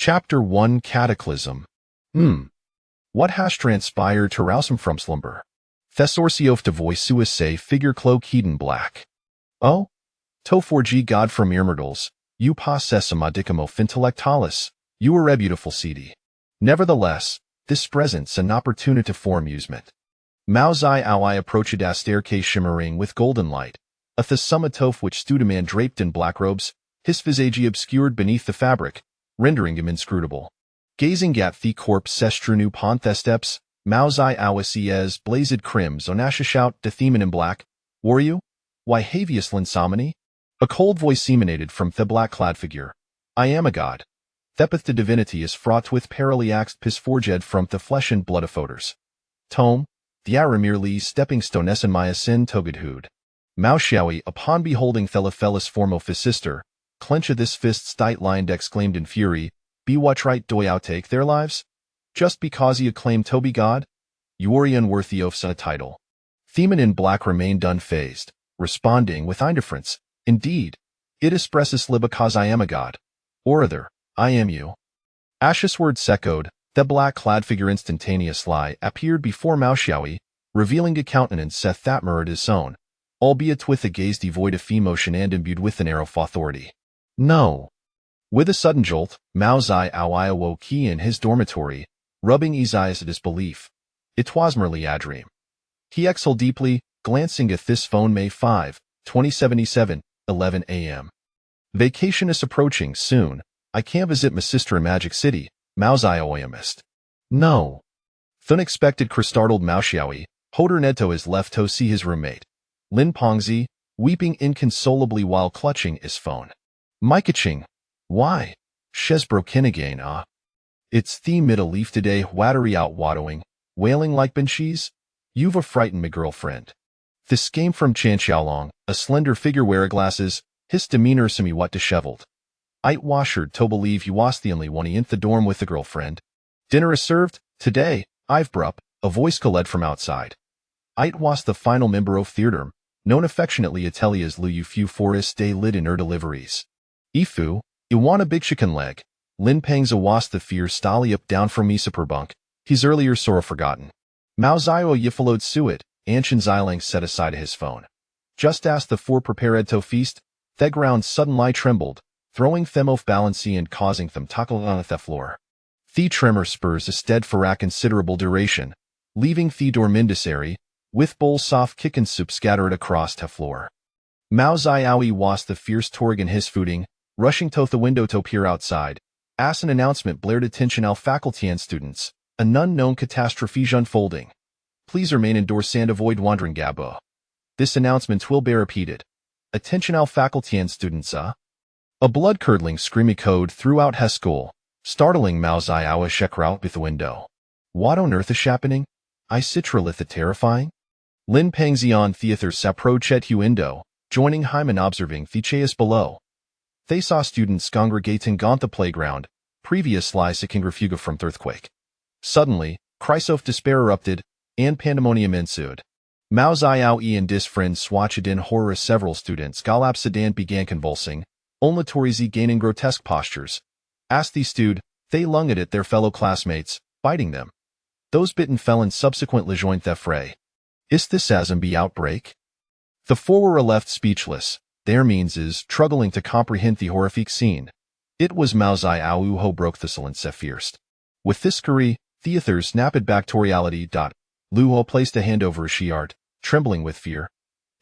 Chapter 1 Cataclysm. What has transpired to rouse him from slumber? Thesauriof de voice suisse figure cloak heeden black. Oh? To forgi god from Irmerdals, you possessum adicamo fintellectalis, you are a beautiful city. Nevertheless, this presents an opportunity for amusement. Mao's eye approached a staircase shimmering with golden light, a thesumatof which stood a man draped in black robes, his visage obscured beneath the fabric, rendering him inscrutable. Gazing at the corpse sestrunu pon the steps, Mao's eye as blazed crims onasha shout de theman in black, were you? Why havius linsomony? A cold voice emanated from the black-clad figure. I am a god. Thepith the divinity is fraught with paralyaxed pis forged from the flesh and blood of odors. Tome, the merely stepping stones in my sin togedhood. Mao Xiaoi, upon beholding Thelafelis form of his sister, clench of this fist stight lined exclaimed in fury, be what right do I take their lives? Just because he acclaimed to be god? You are unworthy of such a title. Theman in black remained unfazed, responding with indifference, indeed, it expresses li because I am a god. Or other, I am you. Ash's words echoed, the black-clad figure instantaneously appeared before Mao Xiaoi, revealing a countenance that mirrored his own, albeit with a gaze devoid of emotion and imbued with an air of authority. No. With a sudden jolt, Mao's eye awoke in his dormitory, rubbing his eyes at his belief. It was merely a dream. He exhaled deeply, glancing at this phone May 5, 2077, 11 a.m. Vacation is approaching soon. I can't visit my sister in Magic City, Mao's eye missed. No. The unexpected startled Mao Xiaoi, Hoder Neto is left to see his roommate. Lin Pongzi, weeping inconsolably while clutching his phone. Mike-ching. Why? Shes broken again, ah. It's the middle leaf today, wattery out waddling, wailing like banshees. You've a frightened me girlfriend. This came from Chan Xiaolong, a slender figure wearing glasses, his demeanor somewhat disheveled. I'd washered to believe you was the only one in the dorm with a girlfriend. Dinner is served, today, I've brup, a voice called from outside. I'd was the final member of theater, known affectionately Ateli as Lu Fu Forest Day Lid in her deliveries. Ifu, Iwana big chicken leg, Lin Pang's a was the fear stally up down from me superbunk, he's earlier sorrow forgotten. Mao Zio yifalode suet, Anshin Xilang set aside his phone. Just as the four prepared to feast, the ground suddenly trembled, throwing them off balance and causing them topple on the floor. The tremor spurs a stead for a considerable duration, leaving the dormindisary, with bowl soft kickin' soup scattered across the floor. Mao Xiaoi was the fierce torg in his footing, rushing to the window to peer outside, as an announcement blared attention all faculty and students, an unknown catastrophe unfolding. Please remain indoors and avoid wandering gabo. This announcement will be repeated. Attention all faculty and students, A blood-curdling screamy code throughout his school, startling Mao Xiaoi check out with the window. What on earth is happening? I citrolith terrifying? Lin Pangxian theater saprochet huindo, joining Hyman observing the chais below. They saw students congregating on the playground, previously seeking refuge from earthquake. Suddenly, cries of despair erupted, and pandemonium ensued. Mao Xiaoi and his friends swatched in horror as several students collapsed and began convulsing, onlatorizi gaining grotesque postures. As they stood, they lunged at their fellow classmates, biting them. Those bitten felons subsequently joined the fray. Is this a zombie outbreak? The four were left speechless, their means is struggling to comprehend the horrific scene. It was Mao Xiaoi who broke the silence first. With this scurry, theater snapped back to reality. Lu Ho placed a hand over his shirt, trembling with fear.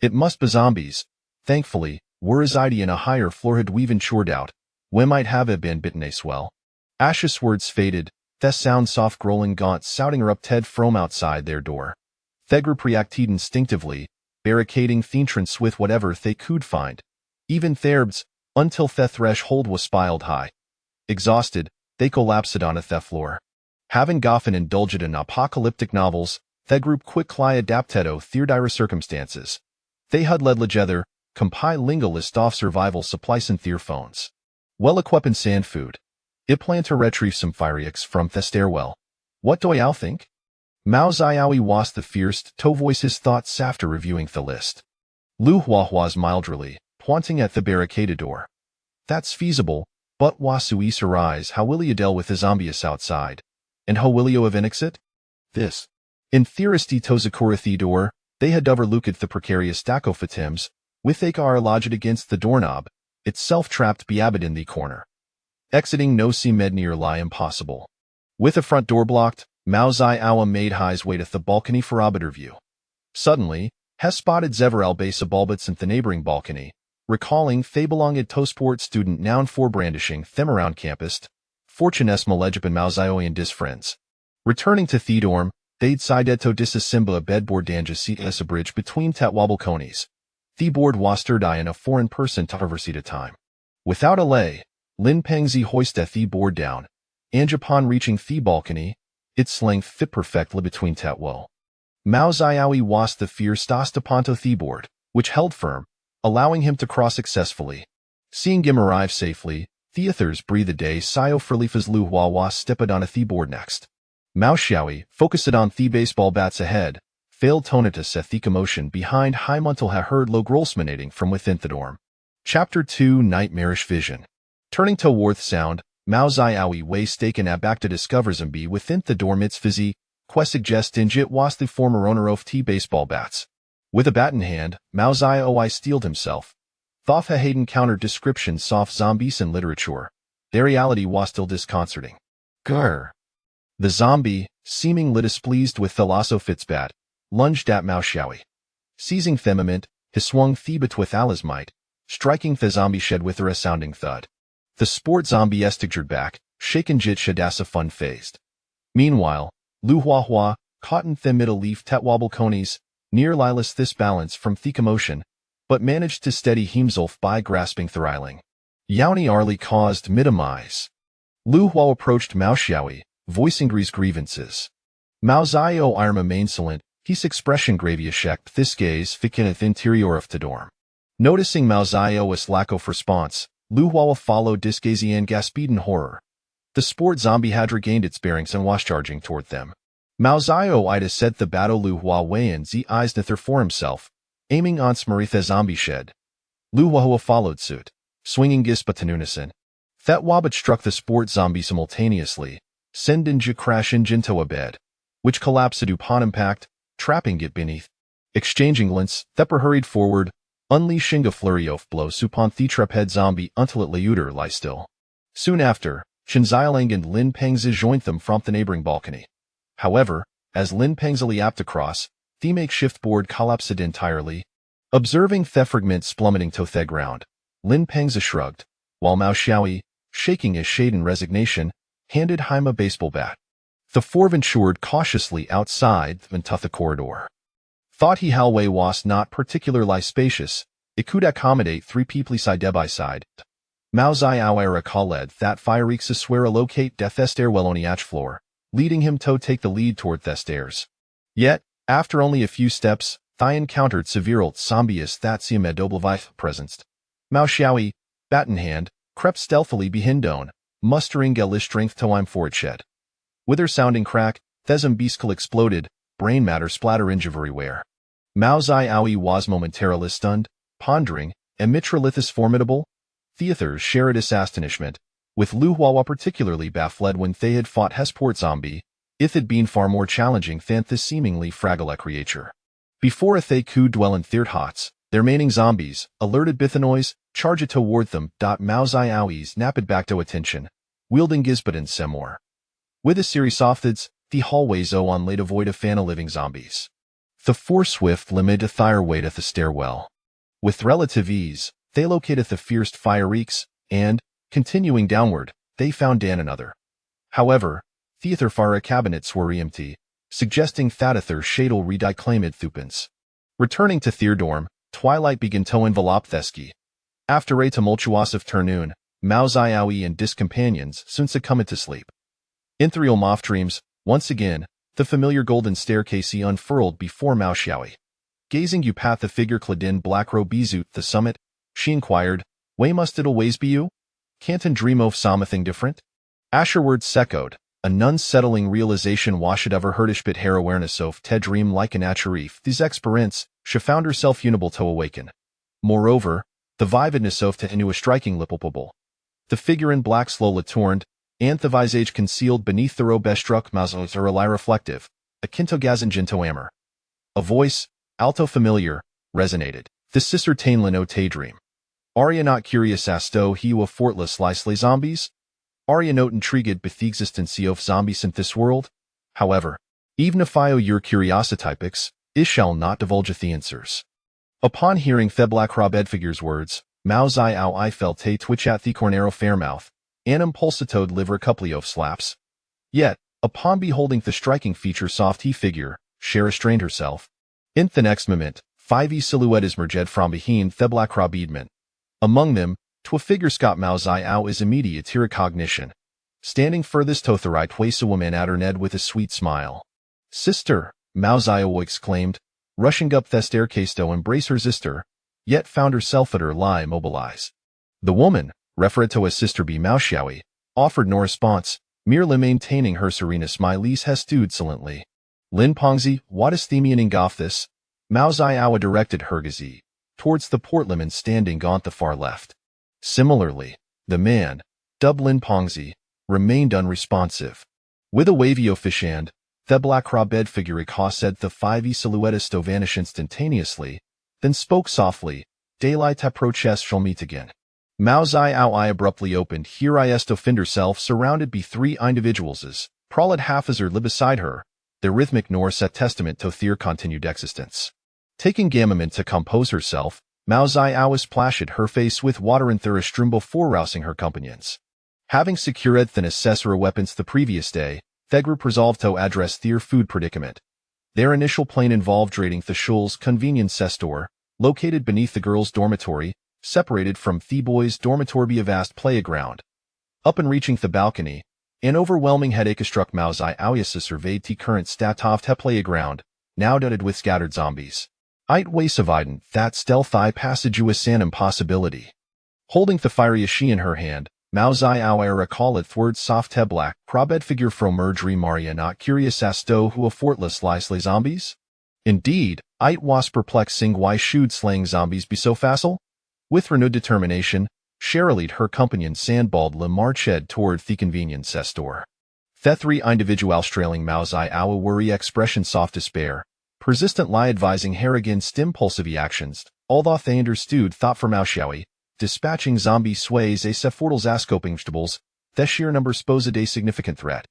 It must be zombies. Thankfully, were his idea in a higher floor had we've insured out, when might have been bitten a swell. Ash's words faded, the sound soft growling gaunt shouting erupted from outside their door. The group reacted instinctively, barricading the entrance with whatever they could find, even therbs, until the threshold was spiled high. Exhausted, they collapsed on the floor. Having often indulged in apocalyptic novels, the group quickly adapted to their dire circumstances. They had led together, compiling a list of survival supplies and their phones. Well-equipped in sand food. It planned to retrieve some fireworks from the stairwell. What do y'all think? Mao Xiaoi was the first to voice his thoughts after reviewing the list. Lu Hua was mildly, pointing at the barricaded door. That's feasible, But wasui sarais how will you deal with the zombies outside? And how will you evenexit? This. In theoristi tozakura Theodore, they had overlooked the precarious dacophytems, with they are lodged against the doorknob, itself trapped beabid in the corner. Exiting no see med near lie impossible. With the front door blocked, Mao Zai Awa made highs wait at the balcony for obiter view. Suddenly, Hess spotted Zeverel base a bulbits in the neighboring balcony, recalling they belonged to sport student noun for brandishing them around campus, fortunes malegipan Mao Zioian dis friends. Returning to Theodorm, they'd sided to disassemble a bedboard danja seat as a bridge between tatwabble conies. The board was stirred in a foreign person to traverse at a time. Without a lay, Lin Pengzi hoisted the board down, and upon reaching the balcony, its length fit perfectly between tatwo. Mao Zioui was the fierce ponto the board, which held firm, allowing him to cross successfully. Seeing him arrive safely, the others breathed a day sio for leafas lu hua was stepped on a the board next. Mao Xiaoi, focused on the baseball bats ahead, failed tonitus at the commotion behind high muntil ha heard low grolsmanating from within the dorm. Chapter 2 Nightmarish Vision. Turning toward sound, Mao Zioui way staken at back to discover zombie within the dorm its physi, quest suggesting it was the former owner of the baseball bats. With a bat in hand, Mao Zioui steeled himself. Thoth Hayden countered description soft zombies in literature. Their reality was still disconcerting. Grr. The zombie, seemingly displeased with Philosophit's bat, lunged at Mao Xiaoi. Seizing Themament, he swung Thebit with Allah's might, striking the zombie shed with a resounding thud. The sport zombie estiggered back, shaken jit shadasa fun phased. Meanwhile, Lu Hua Hua, caught in the middle leaf tatwabble conies, near Lilas this balance from the commotion, but managed to steady himself by grasping Theriling. Yaoni Arli caused minimize. Lu Hua approached Mao Xiaoi, voicing his grievances. Mao Zio Irma mainsolent, his expression graviashekt this gaze fikineth interior of the dorm. Noticing Mao Zio's lack of response, Lu Hua followed Disgazian Gaspeden horror. The sport zombie had regained its bearings and was charging toward them. Mao Zio Ida set the battle Lu Hua Wayan Z eyes nether for himself, aiming on Smaritha zombie shed. Lu Hua followed suit, swinging Gispa unison. That Wabbit struck the sport zombie simultaneously, sending J crash engine to a bed, which collapsed upon impact, trapping it beneath. Exchanging glints, Thepper hurried forward, unleashing a flurry of blows upon the traphead zombie until it lay lie still. Soon after, Shinziling and Lin Pengzi joined them from the neighboring balcony. However, as Lin Pengzi leapt across, the makeshift board collapsed entirely. Observing the fragment plummeting to the ground, Lin Pengzi shrugged, while Mao Xiaoi, shaking his shade in resignation, handed Haim a baseball bat. The four ventured cautiously outside into the corridor. Thought he hallway was not particularly spacious, it could accommodate 3 people side by side. Mao Zioui recalled that Fireex swear locate death stairwell on the atch floor, leading him to take the lead toward the stairs. Yet, after only a few steps, Thai encountered severe zombies that seemed oblivious presence. Mao Xiaoi, bat in hand, crept stealthily behind Don, mustering Gelish strength to aim for its shed. With her sounding crack, Thesm Beaskal exploded, brain matter splatter everywhere. Mao Zioui was momentarily stunned, pondering, and Mitralithis formidable? Theathers shared his astonishment, with Lu Hua particularly baffled when they had fought Hesport zombie, it had been far more challenging than this seemingly fragile creature. Before they could dwell in third hots, their remaining zombies, alerted Bithanois, charged toward them. Mao Zioui napped back to attention, wielding Gizbad and Semor. With a series of thids, the hallways on laid avoid of fan living zombies. The four swift limited thyre weight at the stairwell. With relative ease, they located the fierce fire reeks, and, continuing downward, they found Dan another. However, theather fara cabinets were empty, suggesting Thatather shadal rediclamed thupens. Returning to Theodorm, twilight began to envelop Thesky. After a tumultuous afternoon, Mao Zioui and his companions soon succumbed to sleep. In the realm of dreams, once again, the familiar golden staircase unfurled before Mao Xiaoi. Gazing up at the figure clad in black robe at the summit, she inquired, "Way must it always be you? Can't an dream of something different?" Asherward echoed, an unsettling realization washed over her bit hair awareness of te dream like an acharif. These experience, she found herself unable to awaken. Moreover, the vividness of te inu a striking lipalpable. The figure in black slowly turned, and the visage concealed beneath the robe struck mazos or ally reflective, akinto gazinginto amor. A voice, alto familiar, resonated. The sister Tainlin o Daydream. Arya not curious as to he a fortless slicely zombies? Arya not intrigued with the existence of zombies in this world? However, even if your curiosity is shall not divulge the answers. Upon hearing the black robed figure's words, Mao Zai Ao I felt a twitch at the cornero fairmouth, and impulsitoed liver a couple of slaps. Yet, upon beholding the striking feature soft he figure, she restrained herself. In the next moment, 5 silhouettes emerged from behind the black robedman. Among them, twa figure Scott Mao Zai Ao is immediate to recognition. Standing furthest to the right was a woman at her Ned with a sweet smile. Sister, Mao Zai Ao exclaimed, rushing up the staircase to embrace her sister, yet found herself at her lie immobilized. The woman, referred to as Sister B Mao Xiaoi, offered no response, merely maintaining her serena smiles stood silently. Lin Pongzi, what is the meaning of this? Mao Zai Ao directed her gaze towards the portman standing on the far left. Similarly, the man, dubbed Lin Pongzi, remained unresponsive. With a wavy fish hand, the black robed figure said the 5 silhouettes to vanish instantaneously, then spoke softly, daylight approaches shall meet again. Mao Zai Ao I abruptly opened here is to find herself surrounded by 3 individuals, prolid half as her lib beside her, their rhythmic nor set testament to their continued existence. Taking gamament to compose herself, Mao Zai Ao splashed her face with water and thirstrum before rousing her companions. Having secured the necessary weapons the previous day, the group resolved to address their food predicament. Their initial plan involved raiding the Shul's convenience store, located beneath the girls' dormitory, separated from the boys' dormitory by a vast playground. Up and reaching the balcony, an overwhelming headache struck Mao Zai Ao surveyed the current stat of the playground, now dotted with scattered zombies. It was evident that stealth passage was an impossibility. Holding the fiery ashi in her hand, Mao Zai Ao recalled thward soft black robed figure from Murdry Maria not curious as to who a fortless slicely zombies? Indeed, it was perplexing why should slaying zombies be so facile? With renewed determination, Cheryl her companion sandballed le marched toward the convenience store. The 3 individuals trailing Mao Zai Ao worry expression soft despair, persistent lie advising her against impulsive actions, although they understood thought for Mao Xiaoi, dispatching zombie sways a sefortals ascoping vegetables, the sheer number posed a significant threat.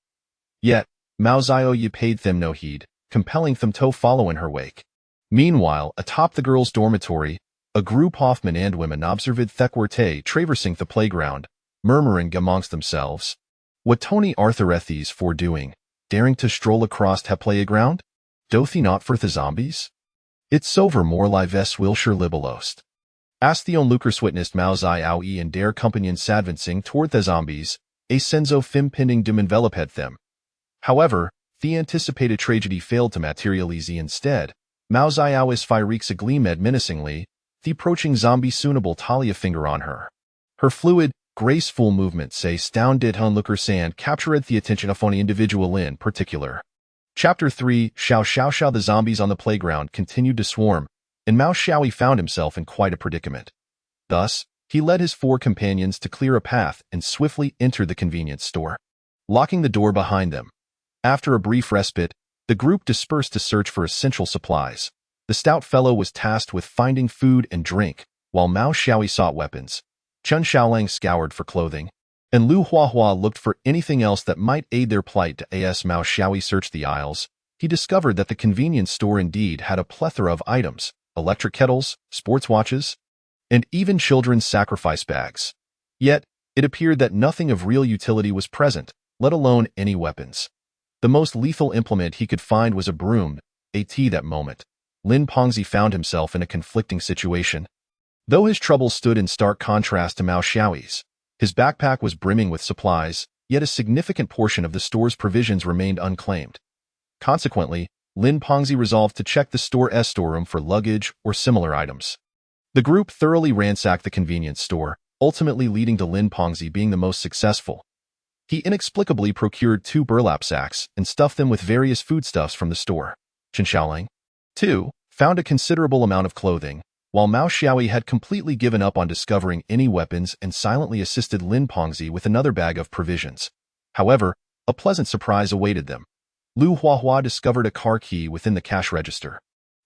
Yet, Mao Zai Ao paid them no heed, compelling them to follow in her wake. Meanwhile, atop the girls' dormitory, a group of men and women observed Thequarte traversing the playground, murmuring amongst themselves. What Tony Arthur Ethies for doing, daring to stroll across the playground? Doth he not for the zombies? It's over more lives Wilshire libelost. As the onlookers witnessed Mao Zai Ao and their companions advancing toward the zombies, a sense of impending doom enveloped them. However, the anticipated tragedy failed to materialize instead. Mao Zai Ao's fireworks gleamed menacingly, the approaching zombie soonable Talia finger on her. Her fluid, graceful movements astounded onlookers and captured the attention of one individual in particular. Chapter 3 Xiao the zombies on the playground continued to swarm, and Mao Xiaoi found himself in quite a predicament. Thus, he led his 4 companions to clear a path and swiftly entered the convenience store, locking the door behind them. After a brief respite, the group dispersed to search for essential supplies. The stout fellow was tasked with finding food and drink, while Mao Xiaoi sought weapons. Chun Xiaolang scoured for clothing, and Lu Huahua looked for anything else that might aid their plight. As Mao Xiaoi searched the aisles, he discovered that the convenience store indeed had a plethora of items, electric kettles, sports watches, and even children's sacrifice bags. Yet, it appeared that nothing of real utility was present, let alone any weapons. The most lethal implement he could find was a broom. At that moment, Lin Pongzi found himself in a conflicting situation. Though his troubles stood in stark contrast to Mao Xiaoi's, his backpack was brimming with supplies, yet a significant portion of the store's provisions remained unclaimed. Consequently, Lin Pongzi resolved to check the store's storeroom for luggage or similar items. The group thoroughly ransacked the convenience store, ultimately leading to Lin Pongzi being the most successful. He inexplicably procured 2 burlap sacks and stuffed them with various foodstuffs from the store. Chen Xiaolang, too, found a considerable amount of clothing, while Mao Xiaoyi had completely given up on discovering any weapons and silently assisted Lin Pengzi with another bag of provisions. However, a pleasant surprise awaited them. Lu Huahua discovered a car key within the cash register.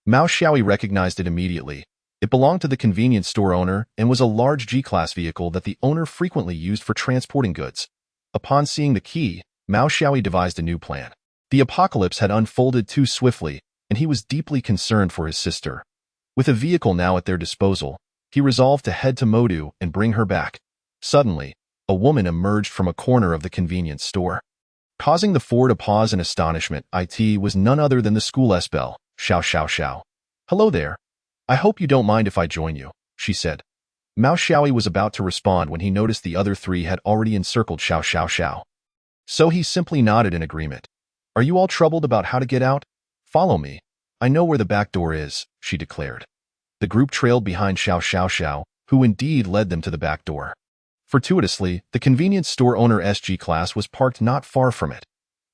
Mao Xiaoyi recognized it immediately. It belonged to the convenience store owner and was a large G-class vehicle that the owner frequently used for transporting goods. Upon seeing the key, Mao Xiaoyi devised a new plan. The apocalypse had unfolded too swiftly, and he was deeply concerned for his sister. With a vehicle now at their disposal, he resolved to head to Modu and bring her back. Suddenly, a woman emerged from a corner of the convenience store. Causing the four to pause in astonishment, it was none other than the school belle, Xiao Xiao Xiao. "Hello there. I hope you don't mind if I join you," she said. Mao Xiaoyi was about to respond when he noticed the other three had already encircled Xiao Xiao Xiao. So he simply nodded in agreement. "Are you all troubled about how to get out? Follow me. I know where the back door is," she declared. The group trailed behind Xiao Xiao Xiao, who indeed led them to the back door. Fortuitously, the convenience store owner's G-class was parked not far from it.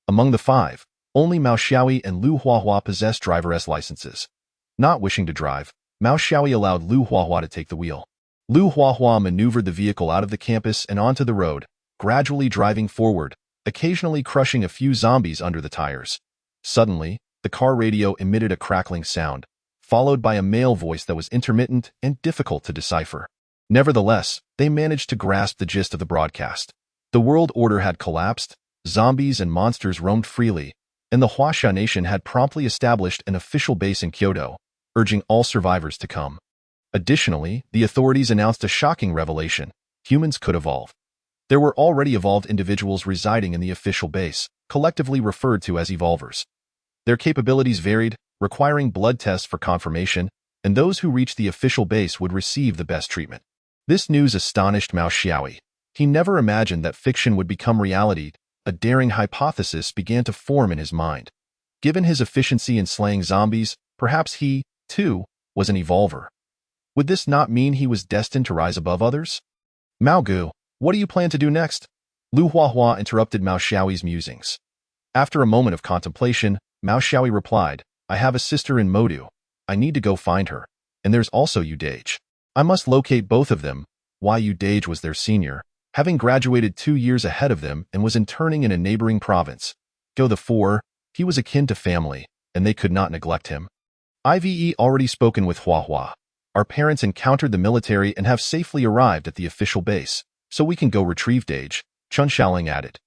Among the five, only Mao Xiaoyi and Lu Huahua possessed driver's licenses. Not wishing to drive, Mao Xiaoyi allowed Lu Huahua to take the wheel. Lu Huahua maneuvered the vehicle out of the campus and onto the road, gradually driving forward, occasionally crushing a few zombies under the tires. Suddenly, the car radio emitted a crackling sound, followed by a male voice that was intermittent and difficult to decipher. Nevertheless, they managed to grasp the gist of the broadcast. The world order had collapsed, zombies and monsters roamed freely, and the Huaxia nation had promptly established an official base in Kyoto, urging all survivors to come. Additionally, the authorities announced a shocking revelation: humans could evolve. There were already evolved individuals residing in the official base, collectively referred to as evolvers. Their capabilities varied, requiring blood tests for confirmation, and those who reached the official base would receive the best treatment. This news astonished Mao Xiaoyi. He never imagined that fiction would become reality. A daring hypothesis began to form in his mind. Given his efficiency in slaying zombies, perhaps he, too, was an evolver. Would this not mean he was destined to rise above others? "Mao Gu, what do you plan to do next?" Lu Huahua interrupted Mao Xiaoyi's musings. After a moment of contemplation, Mao Xiaoyi replied, "I have a sister in Modu. I need to go find her. And there's also Yu Dage. I must locate both of them." Yu Dage was their senior, having graduated 2 years ahead of them and was interning in a neighboring province. Go the four, he was akin to family, and they could not neglect him. "I've already spoken with Huahua. Our parents encountered the military and have safely arrived at the official base, so we can go retrieve Dage," Chun Xiaoling added.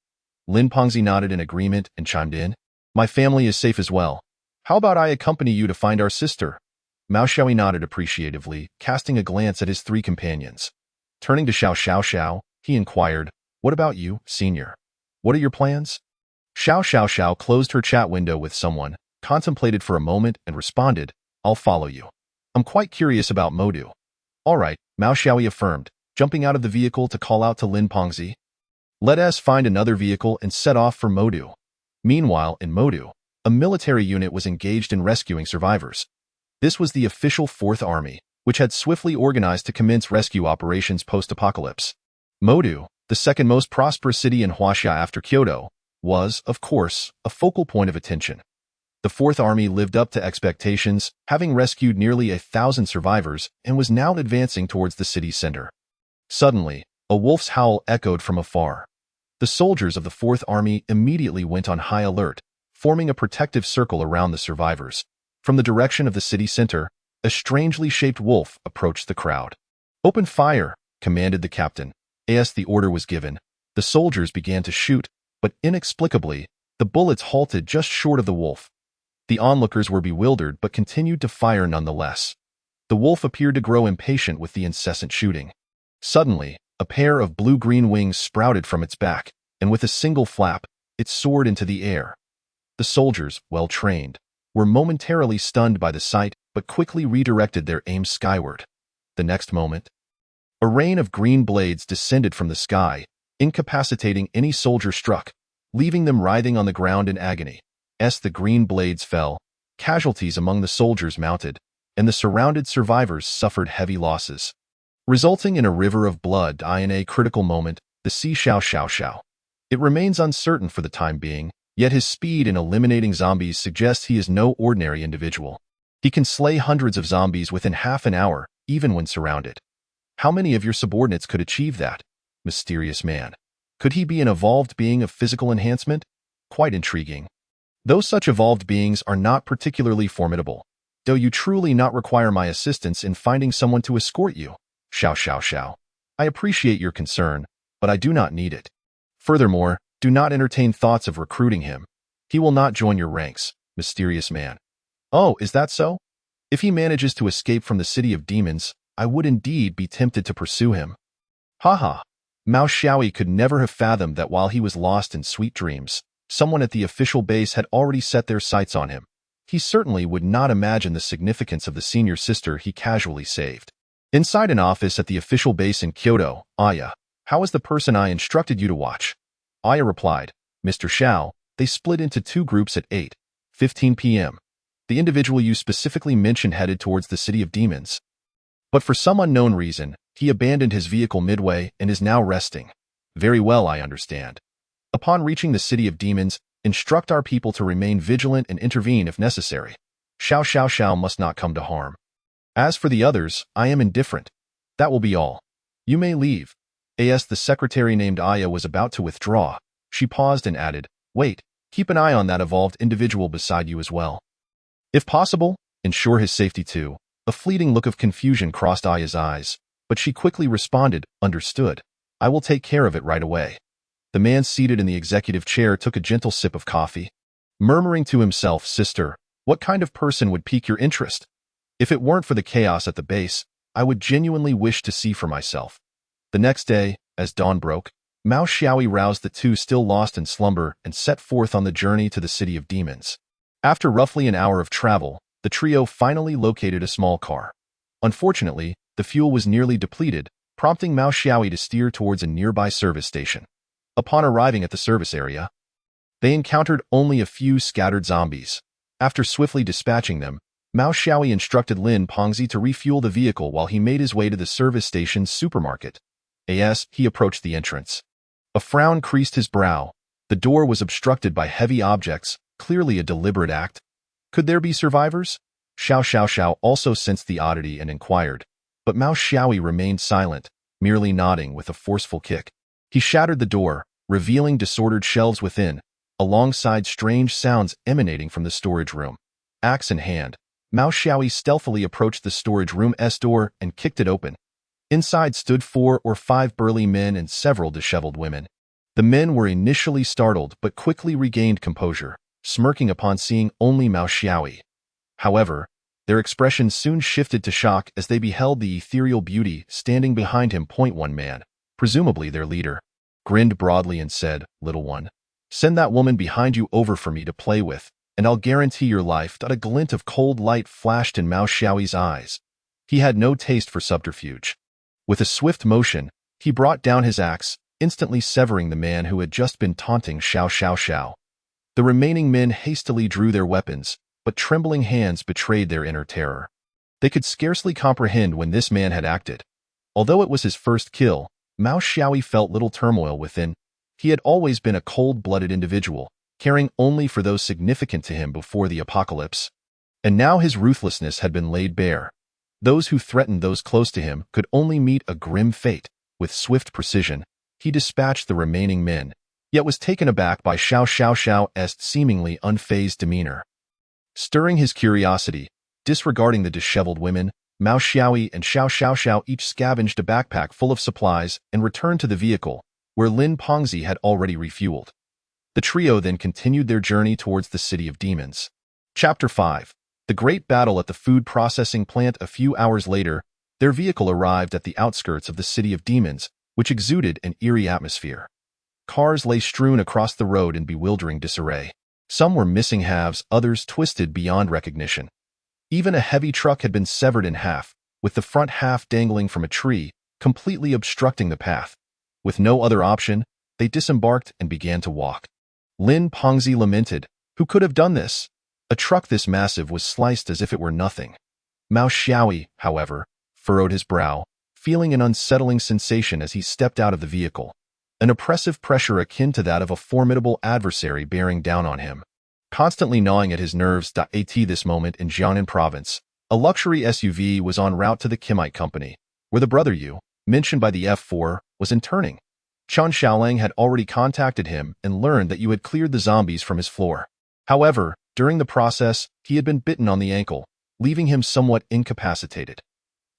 Lin Pengzi nodded in agreement and chimed in, "My family is safe as well. How about I accompany you to find our sister?" Mao Xiaoyi nodded appreciatively, casting a glance at his three companions. Turning to Xiao Xiao Xiao, he inquired, "What about you, senior? What are your plans?" Xiao Xiao Xiao closed her chat window with someone, contemplated for a moment, and responded, "I'll follow you. I'm quite curious about Modu." "All right," Mao Xiaoyi affirmed, jumping out of the vehicle to call out to Lin Pengzi. "Let us find another vehicle and set off for Modu." Meanwhile, in Modu, a military unit was engaged in rescuing survivors. This was the official Fourth Army, which had swiftly organized to commence rescue operations post-apocalypse. Modu, the second most prosperous city in Huaxia after Kyoto, was, of course, a focal point of attention. The Fourth Army lived up to expectations, having rescued nearly 1,000 survivors, and was now advancing towards the city's center. Suddenly, a wolf's howl echoed from afar. The soldiers of the Fourth Army immediately went on high alert, forming a protective circle around the survivors. From the direction of the city center, a strangely shaped wolf approached the crowd. "Open fire," commanded the captain. As the order was given, the soldiers began to shoot, but inexplicably, the bullets halted just short of the wolf. The onlookers were bewildered but continued to fire nonetheless. The wolf appeared to grow impatient with the incessant shooting. Suddenly, a pair of blue-green wings sprouted from its back, and with a single flap, it soared into the air. The soldiers, well trained, were momentarily stunned by the sight, but quickly redirected their aim skyward. The next moment, a rain of green blades descended from the sky, incapacitating any soldier struck, leaving them writhing on the ground in agony. As the green blades fell, casualties among the soldiers mounted, and the surrounded survivors suffered heavy losses, resulting in a river of blood. In a critical moment, the Xiao Xiao Xiao. It remains uncertain for the time being, yet his speed in eliminating zombies suggests he is no ordinary individual. He can slay hundreds of zombies within half an hour, even when surrounded. How many of your subordinates could achieve that? Mysterious man. Could he be an evolved being of physical enhancement? Quite intriguing. Though such evolved beings are not particularly formidable, do you truly not require my assistance in finding someone to escort you? Xiao. I appreciate your concern, but I do not need it. Furthermore, do not entertain thoughts of recruiting him. He will not join your ranks, mysterious man. Oh, is that so? If he manages to escape from the city of demons, I would indeed be tempted to pursue him. Haha. Mao Xiaoyi could never have fathomed that while he was lost in sweet dreams, someone at the official base had already set their sights on him. He certainly would not imagine the significance of the senior sister he casually saved. Inside an office at the official base in Kyoto, Aya, how is the person I instructed you to watch? Aya replied, Mr. Xiao, they split into two groups at 8:15 p.m. The individual you specifically mentioned headed towards the city of demons. But for some unknown reason, he abandoned his vehicle midway and is now resting. Very well, I understand. Upon reaching the city of demons, instruct our people to remain vigilant and intervene if necessary. Xiao must not come to harm. As for the others, I am indifferent. That will be all. You may leave. As the secretary named Aya was about to withdraw, she paused and added, wait, keep an eye on that evolved individual beside you as well. If possible, ensure his safety too. A fleeting look of confusion crossed Aya's eyes, but she quickly responded, understood. I will take care of it right away. The man seated in the executive chair took a gentle sip of coffee. Murmuring to himself, sister, what kind of person would pique your interest? If it weren't for the chaos at the base, I would genuinely wish to see for myself. The next day, as dawn broke, Mao Xiaoyi roused the two still lost in slumber and set forth on the journey to the city of demons. After roughly an hour of travel, the trio finally located a small car. Unfortunately, the fuel was nearly depleted, prompting Mao Xiaoyi to steer towards a nearby service station. Upon arriving at the service area, they encountered only a few scattered zombies. After swiftly dispatching them, Mao Xiaoyi instructed Lin Pengzi to refuel the vehicle while he made his way to the service station's supermarket. As he approached the entrance, a frown creased his brow. The door was obstructed by heavy objects, clearly a deliberate act. Could there be survivors? Xiao also sensed the oddity and inquired, but Mao Xiaoyi remained silent, merely nodding with a forceful kick. He shattered the door, revealing disordered shelves within, alongside strange sounds emanating from the storage room. Axe in hand, Mao Xiaoyi stealthily approached the storage room's door and kicked it open. Inside stood 4 or 5 burly men and several disheveled women. The men were initially startled but quickly regained composure, smirking upon seeing only Mao Xiaoyi. However, their expressions soon shifted to shock as they beheld the ethereal beauty standing behind him. One man, presumably their leader, grinned broadly and said, Little one, send that woman behind you over for me to play with, and I'll guarantee your life. A glint of cold light flashed in Mao Xiaoyi's eyes. He had no taste for subterfuge. With a swift motion, he brought down his axe, instantly severing the man who had just been taunting Xiao. The remaining men hastily drew their weapons, but trembling hands betrayed their inner terror. They could scarcely comprehend when this man had acted. Although it was his first kill, Mao Xiaoyi felt little turmoil within. He had always been a cold-blooded individual, caring only for those significant to him before the apocalypse. And now his ruthlessness had been laid bare. Those who threatened those close to him could only meet a grim fate. With swift precision, he dispatched the remaining men, yet was taken aback by Xiao's seemingly unfazed demeanor. Stirring his curiosity, disregarding the disheveled women, Mao Xiaoyi and Xiao each scavenged a backpack full of supplies and returned to the vehicle, where Lin Pengzi had already refueled. The trio then continued their journey towards the city of demons. Chapter 5. The Great Battle at the Food Processing Plant. A few hours later, their vehicle arrived at the outskirts of the city of demons, which exuded an eerie atmosphere. Cars lay strewn across the road in bewildering disarray. Some were missing halves, others twisted beyond recognition. Even a heavy truck had been severed in half, with the front half dangling from a tree, completely obstructing the path. With no other option, they disembarked and began to walk. Lin Pengzi lamented, who could have done this? A truck this massive was sliced as if it were nothing. Mao Xiaoyi, however, furrowed his brow, feeling an unsettling sensation as he stepped out of the vehicle. An oppressive pressure akin to that of a formidable adversary bearing down on him. Constantly gnawing at his nerves. At this moment in Jiangnan province, A luxury SUV was en route to the Kimite Company, where the brother Yu, mentioned by the F4, was interning. Chen Xiaolang had already contacted him and learned that you had cleared the zombies from his floor. However, during the process, he had been bitten on the ankle, leaving him somewhat incapacitated.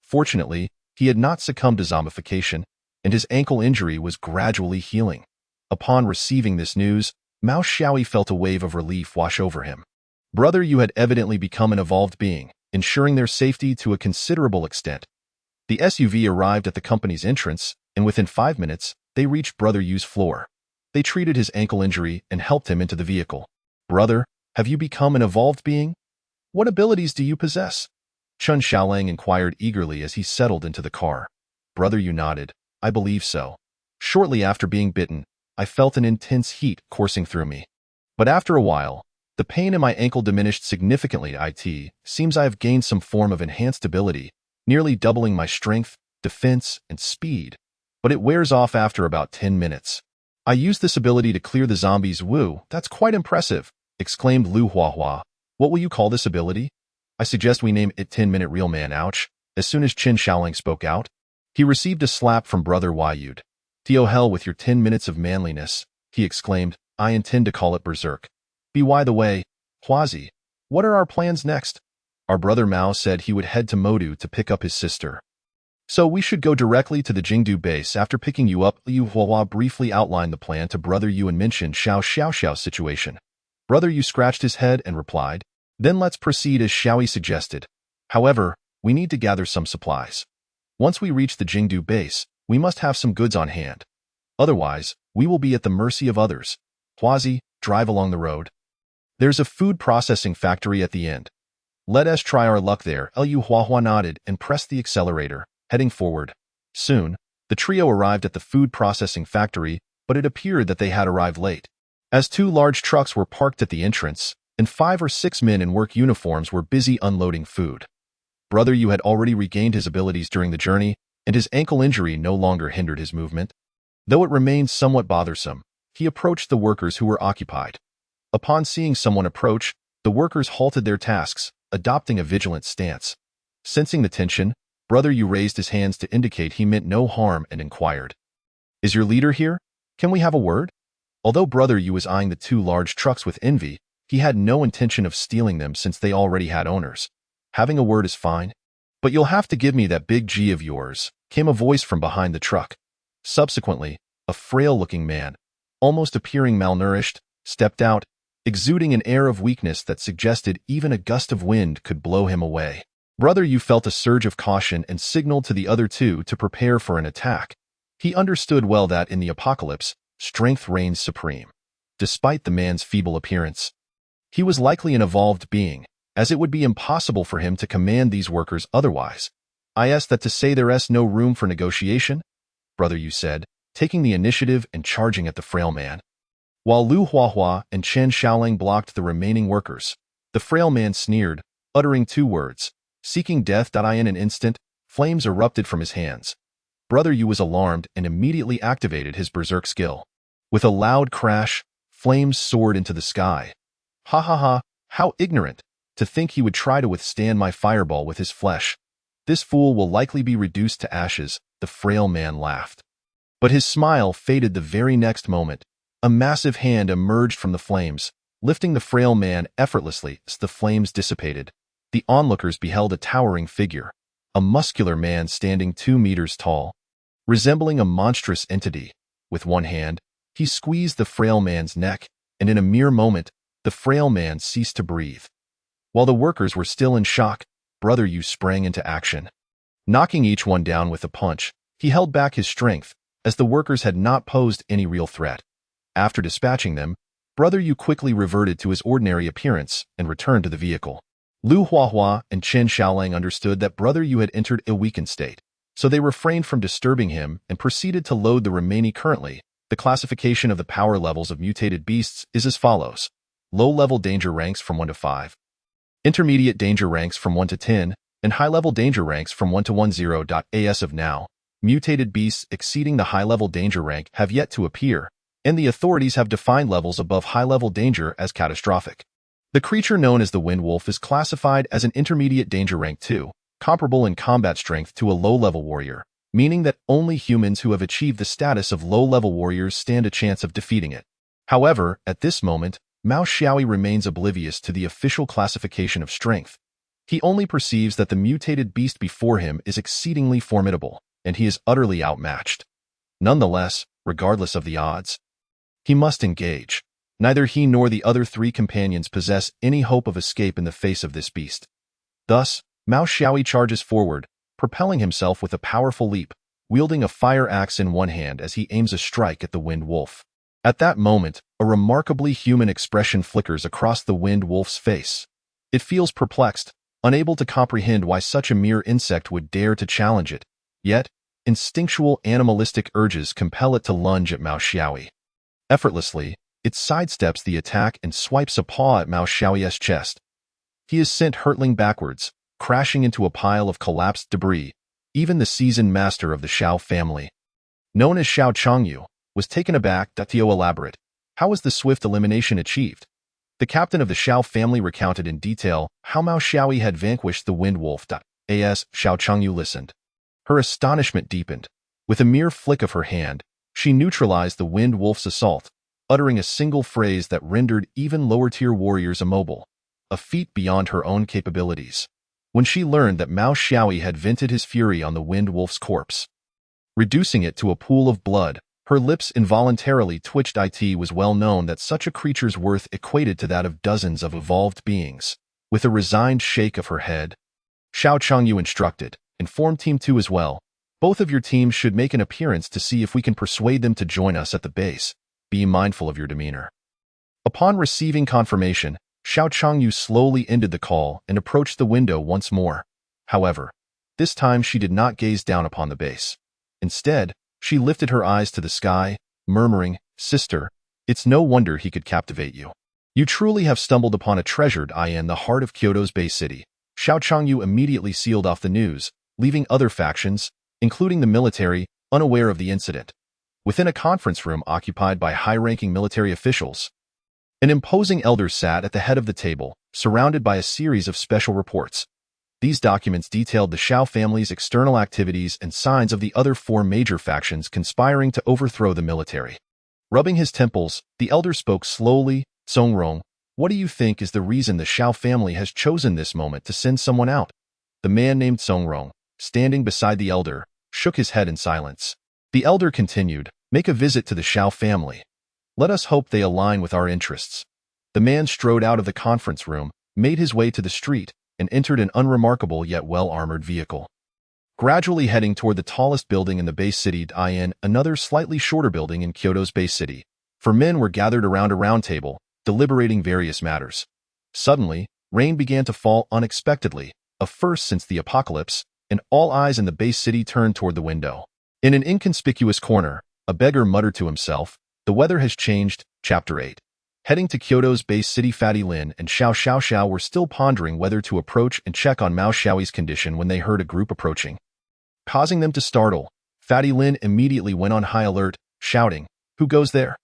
Fortunately, he had not succumbed to zombification, and his ankle injury was gradually healing. Upon receiving this news, Mao Xiaoyi felt a wave of relief wash over him. Brother Yu had evidently become an evolved being, ensuring their safety to a considerable extent. The SUV arrived at the company's entrance, and within 5 minutes, they reached Brother Yu's floor. They treated his ankle injury and helped him into the vehicle. "Brother, have you become an evolved being? What abilities do you possess?" Chen Xiaolang inquired eagerly as he settled into the car. Brother Yu nodded. "I believe so. Shortly after being bitten, I felt an intense heat coursing through me. But after a while, the pain in my ankle diminished significantly. It seems I have gained some form of enhanced ability, nearly doubling my strength, defense, and speed. But it wears off after about 10 minutes. I used this ability to clear the zombies." "Woo, that's quite impressive," exclaimed Lu Huahua. "What will you call this ability?" "I suggest we name it 10-minute real man." Ouch. As soon as Chen Xiaolang spoke out, he received a slap from Brother Yud. "To hell with your 10 minutes of manliness," he exclaimed. "I intend to call it Berserk. By the way, Huazi, what are our plans next?" "Our brother Mao said he would head to Modu to pick up his sister. So we should go directly to the Jingdu base after picking you up." Liu Huahua briefly outlined the plan to Brother Yu and mentioned Xiao's situation. Brother Yu scratched his head and replied, "Then let's proceed as Xiaoyi suggested. However, we need to gather some supplies. Once we reach the Jingdu base, we must have some goods on hand. Otherwise, we will be at the mercy of others. Huazi, drive along the road. There's a food processing factory at the end. Let us try our luck there." Liu Huahua nodded and pressed the accelerator, heading forward. Soon, the trio arrived at the food processing factory, but it appeared that they had arrived late, as 2 large trucks were parked at the entrance, and 5 or 6 men in work uniforms were busy unloading food. Brother Yu had already regained his abilities during the journey, and his ankle injury no longer hindered his movement. Though it remained somewhat bothersome, he approached the workers who were occupied. Upon seeing someone approach, the workers halted their tasks, adopting a vigilant stance. Sensing the tension, Brother Yu raised his hands to indicate he meant no harm and inquired, "Is your leader here? Can we have a word?" Although Brother Yu was eyeing the 2 large trucks with envy, he had no intention of stealing them since they already had owners. "Having a word is fine, but you'll have to give me that big G of yours," came a voice from behind the truck. Subsequently, a frail-looking man, almost appearing malnourished, stepped out, exuding an air of weakness that suggested even a gust of wind could blow him away. Brother Yu felt a surge of caution and signaled to the other 2 to prepare for an attack. He understood well that in the apocalypse, strength reigns supreme. Despite the man's feeble appearance, he was likely an evolved being, as it would be impossible for him to command these workers otherwise. "Is that to say there's no room for negotiation?" Brother Yu said, taking the initiative and charging at the frail man. While Lu Huahua and Chen Xiaolang blocked the remaining workers, the frail man sneered, uttering 2 words, "Seeking death." In an instant, flames erupted from his hands. Brother Yu was alarmed and immediately activated his berserk skill. With a loud crash, flames soared into the sky. "Ha ha ha, how ignorant! To think he would try to withstand my fireball with his flesh. This fool will likely be reduced to ashes," the frail man laughed. But his smile faded the very next moment. A massive hand emerged from the flames, lifting the frail man effortlessly as the flames dissipated. The onlookers beheld a towering figure, a muscular man standing 2 meters tall, resembling a monstrous entity. With one hand, he squeezed the frail man's neck, and in a mere moment, the frail man ceased to breathe. While the workers were still in shock, Brother Yu sprang into action. Knocking each one down with a punch, he held back his strength, as the workers had not posed any real threat. After dispatching them, Brother Yu quickly reverted to his ordinary appearance and returned to the vehicle. Lu Huahua and Chen Xiaolang understood that Brother Yu had entered a weakened state, so they refrained from disturbing him and proceeded to load the remaining. Currently, the classification of the power levels of mutated beasts is as follows: low-level danger ranks from 1 to 5, intermediate danger ranks from 1 to 10, and high-level danger ranks from 1 to 10. As of now, mutated beasts exceeding the high-level danger rank have yet to appear, and the authorities have defined levels above high-level danger as catastrophic. The creature known as the Wind Wolf is classified as an intermediate danger rank 2, comparable in combat strength to a low-level warrior, meaning that only humans who have achieved the status of low-level warriors stand a chance of defeating it. However, at this moment, Mao Xiaoyi remains oblivious to the official classification of strength. He only perceives that the mutated beast before him is exceedingly formidable, and he is utterly outmatched. Nonetheless, regardless of the odds, he must engage. Neither he nor the other 3 companions possess any hope of escape in the face of this beast. Thus, Mao Xiaoyi charges forward, propelling himself with a powerful leap, wielding a fire axe in one hand as he aims a strike at the Wind Wolf. At that moment, a remarkably human expression flickers across the Wind Wolf's face. It feels perplexed, unable to comprehend why such a mere insect would dare to challenge it. Yet, instinctual animalistic urges compel it to lunge at Mao Xiaoyi. Effortlessly, it sidesteps the attack and swipes a paw at Mao Xiaoyi's chest. He is sent hurtling backwards, crashing into a pile of collapsed debris. Even the seasoned master of the Xiao family, known as Xiao Changyu, was taken aback. To elaborate, how was the swift elimination achieved? The captain of the Xiao family recounted in detail how Mao Xiaoyi had vanquished the Wind Wolf. As Xiao Changyu listened, her astonishment deepened. With a mere flick of her hand, she neutralized the Wind Wolf's assault, uttering a single phrase that rendered even lower-tier warriors immobile, a feat beyond her own capabilities. When she learned that Mao Xiaoyi had vented his fury on the Wind Wolf's corpse, reducing it to a pool of blood, her lips involuntarily twitched. It was well known that such a creature's worth equated to that of dozens of evolved beings. With a resigned shake of her head, Xiao Changyu instructed, "Inform Team 2 as well. Both of your teams should make an appearance to see if we can persuade them to join us at the base. Be mindful of your demeanor." Upon receiving confirmation, Xiao Changyu slowly ended the call and approached the window once more. However, this time she did not gaze down upon the base. Instead, she lifted her eyes to the sky, murmuring, "Sister, it's no wonder he could captivate you. You truly have stumbled upon a treasured eye in the heart of Kyoto's Bay City." Xiao Changyu immediately sealed off the news, leaving other factions, including the military, unaware of the incident. Within a conference room occupied by high-ranking military officials, an imposing elder sat at the head of the table, surrounded by a series of special reports. These documents detailed the Xiao family's external activities and signs of the other 4 major factions conspiring to overthrow the military. Rubbing his temples, the elder spoke slowly. "Songrong, what do you think is the reason the Xiao family has chosen this moment to send someone out?" The man named Songrong, standing beside the elder, shook his head in silence. The elder continued, "Make a visit to the Xiao family. Let us hope they align with our interests." The man strode out of the conference room, made his way to the street, and entered an unremarkable yet well-armored vehicle. Gradually heading toward the tallest building in the Bay City, another slightly shorter building in Kyoto's Bay City, for men were gathered around a round table, deliberating various matters. Suddenly, rain began to fall unexpectedly, a first since the apocalypse, and all eyes in the Bay City turned toward the window. In an inconspicuous corner, a beggar muttered to himself, "The weather has changed." Chapter 8. Heading to Kyoto's Bay City, Fatty Lin and Xiao Xiao were still pondering whether to approach and check on Mao Xiaoyi's condition when they heard a group approaching. Causing them to startle, Fatty Lin immediately went on high alert, shouting, "Who goes there?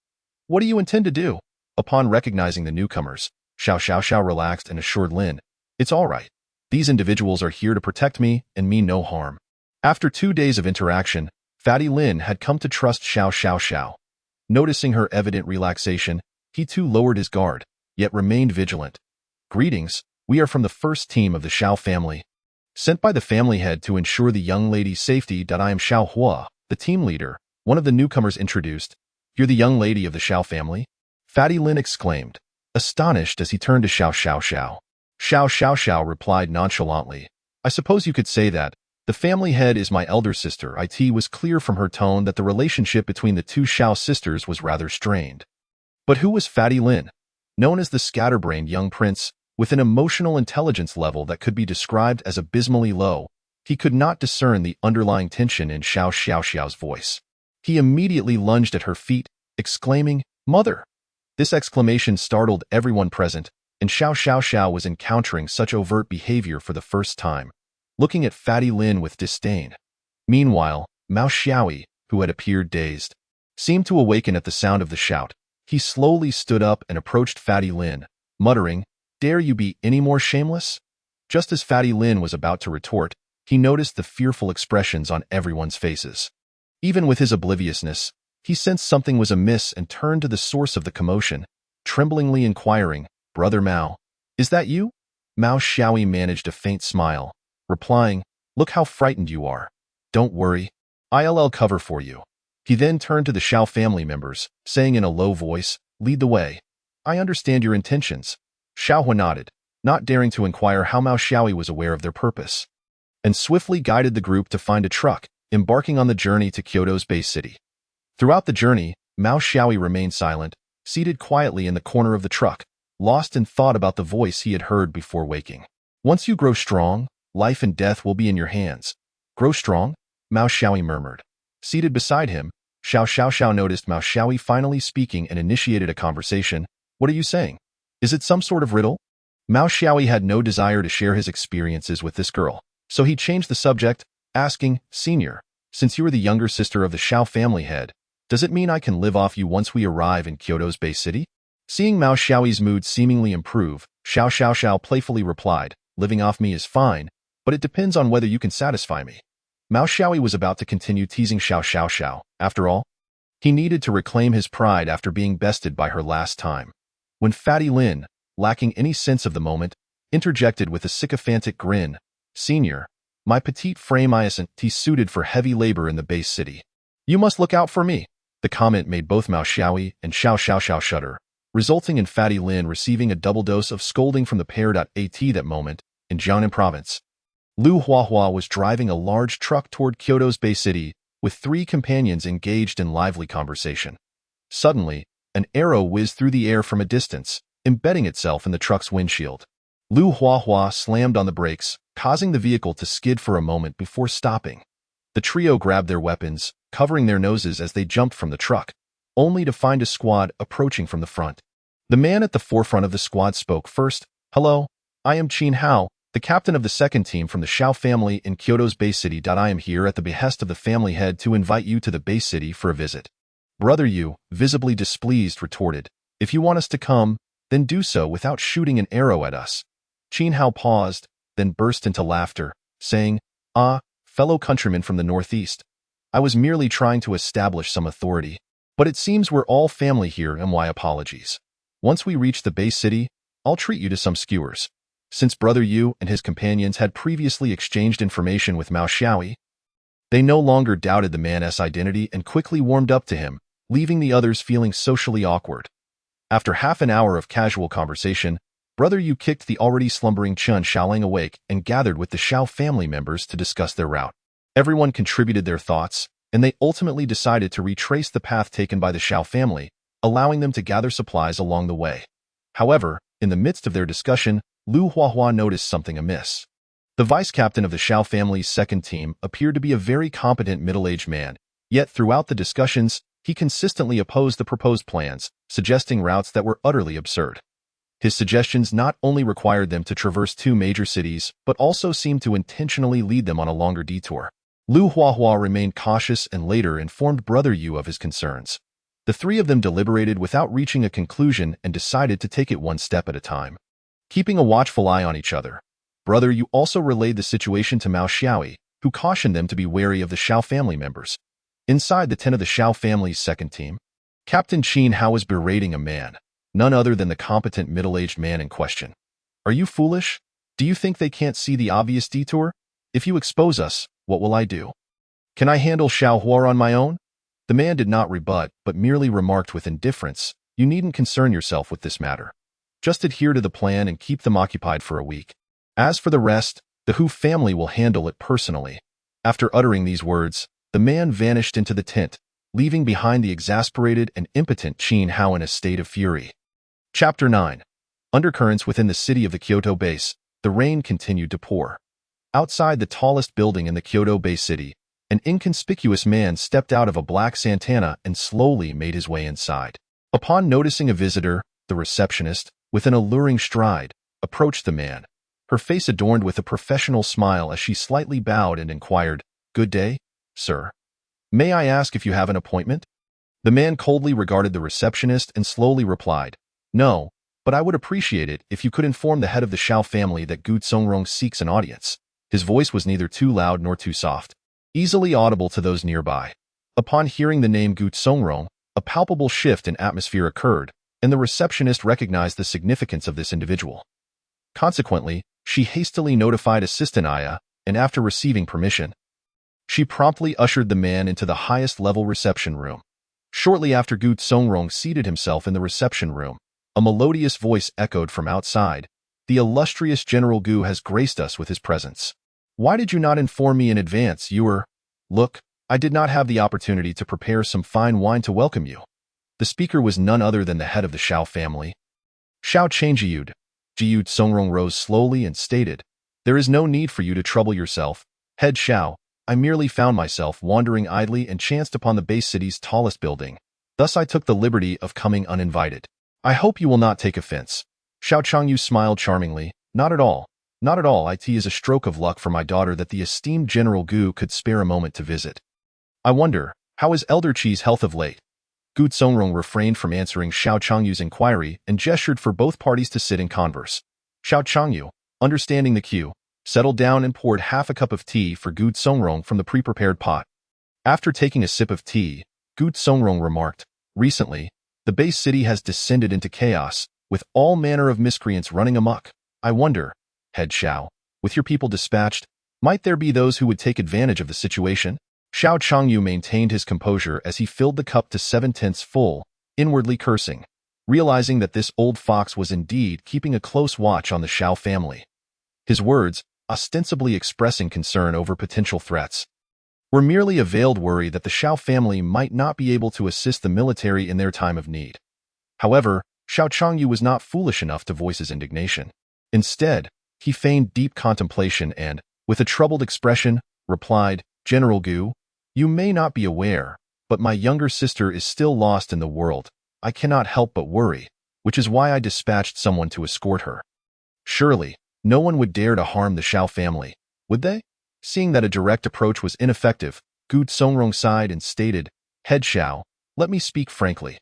What do you intend to do?" Upon recognizing the newcomers, Xiao Xiao relaxed and assured Lin, "It's all right. These individuals are here to protect me and mean no harm." After 2 days of interaction, Fatty Lin had come to trust Xiao Xiao. Noticing her evident relaxation, he too lowered his guard, yet remained vigilant. "Greetings, we are from the first team of the Xiao family, sent by the family head to ensure the young lady's safety. I am Xiao Hua, the team leader," one of the newcomers introduced. "You're the young lady of the Xiao family?" Fatty Lin exclaimed, astonished as he turned to Xiao Xiao. Xiao Xiao replied nonchalantly, "I suppose you could say that. The family head is my elder sister." It was clear from her tone that the relationship between the 2 Xiao sisters was rather strained. But who was Fatty Lin? Known as the scatterbrained young prince, with an emotional intelligence level that could be described as abysmally low, he could not discern the underlying tension in Xiao Xiao's voice. He immediately lunged at her feet, exclaiming, "Mother!" This exclamation startled everyone present, and Xiao Xiao was encountering such overt behavior for the first time, looking at Fatty Lin with disdain. Meanwhile, Mao Xiaoyi, who had appeared dazed, seemed to awaken at the sound of the shout. He slowly stood up and approached Fatty Lin, muttering, dare you be any more shameless? Just as Fatty Lin was about to retort, he noticed the fearful expressions on everyone's faces. Even with his obliviousness, he sensed something was amiss and turned to the source of the commotion, tremblingly inquiring, "Brother Mao, is that you?" Mao Xiaoyi managed a faint smile, replying, "Look how frightened you are. Don't worry, I'll cover for you." He then turned to the Xiao family members, saying in a low voice, "Lead the way. I understand your intentions." Xiao Hua nodded, not daring to inquire how Mao Xiaoyi was aware of their purpose, and swiftly guided the group to find a truck, embarking on the journey to Kyoto's base city. Throughout the journey, Mao Xiaoyi remained silent, seated quietly in the corner of the truck, lost in thought about the voice he had heard before waking. "Once you grow strong, life and death will be in your hands." "Grow strong?" Mao Xiaoyi murmured. Seated beside him, Xiao Xiao noticed Mao Xiaoyi finally speaking and initiated a conversation. "What are you saying? Is it some sort of riddle?" Mao Xiaoyi had no desire to share his experiences with this girl, so he changed the subject, asking, "Senior, since you are the younger sister of the Xiao family head, does it mean I can live off you once we arrive in Kyoto's base city?" Seeing Mao Xiaoyi's mood seemingly improve, Xiao playfully replied, "Living off me is fine, but it depends on whether you can satisfy me." Mao Xiaoyi was about to continue teasing Xiao. After all, he needed to reclaim his pride after being bested by her last time. When Fatty Lin, lacking any sense of the moment, interjected with a sycophantic grin, "Senior, my petite frame isn't suited for heavy labor in the base city. You must look out for me." The comment made both Mao Xiaoyi and Xiao shudder, resulting in Fatty Lin receiving a double dose of scolding from the pair. At that moment, in Jiangnan province, Lu Huahua was driving a large truck toward Kyoto's base city, with 3 companions engaged in lively conversation. Suddenly, an arrow whizzed through the air from a distance, embedding itself in the truck's windshield. Lu Huahua slammed on the brakes, causing the vehicle to skid for a moment before stopping. The trio grabbed their weapons, covering their noses as they jumped from the truck, only to find a squad approaching from the front. The man at the forefront of the squad spoke first. "Hello, I am Qin Hao, the captain of the second team from the Xiao family in Kyoto's base city. I am here at the behest of the family head to invite you to the base city for a visit." Brother Yu, visibly displeased, retorted, "If you want us to come, then do so without shooting an arrow at us." Qin Hao paused, then burst into laughter, saying, "Ah, fellow countrymen from the northeast, I was merely trying to establish some authority. But it seems we're all family here, and my apologies. Once we reach the base city, I'll treat you to some skewers." Since Brother Yu and his companions had previously exchanged information with Mao Xiaoyi, they no longer doubted the man's identity and quickly warmed up to him, leaving the others feeling socially awkward. After half an hour of casual conversation, Brother Yu kicked the already slumbering Chen Xiaoling awake and gathered with the Xiao family members to discuss their route. Everyone contributed their thoughts, and they ultimately decided to retrace the path taken by the Xiao family, allowing them to gather supplies along the way. However, in the midst of their discussion, Lu Huahua noticed something amiss. The vice-captain of the Xiao family's second team appeared to be a very competent middle-aged man, yet throughout the discussions, he consistently opposed the proposed plans, suggesting routes that were utterly absurd. His suggestions not only required them to traverse 2 major cities, but also seemed to intentionally lead them on a longer detour. Lu Huahua remained cautious and later informed Brother Yu of his concerns. The 3 of them deliberated without reaching a conclusion and decided to take it one step at a time. Keeping a watchful eye on each other, Brother Yu also relayed the situation to Mao Xiaoyi, who cautioned them to be wary of the Xiao family members. Inside the tent of the Xiao family's second team, Captain Qin Hao was berating a man, none other than the competent middle-aged man in question. "Are you foolish? Do you think they can't see the obvious detour? If you expose us, what will I do? Can I handle Xiao Hua on my own?" The man did not rebut, but merely remarked with indifference, "You needn't concern yourself with this matter. Just adhere to the plan and keep them occupied for a week. As for the rest, the Hu family will handle it personally." After uttering these words, the man vanished into the tent, leaving behind the exasperated and impotent Qin Hao in a state of fury. Chapter 9. Undercurrents within the city of the Kyoto base. The rain continued to pour. Outside the tallest building in the Kyoto Bay City, an inconspicuous man stepped out of a black Santana and slowly made his way inside. Upon noticing a visitor, the receptionist, with an alluring stride, approached the man, her face adorned with a professional smile as she slightly bowed and inquired, "Good day, sir. May I ask if you have an appointment?" The man coldly regarded the receptionist and slowly replied, "No, but I would appreciate it if you could inform the head of the Xiao family that Gu Songrong seeks an audience. His voice was neither too loud nor too soft, easily audible to those nearby. Upon hearing the name Gu Songrong, a palpable shift in atmosphere occurred, and the receptionist recognized the significance of this individual. Consequently, she hastily notified Assistant Aya, and after receiving permission, she promptly ushered the man into the highest-level reception room. Shortly after Gu Songrong seated himself in the reception room, a melodious voice echoed from outside. The illustrious General Gu has graced us with his presence. Why did you not inform me in advance? Look, I did not have the opportunity to prepare some fine wine to welcome you. The speaker was none other than the head of the Xiao family. Xiao Changjiud. Jiu Songrong rose slowly and stated, "There is no need for you to trouble yourself, head Xiao. I merely found myself wandering idly and chanced upon the base city's tallest building. Thus I took the liberty of coming uninvited. I hope you will not take offense." Xiao Changyu smiled charmingly. Not at all. Not at all. It is a stroke of luck for my daughter that the esteemed General Gu could spare a moment to visit. I wonder, how is Elder Qi's health of late? Gu Songrong refrained from answering Xiao Changyu's inquiry and gestured for both parties to sit and converse. Xiao Changyu, understanding the cue, settled down and poured half a cup of tea for Gu Songrong from the pre-prepared pot. After taking a sip of tea, Gu Songrong remarked, "Recently, the base city has descended into chaos, with all manner of miscreants running amok. I wonder, head Xiao, with your people dispatched, might there be those who would take advantage of the situation?" Xiao Changyu maintained his composure as he filled the cup to 7/10 full, inwardly cursing, realizing that this old fox was indeed keeping a close watch on the Xiao family. His words, ostensibly expressing concern over potential threats, were merely a veiled worry that the Xiao family might not be able to assist the military in their time of need. However, Xiao Changyu was not foolish enough to voice his indignation. Instead, he feigned deep contemplation and, with a troubled expression, replied, "General Gu, you may not be aware, but my younger sister is still lost in the world. I cannot help but worry, which is why I dispatched someone to escort her." Surely, no one would dare to harm the Xiao family, would they? Seeing that a direct approach was ineffective, Gu Songrong sighed and stated, "Head Xiao, let me speak frankly.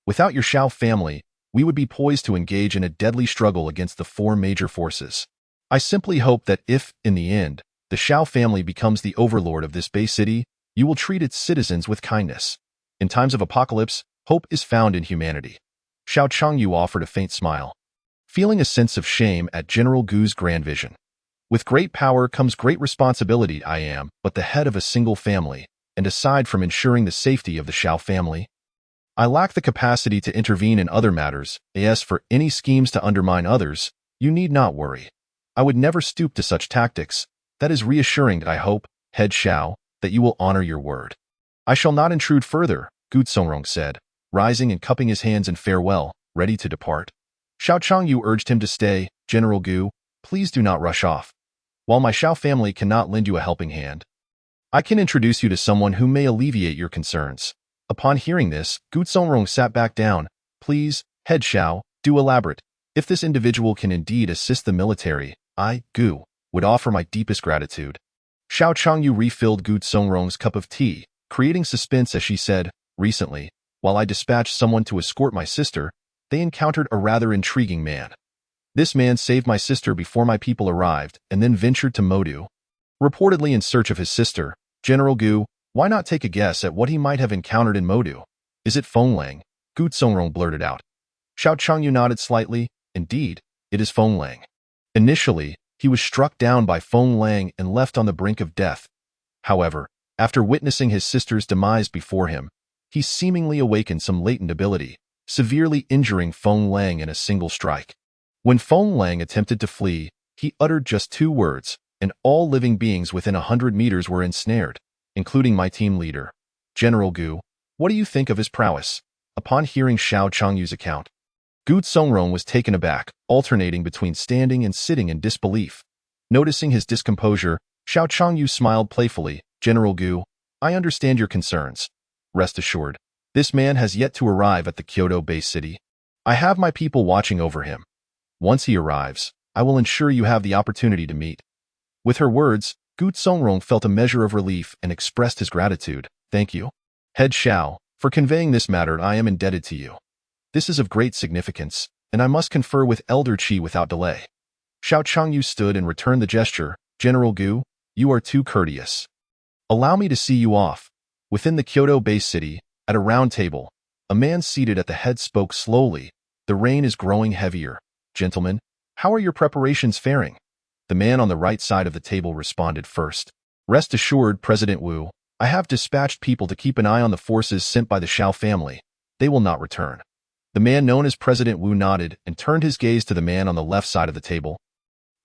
Without your Xiao family, we would be poised to engage in a deadly struggle against the four major forces. I simply hope that if, in the end, the Xiao family becomes the overlord of this Bay City, you will treat its citizens with kindness. In times of apocalypse, hope is found in humanity." Xiao Changyu offered a faint smile, feeling a sense of shame at General Gu's grand vision. "With great power comes great responsibility. I am but the head of a single family, and aside from ensuring the safety of the Xiao family, I lack the capacity to intervene in other matters. As for any schemes to undermine others, you need not worry. I would never stoop to such tactics. That is reassuring. I hope, head Xiao, that you will honor your word." "I shall not intrude further," Gu Songrong said, rising and cupping his hands in farewell, ready to depart. Xiao Changyu urged him to stay. "General Gu, please do not rush off. While my Xiao family cannot lend you a helping hand, I can introduce you to someone who may alleviate your concerns." Upon hearing this, Gu Songrong sat back down. "Please, head Xiao, do elaborate. If this individual can indeed assist the military, I, Gu, would offer my deepest gratitude." Xiao Changyu refilled Gu Songrong's cup of tea, creating suspense as she said, "Recently, while I dispatched someone to escort my sister, they encountered a rather intriguing man. This man saved my sister before my people arrived and then ventured to Modu, reportedly in search of his sister. General Gu, why not take a guess at what he might have encountered in Modu? Is it Fenglang?" Gu Songrong blurted out. Xiao Changyu nodded slightly. "Indeed, it is Fenglang. Initially, he was struck down by Fenglang and left on the brink of death. However, after witnessing his sister's demise before him, he seemingly awakened some latent ability, severely injuring Fenglang in a single strike. When Fenglang attempted to flee, he uttered just 2 words, and all living beings within 100 meters were ensnared, including my team leader. General Gu, what do you think of his prowess?" Upon hearing Xiao Changyu's account, Gu Songrong was taken aback, alternating between standing and sitting in disbelief. Noticing his discomposure, Xiao Changyu smiled playfully. "General Gu, I understand your concerns. Rest assured, this man has yet to arrive at the Kyoto base city. I have my people watching over him. Once he arrives, I will ensure you have the opportunity to meet." With her words, Gu Songrong felt a measure of relief and expressed his gratitude. "Thank you, head Xiao, for conveying this matter. I am indebted to you. This is of great significance, and I must confer with Elder Qi without delay. Xiao Changyu stood and returned the gesture. General Gu, you are too courteous. Allow me to see you off. Within the Kyoto Bay City, at a round table, a man seated at the head spoke slowly. The rain is growing heavier. Gentlemen, how are your preparations faring? The man on the right side of the table responded first. Rest assured, President Wu, I have dispatched people to keep an eye on the forces sent by the Xiao family. They will not return. The man known as President Wu nodded and turned his gaze to the man on the left side of the table,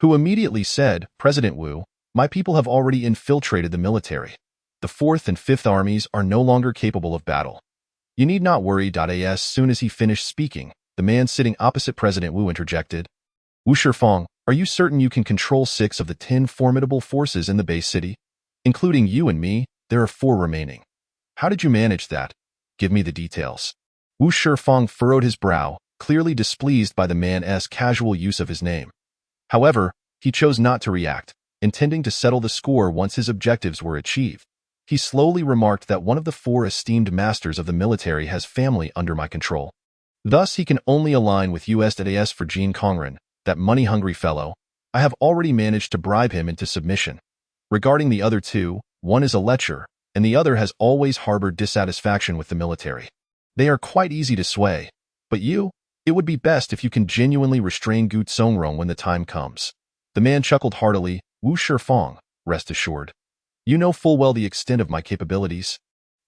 who immediately said, President Wu, my people have already infiltrated the military. The 4th and 5th armies are no longer capable of battle. You need not worry. As soon as he finished speaking, the man sitting opposite President Wu interjected, Wu Shifeng, are you certain you can control 6 of the 10 formidable forces in the base city? Including you and me, there are 4 remaining. How did you manage that? Give me the details. Wu Shifeng furrowed his brow, clearly displeased by the man's casual use of his name. However, he chose not to react, intending to settle the score once his objectives were achieved. He slowly remarked that one of the 4 esteemed masters of the military has family under my control. Thus, he can only align with us. For Jean Kongren, that money-hungry fellow, I have already managed to bribe him into submission. Regarding the other 2, one is a lecher, and the other has always harbored dissatisfaction with the military. They are quite easy to sway, but you, it would be best if you can genuinely restrain Gu Songrong when the time comes. The man chuckled heartily. Wu Shifeng, rest assured. You know full well the extent of my capabilities.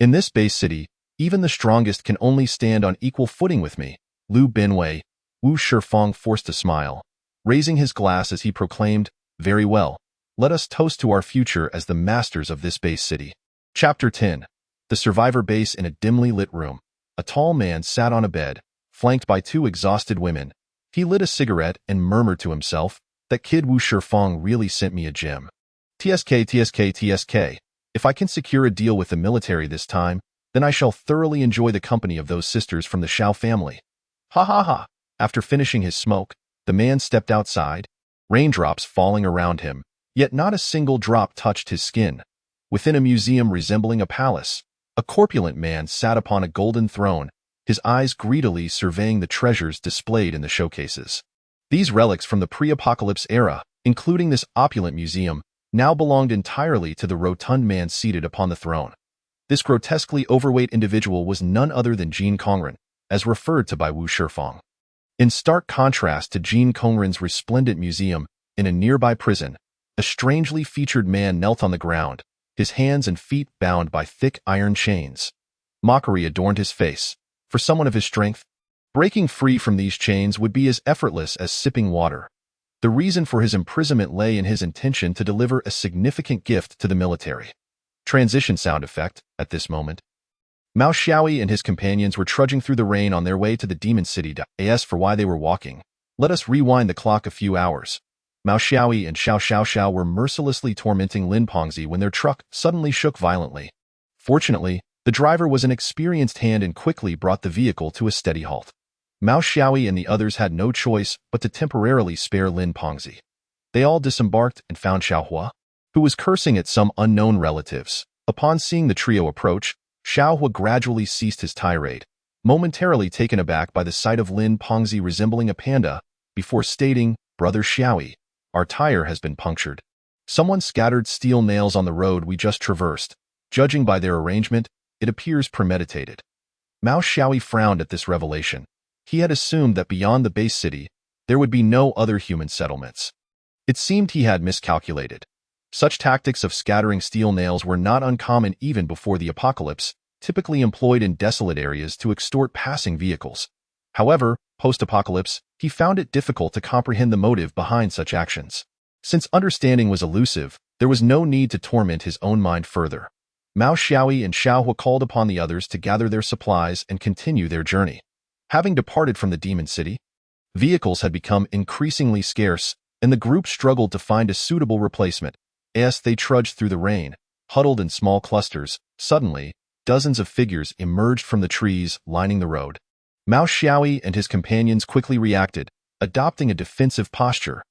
In this base city, even the strongest can only stand on equal footing with me. Liu Binwei. Wu Shifeng forced a smile, raising his glass as he proclaimed, Very well. Let us toast to our future as the masters of this base city. Chapter 10. The Survivor Base. In a dimly lit room, a tall man sat on a bed, flanked by 2 exhausted women. He lit a cigarette and murmured to himself, that kid Wu Shifeng really sent me a gem. TSK. If I can secure a deal with the military this time, then I shall thoroughly enjoy the company of those sisters from the Xiao family. Ha ha ha. After finishing his smoke, the man stepped outside, raindrops falling around him, yet not a single drop touched his skin. Within a museum resembling a palace, a corpulent man sat upon a golden throne, his eyes greedily surveying the treasures displayed in the showcases. These relics from the pre-apocalypse era, including this opulent museum, now belonged entirely to the rotund man seated upon the throne. This grotesquely overweight individual was none other than Jean Kongren, as referred to by Wu Shifeng. In stark contrast to Jean Kongren's resplendent museum, in a nearby prison, a strangely featured man knelt on the ground, his hands and feet bound by thick iron chains. Mockery adorned his face. For someone of his strength, breaking free from these chains would be as effortless as sipping water. The reason for his imprisonment lay in his intention to deliver a significant gift to the military. Transition sound effect. At this moment, Mao Xiaoyi and his companions were trudging through the rain on their way to the Demon City. As for why they were walking, let us rewind the clock a few hours. Mao Xiaoyi and Xiao were mercilessly tormenting Lin Pengzi when their truck suddenly shook violently. Fortunately, the driver was an experienced hand and quickly brought the vehicle to a steady halt. Mao Xiaoyi and the others had no choice but to temporarily spare Lin Pengzi. They all disembarked and found Xiaohua, who was cursing at some unknown relatives. Upon seeing the trio approach, Xiaohua gradually ceased his tirade, momentarily taken aback by the sight of Lin Pengzi resembling a panda, before stating, Brother Xiaoyi, our tire has been punctured. Someone scattered steel nails on the road we just traversed. Judging by their arrangement, it appears premeditated. Mao Xiaoyi frowned at this revelation. He had assumed that beyond the base city, there would be no other human settlements. It seemed he had miscalculated. Such tactics of scattering steel nails were not uncommon even before the apocalypse, typically employed in desolate areas to extort passing vehicles. However, post-apocalypse, he found it difficult to comprehend the motive behind such actions. Since understanding was elusive, there was no need to torment his own mind further. Mao Xiaoyi and Xiaohua called upon the others to gather their supplies and continue their journey. Having departed from the Demon City, vehicles had become increasingly scarce, and the group struggled to find a suitable replacement. As they trudged through the rain, huddled in small clusters, suddenly, dozens of figures emerged from the trees lining the road. Mao Xiaoyi and his companions quickly reacted, adopting a defensive posture.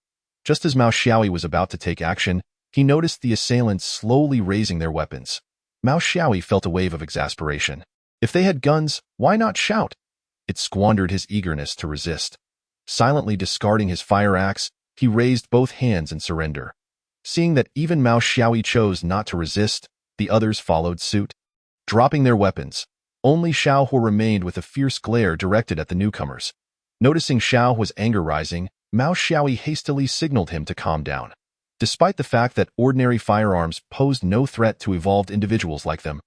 Just as Mao Xiaoyi was about to take action, he noticed the assailants slowly raising their weapons. Mao Xiaoyi felt a wave of exasperation. If they had guns, why not shout? It squandered his eagerness to resist. Silently discarding his fire axe, he raised both hands in surrender. Seeing that even Mao Xiaoyi chose not to resist, the others followed suit. Dropping their weapons, only Xiao Hua remained with a fierce glare directed at the newcomers. Noticing Xiao Hua's anger rising, Mao Xiaoyi hastily signaled him to calm down. Despite the fact that ordinary firearms posed no threat to evolved individuals like them,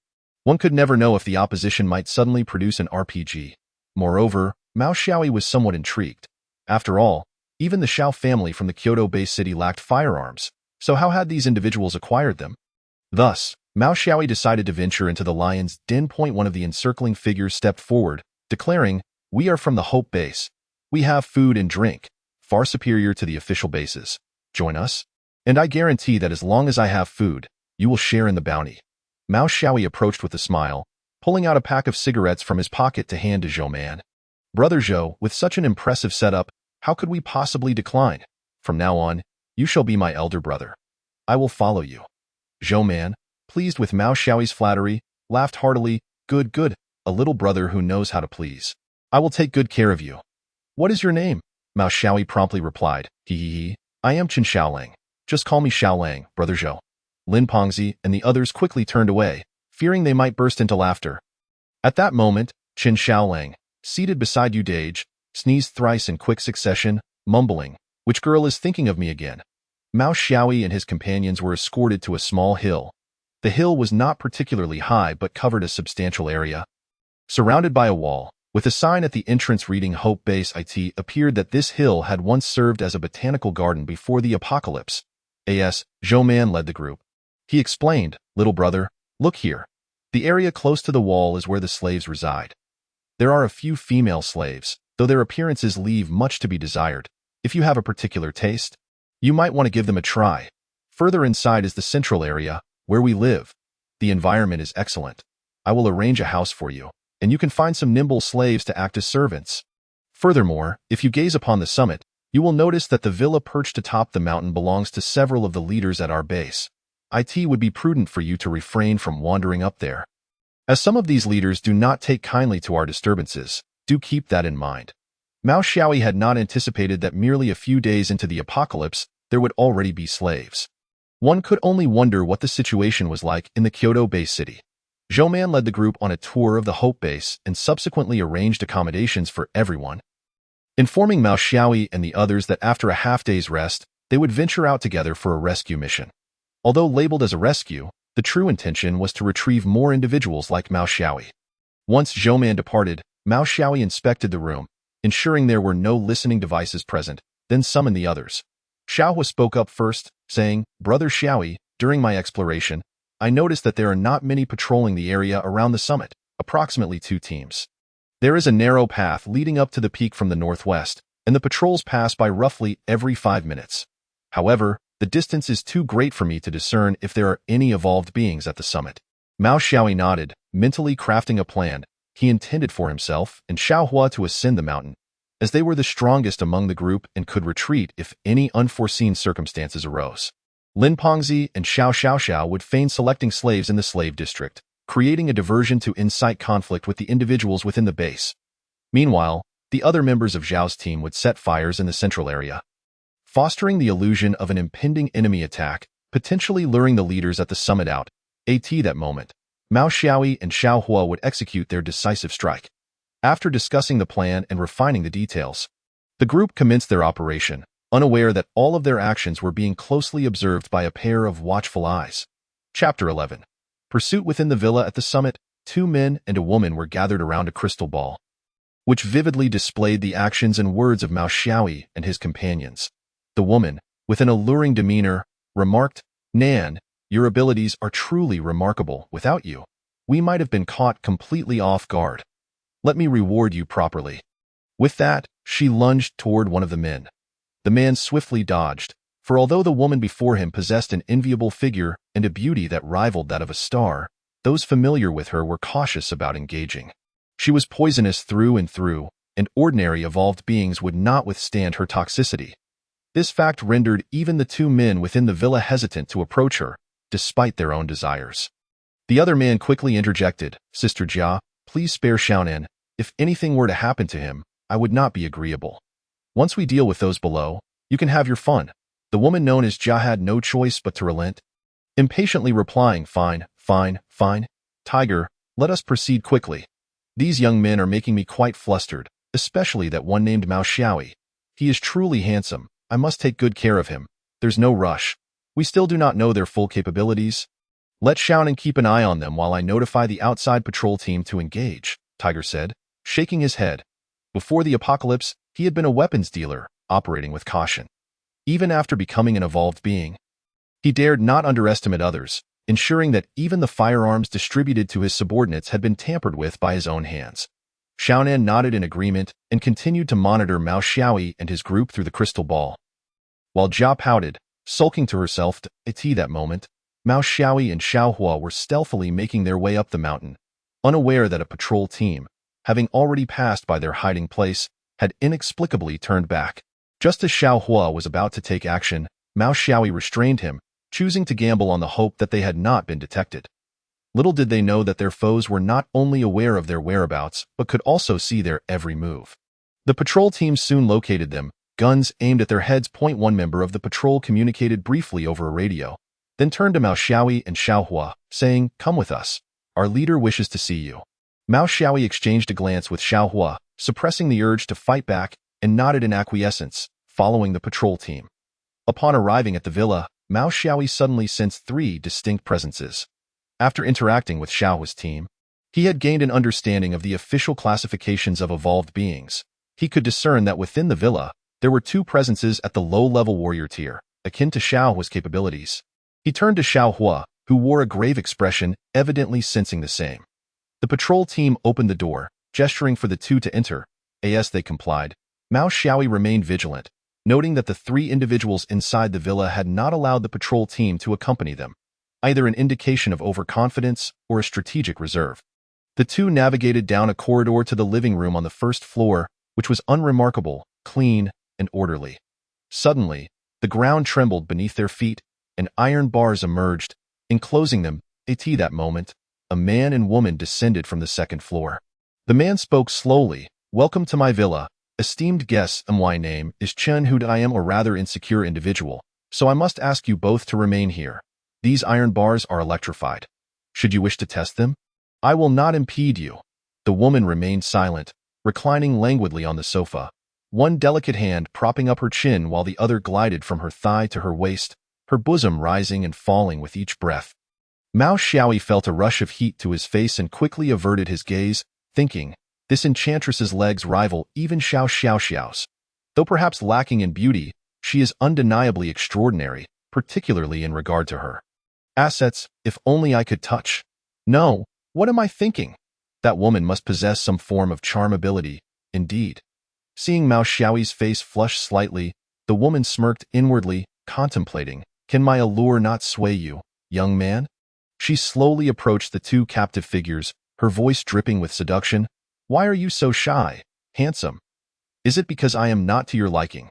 one could never know if the opposition might suddenly produce an RPG. Moreover, Mao Xiaoyi was somewhat intrigued. After all, even the Xiao family from the Kyoto-based city lacked firearms, so how had these individuals acquired them? Thus, Mao Xiaoyi decided to venture into the lion's den. One of the encircling figures stepped forward, declaring, "We are from the Hope Base. We have food and drink, far superior to the official bases. Join us, and I guarantee that as long as I have food, you will share in the bounty." Mao Xiaoyi approached with a smile, pulling out a pack of cigarettes from his pocket to hand to Zhou Man. "Brother Zhou, with such an impressive setup, how could we possibly decline? From now on, you shall be my elder brother. I will follow you." Zhou Man, pleased with Mao Xiaoyi's flattery, laughed heartily. Good, good, a little brother who knows how to please. I will take good care of you." "What is your name?" Mao Xiaoyi promptly replied. He. "I am Chen Xiaolang. Just call me Xiaolang, Brother Zhou." Lin Pengzi and the others quickly turned away, fearing they might burst into laughter. At that moment, Chen Xiaolang, seated beside Yu Dage, sneezed thrice in quick succession, mumbling, "Which girl is thinking of me again?" Mao Xiaoyi and his companions were escorted to a small hill. The hill was not particularly high but covered a substantial area. Surrounded by a wall, with a sign at the entrance reading Hope Base, it appeared that this hill had once served as a botanical garden before the apocalypse. Zhou Man led the group. He explained, "Little brother, look here. The area close to the wall is where the slaves reside. There are a few female slaves, though their appearances leave much to be desired. If you have a particular taste, you might want to give them a try. Further inside is the central area, where we live. The environment is excellent. I will arrange a house for you, and you can find some nimble slaves to act as servants. Furthermore, if you gaze upon the summit, you will notice that the villa perched atop the mountain belongs to several of the leaders at our base. It would be prudent for you to refrain from wandering up there. As some of these leaders do not take kindly to our disturbances, do keep that in mind." Mao Xiaoyi had not anticipated that merely a few days into the apocalypse, there would already be slaves. One could only wonder what the situation was like in the Kyoto-based city. Zhou Man led the group on a tour of the Hope Base and subsequently arranged accommodations for everyone, informing Mao Xiaoyi and the others that after a half-day's rest, they would venture out together for a rescue mission. Although labeled as a rescue, the true intention was to retrieve more individuals like Mao Xiaoyi. Once Zhou Man departed, Mao Xiaoyi inspected the room, ensuring there were no listening devices present, then summoned the others. Xiao Hua spoke up first, saying, "Brother Xiaoyi, during my exploration, I noticed that there are not many patrolling the area around the summit, approximately 2 teams. There is a narrow path leading up to the peak from the northwest, and the patrols pass by roughly every 5 minutes. However, the distance is too great for me to discern if there are any evolved beings at the summit." Mao Xiaoyi nodded, mentally crafting a plan he intended for himself and Xiao Hua to ascend the mountain, as they were the strongest among the group and could retreat if any unforeseen circumstances arose. Lin Pengzi and Xiao would feign selecting slaves in the slave district, creating a diversion to incite conflict with the individuals within the base. Meanwhile, the other members of Zhao's team would set fires in the central area, fostering the illusion of an impending enemy attack, potentially luring the leaders at the summit out. That moment, Mao Xiaoyi and Xiao Hua would execute their decisive strike. After discussing the plan and refining the details, the group commenced their operation, unaware that all of their actions were being closely observed by a pair of watchful eyes. Chapter 11. Pursuit. Within the villa at the summit, 2 men and a woman were gathered around a crystal ball, which vividly displayed the actions and words of Mao Xiaoyi and his companions. The woman, with an alluring demeanor, remarked, "Nan, your abilities are truly remarkable. Without you, we might have been caught completely off guard. Let me reward you properly." With that, she lunged toward one of the men. The man swiftly dodged, for although the woman before him possessed an enviable figure and a beauty that rivaled that of a star, those familiar with her were cautious about engaging. She was poisonous through and through, and ordinary evolved beings would not withstand her toxicity. This fact rendered even the 2 men within the villa hesitant to approach her, despite their own desires. The other man quickly interjected, "Sister Jia, please spare Xiaonan. If anything were to happen to him, I would not be agreeable." Once we deal with those below, you can have your fun. The woman known as Jia had no choice but to relent, impatiently replying, fine, fine, fine. Tiger, let us proceed quickly. These young men are making me quite flustered, especially that one named Mao Xiaoyi. He is truly handsome. I must take good care of him. There's no rush. We still do not know their full capabilities. Let Xiaonan keep an eye on them while I notify the outside patrol team to engage, Tiger said, shaking his head. Before the apocalypse, he had been a weapons dealer, operating with caution. Even after becoming an evolved being, he dared not underestimate others, ensuring that even the firearms distributed to his subordinates had been tampered with by his own hands. Xiaonan nodded in agreement and continued to monitor Mao Xiaoyi and his group through the crystal ball. While Jia pouted, sulking to herself at that moment, Mao Xiaoyi and Xiaohua were stealthily making their way up the mountain, unaware that a patrol team, having already passed by their hiding place, had inexplicably turned back. Just as Xiaohua was about to take action, Mao Xiaoyi restrained him, choosing to gamble on the hope that they had not been detected. Little did they know that their foes were not only aware of their whereabouts, but could also see their every move. The patrol team soon located them, guns aimed at their heads. One member of the patrol communicated briefly over a radio, then turned to Mao Xiaoyi and Xiaohua, saying, "Come with us. Our leader wishes to see you." Mao Xiaoyi exchanged a glance with Xiaohua, suppressing the urge to fight back, and nodded in acquiescence, following the patrol team. Upon arriving at the villa, Mao Xiaoyi suddenly sensed three distinct presences. After interacting with Xiaohua's team, he had gained an understanding of the official classifications of evolved beings. He could discern that within the villa, there were two presences at the low-level warrior tier, akin to Xiaohua's capabilities. He turned to Xiaohua, who wore a grave expression, evidently sensing the same. The patrol team opened the door, gesturing for the two to enter. As they complied, Mao Xiaoyi remained vigilant, noting that the three individuals inside the villa had not allowed the patrol team to accompany them, either an indication of overconfidence or a strategic reserve. The two navigated down a corridor to the living room on the first floor, which was unremarkable, clean, and orderly. Suddenly, the ground trembled beneath their feet, and iron bars emerged, enclosing them. At that moment, a man and woman descended from the second floor. The man spoke slowly, "Welcome to my villa, esteemed guests. My name is Chen Hu. I am a rather insecure individual, so I must ask you both to remain here. These iron bars are electrified. Should you wish to test them, I will not impede you." The woman remained silent, reclining languidly on the sofa, one delicate hand propping up her chin while the other glided from her thigh to her waist, her bosom rising and falling with each breath. Mao Xiaoyi felt a rush of heat to his face and quickly averted his gaze, thinking, this enchantress's legs rival even Xiao's. Though perhaps lacking in beauty, she is undeniably extraordinary, particularly in regard to her assets. If only I could touch. No, what am I thinking? That woman must possess some form of charm ability, indeed. Seeing Mao Xiaoyi's face flush slightly, the woman smirked inwardly, contemplating, "Can my allure not sway you, young man?" She slowly approached the two captive figures, her voice dripping with seduction. "Why are you so shy, handsome? Is it because I am not to your liking?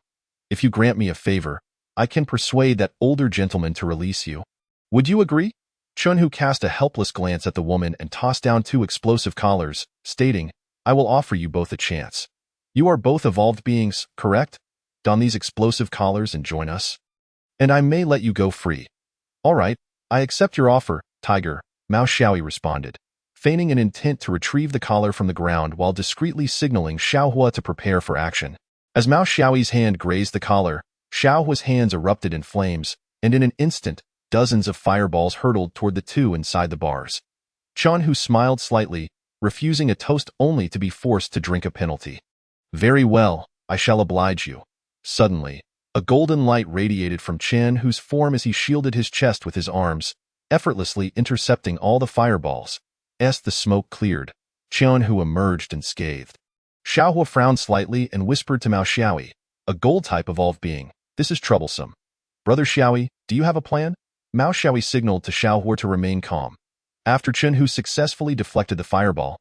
If you grant me a favor, I can persuade that older gentleman to release you. Would you agree?" Chunhu cast a helpless glance at the woman and tossed down two explosive collars, stating, "I will offer you both a chance. You are both evolved beings, correct? Don these explosive collars and join us, and I may let you go free." "All right, I accept your offer, Tiger," Mao Xiaoyi responded, feigning an intent to retrieve the collar from the ground while discreetly signaling Xiaohua to prepare for action. As Mao Xiaoyi's hand grazed the collar, Xiaohua's hands erupted in flames, and in an instant, dozens of fireballs hurtled toward the two inside the bars. Chunhu smiled slightly, refusing a toast only to be forced to drink a penalty. "Very well, I shall oblige you." Suddenly, a golden light radiated from Chunhu's form as he shielded his chest with his arms, effortlessly intercepting all the fireballs. As the smoke cleared, Chunhu emerged unscathed. Xiaohua frowned slightly and whispered to Mao Xiaoyi, "A gold-type evolved being. This is troublesome. Brother Xiaoyi, do you have a plan?" Mao Xiaoyi signaled to Xiaohua to remain calm. After Chunhu successfully deflected the fireball,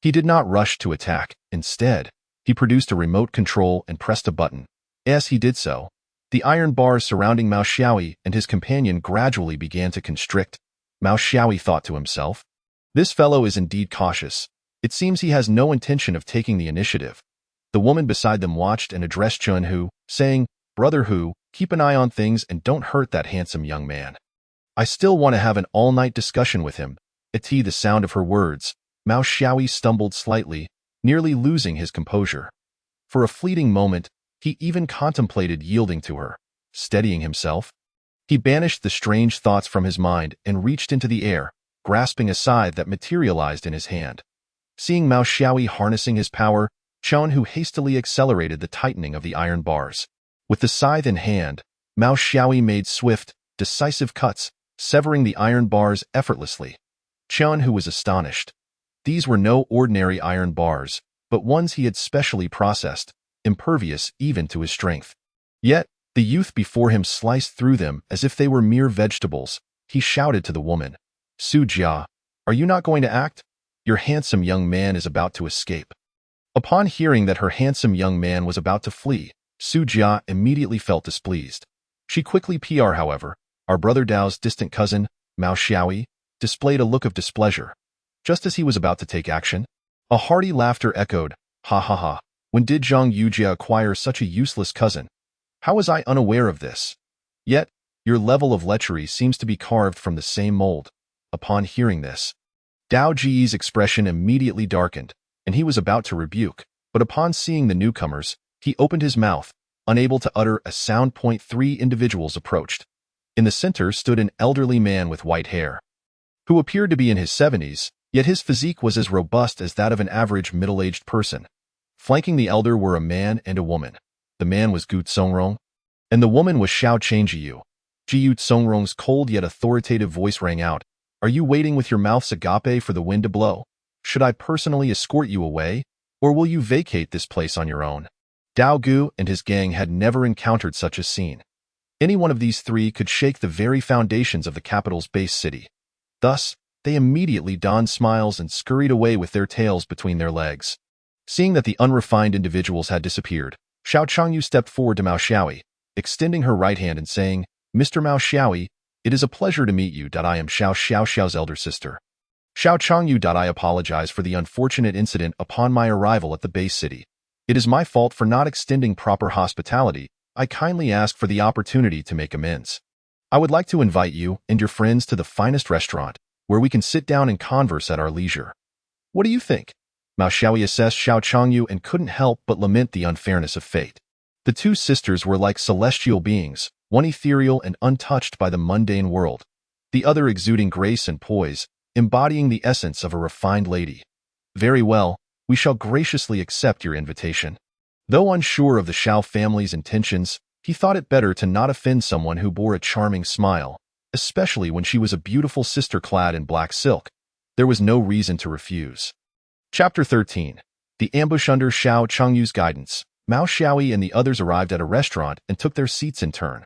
he did not rush to attack. Instead, he produced a remote control and pressed a button. As he did so, the iron bars surrounding Mao Xiaoyi and his companion gradually began to constrict. Mao Xiaoyi thought to himself, "This fellow is indeed cautious. It seems he has no intention of taking the initiative." The woman beside them watched and addressed Chun Hu, saying, "Brother Hu, keep an eye on things and don't hurt that handsome young man. I still want to have an all-night discussion with him." At the sound of her words, Mao Xiaoyi stumbled slightly, nearly losing his composure. For a fleeting moment, he even contemplated yielding to her. Steadying himself, he banished the strange thoughts from his mind and reached into the air, grasping a scythe that materialized in his hand. Seeing Mao Xiaoyi harnessing his power, Chun Hu hastily accelerated the tightening of the iron bars. With the scythe in hand, Mao Xiaoyi made swift, decisive cuts, severing the iron bars effortlessly. Chun Hu was astonished. These were no ordinary iron bars, but ones he had specially processed, impervious even to his strength. Yet, the youth before him sliced through them as if they were mere vegetables. He shouted to the woman, "Su Jia, are you not going to act? Your handsome young man is about to escape." Upon hearing that her handsome young man was about to flee, Su Jia immediately felt displeased. She quickly however, our brother Dao's distant cousin, Mao Xiaoyi, displayed a look of displeasure. Just as he was about to take action, a hearty laughter echoed, "Ha ha ha, when did Zhang Yujia acquire such a useless cousin? How was I unaware of this? Yet, your level of lechery seems to be carved from the same mold." Upon hearing this, Dao Ji's expression immediately darkened, and he was about to rebuke, but upon seeing the newcomers, he opened his mouth, unable to utter a sound. 3 individuals approached. In the center stood an elderly man with white hair, who appeared to be in his 70s, yet his physique was as robust as that of an average middle-aged person. Flanking the elder were a man and a woman. The man was Gu Tsongrong, and the woman was Xiao Changjiu. Jiu Tsongrong's cold yet authoritative voice rang out, "Are you waiting with your mouths agape for the wind to blow? Should I personally escort you away, or will you vacate this place on your own?" Dao Gu and his gang had never encountered such a scene. Any one of these 3 could shake the very foundations of the capital's base city. Thus, they immediately donned smiles and scurried away with their tails between their legs. Seeing that the unrefined individuals had disappeared, Xiao Changyu stepped forward to Mao Xiaoyi, extending her right hand and saying, "Mr. Mao Xiaoyi, it is a pleasure to meet you. I am Xiao's elder sister. Xiao Changyu. I apologize for the unfortunate incident upon my arrival at the base city. It is my fault for not extending proper hospitality. I kindly ask for the opportunity to make amends. I would like to invite you and your friends to the finest restaurant, where we can sit down and converse at our leisure. What do you think?" Mao Xiaoyi assessed Xiao Changyu and couldn't help but lament the unfairness of fate. The 2 sisters were like celestial beings, one ethereal and untouched by the mundane world, the other exuding grace and poise, embodying the essence of a refined lady. "Very well, we shall graciously accept your invitation." Though unsure of the Xiao family's intentions, he thought it better to not offend someone who bore a charming smile, especially when she was a beautiful sister clad in black silk. There was no reason to refuse. Chapter 13. The ambush. Under Xiao Changyu's guidance, Mao Xiaoyi and the others arrived at a restaurant and took their seats in turn.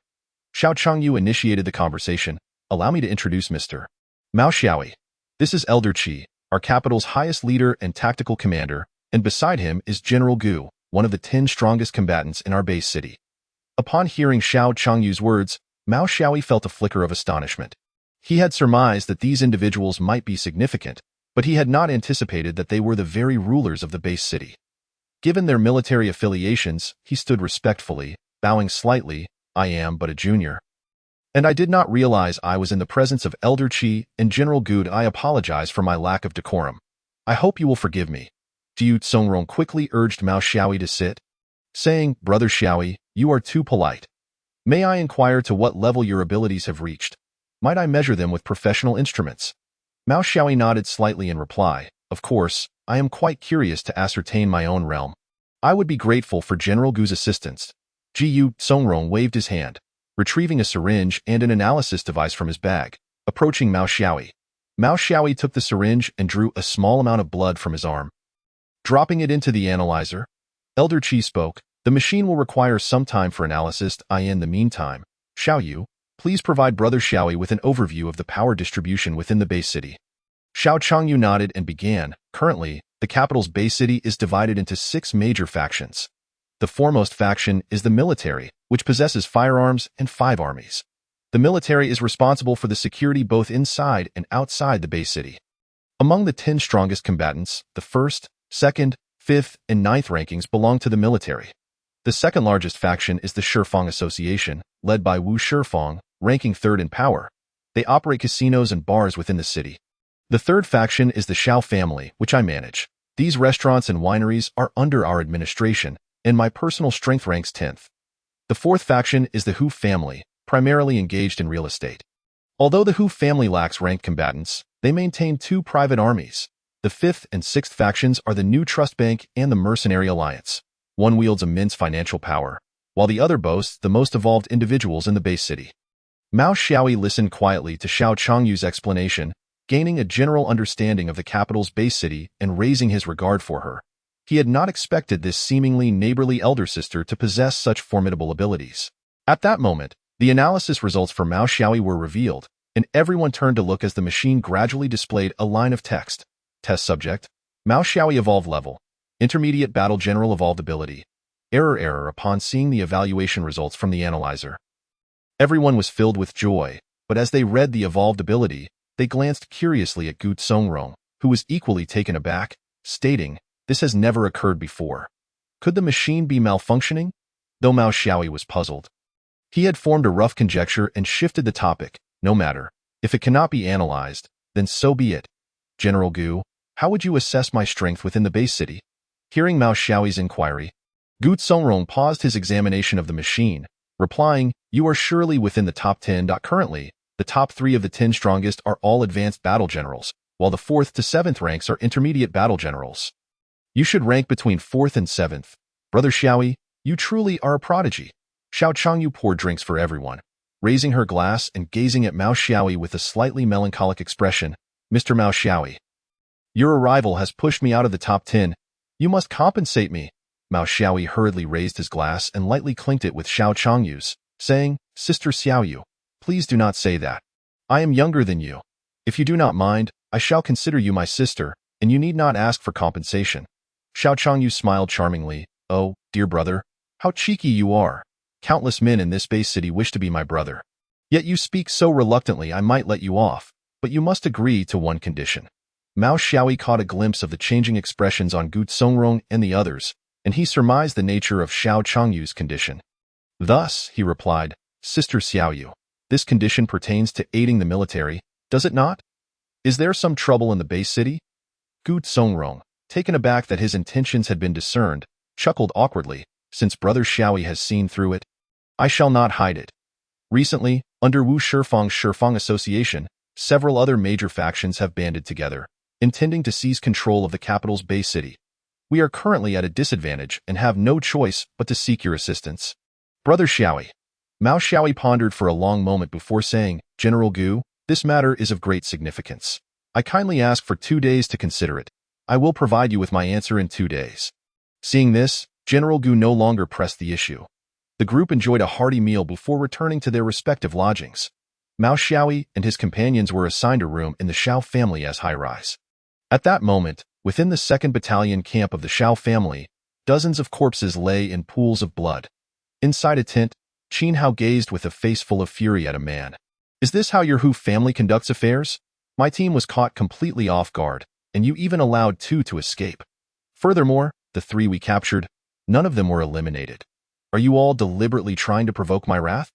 Xiao Changyu initiated the conversation. "Allow me to introduce Mr. Mao Xiaoyi. This is Elder Qi, our capital's highest leader and tactical commander, and beside him is General Gu, one of the 10 strongest combatants in our base city." Upon hearing Xiao Changyu's words, Mao Xiaoyi felt a flicker of astonishment. He had surmised that these individuals might be significant, but he had not anticipated that they were the very rulers of the base city. Given their military affiliations, he stood respectfully, bowing slightly. "I am but a junior, and I did not realize I was in the presence of Elder Qi and General Gu. I apologize for my lack of decorum. I hope you will forgive me." Jiu Tsongrong quickly urged Mao Xiaoyi to sit, saying, "Brother Xiaoyi, you are too polite. May I inquire to what level your abilities have reached? Might I measure them with professional instruments?" Mao Xiaoyi nodded slightly in reply. "Of course, I am quite curious to ascertain my own realm. I would be grateful for General Gu's assistance." Jiu Tsongrong waved his hand, retrieving a syringe and an analysis device from his bag, approaching Mao Xiaoyi. Mao Xiaoyi took the syringe and drew a small amount of blood from his arm. Dropping it into the analyzer, Elder Qi spoke, "The machine will require some time for analysis. In the meantime, Xiaoyu, please provide Brother Xiaoyi with an overview of the power distribution within the base city." Xiao Changyu nodded and began. Currently, the capital's base city is divided into 6 major factions. The foremost faction is the military, which possesses firearms and 5 armies. The military is responsible for the security both inside and outside the base city. Among the 10 strongest combatants, the 1st, 2nd, 5th, and 9th rankings belong to the military. The second largest faction is the Shifeng Association, led by Wu Shifeng, ranking 3rd in power. They operate casinos and bars within the city. The third faction is the Shao family, which I manage. These restaurants and wineries are under our administration, and my personal strength ranks 10th. The fourth faction is the Hu family, primarily engaged in real estate. Although the Hu family lacks ranked combatants, they maintain 2 private armies. The 5th and 6th factions are the New Trust Bank and the Mercenary Alliance. One wields immense financial power, while the other boasts the most evolved individuals in the base city. Mao Xiaoyi listened quietly to Xiao Changyu's explanation, gaining a general understanding of the capital's base city and raising his regard for her. He had not expected this seemingly neighborly elder sister to possess such formidable abilities. At that moment, the analysis results for Mao Xiaoyi were revealed, and everyone turned to look as the machine gradually displayed a line of text. Test subject: Mao Xiaoyi evolved level. Intermediate battle general evolved ability. Error upon seeing the evaluation results from the analyzer. Everyone was filled with joy, but as they read the evolved ability, they glanced curiously at Gu Songrong, who was equally taken aback, stating, "This has never occurred before. Could the machine be malfunctioning?" Though Mao Xiaoyi was puzzled. He had formed a rough conjecture and shifted the topic. No matter. If it cannot be analyzed, then so be it. General Gu, how would you assess my strength within the base city? Hearing Mao Xiaoyi's inquiry, Gu Songrong paused his examination of the machine, replying, "You are surely within the top 10. Currently, the top 3 of the 10 strongest are all advanced battle generals, while the 4th to 7th ranks are intermediate battle generals. You should rank between 4th and 7th. Brother Xiaoyi, you truly are a prodigy." Xiao Changyu poured drinks for everyone. Raising her glass and gazing at Mao Xiaoyi with a slightly melancholic expression, "Mr. Mao Xiaoyi, your arrival has pushed me out of the top 10. You must compensate me." Mao Xiaoyi hurriedly raised his glass and lightly clinked it with Xiao Changyu's, saying, "Sister Xiaoyu, please do not say that. I am younger than you. If you do not mind, I shall consider you my sister, and you need not ask for compensation." Xiao Changyu smiled charmingly. "Oh, dear brother, how cheeky you are. Countless men in this base city wish to be my brother. Yet you speak so reluctantly I might let you off, but you must agree to one condition." Mao Xiaoyi caught a glimpse of the changing expressions on Gu Songrong and the others, and he surmised the nature of Xiao Changyu's condition. Thus, he replied, "Sister Xiaoyu, this condition pertains to aiding the military, does it not? Is there some trouble in the base city?" Gu Songrong, taken aback that his intentions had been discerned, chuckled awkwardly, "Since Brother Xiaoyi has seen through it, I shall not hide it. Recently, under Wu Shifeng's Shifeng Association, several other major factions have banded together, intending to seize control of the capital's base city. We are currently at a disadvantage and have no choice but to seek your assistance. Brother Xiaoyi." Mao Xiaoyi pondered for a long moment before saying, "General Gu, this matter is of great significance. I kindly ask for 2 days to consider it. I will provide you with my answer in 2 days." Seeing this, General Gu no longer pressed the issue. The group enjoyed a hearty meal before returning to their respective lodgings. Mao Xiaoyi and his companions were assigned a room in the Shao family's high-rise. At that moment, within the 2nd Battalion camp of the Shao family, dozens of corpses lay in pools of blood. Inside a tent, Qin Hao gazed with a face full of fury at a man. "Is this how your Hu family conducts affairs? My team was caught completely off guard, and you even allowed 2 to escape. Furthermore, the 3 we captured, none of them were eliminated. Are you all deliberately trying to provoke my wrath?"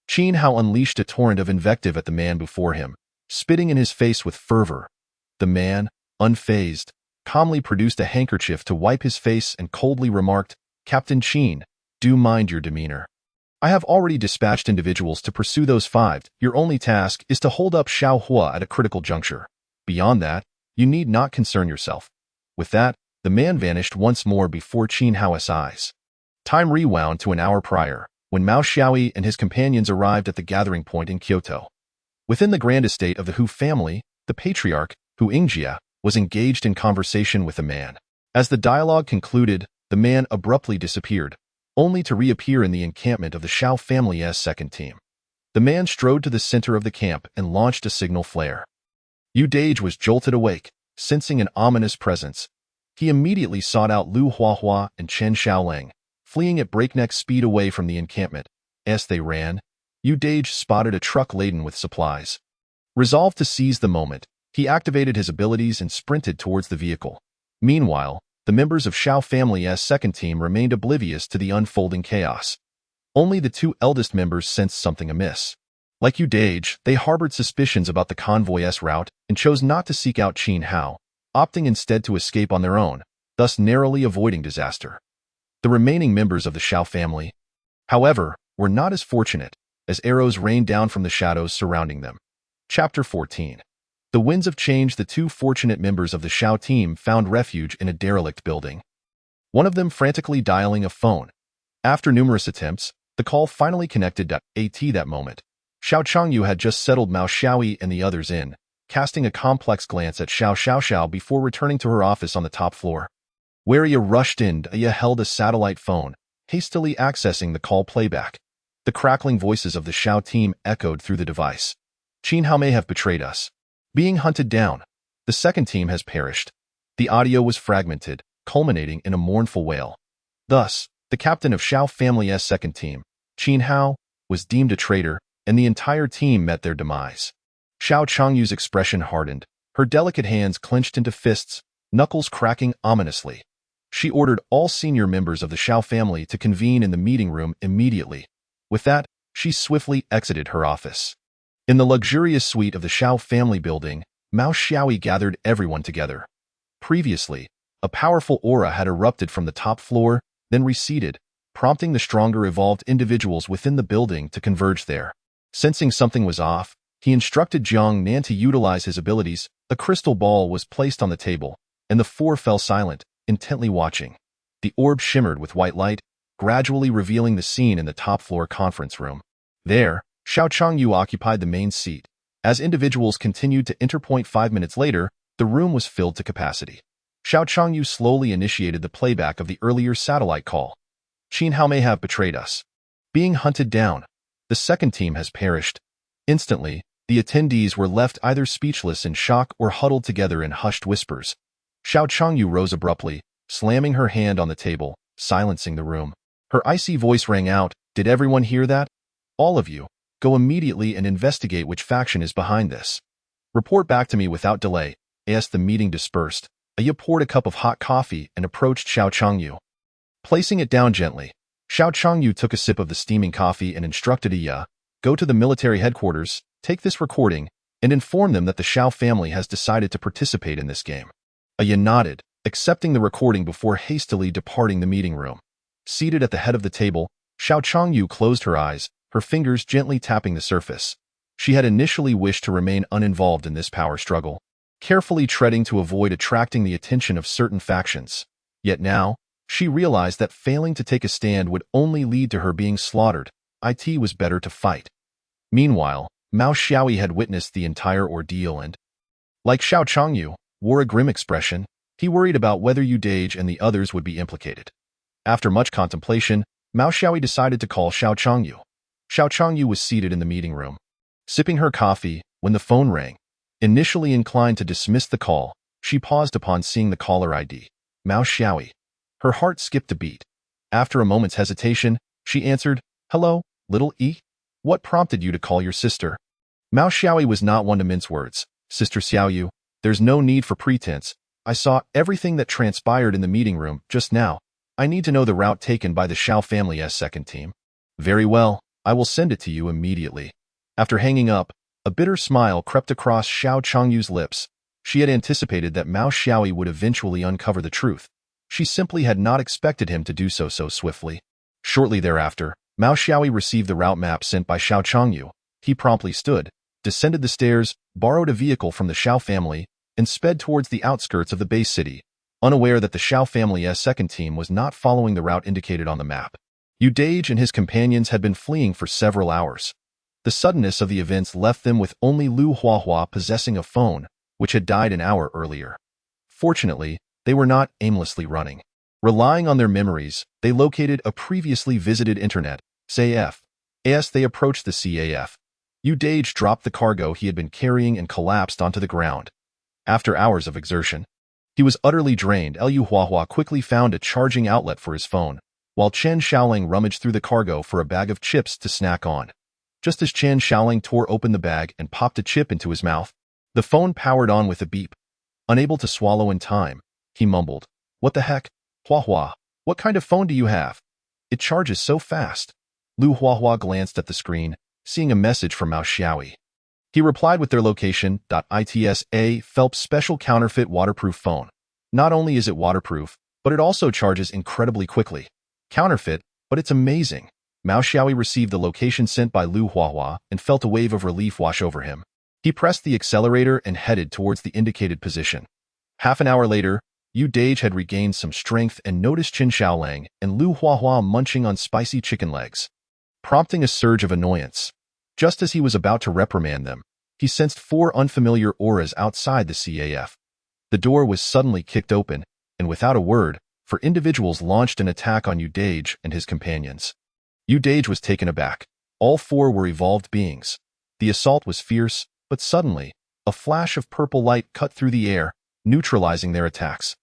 Qin Hao unleashed a torrent of invective at the man before him, spitting in his face with fervor. The man, unfazed, calmly produced a handkerchief to wipe his face and coldly remarked, "Captain Qin, do mind your demeanor. I have already dispatched individuals to pursue those 5. Your only task is to hold up Xiaohua at a critical juncture. Beyond that, you need not concern yourself." With that, the man vanished once more before Qin Hao's eyes. Time rewound to an hour prior, when Mao Xiaoyi and his companions arrived at the gathering point in Kyoto. Within the grand estate of the Hu family, the patriarch, Hu Yingjia, was engaged in conversation with a man. As the dialogue concluded, the man abruptly disappeared, only to reappear in the encampment of the Shao family's 2nd team. The man strode to the center of the camp and launched a signal flare. Yu Dage was jolted awake, sensing an ominous presence. He immediately sought out Lu Huahua and Chen Xiaolang, fleeing at breakneck speed away from the encampment. As they ran, Yu Dage spotted a truck laden with supplies. Resolved to seize the moment, he activated his abilities and sprinted towards the vehicle. Meanwhile, the members of Xiao family's second team remained oblivious to the unfolding chaos. Only the two eldest members sensed something amiss. Like Yu Dage, they harbored suspicions about the convoy's route and chose not to seek out Qin Hao, opting instead to escape on their own, thus narrowly avoiding disaster. The remaining members of the Xiao family, however, were not as fortunate, as arrows rained down from the shadows surrounding them. Chapter 14. The winds of change. The two fortunate members of the Xiao team found refuge in a derelict building. One of them frantically dialing a phone. After numerous attempts, the call finally connected. At that moment, Xiao Changyu had just settled Mao Xiaoyi and the others in, casting a complex glance at Xiao before returning to her office on the top floor. Where Aya rushed in, Aya held a satellite phone, hastily accessing the call playback. The crackling voices of the Xiao team echoed through the device. Qin Hao may have betrayed us. Being hunted down. The second team has perished. The audio was fragmented, culminating in a mournful wail. Thus, the captain of Xiao family's second team, Qin Hao, was deemed a traitor, and the entire team met their demise. Xiao Changyu's expression hardened, her delicate hands clenched into fists, knuckles cracking ominously. She ordered all senior members of the Xiao family to convene in the meeting room immediately. With that, she swiftly exited her office. In the luxurious suite of the Xiao family building, Mao Xiaoyi gathered everyone together. Previously, a powerful aura had erupted from the top floor, then receded, prompting the stronger evolved individuals within the building to converge there. Sensing something was off, he instructed Jiang Nan to utilize his abilities. A crystal ball was placed on the table, and the four fell silent, intently watching. The orb shimmered with white light, gradually revealing the scene in the top-floor conference room. There, Xiao Changyu occupied the main seat. As individuals continued to interpoint 5 minutes later, the room was filled to capacity. Xiao Changyu slowly initiated the playback of the earlier satellite call. Qin Hao may have betrayed us. Being hunted down. The second team has perished. Instantly, the attendees were left either speechless in shock or huddled together in hushed whispers. Xiao Changyu rose abruptly, slamming her hand on the table, silencing the room. Her icy voice rang out, "Did everyone hear that? All of you, go immediately and investigate which faction is behind this. Report back to me without delay." As the meeting dispersed, Aya poured a cup of hot coffee and approached Xiao Changyu. Placing it down gently, Xiao Changyu took a sip of the steaming coffee and instructed Aya, "Go to the military headquarters, take this recording, and inform them that the Xiao family has decided to participate in this game." Aya nodded, accepting the recording before hastily departing the meeting room. Seated at the head of the table, Xiao Changyu closed her eyes, her fingers gently tapping the surface. She had initially wished to remain uninvolved in this power struggle, carefully treading to avoid attracting the attention of certain factions. Yet now, she realized that failing to take a stand would only lead to her being slaughtered. It was better to fight. Meanwhile, Mao Xiaoyi had witnessed the entire ordeal and, like Xiao Changyu, wore a grim expression. He worried about whether Yu Dage and the others would be implicated. After much contemplation, Mao Xiaoyi decided to call Xiao Changyu. Xiao Changyu was seated in the meeting room, sipping her coffee, when the phone rang. Initially inclined to dismiss the call, she paused upon seeing the caller ID, Mao Xiaoyi. Her heart skipped a beat. After a moment's hesitation, she answered, "Hello, little E? What prompted you to call your sister?" Mao Xiaoyi was not one to mince words. "Sister Xiaoyu, there's no need for pretense. I saw everything that transpired in the meeting room just now. I need to know the route taken by the Xiao family's second team." "Very well, I will send it to you immediately." After hanging up, a bitter smile crept across Xiao Changyu's lips. She had anticipated that Mao Xiaoyi would eventually uncover the truth. She simply had not expected him to do so swiftly. Shortly thereafter, Mao Xiaoyi received the route map sent by Xiao Changyu. He promptly stood, descended the stairs, borrowed a vehicle from the Xiao family, and sped towards the outskirts of the base city, unaware that the Xiao family's second team was not following the route indicated on the map. Yu Dage and his companions had been fleeing for several hours. The suddenness of the events left them with only Lu Huahua possessing a phone, which had died an hour earlier. Fortunately, they were not aimlessly running. Relying on their memories, they located a previously visited internet, CAF. As they approached the CAF, Yu Dage dropped the cargo he had been carrying and collapsed onto the ground. After hours of exertion, he was utterly drained. Lu Huahua quickly found a charging outlet for his phone, while Chen Xiaoling rummaged through the cargo for a bag of chips to snack on. Just as Chen Xiaoling tore open the bag and popped a chip into his mouth, the phone powered on with a beep. Unable to swallow in time, he mumbled, What the heck? Hua Hua, what kind of phone do you have? It charges so fast. Lu Hua Hua glanced at the screen, seeing a message from Mao Xiaoyi. He replied with their location. It's a Phelps special counterfeit waterproof phone. Not only is it waterproof, but it also charges incredibly quickly. Counterfeit, but it's amazing. Mao Xiaoyi received the location sent by Lu Hua Hua and felt a wave of relief wash over him. He pressed the accelerator and headed towards the indicated position. Half an hour later, Yu Dage had regained some strength and noticed Qin Xiaolang and Lu Hua Hua munching on spicy chicken legs, prompting a surge of annoyance. Just as he was about to reprimand them, he sensed 4 unfamiliar auras outside the CAF. The door was suddenly kicked open, and without a word, 4 individuals launched an attack on Yu Dage and his companions. Yu Dage was taken aback. All 4 were evolved beings. The assault was fierce, but suddenly, a flash of purple light cut through the air, neutralizing their attacks.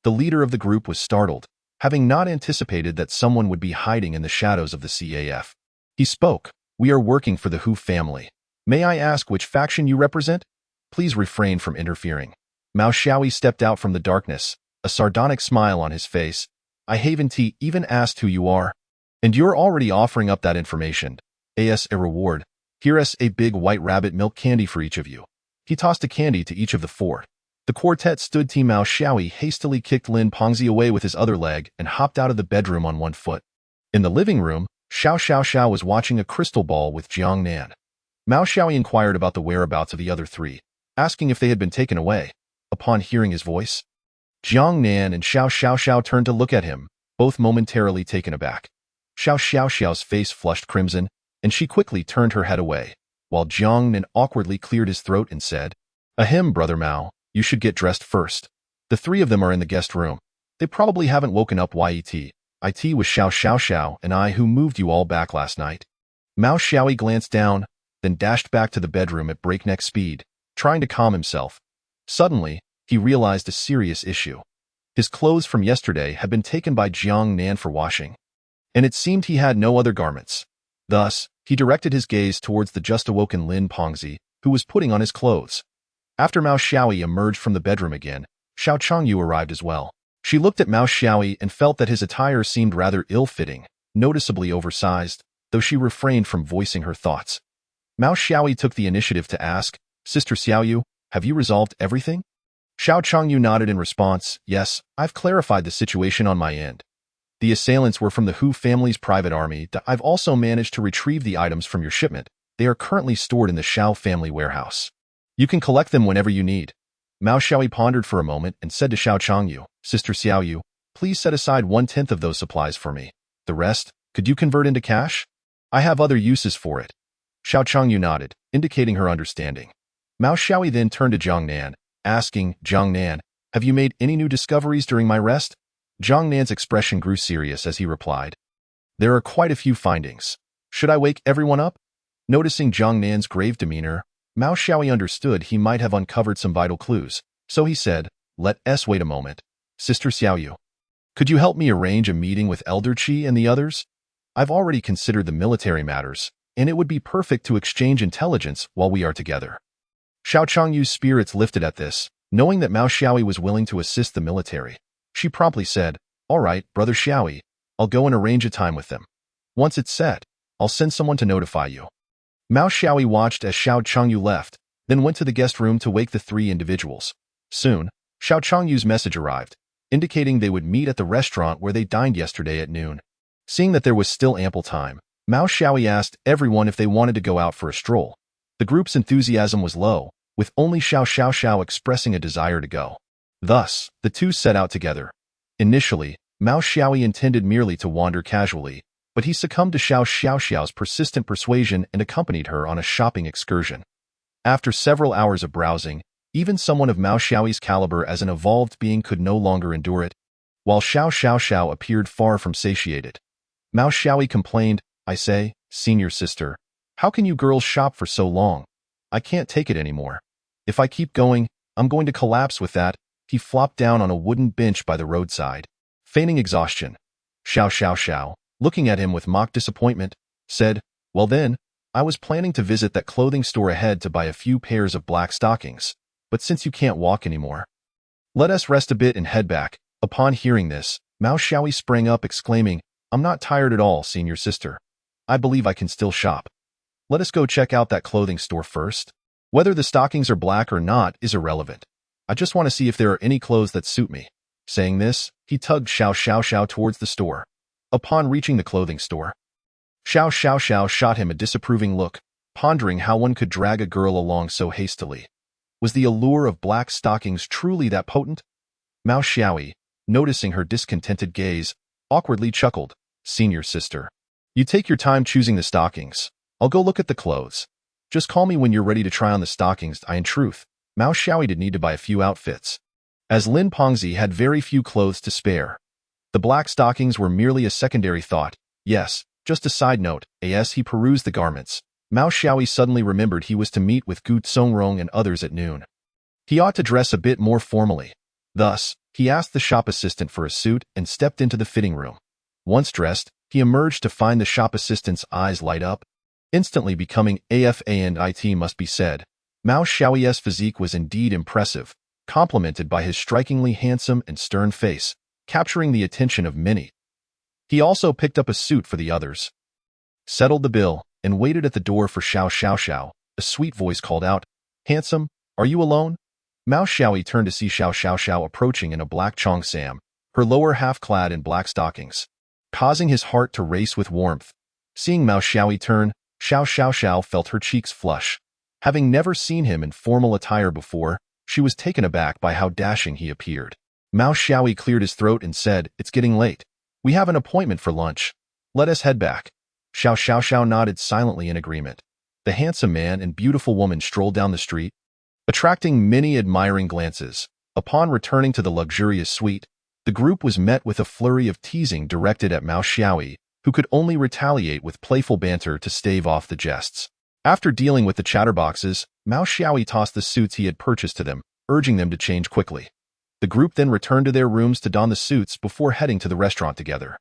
The leader of the group was startled, having not anticipated that someone would be hiding in the shadows of the CAF. He spoke. We are working for the Hu family. May I ask which faction you represent? Please refrain from interfering. Mao Xiaoyi stepped out from the darkness, a sardonic smile on his face. I haven't even asked who you are. And you're already offering up that information. As a reward, here's a big white rabbit milk candy for each of you. He tossed a candy to each of the 4. The quartet stood. Mao Xiaoyi hastily kicked Lin Pengzi away with his other leg and hopped out of the bedroom on one foot. In the living room, Xiao was watching a crystal ball with Jiang Nan. Mao Xiaoyi inquired about the whereabouts of the other 3, asking if they had been taken away. Upon hearing his voice, Jiang Nan and Xiao turned to look at him, both momentarily taken aback. Xiao's face flushed crimson, and she quickly turned her head away, while Jiang Nan awkwardly cleared his throat and said, Ahem, Brother Mao, you should get dressed first. The 3 of them are in the guest room. They probably haven't woken up yet. It was Xiao and I who moved you all back last night. Mao Xiaoyi glanced down, then dashed back to the bedroom at breakneck speed, trying to calm himself. Suddenly, he realized a serious issue. His clothes from yesterday had been taken by Jiang Nan for washing, and it seemed he had no other garments. Thus, he directed his gaze towards the just-awoken Lin Pengzi, who was putting on his clothes. After Mao Xiaoyi emerged from the bedroom again, Xiao Changyu arrived as well. She looked at Mao Xiaoyi and felt that his attire seemed rather ill-fitting, noticeably oversized, though she refrained from voicing her thoughts. Mao Xiaoyi took the initiative to ask, Sister Xiaoyu, have you resolved everything? Xiao Changyu nodded in response, yes, I've clarified the situation on my end. The assailants were from the Hu family's private army. I've also managed to retrieve the items from your shipment. They are currently stored in the Xiao family warehouse. You can collect them whenever you need. Mao Xiaoyi pondered for a moment and said to Xiao Changyu, Sister Xiaoyu, please set aside 1/10 of those supplies for me. The rest, could you convert into cash? I have other uses for it. Xiao Changyu nodded, indicating her understanding. Mao Xiaoyi then turned to Jiang Nan, asking, Jiang Nan, have you made any new discoveries during my rest? Jiang Nan's expression grew serious as he replied, there are quite a few findings. Should I wake everyone up? Noticing Jiang Nan's grave demeanor, Mao Xiaoyi understood he might have uncovered some vital clues, so he said, let's wait a moment. Sister Xiaoyu, could you help me arrange a meeting with Elder Qi and the others? I've already considered the military matters, and it would be perfect to exchange intelligence while we are together. Xiao Changyu's spirits lifted at this, knowing that Mao Xiaoyi was willing to assist the military. She promptly said, all right, Brother Xiaoyi, I'll go and arrange a time with them. Once it's set, I'll send someone to notify you. Mao Xiaoyi watched as Xiao Changyu left, then went to the guest room to wake the 3 individuals. Soon, Xiao Changyu's message arrived, indicating they would meet at the restaurant where they dined yesterday at noon. Seeing that there was still ample time, Mao Xiaoyi asked everyone if they wanted to go out for a stroll. The group's enthusiasm was low, with only Xiao expressing a desire to go. Thus, the 2 set out together. Initially, Mao Xiaoyi intended merely to wander casually, but he succumbed to Xiao's persistent persuasion and accompanied her on a shopping excursion. After several hours of browsing, even someone of Mao Xiaoyi's caliber as an evolved being could no longer endure it, while Xiao appeared far from satiated. Mao Xiaoyi complained, I say, senior sister, how can you girls shop for so long? I can't take it anymore. If I keep going, I'm going to collapse with that. He flopped down on a wooden bench by the roadside, feigning exhaustion. Xiao, looking at him with mock disappointment, said, well then, I was planning to visit that clothing store ahead to buy a few pairs of black stockings, but since you can't walk anymore, let us rest a bit and head back. Upon hearing this, Mao Xiaoyi sprang up exclaiming, "I'm not tired at all, senior sister. I believe I can still shop. Let us go check out that clothing store first. Whether the stockings are black or not is irrelevant. I just want to see if there are any clothes that suit me." Saying this, he tugged Xiao Xiao towards the store. Upon reaching the clothing store, Xiao Xiao shot him a disapproving look, pondering how one could drag a girl along so hastily. Was the allure of black stockings truly that potent? Mao Xiaoyi, noticing her discontented gaze, awkwardly chuckled, "Senior sister, you take your time choosing the stockings. I'll go look at the clothes. Just call me when you're ready to try on the stockings." In truth, Mao Xiaoyi did need to buy a few outfits, as Lin Pengzi had very few clothes to spare. The black stockings were merely a secondary thought. Yes, just a side note, as he perused the garments, Mao Xiaoyi suddenly remembered he was to meet with Gu Songrong and others at noon. He ought to dress a bit more formally. Thus, he asked the shop assistant for a suit and stepped into the fitting room. Once dressed, he emerged to find the shop assistant's eyes light up, instantly becoming AFA, and it must be said, Mao Xiaoyi's physique was indeed impressive, complemented by his strikingly handsome and stern face, capturing the attention of many. He also picked up a suit for the others, settled the bill, and waited at the door for Xiao Xiao. A sweet voice called out, "Handsome, are you alone?" Mao Xiaoyi turned to see Xiao Xiao approaching in a black cheongsam, her lower half clad in black stockings, causing his heart to race with warmth. Seeing Mao Xiaoyi turn, Xiao Xiao felt her cheeks flush. Having never seen him in formal attire before, she was taken aback by how dashing he appeared. Mao Xiaoyi cleared his throat and said, "It's getting late. We have an appointment for lunch. Let us head back." Xiao Xiao nodded silently in agreement. The handsome man and beautiful woman strolled down the street, attracting many admiring glances. Upon returning to the luxurious suite, the group was met with a flurry of teasing directed at Mao Xiaoyi, who could only retaliate with playful banter to stave off the jests. After dealing with the chatterboxes, Mao Xiaoyi tossed the suits he had purchased to them, urging them to change quickly. The group then returned to their rooms to don the suits before heading to the restaurant together.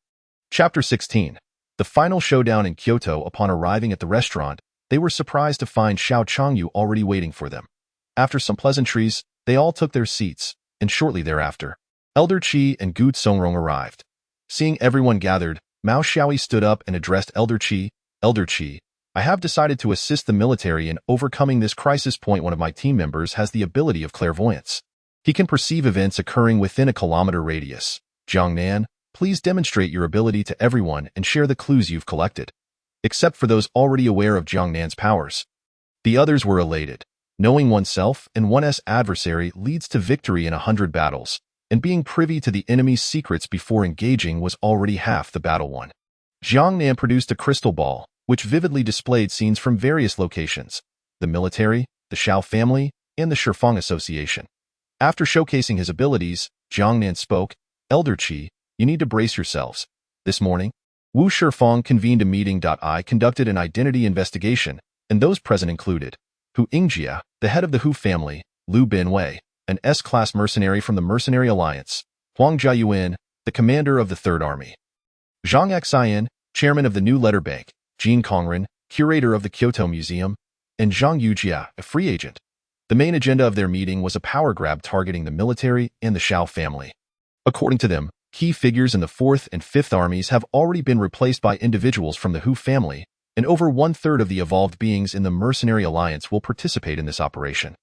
Chapter 16. The final showdown in Kyoto. Upon arriving at the restaurant, they were surprised to find Xiao Changyu already waiting for them. After some pleasantries, they all took their seats, and shortly thereafter, Elder Qi and Gu Songrong arrived. Seeing everyone gathered, Mao Xiaoyi stood up and addressed Elder Qi. "Elder Qi, I have decided to assist the military in overcoming this crisis point. One of my team members has the ability of clairvoyance. He can perceive events occurring within a kilometer radius. Jiangnan, please demonstrate your ability to everyone and share the clues you've collected." Except for those already aware of Jiangnan's powers, the others were elated. Knowing oneself and one's adversary leads to victory in 100 battles, and being privy to the enemy's secrets before engaging was already half the battle won. Jiangnan produced a crystal ball, which vividly displayed scenes from various locations: the military, the Shao family, and the Shifeng Association. After showcasing his abilities, Jiangnan spoke, "Elder Qi, you need to brace yourselves. This morning, Wu Shifeng convened a meeting. I conducted an identity investigation, and those present included Hu Yingjia, the head of the Hu family; Liu Binwei, an S-class mercenary from the Mercenary Alliance; Huang Jiayuan, the commander of the Third Army; Zhang Xian, chairman of the New Letter Bank; Jin Kongren, curator of the Kyoto Museum; and Zhang Yujia, a free agent." The main agenda of their meeting was a power grab targeting the military and the Shao family. According to them, key figures in the 4th and 5th armies have already been replaced by individuals from the Hu family, and over 1/3 of the evolved beings in the Mercenary Alliance will participate in this operation.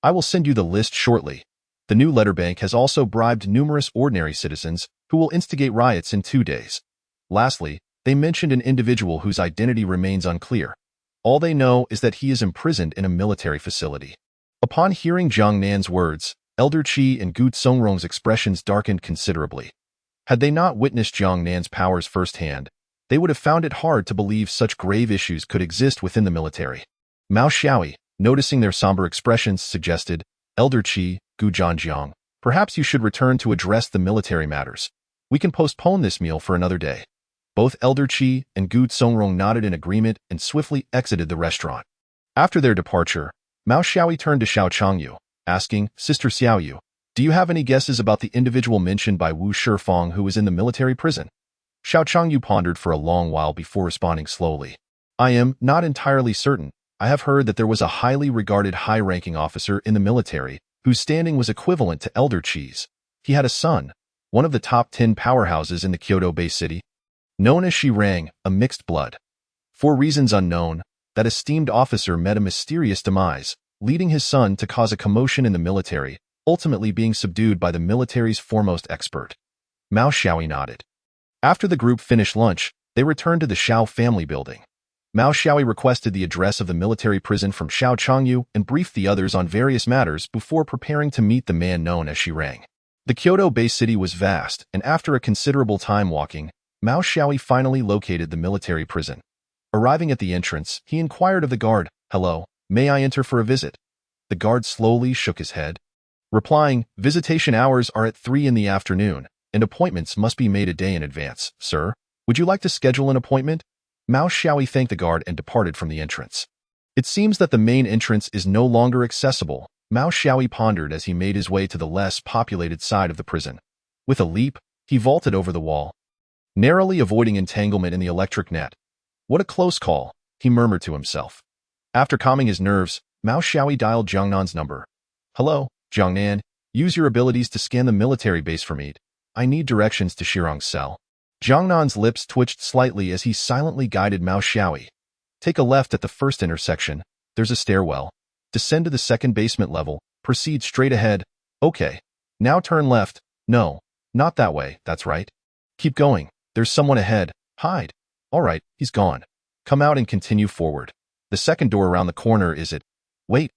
I will send you the list shortly. The New Letter Bank has also bribed numerous ordinary citizens who will instigate riots in 2 days. Lastly, they mentioned an individual whose identity remains unclear. All they know is that he is imprisoned in a military facility. Upon hearing Jiangnan's words, Elder Qi and Gu Songrong's expressions darkened considerably. Had they not witnessed Jiangnan's powers firsthand, they would have found it hard to believe such grave issues could exist within the military. Mao Xiaoyi, noticing their somber expressions, suggested, "Elder Qi, Gu Zhanjiang, perhaps you should return to address the military matters. We can postpone this meal for another day." Both Elder Qi and Gu Songrong nodded in agreement and swiftly exited the restaurant. After their departure, Mao Xiaoyi turned to Xiao Changyu, asking, "Sister Xiaoyu, do you have any guesses about the individual mentioned by Wu Shifeng who was in the military prison?" Xiao Changyu pondered for a long while before responding slowly. "I am not entirely certain. I have heard that there was a highly regarded high-ranking officer in the military whose standing was equivalent to Elder Qi's. He had a son, one of the top 10 powerhouses in the Kyoto Bay City. Known as Shirang, a mixed blood. For reasons unknown, that esteemed officer met a mysterious demise, leading his son to cause a commotion in the military, ultimately being subdued by the military's foremost expert. Mao Xiaoyi nodded. After the group finished lunch, they returned to the Xiao family building. Mao Xiaoyi requested the address of the military prison from Xiao Changyu and briefed the others on various matters before preparing to meet the man known as Shirang. The Kyoto Bay City was vast, and after a considerable time walking, Mao Xiaoyi finally located the military prison. Arriving at the entrance, he inquired of the guard, "Hello, may I enter for a visit?" The guard slowly shook his head, replying, "Visitation hours are at 3 in the afternoon, and appointments must be made a day in advance. Sir, would you like to schedule an appointment?" Mao Xiaoyi thanked the guard and departed from the entrance. It seems that the main entrance is no longer accessible, Mao Xiaoyi pondered as he made his way to the less populated side of the prison. With a leap, he vaulted over the wall, narrowly avoiding entanglement in the electric net. What a close call, he murmured to himself. After calming his nerves, Mao Xiaoyi dialed Jiangnan's number. "Hello, Jiangnan, use your abilities to scan the military base for me. I need directions to Shirang's cell." Jiangnan's lips twitched slightly as he silently guided Mao Xiaoyi. "Take a left at the first intersection. There's a stairwell. Descend to the second basement level. Proceed straight ahead. Okay. Now turn left. No, not that way. That's right. Keep going. There's someone ahead. Hide. All right, he's gone. Come out and continue forward. The second door around the corner is it. Wait,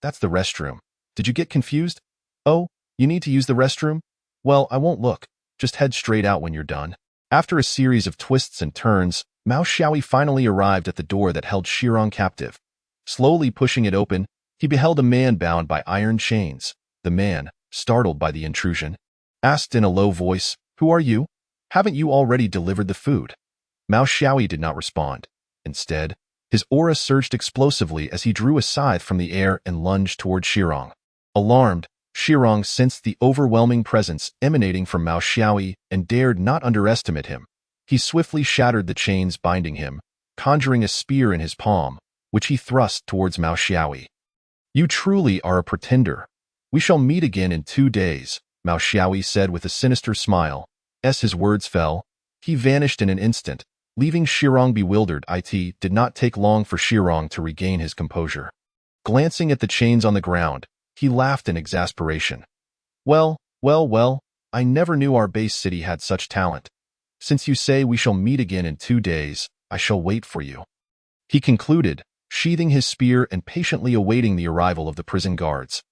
that's the restroom. Did you get confused? Oh, you need to use the restroom? Well, I won't look. Just head straight out when you're done." After a series of twists and turns, Mao Xiaoyi finally arrived at the door that held Shirang captive. Slowly pushing it open, he beheld a man bound by iron chains. The man, startled by the intrusion, asked in a low voice, "Who are you? Haven't you already delivered the food?" Mao Xiaoyi did not respond. Instead, his aura surged explosively as he drew a scythe from the air and lunged toward Shirang. Alarmed, Shirang sensed the overwhelming presence emanating from Mao Xiaoyi and dared not underestimate him. He swiftly shattered the chains binding him, conjuring a spear in his palm, which he thrust towards Mao Xiaoyi. "You truly are a pretender. We shall meet again in 2 days, Mao Xiaoyi said with a sinister smile. As his words fell, he vanished in an instant, leaving Shirang bewildered. It did not take long for Shirang to regain his composure. Glancing at the chains on the ground, he laughed in exasperation. Well, I never knew our base city had such talent. Since you say we shall meet again in 2 days, I shall wait for you," he concluded, sheathing his spear and patiently awaiting the arrival of the prison guards.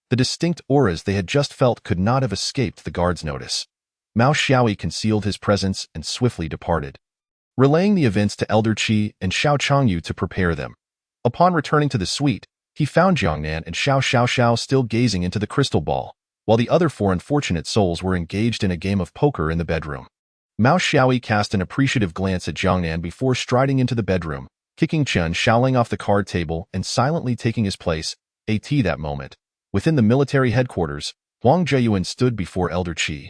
The distinct auras they had just felt could not have escaped the guards' notice. Mao Xiaoyi concealed his presence and swiftly departed, relaying the events to Elder Qi and Xiao Changyu to prepare them. Upon returning to the suite, he found Jiangnan and Xiao still gazing into the crystal ball, while the other 4 unfortunate souls were engaged in a game of poker in the bedroom. Mao Xiaoyi cast an appreciative glance at Jiangnan before striding into the bedroom, kicking Chen Shaoling off the card table and silently taking his place. That moment, within the military headquarters, Huang Jiayuan stood before Elder Qi,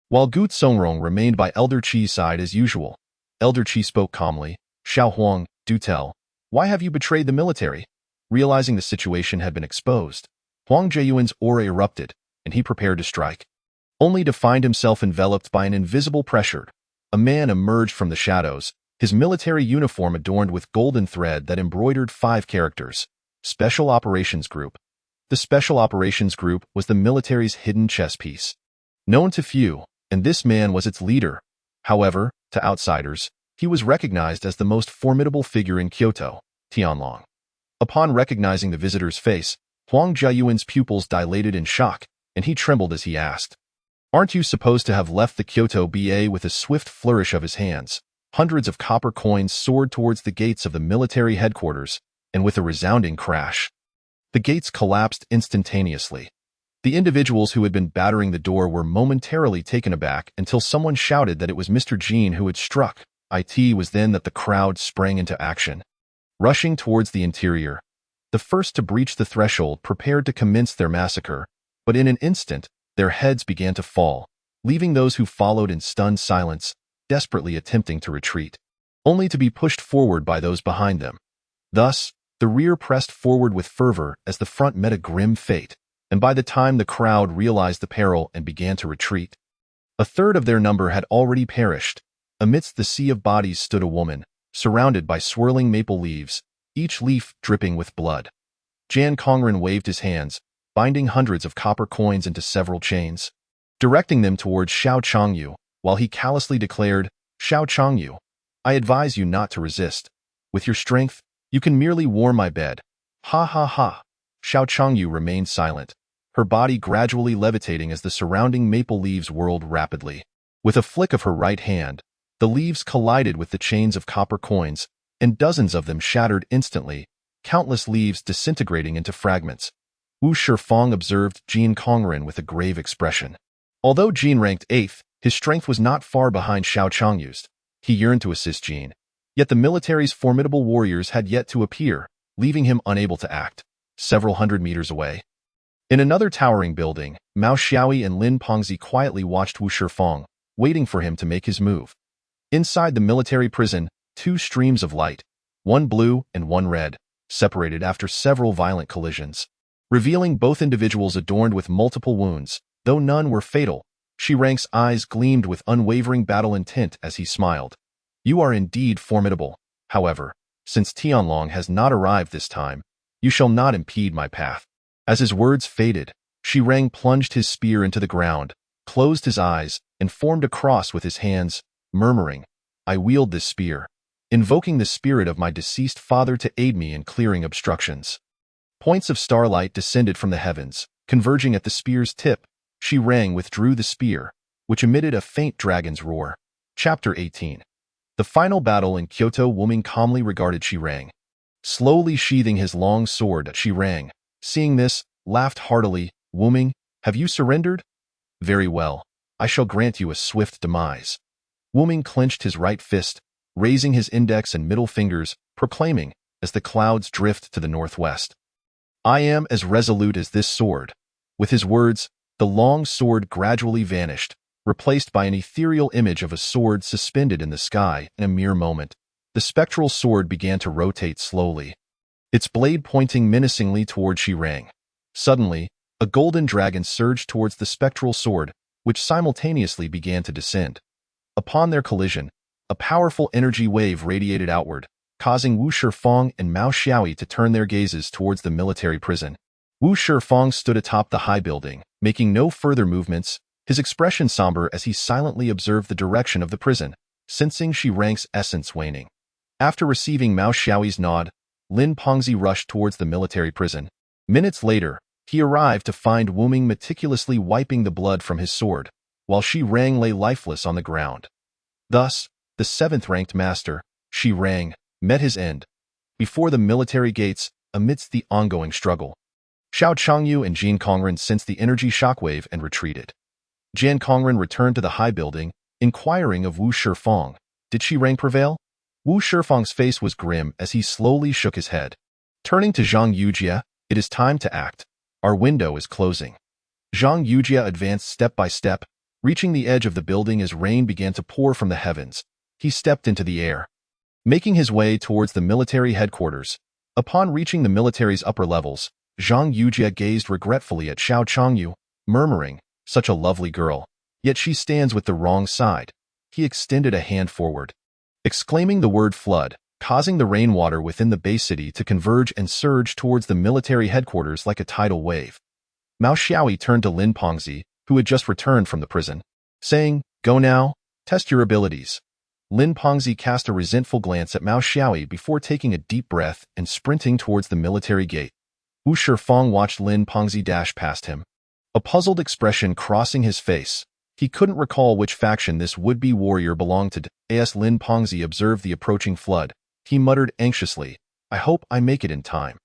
while Gu Songrong remained by Elder Qi's side as usual. Elder Qi spoke calmly. "Xiao Huang, do tell. Why have you betrayed the military?" Realizing the situation had been exposed, Huang Jiayuan's aura erupted, and he prepared to strike, only to find himself enveloped by an invisible pressure. A man emerged from the shadows, his military uniform adorned with golden thread that embroidered 5 characters. Special Operations Group. The Special Operations Group was the military's hidden chess piece, known to few, and this man was its leader. However, to outsiders, he was recognized as the most formidable figure in Kyoto, Tianlong. Upon recognizing the visitor's face, Huang Jiayuan's pupils dilated in shock, and he trembled as he asked, "Aren't you supposed to have left the Kyoto BA?" With a swift flourish of his hands, hundreds of copper coins soared towards the gates of the military headquarters, and with a resounding crash, the gates collapsed instantaneously. The individuals who had been battering the door were momentarily taken aback until someone shouted that it was Mr. Jean who had struck. It was then that the crowd sprang into action, rushing towards the interior. The first to breach the threshold prepared to commence their massacre, but in an instant, their heads began to fall, leaving those who followed in stunned silence, desperately attempting to retreat, only to be pushed forward by those behind them. Thus, the rear pressed forward with fervor as the front met a grim fate, and by the time the crowd realized the peril and began to retreat, A third of their number had already perished. Amidst the sea of bodies stood a woman, surrounded by swirling maple leaves, each leaf dripping with blood. Jan Kongren waved his hands, binding hundreds of copper coins into several chains, directing them towards Xiao Changyu, while he callously declared, "Xiao Changyu, I advise you not to resist. With your strength, you can merely warm my bed." Ha ha ha. Xiao Changyu remained silent, her body gradually levitating as the surrounding maple leaves whirled rapidly. With a flick of her right hand, the leaves collided with the chains of copper coins, and dozens of them shattered instantly, countless leaves disintegrating into fragments. Wu Shifeng observed Jan Kongren with a grave expression. Although Jan ranked 8th, his strength was not far behind Xiao Changyu's. He yearned to assist Jan. Yet the military's formidable warriors had yet to appear, leaving him unable to act. Several hundred meters away, in another towering building, Mao Xiaoyi and Lin Pengzi quietly watched Wu Shifeng, waiting for him to make his move. Inside the military prison, two streams of light, one blue and one red, separated after several violent collisions, revealing both individuals adorned with multiple wounds, though none were fatal. Shirang's eyes gleamed with unwavering battle intent as he smiled. "You are indeed formidable. However, since Tianlong has not arrived this time, you shall not impede my path." As his words faded, Shirang plunged his spear into the ground, closed his eyes, and formed a cross with his hands, murmuring, "I wield this spear, invoking the spirit of my deceased father to aid me in clearing obstructions." Points of starlight descended from the heavens, converging at the spear's tip. Shirang withdrew the spear, which emitted a faint dragon's roar. Chapter 18. The final battle in Kyoto. Wuming calmly regarded Shirang, slowly sheathing his long sword. Shirang, seeing this, laughed heartily. "Wuming, have you surrendered? Very well. I shall grant you a swift demise." Wuming clenched his right fist, raising his index and middle fingers, proclaiming, as the clouds drift to the northwest, "I am as resolute as this sword." With his words, the long sword gradually vanished, replaced by an ethereal image of a sword suspended in the sky. In a mere moment, the spectral sword began to rotate slowly, its blade pointing menacingly toward Shirang. Suddenly, a golden dragon surged towards the spectral sword, which simultaneously began to descend. Upon their collision, a powerful energy wave radiated outward, causing Wu Shifeng and Mao Xiaoyi to turn their gazes towards the military prison. Wu Shifeng stood atop the high building, making no further movements, his expression somber as he silently observed the direction of the prison, sensing Shirang's essence waning. After receiving Mao Xiaoyi's nod, Lin Pengzi rushed towards the military prison. Minutes later, he arrived to find Wuming meticulously wiping the blood from his sword, while Shirang lay lifeless on the ground. Thus, the 7th-ranked master, Shirang, met his end before the military gates amidst the ongoing struggle. Xiao Changyu and Jan Kongren sensed the energy shockwave and retreated. Jan Kongren returned to the high building, inquiring of Wu Shifeng, "Did Shirang prevail?" Wu Shifeng's face was grim as he slowly shook his head. Turning to Zhang Yujia, "It is time to act. Our window is closing." Zhang Yujia advanced step by step, reaching the edge of the building as rain began to pour from the heavens. He stepped into the air, making his way towards the military headquarters. Upon reaching the military's upper levels, Zhang Yujia gazed regretfully at Xiao Changyu, murmuring, "Such a lovely girl, yet she stands with the wrong side." He extended a hand forward, exclaiming the word flood, causing the rainwater within the Bay City to converge and surge towards the military headquarters like a tidal wave. Mao Xiaoyi turned to Lin Pengzi, who had just returned from the prison, saying, "Go now, test your abilities." Lin Pengzi cast a resentful glance at Mao Xiaoyi before taking a deep breath and sprinting towards the military gate. Wu Shifeng watched Lin Pengzi dash past him, a puzzled expression crossing his face. He couldn't recall which faction this would-be warrior belonged to. As Lin Pengzi observed the approaching flood, he muttered anxiously, "I hope I make it in time."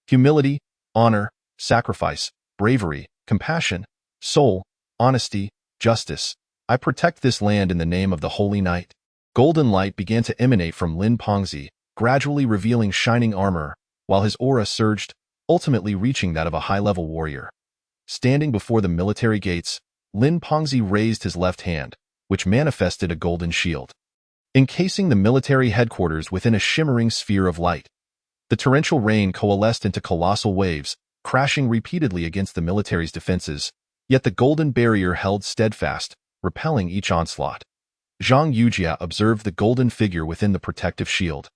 Humility, honor, sacrifice, bravery, compassion, soul, honesty, justice. I protect this land in the name of the Holy Knight. Golden light began to emanate from Lin Pengzi, gradually revealing shining armor, while his aura surged, ultimately reaching that of a high-level warrior. Standing before the military gates, Lin Pengzi raised his left hand, which manifested a golden shield, encasing the military headquarters within a shimmering sphere of light. The torrential rain coalesced into colossal waves, crashing repeatedly against the military's defenses, yet the golden barrier held steadfast, repelling each onslaught. Zhang Yujia observed the golden figure within the protective shield,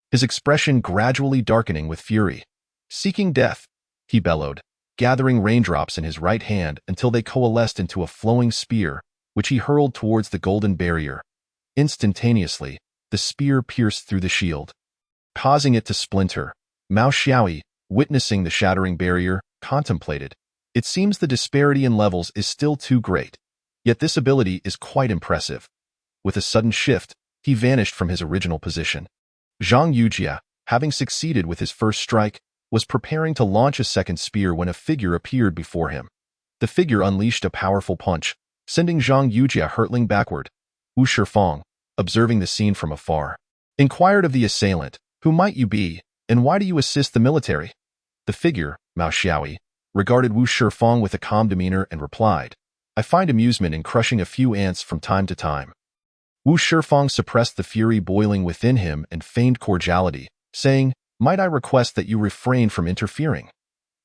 his expression gradually darkening with fury. Seeking death, he bellowed, gathering raindrops in his right hand until they coalesced into a flowing spear, which he hurled towards the golden barrier. Instantaneously, the spear pierced through the shield, causing it to splinter. Mao Xiaoyi, witnessing the shattering barrier, contemplated. It seems the disparity in levels is still too great, yet this ability is quite impressive. With a sudden shift, he vanished from his original position. Zhang Yujia, having succeeded with his first strike, was preparing to launch a second spear when a figure appeared before him. The figure unleashed a powerful punch, sending Zhang Yujia hurtling backward. Wu Shifeng, observing the scene from afar, inquired of the assailant, "Who might you be, and why do you assist the military?" The figure, Mao Xiaoyi, regarded Wu Shifeng with a calm demeanor and replied, "I find amusement in crushing a few ants from time to time." Wu Shifeng suppressed the fury boiling within him and feigned cordiality, saying, "Might I request that you refrain from interfering?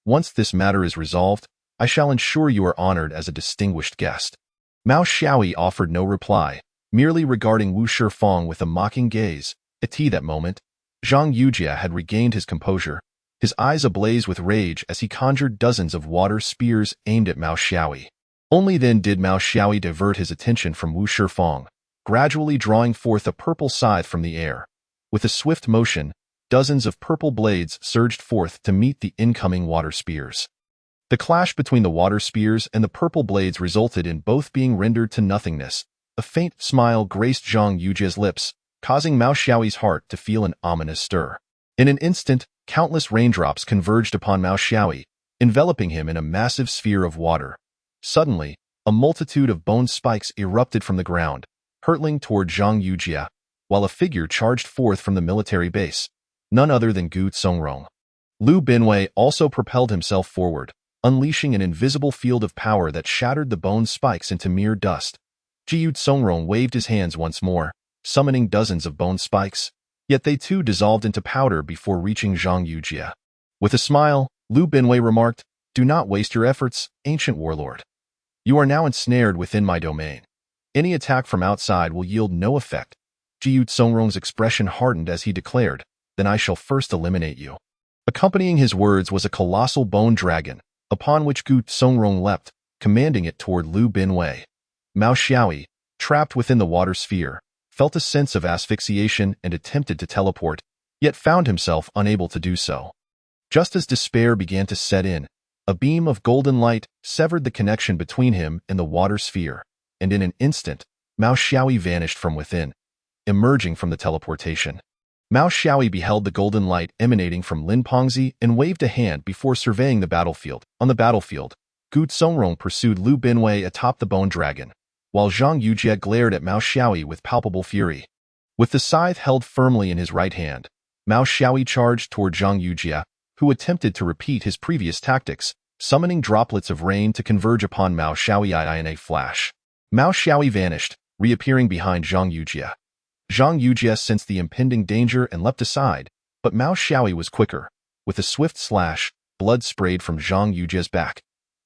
Once this matter is resolved, I shall ensure you are honored as a distinguished guest." Mao Xiaoyi offered no reply, merely regarding Wu Shifeng with a mocking gaze. At that moment, Zhang Yujia had regained his composure, his eyes ablaze with rage as he conjured dozens of water spears aimed at Mao Xiaoyi. Only then did Mao Xiaoyi divert his attention from Wu Shifeng, gradually drawing forth a purple scythe from the air. With a swift motion, dozens of purple blades surged forth to meet the incoming water spears. The clash between the water spears and the purple blades resulted in both being rendered to nothingness. A faint smile graced Zhang Yujia's lips, causing Mao Xiaoyi's heart to feel an ominous stir. In an instant, countless raindrops converged upon Mao Xiaoyi, enveloping him in a massive sphere of water. Suddenly, a multitude of bone spikes erupted from the ground, hurtling toward Zhang Yujia, while a figure charged forth from the military base, none other than Gu Songrong. Lu Binwei also propelled himself forward, unleashing an invisible field of power that shattered the bone spikes into mere dust. Gu Songrong waved his hands once more, summoning dozens of bone spikes, yet they too dissolved into powder before reaching Zhang Yujia. With a smile, Lu Binwei remarked, "Do not waste your efforts, ancient warlord. You are now ensnared within my domain. Any attack from outside will yield no effect." Gu Songrong's expression hardened as he declared, "Then I shall first eliminate you." Accompanying his words was a colossal bone dragon, upon which Gu Songrong leapt, commanding it toward Lu Binwei. Mao Xiaoyi, trapped within the water sphere, felt a sense of asphyxiation and attempted to teleport, yet found himself unable to do so. Just as despair began to set in, a beam of golden light severed the connection between him and the water sphere, and in an instant, Mao Xiaoyi vanished from within, emerging from the teleportation. Mao Xiaoyi beheld the golden light emanating from Lin Pengzi and waved a hand before surveying the battlefield. On the battlefield, Gu Songrong pursued Lu Binwei atop the bone dragon, while Zhang Yujia glared at Mao Xiaoyi with palpable fury. With the scythe held firmly in his right hand, Mao Xiaoyi charged toward Zhang Yujia, who attempted to repeat his previous tactics, summoning droplets of rain to converge upon Mao Xiaoyi in a flash. Mao Xiaoyi vanished, reappearing behind Zhang Yujia. Zhang Yujia sensed the impending danger and leapt aside, but Mao Xiaoyi was quicker. With a swift slash, blood sprayed from Zhang Yujia's back.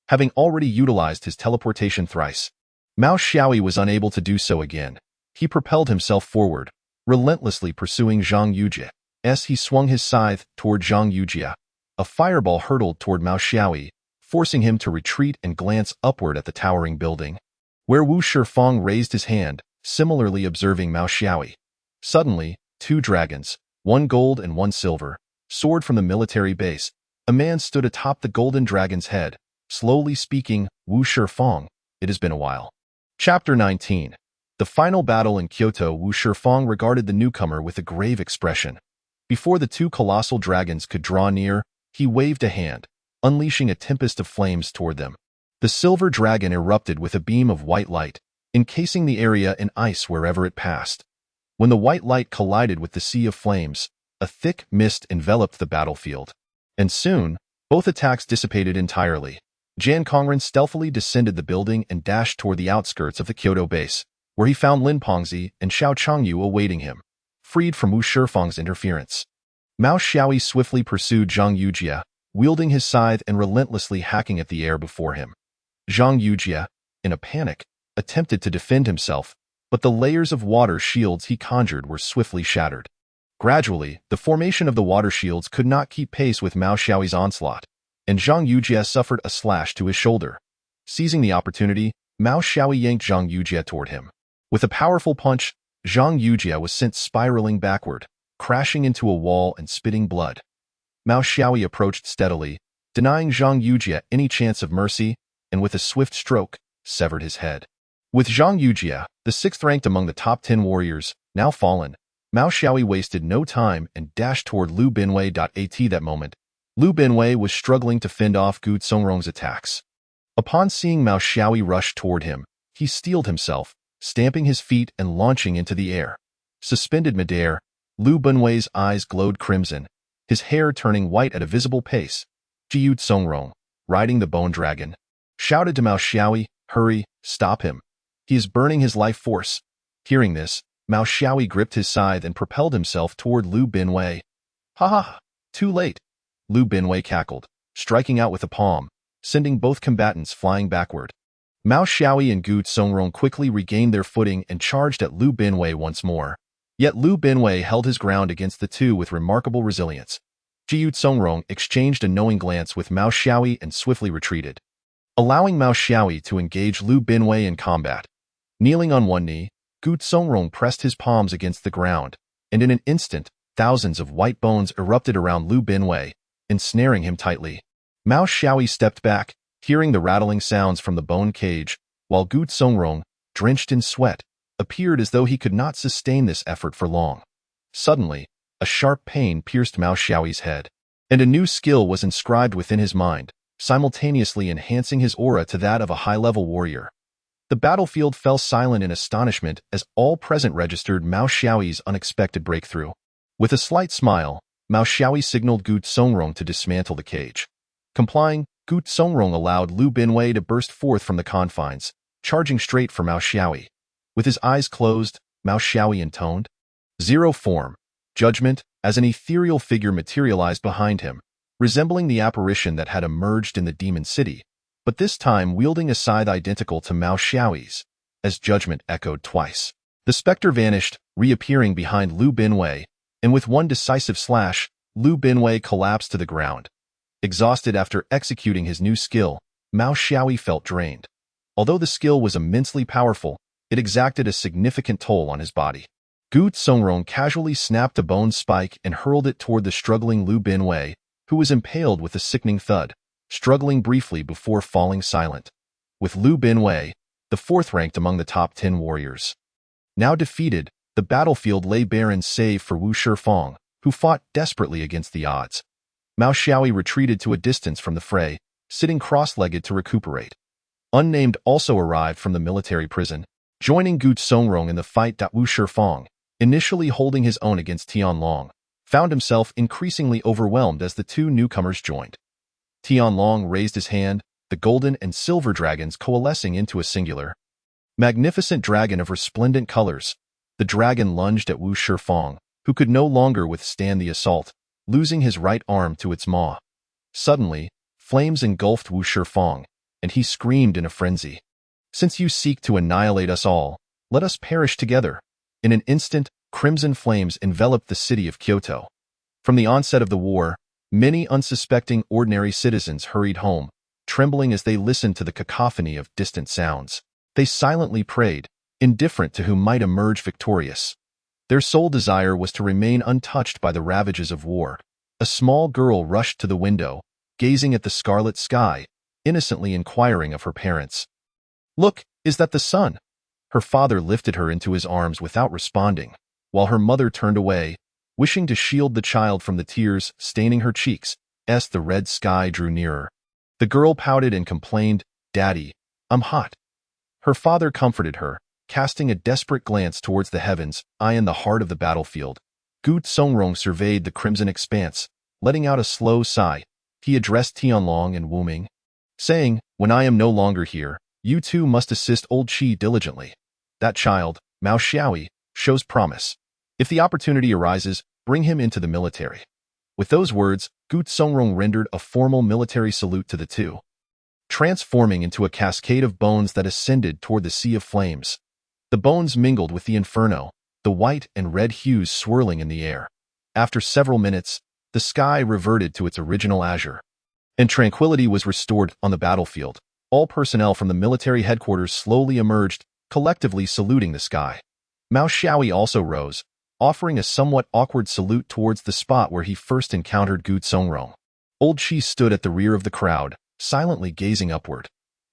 Having already utilized his teleportation thrice, Mao Xiaoyi was unable to do so again. He propelled himself forward, relentlessly pursuing Zhang Yujia. As he swung his scythe toward Zhang Yujia, a fireball hurtled toward Mao Xiaoyi, forcing him to retreat and glance upward at the towering building, where Wu Shifeng raised his hand, similarly observing Mao Xiaoyi. Suddenly, two dragons, one gold and one silver, soared from the military base. A man stood atop the golden dragon's head, slowly speaking, "Wu Shifeng, it has been a while." Chapter 19. The final battle in Kyoto. Wu Shifeng regarded the newcomer with a grave expression. Before the two colossal dragons could draw near, he waved a hand, unleashing a tempest of flames toward them. The silver dragon erupted with a beam of white light, encasing the area in ice wherever it passed. When the white light collided with the sea of flames, a thick mist enveloped the battlefield. And soon, both attacks dissipated entirely. Jan Kongren stealthily descended the building and dashed toward the outskirts of the Kyoto base, where he found Lin Pengzi and Xiao Changyu awaiting him, freed from Wu Shifeng's interference. Mao Xiaoyi swiftly pursued Zhang Yujia, wielding his scythe and relentlessly hacking at the air before him. Zhang Yujia, in a panic, attempted to defend himself, but the layers of water shields he conjured were swiftly shattered. Gradually, the formation of the water shields could not keep pace with Mao Xiaoyi's onslaught, and Zhang Yujie suffered a slash to his shoulder. Seizing the opportunity, Mao Xiaoyi yanked Zhang Yujie toward him. With a powerful punch, Zhang Yujie was sent spiraling backward, crashing into a wall and spitting blood. Mao Xiaoyi approached steadily, denying Zhang Yujie any chance of mercy, and with a swift stroke, severed his head. With Zhang Yujie, the sixth ranked among the top 10 warriors, now fallen, Mao Xiaoyi wasted no time and dashed toward Lu Binwei. At that moment, Lu Binwei was struggling to fend off Gu Songrong's attacks. Upon seeing Mao Xiaoyi rush toward him, he steeled himself, stamping his feet and launching into the air. Suspended midair, Lu Binwei's eyes glowed crimson, his hair turning white at a visible pace. Gu Songrong, riding the bone dragon, shouted to Mao Xiaoyi, "Hurry, stop him. He is burning his life force." Hearing this, Mao Xiaoyi gripped his scythe and propelled himself toward Lu Binwei. "Ha ha! Too late!" Lu Binwei cackled, striking out with a palm, sending both combatants flying backward. Mao Xiaoyi and Gu Songrong quickly regained their footing and charged at Lu Binwei once more. Yet Lu Binwei held his ground against the two with remarkable resilience. Gu Songrong exchanged a knowing glance with Mao Xiaoyi and swiftly retreated, allowing Mao Xiaoyi to engage Lu Binwei in combat. Kneeling on one knee, Gu Songrong pressed his palms against the ground, and in an instant, thousands of white bones erupted around Lu Binwei, ensnaring him tightly. Mao Xiaoyi stepped back, hearing the rattling sounds from the bone cage, while Gu Songrong, drenched in sweat, appeared as though he could not sustain this effort for long. Suddenly, a sharp pain pierced Mao Xiaoyi's head, and a new skill was inscribed within his mind, simultaneously enhancing his aura to that of a high-level warrior. The battlefield fell silent in astonishment as all present registered Mao Xiaoyi's unexpected breakthrough. With a slight smile, Mao Xiaoyi signaled Gu Songrong to dismantle the cage. Complying, Gu Songrong allowed Lu Binwei to burst forth from the confines, charging straight for Mao Xiaoyi. With his eyes closed, Mao Xiaoyi intoned, "Zero form, judgment," as an ethereal figure materialized behind him, resembling the apparition that had emerged in the demon city, but this time wielding a scythe identical to Mao Xiaoyi's. As judgment echoed twice, the specter vanished, reappearing behind Lu Binwei, and with one decisive slash, Lu Binwei collapsed to the ground. Exhausted after executing his new skill, Mao Xiaoyi felt drained. Although the skill was immensely powerful, it exacted a significant toll on his body. Gu Songrong casually snapped a bone spike and hurled it toward the struggling Lu Binwei, who was impaled with a sickening thud, struggling briefly before falling silent. With Lu Binwei, the fourth ranked among the top 10 warriors, now defeated, the battlefield lay barren save for Wu Shifeng, who fought desperately against the odds. Mao Xiaoyi retreated to a distance from the fray, sitting cross-legged to recuperate. Unnamed also arrived from the military prison, joining Gu Songrong in the fight. Wu Shifeng, initially holding his own against Tianlong, found himself increasingly overwhelmed as the two newcomers joined. Tianlong raised his hand, the golden and silver dragons coalescing into a singular, magnificent dragon of resplendent colors. The dragon lunged at Wu Shifeng, who could no longer withstand the assault, losing his right arm to its maw. Suddenly, flames engulfed Wu Shifeng, and he screamed in a frenzy, "Since you seek to annihilate us all, let us perish together." In an instant, crimson flames enveloped the city of Kyoto. From the onset of the war, many unsuspecting ordinary citizens hurried home, trembling as they listened to the cacophony of distant sounds. They silently prayed, indifferent to who might emerge victorious. Their sole desire was to remain untouched by the ravages of war. A small girl rushed to the window, gazing at the scarlet sky, innocently inquiring of her parents, "Look, is that the sun?" Her father lifted her into his arms without responding, while her mother turned away, wishing to shield the child from the tears staining her cheeks, as the red sky drew nearer. The girl pouted and complained, "Daddy, I'm hot." Her father comforted her, casting a desperate glance towards the heavens, eye in the heart of the battlefield. Gu Songrong surveyed the crimson expanse, letting out a slow sigh. He addressed Tianlong and Wu Ming, saying, "When I am no longer here, you two must assist old Qi diligently. That child, Mao Xiaoyi, shows promise. If the opportunity arises, bring him into the military." With those words, Gu Songrong rendered a formal military salute to the two. transforming into a cascade of bones that ascended toward the sea of flames. The bones mingled with the inferno, the white and red hues swirling in the air. After several minutes, the sky reverted to its original azure, and tranquility was restored on the battlefield. All personnel from the military headquarters slowly emerged, collectively saluting the sky. Mao Xiaoyi also rose, offering a somewhat awkward salute towards the spot where he first encountered Gu Songrong. Old Qi stood at the rear of the crowd, silently gazing upward.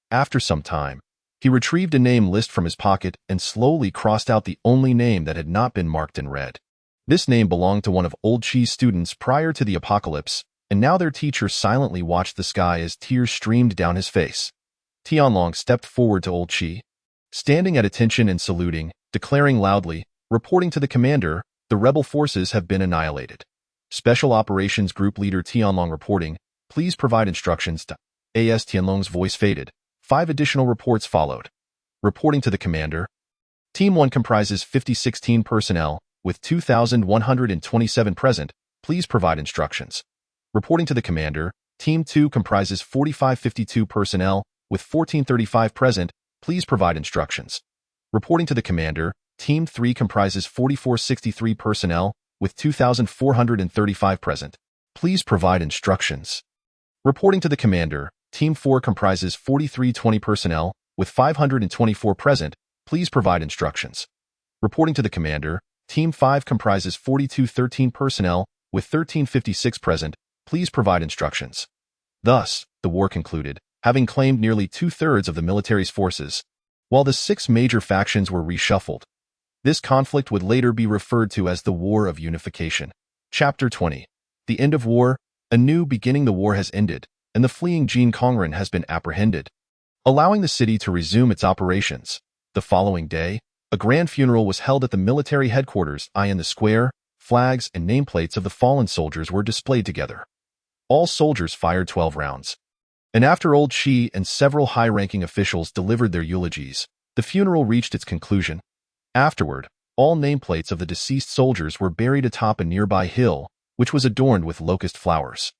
After some time, he retrieved a name list from his pocket and slowly crossed out the only name that had not been marked in red. This name belonged to one of Old Qi's students prior to the apocalypse, and now their teacher silently watched the sky as tears streamed down his face. Tianlong stepped forward to Old Qi, standing at attention and saluting, declaring loudly, reporting to the commander, the rebel forces have been annihilated. Special Operations Group Leader Tianlong reporting, please provide instructions to. As Tianlong's voice faded, 5 additional reports followed. Reporting to the commander, Team 1 comprises 5016 personnel, with 2,127 present, please provide instructions. Reporting to the commander, Team 2 comprises 4552 personnel, with 1435 present, please provide instructions. Reporting to the commander, Team 3 comprises 4463 personnel, with 2,435 present, please provide instructions. Reporting to the commander, Team 4 comprises 4320 personnel, with 524 present, please provide instructions. Reporting to the commander, Team 5 comprises 4213 personnel, with 1356 present, please provide instructions. Thus, the war concluded, having claimed nearly 2/3 of the military's forces, while the 6 major factions were reshuffled. This conflict would later be referred to as the War of Unification. Chapter 20. The End of War. A new beginning. The war has ended, and the fleeing Jin Kongren has been apprehended, allowing the city to resume its operations. The following day, a grand funeral was held at the military headquarters. In the square, flags and nameplates of the fallen soldiers were displayed together. All soldiers fired 12 rounds. And after Old Qi and several high-ranking officials delivered their eulogies, the funeral reached its conclusion. Afterward, all nameplates of the deceased soldiers were buried atop a nearby hill, which was adorned with locust flowers.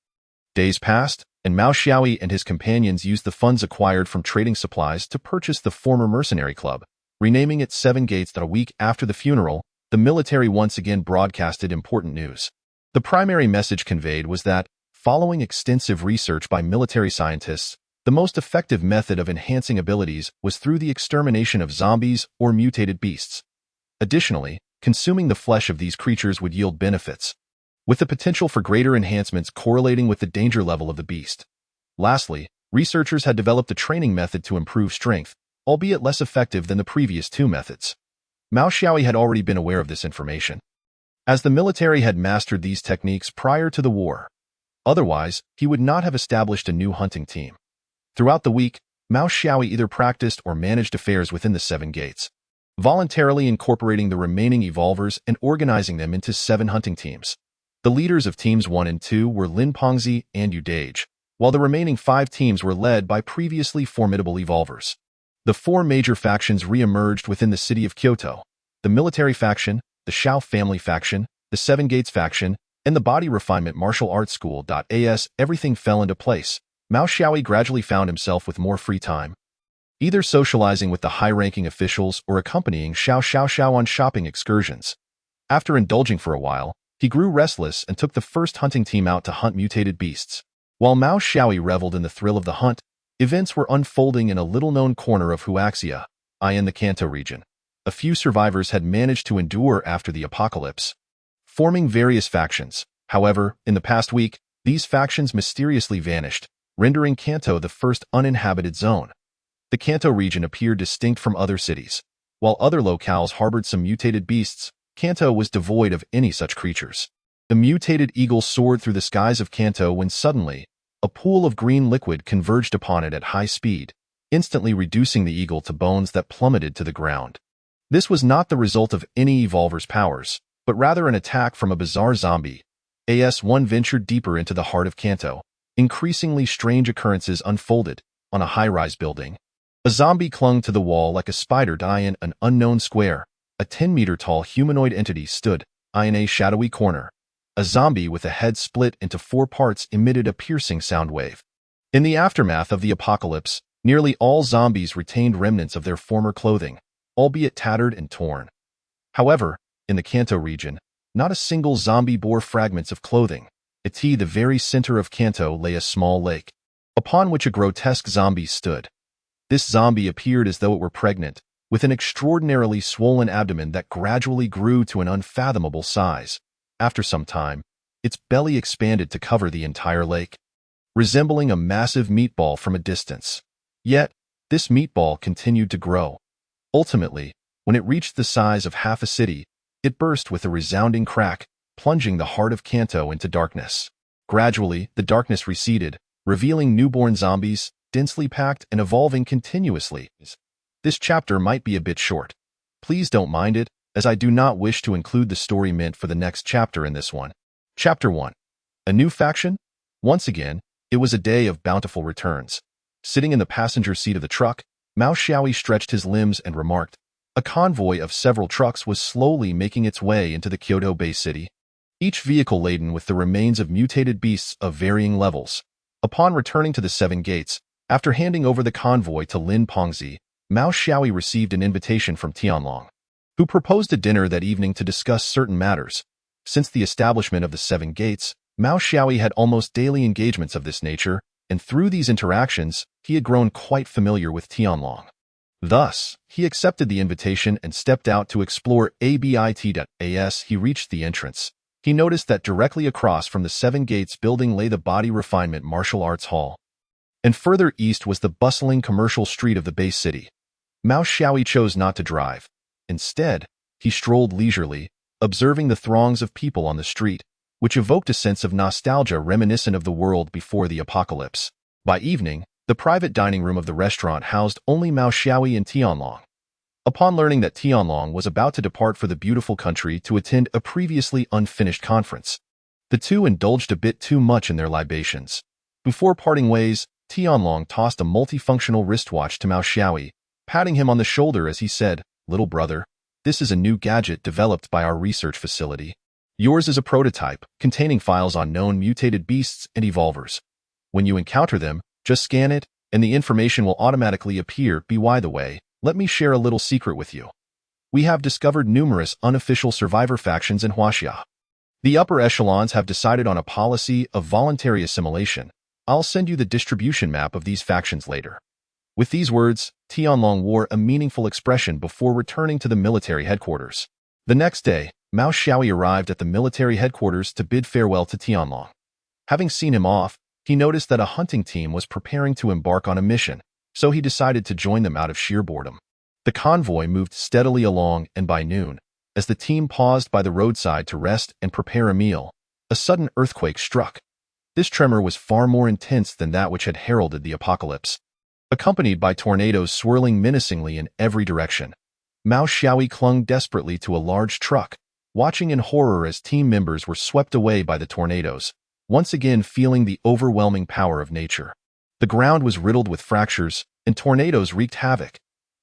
Days passed, and Mao Xiaoyi and his companions used the funds acquired from trading supplies to purchase the former mercenary club, renaming it Seven Gates. A week after the funeral, the military once again broadcasted important news. The primary message conveyed was that, following extensive research by military scientists, the most effective method of enhancing abilities was through the extermination of zombies or mutated beasts. Additionally, consuming the flesh of these creatures would yield benefits, with the potential for greater enhancements correlating with the danger level of the beast. Lastly, researchers had developed a training method to improve strength, albeit less effective than the previous 2 methods. Mao Xiaoyi had already been aware of this information, as the military had mastered these techniques prior to the war. Otherwise, he would not have established a new hunting team. Throughout the week, Mao Xiaoyi either practiced or managed affairs within the 7 gates, voluntarily incorporating the remaining evolvers and organizing them into 7 hunting teams. The leaders of Teams 1 and 2 were Lin Pengzi and Yu Dage, while the remaining 5 teams were led by previously formidable evolvers. The 4 major factions re-emerged within the city of Kyoto: the military faction, the Shao family faction, the 7 Gates faction, and the Body Refinement Martial Arts School. As everything fell into place, Mao Xiaoyi gradually found himself with more free time, either socializing with the high-ranking officials or accompanying Xiao on shopping excursions. After indulging for a while, he grew restless and took the first hunting team out to hunt mutated beasts. While Mao Xiaoyi reveled in the thrill of the hunt, events were unfolding in a little-known corner of Huaxia, in the Kanto region. A few survivors had managed to endure after the apocalypse, forming various factions. However, in the past week, these factions mysteriously vanished, rendering Kanto the first uninhabited zone. The Kanto region appeared distinct from other cities. While other locales harbored some mutated beasts, Kanto was devoid of any such creatures. The mutated eagle soared through the skies of Kanto when suddenly, a pool of green liquid converged upon it at high speed, instantly reducing the eagle to bones that plummeted to the ground. This was not the result of any evolver's powers, but rather an attack from a bizarre zombie. As-1 ventured deeper into the heart of Kanto. Increasingly strange occurrences unfolded. On a high-rise building, a zombie clung to the wall like a spider. In an unknown square, a 10-meter-tall humanoid entity stood in a shadowy corner. A zombie with a head split into 4 parts emitted a piercing sound wave. In the aftermath of the apocalypse, nearly all zombies retained remnants of their former clothing, albeit tattered and torn. However, in the Kanto region, not a single zombie bore fragments of clothing. At the very center of Kanto lay a small lake, upon which a grotesque zombie stood. This zombie appeared as though it were pregnant, with an extraordinarily swollen abdomen that gradually grew to an unfathomable size. After some time, its belly expanded to cover the entire lake, resembling a massive meatball from a distance. Yet, this meatball continued to grow. Ultimately, when it reached the size of half a city, it burst with a resounding crack, plunging the heart of Kanto into darkness. Gradually, the darkness receded, revealing newborn zombies, densely packed and evolving continuously. This chapter might be a bit short. Please don't mind it, as I do not wish to include the story meant for the next chapter in this one. Chapter 1. A new faction? Once again, it was a day of bountiful returns. Sitting in the passenger seat of the truck, Mao Xiaoyi stretched his limbs and remarked, a convoy of several trucks was slowly making its way into the Kyoto Bay City, each vehicle laden with the remains of mutated beasts of varying levels. Upon returning to the Seven Gates, after handing over the convoy to Lin Pengzi, Mao Xiaoyi received an invitation from Tianlong, who proposed a dinner that evening to discuss certain matters. Since the establishment of the Seven Gates, Mao Xiaoyi had almost daily engagements of this nature, and through these interactions, he had grown quite familiar with Tianlong. Thus, he accepted the invitation and stepped out to explore ABIT. As he reached the entrance, he noticed that directly across from the Seven Gates building lay the Body Refinement Martial Arts Hall, and further east was the bustling commercial street of the Bay City. Mao Xiaoyi chose not to drive. Instead, he strolled leisurely, observing the throngs of people on the street, which evoked a sense of nostalgia reminiscent of the world before the apocalypse. By evening, the private dining room of the restaurant housed only Mao Xiaoyi and Tianlong. Upon learning that Tianlong was about to depart for the beautiful country to attend a previously unfinished conference, the two indulged a bit too much in their libations. Before parting ways, Tianlong tossed a multifunctional wristwatch to Mao Xiaoyi, patting him on the shoulder as he said, "Little brother, this is a new gadget developed by our research facility. Yours is a prototype, containing files on known mutated beasts and evolvers. When you encounter them, just scan it, and the information will automatically appear. By the way, let me share a little secret with you. We have discovered numerous unofficial survivor factions in Huaxia. The upper echelons have decided on a policy of voluntary assimilation. I'll send you the distribution map of these factions later." With these words, Tianlong wore a meaningful expression before returning to the military headquarters. The next day, Mao Xiaoyi arrived at the military headquarters to bid farewell to Tianlong. Having seen him off, he noticed that a hunting team was preparing to embark on a mission, so he decided to join them out of sheer boredom. The convoy moved steadily along, and by noon, as the team paused by the roadside to rest and prepare a meal, a sudden earthquake struck. This tremor was far more intense than that which had heralded the apocalypse. Accompanied by tornadoes swirling menacingly in every direction, Mao Xiaoyi clung desperately to a large truck, watching in horror as team members were swept away by the tornadoes, once again feeling the overwhelming power of nature. The ground was riddled with fractures, and tornadoes wreaked havoc.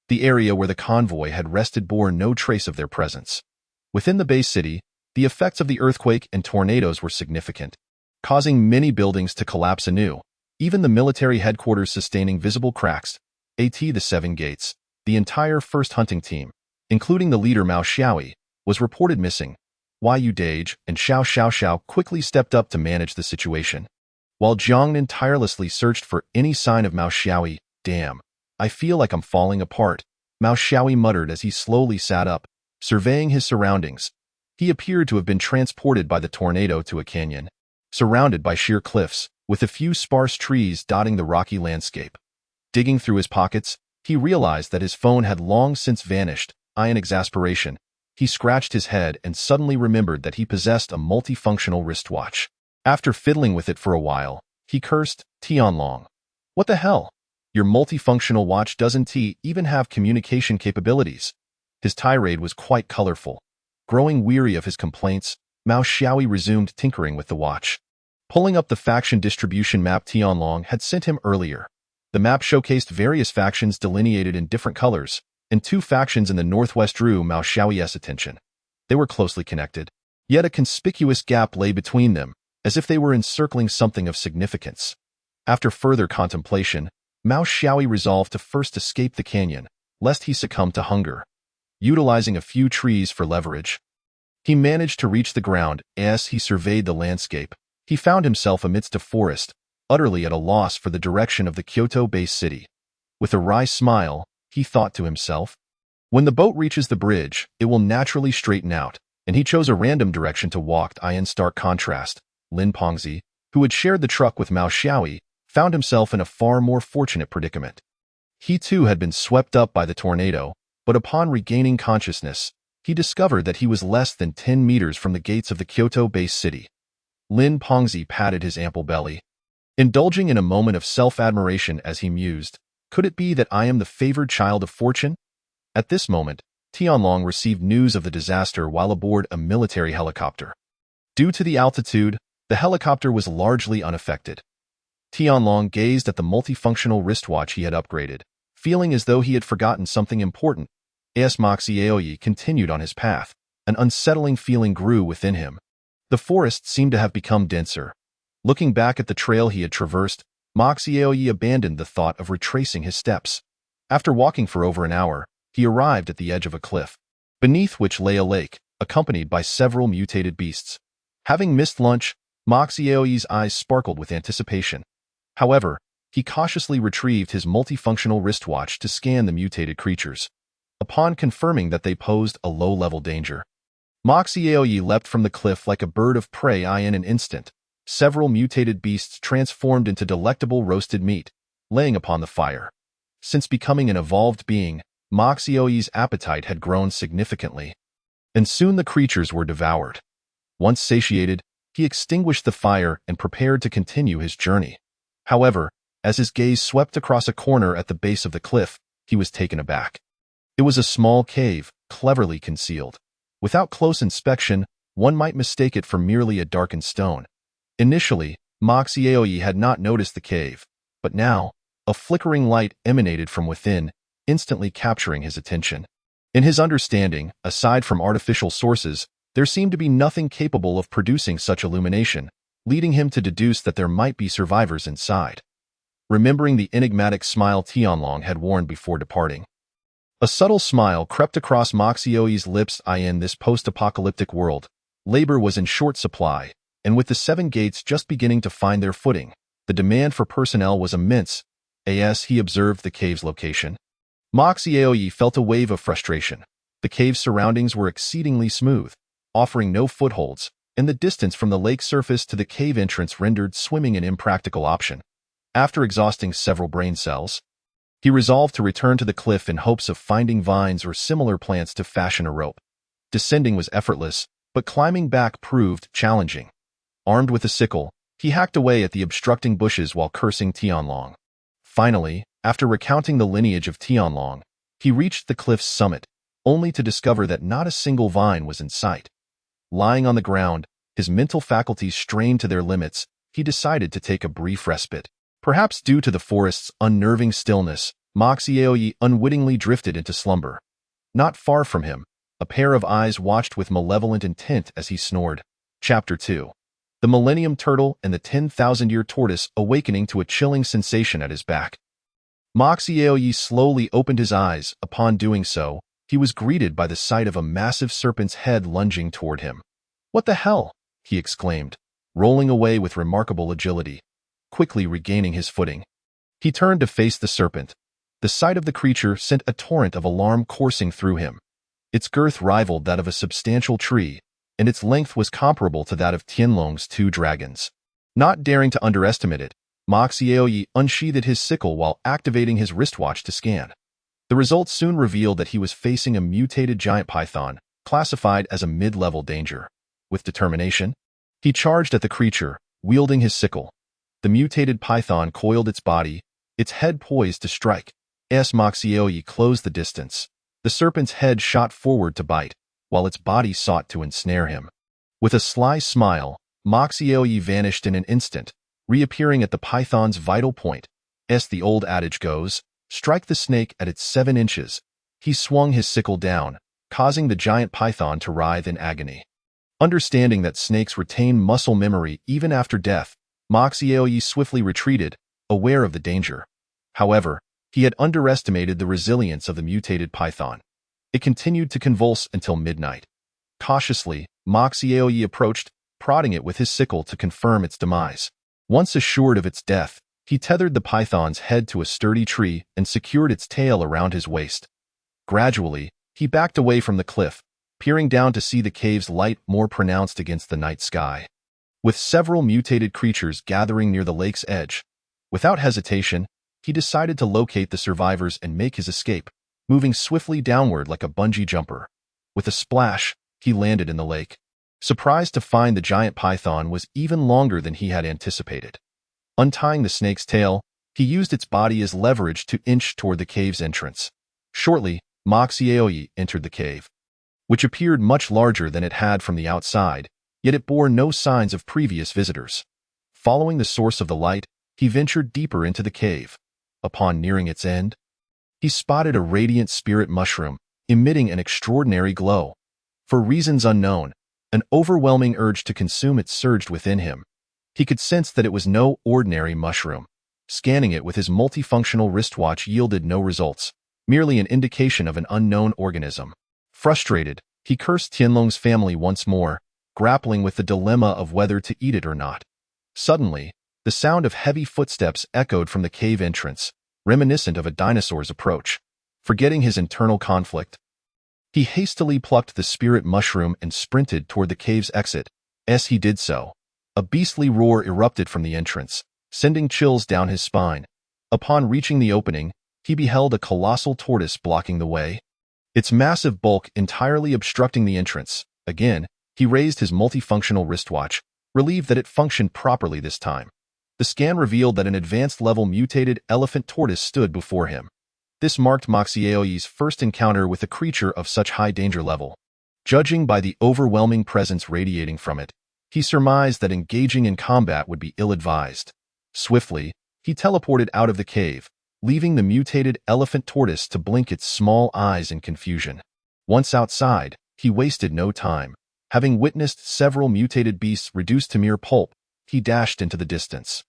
The area where the convoy had rested bore no trace of their presence. Within the Bay City, the effects of the earthquake and tornadoes were significant, causing many buildings to collapse anew, even the military headquarters sustaining visible cracks. The Seven Gates, the entire first hunting team, including the leader Mao Xiaoyi, was reported missing. Yu Dage and Xiao Xiao quickly stepped up to manage the situation, while Jiangnan tirelessly searched for any sign of Mao Xiaoyi. "Damn, I feel like I'm falling apart," Mao Xiaoyi muttered as he slowly sat up, surveying his surroundings. He appeared to have been transported by the tornado to a canyon, surrounded by sheer cliffs, with a few sparse trees dotting the rocky landscape. Digging through his pockets, he realized that his phone had long since vanished. In exasperation, he scratched his head and suddenly remembered that he possessed a multifunctional wristwatch. After fiddling with it for a while, he cursed, "Tianlong, what the hell? Your multifunctional watch doesn't even have communication capabilities." His tirade was quite colorful. Growing weary of his complaints, Mao Xiaoyi resumed tinkering with the watch, pulling up the faction distribution map Tianlong had sent him earlier. The map showcased various factions delineated in different colors, and two factions in the northwest drew Mao Xiaoyi's attention. They were closely connected, yet a conspicuous gap lay between them, as if they were encircling something of significance. After further contemplation, Mao Xiaoyi resolved to first escape the canyon, lest he succumb to hunger. Utilizing a few trees for leverage, he managed to reach the ground. As he surveyed the landscape, he found himself amidst a forest, utterly at a loss for the direction of the Kyoto-based city. With a wry smile, he thought to himself, when the boat reaches the bridge, it will naturally straighten out, and he chose a random direction to walk. In stark contrast, Lin Pengzi, who had shared the truck with Mao Xiaoyi, found himself in a far more fortunate predicament. He too had been swept up by the tornado, but upon regaining consciousness, he discovered that he was less than 10 meters from the gates of the Kyoto-based city. Lin Pengzi patted his ample belly, indulging in a moment of self-admiration as he mused, could it be that I am the favored child of fortune? At this moment, Tianlong received news of the disaster while aboard a military helicopter. Due to the altitude, the helicopter was largely unaffected. Tianlong gazed at the multifunctional wristwatch he had upgraded, feeling as though he had forgotten something important. As Moxie Aoyi continued on his path, an unsettling feeling grew within him. The forest seemed to have become denser. Looking back at the trail he had traversed, Moxie Aoyi abandoned the thought of retracing his steps. After walking for over an hour, he arrived at the edge of a cliff, beneath which lay a lake, accompanied by several mutated beasts. Having missed lunch, Moxie Aoyi's eyes sparkled with anticipation. However, he cautiously retrieved his multifunctional wristwatch to scan the mutated creatures. Upon confirming that they posed a low-level danger, Moxie Aoyi leapt from the cliff like a bird of prey. In an instant, several mutated beasts transformed into delectable roasted meat, laying upon the fire. Since becoming an evolved being, Moxie Aoyi's appetite had grown significantly, and soon the creatures were devoured. Once satiated, he extinguished the fire and prepared to continue his journey. However, as his gaze swept across a corner at the base of the cliff, he was taken aback. It was a small cave, cleverly concealed. Without close inspection, one might mistake it for merely a darkened stone. Initially, Moxie Aoyi had not noticed the cave, but now, a flickering light emanated from within, instantly capturing his attention. In his understanding, aside from artificial sources, there seemed to be nothing capable of producing such illumination, leading him to deduce that there might be survivors inside. Remembering the enigmatic smile Tianlong had worn before departing, a subtle smile crept across Moxie Aoyi's lips. In this post-apocalyptic world, labor was in short supply, and with the 7 gates just beginning to find their footing, the demand for personnel was immense. As he observed the cave's location, Moxie Aoyi felt a wave of frustration. The cave's surroundings were exceedingly smooth, offering no footholds, and the distance from the lake surface to the cave entrance rendered swimming an impractical option. After exhausting several brain cells, he resolved to return to the cliff in hopes of finding vines or similar plants to fashion a rope. Descending was effortless, but climbing back proved challenging. Armed with a sickle, he hacked away at the obstructing bushes while cursing Tianlong. Finally, after recounting the lineage of Tianlong, he reached the cliff's summit, only to discover that not a single vine was in sight. Lying on the ground, his mental faculties strained to their limits, he decided to take a brief respite. Perhaps due to the forest's unnerving stillness, Moxie Aoyi unwittingly drifted into slumber. Not far from him, a pair of eyes watched with malevolent intent as he snored. Chapter 2. The Millennium Turtle and the 10,000-Year Tortoise awakening to a chilling sensation at his back. Moxie Aoyi slowly opened his eyes. Upon doing so, he was greeted by the sight of a massive serpent's head lunging toward him. "What the hell?" he exclaimed, rolling away with remarkable agility. Quickly regaining his footing, he turned to face the serpent. The sight of the creature sent a torrent of alarm coursing through him. Its girth rivaled that of a substantial tree, and its length was comparable to that of Tianlong's 2 dragons. Not daring to underestimate it, Moxie Aoyi unsheathed his sickle while activating his wristwatch to scan. The results soon revealed that he was facing a mutated giant python, classified as a mid-level danger. With determination, he charged at the creature, wielding his sickle. The mutated python coiled its body, its head poised to strike. As Moxie Aoyi closed the distance, the serpent's head shot forward to bite, while its body sought to ensnare him. With a sly smile, Moxie Aoyi vanished in an instant, reappearing at the python's vital point. As the old adage goes, strike the snake at its 7 inches. He swung his sickle down, causing the giant python to writhe in agony. Understanding that snakes retain muscle memory even after death, Moxie Aoyi swiftly retreated, aware of the danger. However, he had underestimated the resilience of the mutated python. It continued to convulse until midnight. Cautiously, Moxiaoyi approached, prodding it with his sickle to confirm its demise. Once assured of its death, he tethered the python's head to a sturdy tree and secured its tail around his waist. Gradually, he backed away from the cliff, peering down to see the cave's light more pronounced against the night sky. With several mutated creatures gathering near the lake's edge, without hesitation, he decided to locate the survivors and make his escape, moving swiftly downward like a bungee jumper. With a splash, he landed in the lake. Surprised to find the giant python was even longer than he had anticipated. Untying the snake's tail, he used its body as leverage to inch toward the cave's entrance. Shortly, Moxiaoyi entered the cave, which appeared much larger than it had from the outside, yet it bore no signs of previous visitors. Following the source of the light, he ventured deeper into the cave. Upon nearing its end, he spotted a radiant spirit mushroom, emitting an extraordinary glow. For reasons unknown, an overwhelming urge to consume it surged within him. He could sense that it was no ordinary mushroom. Scanning it with his multifunctional wristwatch yielded no results, merely an indication of an unknown organism. Frustrated, he cursed Tianlong's family once more, grappling with the dilemma of whether to eat it or not. Suddenly, the sound of heavy footsteps echoed from the cave entrance, reminiscent of a dinosaur's approach. Forgetting his internal conflict, he hastily plucked the spirit mushroom and sprinted toward the cave's exit. As he did so, a beastly roar erupted from the entrance, sending chills down his spine. Upon reaching the opening, he beheld a colossal tortoise blocking the way, its massive bulk entirely obstructing the entrance. Again, he raised his multifunctional wristwatch, relieved that it functioned properly this time. The scan revealed that an advanced-level mutated elephant tortoise stood before him. This marked Moxiaoyi's first encounter with a creature of such high danger level. Judging by the overwhelming presence radiating from it, he surmised that engaging in combat would be ill-advised. Swiftly, he teleported out of the cave, leaving the mutated elephant tortoise to blink its small eyes in confusion. Once outside, he wasted no time. Having witnessed several mutated beasts reduced to mere pulp, he dashed into the distance.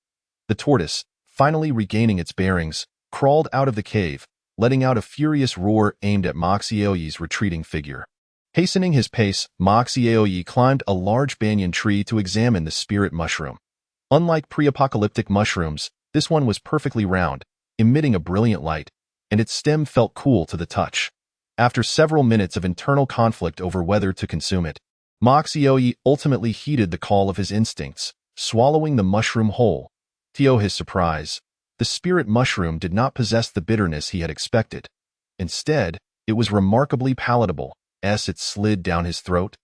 The tortoise, finally regaining its bearings, crawled out of the cave, letting out a furious roar aimed at Moxiaoyi's retreating figure. Hastening his pace, Moxiaoyi climbed a large banyan tree to examine the spirit mushroom. Unlike pre-apocalyptic mushrooms, this one was perfectly round, emitting a brilliant light, and its stem felt cool to the touch. After several minutes of internal conflict over whether to consume it, Moxiaoyi ultimately heeded the call of his instincts, swallowing the mushroom whole. To his surprise, the spirit mushroom did not possess the bitterness he had expected. Instead, it was remarkably palatable, as it slid down his throat.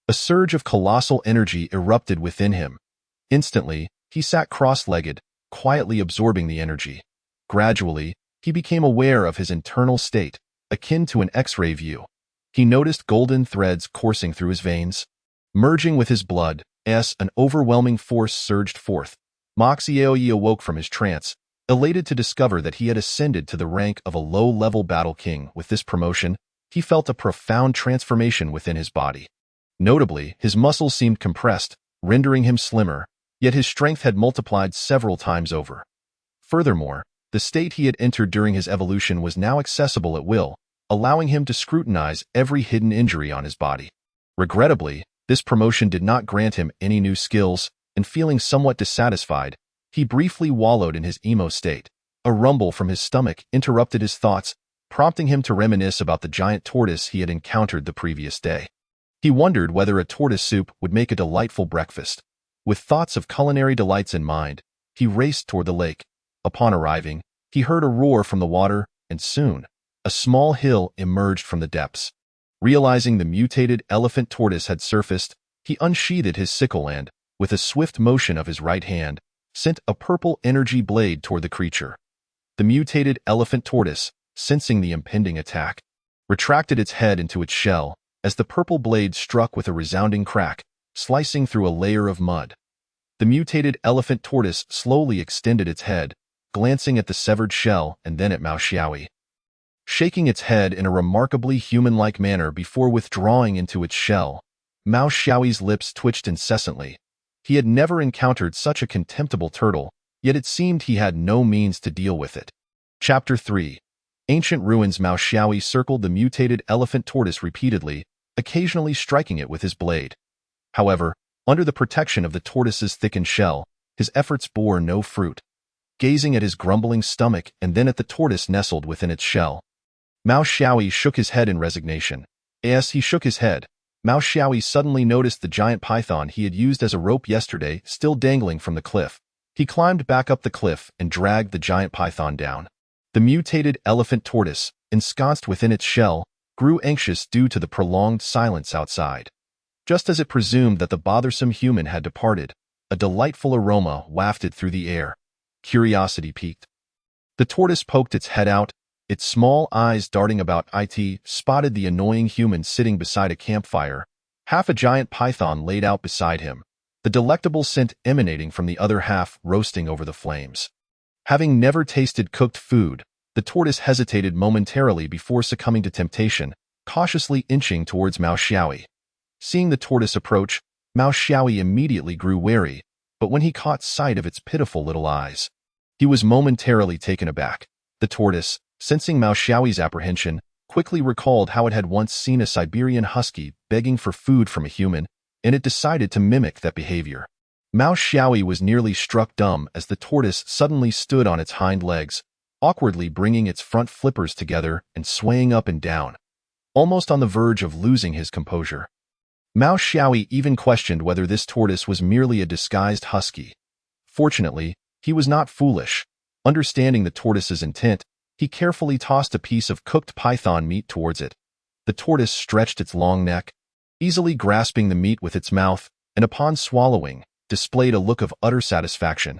A surge of colossal energy erupted within him. Instantly, he sat cross-legged, quietly absorbing the energy. Gradually, he became aware of his internal state, akin to an X-ray view. He noticed golden threads coursing through his veins. Merging with his blood, as an overwhelming force surged forth, Moxiaoyi awoke from his trance, elated to discover that he had ascended to the rank of a low-level battle king. With this promotion, he felt a profound transformation within his body. Notably, his muscles seemed compressed, rendering him slimmer, yet his strength had multiplied several times over. Furthermore, the state he had entered during his evolution was now accessible at will, allowing him to scrutinize every hidden injury on his body. Regrettably, this promotion did not grant him any new skills, and feeling somewhat dissatisfied, he briefly wallowed in his emo state. A rumble from his stomach interrupted his thoughts, prompting him to reminisce about the giant tortoise he had encountered the previous day. He wondered whether a tortoise soup would make a delightful breakfast. With thoughts of culinary delights in mind, he raced toward the lake. Upon arriving, he heard a roar from the water, and soon, a small hill emerged from the depths. Realizing the mutated elephant tortoise had surfaced, he unsheathed his sickle and, with a swift motion of his right hand, sent a purple energy blade toward the creature. The mutated elephant tortoise, sensing the impending attack, retracted its head into its shell as the purple blade struck with a resounding crack, slicing through a layer of mud. The mutated elephant tortoise slowly extended its head, glancing at the severed shell and then at Mao Xiaoyi. Shaking its head in a remarkably human-like manner before withdrawing into its shell, Mao Xiaoyi's lips twitched incessantly. He had never encountered such a contemptible turtle, yet it seemed he had no means to deal with it. Chapter 3. Ancient Ruins. Mao Xiaoyi circled the mutated elephant tortoise repeatedly, occasionally striking it with his blade. However, under the protection of the tortoise's thickened shell, his efforts bore no fruit. Gazing at his grumbling stomach and then at the tortoise nestled within its shell, Mao Xiaoyi shook his head in resignation. As he shook his head, Mao Xiaoyi suddenly noticed the giant python he had used as a rope yesterday still dangling from the cliff. He climbed back up the cliff and dragged the giant python down. The mutated elephant tortoise, ensconced within its shell, grew anxious due to the prolonged silence outside. Just as it presumed that the bothersome human had departed, a delightful aroma wafted through the air. Curiosity piqued. The tortoise poked its head out, its small eyes darting about. It spotted the annoying human sitting beside a campfire, half a giant python laid out beside him, the delectable scent emanating from the other half roasting over the flames. Having never tasted cooked food, the tortoise hesitated momentarily before succumbing to temptation, cautiously inching towards Mao Xiaoyi. Seeing the tortoise approach, Mao Xiaoyi immediately grew wary, but when he caught sight of its pitiful little eyes, he was momentarily taken aback. The tortoise, sensing Mao Xiaoyi's apprehension, quickly recalled how it had once seen a Siberian husky begging for food from a human, and it decided to mimic that behavior. Mao Xiaoyi was nearly struck dumb as the tortoise suddenly stood on its hind legs, awkwardly bringing its front flippers together and swaying up and down, almost on the verge of losing his composure. Mao Xiaoyi even questioned whether this tortoise was merely a disguised husky. Fortunately, he was not foolish. Understanding the tortoise's intent, he carefully tossed a piece of cooked python meat towards it. The tortoise stretched its long neck, easily grasping the meat with its mouth, and upon swallowing, displayed a look of utter satisfaction.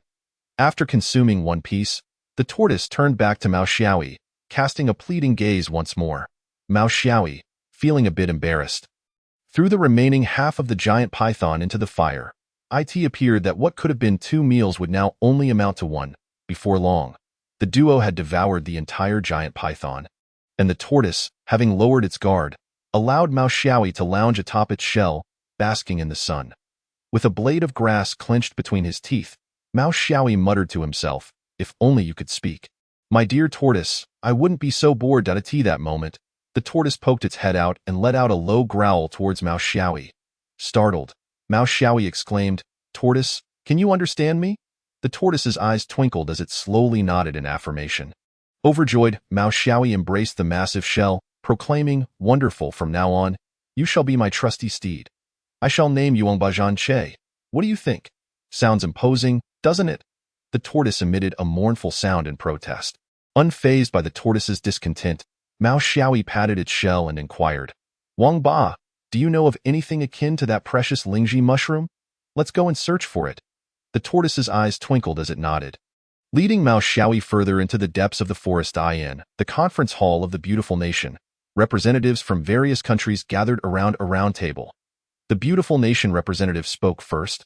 After consuming one piece, the tortoise turned back to Mao Xiaoyi, casting a pleading gaze once more. Mao Xiaoyi, feeling a bit embarrassed, threw the remaining half of the giant python into the fire. It appeared that what could have been 2 meals would now only amount to 1. Before long, the duo had devoured the entire giant python, and the tortoise, having lowered its guard, allowed Mao Xiaoyi to lounge atop its shell, basking in the sun. With a blade of grass clenched between his teeth, Mao Xiaoyi muttered to himself, "If only you could speak. My dear tortoise, I wouldn't be so bored." At that moment, the tortoise poked its head out and let out a low growl towards Mao Xiaoyi. Startled, Mao Xiaoyi exclaimed, "Tortoise, can you understand me?" The tortoise's eyes twinkled as it slowly nodded in affirmation. Overjoyed, Mao Xiaoyi embraced the massive shell, proclaiming, "Wonderful, from now on, you shall be my trusty steed. I shall name you Bajan Che. What do you think? Sounds imposing, doesn't it?" The tortoise emitted a mournful sound in protest. Unfazed by the tortoise's discontent, Mao Xiaoyi patted its shell and inquired, "Wang Ba, do you know of anything akin to that precious Lingji mushroom? Let's go and search for it." The tortoise's eyes twinkled as it nodded. Leading Mao Xiaoyi further into the depths of the forest, the conference hall of the beautiful nation, representatives from various countries gathered around a round table. The beautiful nation representative spoke first.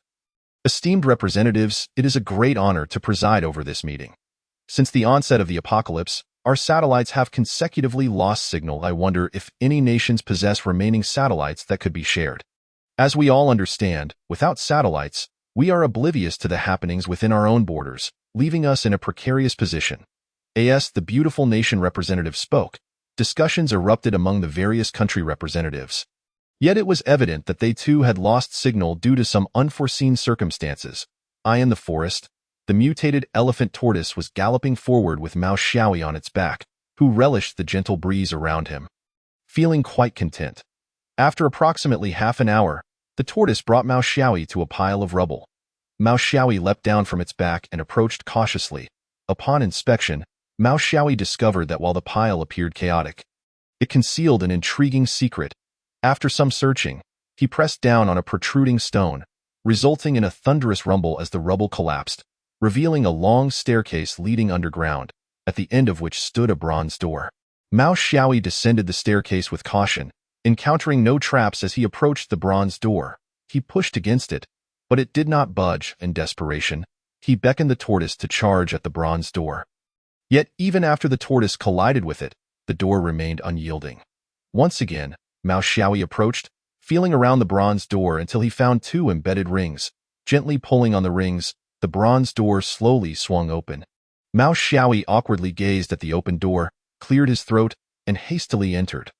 "Esteemed representatives, it is a great honor to preside over this meeting. Since the onset of the apocalypse, our satellites have consecutively lost signal. I wonder if any nations possess remaining satellites that could be shared. As we all understand, without satellites, we are oblivious to the happenings within our own borders, leaving us in a precarious position." As the beautiful nation representative spoke, discussions erupted among the various country representatives. Yet it was evident that they too had lost signal due to some unforeseen circumstances. In the forest, the mutated elephant tortoise was galloping forward with Mao Xiaoyi on its back, who relished the gentle breeze around him, feeling quite content. After approximately half an hour, the tortoise brought Mao Xiaoyi to a pile of rubble. Mao Xiaoyi leapt down from its back and approached cautiously. Upon inspection, Mao Xiaoyi discovered that while the pile appeared chaotic, it concealed an intriguing secret. After some searching, he pressed down on a protruding stone, resulting in a thunderous rumble as the rubble collapsed, revealing a long staircase leading underground, at the end of which stood a bronze door. Mao Xiaoyi descended the staircase with caution, encountering no traps. As he approached the bronze door, he pushed against it, but it did not budge. In desperation, he beckoned the tortoise to charge at the bronze door. Yet even after the tortoise collided with it, the door remained unyielding. Once again, Mao Xiaoyi approached, feeling around the bronze door until he found 2 embedded rings. Gently pulling on the rings, the bronze door slowly swung open. Mao Xiaoyi awkwardly gazed at the open door, cleared his throat, and hastily entered.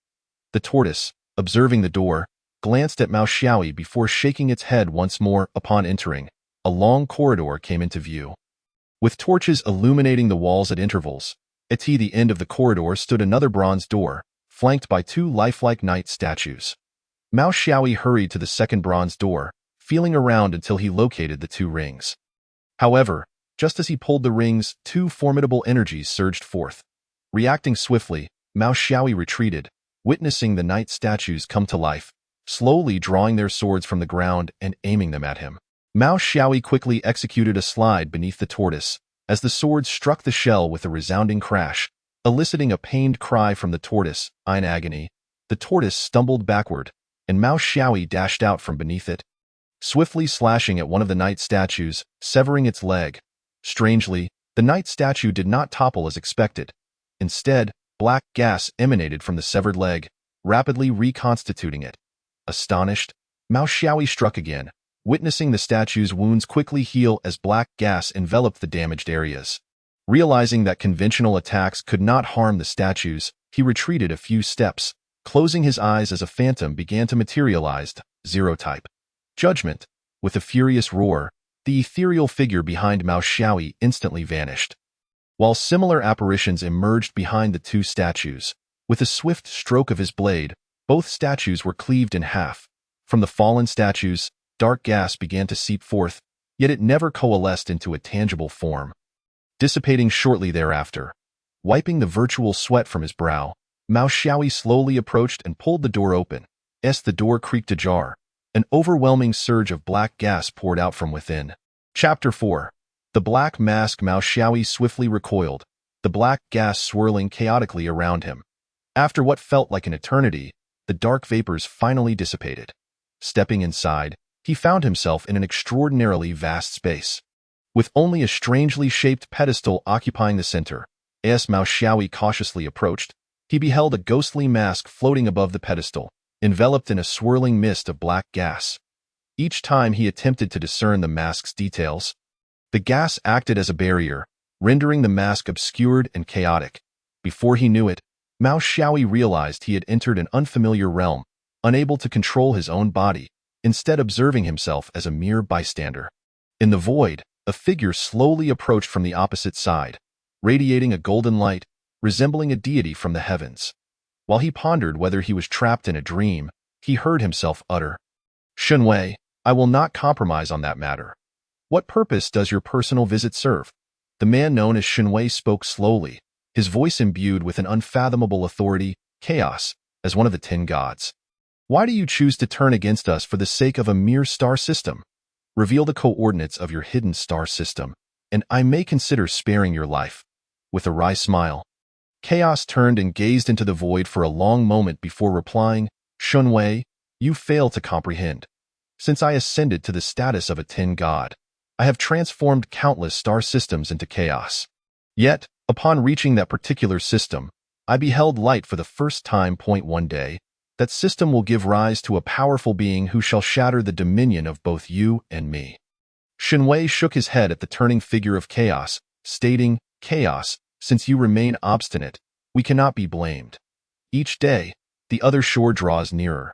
The tortoise, observing the door, glanced at Mao Xiaoyi before shaking its head once more. Upon entering, a long corridor came into view. With torches illuminating the walls at intervals, at the end of the corridor stood another bronze door, flanked by two lifelike knight statues. Mao Xiaoyi hurried to the second bronze door, feeling around until he located the two rings. However, just as he pulled the rings, two formidable energies surged forth. Reacting swiftly, Mao Xiaoyi retreated, witnessing the knight statues come to life, slowly drawing their swords from the ground and aiming them at him. Mao Xiaoyi quickly executed a slide beneath the tortoise, as the swords struck the shell with a resounding crash, eliciting a pained cry from the tortoise. In agony, the tortoise stumbled backward, and Mao Xiaoyi dashed out from beneath it, swiftly slashing at one of the knight statues, severing its leg. Strangely, the knight statue did not topple as expected. Instead, black gas emanated from the severed leg, rapidly reconstituting it. Astonished, Mao Xiaoyi struck again, witnessing the statue's wounds quickly heal as black gas enveloped the damaged areas. Realizing that conventional attacks could not harm the statues, he retreated a few steps, closing his eyes as a phantom began to materialize. Zero type. Judgment. With a furious roar, the ethereal figure behind Mao Xiaoyi instantly vanished. While similar apparitions emerged behind the two statues, with a swift stroke of his blade, both statues were cleaved in half. From the fallen statues, dark gas began to seep forth, yet it never coalesced into a tangible form. Dissipating shortly thereafter, wiping the virtual sweat from his brow, Mao Xiaoyi slowly approached and pulled the door open. As the door creaked ajar, an overwhelming surge of black gas poured out from within. Chapter 4. The Black Mask. Mao Xiaoyi swiftly recoiled, the black gas swirling chaotically around him. After what felt like an eternity, the dark vapors finally dissipated. Stepping inside, he found himself in an extraordinarily vast space. With only a strangely shaped pedestal occupying the center, as Mao Xiaoyi cautiously approached, he beheld a ghostly mask floating above the pedestal, enveloped in a swirling mist of black gas. Each time he attempted to discern the mask's details, the gas acted as a barrier, rendering the mask obscured and chaotic. Before he knew it, Mao Xiaoyi realized he had entered an unfamiliar realm, unable to control his own body, instead observing himself as a mere bystander. In the void, a figure slowly approached from the opposite side, radiating a golden light, resembling a deity from the heavens. While he pondered whether he was trapped in a dream, he heard himself utter, "Shunwei, I will not compromise on that matter. What purpose does your personal visit serve?" The man known as Shunwei spoke slowly, his voice imbued with an unfathomable authority. "Chaos, as one of the 10 gods. Why do you choose to turn against us for the sake of a mere star system? Reveal the coordinates of your hidden star system, and I may consider sparing your life." With a wry smile, Chaos turned and gazed into the void for a long moment before replying, "Shunwei, you fail to comprehend. Since I ascended to the status of a 10 god, I have transformed countless star systems into chaos. Yet, upon reaching that particular system, I beheld light for the first time. One day, that system will give rise to a powerful being who shall shatter the dominion of both you and me." Shunwei shook his head at the turning figure of Chaos, stating, "Chaos, since you remain obstinate, we cannot be blamed. Each day, the other shore draws nearer.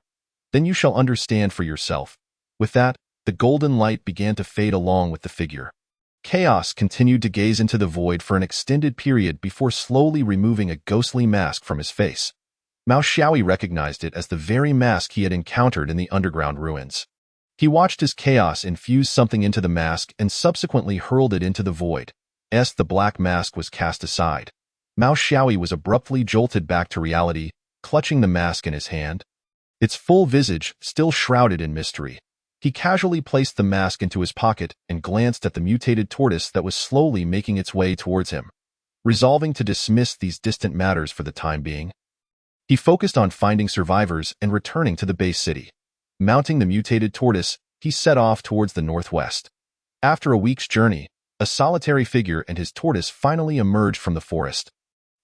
Then you shall understand for yourself." With that, the golden light began to fade along with the figure. Chaos continued to gaze into the void for an extended period before slowly removing a ghostly mask from his face. Mao Xiaoyi recognized it as the very mask he had encountered in the underground ruins. He watched as Chaos infused something into the mask and subsequently hurled it into the void. As the black mask was cast aside, Mao Xiaoyi was abruptly jolted back to reality, clutching the mask in his hand. Its full visage still shrouded in mystery. He casually placed the mask into his pocket and glanced at the mutated tortoise that was slowly making its way towards him. Resolving to dismiss these distant matters for the time being, he focused on finding survivors and returning to the base city. Mounting the mutated tortoise, he set off towards the northwest. After a week's journey, a solitary figure and his tortoise finally emerged from the forest,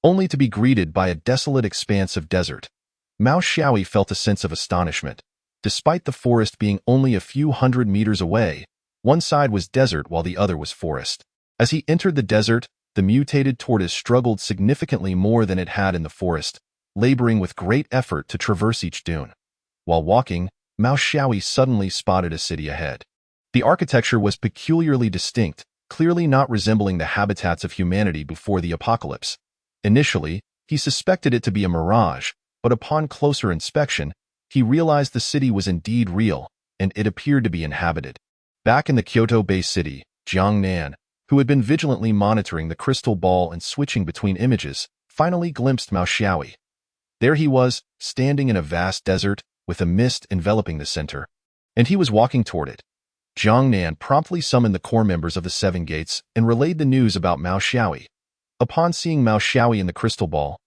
only to be greeted by a desolate expanse of desert. Mao Xiaoyi felt a sense of astonishment. Despite the forest being only a few hundred meters away, One side was desert while the other was forest. As he entered the desert, the mutated tortoise struggled significantly more than it had in the forest, laboring with great effort to traverse each dune. While walking, Mao Xiaoyi suddenly spotted a city ahead. The architecture was peculiarly distinct, clearly not resembling the habitats of humanity before the apocalypse. Initially, he suspected it to be a mirage, but upon closer inspection, he realized the city was indeed real, and it appeared to be inhabited. Back in the Kyoto-based city, Jiang Nan, who had been vigilantly monitoring the crystal ball and switching between images, finally glimpsed Mao Xiaoyi. There he was, standing in a vast desert, with a mist enveloping the center, and he was walking toward it. Jiang Nan promptly summoned the core members of the Seven Gates and relayed the news about Mao Xiaoyi. Upon seeing Mao Xiaoyi in the crystal ball,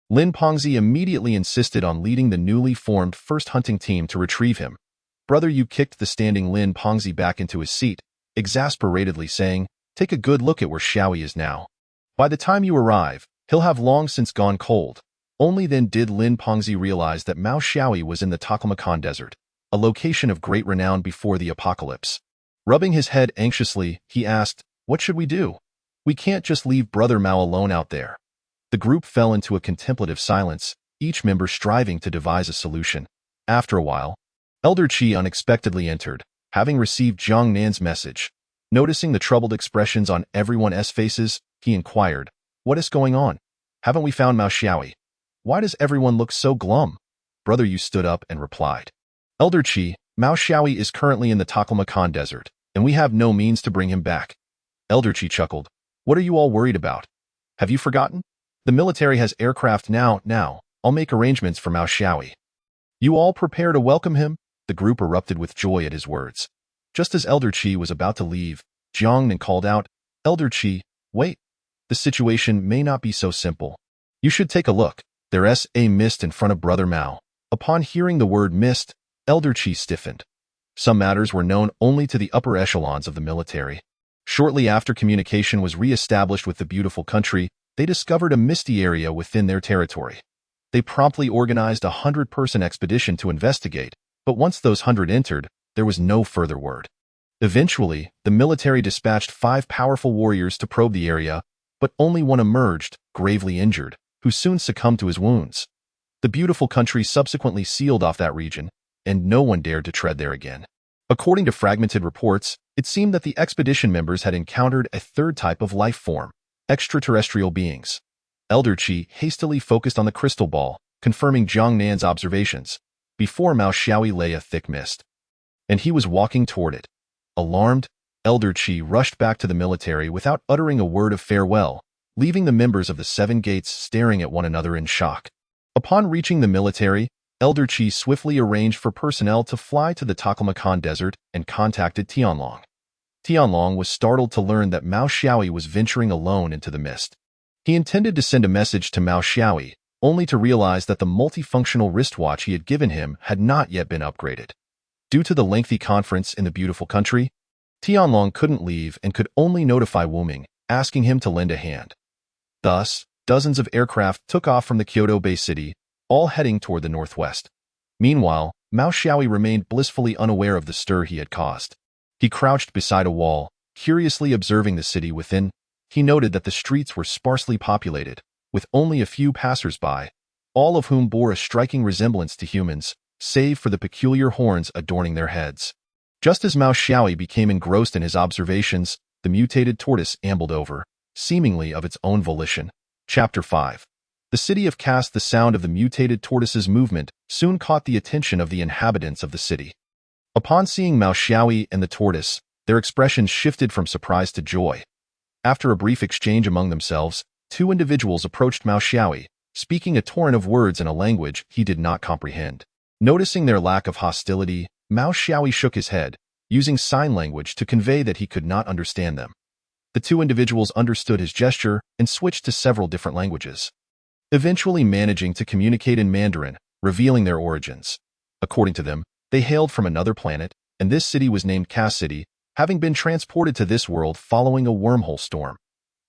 Lin Pengzi immediately insisted on leading the newly formed first hunting team to retrieve him. Brother Yu kicked the standing Lin Pengzi back into his seat, exasperatedly saying, "Take a good look at where Xiaoyi is now. By the time you arrive, he'll have long since gone cold." Only then did Lin Pengzi realize that Mao Xiaoyi was in the Taklamakan Desert, a location of great renown before the apocalypse. Rubbing his head anxiously, he asked, "What should we do? We can't just leave Brother Mao alone out there." The group fell into a contemplative silence, each member striving to devise a solution. After a while, Elder Qi unexpectedly entered, having received Jiang Nan's message. Noticing the troubled expressions on everyone's faces, he inquired, "What is going on? Haven't we found Mao Xiaoyi? Why does everyone look so glum?" Brother Yu stood up and replied, "Elder Qi, Mao Xiaoyi is currently in the Taklamakan Desert, and we have no means to bring him back." Elder Qi chuckled, "What are you all worried about? Have you forgotten? The military has aircraft now. I'll make arrangements for Mao Xiaoyi. You all prepare to welcome him." The group erupted with joy at his words. Just as Elder Qi was about to leave, Jiang Nan called out, "Elder Qi, wait. The situation may not be so simple. You should take a look. There's a mist in front of Brother Mao." Upon hearing the word mist, Elder Qi stiffened. Some matters were known only to the upper echelons of the military. Shortly after communication was re-established with the beautiful country, they discovered a misty area within their territory. They promptly organized a 100-person expedition to investigate, but once those 100 entered, there was no further word. Eventually, the military dispatched 5 powerful warriors to probe the area, but only one emerged, gravely injured, who soon succumbed to his wounds. The beautiful country subsequently sealed off that region, and no one dared to tread there again. According to fragmented reports, it seemed that the expedition members had encountered a third type of life form, extraterrestrial beings. Elder Qi hastily focused on the crystal ball, confirming Jiang Nan's observations. Before Mao Xiaoyi lay a thick mist, and he was walking toward it. Alarmed, Elder Qi rushed back to the military without uttering a word of farewell, leaving the members of the Seven Gates staring at one another in shock. Upon reaching the military, Elder Qi swiftly arranged for personnel to fly to the Taklamakan Desert and contacted Tianlong. Tianlong was startled to learn that Mao Xiaoyi was venturing alone into the mist. He intended to send a message to Mao Xiaoyi, only to realize that the multifunctional wristwatch he had given him had not yet been upgraded. Due to the lengthy conference in the beautiful country, Tianlong couldn't leave and could only notify Wu Ming, asking him to lend a hand. Thus, dozens of aircraft took off from the Kyoto-based city, all heading toward the northwest. Meanwhile, Mao Xiaoyi remained blissfully unaware of the stir he had caused. He crouched beside a wall, curiously observing the city within. He noted that the streets were sparsely populated, with only a few passers-by, all of whom bore a striking resemblance to humans, save for the peculiar horns adorning their heads. Just as Mao Xiaoyi became engrossed in his observations, the mutated tortoise ambled over, seemingly of its own volition. Chapter 5. The city of Caste. The sound of the mutated tortoise's movement soon caught the attention of the inhabitants of the city. Upon seeing Mao Xiaoyi and the tortoise, their expressions shifted from surprise to joy. After a brief exchange among themselves, 2 individuals approached Mao Xiaoyi, speaking a torrent of words in a language he did not comprehend. Noticing their lack of hostility, Mao Xiaoyi shook his head, using sign language to convey that he could not understand them. The 2 individuals understood his gesture and switched to several different languages, eventually managing to communicate in Mandarin, revealing their origins. According to them, they hailed from another planet, and this city was named Caste City, having been transported to this world following a wormhole storm.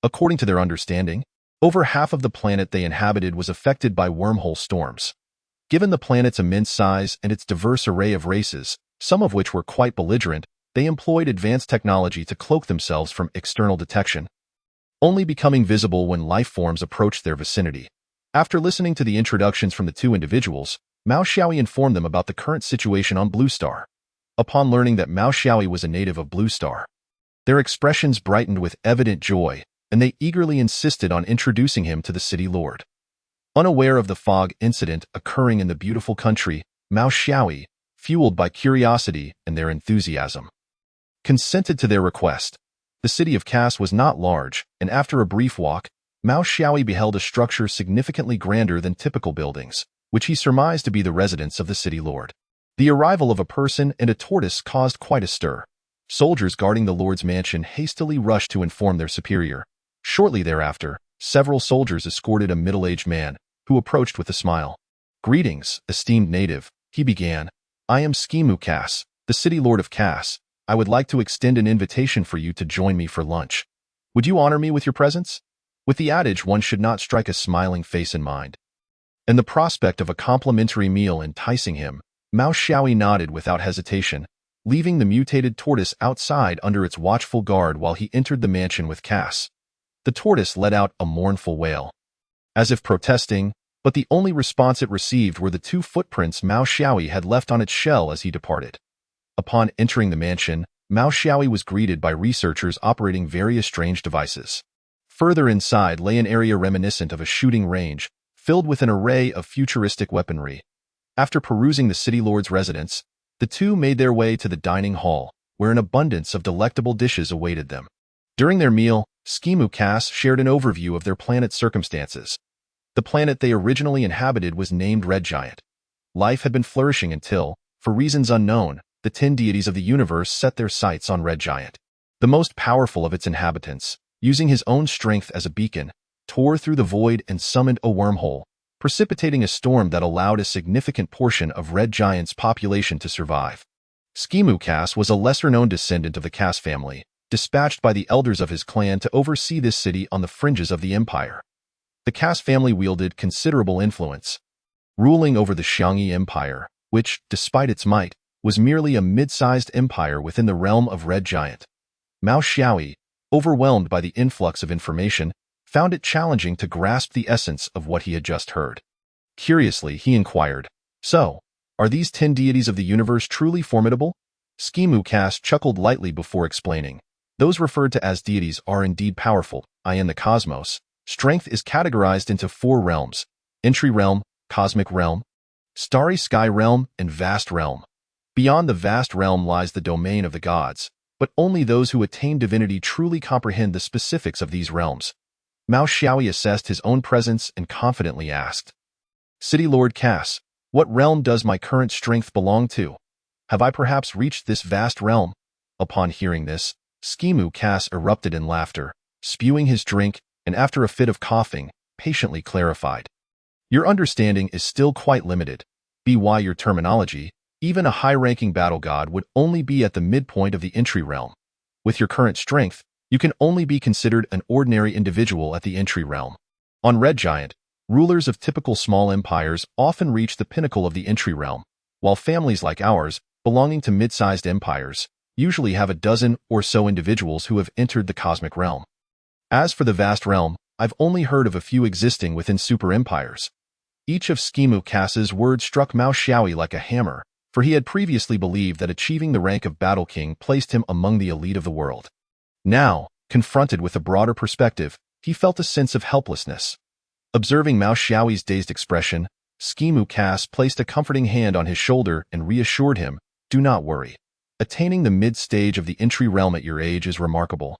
According to their understanding, over half of the planet they inhabited was affected by wormhole storms. Given the planet's immense size and its diverse array of races, some of which were quite belligerent, they employed advanced technology to cloak themselves from external detection, only becoming visible when life forms approached their vicinity. After listening to the introductions from the two individuals, Mao Xiaoyi informed them about the current situation on Blue Star. Upon learning that Mao Xiaoyi was a native of Blue Star, their expressions brightened with evident joy, and they eagerly insisted on introducing him to the city lord. Unaware of the fog incident occurring in the beautiful country, Mao Xiaoyi, fueled by curiosity and their enthusiasm, consented to their request. The city of Cass was not large, and after a brief walk, Mao Xiaoyi beheld a structure significantly grander than typical buildings, which he surmised to be the residence of the city lord. The arrival of a person and a tortoise caused quite a stir. Soldiers guarding the lord's mansion hastily rushed to inform their superior. Shortly thereafter, several soldiers escorted a middle-aged man, who approached with a smile. "Greetings, esteemed native," he began. "I am Skimu Cass, the city lord of Cass. I would like to extend an invitation for you to join me for lunch. Would you honor me with your presence?" With the adage, one should not strike a smiling face in mind, and the prospect of a complimentary meal enticing him, Mao Xiaoyi nodded without hesitation, leaving the mutated tortoise outside under its watchful guard while he entered the mansion with Cass. The tortoise let out a mournful wail, as if protesting, but the only response it received were the 2 footprints Mao Xiaoyi had left on its shell as he departed. Upon entering the mansion, Mao Xiaoyi was greeted by researchers operating various strange devices. Further inside lay an area reminiscent of a shooting range, filled with an array of futuristic weaponry. After perusing the city lord's residence, the two made their way to the dining hall, where an abundance of delectable dishes awaited them. During their meal, Skimu Cass shared an overview of their planet's circumstances. The planet they originally inhabited was named Red Giant. Life had been flourishing until, for reasons unknown, the 10 deities of the universe set their sights on Red Giant. The most powerful of its inhabitants, using his own strength as a beacon, tore through the void and summoned a wormhole, precipitating a storm that allowed a significant portion of Red Giant's population to survive. Skimu Cass was a lesser-known descendant of the Cass family, dispatched by the elders of his clan to oversee this city on the fringes of the empire. The Cass family wielded considerable influence, ruling over the Xiangyi Empire, which, despite its might, was merely a mid-sized empire within the realm of Red Giant. Mao Xiaoyi, overwhelmed by the influx of information, found it challenging to grasp the essence of what he had just heard. Curiously, he inquired, "So, are these 10 deities of the universe truly formidable?" Skimu Cass chuckled lightly before explaining. "Those referred to as deities are indeed powerful. In the cosmos, strength is categorized into 4 realms: entry realm, cosmic realm, starry sky realm, and vast realm. Beyond the vast realm lies the domain of the gods, but only those who attain divinity truly comprehend the specifics of these realms." Mao Xiaoyi assessed his own presence and confidently asked, "City Lord Cass, what realm does my current strength belong to? Have I perhaps reached this vast realm?" Upon hearing this, Skimu Cass erupted in laughter, spewing his drink, and after a fit of coughing, patiently clarified, "Your understanding is still quite limited. By your terminology, even a high-ranking battle god would only be at the midpoint of the entry realm. With your current strength, you can only be considered an ordinary individual at the entry realm. On Red Giant, rulers of typical small empires often reach the pinnacle of the entry realm, while families like ours, belonging to mid-sized empires, usually have a dozen or so individuals who have entered the cosmic realm. As for the vast realm, I've only heard of a few existing within super empires." Each of Skimu Cass's words struck Mao Xiaoyi like a hammer, for he had previously believed that achieving the rank of Battle King placed him among the elite of the world. Now, confronted with a broader perspective, he felt a sense of helplessness. Observing Mao Xiaoyi's dazed expression, Skimu Cass placed a comforting hand on his shoulder and reassured him, "Do not worry. Attaining the mid-stage of the entry realm at your age is remarkable.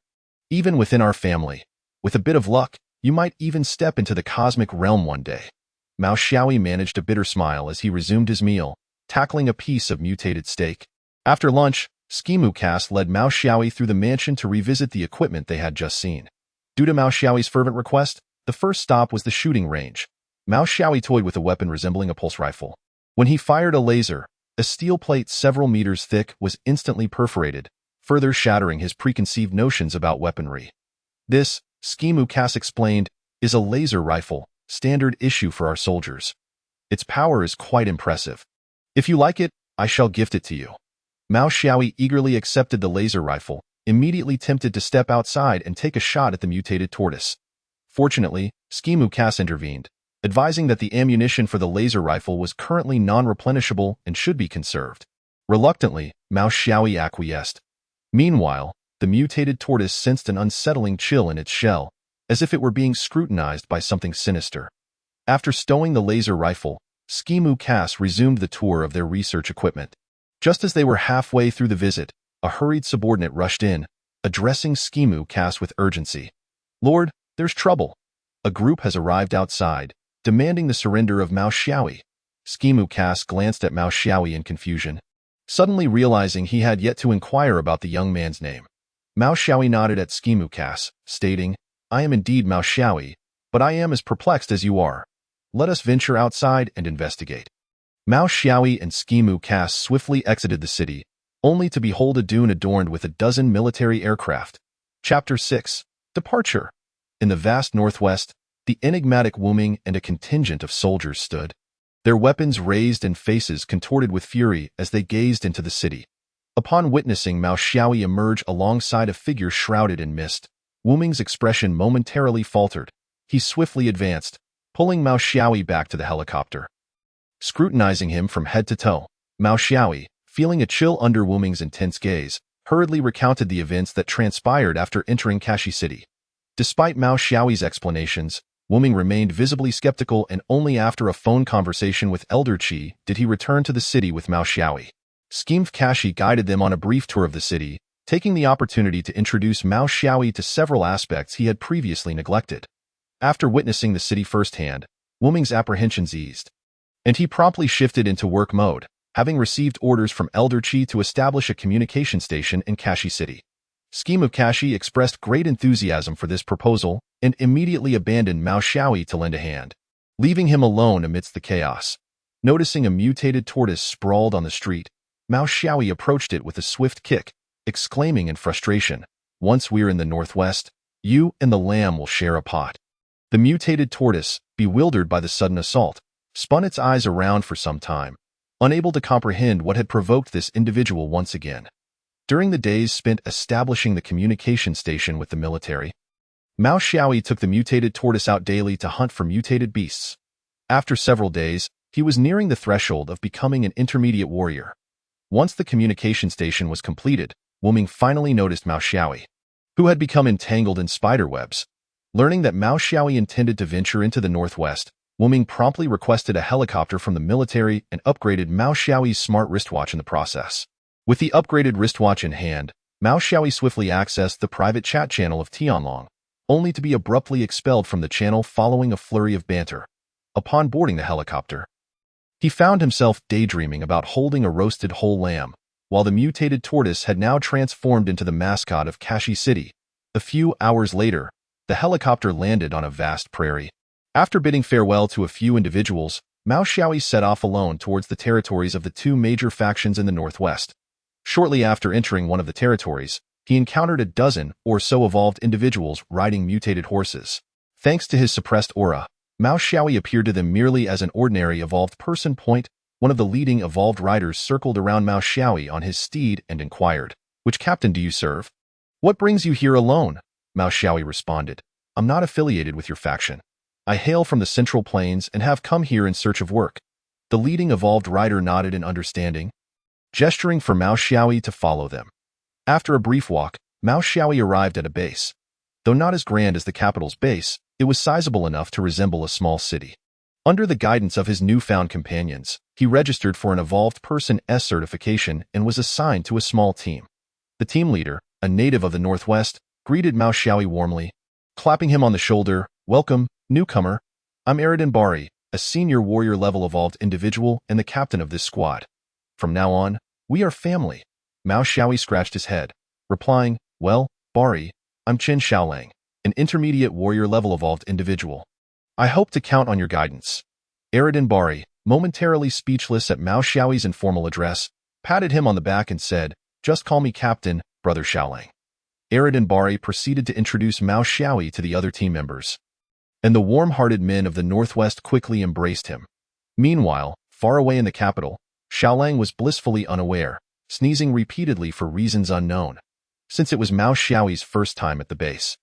Even within our family, with a bit of luck, you might even step into the cosmic realm one day." Mao Xiaoyi managed a bitter smile as he resumed his meal, tackling a piece of mutated steak. After lunch, Skimu Cass led Mao Xiaoyi through the mansion to revisit the equipment they had just seen. Due to Mao Xiaoyi's fervent request, the first stop was the shooting range. Mao Xiaoyi toyed with a weapon resembling a pulse rifle. When he fired a laser, a steel plate several meters thick was instantly perforated, further shattering his preconceived notions about weaponry. "This," Skimu Cass explained, "is a laser rifle, standard issue for our soldiers. Its power is quite impressive. If you like it, I shall gift it to you." Mao Xiaoyi eagerly accepted the laser rifle, immediately tempted to step outside and take a shot at the mutated tortoise. Fortunately, Skimu Cass intervened, advising that the ammunition for the laser rifle was currently non-replenishable and should be conserved. Reluctantly, Mao Xiaoyi acquiesced. Meanwhile, the mutated tortoise sensed an unsettling chill in its shell, as if it were being scrutinized by something sinister. After stowing the laser rifle, Skimu Cass resumed the tour of their research equipment. Just as they were halfway through the visit, a hurried subordinate rushed in, addressing Skimu Cass with urgency. "Lord, there's trouble. A group has arrived outside, demanding the surrender of Mao Xiaoyi." Skimu Cass glanced at Mao Xiaoyi in confusion, suddenly realizing he had yet to inquire about the young man's name. Mao Xiaoyi nodded at Skimu Cass, stating, "I am indeed Mao Xiaoyi, but I am as perplexed as you are. Let us venture outside and investigate." Mao Xiaoyi and Skimu Cass swiftly exited the city, only to behold a dune adorned with a dozen military aircraft. Chapter 6. Departure. In the vast northwest, the enigmatic Wuming and a contingent of soldiers stood, their weapons raised and faces contorted with fury as they gazed into the city. Upon witnessing Mao Xiaoyi emerge alongside a figure shrouded in mist, Wuming's expression momentarily faltered. He swiftly advanced, pulling Mao Xiaoyi back to the helicopter. Scrutinizing him from head to toe, Mao Xiaoyi, feeling a chill under Wuming's intense gaze, hurriedly recounted the events that transpired after entering Kashi City. Despite Mao Xiaoyi's explanations, Wuming remained visibly skeptical, and only after a phone conversation with Elder Qi did he return to the city with Mao Xiaoyi. Scheme Kashi guided them on a brief tour of the city, taking the opportunity to introduce Mao Xiaoyi to several aspects he had previously neglected. After witnessing the city firsthand, Wuming's apprehensions eased, and he promptly shifted into work mode, having received orders from Elder Qi to establish a communication station in Kashi City. Scheme of Kashi expressed great enthusiasm for this proposal and immediately abandoned Mao Xiaoyi to lend a hand, leaving him alone amidst the chaos. Noticing a mutated tortoise sprawled on the street, Mao Xiaoyi approached it with a swift kick, exclaiming in frustration, "Once we're in the northwest, you and the lamb will share a pot." The mutated tortoise, bewildered by the sudden assault, spun its eyes around for some time, unable to comprehend what had provoked this individual once again. During the days spent establishing the communication station with the military, Mao Xiaoyi took the mutated tortoise out daily to hunt for mutated beasts. After several days, he was nearing the threshold of becoming an intermediate warrior. Once the communication station was completed, Wuming finally noticed Mao Xiaoyi, who had become entangled in spiderwebs. Learning that Mao Xiaoyi intended to venture into the northwest, Wuming promptly requested a helicopter from the military and upgraded Mao Xiaoyi's smart wristwatch in the process. With the upgraded wristwatch in hand, Mao Xiaoyi swiftly accessed the private chat channel of Tianlong, only to be abruptly expelled from the channel following a flurry of banter. Upon boarding the helicopter, he found himself daydreaming about holding a roasted whole lamb, while the mutated tortoise had now transformed into the mascot of Kashi City. A few hours later, the helicopter landed on a vast prairie. After bidding farewell to a few individuals, Mao Xiaoyi set off alone towards the territories of the two major factions in the northwest. Shortly after entering one of the territories, he encountered a dozen or so evolved individuals riding mutated horses. Thanks to his suppressed aura, Mao Xiaoyi appeared to them merely as an ordinary evolved person. One of the leading evolved riders circled around Mao Xiaoyi on his steed and inquired, "Which captain do you serve? What brings you here alone?" Mao Xiaoyi responded, "I'm not affiliated with your faction. I hail from the Central Plains and have come here in search of work." The leading evolved rider nodded in understanding, gesturing for Mao Xiaoyi to follow them. After a brief walk, Mao Xiaoyi arrived at a base. Though not as grand as the capital's base, it was sizable enough to resemble a small city. Under the guidance of his newfound companions, he registered for an Evolved Person S certification and was assigned to a small team. The team leader, a native of the Northwest, greeted Mao Xiaoyi warmly, clapping him on the shoulder. "Welcome, newcomer. I'm Eridan Bari, a senior warrior-level evolved individual and the captain of this squad. From now on, we are family." Mao Xiaoyi scratched his head, replying, "Well, Bari, I'm Chen Xiaolang, an intermediate warrior-level evolved individual. I hope to count on your guidance." Eridan Bari, momentarily speechless at Mao Xiaoyi's informal address, patted him on the back and said, "Just call me Captain, Brother Xiaolang." Eridan Bari proceeded to introduce Mao Xiaoyi to the other team members, and the warm-hearted men of the Northwest quickly embraced him. Meanwhile, far away in the capital, Xiaolang was blissfully unaware, sneezing repeatedly for reasons unknown, since it was Mao Xiaoyi's first time at the base.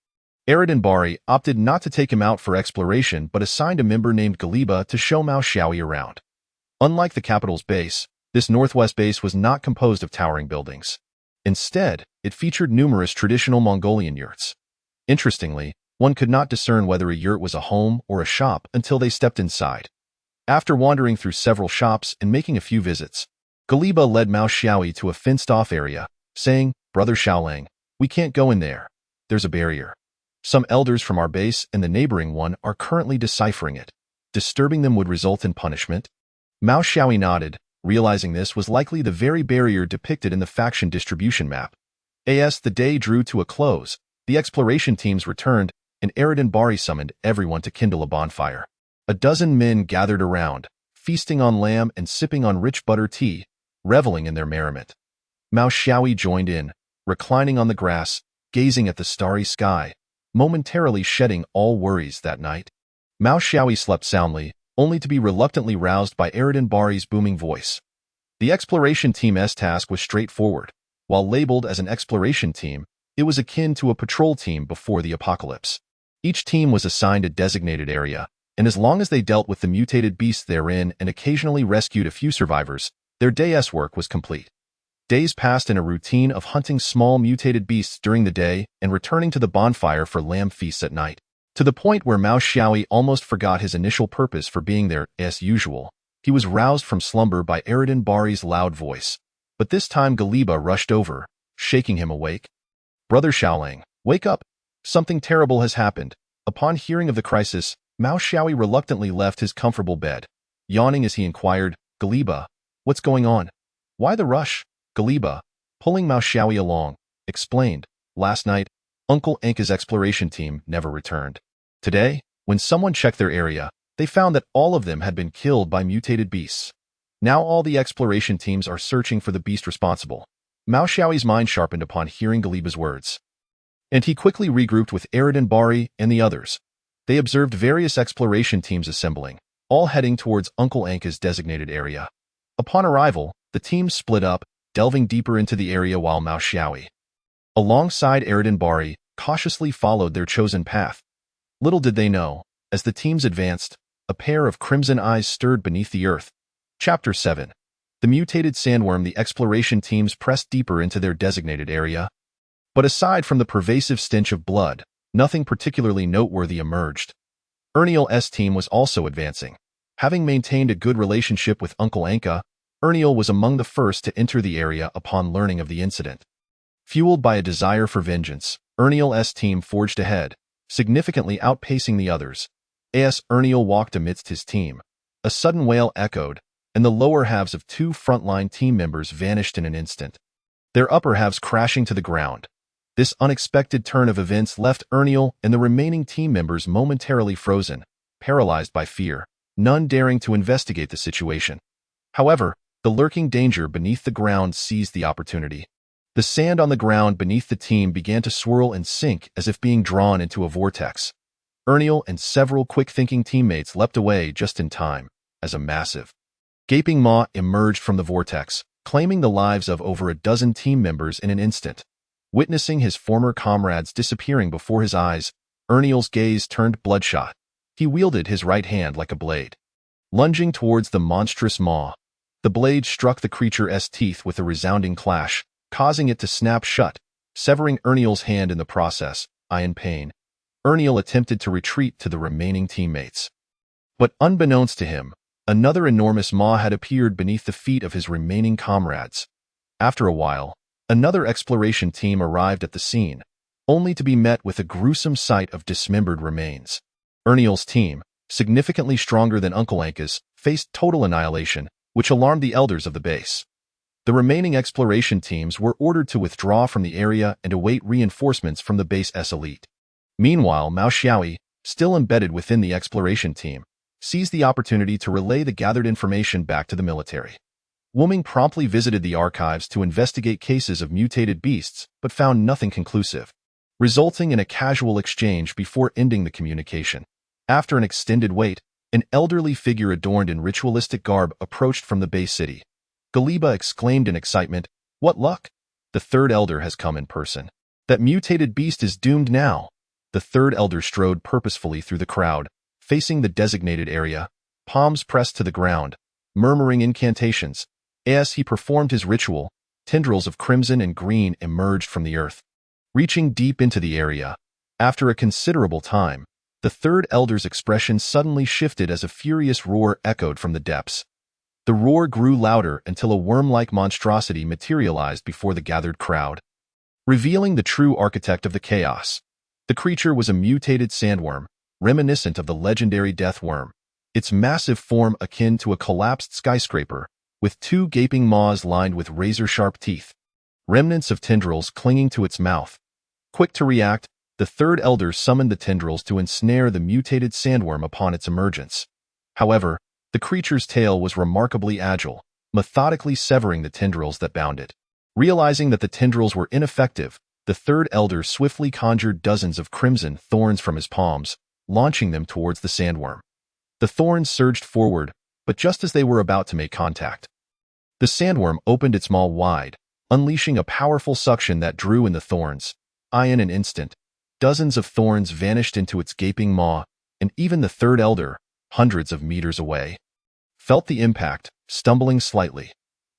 Eridan Bari opted not to take him out for exploration but assigned a member named Galiba to show Mao Xiaoyi around. Unlike the capital's base, this northwest base was not composed of towering buildings. Instead, it featured numerous traditional Mongolian yurts. Interestingly, one could not discern whether a yurt was a home or a shop until they stepped inside. After wandering through several shops and making a few visits, Galiba led Mao Xiaoyi to a fenced-off area, saying, "Brother Xiaolang, we can't go in there. There's a barrier. Some elders from our base and the neighboring one are currently deciphering it. Disturbing them would result in punishment." Mao Xiaoyi nodded, realizing this was likely the very barrier depicted in the faction distribution map. As the day drew to a close, the exploration teams returned, and Eridan Bari summoned everyone to kindle a bonfire. A dozen men gathered around, feasting on lamb and sipping on rich butter tea, reveling in their merriment. Mao Xiaoyi joined in, reclining on the grass, gazing at the starry sky, momentarily shedding all worries that night. Mao Xiaoyi slept soundly, only to be reluctantly roused by Eridan Bari's booming voice. The exploration team's task was straightforward. While labeled as an exploration team, it was akin to a patrol team before the apocalypse. Each team was assigned a designated area, and as long as they dealt with the mutated beasts therein and occasionally rescued a few survivors, their day's work was complete. Days passed in a routine of hunting small mutated beasts during the day and returning to the bonfire for lamb feasts at night, to the point where Mao Xiaoyi almost forgot his initial purpose for being there. As usual, he was roused from slumber by Eridan Bari's loud voice, but this time Galiba rushed over, shaking him awake. "Brother Xiaolang, wake up! Something terrible has happened." Upon hearing of the crisis, Mao Xiaoyi reluctantly left his comfortable bed, yawning as he inquired, "Galiba, what's going on? Why the rush?" Galiba, pulling Mao Xiaoyi along, explained, "Last night, Uncle Anka's exploration team never returned. Today, when someone checked their area, they found that all of them had been killed by mutated beasts. Now all the exploration teams are searching for the beast responsible." Mao Xiaoyi's mind sharpened upon hearing Galiba's words, and he quickly regrouped with Eridan Bari and the others. They observed various exploration teams assembling, all heading towards Uncle Anka's designated area. Upon arrival, the teams split up, delving deeper into the area while Mao Xiaoyi, alongside Eridan Bari, cautiously followed their chosen path. Little did they know, as the teams advanced, a pair of crimson eyes stirred beneath the earth. Chapter 7. The mutated sandworm. The exploration teams pressed deeper into their designated area. But aside from the pervasive stench of blood, nothing particularly noteworthy emerged. Erniel's team was also advancing. Having maintained a good relationship with Uncle Anka, Erniel was among the first to enter the area upon learning of the incident. Fueled by a desire for vengeance, Erniel's team forged ahead, significantly outpacing the others. As Erniel walked amidst his team, a sudden wail echoed, and the lower halves of two frontline team members vanished in an instant, their upper halves crashing to the ground. This unexpected turn of events left Erniel and the remaining team members momentarily frozen, paralyzed by fear, none daring to investigate the situation. However, the lurking danger beneath the ground seized the opportunity. The sand on the ground beneath the team began to swirl and sink as if being drawn into a vortex. Erniel and several quick-thinking teammates leapt away just in time, as a massive, gaping maw emerged from the vortex, claiming the lives of over a dozen team members in an instant. Witnessing his former comrades disappearing before his eyes, Erniel's gaze turned bloodshot. He wielded his right hand like a blade. Lunging towards the monstrous maw, the blade struck the creature's teeth with a resounding clash, causing it to snap shut, severing Erniel's hand in the process. In pain, Erniel attempted to retreat to the remaining teammates. But unbeknownst to him, another enormous maw had appeared beneath the feet of his remaining comrades. After a while, another exploration team arrived at the scene, only to be met with a gruesome sight of dismembered remains. Erniel's team, significantly stronger than Uncle Anka's, faced total annihilation, which alarmed the elders of the base. The remaining exploration teams were ordered to withdraw from the area and await reinforcements from the base's elite. Meanwhile, Mao Xiaoyi, still embedded within the exploration team, seized the opportunity to relay the gathered information back to the military. Wuming promptly visited the archives to investigate cases of mutated beasts, but found nothing conclusive, resulting in a casual exchange before ending the communication. After an extended wait, an elderly figure adorned in ritualistic garb approached from the base city. Galiba exclaimed in excitement, What luck! The third elder has come in person. That mutated beast is doomed now. The third elder strode purposefully through the crowd, facing the designated area, palms pressed to the ground, murmuring incantations. As he performed his ritual, tendrils of crimson and green emerged from the earth, reaching deep into the area. After a considerable time, the third elder's expression suddenly shifted as a furious roar echoed from the depths. The roar grew louder until a worm-like monstrosity materialized before the gathered crowd, revealing the true architect of the chaos. The creature was a mutated sandworm, reminiscent of the legendary death worm, its massive form akin to a collapsed skyscraper, with two gaping maws lined with razor-sharp teeth, remnants of tendrils clinging to its mouth. Quick to react, the third elder summoned the tendrils to ensnare the mutated sandworm upon its emergence. However, the creature's tail was remarkably agile, methodically severing the tendrils that bound it. Realizing that the tendrils were ineffective, the third elder swiftly conjured dozens of crimson thorns from his palms, launching them towards the sandworm. The thorns surged forward, but just as they were about to make contact, the sandworm opened its maw wide, unleashing a powerful suction that drew in the thorns. In an instant, dozens of thorns vanished into its gaping maw, and even the third elder, hundreds of meters away, felt the impact, stumbling slightly.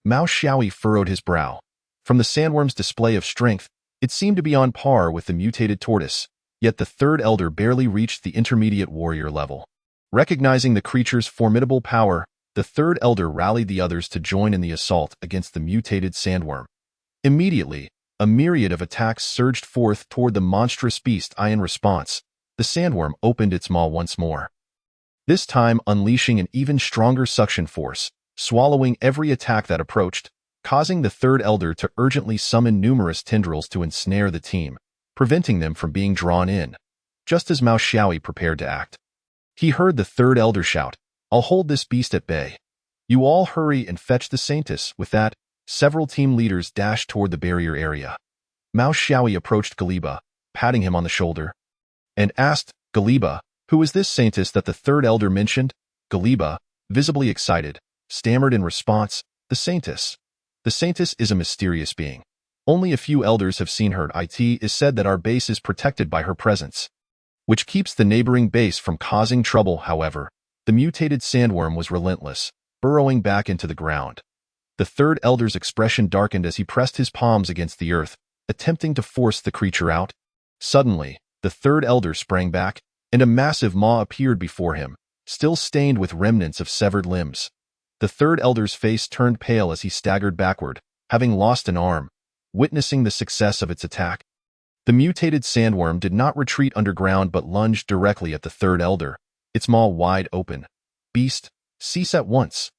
Mao Xiaoyi furrowed his brow. From the sandworm's display of strength, it seemed to be on par with the mutated tortoise, yet the third elder barely reached the intermediate warrior level. Recognizing the creature's formidable power, the third elder rallied the others to join in the assault against the mutated sandworm. Immediately, a myriad of attacks surged forth toward the monstrous beast. In response, the sandworm opened its maw once more, this time unleashing an even stronger suction force, swallowing every attack that approached, causing the third elder to urgently summon numerous tendrils to ensnare the team, preventing them from being drawn in. Just as Mao Xiaoyi prepared to act, he heard the third elder shout, "I'll hold this beast at bay. You all hurry and fetch the Saintess." With that, several team leaders dashed toward the barrier area. Mao Xiaoyi approached Galiba, patting him on the shoulder, and asked, "Galiba, who is this Saintess that the third elder mentioned?" Galiba, visibly excited, stammered in response, "The Saintess. The Saintess is a mysterious being. Only a few elders have seen her. It is said that our base is protected by her presence, which keeps the neighboring base from causing trouble." However, the mutated sandworm was relentless, burrowing back into the ground. The third elder's expression darkened as he pressed his palms against the earth, attempting to force the creature out. Suddenly, the third elder sprang back, and a massive maw appeared before him, still stained with remnants of severed limbs. The third elder's face turned pale as he staggered backward, having lost an arm, witnessing the success of its attack. The mutated sandworm did not retreat underground but lunged directly at the third elder, its maw wide open. "Beast, cease at once!"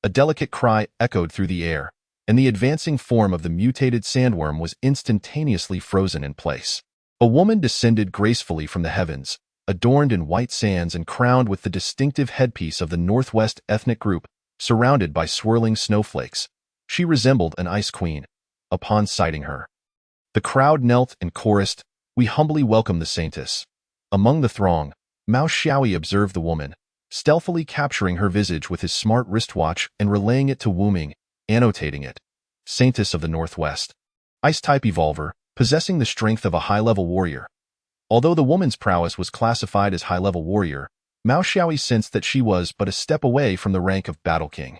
A delicate cry echoed through the air, and the advancing form of the mutated sandworm was instantaneously frozen in place. A woman descended gracefully from the heavens, adorned in white sands and crowned with the distinctive headpiece of the Northwest ethnic group, surrounded by swirling snowflakes. She resembled an ice queen. Upon sighting her, the crowd knelt and chorused, "We humbly welcome the Saintess." Among the throng, Mao Xiaoyi observed the woman, stealthily capturing her visage with his smart wristwatch and relaying it to Wuming, annotating it, "Saintess of the Northwest. Ice-type evolver, possessing the strength of a high-level warrior." Although the woman's prowess was classified as high-level warrior, Mao Xiaoyi sensed that she was but a step away from the rank of Battle King.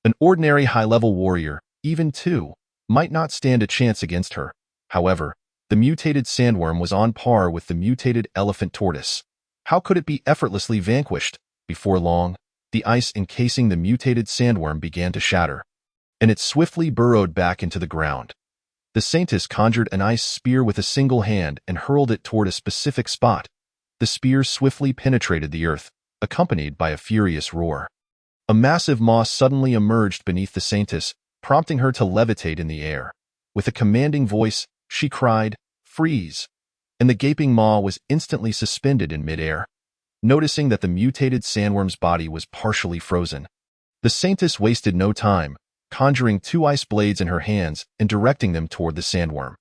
An ordinary high-level warrior, even two, might not stand a chance against her. However, the mutated sandworm was on par with the mutated elephant tortoise. How could it be effortlessly vanquished? Before long, the ice encasing the mutated sandworm began to shatter, and it swiftly burrowed back into the ground. The Saintess conjured an ice spear with a single hand and hurled it toward a specific spot. The spear swiftly penetrated the earth, accompanied by a furious roar. A massive maw suddenly emerged beneath the Saintess, prompting her to levitate in the air. With a commanding voice, she cried, "Freeze!" and the gaping maw was instantly suspended in midair. Noticing that the mutated sandworm's body was partially frozen, the Saintess wasted no time, conjuring two ice blades in her hands and directing them toward the sandworm.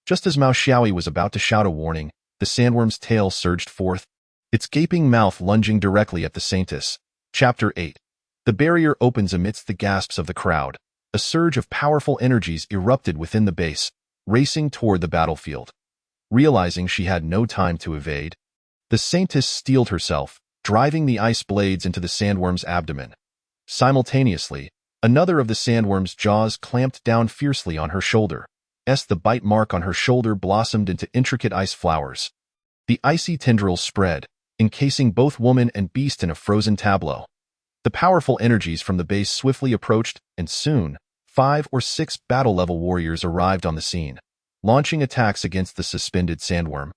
Just as Mao Xiaoyi was about to shout a warning, the sandworm's tail surged forth, its gaping mouth lunging directly at the Saintess. Chapter 8. The barrier opens amidst the gasps of the crowd. a surge of powerful energies erupted within the base, racing toward the battlefield. Realizing she had no time to evade, the Saintess steeled herself, driving the ice blades into the sandworm's abdomen. Simultaneously, another of the sandworm's jaws clamped down fiercely on her shoulder. The bite mark on her shoulder blossomed into intricate ice flowers. The icy tendrils spread, encasing both woman and beast in a frozen tableau. The powerful energies from the base swiftly approached, and soon, 5 or 6 battle-level warriors arrived on the scene, launching attacks against the suspended sandworm.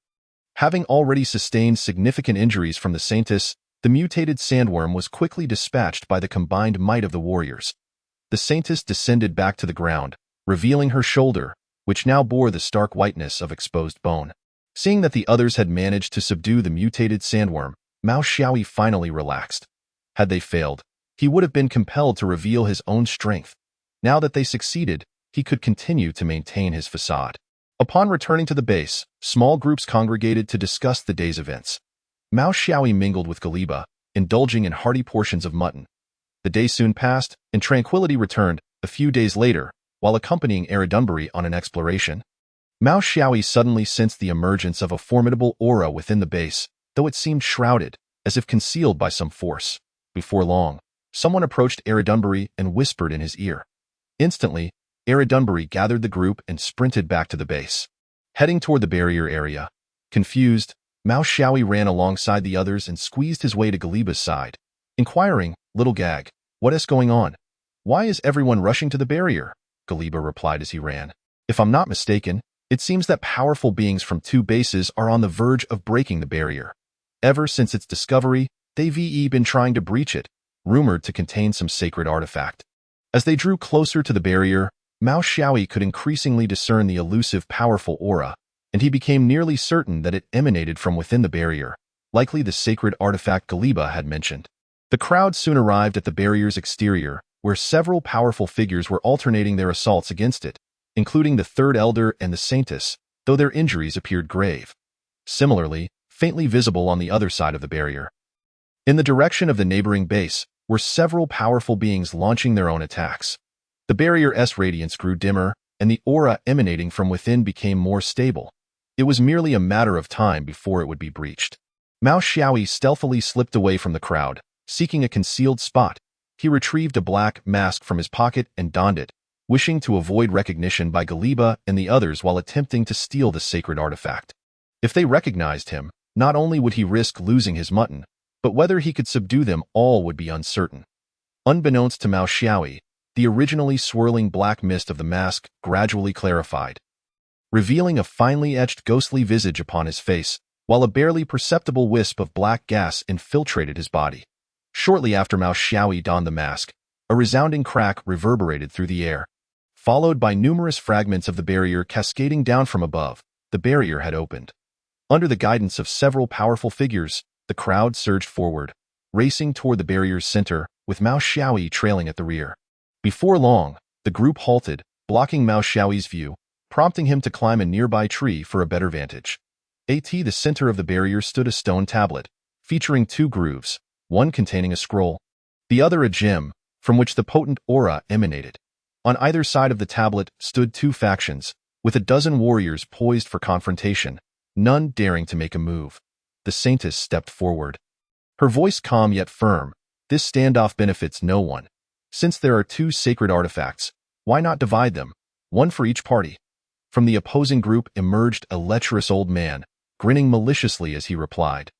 Having already sustained significant injuries from the Saintess, the mutated sandworm was quickly dispatched by the combined might of the warriors. The Saintess descended back to the ground, revealing her shoulder, which now bore the stark whiteness of exposed bone. Seeing that the others had managed to subdue the mutated sandworm, Mao Xiaoyi finally relaxed. Had they failed, he would have been compelled to reveal his own strength. Now that they succeeded, he could continue to maintain his facade. Upon returning to the base, small groups congregated to discuss the day's events. Mao Xiaoyi mingled with Galiba, indulging in hearty portions of mutton. The day soon passed, and tranquility returned. A few days later, while accompanying Eridunbury on an exploration, Mao Xiaoyi suddenly sensed the emergence of a formidable aura within the base, though it seemed shrouded, as if concealed by some force. Before long, someone approached Eridunbury and whispered in his ear. Instantly, Eridunbury gathered the group and sprinted back to the base. Heading toward the barrier area, confused, Mao Xiaoyi ran alongside the others and squeezed his way to Galiba's side, inquiring, "Little Gag, what is going on? Why is everyone rushing to the barrier?" Galiba replied as he ran. "If I'm not mistaken, it seems that powerful beings from 2 bases are on the verge of breaking the barrier. Ever since its discovery, they've been trying to breach it, rumored to contain some sacred artifact." As they drew closer to the barrier, Mao Xiaoyi could increasingly discern the elusive, powerful aura, and he became nearly certain that it emanated from within the barrier, likely the sacred artifact Galiba had mentioned. The crowd soon arrived at the barrier's exterior, where several powerful figures were alternating their assaults against it, including the Third Elder and the Saintess, though their injuries appeared grave. Similarly, faintly visible on the other side of the barrier, in the direction of the neighboring base, were several powerful beings launching their own attacks. The barrier's radiance grew dimmer, and the aura emanating from within became more stable. It was merely a matter of time before it would be breached. Mao Xiaoyi stealthily slipped away from the crowd, seeking a concealed spot. He retrieved a black mask from his pocket and donned it, wishing to avoid recognition by Galiba and the others while attempting to steal the sacred artifact. If they recognized him, not only would he risk losing his mutton, but whether he could subdue them all would be uncertain. Unbeknownst to Mao Xiaoyi, the originally swirling black mist of the mask gradually clarified, revealing a finely etched ghostly visage upon his face, while a barely perceptible wisp of black gas infiltrated his body. Shortly after Mao Xiaoyi donned the mask, a resounding crack reverberated through the air. Followed by numerous fragments of the barrier cascading down from above, the barrier had opened. Under the guidance of several powerful figures, the crowd surged forward, racing toward the barrier's center, with Mao Xiaoyi trailing at the rear. Before long, the group halted, blocking Mao Xiaoyi's view, prompting him to climb a nearby tree for a better vantage. At the center of the barrier stood a stone tablet, featuring 2 grooves, one containing a scroll, the other a gem, from which the potent aura emanated. On either side of the tablet stood 2 factions, with a dozen warriors poised for confrontation, none daring to make a move. The Saintess stepped forward. Her voice calm yet firm. "This standoff benefits no one. Since there are 2 sacred artifacts, why not divide them, one for each party?" From the opposing group emerged a lecherous old man, grinning maliciously as he replied,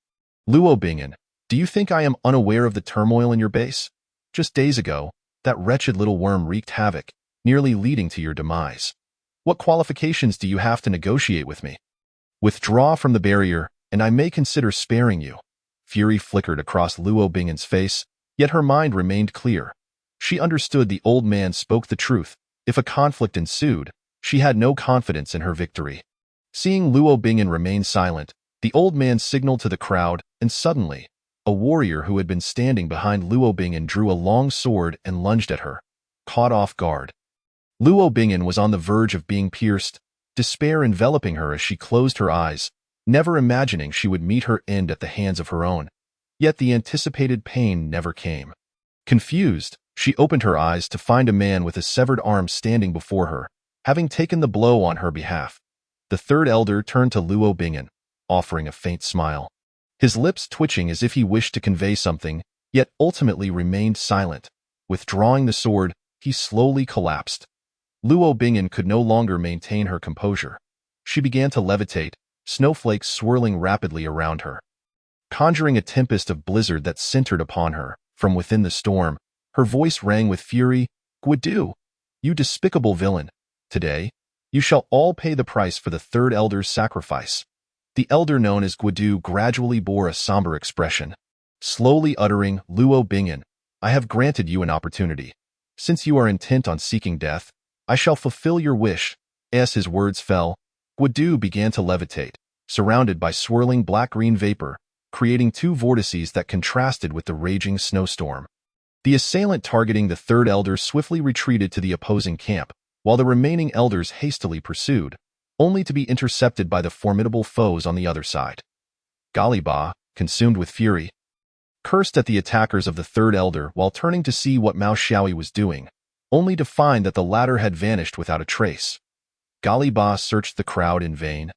"Luo Bingen, do you think I am unaware of the turmoil in your base? Just days ago, that wretched little worm wreaked havoc, nearly leading to your demise. What qualifications do you have to negotiate with me? Withdraw from the barrier, and I may consider sparing you." Fury flickered across Luo Bingen's face, yet her mind remained clear. She understood the old man spoke the truth. If a conflict ensued, she had no confidence in her victory. Seeing Luo Bingen remain silent, the old man signaled to the crowd, and suddenly, a warrior who had been standing behind Luo Bingen drew a long sword and lunged at her. Caught off guard, Luo Bingen was on the verge of being pierced, despair enveloping her as she closed her eyes, never imagining she would meet her end at the hands of her own. Yet the anticipated pain never came. Confused, She opened her eyes to find a man with a severed arm standing before her, having taken the blow on her behalf. The third elder turned to Luo Bingen, offering a faint smile. His lips twitching as if he wished to convey something, yet ultimately remained silent. Withdrawing the sword, he slowly collapsed. Luo Bingen could no longer maintain her composure. She began to levitate, snowflakes swirling rapidly around her. Conjuring a tempest of blizzard that centered upon her, from within the storm, her voice rang with fury. "Guidu, you despicable villain! Today, you shall all pay the price for the third elder's sacrifice." The elder known as Guidu gradually bore a somber expression, slowly uttering, "Luo Bingen, I have granted you an opportunity. Since you are intent on seeking death, I shall fulfill your wish." As his words fell, Guidu began to levitate, surrounded by swirling black-green vapor, creating two vortices that contrasted with the raging snowstorm. The assailant targeting the third elder swiftly retreated to the opposing camp, while the remaining elders hastily pursued, only to be intercepted by the formidable foes on the other side. Galiba, consumed with fury, cursed at the attackers of the third elder while turning to see what Mao Xiaoyi was doing, only to find that the latter had vanished without a trace. Galiba searched the crowd in vain,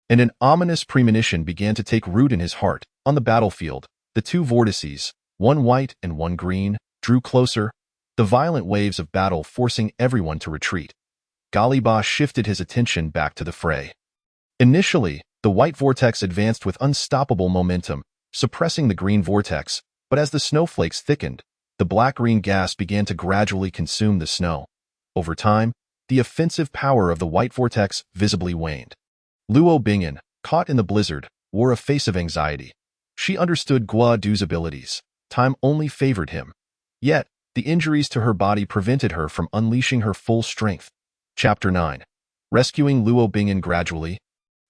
and an ominous premonition began to take root in his heart. On the battlefield, the two vortices, one white and one green, drew closer, the violent waves of battle forcing everyone to retreat. Galiba shifted his attention back to the fray. Initially, the white vortex advanced with unstoppable momentum, suppressing the green vortex, but as the snowflakes thickened, the black-green gas began to gradually consume the snow. Over time, the offensive power of the white vortex visibly waned. Luo Bingen, caught in the blizzard, wore a face of anxiety. She understood Guodu's abilities. Time only favored him. Yet, the injuries to her body prevented her from unleashing her full strength. Chapter 9. Rescuing Luo Bingen gradually.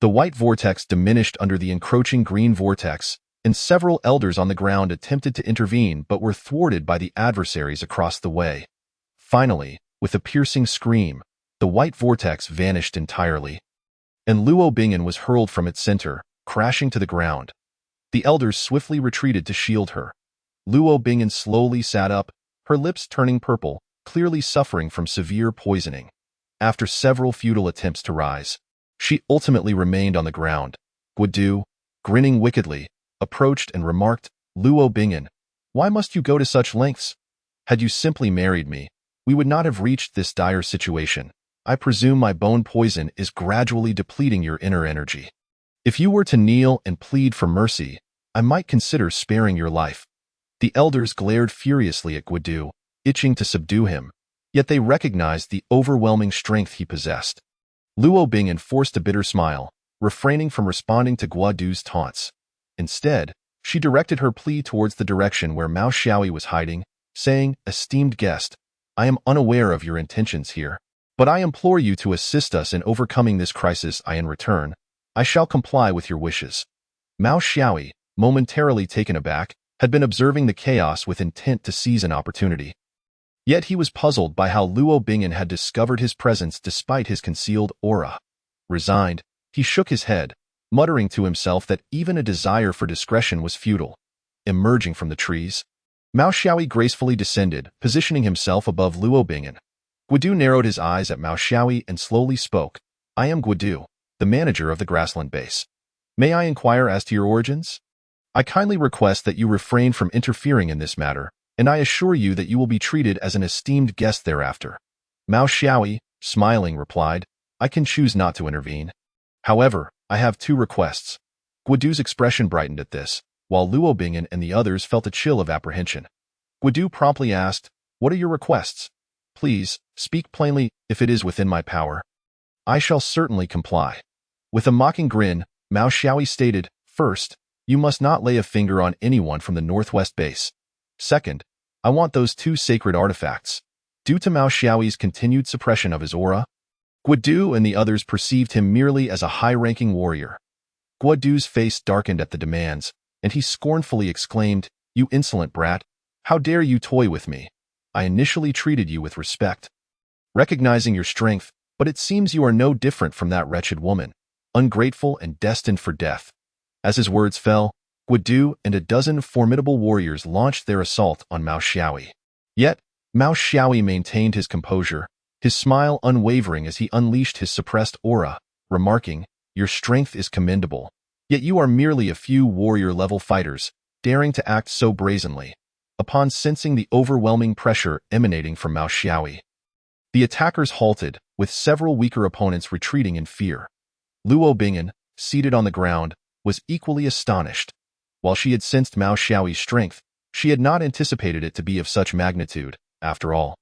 The white vortex diminished under the encroaching green vortex, and several elders on the ground attempted to intervene but were thwarted by the adversaries across the way. Finally, with a piercing scream, the white vortex vanished entirely, and Luo Bingen was hurled from its center, crashing to the ground. The elders swiftly retreated to shield her. Luo Bingen slowly sat up, her lips turning purple, clearly suffering from severe poisoning. After several futile attempts to rise, she ultimately remained on the ground. Guidu, grinning wickedly, approached and remarked, "Luo Bingen, why must you go to such lengths? Had you simply married me, we would not have reached this dire situation. I presume my bone poison is gradually depleting your inner energy. If you were to kneel and plead for mercy, I might consider sparing your life." The elders glared furiously at Guidu, itching to subdue him, yet they recognized the overwhelming strength he possessed. Luo Bingen forced a bitter smile, refraining from responding to Guodu's taunts. Instead, she directed her plea towards the direction where Mao Xiaoyi was hiding, saying, "Esteemed guest, I am unaware of your intentions here, but I implore you to assist us in overcoming this crisis. In return, I shall comply with your wishes." Mao Xiaoyi, momentarily taken aback, had been observing the chaos with intent to seize an opportunity. Yet he was puzzled by how Luo Bingen had discovered his presence despite his concealed aura. Resigned, he shook his head, muttering to himself that even a desire for discretion was futile. Emerging from the trees, Mao Xiaoyi gracefully descended, positioning himself above Luo Bingen. Guidu narrowed his eyes at Mao Xiaoyi and slowly spoke, "I am Guidu, the manager of the grassland base. May I inquire as to your origins? I kindly request that you refrain from interfering in this matter, and I assure you that you will be treated as an esteemed guest thereafter." Mao Xiaoyi, smiling, replied, "I can choose not to intervene. However, I have two requests." Guidu's expression brightened at this, while Luo Bingen and the others felt a chill of apprehension. Guidu promptly asked, "What are your requests? Please, speak plainly. If it is within my power, I shall certainly comply." With a mocking grin, Mao Xiaoyi stated, "First, you must not lay a finger on anyone from the Northwest base. Second, I want those two sacred artifacts." Due to Mao Xiaoyi's continued suppression of his aura, Guidu and the others perceived him merely as a high-ranking warrior. Guidu's face darkened at the demands, and he scornfully exclaimed, "You insolent brat! How dare you toy with me? I initially treated you with respect, recognizing your strength, but it seems you are no different from that wretched woman, ungrateful and destined for death." As his words fell, Guidu and a dozen formidable warriors launched their assault on Mao Xiaoyi. Yet, Mao Xiaoyi maintained his composure, his smile unwavering as he unleashed his suppressed aura, remarking, "Your strength is commendable. Yet you are merely a few warrior-level fighters, daring to act so brazenly." Upon sensing the overwhelming pressure emanating from Mao Xiaoyi, the attackers halted, with several weaker opponents retreating in fear. Luo Bingen, seated on the ground, was equally astonished. While she had sensed Mao Xiaoyi's strength, she had not anticipated it to be of such magnitude. After all,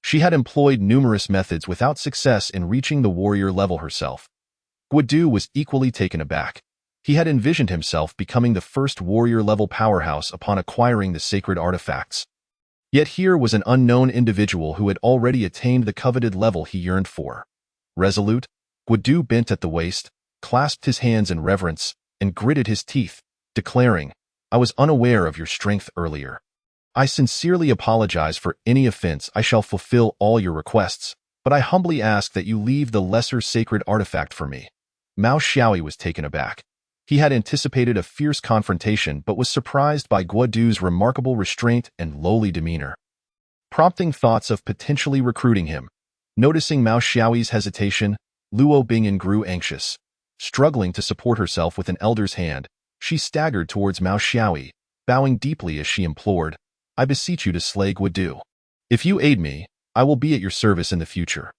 she had employed numerous methods without success in reaching the warrior level herself. Guodu was equally taken aback. He had envisioned himself becoming the first warrior-level powerhouse upon acquiring the sacred artifacts. Yet here was an unknown individual who had already attained the coveted level he yearned for. Resolute, Guodu bent at the waist, clasped his hands in reverence, and gritted his teeth, declaring, "I was unaware of your strength earlier. I sincerely apologize for any offense. I shall fulfill all your requests, but I humbly ask that you leave the lesser sacred artifact for me." Mao Xiaoyi was taken aback. He had anticipated a fierce confrontation but was surprised by Guodu's remarkable restraint and lowly demeanor, prompting thoughts of potentially recruiting him. Noticing Mao Xiaoyi's hesitation, Luo Bingen grew anxious. Struggling to support herself with an elder's hand, she staggered towards Mao Xiaoyi, bowing deeply as she implored, "I beseech you to slay Guodu. If you aid me, I will be at your service in the future."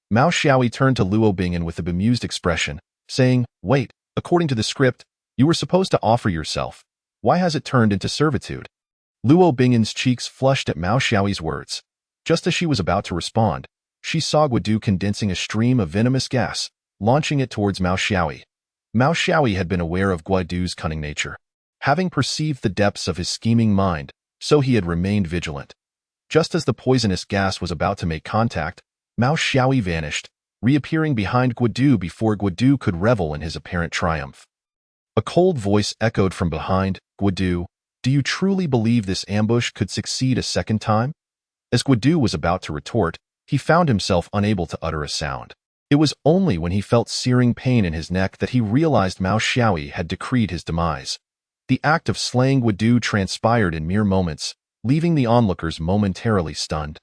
Mao Xiaoyi turned to Luo Bingen with a bemused expression, saying, "Wait, according to the script, you were supposed to offer yourself. Why has it turned into servitude?" Luo Bingen's cheeks flushed at Mao Xiaoyi's words. Just as she was about to respond, she saw Guodu condensing a stream of venomous gas, launching it towards Mao Xiaoyi. Mao Xiaoyi had been aware of Guodu's cunning nature. Having perceived the depths of his scheming mind, so he had remained vigilant. Just as the poisonous gas was about to make contact, Mao Xiaoyi vanished, reappearing behind Guodu before Guodu could revel in his apparent triumph. A cold voice echoed from behind, "Guodu, do you truly believe this ambush could succeed a second time?" As Guodu was about to retort, he found himself unable to utter a sound. It was only when he felt searing pain in his neck that he realized Mao Xiaoyi had decreed his demise. The act of slaying Guodu transpired in mere moments, leaving the onlookers momentarily stunned.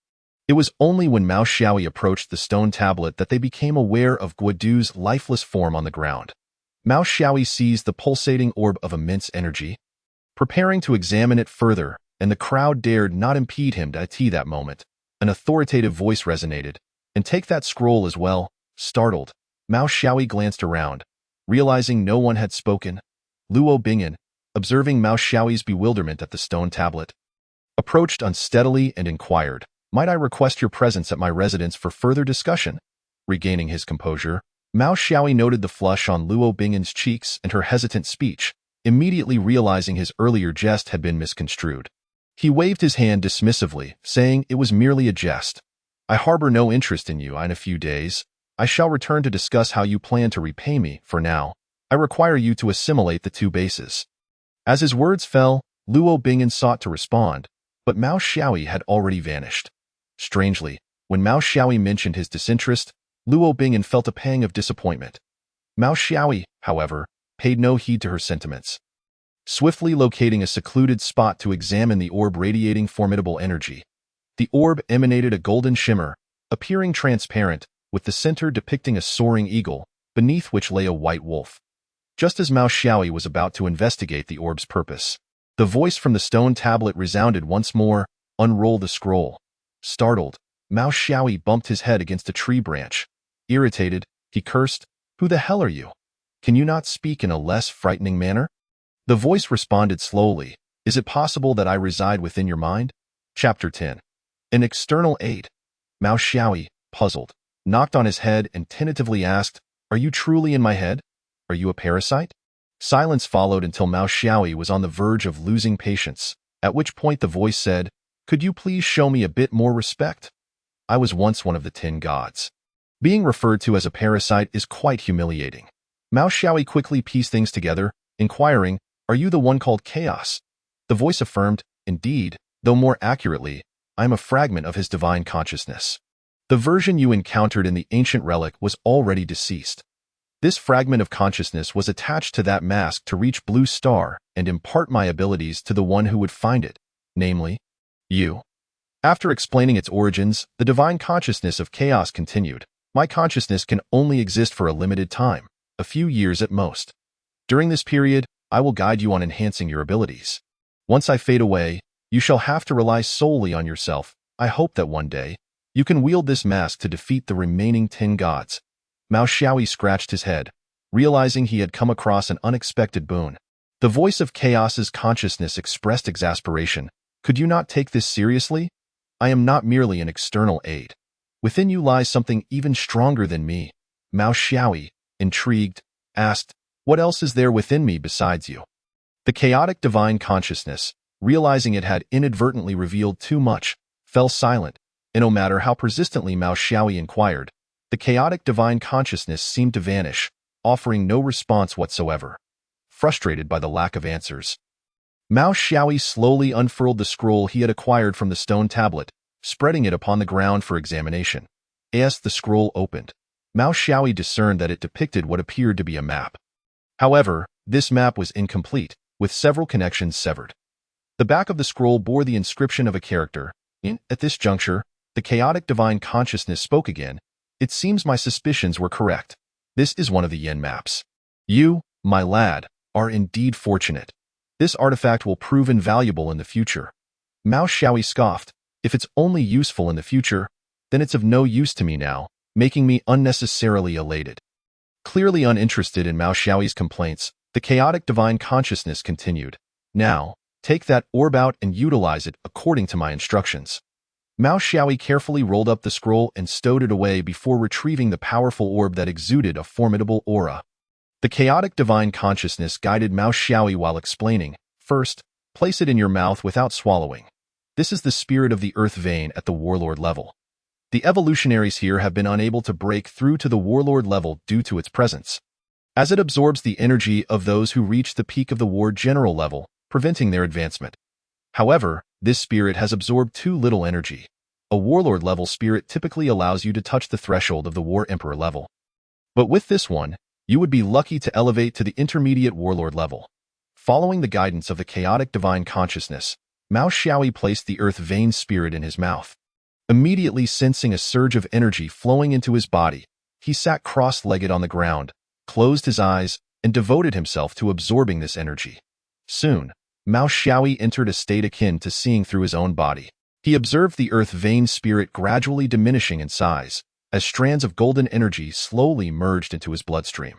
It was only when Mao Xiaoyi approached the stone tablet that they became aware of Guodu's lifeless form on the ground. Mao Xiaoyi seized the pulsating orb of immense energy, preparing to examine it further, and the crowd dared not impede him at that moment. An authoritative voice resonated, "And take that scroll as well." Startled, Mao Xiaoyi glanced around, realizing no one had spoken. Luo Bingen, observing Mao Xiaoyi's bewilderment at the stone tablet, approached unsteadily and inquired, "Might I request your presence at my residence for further discussion?" Regaining his composure, Mao Xiaoyi noted the flush on Luo Bingen's cheeks and her hesitant speech, immediately realizing his earlier jest had been misconstrued. He waved his hand dismissively, saying it was merely a jest. "I harbor no interest in you. In a few days, I shall return to discuss how you plan to repay me. For now, I require you to assimilate the two bases." As his words fell, Luo Bingen sought to respond, but Mao Xiaoyi had already vanished. Strangely, when Mao Xiaoyi mentioned his disinterest, Luo Bingen felt a pang of disappointment. Mao Xiaoyi, however, paid no heed to her sentiments. Swiftly locating a secluded spot to examine the orb radiating formidable energy, the orb emanated a golden shimmer, appearing transparent, with the center depicting a soaring eagle, beneath which lay a white wolf. Just as Mao Xiaoyi was about to investigate the orb's purpose, the voice from the stone tablet resounded once more, "Unroll the scroll." Startled, Mao Xiaoyi bumped his head against a tree branch. Irritated, he cursed, "Who the hell are you? Can you not speak in a less frightening manner?" The voice responded slowly, "Is it possible that I reside within your mind?" Chapter 10. An external aid. Mao Xiaoyi, puzzled, knocked on his head and tentatively asked, "Are you truly in my head? Are you a parasite?" Silence followed until Mao Xiaoyi was on the verge of losing patience, at which point the voice said, "Could you please show me a bit more respect? I was once one of the 10 gods. Being referred to as a parasite is quite humiliating." Mao Xiaoyi quickly pieced things together, inquiring, "Are you the one called Chaos?" The voice affirmed, "Indeed, though more accurately, I am a fragment of his divine consciousness. The version you encountered in the ancient relic was already deceased. This fragment of consciousness was attached to that mask to reach Blue Star and impart my abilities to the one who would find it, namely, you." After explaining its origins, the divine consciousness of chaos continued. My consciousness can only exist for a limited time, a few years at most. During this period, I will guide you on enhancing your abilities. Once I fade away, you shall have to rely solely on yourself. I hope that one day, you can wield this mask to defeat the remaining 10 gods. Mao Xiaoyi scratched his head, realizing he had come across an unexpected boon. The voice of chaos's consciousness expressed exasperation. Could you not take this seriously? I am not merely an external aid. Within you lies something even stronger than me. Mao Xiaoyi, intrigued, asked, what else is there within me besides you? The chaotic divine consciousness, realizing it had inadvertently revealed too much, fell silent, and no matter how persistently Mao Xiaoyi inquired, the chaotic divine consciousness seemed to vanish, offering no response whatsoever. Frustrated by the lack of answers, Mao Xiaoyi slowly unfurled the scroll he had acquired from the stone tablet, spreading it upon the ground for examination. As the scroll opened, Mao Xiaoyi discerned that it depicted what appeared to be a map. However, this map was incomplete, with several connections severed. The back of the scroll bore the inscription of a character. At this juncture, the chaotic divine consciousness spoke again. It seems my suspicions were correct. This is one of the Yin maps. You, my lad, are indeed fortunate. This artifact will prove invaluable in the future. Mao Xiaoyi scoffed. If it's only useful in the future, then it's of no use to me now, making me unnecessarily elated. Clearly uninterested in Mao Xiaoyi's complaints, the chaotic divine consciousness continued. Now, take that orb out and utilize it according to my instructions. Mao Xiaoyi carefully rolled up the scroll and stowed it away before retrieving the powerful orb that exuded a formidable aura. The chaotic divine consciousness guided Mao Xiaoyi while explaining, first, place it in your mouth without swallowing. This is the spirit of the earth vein at the warlord level. The evolutionaries here have been unable to break through to the warlord level due to its presence, as it absorbs the energy of those who reach the peak of the war general level, preventing their advancement. However, this spirit has absorbed too little energy. A warlord level spirit typically allows you to touch the threshold of the war emperor level. But with this one, you would be lucky to elevate to the intermediate warlord level. Following the guidance of the chaotic divine consciousness, Mao Xiaoyi placed the earth vein spirit in his mouth. Immediately sensing a surge of energy flowing into his body, he sat cross-legged on the ground, closed his eyes, and devoted himself to absorbing this energy. Soon, Mao Xiaoyi entered a state akin to seeing through his own body. He observed the earth vein spirit gradually diminishing in size, as strands of golden energy slowly merged into his bloodstream.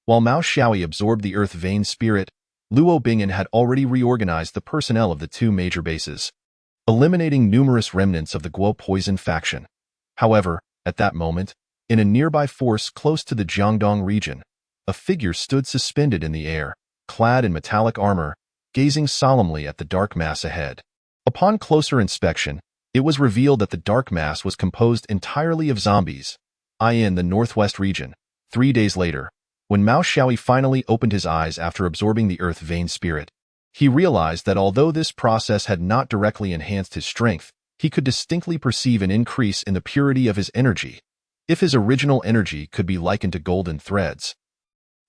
While Mao Xiaoyi absorbed the earth vein spirit, Luo Bingen had already reorganized the personnel of the two major bases, eliminating numerous remnants of the Guo poison faction. However, at that moment, in a nearby forest close to the Jiangdong region, a figure stood suspended in the air, clad in metallic armor, gazing solemnly at the dark mass ahead. Upon closer inspection, it was revealed that the dark mass was composed entirely of zombies, in the northwest region. 3 days later, when Mao Xiaoyi finally opened his eyes after absorbing the earth vein spirit, he realized that although this process had not directly enhanced his strength, he could distinctly perceive an increase in the purity of his energy. If his original energy could be likened to golden threads,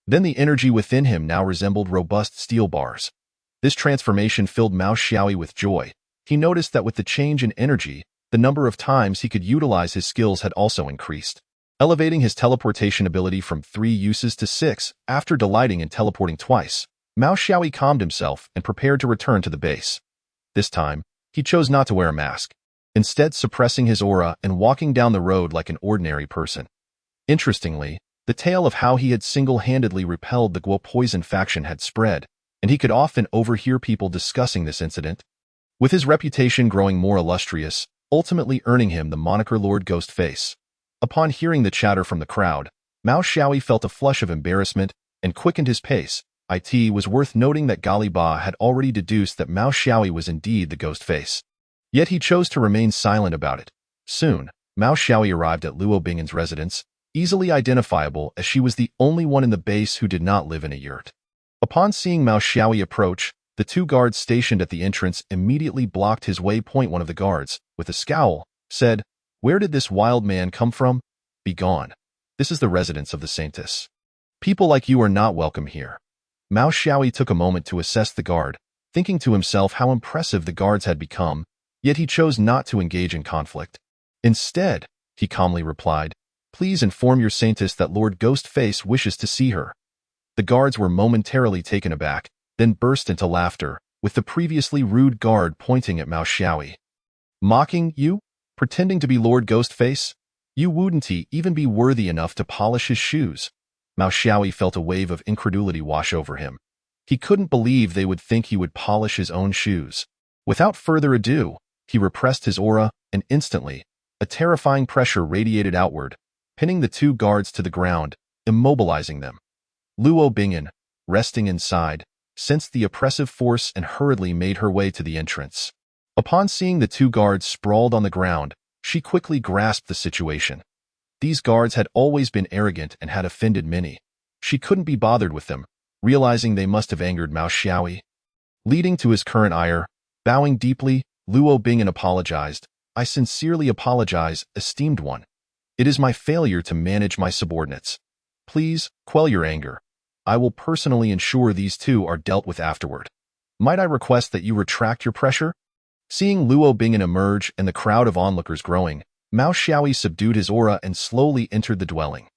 then the energy within him now resembled robust steel bars. This transformation filled Mao Xiaoyi with joy. He noticed that with the change in energy, the number of times he could utilize his skills had also increased, elevating his teleportation ability from 3 uses to 6. After delighting in teleporting twice, Mao Xiaoyi calmed himself and prepared to return to the base. This time, he chose not to wear a mask, instead suppressing his aura and walking down the road like an ordinary person. Interestingly, the tale of how he had single-handedly repelled the Guo poison faction had spread, and he could often overhear people discussing this incident, with his reputation growing more illustrious, ultimately earning him the moniker Lord Ghostface. Upon hearing the chatter from the crowd, Mao Xiaoyi felt a flush of embarrassment and quickened his pace. It was worth noting that Gali Ba had already deduced that Mao Xiaoyi was indeed the Ghostface. Yet he chose to remain silent about it. Soon, Mao Xiaoyi arrived at Luo Bingen's residence, easily identifiable as she was the only one in the base who did not live in a yurt. Upon seeing Mao Xiaoyi approach, the 2 guards stationed at the entrance immediately blocked his way. One of the guards, with a scowl, said, "Where did this wild man come from? Be gone. This is the residence of the Saintess. People like you are not welcome here." Mao Xiaoyi took a moment to assess the guard, thinking to himself how impressive the guards had become, Yet he chose not to engage in conflict. Instead, he calmly replied, "Please inform your saintess that Lord Ghostface wishes to see her." The guards were momentarily taken aback, then burst into laughter, with the previously rude guard pointing at Mao Xiaoyi. "Mocking you? Pretending to be Lord Ghostface? You wouldn't even be worthy enough to polish his shoes." Mao Xiaoyi felt a wave of incredulity wash over him. He couldn't believe they would think he would polish his own shoes. Without further ado, he repressed his aura, and instantly, a terrifying pressure radiated outward, pinning the two guards to the ground, immobilizing them. Luo Bingen, resting inside, sensed the oppressive force and hurriedly made her way to the entrance. Upon seeing the two guards sprawled on the ground, she quickly grasped the situation. These guards had always been arrogant and had offended many. She couldn't be bothered with them, realizing they must have angered Mao Xiaoyi. Leading to his current ire, bowing deeply, Luo Bingen apologized. "I sincerely apologize, esteemed one. It is my failure to manage my subordinates. Please, quell your anger. I will personally ensure these two are dealt with afterward. Might I request that you retract your pressure?" Seeing Luo Bingen emerge and the crowd of onlookers growing, Mao Xiaoyi subdued his aura and slowly entered the dwelling.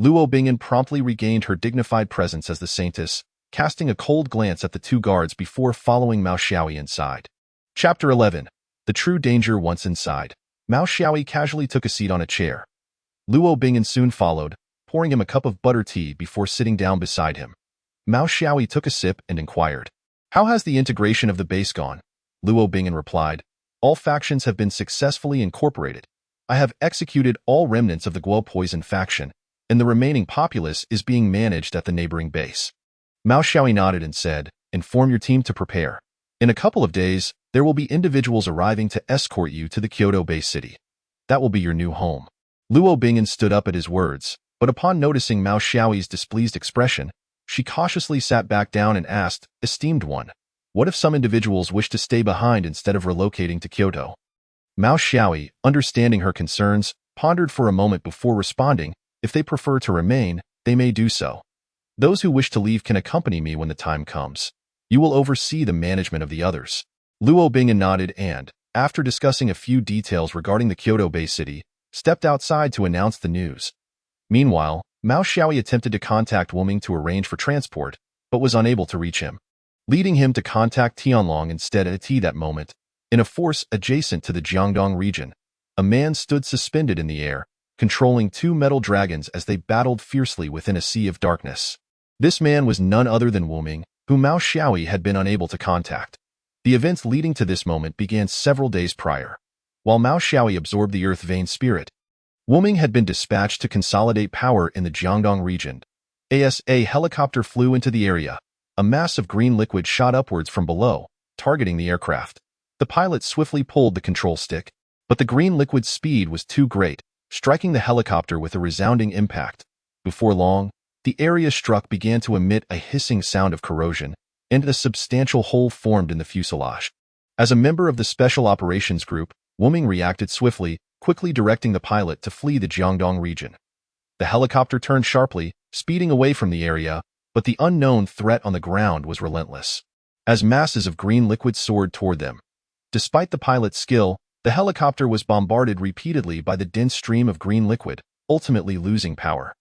Luo Bingen promptly regained her dignified presence as the saintess, casting a cold glance at the two guards before following Mao Xiaoyi inside. Chapter 11. The True Danger Once Inside. Mao Xiaoyi casually took a seat on a chair. Luo Bingen soon followed, pouring him a cup of butter tea before sitting down beside him. Mao Xiaoyi took a sip and inquired, "How has the integration of the base gone?" Luo Bingen replied, "All factions have been successfully incorporated. I have executed all remnants of the Guo Poison faction, and the remaining populace is being managed at the neighboring base." Mao Xiaoyi nodded and said, "Inform your team to prepare. In a couple of days, there will be individuals arriving to escort you to the Kyoto base city. That will be your new home." Luo Bingen stood up at his words, but upon noticing Mao Xiaoyi's displeased expression, she cautiously sat back down and asked, "Esteemed one, what if some individuals wish to stay behind instead of relocating to Kyoto?" Mao Xiaoyi, understanding her concerns, pondered for a moment before responding, "If they prefer to remain, they may do so. Those who wish to leave can accompany me when the time comes. You will oversee the management of the others." Luo Bingen nodded and, after discussing a few details regarding the Kyoto Bay City, stepped outside to announce the news. Meanwhile, Mao Xiaoyi attempted to contact Wu Ming to arrange for transport, but was unable to reach him, leading him to contact Tianlong instead. At that moment, in a force adjacent to the Jiangdong region, a man stood suspended in the air, controlling two metal dragons as they battled fiercely within a sea of darkness. This man was none other than Wu Ming, whom Mao Xiaoyi had been unable to contact. The events leading to this moment began several days prior. While Mao Xiaoyi absorbed the Earth Vein Spirit, Wu Ming had been dispatched to consolidate power in the Jiangdong region. As a helicopter flew into the area, a mass of green liquid shot upwards from below, targeting the aircraft. The pilot swiftly pulled the control stick, but the green liquid's speed was too great, striking the helicopter with a resounding impact. Before long, the area struck began to emit a hissing sound of corrosion, and a substantial hole formed in the fuselage. As a member of the Special Operations Group, Wu Ming reacted swiftly, quickly directing the pilot to flee the Jiangdong region. The helicopter turned sharply, speeding away from the area, but the unknown threat on the ground was relentless. As masses of green liquid soared toward them, despite the pilot's skill, the helicopter was bombarded repeatedly by the dense stream of green liquid, ultimately losing power.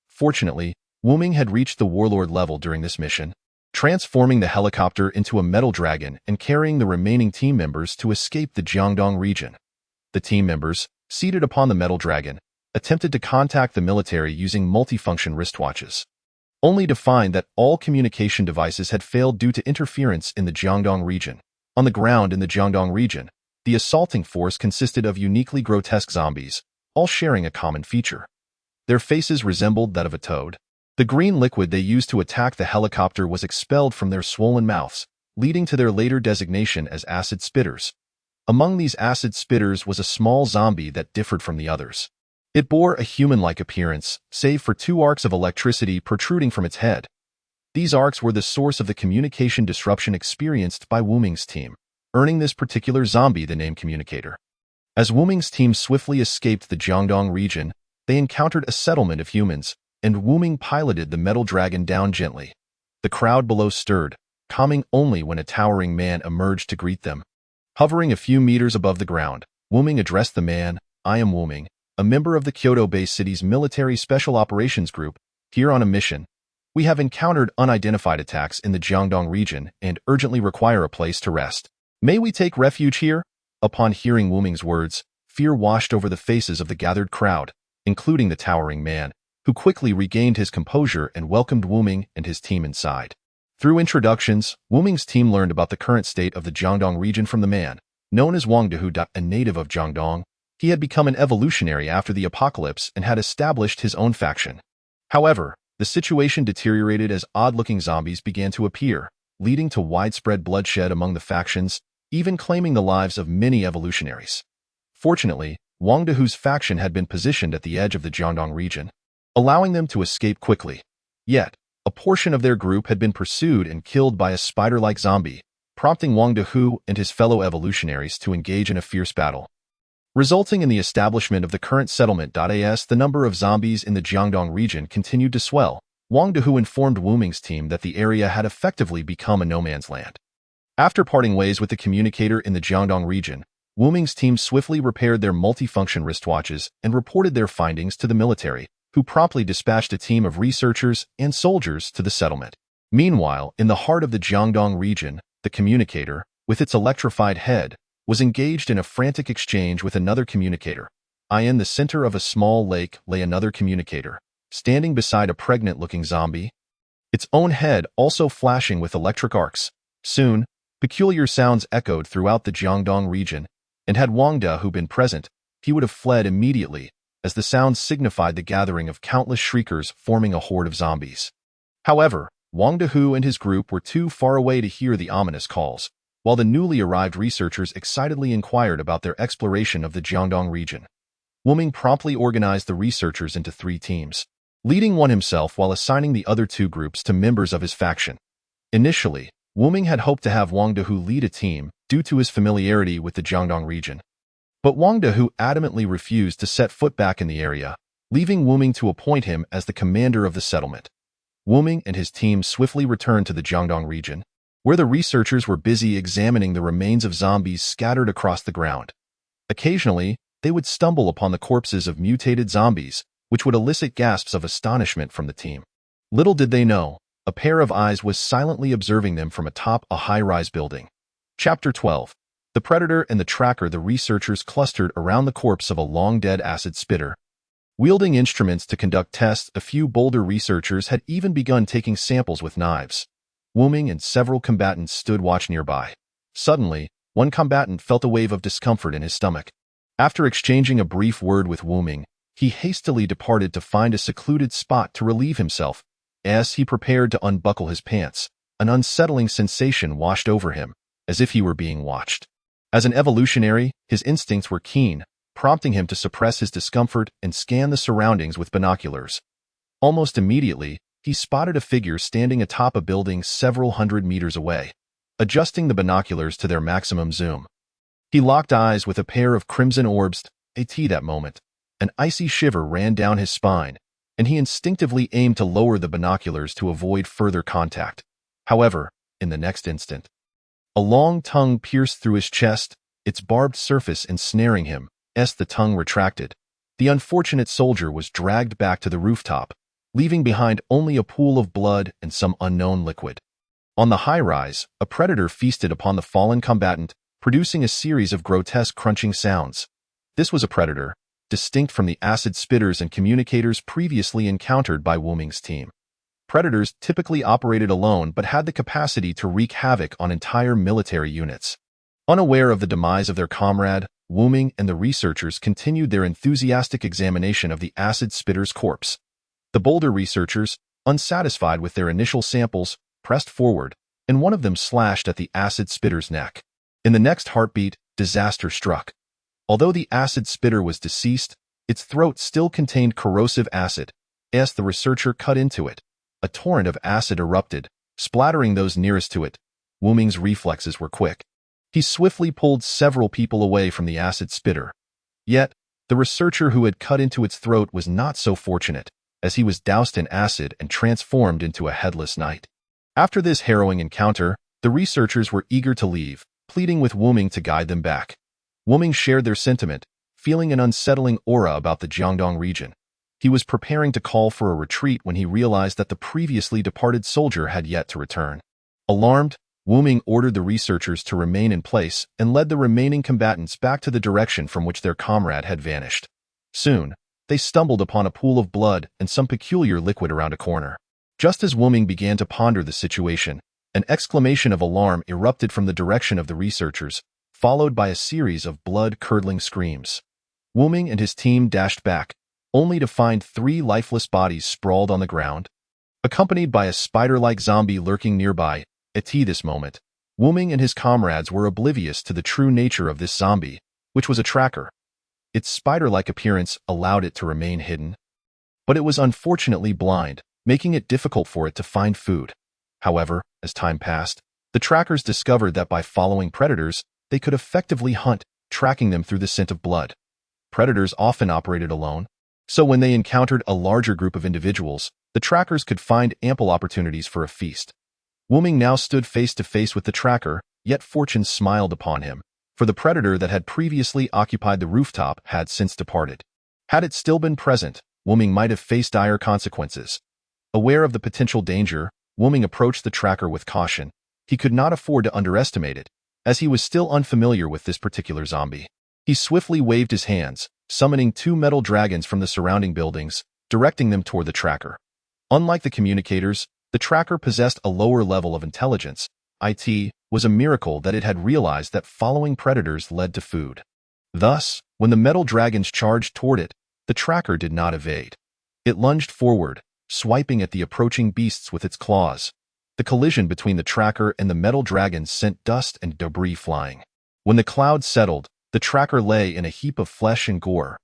Fortunately, Wu Ming had reached the warlord level during this mission, transforming the helicopter into a metal dragon and carrying the remaining team members to escape the Jiangdong region. The team members, seated upon the metal dragon, attempted to contact the military using multifunction wristwatches, only to find that all communication devices had failed due to interference in the Jiangdong region. On the ground in the Jiangdong region, the assaulting force consisted of uniquely grotesque zombies, all sharing a common feature. Their faces resembled that of a toad. The green liquid they used to attack the helicopter was expelled from their swollen mouths, leading to their later designation as acid spitters. Among these acid spitters was a small zombie that differed from the others. It bore a human-like appearance, save for two arcs of electricity protruding from its head. These arcs were the source of the communication disruption experienced by Wu Ming's team, earning this particular zombie the name Communicator. As Wu Ming's team swiftly escaped the Jiangdong region, they encountered a settlement of humans, and Wu Ming piloted the metal dragon down gently. The crowd below stirred, calming only when a towering man emerged to greet them. Hovering a few meters above the ground, Wuming addressed the man. "I am Wuming, a member of the Kyoto-based city's military special operations group, here on a mission. We have encountered unidentified attacks in the Jiangdong region and urgently require a place to rest. May we take refuge here?" Upon hearing Wuming's words, fear washed over the faces of the gathered crowd, including the towering man, who quickly regained his composure and welcomed Wuming and his team inside. Through introductions, Wuming's team learned about the current state of the Jiangdong region from the man, known as Wang Dehu, a native of Jiangdong. He had become an evolutionary after the apocalypse and had established his own faction. However, the situation deteriorated as odd-looking zombies began to appear, leading to widespread bloodshed among the factions, even claiming the lives of many evolutionaries. Fortunately, Wang Dehu's faction had been positioned at the edge of the Jiangdong region, allowing them to escape quickly. Yet, a portion of their group had been pursued and killed by a spider-like zombie, prompting Wang Dehu and his fellow evolutionaries to engage in a fierce battle, resulting in the establishment of the current settlement. As the number of zombies in the Jiangdong region continued to swell, Wang Dehu informed Wuming's team that the area had effectively become a no-man's land. After parting ways with the communicator in the Jiangdong region, Wuming's team swiftly repaired their multifunction wristwatches and reported their findings to the military, who promptly dispatched a team of researchers and soldiers to the settlement. Meanwhile, in the heart of the Jiangdong region, the communicator, with its electrified head, was engaged in a frantic exchange with another communicator. In the center of a small lake lay another communicator, standing beside a pregnant-looking zombie, its own head also flashing with electric arcs. Soon, peculiar sounds echoed throughout the Jiangdong region, and had Wang Dehu been present, he would have fled immediately, as the sounds signified the gathering of countless shriekers forming a horde of zombies. However, Wang Dehu and his group were too far away to hear the ominous calls, while the newly arrived researchers excitedly inquired about their exploration of the Jiangdong region. Wuming promptly organized the researchers into 3 teams, leading one himself while assigning the other 2 groups to members of his faction. Initially, Wuming had hoped to have Wang Dehu lead a team due to his familiarity with the Jiangdong region. But Wang Dehu adamantly refused to set foot back in the area, leaving Wuming to appoint him as the commander of the settlement. Wuming and his team swiftly returned to the Jiangdong region, where the researchers were busy examining the remains of zombies scattered across the ground. Occasionally, they would stumble upon the corpses of mutated zombies, which would elicit gasps of astonishment from the team. Little did they know, a pair of eyes was silently observing them from atop a high-rise building. Chapter 12. The Predator and the Tracker. The researchers clustered around the corpse of a long-dead acid spitter. Wielding instruments to conduct tests, a few bolder researchers had even begun taking samples with knives. Wuming and several combatants stood watch nearby. Suddenly, one combatant felt a wave of discomfort in his stomach. After exchanging a brief word with Wuming, he hastily departed to find a secluded spot to relieve himself. As he prepared to unbuckle his pants, an unsettling sensation washed over him, as if he were being watched. As an evolutionary, his instincts were keen, prompting him to suppress his discomfort and scan the surroundings with binoculars. Almost immediately, he spotted a figure standing atop a building several hundred meters away, adjusting the binoculars to their maximum zoom. He locked eyes with a pair of crimson orbs. That moment, an icy shiver ran down his spine, and he instinctively aimed to lower the binoculars to avoid further contact. However, in the next instant, a long tongue pierced through his chest, its barbed surface ensnaring him. As the tongue retracted, the unfortunate soldier was dragged back to the rooftop, leaving behind only a pool of blood and some unknown liquid. On the high-rise, a predator feasted upon the fallen combatant, producing a series of grotesque crunching sounds. This was a predator, distinct from the acid spitters and communicators previously encountered by Wuming's team. Predators typically operated alone but had the capacity to wreak havoc on entire military units. Unaware of the demise of their comrade, Wuming and the researchers continued their enthusiastic examination of the acid spitter's corpse. The bolder researchers, unsatisfied with their initial samples, pressed forward, and one of them slashed at the acid spitter's neck. In the next heartbeat, disaster struck. Although the acid spitter was deceased, its throat still contained corrosive acid. As the researcher cut into it, a torrent of acid erupted, splattering those nearest to it. Wuming's reflexes were quick. He swiftly pulled several people away from the acid spitter. Yet, the researcher who had cut into its throat was not so fortunate, as he was doused in acid and transformed into a headless knight. After this harrowing encounter, the researchers were eager to leave, pleading with Wuming to guide them back. Wuming shared their sentiment, feeling an unsettling aura about the Jiangdong region. He was preparing to call for a retreat when he realized that the previously departed soldier had yet to return. Alarmed, Wuming ordered the researchers to remain in place and led the remaining combatants back to the direction from which their comrade had vanished. Soon, they stumbled upon a pool of blood and some peculiar liquid around a corner. Just as Wuming began to ponder the situation, an exclamation of alarm erupted from the direction of the researchers, followed by a series of blood-curdling screams. Wuming and his team dashed back, only to find 3 lifeless bodies sprawled on the ground, accompanied by a spider-like zombie lurking nearby. At this moment, Wuming and his comrades were oblivious to the true nature of this zombie, which was a tracker. Its spider-like appearance allowed it to remain hidden, but it was unfortunately blind, making it difficult for it to find food. However, as time passed, the trackers discovered that by following predators, they could effectively hunt, tracking them through the scent of blood. Predators often operated alone, so when they encountered a larger group of individuals, the trackers could find ample opportunities for a feast. Wuming now stood face to face with the tracker, yet fortune smiled upon him, for the predator that had previously occupied the rooftop had since departed. Had it still been present, Wuming might have faced dire consequences. Aware of the potential danger, Wuming approached the tracker with caution. He could not afford to underestimate it, as he was still unfamiliar with this particular zombie. He swiftly waved his hands, summoning 2 metal dragons from the surrounding buildings, directing them toward the tracker. Unlike the communicators, the tracker possessed a lower level of intelligence. It was a miracle that it had realized that following predators led to food. Thus, when the metal dragons charged toward it, the tracker did not evade. It lunged forward, swiping at the approaching beasts with its claws. The collision between the tracker and the metal dragons sent dust and debris flying. When the clouds settled, the tracker lay in a heap of flesh and gore.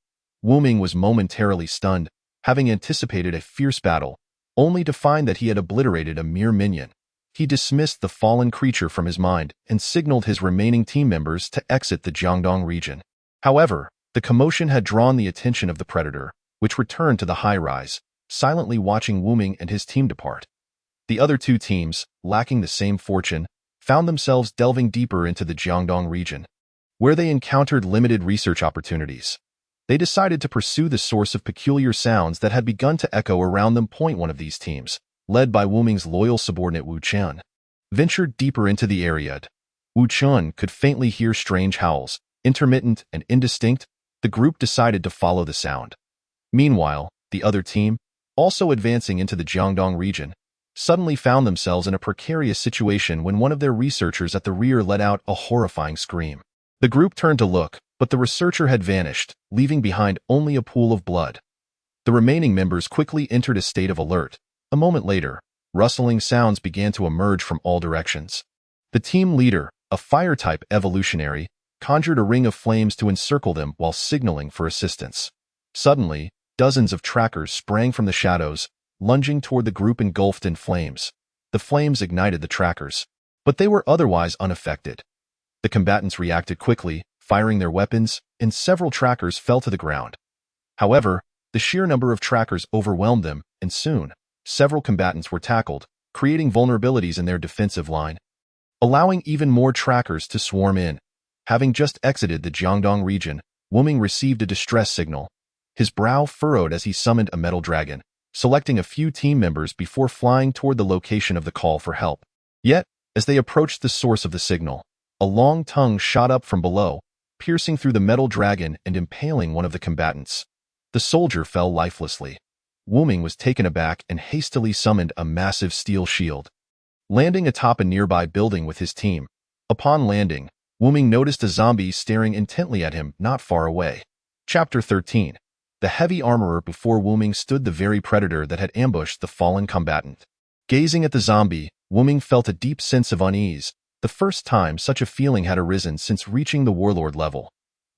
Wuming was momentarily stunned, having anticipated a fierce battle, only to find that he had obliterated a mere minion. He dismissed the fallen creature from his mind and signaled his remaining team members to exit the Jiangdong region. However, the commotion had drawn the attention of the predator, which returned to the high-rise, silently watching Wuming and his team depart. The other 2 teams, lacking the same fortune, found themselves delving deeper into the Jiangdong region, where they encountered limited research opportunities. They decided to pursue the source of peculiar sounds that had begun to echo around them. One of these teams, led by Wuming's loyal subordinate Wu Qian, ventured deeper into the area. Wu Qian could faintly hear strange howls, intermittent and indistinct. The group decided to follow the sound. Meanwhile, the other team, also advancing into the Jiangdong region, suddenly found themselves in a precarious situation when one of their researchers at the rear let out a horrifying scream. The group turned to look, but the researcher had vanished, leaving behind only a pool of blood. The remaining members quickly entered a state of alert. A moment later, rustling sounds began to emerge from all directions. The team leader, a fire-type evolutionary, conjured a ring of flames to encircle them while signaling for assistance. Suddenly, dozens of trackers sprang from the shadows, lunging toward the group engulfed in flames. The flames ignited the trackers, but they were otherwise unaffected. The combatants reacted quickly, firing their weapons, and several trackers fell to the ground. However, the sheer number of trackers overwhelmed them, and soon, several combatants were tackled, creating vulnerabilities in their defensive line, allowing even more trackers to swarm in. Having just exited the Jiangdong region, Wuming received a distress signal. His brow furrowed as he summoned a metal dragon, selecting a few team members before flying toward the location of the call for help. Yet, as they approached the source of the signal, a long tongue shot up from below, piercing through the metal dragon and impaling one of the combatants. The soldier fell lifelessly. Wuming was taken aback and hastily summoned a massive steel shield. Landing atop a nearby building with his team. Upon landing, Wuming noticed a zombie staring intently at him not far away. Chapter 13. The heavy armorer. Before Wuming stood the very predator that had ambushed the fallen combatant. Gazing at the zombie, Wuming felt a deep sense of unease, the first time such a feeling had arisen since reaching the warlord level.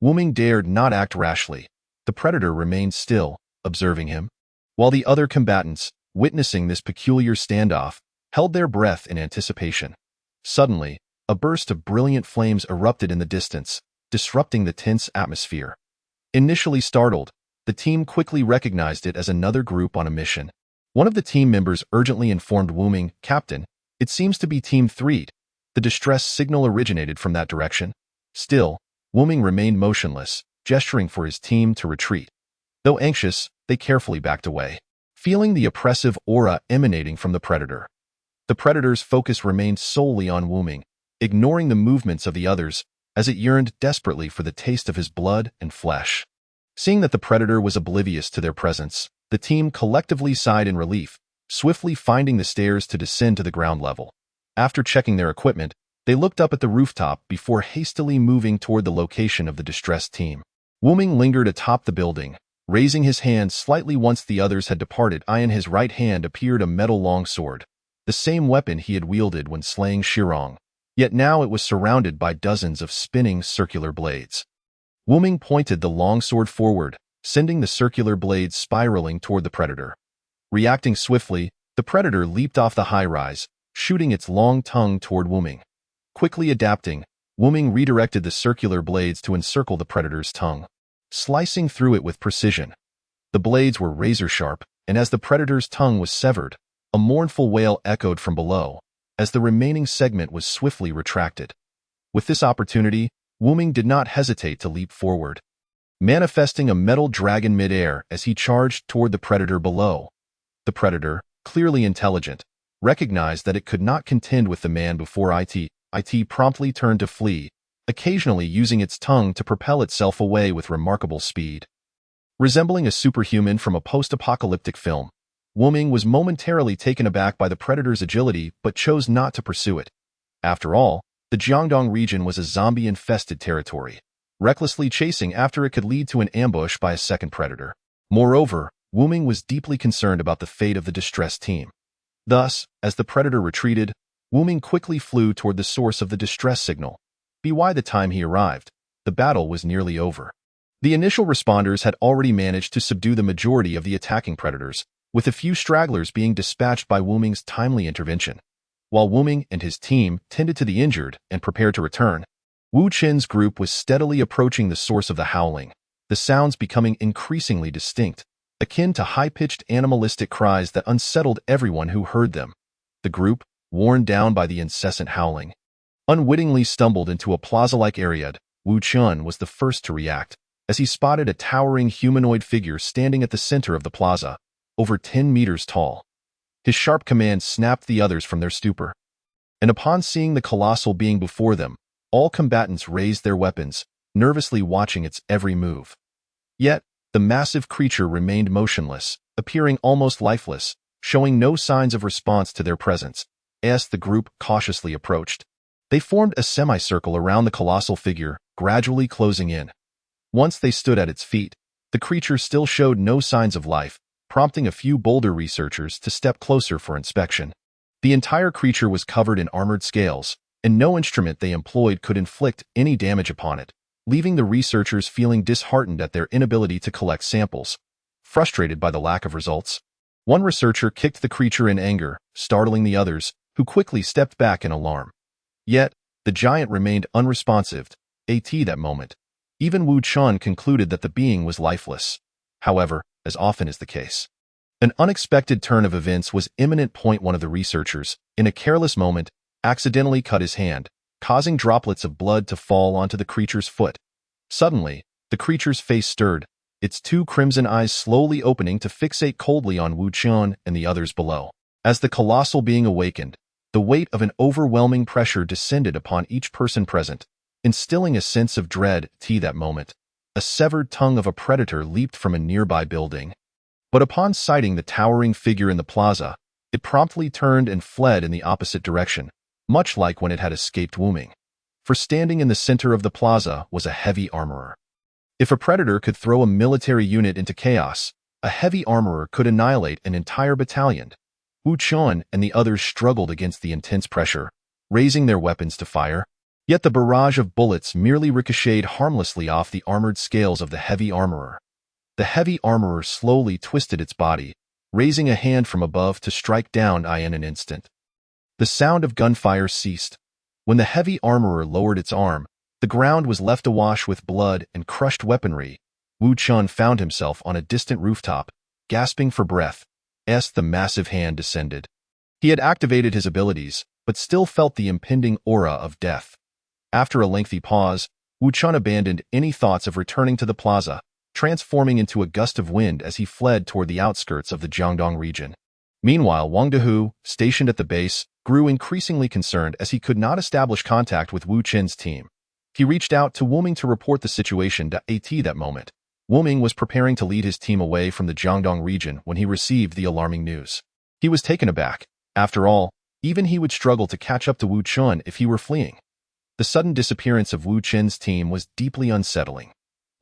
Wuming dared not act rashly. The predator remained still, observing him, while the other combatants, witnessing this peculiar standoff, held their breath in anticipation. Suddenly, a burst of brilliant flames erupted in the distance, disrupting the tense atmosphere. Initially startled, the team quickly recognized it as another group on a mission. One of the team members urgently informed Wuming, "Captain, it seems to be Team 3. The distress signal originated from that direction. Still, Wuming remained motionless, gesturing for his team to retreat. Though anxious, they carefully backed away, feeling the oppressive aura emanating from the predator. The predator's focus remained solely on Wuming, ignoring the movements of the others as it yearned desperately for the taste of his blood and flesh. Seeing that the predator was oblivious to their presence, the team collectively sighed in relief, swiftly finding the stairs to descend to the ground level. After checking their equipment, they looked up at the rooftop before hastily moving toward the location of the distressed team. Wuming lingered atop the building, raising his hand slightly once the others had departed. In his right hand appeared a metal longsword, the same weapon he had wielded when slaying Shirong. Yet now it was surrounded by dozens of spinning circular blades. Wuming pointed the longsword forward, sending the circular blades spiraling toward the predator. Reacting swiftly, the predator leaped off the high-rise, shooting its long tongue toward Wuming. Quickly adapting, Wuming redirected the circular blades to encircle the predator's tongue, slicing through it with precision. The blades were razor-sharp, and as the predator's tongue was severed, a mournful wail echoed from below, as the remaining segment was swiftly retracted. With this opportunity, Wuming did not hesitate to leap forward, manifesting a metal dragon mid-air as he charged toward the predator below. The predator, clearly intelligent, recognized that it could not contend with the man before it promptly turned to flee, occasionally using its tongue to propel itself away with remarkable speed. Resembling a superhuman from a post-apocalyptic film, Wuming was momentarily taken aback by the predator's agility but chose not to pursue it. After all, the Jiangdong region was a zombie-infested territory, recklessly chasing after it could lead to an ambush by a second predator. Moreover, Wuming was deeply concerned about the fate of the distressed team. Thus, as the predator retreated, Wuming quickly flew toward the source of the distress signal. By the time he arrived, the battle was nearly over. The initial responders had already managed to subdue the majority of the attacking predators, with a few stragglers being dispatched by Wuming's timely intervention. While Wuming and his team tended to the injured and prepared to return, Wu Qin's group was steadily approaching the source of the howling, the sounds becoming increasingly distinct, akin to high-pitched animalistic cries that unsettled everyone who heard them. The group, worn down by the incessant howling, unwittingly stumbled into a plaza-like area. Wu Qin was the first to react, as he spotted a towering humanoid figure standing at the center of the plaza, over 10 meters tall. His sharp command snapped the others from their stupor. And upon seeing the colossal being before them, all combatants raised their weapons, nervously watching its every move. Yet, the massive creature remained motionless, appearing almost lifeless, showing no signs of response to their presence. As the group cautiously approached, they formed a semicircle around the colossal figure, gradually closing in. Once they stood at its feet, the creature still showed no signs of life, prompting a few bolder researchers to step closer for inspection. The entire creature was covered in armored scales, and no instrument they employed could inflict any damage upon it, leaving the researchers feeling disheartened at their inability to collect samples. Frustrated by the lack of results, one researcher kicked the creature in anger, startling the others, who quickly stepped back in alarm. Yet, the giant remained unresponsive. That moment, even Wu Qin concluded that the being was lifeless. However, as often is the case, an unexpected turn of events was imminent. One of the researchers, in a careless moment, accidentally cut his hand, causing droplets of blood to fall onto the creature's foot. Suddenly, the creature's face stirred, its two crimson eyes slowly opening to fixate coldly on Wu Qin and the others below. As the colossal being awakened, the weight of an overwhelming pressure descended upon each person present, instilling a sense of dread. That moment, a severed tongue of a predator leaped from a nearby building. But upon sighting the towering figure in the plaza, it promptly turned and fled in the opposite direction, much like when it had escaped Wuming. For standing in the center of the plaza was a heavy armorer. If a predator could throw a military unit into chaos, a heavy armorer could annihilate an entire battalion. Wu Qin and the others struggled against the intense pressure, raising their weapons to fire. Yet the barrage of bullets merely ricocheted harmlessly off the armored scales of the heavy armorer. The heavy armorer slowly twisted its body, raising a hand from above to strike down in an instant. The sound of gunfire ceased. When the heavy armorer lowered its arm, the ground was left awash with blood and crushed weaponry. Wu Qin found himself on a distant rooftop, gasping for breath, as the massive hand descended. He had activated his abilities, but still felt the impending aura of death. After a lengthy pause, Wu Chun abandoned any thoughts of returning to the plaza, transforming into a gust of wind as he fled toward the outskirts of the Jiangdong region. Meanwhile, Wang Dehu, stationed at the base, grew increasingly concerned as he could not establish contact with Wu Qin's team. He reached out to Wu Ming to report the situation to AT that moment. Wu Ming was preparing to lead his team away from the Jiangdong region when he received the alarming news. He was taken aback. After all, even he would struggle to catch up to Wu Chun if he were fleeing. The sudden disappearance of Wu Qin's team was deeply unsettling.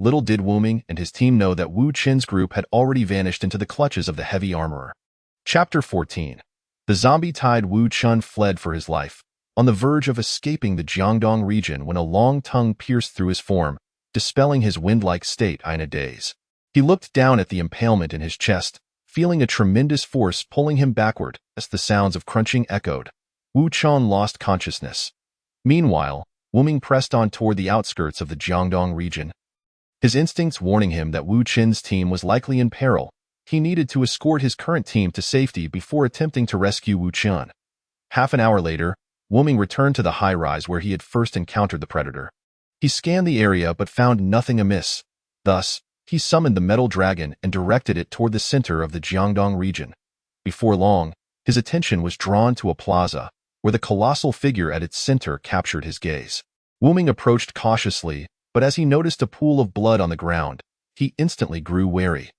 Little did Wu Ming and his team know that Wu Qin's group had already vanished into the clutches of the heavy armorer. Chapter 14. The zombie-tied Wu Chun fled for his life, on the verge of escaping the Jiangdong region when a long tongue pierced through his form, dispelling his wind-like state in a daze. He looked down at the impalement in his chest, feeling a tremendous force pulling him backward as the sounds of crunching echoed. Wu Chun lost consciousness. Meanwhile, Wu Ming pressed on toward the outskirts of the Jiangdong region. His instincts warning him that Wu Qin's team was likely in peril, he needed to escort his current team to safety before attempting to rescue Wu Chun. Half an hour later, Wu Ming returned to the high-rise where he had first encountered the predator. He scanned the area but found nothing amiss. Thus, he summoned the metal dragon and directed it toward the center of the Jiangdong region. Before long, his attention was drawn to a plaza, where the colossal figure at its center captured his gaze. Wu Ming approached cautiously, but as he noticed a pool of blood on the ground, he instantly grew wary.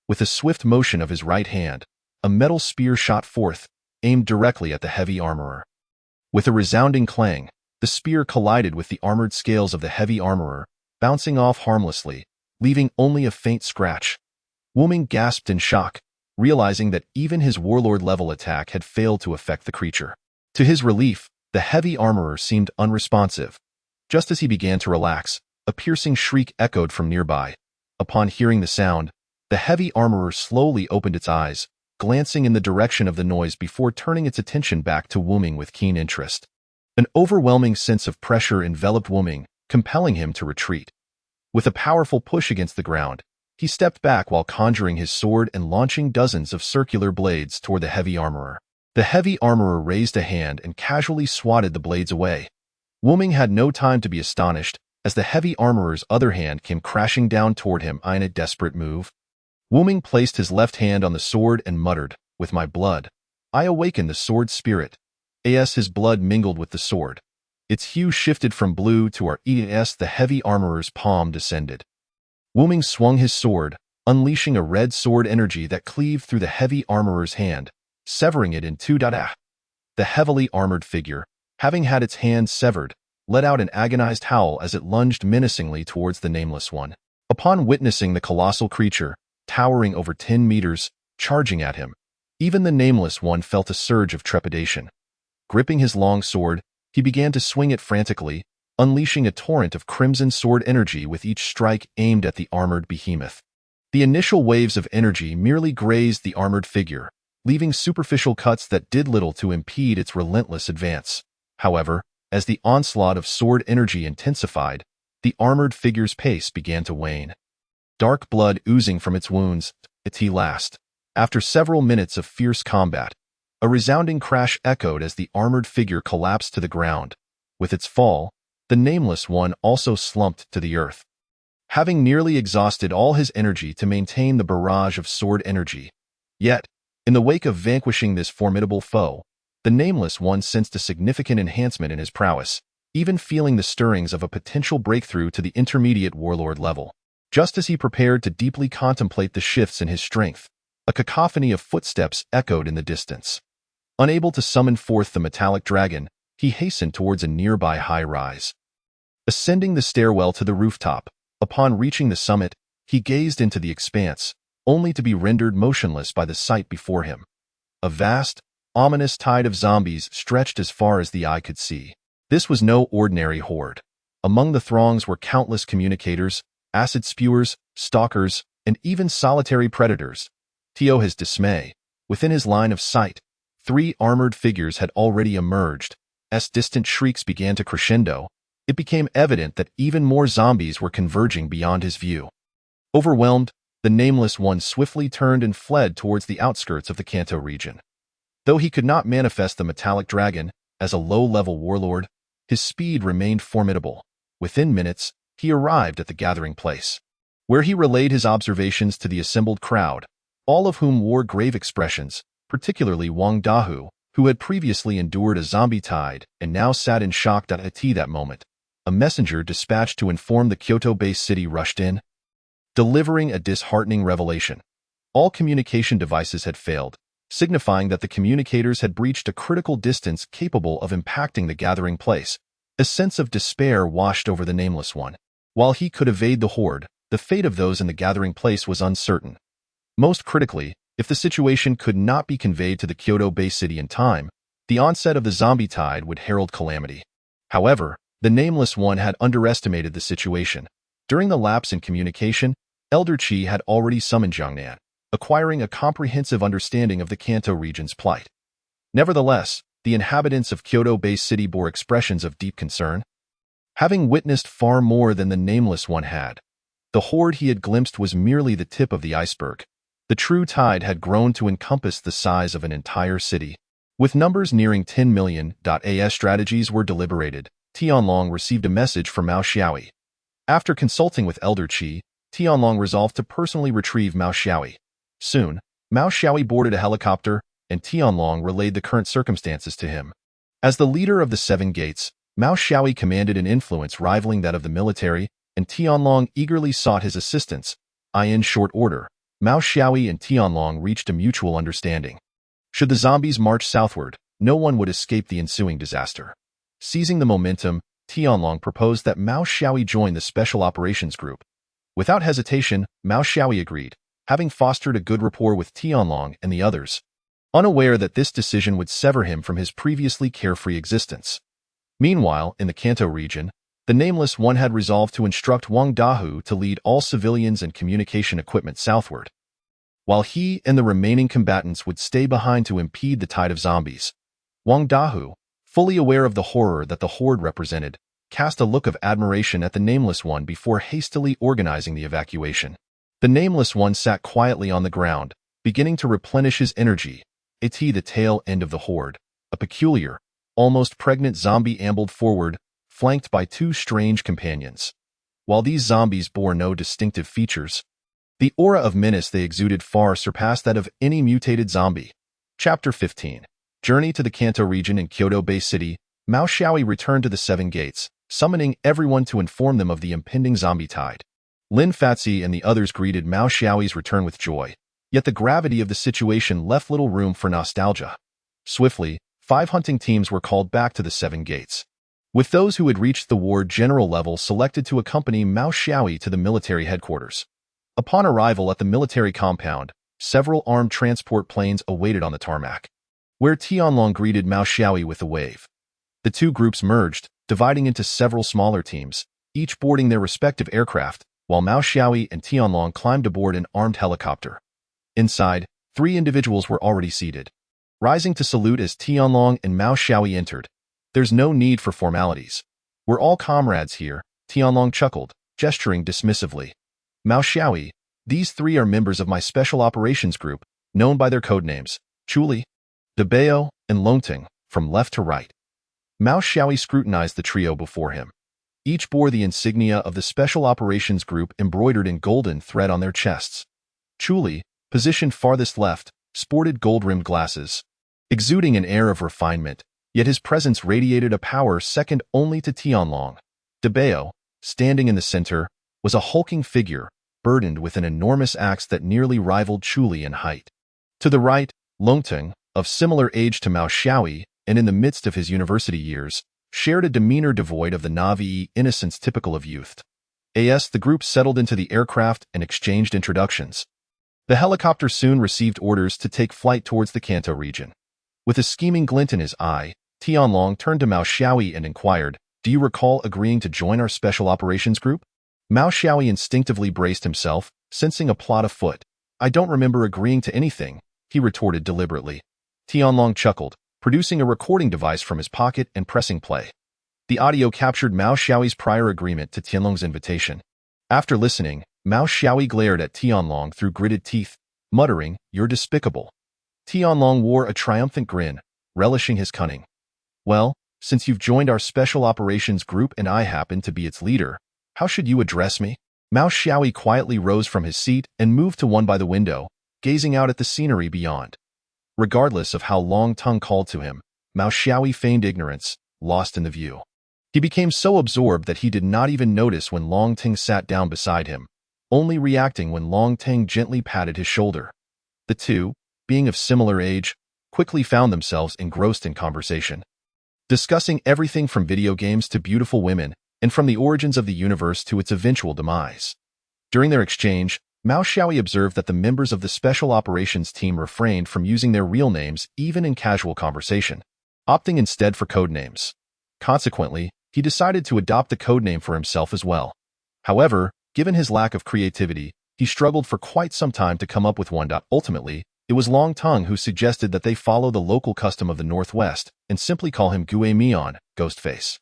With a swift motion of his right hand, a metal spear shot forth, aimed directly at the heavy armorer. With a resounding clang, the spear collided with the armored scales of the heavy armorer, bouncing off harmlessly, leaving only a faint scratch. Wu Ming gasped in shock, realizing that even his warlord-level attack had failed to affect the creature. To his relief, the heavy armorer seemed unresponsive. Just as he began to relax, a piercing shriek echoed from nearby. Upon hearing the sound, the heavy armorer slowly opened its eyes, glancing in the direction of the noise before turning its attention back to Wu Ming with keen interest. An overwhelming sense of pressure enveloped Wu Ming, compelling him to retreat. With a powerful push against the ground, he stepped back while conjuring his sword and launching dozens of circular blades toward the heavy armorer. The heavy armorer raised a hand and casually swatted the blades away. Wu Ming had no time to be astonished, as the heavy armorer's other hand came crashing down toward him in a desperate move. Wu Ming placed his left hand on the sword and muttered, "With my blood, I awaken the sword spirit." As his blood mingled with the sword, its hue shifted from blue to the heavy armorer's palm descended. Wu Ming swung his sword, unleashing a red sword energy that cleaved through the heavy armorer's hand, severing it in two. The heavily armored figure, having had its hand severed, let out an agonized howl as it lunged menacingly towards the Nameless One. Upon witnessing the colossal creature, towering over 10 meters, charging at him, even the Nameless One felt a surge of trepidation. Gripping his long sword, he began to swing it frantically, unleashing a torrent of crimson sword energy with each strike aimed at the armored behemoth. The initial waves of energy merely grazed the armored figure, leaving superficial cuts that did little to impede its relentless advance. However, as the onslaught of sword energy intensified, the armored figure's pace began to wane. Dark blood oozing from its wounds, at last. After several minutes of fierce combat, a resounding crash echoed as the armored figure collapsed to the ground. With its fall, the Nameless One also slumped to the earth. Having nearly exhausted all his energy to maintain the barrage of sword energy. Yet, in the wake of vanquishing this formidable foe, the Nameless One sensed a significant enhancement in his prowess, even feeling the stirrings of a potential breakthrough to the intermediate warlord level. Just as he prepared to deeply contemplate the shifts in his strength, a cacophony of footsteps echoed in the distance. Unable to summon forth the metallic dragon, he hastened towards a nearby high-rise. Ascending the stairwell to the rooftop, upon reaching the summit, he gazed into the expanse, only to be rendered motionless by the sight before him. A vast, ominous tide of zombies stretched as far as the eye could see. This was no ordinary horde. Among the throngs were countless communicators, acid spewers, stalkers, and even solitary predators. To his dismay, within his line of sight, 3 armored figures had already emerged. As distant shrieks began to crescendo, it became evident that even more zombies were converging beyond his view. Overwhelmed, the Nameless One swiftly turned and fled towards the outskirts of the Kanto region. Though he could not manifest the metallic dragon, as a low-level warlord, his speed remained formidable. Within minutes, he arrived at the gathering place, where he relayed his observations to the assembled crowd, all of whom wore grave expressions, particularly Wang Dahu, who had previously endured a zombie tide and now sat in shock. At that moment, a messenger dispatched to inform the Kyoto-based city rushed in, delivering a disheartening revelation. All communication devices had failed, signifying that the communicators had breached a critical distance capable of impacting the gathering place. A sense of despair washed over the Nameless One. While he could evade the horde, the fate of those in the gathering place was uncertain. Most critically, if the situation could not be conveyed to the Kyoto-based city in time, the onset of the zombie tide would herald calamity. However, the Nameless One had underestimated the situation. During the lapse in communication, Elder Qi had already summoned Jiangnan, acquiring a comprehensive understanding of the Kanto region's plight. Nevertheless, the inhabitants of Kyoto-based city bore expressions of deep concern. Having witnessed far more than the Nameless One had, the horde he had glimpsed was merely the tip of the iceberg. The true tide had grown to encompass the size of an entire city. With numbers nearing 10 million, as strategies were deliberated, Tianlong received a message from Mao Xiaoyi. After consulting with Elder Qi, Tianlong resolved to personally retrieve Mao Xiaoyi. Soon, Mao Xiaoyi boarded a helicopter, and Tianlong relayed the current circumstances to him. As the leader of the Seven Gates, Mao Xiaoyi commanded an influence rivaling that of the military, and Tianlong eagerly sought his assistance. In short order, Mao Xiaoyi and Tianlong reached a mutual understanding. Should the zombies march southward, no one would escape the ensuing disaster. Seizing the momentum, Tianlong proposed that Mao Xiaoyi join the Special Operations Group. Without hesitation, Mao Xiaoyi agreed, having fostered a good rapport with Tianlong and the others, unaware that this decision would sever him from his previously carefree existence. Meanwhile, in the Kanto region, the Nameless One had resolved to instruct Wang Dahu to lead all civilians and communication equipment southward, while he and the remaining combatants would stay behind to impede the tide of zombies. Wang Dahu, fully aware of the horror that the horde represented, cast a look of admiration at the Nameless One before hastily organizing the evacuation. The Nameless One sat quietly on the ground, beginning to replenish his energy. At the tail end of the horde, a peculiar, almost pregnant zombie ambled forward, flanked by two strange companions. While these zombies bore no distinctive features, the aura of menace they exuded far surpassed that of any mutated zombie. Chapter 15. Journey to the Kanto region in Kyoto-based city. Mao Xiaoyi returned to the Seven Gates, summoning everyone to inform them of the impending zombie tide. Lin Fatsi and the others greeted Mao Xiaoyi's return with joy, yet the gravity of the situation left little room for nostalgia. Swiftly, 5 hunting teams were called back to the Seven Gates, with those who had reached the ward general level selected to accompany Mao Xiaoyi to the military headquarters. Upon arrival at the military compound, several armed transport planes awaited on the tarmac, where Tianlong greeted Mao Xiaoyi with a wave. The two groups merged, dividing into several smaller teams, each boarding their respective aircraft, while Mao Xiaoyi and Tianlong climbed aboard an armed helicopter. Inside, 3 individuals were already seated. Rising to salute as Tianlong and Mao Xiaoyi entered. There's no need for formalities. We're all comrades here, Tianlong chuckled, gesturing dismissively. Mao Xiaoyi, these 3 are members of my Special Operations Group, known by their codenames, Chuli, Dabeo, and Longting, from left to right. Mao Xiaoyi scrutinized the trio before him. Each bore the insignia of the Special Operations Group embroidered in golden thread on their chests. Chuli, positioned farthest left, sported gold-rimmed glasses, exuding an air of refinement, yet his presence radiated a power second only to Tianlong. Dabeo, standing in the center, was a hulking figure, burdened with an enormous axe that nearly rivaled Chuli in height. To the right, Longting, of similar age to Mao Xiaoyi, and in the midst of his university years, shared a demeanor devoid of the naive innocence typical of youth. The group settled into the aircraft and exchanged introductions. The helicopter soon received orders to take flight towards the Kanto region. With a scheming glint in his eye, Tianlong turned to Mao Xiaoyi and inquired, "Do you recall agreeing to join our Special Operations Group?" Mao Xiaoyi instinctively braced himself, sensing a plot afoot. "I don't remember agreeing to anything," he retorted deliberately. Tianlong chuckled, producing a recording device from his pocket and pressing play. The audio captured Mao Xiaoyi's prior agreement to Tianlong's invitation. After listening, Mao Xiaoyi glared at Tianlong through gritted teeth, muttering, "You're despicable." Tianlong wore a triumphant grin, relishing his cunning. Well, since you've joined our special operations group and I happen to be its leader, how should you address me? Mao Xiaoyi quietly rose from his seat and moved to one by the window, gazing out at the scenery beyond. Regardless of how Long Tongue called to him, Mao Xiaoyi feigned ignorance, lost in the view. He became so absorbed that he did not even notice when Long Ting sat down beside him, only reacting when Long Ting gently patted his shoulder. The two, being of similar age, quickly found themselves engrossed in conversation, discussing everything from video games to beautiful women, and from the origins of the universe to its eventual demise. During their exchange, Mao Xiaoyi observed that the members of the Special Operations team refrained from using their real names even in casual conversation, opting instead for code names. Consequently, he decided to adopt the code name for himself as well. However, given his lack of creativity, he struggled for quite some time to come up with one. Ultimately, it was Long Tongue who suggested that they follow the local custom of the Northwest and simply call him Gue Mian, Ghostface.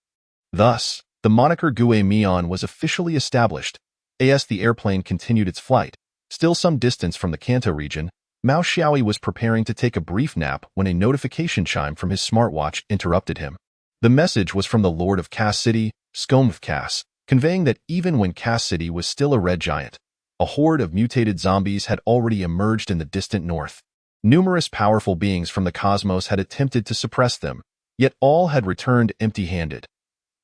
Thus, the moniker Gue Mian was officially established. As the airplane continued its flight, still some distance from the Kanto region, Mao Xiaoyi was preparing to take a brief nap when a notification chime from his smartwatch interrupted him. The message was from the Lord of Cass City, Scomv Cass, conveying that even when Cass City was still a red giant, a horde of mutated zombies had already emerged in the distant north. Numerous powerful beings from the cosmos had attempted to suppress them, yet all had returned empty-handed.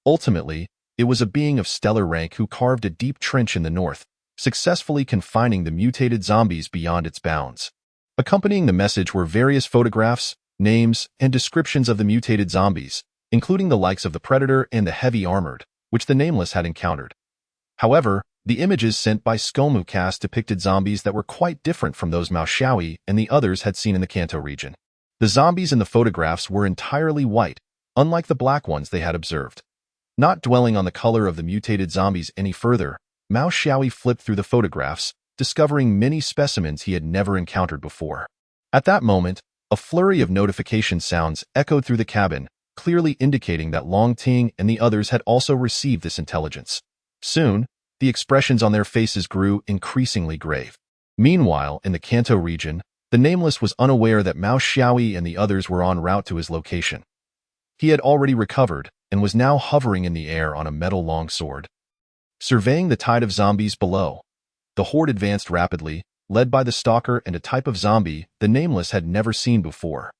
Ultimately, it was a being of stellar rank who carved a deep trench in the north, successfully confining the mutated zombies beyond its bounds. Accompanying the message were various photographs, names, and descriptions of the mutated zombies, including the likes of the Predator and the Heavy Armored, which the Nameless had encountered. However, the images sent by Skomukast depicted zombies that were quite different from those Mao Xiaoyi and the others had seen in the Kanto region. The zombies in the photographs were entirely white, unlike the black ones they had observed. Not dwelling on the color of the mutated zombies any further, Mao Xiaoyi flipped through the photographs, discovering many specimens he had never encountered before. At that moment, a flurry of notification sounds echoed through the cabin, clearly indicating that Long Ting and the others had also received this intelligence. Soon, the expressions on their faces grew increasingly grave. Meanwhile, in the Kanto region, the Nameless was unaware that Mao Xiaoyi and the others were en route to his location. He had already recovered and was now hovering in the air on a metal longsword. Surveying the tide of zombies below, the horde advanced rapidly, led by the Stalker and a type of zombie the Nameless had never seen before.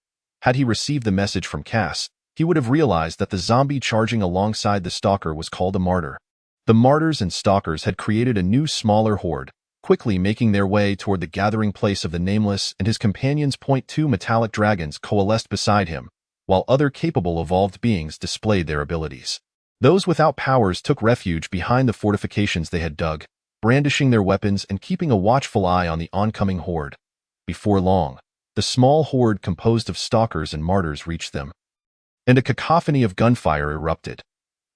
Had he received the message from Cass, he would have realized that the zombie charging alongside the Stalker was called a martyr. The martyrs and stalkers had created a new smaller horde, quickly making their way toward the gathering place of the Nameless, and his companions. Two metallic dragons coalesced beside him, while other capable evolved beings displayed their abilities. Those without powers took refuge behind the fortifications they had dug, brandishing their weapons and keeping a watchful eye on the oncoming horde. Before long, the small horde composed of stalkers and martyrs reached them, and a cacophony of gunfire erupted.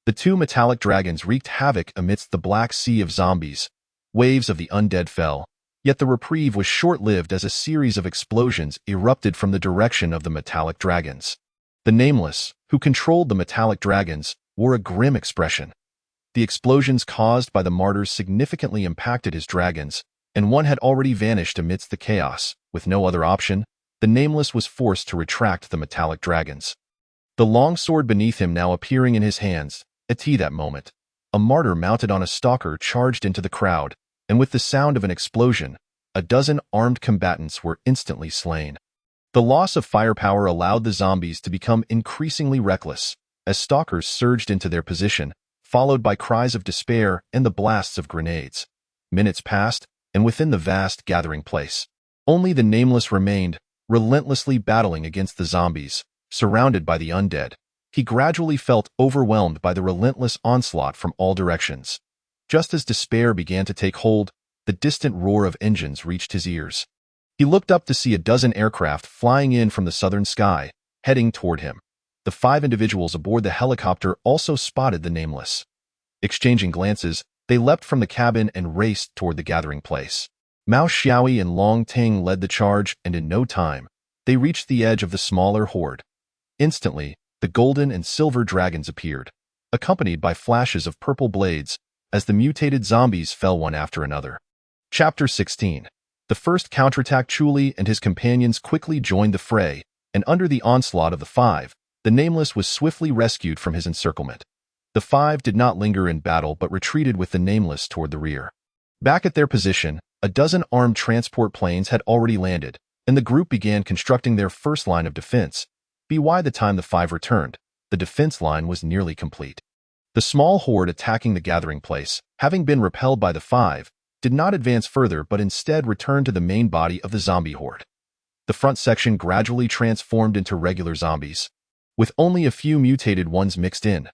The two metallic dragons wreaked havoc amidst the black sea of zombies. Waves of the undead fell, yet the reprieve was short-lived as a series of explosions erupted from the direction of the metallic dragons. The Nameless, who controlled the metallic dragons, wore a grim expression. The explosions caused by the martyrs significantly impacted his dragons, and one had already vanished amidst the chaos. With no other option, the Nameless was forced to retract the metallic dragons. The longsword beneath him now appearing in his hands. At that moment, a martyr mounted on a stalker charged into the crowd, and with the sound of an explosion, a dozen armed combatants were instantly slain. The loss of firepower allowed the zombies to become increasingly reckless, as stalkers surged into their position, followed by cries of despair and the blasts of grenades. Minutes passed, and within the vast gathering place, only the Nameless remained, relentlessly battling against the zombies, surrounded by the undead. He gradually felt overwhelmed by the relentless onslaught from all directions. Just as despair began to take hold, the distant roar of engines reached his ears. He looked up to see a dozen aircraft flying in from the southern sky, heading toward him. The 5 individuals aboard the helicopter also spotted the Nameless. Exchanging glances, they leapt from the cabin and raced toward the gathering place. Mao Xiaoyi and Long Ting led the charge, and in no time, they reached the edge of the smaller horde. Instantly, the golden and silver dragons appeared, accompanied by flashes of purple blades, as the mutated zombies fell one after another. Chapter 16. The first counterattack. Chuli and his companions quickly joined the fray, and under the onslaught of the 5, the Nameless was swiftly rescued from his encirclement. The five did not linger in battle but retreated with the Nameless toward the rear. Back at their position, a dozen armed transport planes had already landed, and the group began constructing their first line of defense. By the time the five returned, the defense line was nearly complete. The small horde attacking the gathering place, having been repelled by the five, did not advance further but instead returned to the main body of the zombie horde. The front section gradually transformed into regular zombies, with only a few mutated ones mixed in.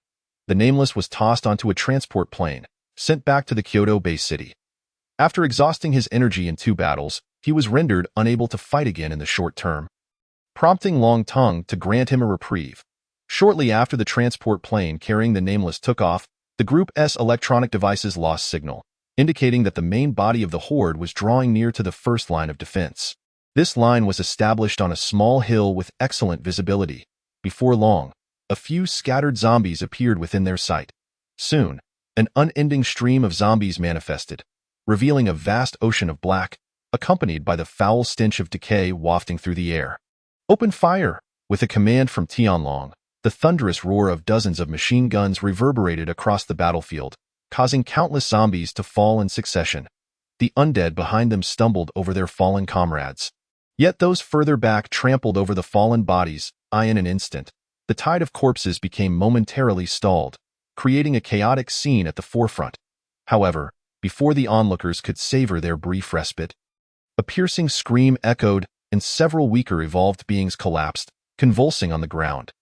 The Nameless was tossed onto a transport plane, sent back to the Kyoto base city. After exhausting his energy in 2 battles, he was rendered unable to fight again in the short term, prompting Long Tongue to grant him a reprieve. Shortly after the transport plane carrying the Nameless took off, the Group's electronic devices lost signal, indicating that the main body of the horde was drawing near to the first line of defense. This line was established on a small hill with excellent visibility. Before long, a few scattered zombies appeared within their sight. Soon, an unending stream of zombies manifested, revealing a vast ocean of black, accompanied by the foul stench of decay wafting through the air. "Open fire!" With a command from Tianlong, the thunderous roar of dozens of machine guns reverberated across the battlefield, causing countless zombies to fall in succession. The undead behind them stumbled over their fallen comrades. Yet those further back trampled over the fallen bodies. In an instant, the tide of corpses became momentarily stalled, creating a chaotic scene at the forefront. However, before the onlookers could savor their brief respite, a piercing scream echoed, and several weaker evolved beings collapsed, convulsing on the ground.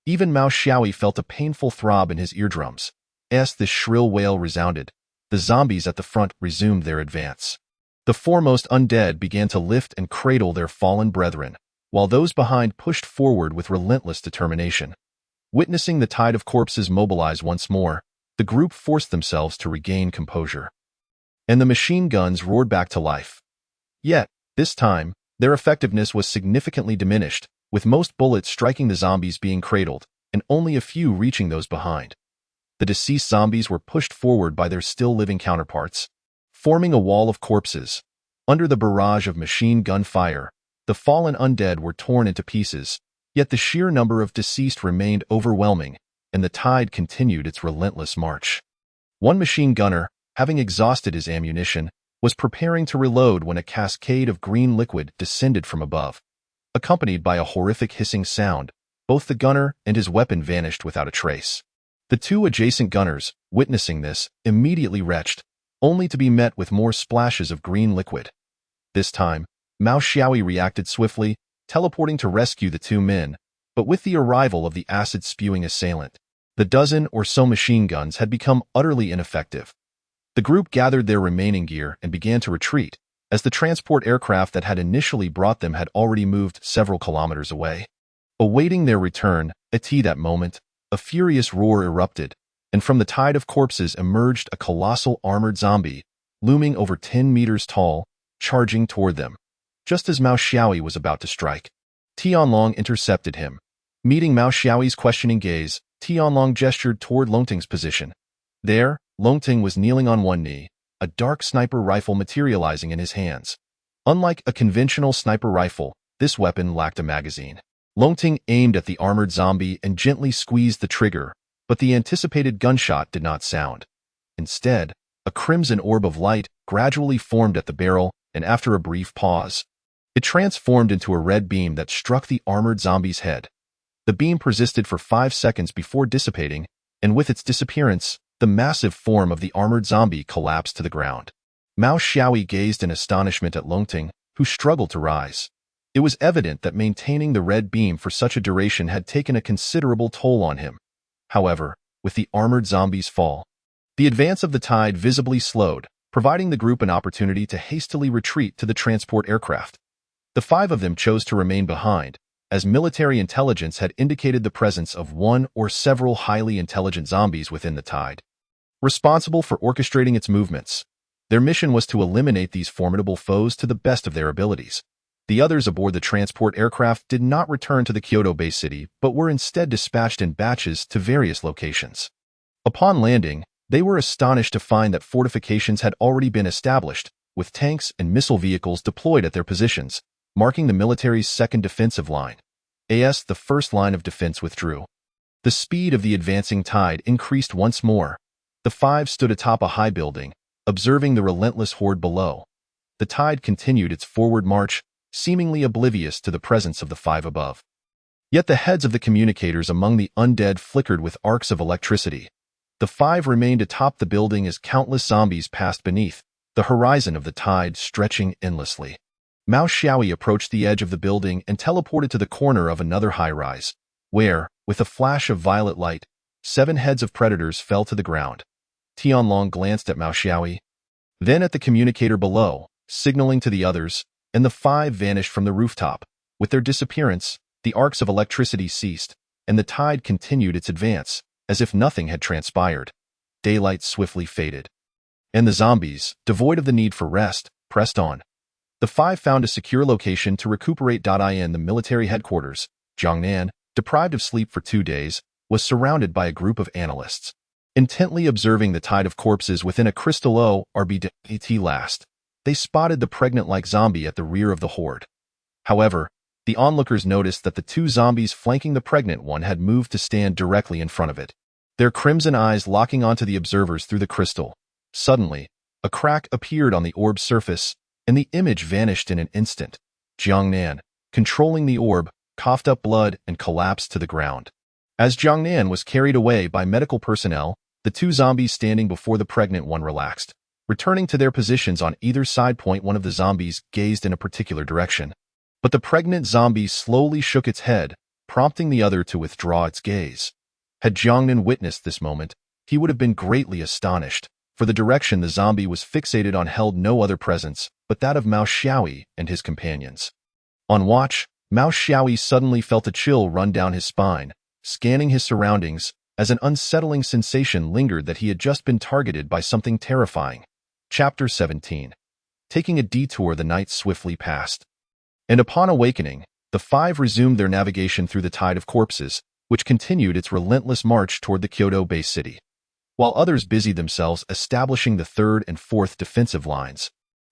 Even Mao Xiaoyi felt a painful throb in his eardrums. As the shrill wail resounded, the zombies at the front resumed their advance. The foremost undead began to lift and cradle their fallen brethren, while those behind pushed forward with relentless determination. Witnessing the tide of corpses mobilize once more, the group forced themselves to regain composure. And the machine guns roared back to life. Yet, this time, their effectiveness was significantly diminished, with most bullets striking the zombies being cradled, and only a few reaching those behind. The deceased zombies were pushed forward by their still-living counterparts, forming a wall of corpses. Under the barrage of machine gun fire, the fallen undead were torn into pieces, yet the sheer number of deceased remained overwhelming, and the tide continued its relentless march. One machine gunner, having exhausted his ammunition, was preparing to reload when a cascade of green liquid descended from above. Accompanied by a horrific hissing sound, both the gunner and his weapon vanished without a trace. The 2 adjacent gunners, witnessing this, immediately retched, only to be met with more splashes of green liquid. This time, Mao Xiaoyi reacted swiftly, teleporting to rescue the 2 men, but with the arrival of the acid-spewing assailant, the dozen or so machine guns had become utterly ineffective. The group gathered their remaining gear and began to retreat, as the transport aircraft that had initially brought them had already moved several kilometers away. Awaiting their return, at that moment, a furious roar erupted, and from the tide of corpses emerged a colossal armored zombie, looming over 10 meters tall, charging toward them. Just as Mao Xiaoyi was about to strike, Tianlong intercepted him. Meeting Mao Xiaoyi's questioning gaze, Tianlong gestured toward Longting's position. There, Longting was kneeling on one knee, a dark sniper rifle materializing in his hands. Unlike a conventional sniper rifle, this weapon lacked a magazine. Longting aimed at the armored zombie and gently squeezed the trigger, but the anticipated gunshot did not sound. Instead, a crimson orb of light gradually formed at the barrel, and after a brief pause, it transformed into a red beam that struck the armored zombie's head. The beam persisted for 5 seconds before dissipating, and with its disappearance, the massive form of the armored zombie collapsed to the ground. Mao Xiaoyi gazed in astonishment at Longting, who struggled to rise. It was evident that maintaining the red beam for such a duration had taken a considerable toll on him. However, with the armored zombie's fall, the advance of the tide visibly slowed, providing the group an opportunity to hastily retreat to the transport aircraft. The 5 of them chose to remain behind, as military intelligence had indicated the presence of one or several highly intelligent zombies within the tide, responsible for orchestrating its movements. Their mission was to eliminate these formidable foes to the best of their abilities. The others aboard the transport aircraft did not return to the Kyoto base city, but were instead dispatched in batches to various locations. Upon landing, they were astonished to find that fortifications had already been established, with tanks and missile vehicles deployed at their positions, marking the military's second defensive line. as the first line of defense withdrew. The speed of the advancing tide increased once more. The five stood atop a high building, observing the relentless horde below. The tide continued its forward march, seemingly oblivious to the presence of the five above. Yet the heads of the communicators among the undead flickered with arcs of electricity. The five remained atop the building as countless zombies passed beneath, the horizon of the tide stretching endlessly. Mao Xiaoyi approached the edge of the building and teleported to the corner of another high-rise, where, with a flash of violet light, 7 heads of predators fell to the ground. Tianlong glanced at Mao Xiaoyi, then at the communicator below, signaling to the others, and the 5 vanished from the rooftop. With their disappearance, the arcs of electricity ceased, and the tide continued its advance, as if nothing had transpired. Daylight swiftly faded, and the zombies, devoid of the need for rest, pressed on. The 5 found a secure location to recuperate. In the military headquarters, Jiangnan, deprived of sleep for 2 days, was surrounded by a group of analysts, intently observing the tide of corpses within a crystal orbit. Last, they spotted the pregnant-like zombie at the rear of the horde. However, the onlookers noticed that the 2 zombies flanking the pregnant one had moved to stand directly in front of it, their crimson eyes locking onto the observers through the crystal. Suddenly, a crack appeared on the orb's surface, and the image vanished in an instant. Jiangnan, controlling the orb, coughed up blood and collapsed to the ground. As Jiangnan was carried away by medical personnel, the 2 zombies standing before the pregnant one relaxed. Returning to their positions on either side. One of the zombies gazed in a particular direction, but the pregnant zombie slowly shook its head, prompting the other to withdraw its gaze. Had Jiangnan witnessed this moment, he would have been greatly astonished, for the direction the zombie was fixated on held no other presence but that of Mao Xiaoyi and his companions. On watch, Mao Xiaoyi suddenly felt a chill run down his spine, scanning his surroundings, as an unsettling sensation lingered that he had just been targeted by something terrifying. Chapter 17. Taking a detour, the night swiftly passed, and upon awakening, the 5 resumed their navigation through the tide of corpses, which continued its relentless march toward the Kyoto Bay City, while others busied themselves establishing the 3rd and 4th defensive lines.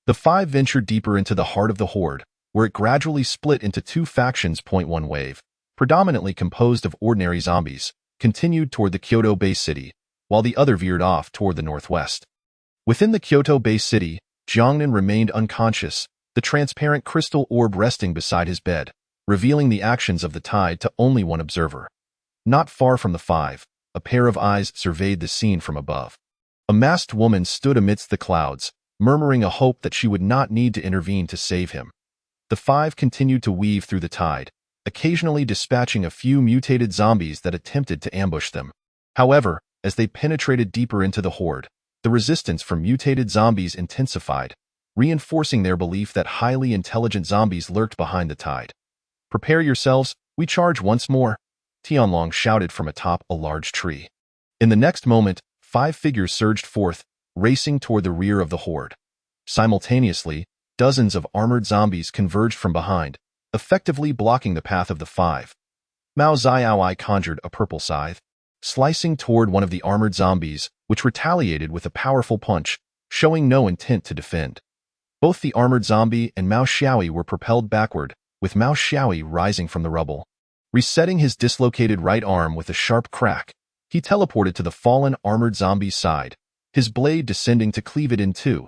The 5 ventured deeper into the heart of the horde, where it gradually split into 2 factions. One wave, predominantly composed of ordinary zombies, continued toward the Kyoto Bay City, while the other veered off toward the northwest. Within the Kyoto Bay City, Jiangnan remained unconscious, the transparent crystal orb resting beside his bed, revealing the actions of the tide to only one observer. Not far from the 5, a pair of eyes surveyed the scene from above. A masked woman stood amidst the clouds, murmuring a hope that she would not need to intervene to save him. The 5 continued to weave through the tide, occasionally dispatching a few mutated zombies that attempted to ambush them. However, as they penetrated deeper into the horde, the resistance from mutated zombies intensified, reinforcing their belief that highly intelligent zombies lurked behind the tide. "Prepare yourselves, we charge once more," Tianlong shouted from atop a large tree. In the next moment, 5 figures surged forth, racing toward the rear of the horde. Simultaneously, dozens of armored zombies converged from behind, effectively blocking the path of the 5. Mao Xiaoyi conjured a purple scythe, slicing toward one of the armored zombies, which retaliated with a powerful punch, showing no intent to defend. Both the armored zombie and Mao Xiaoyi were propelled backward, with Mao Xiaoyi rising from the rubble. Resetting his dislocated right arm with a sharp crack, he teleported to the fallen armored zombie's side, his blade descending to cleave it in 2.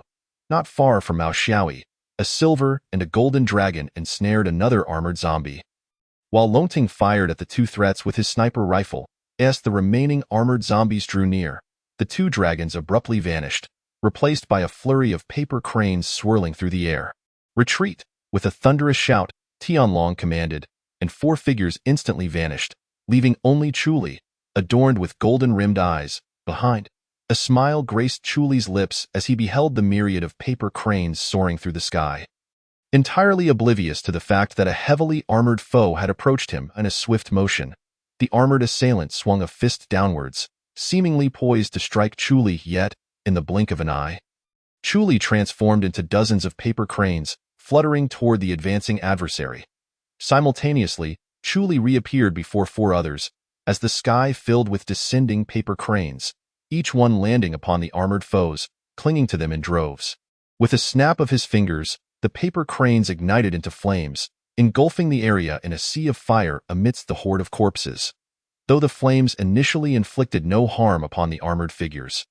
Not far from Mao Xiaoyi, a silver and a golden dragon ensnared another armored zombie. While Longting fired at the 2 threats with his sniper rifle, as the remaining armored zombies drew near, the 2 dragons abruptly vanished, replaced by a flurry of paper cranes swirling through the air. "Retreat!" With a thunderous shout, Tianlong commanded, and 4 figures instantly vanished, leaving only Chuli, adorned with golden-rimmed eyes, behind. A smile graced Chuli's lips as he beheld the myriad of paper cranes soaring through the sky. Entirely oblivious to the fact that a heavily armored foe had approached him in a swift motion, the armored assailant swung a fist downwards, seemingly poised to strike Chuli, yet, in the blink of an eye, Chuli transformed into dozens of paper cranes, fluttering toward the advancing adversary. Simultaneously, Chuli reappeared before 4 others, as the sky filled with descending paper cranes, each one landing upon the armored foes, clinging to them in droves. With a snap of his fingers, the paper cranes ignited into flames, engulfing the area in a sea of fire amidst the horde of corpses, though the flames initially inflicted no harm upon the armored figures.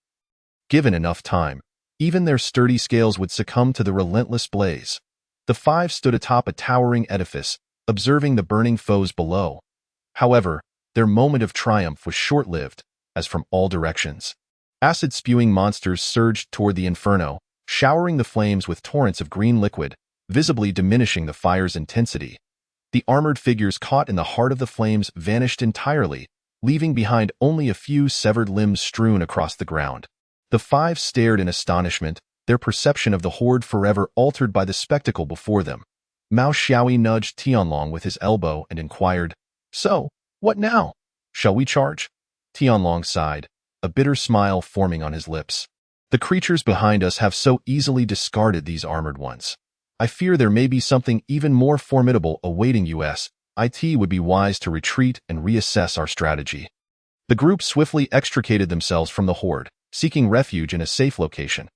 Given enough time, even their sturdy scales would succumb to the relentless blaze. The five stood atop a towering edifice, observing the burning foes below. However, their moment of triumph was short-lived, as from all directions, acid-spewing monsters surged toward the inferno, showering the flames with torrents of green liquid, visibly diminishing the fire's intensity. The armored figures caught in the heart of the flames vanished entirely, leaving behind only a few severed limbs strewn across the ground. The five stared in astonishment, their perception of the horde forever altered by the spectacle before them. Mao Xiaoyi nudged Tianlong with his elbow and inquired, "So, what now? Shall we charge?" Tianlong sighed, a bitter smile forming on his lips. "The creatures behind us have so easily discarded these armored ones. I fear there may be something even more formidable awaiting us. It would be wise to retreat and reassess our strategy." The group swiftly extricated themselves from the horde, seeking refuge in a safe location.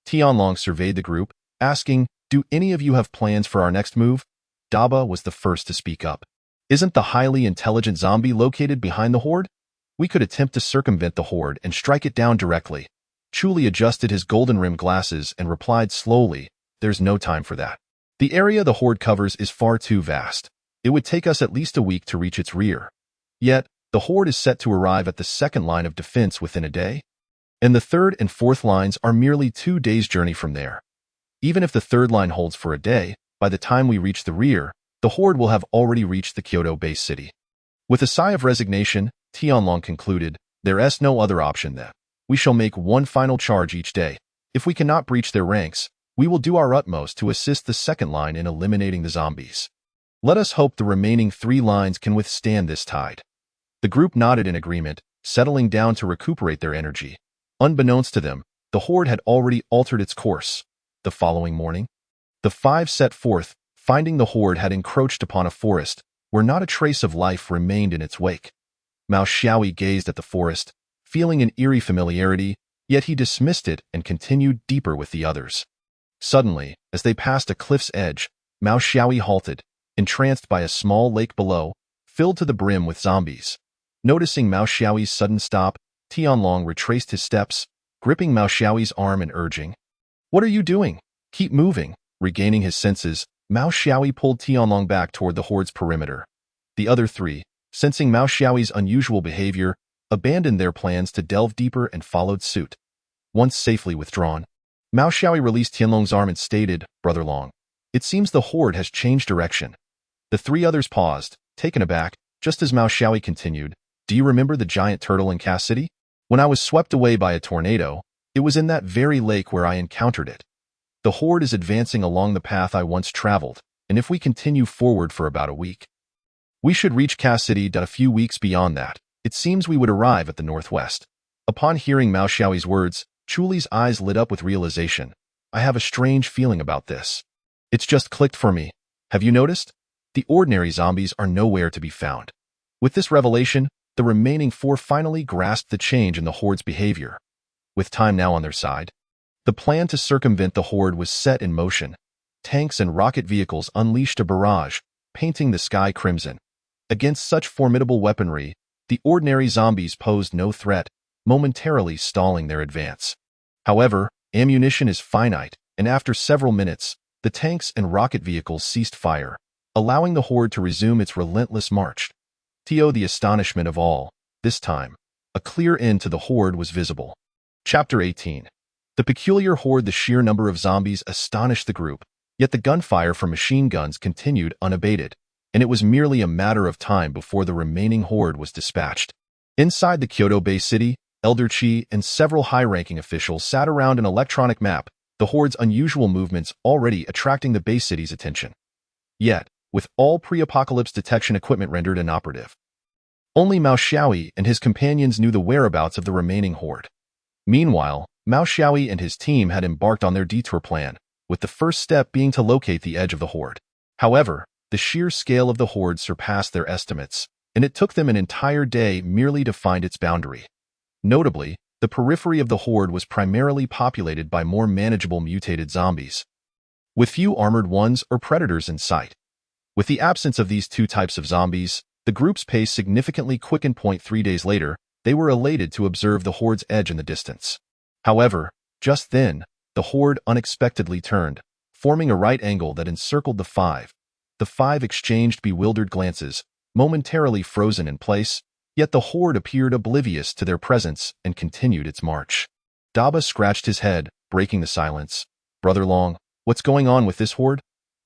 Tianlong surveyed the group, asking, "Do any of you have plans for our next move?" Daba was the first to speak up. "Isn't the highly intelligent zombie located behind the horde? We could attempt to circumvent the horde and strike it down directly." Chuli adjusted his golden-rimmed glasses and replied slowly, "There's no time for that. The area the horde covers is far too vast. It would take us at least a week to reach its rear. Yet, the horde is set to arrive at the second line of defense within a day, and the third and fourth lines are merely 2 days' journey from there. Even if the third line holds for a day, by the time we reach the rear, the horde will have already reached the Kyoto base city." With a sigh of resignation, Tianlong concluded, "There's no other option then. We shall make one final charge each day. If we cannot breach their ranks, we will do our utmost to assist the second line in eliminating the zombies. Let us hope the remaining 3 lines can withstand this tide." The group nodded in agreement, settling down to recuperate their energy. Unbeknownst to them, the horde had already altered its course. The following morning, the five set forth, finding the horde had encroached upon a forest, where not a trace of life remained in its wake. Mao Xiaoyi gazed at the forest, feeling an eerie familiarity, yet he dismissed it and continued deeper with the others. Suddenly, as they passed a cliff's edge, Mao Xiaoyi halted, entranced by a small lake below, filled to the brim with zombies. Noticing Mao Xiaoyi's sudden stop, Tianlong retraced his steps, gripping Mao Xiaoyi's arm and urging, "What are you doing? Keep moving." Regaining his senses, Mao Xiaoyi pulled Tianlong back toward the horde's perimeter. The other 3, sensing Mao Xiaoyi's unusual behavior, abandoned their plans to delve deeper and followed suit. Once safely withdrawn, Mao Xiaoyi released Tianlong's arm and stated, "Brother Long, it seems the horde has changed direction." The 3 others paused, taken aback, just as Mao Xiaoyi continued, "Do you remember the giant turtle in Cass City? When I was swept away by a tornado, it was in that very lake where I encountered it. The horde is advancing along the path I once traveled, and if we continue forward for about a week, we should reach Cass City. A few weeks beyond that, it seems we would arrive at the northwest." Upon hearing Mao Xiaoyi's words, Chuli's eyes lit up with realization. "I have a strange feeling about this. It's just clicked for me. Have you noticed? The ordinary zombies are nowhere to be found." With this revelation, the remaining 4 finally grasped the change in the horde's behavior. With time now on their side, the plan to circumvent the horde was set in motion. Tanks and rocket vehicles unleashed a barrage, painting the sky crimson. Against such formidable weaponry, the ordinary zombies posed no threat, momentarily stalling their advance. However, ammunition is finite, and after several minutes, the tanks and rocket vehicles ceased fire, allowing the horde to resume its relentless march. To the astonishment of all, this time, a clear end to the horde was visible. Chapter 18. The peculiar horde. The sheer number of zombies astonished the group, yet the gunfire from machine guns continued unabated, and it was merely a matter of time before the remaining horde was dispatched. Inside the Kyoto base city, Elder Chi and several high-ranking officials sat around an electronic map, the horde's unusual movements already attracting the base city's attention. Yet, with all pre-apocalypse detection equipment rendered inoperative, only Mao Xiaoyi and his companions knew the whereabouts of the remaining horde. Meanwhile, Mao Xiaoyi and his team had embarked on their detour plan, with the first step being to locate the edge of the horde. However, the sheer scale of the horde surpassed their estimates, and it took them an entire day merely to find its boundary. Notably, the periphery of the horde was primarily populated by more manageable mutated zombies, with few armored ones or predators in sight. With the absence of these two types of zombies, the group's pace significantly quickened. 3 days later, they were elated to observe the horde's edge in the distance. However, just then, the horde unexpectedly turned, forming a right angle that encircled the five. The five exchanged bewildered glances, momentarily frozen in place, yet the horde appeared oblivious to their presence and continued its march. Daba scratched his head, breaking the silence. "Brother Long, what's going on with this horde?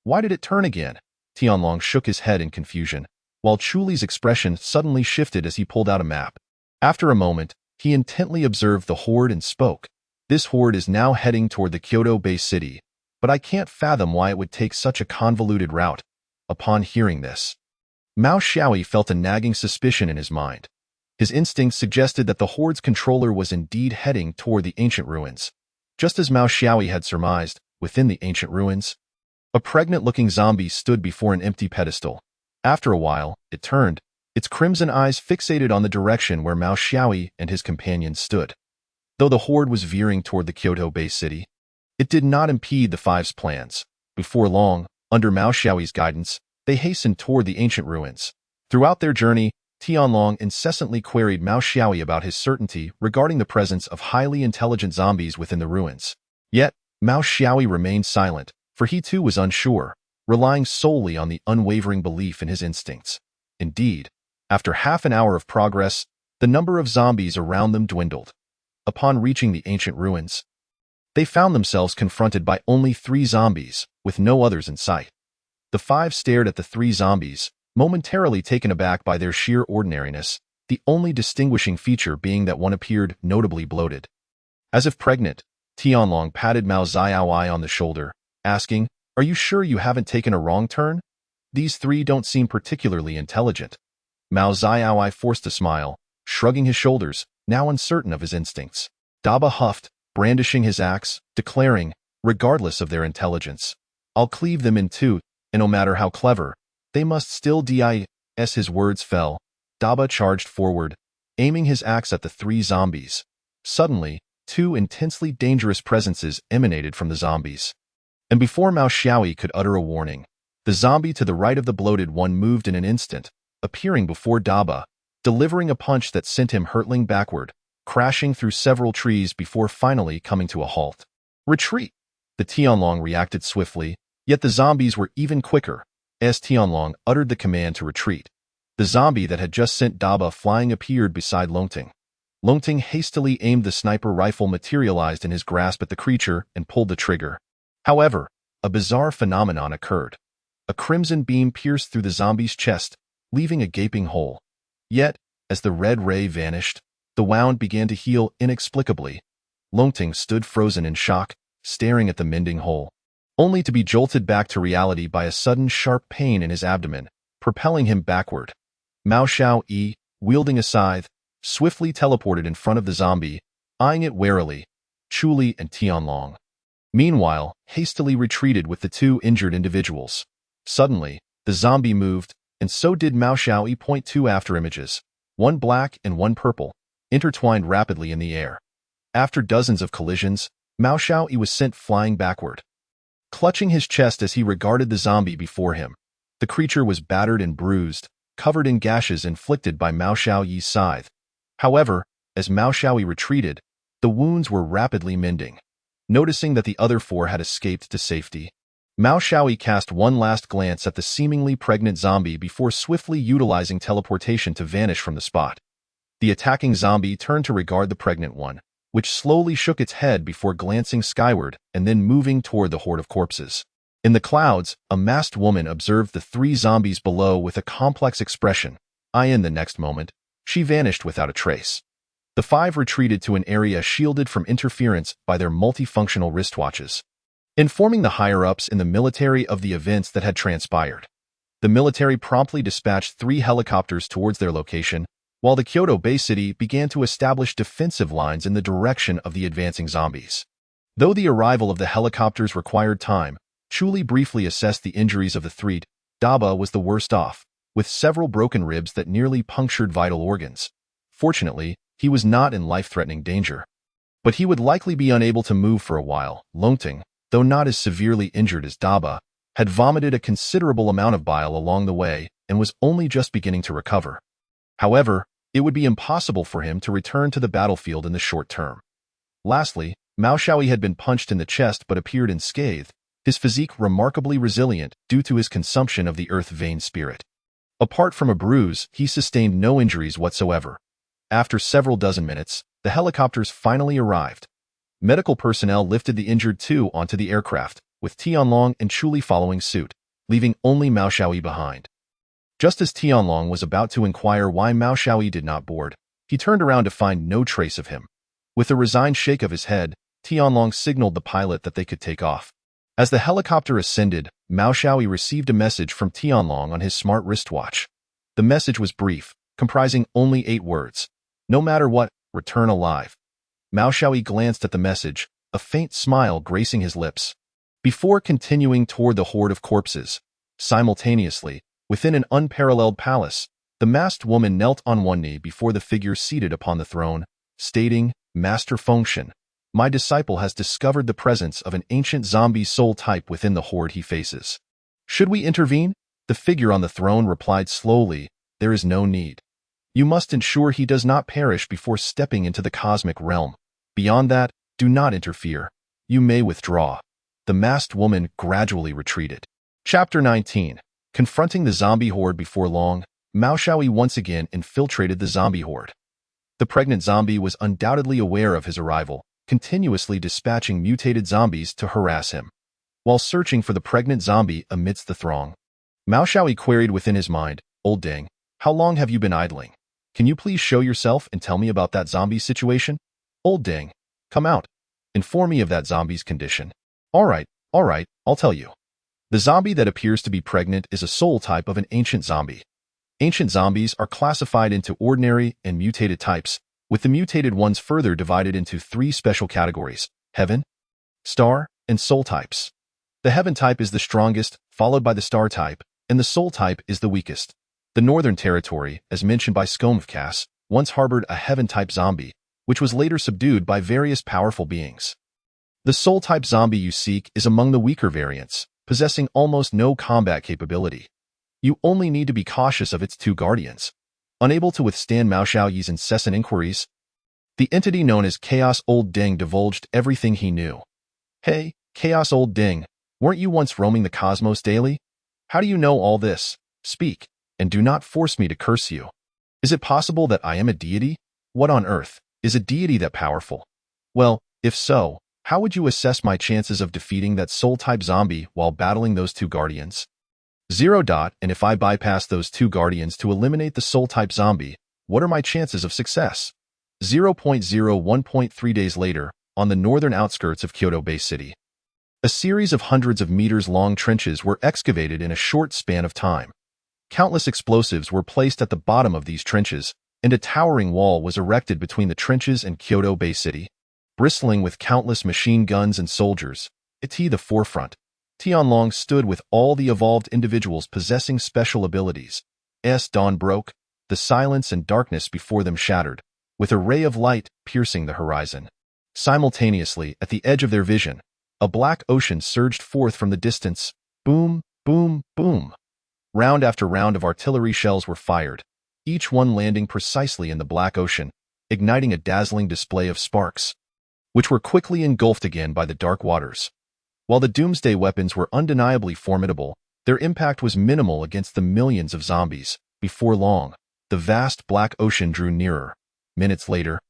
Why did it turn again?" Tianlong shook his head in confusion, while Chuli's expression suddenly shifted as he pulled out a map. After a moment, he intently observed the horde and spoke. "This horde is now heading toward the Kyoto Bay City, but I can't fathom why it would take such a convoluted route." Upon hearing this, Mao Xiaoyi felt a nagging suspicion in his mind. His instincts suggested that the horde's controller was indeed heading toward the ancient ruins. Just as Mao Xiaoyi had surmised, within the ancient ruins, a pregnant-looking zombie stood before an empty pedestal. After a while, it turned, its crimson eyes fixated on the direction where Mao Xiaoyi and his companions stood. Though the horde was veering toward the Kyoto Bay City, it did not impede the five's plans. Before long, under Mao Xiaoyi's guidance, they hastened toward the ancient ruins. Throughout their journey, Tianlong incessantly queried Mao Xiaoyi about his certainty regarding the presence of highly intelligent zombies within the ruins. Yet, Mao Xiaoyi remained silent, for he too was unsure, relying solely on the unwavering belief in his instincts. Indeed, after half an hour of progress, the number of zombies around them dwindled. Upon reaching the ancient ruins, they found themselves confronted by only 3 zombies, with no others in sight. The five stared at the 3 zombies, momentarily taken aback by their sheer ordinariness, the only distinguishing feature being that one appeared notably bloated. As if pregnant, Tianlong patted Mao Xiaoyi on the shoulder, asking, "Are you sure you haven't taken a wrong turn? These 3 don't seem particularly intelligent." Mao Xiaoyi forced a smile, shrugging his shoulders, now uncertain of his instincts. Daba huffed, brandishing his axe, declaring, "Regardless of their intelligence, I'll cleave them in two, and no matter how clever, they must still die." As his words fell, Daba charged forward, aiming his axe at the 3 zombies. Suddenly, 2 intensely dangerous presences emanated from the zombies. And before Mao Xiaoyi could utter a warning, the zombie to the right of the bloated one moved in an instant, appearing before Daba, delivering a punch that sent him hurtling backward, crashing through several trees before finally coming to a halt. "Retreat!" The Tianlong reacted swiftly, yet the zombies were even quicker. As Tianlong uttered the command to retreat, the zombie that had just sent Daba flying appeared beside Longting. Longting hastily aimed the sniper rifle materialized in his grasp at the creature and pulled the trigger. However, a bizarre phenomenon occurred. A crimson beam pierced through the zombie's chest, leaving a gaping hole. Yet, as the red ray vanished, the wound began to heal inexplicably. Longting stood frozen in shock, staring at the mending hole, only to be jolted back to reality by a sudden sharp pain in his abdomen, propelling him backward. Mao Xiaoyi, wielding a scythe, swiftly teleported in front of the zombie, eyeing it warily. Chuli and Tianlong, meanwhile, hastily retreated with the 2 injured individuals. Suddenly, the zombie moved, and so did Mao Xiaoyi. 2 afterimages, one black and one purple, intertwined rapidly in the air. After dozens of collisions, Mao Xiaoyi was sent flying backward, clutching his chest as he regarded the zombie before him. The creature was battered and bruised, covered in gashes inflicted by Mao Xiaoyi's scythe. However, as Mao Xiaoyi retreated, the wounds were rapidly mending. Noticing that the other 4 had escaped to safety, Mao Xiaoyi cast one last glance at the seemingly pregnant zombie before swiftly utilizing teleportation to vanish from the spot. The attacking zombie turned to regard the pregnant one, which slowly shook its head before glancing skyward and then moving toward the horde of corpses. In the clouds, a masked woman observed the 3 zombies below with a complex expression. In the next moment, she vanished without a trace. The 5 retreated to an area shielded from interference by their multifunctional wristwatches, informing the higher-ups in the military of the events that had transpired. The military promptly dispatched 3 helicopters towards their location, while the Kyoto Bay City began to establish defensive lines in the direction of the advancing zombies. Though the arrival of the helicopters required time, Chuli briefly assessed the injuries of the 3. Daba was the worst off, with several broken ribs that nearly punctured vital organs. Fortunately, he was not in life-threatening danger, but he would likely be unable to move for a while. Longting, though not as severely injured as Daba, had vomited a considerable amount of bile along the way and was only just beginning to recover. However, it would be impossible for him to return to the battlefield in the short term. Lastly, Mao Shaoyi had been punched in the chest but appeared unscathed, his physique remarkably resilient due to his consumption of the earth vein spirit. Apart from a bruise, he sustained no injuries whatsoever. After several dozen minutes, the helicopters finally arrived. Medical personnel lifted the injured two onto the aircraft, with Tianlong and Chuli following suit, leaving only Mao Shaoyi behind. Just as Tianlong was about to inquire why Mao Shaoyi did not board, he turned around to find no trace of him. With a resigned shake of his head, Tianlong signaled the pilot that they could take off. As the helicopter ascended, Mao Shaoyi received a message from Tianlong on his smart wristwatch. The message was brief, comprising only 8 words. No matter what, return alive. Mao Shaoyi glanced at the message, a faint smile gracing his lips. Before continuing toward the horde of corpses, simultaneously, within an unparalleled palace, the masked woman knelt on one knee before the figure seated upon the throne, stating, "Master Fengshen, my disciple has discovered the presence of an ancient zombie soul type within the horde he faces. Should we intervene?" The figure on the throne replied slowly, "There is no need. You must ensure he does not perish before stepping into the cosmic realm. Beyond that, do not interfere. You may withdraw." The masked woman gradually retreated. Chapter 19. Confronting the zombie horde. Before long, Mao Shaoyi once again infiltrated the zombie horde. The pregnant zombie was undoubtedly aware of his arrival, continuously dispatching mutated zombies to harass him. While searching for the pregnant zombie amidst the throng, Mao Shaoyi queried within his mind, "Old Deng, how long have you been idling? Can you please show yourself and tell me about that zombie situation? Old Deng, come out. Inform me of that zombie's condition." All right, I'll tell you. The zombie that appears to be pregnant is a soul type of an ancient zombie. Ancient zombies are classified into ordinary and mutated types, with the mutated ones further divided into 3 special categories: heaven, star, and soul types. The heaven type is the strongest, followed by the star type, and the soul type is the weakest. The Northern Territory, as mentioned by Skomvkas, once harbored a heaven-type zombie, which was later subdued by various powerful beings. The soul-type zombie you seek is among the weaker variants, possessing almost no combat capability. You only need to be cautious of its 2 guardians. Unable to withstand Mao Shaoyi's incessant inquiries, the entity known as Chaos Old Deng divulged everything he knew. "Hey, Chaos Old Deng, weren't you once roaming the cosmos daily? How do you know all this? Speak, and do not force me to curse you. Is it possible that I am a deity? What on earth is a deity that powerful? Well, if so, how would you assess my chances of defeating that soul-type zombie while battling those 2 guardians? 0. And if I bypass those 2 guardians to eliminate the soul-type zombie, what are my chances of success? 0.01.3 days later, on the northern outskirts of Kyoto Bay City, a series of hundreds of meters-long trenches were excavated in a short span of time. Countless explosives were placed at the bottom of these trenches, and a towering wall was erected between the trenches and Kyoto Bay City. Bristling with countless machine guns and soldiers, at the forefront, Tianlong stood with all the evolved individuals possessing special abilities. As dawn broke, the silence and darkness before them shattered, with a ray of light piercing the horizon. Simultaneously, at the edge of their vision, a black ocean surged forth from the distance. Boom, boom, boom. Round after round of artillery shells were fired, each one landing precisely in the black ocean, igniting a dazzling display of sparks, which were quickly engulfed again by the dark waters. While the Doomsday weapons were undeniably formidable, their impact was minimal against the millions of zombies. Before long, the vast black ocean drew nearer. Minutes later,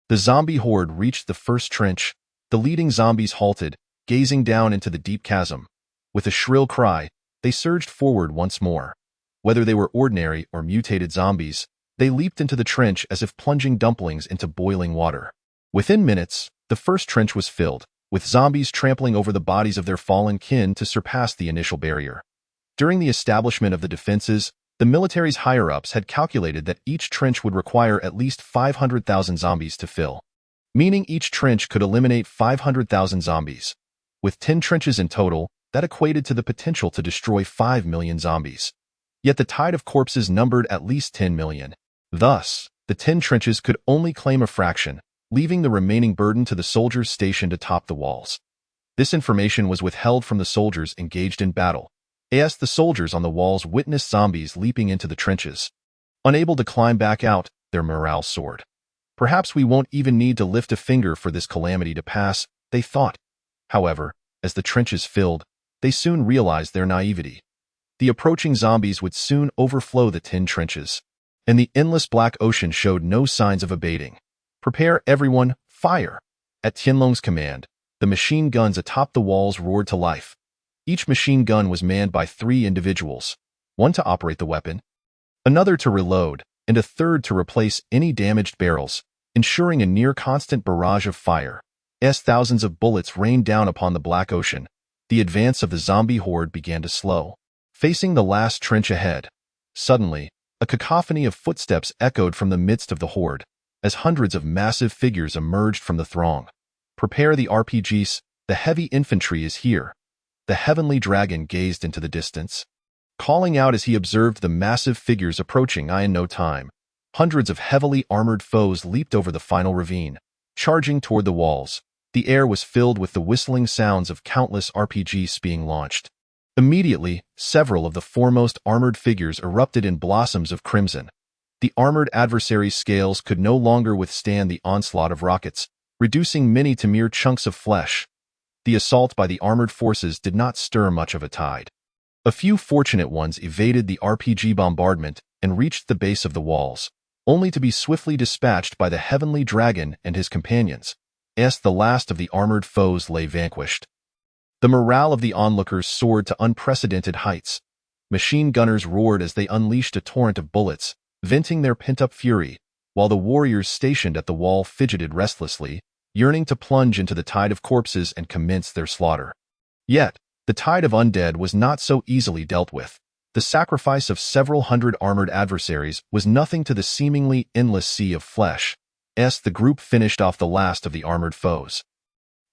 the zombie horde reached the first trench. The leading zombies halted, gazing down into the deep chasm. With a shrill cry, they surged forward once more. Whether they were ordinary or mutated zombies, they leaped into the trench as if plunging dumplings into boiling water. Within minutes, the first trench was filled, with zombies trampling over the bodies of their fallen kin to surpass the initial barrier. During the establishment of the defenses, the military's higher-ups had calculated that each trench would require at least 500,000 zombies to fill, meaning each trench could eliminate 500,000 zombies. With 10 trenches in total, that equated to the potential to destroy 5 million zombies. Yet the tide of corpses numbered at least 10 million. Thus, the 10 trenches could only claim a fraction, leaving the remaining burden to the soldiers stationed atop the walls. This information was withheld from the soldiers engaged in battle, As the soldiers on the walls witnessed zombies leaping into the trenches. Unable to climb back out, their morale soared. Perhaps we won't even need to lift a finger for this calamity to pass, they thought. However, as the trenches filled, they soon realized their naivety. The approaching zombies would soon overflow the tin trenches, and the endless black ocean showed no signs of abating. Prepare everyone, fire! At Tianlong's command, the machine guns atop the walls roared to life. Each machine gun was manned by 3 individuals, one to operate the weapon, another to reload, and a third to replace any damaged barrels, ensuring a near-constant barrage of fire. As thousands of bullets rained down upon the black ocean, the advance of the zombie horde began to slow. Facing the last trench ahead, suddenly, a cacophony of footsteps echoed from the midst of the horde, as hundreds of massive figures emerged from the throng. Prepare the RPGs, the heavy infantry is here. The heavenly dragon gazed into the distance, calling out as he observed the massive figures approaching. In no time, hundreds of heavily armored foes leaped over the final ravine, charging toward the walls. The air was filled with the whistling sounds of countless RPGs being launched. Immediately, several of the foremost armored figures erupted in blossoms of crimson. The armored adversaries' scales could no longer withstand the onslaught of rockets, reducing many to mere chunks of flesh. The assault by the armored forces did not stir much of a tide. A few fortunate ones evaded the RPG bombardment and reached the base of the walls, only to be swiftly dispatched by the heavenly dragon and his companions, as the last of the armored foes lay vanquished. The morale of the onlookers soared to unprecedented heights. Machine gunners roared as they unleashed a torrent of bullets, venting their pent-up fury, while the warriors stationed at the wall fidgeted restlessly, yearning to plunge into the tide of corpses and commence their slaughter. Yet, the tide of undead was not so easily dealt with. The sacrifice of several hundred armored adversaries was nothing to the seemingly endless sea of flesh, as the group finished off the last of the armored foes.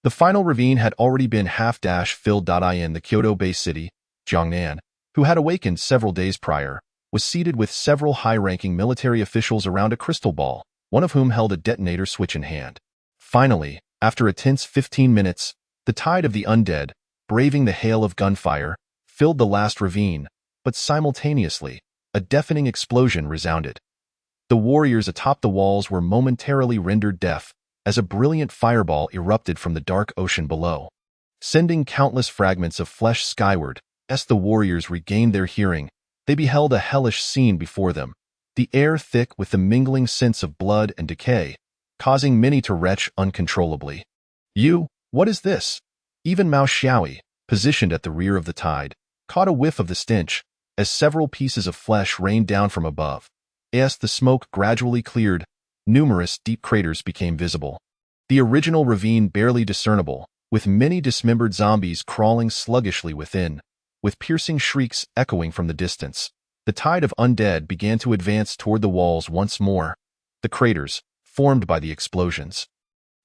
The final ravine had already been half-filled. In the Kyoto-based city, Jiangnan, who had awakened several days prior, was seated with several high-ranking military officials around a crystal ball, one of whom held a detonator switch in hand. Finally, after a tense 15 minutes, the tide of the undead, braving the hail of gunfire, filled the last ravine, but simultaneously, a deafening explosion resounded. The warriors atop the walls were momentarily rendered deaf, as a brilliant fireball erupted from the dark ocean below, sending countless fragments of flesh skyward. As the warriors regained their hearing, they beheld a hellish scene before them, the air thick with the mingling scents of blood and decay, causing many to retch uncontrollably. What is this? Even Mao Xiaoi, positioned at the rear of the tide, caught a whiff of the stench, as several pieces of flesh rained down from above. As the smoke gradually cleared, numerous deep craters became visible. The original ravine barely discernible, with many dismembered zombies crawling sluggishly within, with piercing shrieks echoing from the distance. The tide of undead began to advance toward the walls once more. The craters, formed by the explosions,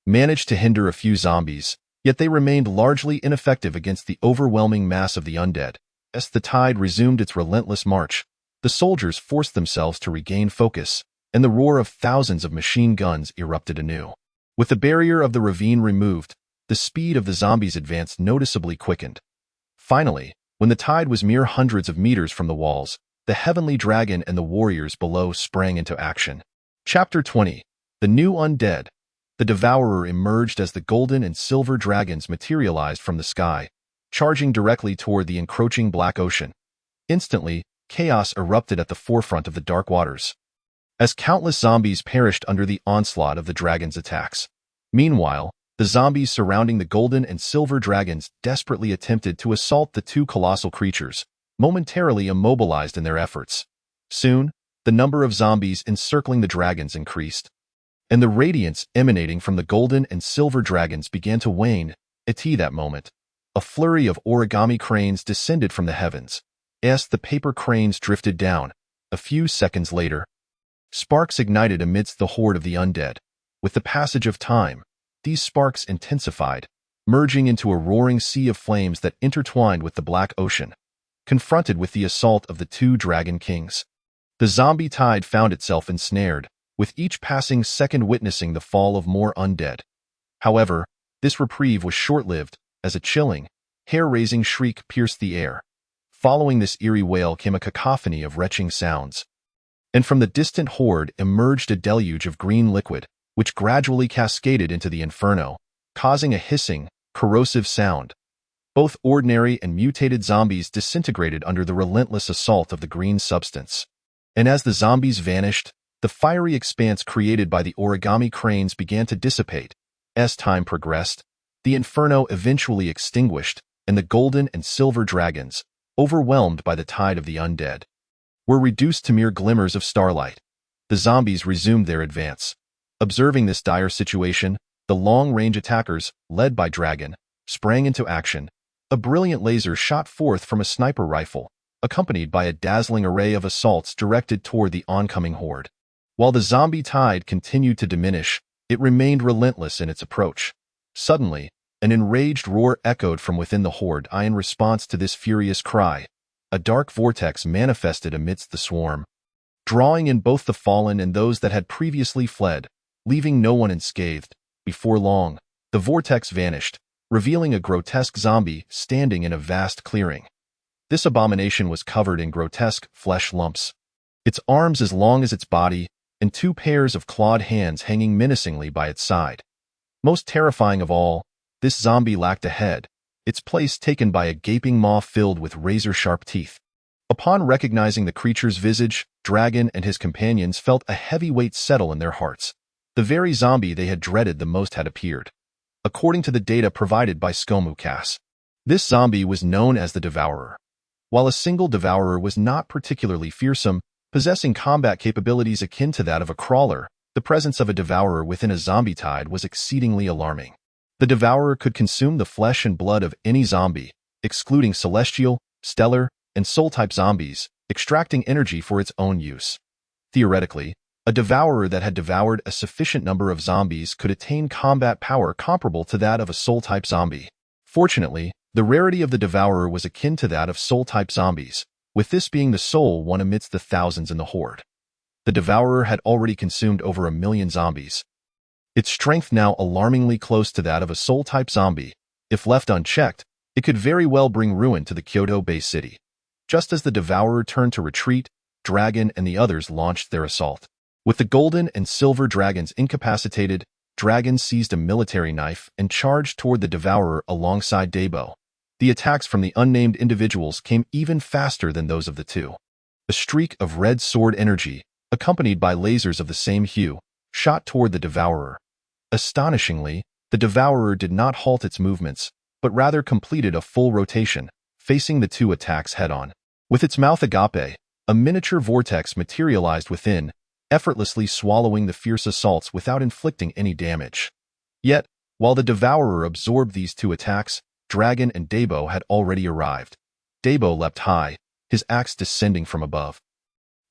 managed to hinder a few zombies, yet they remained largely ineffective against the overwhelming mass of the undead. As the tide resumed its relentless march, the soldiers forced themselves to regain focus, and the roar of thousands of machine guns erupted anew. With the barrier of the ravine removed, the speed of the zombies' advance noticeably quickened. Finally, when the tide was mere hundreds of meters from the walls, the heavenly dragon and the warriors below sprang into action. Chapter 20. The New Undead. The Devourer emerged as the golden and silver dragons materialized from the sky, charging directly toward the encroaching black ocean. Instantly, chaos erupted at the forefront of the dark waters, as countless zombies perished under the onslaught of the dragon's attacks. Meanwhile, the zombies surrounding the golden and silver dragons desperately attempted to assault the two colossal creatures, momentarily immobilized in their efforts. Soon, the number of zombies encircling the dragons increased, and the radiance emanating from the golden and silver dragons began to wane. At that moment, a flurry of origami cranes descended from the heavens. As the paper cranes drifted down, a few seconds later, sparks ignited amidst the horde of the undead. With the passage of time, these sparks intensified, merging into a roaring sea of flames that intertwined with the black ocean. Confronted with the assault of the two dragon kings, the zombie tide found itself ensnared, with each passing second witnessing the fall of more undead. However, this reprieve was short-lived, as a chilling, hair-raising shriek pierced the air. following this eerie wail came a cacophony of retching sounds. And from the distant horde emerged a deluge of green liquid, which gradually cascaded into the inferno, causing a hissing, corrosive sound. Both ordinary and mutated zombies disintegrated under the relentless assault of the green substance. And as the zombies vanished, the fiery expanse created by the origami cranes began to dissipate. As time progressed, the inferno eventually extinguished, and the golden and silver dragons, overwhelmed by the tide of the undead, were reduced to mere glimmers of starlight. The zombies resumed their advance. Observing this dire situation, the long-range attackers, led by Dragon, sprang into action. A brilliant laser shot forth from a sniper rifle, accompanied by a dazzling array of assaults directed toward the oncoming horde. While the zombie tide continued to diminish, it remained relentless in its approach. Suddenly, an enraged roar echoed from within the horde. In response to this furious cry, a dark vortex manifested amidst the swarm, drawing in both the fallen and those that had previously fled, leaving no one unscathed. Before long, the vortex vanished, revealing a grotesque zombie standing in a vast clearing. This abomination was covered in grotesque flesh lumps, its arms as long as its body, and two pairs of clawed hands hanging menacingly by its side. Most terrifying of all, this zombie lacked a head, its place taken by a gaping maw filled with razor-sharp teeth. Upon recognizing the creature's visage, Dragon and his companions felt a heavy weight settle in their hearts. The very zombie they had dreaded the most had appeared. According to the data provided by Skomukas, this zombie was known as the Devourer. While a single Devourer was not particularly fearsome, possessing combat capabilities akin to that of a crawler, the presence of a Devourer within a zombie tide was exceedingly alarming. The Devourer could consume the flesh and blood of any zombie, excluding celestial, stellar, and soul-type zombies, extracting energy for its own use. Theoretically, a Devourer that had devoured a sufficient number of zombies could attain combat power comparable to that of a soul-type zombie. Fortunately, the rarity of the Devourer was akin to that of soul-type zombies, with this being the sole one amidst the thousands in the horde. The Devourer had already consumed over 1 million zombies, its strength now alarmingly close to that of a soul-type zombie. If left unchecked, it could very well bring ruin to the Kyoto-based city. Just as the Devourer turned to retreat, Dragon and the others launched their assault. With the golden and silver dragons incapacitated, Dragon seized a military knife and charged toward the Devourer alongside Dabo. The attacks from the unnamed individuals came even faster than those of the two. A streak of red sword energy, accompanied by lasers of the same hue, shot toward the Devourer. Astonishingly, the Devourer did not halt its movements, but rather completed a full rotation, facing the two attacks head-on. With its mouth agape, a miniature vortex materialized within, effortlessly swallowing the fierce assaults without inflicting any damage. Yet, while the Devourer absorbed these two attacks, Dragon and Dabo had already arrived. Dabo leapt high, his axe descending from above,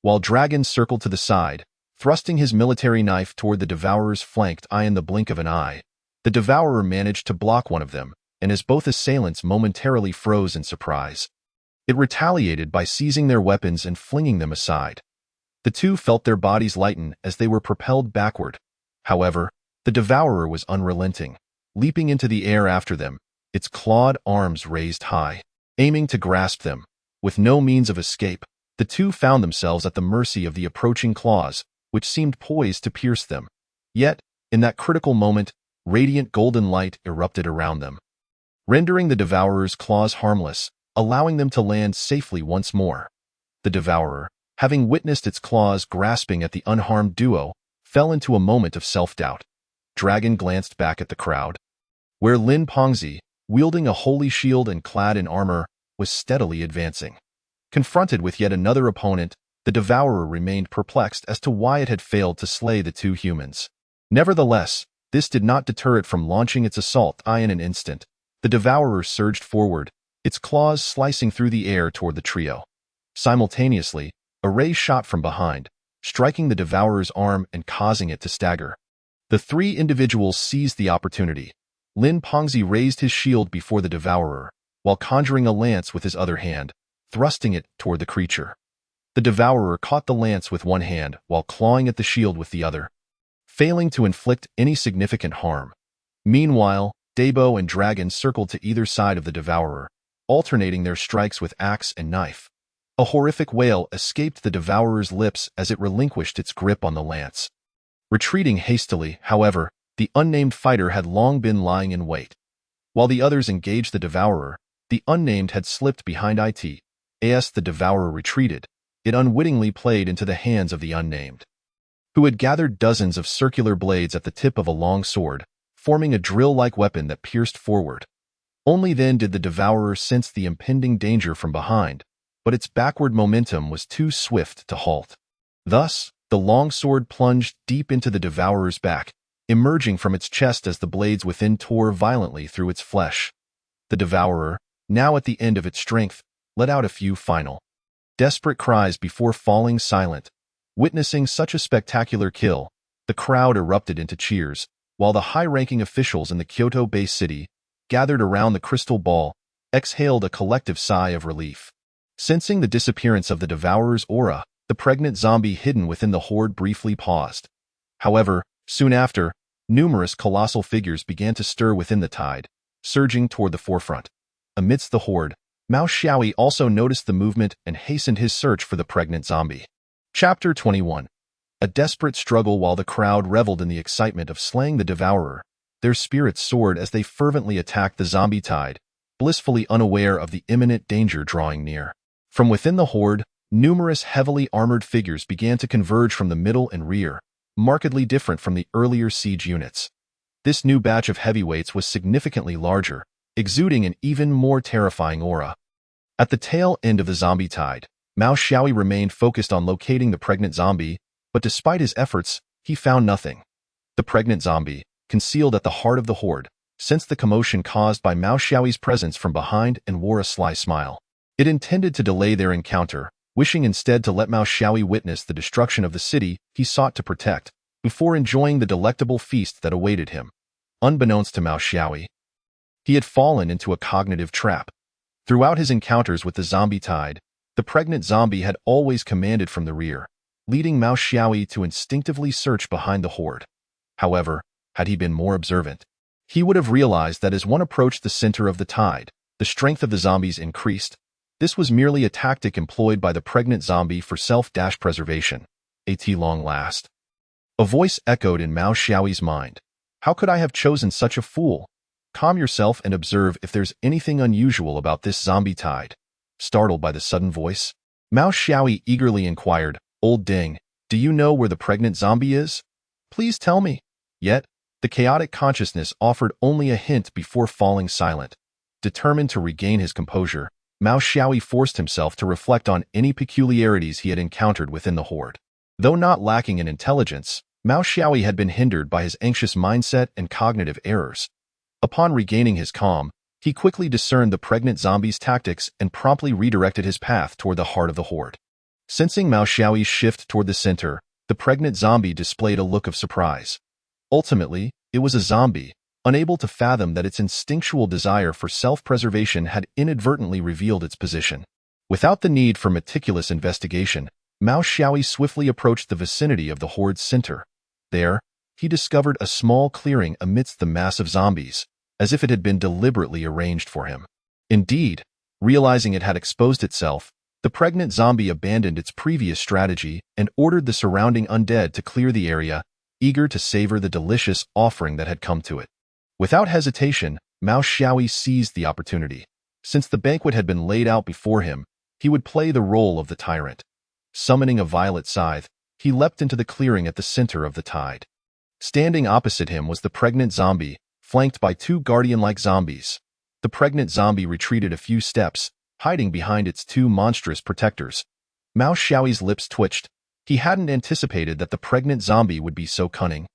while Dragon circled to the side, thrusting his military knife toward the Devourer's flank. In the blink of an eye, the Devourer managed to block one of them, and as both assailants momentarily froze in surprise, it retaliated by seizing their weapons and flinging them aside. The two felt their bodies lighten as they were propelled backward. However, the Devourer was unrelenting, leaping into the air after them, its clawed arms raised high, aiming to grasp them. With no means of escape, the two found themselves at the mercy of the approaching claws, which seemed poised to pierce them. Yet, in that critical moment, radiant golden light erupted around them, rendering the Devourer's claws harmless, allowing them to land safely once more. The Devourer, having witnessed its claws grasping at the unharmed duo, fell into a moment of self-doubt. Dragon glanced back at the crowd, where Lin Pongzi, wielding a holy shield and clad in armor, was steadily advancing. Confronted with yet another opponent, the Devourer remained perplexed as to why it had failed to slay the two humans. Nevertheless, this did not deter it from launching its assault. In an instant, the Devourer surged forward, its claws slicing through the air toward the trio. Simultaneously, a ray shot from behind, striking the Devourer's arm and causing it to stagger. The three individuals seized the opportunity. Lin Pongzi raised his shield before the Devourer, while conjuring a lance with his other hand, thrusting it toward the creature. The Devourer caught the lance with one hand while clawing at the shield with the other, failing to inflict any significant harm. Meanwhile, Dabo and Dragon circled to either side of the Devourer, alternating their strikes with axe and knife. A horrific wail escaped the devourer's lips as it relinquished its grip on the lance. Retreating hastily, however, the unnamed fighter had long been lying in wait. While the others engaged the devourer, the unnamed had slipped behind it. As the devourer retreated, it unwittingly played into the hands of the unnamed, who had gathered dozens of circular blades at the tip of a long sword, forming a drill-like weapon that pierced forward. Only then did the devourer sense the impending danger from behind, but its backward momentum was too swift to halt. Thus, the long sword plunged deep into the devourer's back, emerging from its chest as the blades within tore violently through its flesh. The devourer, now at the end of its strength, let out a few final, desperate cries before falling silent. Witnessing such a spectacular kill, the crowd erupted into cheers, while the high-ranking officials in the Kyoto-based city, gathered around the crystal ball, exhaled a collective sigh of relief. Sensing the disappearance of the devourer's aura, the pregnant zombie hidden within the horde briefly paused. However, soon after, numerous colossal figures began to stir within the tide, surging toward the forefront. Amidst the horde, Mao Xiaoyi also noticed the movement and hastened his search for the pregnant zombie. Chapter 21. A desperate struggle. While the crowd reveled in the excitement of slaying the devourer, their spirits soared as they fervently attacked the zombie tide, blissfully unaware of the imminent danger drawing near. From within the horde, numerous heavily armored figures began to converge from the middle and rear, markedly different from the earlier siege units. This new batch of heavyweights was significantly larger, exuding an even more terrifying aura. At the tail end of the zombie tide, Mao Xiaoyi remained focused on locating the pregnant zombie, but despite his efforts, he found nothing. The pregnant zombie, concealed at the heart of the horde, sensed the commotion caused by Mao Xiaoyi's presence from behind and wore a sly smile. It intended to delay their encounter, wishing instead to let Mao Xiaoyi witness the destruction of the city he sought to protect, before enjoying the delectable feast that awaited him. Unbeknownst to Mao Xiaoyi, he had fallen into a cognitive trap. Throughout his encounters with the zombie tide, the pregnant zombie had always commanded from the rear, leading Mao Xiaoyi to instinctively search behind the horde. However, had he been more observant, he would have realized that as one approached the center of the tide, the strength of the zombies increased. This was merely a tactic employed by the pregnant zombie for self-preservation. At long last. A voice echoed in Mao Xiaoyi's mind. How could I have chosen such a fool? Calm yourself and observe if there's anything unusual about this zombie tide. Startled by the sudden voice, Mao Xiaoyi eagerly inquired, Old Ding, do you know where the pregnant zombie is? Please tell me. Yet, the chaotic consciousness offered only a hint before falling silent. Determined to regain his composure, Mao Xiaoyi forced himself to reflect on any peculiarities he had encountered within the horde. Though not lacking in intelligence, Mao Xiaoyi had been hindered by his anxious mindset and cognitive errors. Upon regaining his calm, he quickly discerned the pregnant zombie's tactics and promptly redirected his path toward the heart of the horde. Sensing Mao Xiaoyi's shift toward the center, the pregnant zombie displayed a look of surprise. Ultimately, it was a zombie, unable to fathom that its instinctual desire for self-preservation had inadvertently revealed its position. Without the need for meticulous investigation, Mao Xiaoyi swiftly approached the vicinity of the horde's center. There, he discovered a small clearing amidst the mass of zombies, as if it had been deliberately arranged for him. Indeed, realizing it had exposed itself, the pregnant zombie abandoned its previous strategy and ordered the surrounding undead to clear the area, eager to savor the delicious offering that had come to it. Without hesitation, Mao Xiaoyi seized the opportunity. Since the banquet had been laid out before him, he would play the role of the tyrant. Summoning a violet scythe, he leapt into the clearing at the center of the tide. Standing opposite him was the pregnant zombie, flanked by two guardian-like zombies. The pregnant zombie retreated a few steps, hiding behind its two monstrous protectors. Mao Xiaoyi's lips twitched. He hadn't anticipated that the pregnant zombie would be so cunning,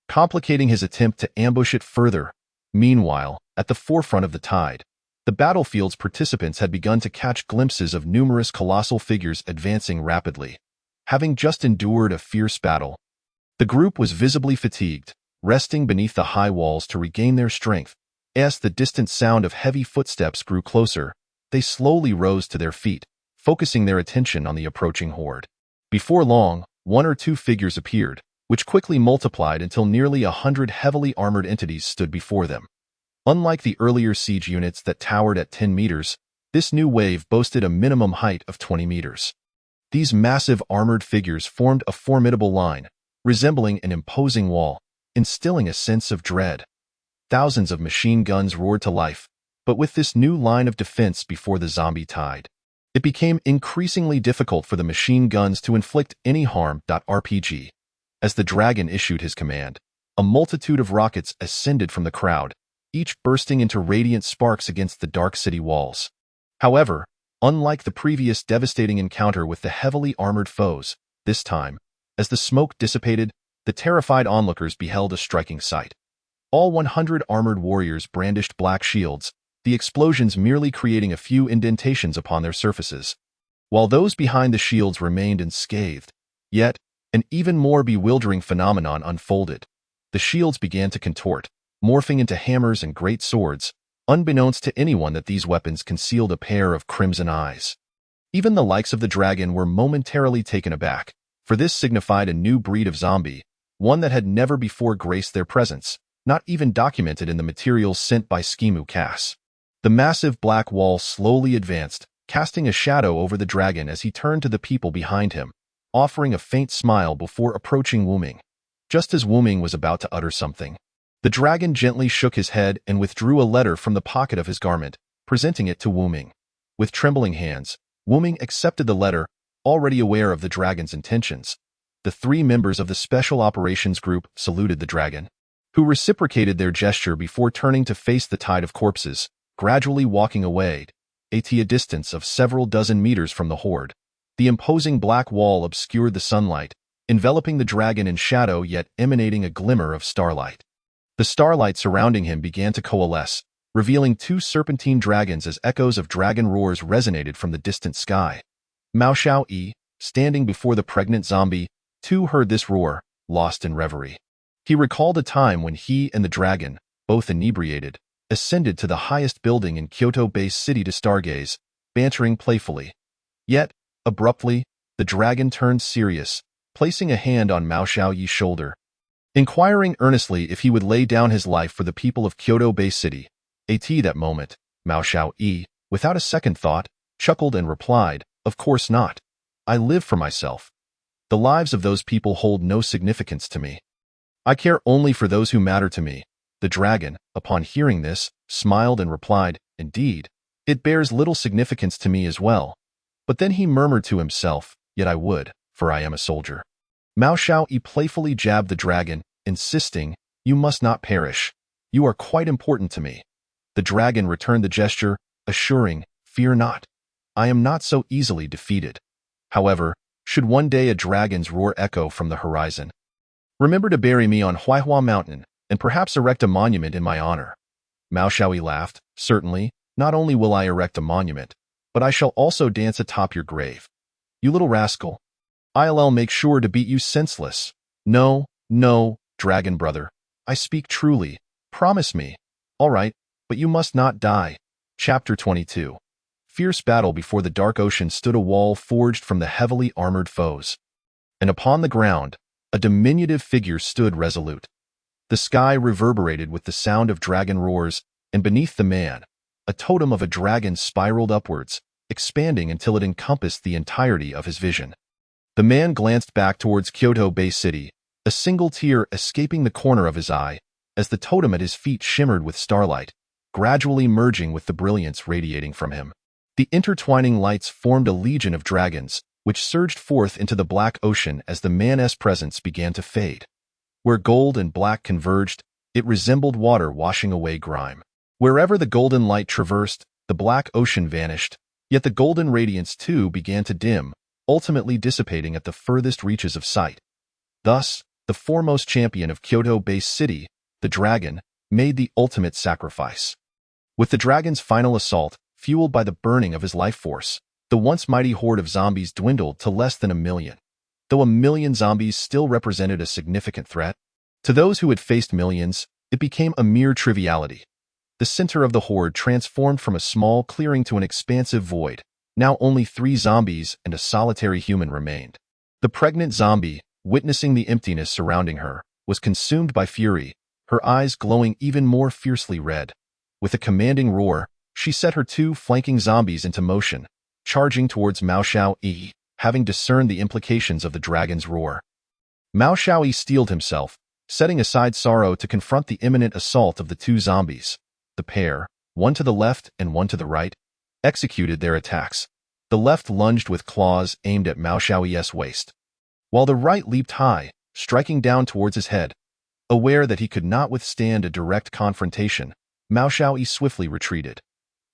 complicating his attempt to ambush it further. Meanwhile, at the forefront of the tide, the battlefield's participants had begun to catch glimpses of numerous colossal figures advancing rapidly. Having just endured a fierce battle, the group was visibly fatigued, resting beneath the high walls to regain their strength. As the distant sound of heavy footsteps grew closer, they slowly rose to their feet, focusing their attention on the approaching horde. Before long, one or two figures appeared, which quickly multiplied until nearly 100 heavily armored entities stood before them. Unlike the earlier siege units that towered at 10 meters, This new wave boasted a minimum height of 20 meters. These massive armored figures formed a formidable line, resembling an imposing wall, instilling a sense of dread. Thousands of machine guns roared to life, but with this new line of defense before the zombie tide, it became increasingly difficult for the machine guns to inflict any harm. RPG. As the dragon issued his command, a multitude of rockets ascended from the crowd, each bursting into radiant sparks against the dark city walls. However, unlike the previous devastating encounter with the heavily armored foes, this time, as the smoke dissipated, the terrified onlookers beheld a striking sight. All 100 armored warriors brandished black shields, the explosions merely creating a few indentations upon their surfaces, while those behind the shields remained unscathed. Yet, an even more bewildering phenomenon unfolded. The shields began to contort, morphing into hammers and great swords, unbeknownst to anyone that these weapons concealed a pair of crimson eyes. Even the likes of the dragon were momentarily taken aback, for this signified a new breed of zombie, one that had never before graced their presence, not even documented in the materials sent by Schemu Cass. The massive black wall slowly advanced, casting a shadow over the dragon as he turned to the people behind him, offering a faint smile before approaching Wuming. Just as Wuming was about to utter something, the dragon gently shook his head and withdrew a letter from the pocket of his garment, presenting it to Wuming. With trembling hands, Wuming accepted the letter, already aware of the dragon's intentions. The 3 members of the Special Operations Group saluted the dragon, who reciprocated their gesture before turning to face the tide of corpses, gradually walking away, at a distance of several dozen meters from the horde. The imposing black wall obscured the sunlight, enveloping the dragon in shadow yet emanating a glimmer of starlight. The starlight surrounding him began to coalesce, revealing 2 serpentine dragons as echoes of dragon roars resonated from the distant sky. Mao Xiao-yi, standing before the pregnant zombie, too heard this roar, lost in reverie. He recalled a time when he and the dragon, both inebriated, ascended to the highest building in Kyoto-based city to stargaze, bantering playfully. Yet, abruptly, the dragon turned serious, placing a hand on Mao Xiaoyi's shoulder, inquiring earnestly if he would lay down his life for the people of Kyoto-based city. At that moment, Mao Xiaoyi, without a second thought, chuckled and replied, "Of course not. I live for myself. The lives of those people hold no significance to me. I care only for those who matter to me." The dragon, upon hearing this, smiled and replied, "Indeed, it bears little significance to me as well." But then he murmured to himself, "Yet I would, for I am a soldier." Mao Xiaoyi playfully jabbed the dragon, insisting, "You must not perish. You are quite important to me." The dragon returned the gesture, assuring, "Fear not. I am not so easily defeated. However, should one day a dragon's roar echo from the horizon, remember to bury me on Huaihua Mountain, and perhaps erect a monument in my honor." Mao Xiaoyi laughed, "Certainly, not only will I erect a monument, but I shall also dance atop your grave. You little rascal. I'll make sure to beat you senseless." "No, no, dragon brother. I speak truly. Promise me." "All right, but you must not die." Chapter 22. Fierce battle before the dark ocean stood a wall forged from the heavily armored foes. And upon the ground, a diminutive figure stood resolute. The sky reverberated with the sound of dragon roars, and beneath the man, a totem of a dragon spiraled upwards, expanding until it encompassed the entirety of his vision. The man glanced back towards Kyoto-based city, a single tear escaping the corner of his eye, as the totem at his feet shimmered with starlight, gradually merging with the brilliance radiating from him. The intertwining lights formed a legion of dragons, which surged forth into the black ocean as the man's presence began to fade. Where gold and black converged, it resembled water washing away grime. Wherever the golden light traversed, the black ocean vanished, yet the golden radiance too began to dim, ultimately dissipating at the furthest reaches of sight. Thus, the foremost champion of Kyoto-based city, the dragon, made the ultimate sacrifice. With the dragon's final assault, fueled by the burning of his life force, the once mighty horde of zombies dwindled to less than 1,000,000. Though 1,000,000 zombies still represented a significant threat, to those who had faced millions, it became a mere triviality. The center of the horde transformed from a small clearing to an expansive void. Now only 3 zombies and a solitary human remained. The pregnant zombie, witnessing the emptiness surrounding her, was consumed by fury, her eyes glowing even more fiercely red. With a commanding roar, She set her two flanking zombies into motion, charging towards Mao Xiaoyi, having discerned the implications of the dragon's roar. Mao Xiaoyi steeled himself, setting aside sorrow to confront the imminent assault of the two zombies. The pair, one to the left and one to the right, executed their attacks. The left lunged with claws aimed at Mao Xiaoyi's waist, while the right leaped high, striking down towards his head. Aware that he could not withstand a direct confrontation, Mao Xiaoyi swiftly retreated.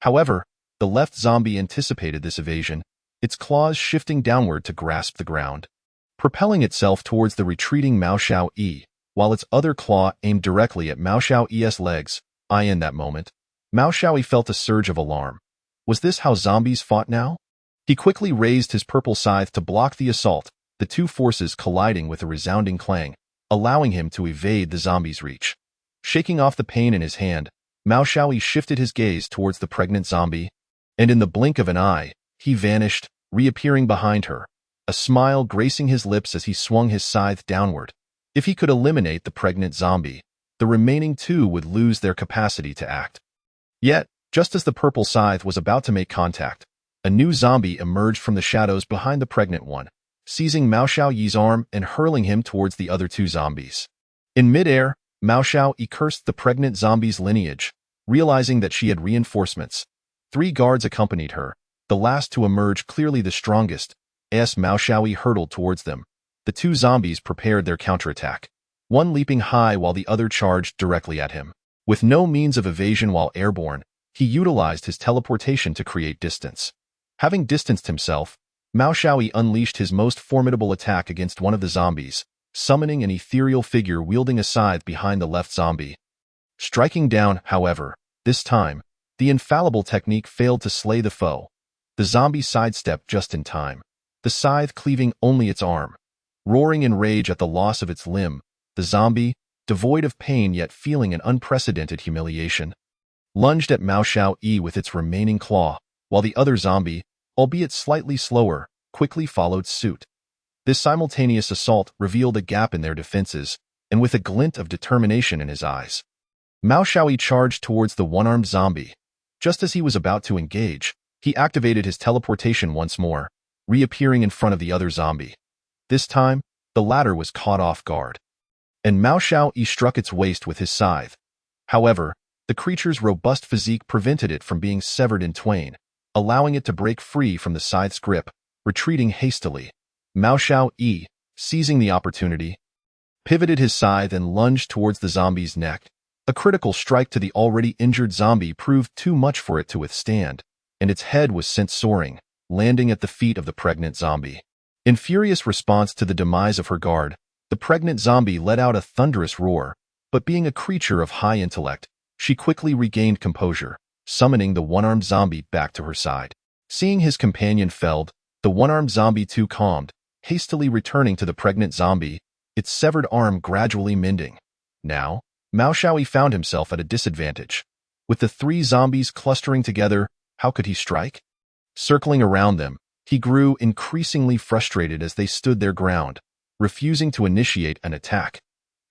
However, the left zombie anticipated this evasion, its claws shifting downward to grasp the ground, propelling itself towards the retreating Mao Xiaoyi, while its other claw aimed directly at Mao Xiaoyi's legs. In that moment, Mao Xiaoyi felt a surge of alarm. Was this how zombies fought now? He quickly raised his purple scythe to block the assault, the two forces colliding with a resounding clang, allowing him to evade the zombie's reach. Shaking off the pain in his hand, Mao Xiaoyi shifted his gaze towards the pregnant zombie, and in the blink of an eye, he vanished, reappearing behind her, a smile gracing his lips as he swung his scythe downward. If he could eliminate the pregnant zombie, the remaining two would lose their capacity to act. Yet, just as the purple scythe was about to make contact, a new zombie emerged from the shadows behind the pregnant one, seizing Mao Xiaoyi's arm and hurling him towards the other two zombies. In midair, Mao Xiaoyi cursed the pregnant zombie's lineage, realizing that she had reinforcements. 3 guards accompanied her, the last to emerge clearly the strongest. As Mao Xiaoyi hurtled towards them, the two zombies prepared their counterattack, one leaping high while the other charged directly at him. With no means of evasion while airborne, he utilized his teleportation to create distance. Having distanced himself, Mao Xiaoyi unleashed his most formidable attack against one of the zombies, summoning an ethereal figure wielding a scythe behind the left zombie. Striking down, however, this time, the infallible technique failed to slay the foe. The zombie sidestepped just in time, the scythe cleaving only its arm. Roaring in rage at the loss of its limb, the zombie, devoid of pain yet feeling an unprecedented humiliation, lunged at Mao Xiaoyi with its remaining claw, while the other zombie, albeit slightly slower, quickly followed suit. This simultaneous assault revealed a gap in their defenses, and with a glint of determination in his eyes, Mao Xiaoyi charged towards the one-armed zombie. Just as he was about to engage, he activated his teleportation once more, reappearing in front of the other zombie. This time, the latter was caught off guard, and Mao Xiaoyi struck its waist with his scythe. However, the creature's robust physique prevented it from being severed in twain, allowing it to break free from the scythe's grip. Retreating hastily, Mao Xiaoyi, seizing the opportunity, pivoted his scythe and lunged towards the zombie's neck. A critical strike to the already injured zombie proved too much for it to withstand, and its head was sent soaring, landing at the feet of the pregnant zombie. In furious response to the demise of her guard, the pregnant zombie let out a thunderous roar, but being a creature of high intellect, she quickly regained composure, summoning the one-armed zombie back to her side. Seeing his companion felled, the one-armed zombie too calmed, hastily returning to the pregnant zombie, its severed arm gradually mending. Now, Mao Xiaoyi found himself at a disadvantage. With the 3 zombies clustering together, how could he strike? Circling around them, he grew increasingly frustrated as they stood their ground, refusing to initiate an attack.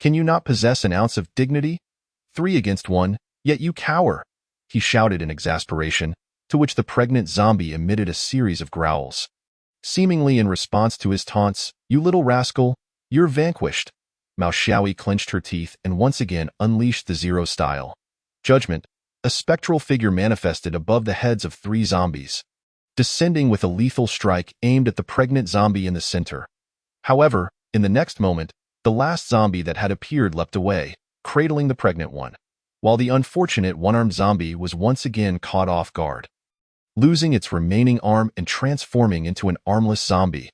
Can you not possess an ounce of dignity? 3 against 1, yet you cower, he shouted in exasperation, to which the pregnant zombie emitted a series of growls. Seemingly in response to his taunts, "You little rascal, you're vanquished." Mao Xiaoyi clenched her teeth and once again unleashed the Zero style. Judgment, a spectral figure manifested above the heads of 3 zombies, descending with a lethal strike aimed at the pregnant zombie in the center. However, in the next moment, the last zombie that had appeared leapt away, cradling the pregnant one, while the unfortunate one-armed zombie was once again caught off guard, losing its remaining arm and transforming into an armless zombie.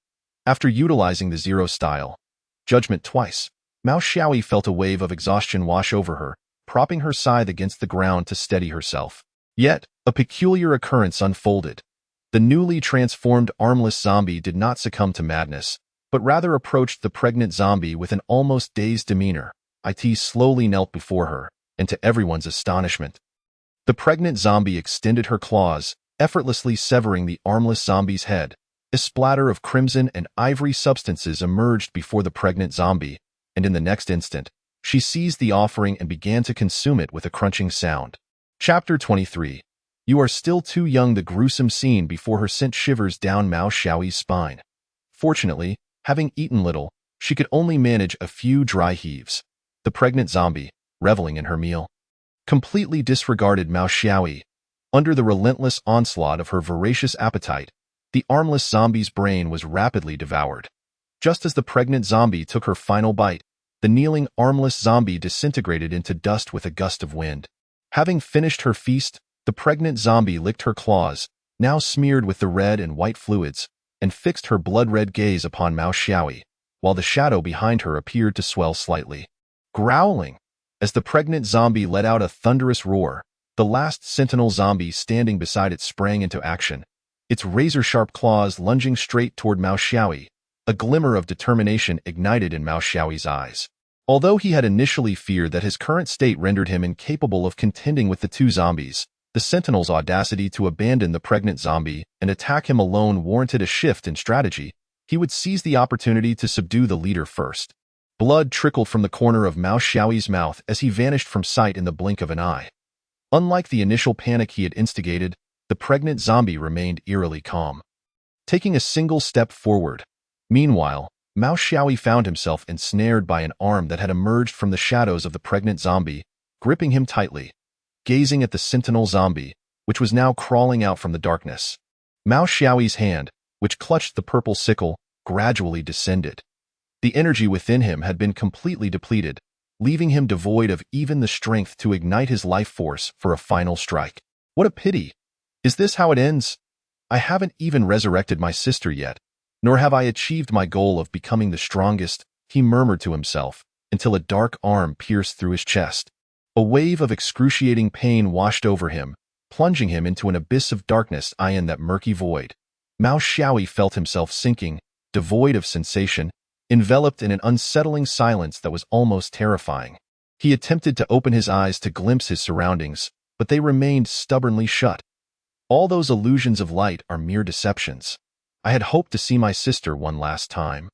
After utilizing the Zero style, Judgment twice, Mao Xiaoyi felt a wave of exhaustion wash over her, propping her scythe against the ground to steady herself. Yet, a peculiar occurrence unfolded. The newly transformed armless zombie did not succumb to madness, but rather approached the pregnant zombie with an almost dazed demeanor. It slowly knelt before her, and to everyone's astonishment, the pregnant zombie extended her claws, effortlessly severing the armless zombie's head. A splatter of crimson and ivory substances emerged before the pregnant zombie, and in the next instant, she seized the offering and began to consume it with a crunching sound. Chapter 23. You are still too young. The gruesome scene before her sent shivers down Mao Xiaoyi's spine. Fortunately, having eaten little, she could only manage a few dry heaves. The pregnant zombie, reveling in her meal, completely disregarded Mao Xiaoyi. Under the relentless onslaught of her voracious appetite, the armless zombie's brain was rapidly devoured. Just as the pregnant zombie took her final bite, the kneeling, armless zombie disintegrated into dust with a gust of wind. Having finished her feast, the pregnant zombie licked her claws, now smeared with the red and white fluids, and fixed her blood-red gaze upon Mao Xiaoyi, while the shadow behind her appeared to swell slightly. Growling, as the pregnant zombie let out a thunderous roar, the last sentinel zombie standing beside it sprang into action, its razor-sharp claws lunging straight toward Mao Xiaoyi. A glimmer of determination ignited in Mao Xiaoyi's eyes. Although he had initially feared that his current state rendered him incapable of contending with the two zombies, the sentinel's audacity to abandon the pregnant zombie and attack him alone warranted a shift in strategy. He would seize the opportunity to subdue the leader first. Blood trickled from the corner of Mao Xiaoyi's mouth as he vanished from sight in the blink of an eye. Unlike the initial panic he had instigated, the pregnant zombie remained eerily calm. Taking a single step forward, meanwhile, Mao Xiaoyi found himself ensnared by an arm that had emerged from the shadows of the pregnant zombie, gripping him tightly. Gazing at the sentinel zombie, which was now crawling out from the darkness, Mao Xiaoyi's hand, which clutched the purple sickle, gradually descended. The energy within him had been completely depleted, leaving him devoid of even the strength to ignite his life force for a final strike. What a pity! Is this how it ends? I haven't even resurrected my sister yet, nor have I achieved my goal of becoming the strongest, he murmured to himself, until a dark arm pierced through his chest. A wave of excruciating pain washed over him, plunging him into an abyss of darkness in that murky void. Mao Xiaoyi felt himself sinking, devoid of sensation, enveloped in an unsettling silence that was almost terrifying. He attempted to open his eyes to glimpse his surroundings, but they remained stubbornly shut. All those illusions of light are mere deceptions. I had hoped to see my sister one last time.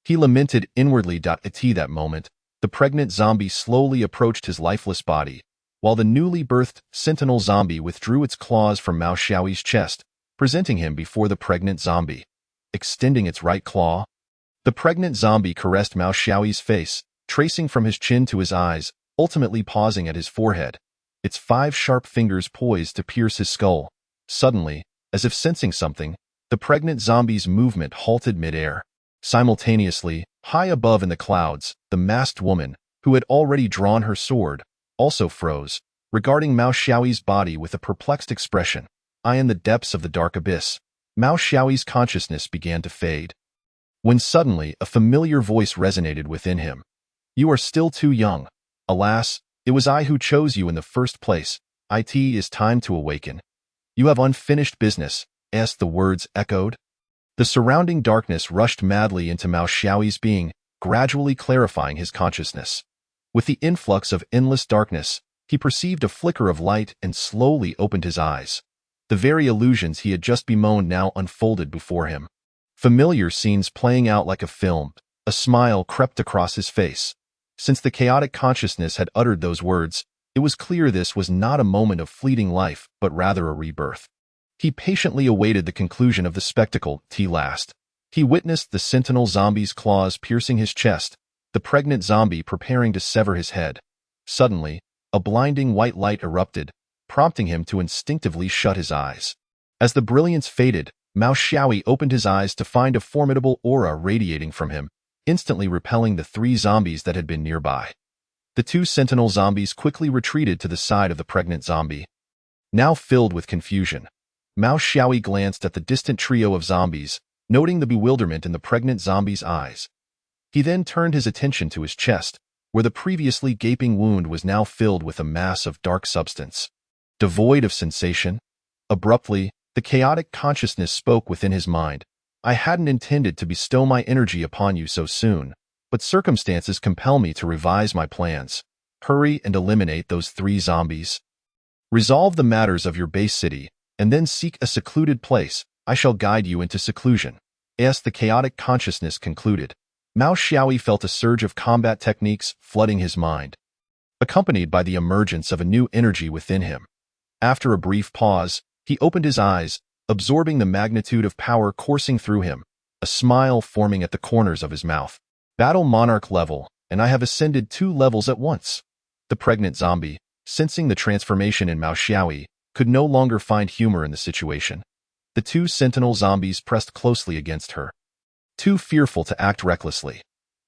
He lamented inwardly. At that moment, the pregnant zombie slowly approached his lifeless body, while the newly birthed sentinel zombie withdrew its claws from Mao Xiaoyi's chest, presenting him before the pregnant zombie. Extending its right claw, the pregnant zombie caressed Mao Xiaoyi's face, tracing from his chin to his eyes, ultimately pausing at his forehead, its 5 sharp fingers poised to pierce his skull. Suddenly, as if sensing something, the pregnant zombie's movement halted midair. Simultaneously, high above in the clouds, the masked woman, who had already drawn her sword, also froze, regarding Mao Xiaoyi's body with a perplexed expression. In the depths of the dark abyss, Mao Xiaoyi's consciousness began to fade. When suddenly a familiar voice resonated within him. You are still too young. Alas, it was I who chose you in the first place. It is time to awaken. You have unfinished business, as the words echoed. The surrounding darkness rushed madly into Mao Xiaoyi's being, gradually clarifying his consciousness. With the influx of endless darkness, he perceived a flicker of light and slowly opened his eyes. The very illusions he had just bemoaned now unfolded before him. Familiar scenes playing out like a film, a smile crept across his face. Since the chaotic consciousness had uttered those words, it was clear this was not a moment of fleeting life, but rather a rebirth. He patiently awaited the conclusion of the spectacle. Last, he witnessed the sentinel zombie's claws piercing his chest, the pregnant zombie preparing to sever his head. Suddenly, a blinding white light erupted, prompting him to instinctively shut his eyes. As the brilliance faded, Mao Xiaoyi opened his eyes to find a formidable aura radiating from him, instantly repelling the 3 zombies that had been nearby. The 2 sentinel zombies quickly retreated to the side of the pregnant zombie. Now filled with confusion, Mao Xiaoyi glanced at the distant trio of zombies, noting the bewilderment in the pregnant zombie's eyes. He then turned his attention to his chest, where the previously gaping wound was now filled with a mass of dark substance. Devoid of sensation, abruptly, the chaotic consciousness spoke within his mind. I hadn't intended to bestow my energy upon you so soon, but circumstances compel me to revise my plans. Hurry and eliminate those 3 zombies. Resolve the matters of your base city, and then seek a secluded place. I shall guide you into seclusion. As the chaotic consciousness concluded, Mao Xiaoyi felt a surge of combat techniques flooding his mind, accompanied by the emergence of a new energy within him. After a brief pause, he opened his eyes, absorbing the magnitude of power coursing through him, a smile forming at the corners of his mouth. Battle Monarch level, and I have ascended 2 levels at once. The pregnant zombie, sensing the transformation in Mao Xiaoyi, could no longer find humor in the situation. The 2 sentinel zombies pressed closely against her, too fearful to act recklessly.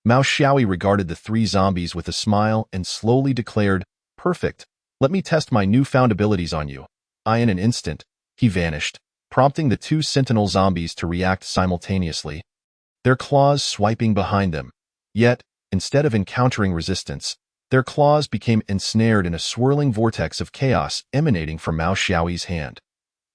Mao Xiaoyi regarded the 3 zombies with a smile and slowly declared, "Perfect. Let me test my newfound abilities on you." In an instant, he vanished, prompting the 2 sentinel zombies to react simultaneously, their claws swiping behind them. Yet, instead of encountering resistance, their claws became ensnared in a swirling vortex of chaos emanating from Mao Xiaoyi's hand.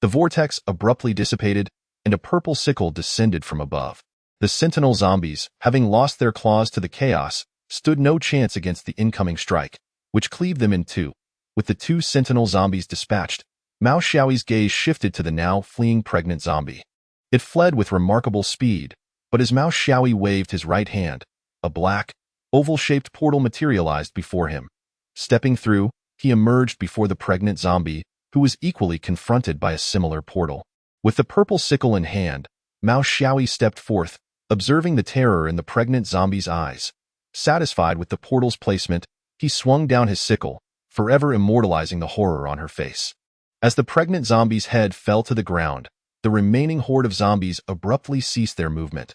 The vortex abruptly dissipated, and a purple sickle descended from above. The sentinel zombies, having lost their claws to the chaos, stood no chance against the incoming strike, which cleaved them in 2. With the 2 sentinel zombies dispatched, Mao Xiaoyi's gaze shifted to the now fleeing pregnant zombie. It fled with remarkable speed, but as Mao Xiaoyi waved his right hand, a black, oval-shaped portal materialized before him. Stepping through, he emerged before the pregnant zombie, who was equally confronted by a similar portal. With the purple sickle in hand, Mao Xiaoyi stepped forth, observing the terror in the pregnant zombie's eyes. Satisfied with the portal's placement, he swung down his sickle, forever immortalizing the horror on her face. As the pregnant zombie's head fell to the ground, the remaining horde of zombies abruptly ceased their movement.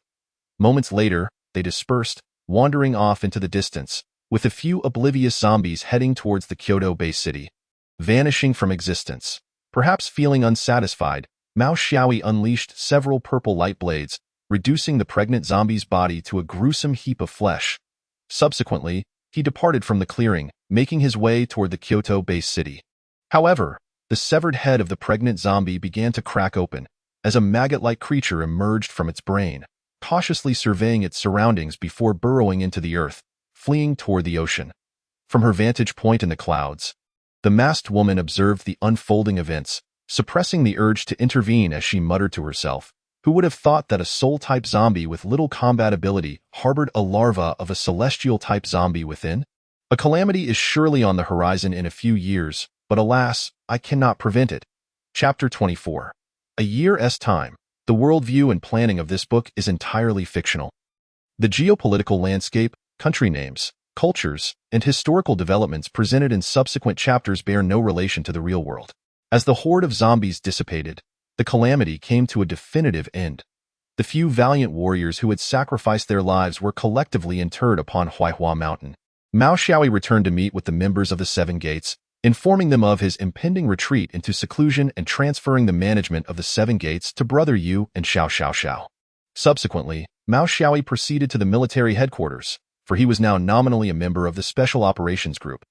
Moments later, they dispersed, wandering off into the distance, with a few oblivious zombies heading towards the Kyoto base city. Vanishing from existence. Perhaps feeling unsatisfied, Mao Xiaoyi unleashed several purple light blades, reducing the pregnant zombie's body to a gruesome heap of flesh. Subsequently, he departed from the clearing, making his way toward the Kyoto base city. However, the severed head of the pregnant zombie began to crack open, as a maggot-like creature emerged from its brain, cautiously surveying its surroundings before burrowing into the earth, fleeing toward the ocean. From her vantage point in the clouds, the masked woman observed the unfolding events, suppressing the urge to intervene as she muttered to herself, "Who would have thought that a soul-type zombie with little combat ability harbored a larva of a celestial-type zombie within? A calamity is surely on the horizon in a few years, but alas, I cannot prevent it." Chapter 24. A year's time. The worldview and planning of this book is entirely fictional. The geopolitical landscape, country names, cultures, and historical developments presented in subsequent chapters bear no relation to the real world. As the horde of zombies dissipated, the calamity came to a definitive end. The few valiant warriors who had sacrificed their lives were collectively interred upon Huaihua Mountain. Mao Xiaoyi returned to meet with the members of the 7 Gates, informing them of his impending retreat into seclusion and transferring the management of the 7 Gates to Brother Yu and Xiao Xiao Xiao. Subsequently, Mao Xiaoyi proceeded to the military headquarters, for he was now nominally a member of the Special Operations Group.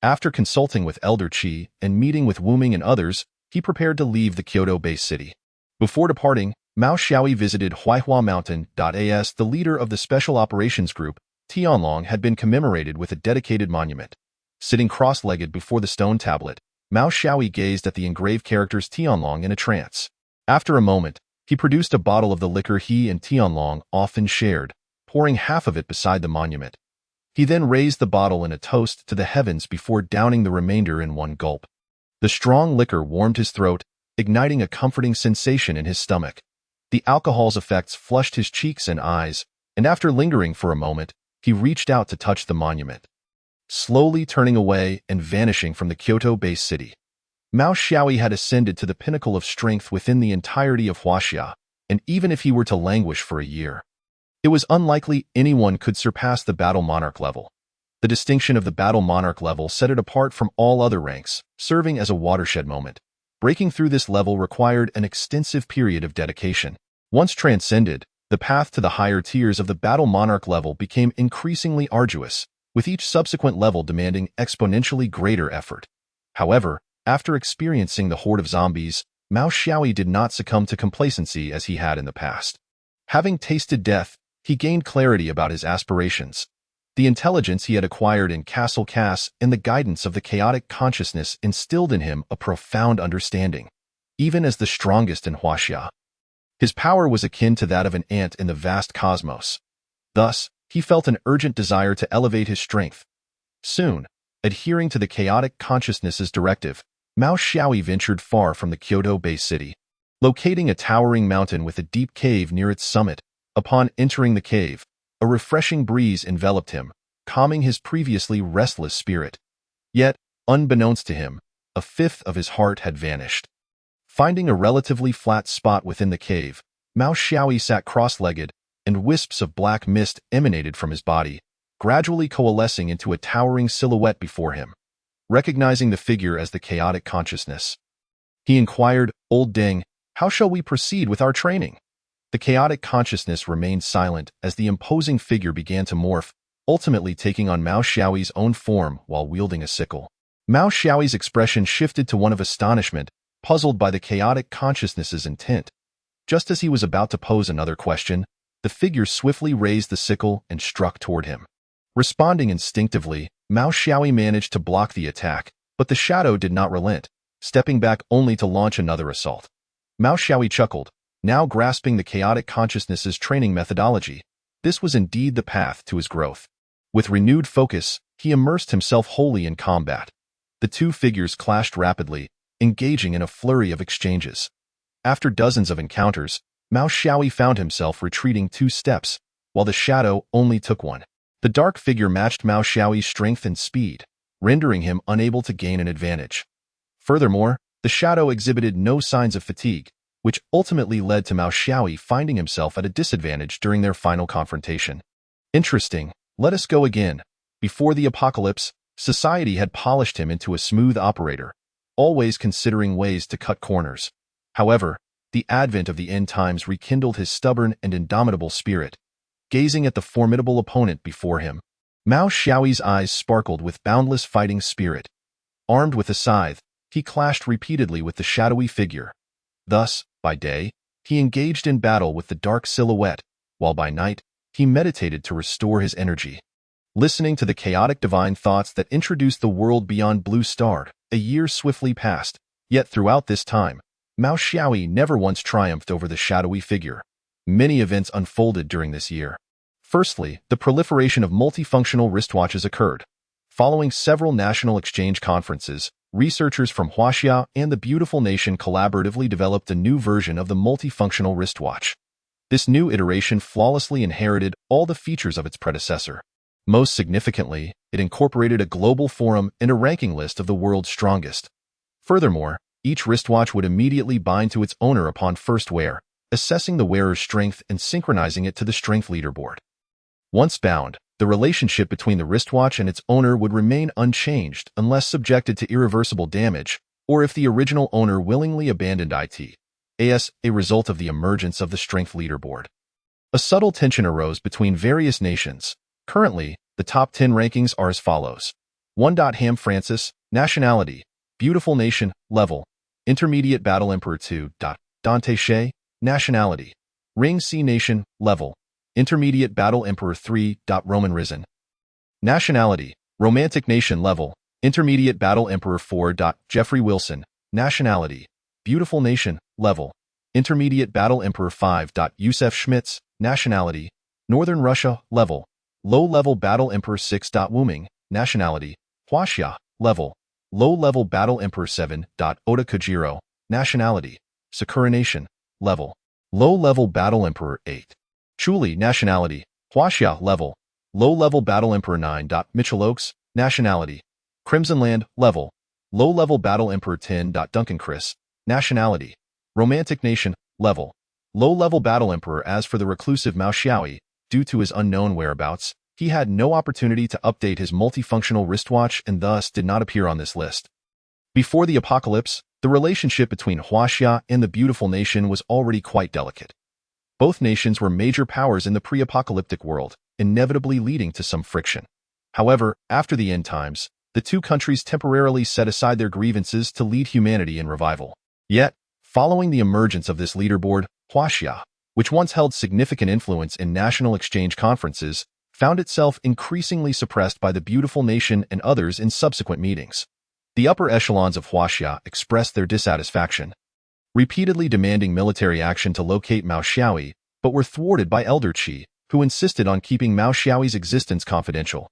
After consulting with Elder Qi and meeting with Wu Ming and others, he prepared to leave the Kyoto base city. Before departing, Mao Xiaoyi visited Huaihua Mountain. As the leader of the Special Operations Group, Tianlong had been commemorated with a dedicated monument. Sitting cross-legged before the stone tablet, Mao Xiaoyi gazed at the engraved characters Tianlong in a trance. After a moment, he produced a bottle of the liquor he and Tianlong often shared, pouring half of it beside the monument. He then raised the bottle in a toast to the heavens before downing the remainder in one gulp. The strong liquor warmed his throat, igniting a comforting sensation in his stomach. The alcohol's effects flushed his cheeks and eyes, and after lingering for a moment, he reached out to touch the monument. Slowly turning away and vanishing from the Kyoto base city, Mao Xiaoyi had ascended to the pinnacle of strength within the entirety of Huaxia, and even if he were to languish for a year, it was unlikely anyone could surpass the Battle Monarch level. The distinction of the Battle Monarch level set it apart from all other ranks, serving as a watershed moment. Breaking through this level required an extensive period of dedication. Once transcended, the path to the higher tiers of the Battle Monarch level became increasingly arduous, with each subsequent level demanding exponentially greater effort. However, after experiencing the horde of zombies, Mao Xiaoyi did not succumb to complacency as he had in the past. Having tasted death, he gained clarity about his aspirations. The intelligence he had acquired in Castle Cass and the guidance of the chaotic consciousness instilled in him a profound understanding, even as the strongest in Huaxia. His power was akin to that of an ant in the vast cosmos. Thus, he felt an urgent desire to elevate his strength. Soon, adhering to the chaotic consciousness's directive, Mao Xiaoyi ventured far from the Kyoto Bay City, locating a towering mountain with a deep cave near its summit. Upon entering the cave, a refreshing breeze enveloped him, calming his previously restless spirit. Yet, unbeknownst to him, a fifth of his heart had vanished. Finding a relatively flat spot within the cave, Mao Xiaoyi sat cross-legged, and wisps of black mist emanated from his body, gradually coalescing into a towering silhouette before him. Recognizing the figure as the chaotic consciousness, he inquired, "Old Deng, how shall we proceed with our training?" The chaotic consciousness remained silent as the imposing figure began to morph, ultimately taking on Mao Xiaoyi's own form while wielding a sickle. Mao Xiaoyi's expression shifted to one of astonishment, puzzled by the chaotic consciousness's intent. Just as he was about to pose another question, the figure swiftly raised the sickle and struck toward him. Responding instinctively, Mao Xiaoyi managed to block the attack, but the shadow did not relent, stepping back only to launch another assault. Mao Xiaoyi chuckled, now grasping the chaotic consciousness's training methodology. This was indeed the path to his growth. With renewed focus, he immersed himself wholly in combat. The two figures clashed rapidly, engaging in a flurry of exchanges. After dozens of encounters, Mao Xiaoyi found himself retreating 2 steps, while the shadow only took 1. The dark figure matched Mao Xiaoyi's strength and speed, rendering him unable to gain an advantage. Furthermore, the shadow exhibited no signs of fatigue, which ultimately led to Mao Xiaoyi finding himself at a disadvantage during their final confrontation. Interesting, let us go again. Before the apocalypse, society had polished him into a smooth operator, always considering ways to cut corners. However, the advent of the end times rekindled his stubborn and indomitable spirit. Gazing at the formidable opponent before him, Mao Xiaoyi's eyes sparkled with boundless fighting spirit. Armed with a scythe, he clashed repeatedly with the shadowy figure. Thus, by day, he engaged in battle with the dark silhouette, while by night, he meditated to restore his energy. Listening to the chaotic divine thoughts that introduced the world beyond Blue Star, a year swiftly passed, yet throughout this time, Mao Xiaoyi never once triumphed over the shadowy figure. Many events unfolded during this year. Firstly, the proliferation of multifunctional wristwatches occurred. Following several national exchange conferences, researchers from Huaxia and the Beautiful Nation collaboratively developed a new version of the multifunctional wristwatch. This new iteration flawlessly inherited all the features of its predecessor. Most significantly, it incorporated a global forum and a ranking list of the world's strongest. Furthermore, each wristwatch would immediately bind to its owner upon first wear, assessing the wearer's strength and synchronizing it to the strength leaderboard. Once bound, the relationship between the wristwatch and its owner would remain unchanged unless subjected to irreversible damage, or if the original owner willingly abandoned it, as a result of the emergence of the strength leaderboard. A subtle tension arose between various nations. Currently, the top 10 rankings are as follows. 1. Ham Francis, nationality, Beautiful Nation, level, Intermediate Battle Emperor 2. Dante Shea, nationality, Ring C Nation, level, Intermediate Battle Emperor 3. Roman Risen, nationality, Romantic Nation, level, Intermediate Battle Emperor 4. Jeffrey Wilson, nationality, Beautiful Nation, level, Intermediate Battle Emperor 5. Yusef Schmitz, nationality, Northern Russia, level, Low-Level Battle Emperor 6. Wuming, nationality, Huaxia, level, Low-Level Battle Emperor 7. Oda Kojiro, nationality, Sakura Nation, level, Low-Level Battle Emperor 8. Chuli, nationality, Huaxia, level, Low-Level Battle Emperor 9. Mitchell Oaks, nationality, Crimson Land, level, Low-Level Battle Emperor 10. Duncan Chris, nationality, Romantic Nation, level, Low-Level Battle Emperor. As for the reclusive Mao Xiaoyi, due to his unknown whereabouts, he had no opportunity to update his multifunctional wristwatch and thus did not appear on this list. Before the apocalypse, the relationship between Huaxia and the Beautiful Nation was already quite delicate. Both nations were major powers in the pre-apocalyptic world, inevitably leading to some friction. However, after the end times, the two countries temporarily set aside their grievances to lead humanity in revival. Yet, following the emergence of this leaderboard, Huaxia, which once held significant influence in national exchange conferences, found itself increasingly suppressed by the Beautiful Nation and others in subsequent meetings. The upper echelons of Huaxia expressed their dissatisfaction, repeatedly demanding military action to locate Mao Xiaoyi, but were thwarted by Elder Qi, who insisted on keeping Mao Xiaoyi's existence confidential.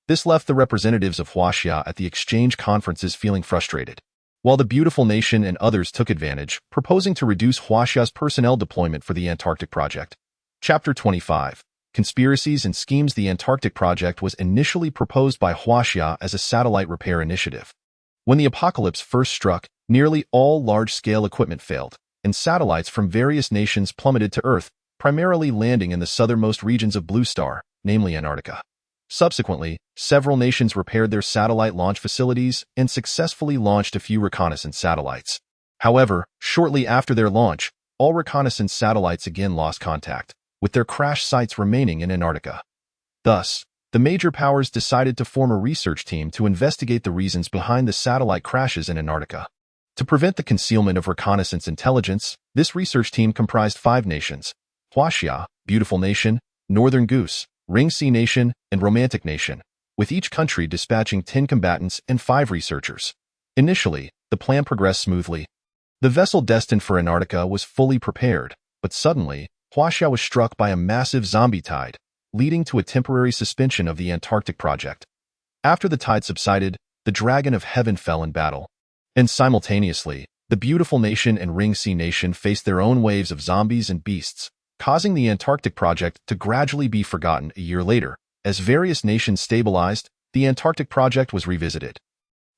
This left the representatives of Huaxia at the exchange conferences feeling frustrated. while the beautiful nation and others took advantage, proposing to reduce Huaxia's personnel deployment for the Antarctic project. Chapter 25. Conspiracies and Schemes. The Antarctic project was initially proposed by Huaxia as a satellite repair initiative. When the apocalypse first struck, nearly all large-scale equipment failed, and satellites from various nations plummeted to Earth, primarily landing in the southernmost regions of Blue Star, namely Antarctica. Subsequently, several nations repaired their satellite launch facilities and successfully launched a few reconnaissance satellites. However, shortly after their launch, all reconnaissance satellites again lost contact, with their crash sites remaining in Antarctica. Thus, the major powers decided to form a research team to investigate the reasons behind the satellite crashes in Antarctica. To prevent the concealment of reconnaissance intelligence, this research team comprised 5 nations: Huaxia, Beautiful Nation, Northern Goose, Ring Sea Nation, and Romantic Nation, with each country dispatching 10 combatants and 5 researchers. Initially, the plan progressed smoothly. The vessel destined for Antarctica was fully prepared, but suddenly, Huaxia was struck by a massive zombie tide, leading to a temporary suspension of the Antarctic project. After the tide subsided, the Dragon of Heaven fell in battle. And simultaneously, the Beautiful Nation and Ring Sea Nation faced their own waves of zombies and beasts, causing the Antarctic project to gradually be forgotten a year later. As various nations stabilized, the Antarctic project was revisited.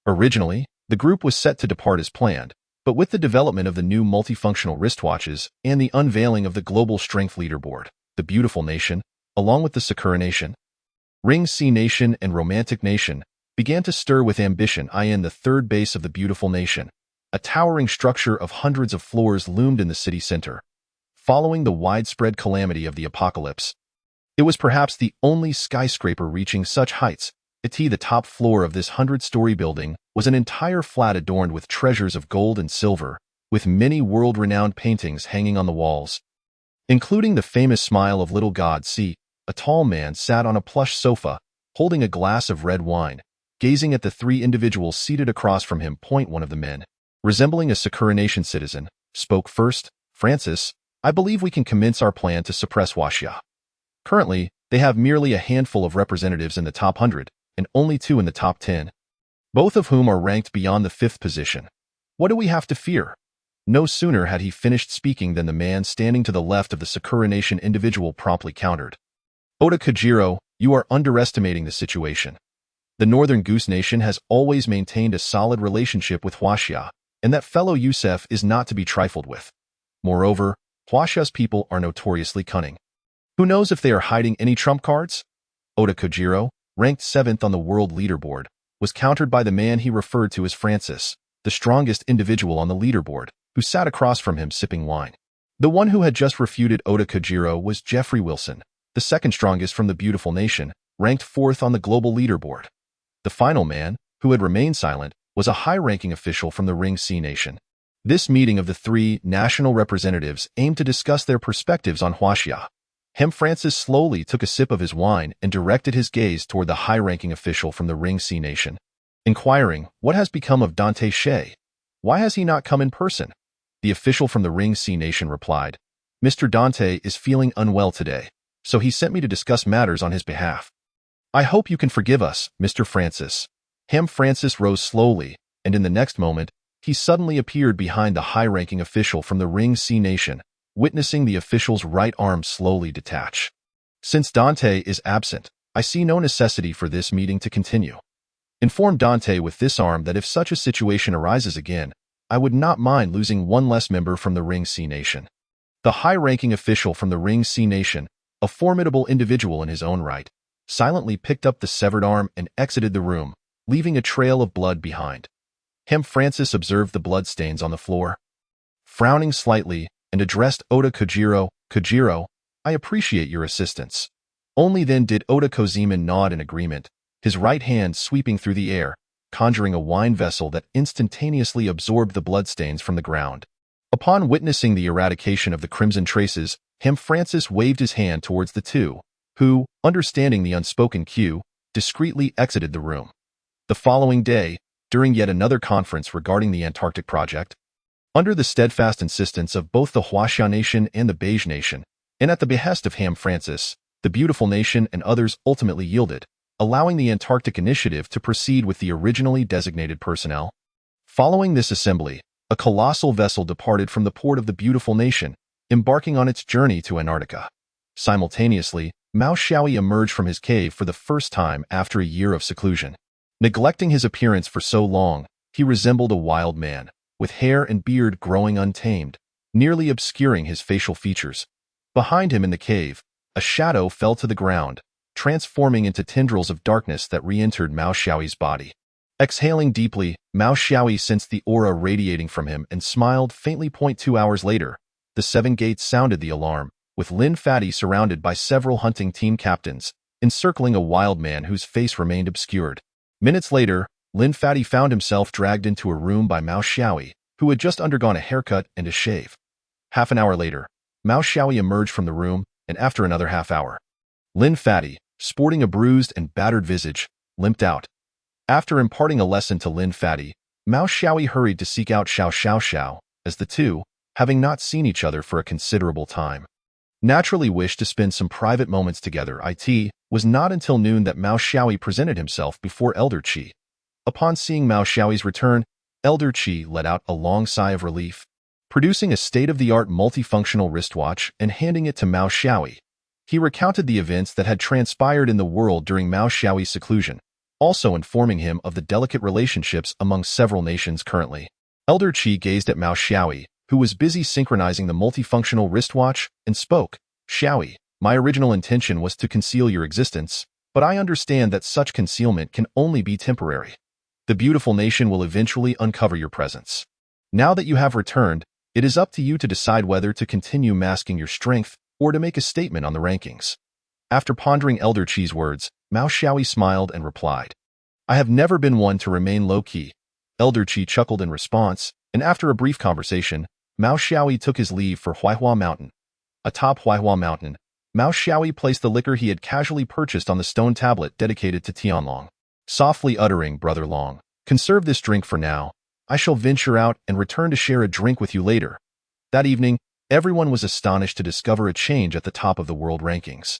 Originally, the group was set to depart as planned, but with the development of the new multifunctional wristwatches and the unveiling of the Global Strength Leaderboard, the Beautiful Nation, along with the Sakura Nation, Ring Sea Nation, and Romantic Nation, began to stir with ambition. In the third base of the Beautiful Nation, a towering structure of hundreds of floors loomed in the city center. Following the widespread calamity of the apocalypse, it was perhaps the only skyscraper reaching such heights. The top floor of this 100-story building was an entire flat adorned with treasures of gold and silver, with many world-renowned paintings hanging on the walls, including the famous Smile of Little God. A tall man sat on a plush sofa, holding a glass of red wine, gazing at the 3 individuals seated across from him. One of the men, resembling a Sakura Nation citizen, spoke first. Francis, I believe we can commence our plan to suppress Huaxia. Currently, they have merely a handful of representatives in the top 100, and only 2 in the top 10, both of whom are ranked beyond the 5th position. What do we have to fear? No sooner had he finished speaking than the man standing to the left of the Sakura Nation individual promptly countered. Oda Kojiro, you are underestimating the situation. The Northern Goose Nation has always maintained a solid relationship with Huaxia, and that fellow Yusef is not to be trifled with. Moreover, Huaxia's people are notoriously cunning. Who knows if they are hiding any trump cards? Oda Kojiro, ranked 7th on the world leaderboard, was countered by the man he referred to as Francis, the strongest individual on the leaderboard, who sat across from him sipping wine. The one who had just refuted Oda Kojiro was Jeffrey Wilson, the second strongest from the Beautiful Nation, ranked 4th on the global leaderboard. The final man, who had remained silent, was a high-ranking official from the Ring Sea Nation. This meeting of the 3 national representatives aimed to discuss their perspectives on Huaxia. Francis slowly took a sip of his wine and directed his gaze toward the high-ranking official from the Ring Sea Nation, inquiring, what has become of Dante Shea? Why has he not come in person? The official from the Ring Sea Nation replied, Mr. Dante is feeling unwell today, so he sent me to discuss matters on his behalf. I hope you can forgive us, Mr. Francis. Francis rose slowly, and in the next moment, he suddenly appeared behind the high-ranking official from the Ring Sea Nation, witnessing the official's right arm slowly detach. Since Dante is absent, I see no necessity for this meeting to continue. Inform Dante with this arm that if such a situation arises again, I would not mind losing one less member from the Ring Sea Nation. The high-ranking official from the Ring Sea Nation, a formidable individual in his own right, silently picked up the severed arm and exited the room, leaving a trail of blood behind. Francis observed the bloodstains on the floor, frowning slightly, and addressed Oda Kojiro. Kojiro, I appreciate your assistance. Only then did Oda Kozeman nod in agreement, his right hand sweeping through the air, conjuring a wine vessel that instantaneously absorbed the bloodstains from the ground. Upon witnessing the eradication of the crimson traces, Francis waved his hand towards the 2, who, understanding the unspoken cue, discreetly exited the room. The following day, during yet another conference regarding the Antarctic project, under the steadfast insistence of both the Huaxia Nation and the Beige Nation, and at the behest of Francis, the Beautiful Nation and others ultimately yielded, allowing the Antarctic Initiative to proceed with the originally designated personnel. Following this assembly, a colossal vessel departed from the port of the beautiful nation, embarking on its journey to Antarctica. Simultaneously, Mao Xiaoyi emerged from his cave for the first time after a year of seclusion. Neglecting his appearance for so long, he resembled a wild man, with hair and beard growing untamed, nearly obscuring his facial features. Behind him in the cave, a shadow fell to the ground, transforming into tendrils of darkness that re-entered Mao Xiaoyi's body. Exhaling deeply, Mao Xiaoyi sensed the aura radiating from him and smiled faintly. 2 hours later, the seven gates sounded the alarm, with Lin Fatty surrounded by several hunting team captains, encircling a wild man whose face remained obscured. Minutes later, Lin Fatty found himself dragged into a room by Mao Xiaoyi, who had just undergone a haircut and a shave. Half an hour later, Mao Xiaoyi emerged from the room, and after another half hour, Lin Fatty, sporting a bruised and battered visage, limped out. After imparting a lesson to Lin Fatty, Mao Xiaoyi hurried to seek out Xiao Xiao, as the two, having not seen each other for a considerable time, naturally wished to spend some private moments together. It was not until noon that Mao Xiaoyi presented himself before Elder Qi. Upon seeing Mao Xiaoyi's return, Elder Qi let out a long sigh of relief, producing a state-of-the-art multifunctional wristwatch and handing it to Mao Xiaoyi. He recounted the events that had transpired in the world during Mao Xiaoyi's seclusion, also informing him of the delicate relationships among several nations currently. Elder Qi gazed at Mao Xiaoyi, who was busy synchronizing the multifunctional wristwatch, and spoke. Xiaoyi, my original intention was to conceal your existence, but I understand that such concealment can only be temporary. The beautiful nation will eventually uncover your presence. Now that you have returned, it is up to you to decide whether to continue masking your strength or to make a statement on the rankings. After pondering Elder Qi's words, Mao Xiaoyi smiled and replied, I have never been one to remain low-key. Elder Qi chuckled in response, and after a brief conversation, Mao Xiaoyi took his leave for Huaihua Mountain. Atop Huaihua Mountain, Mao Xiaoyi placed the liquor he had casually purchased on the stone tablet dedicated to Tianlong. Softly uttering, Brother Long, conserve this drink for now. I shall venture out and return to share a drink with you later. That evening, everyone was astonished to discover a change at the top of the world rankings.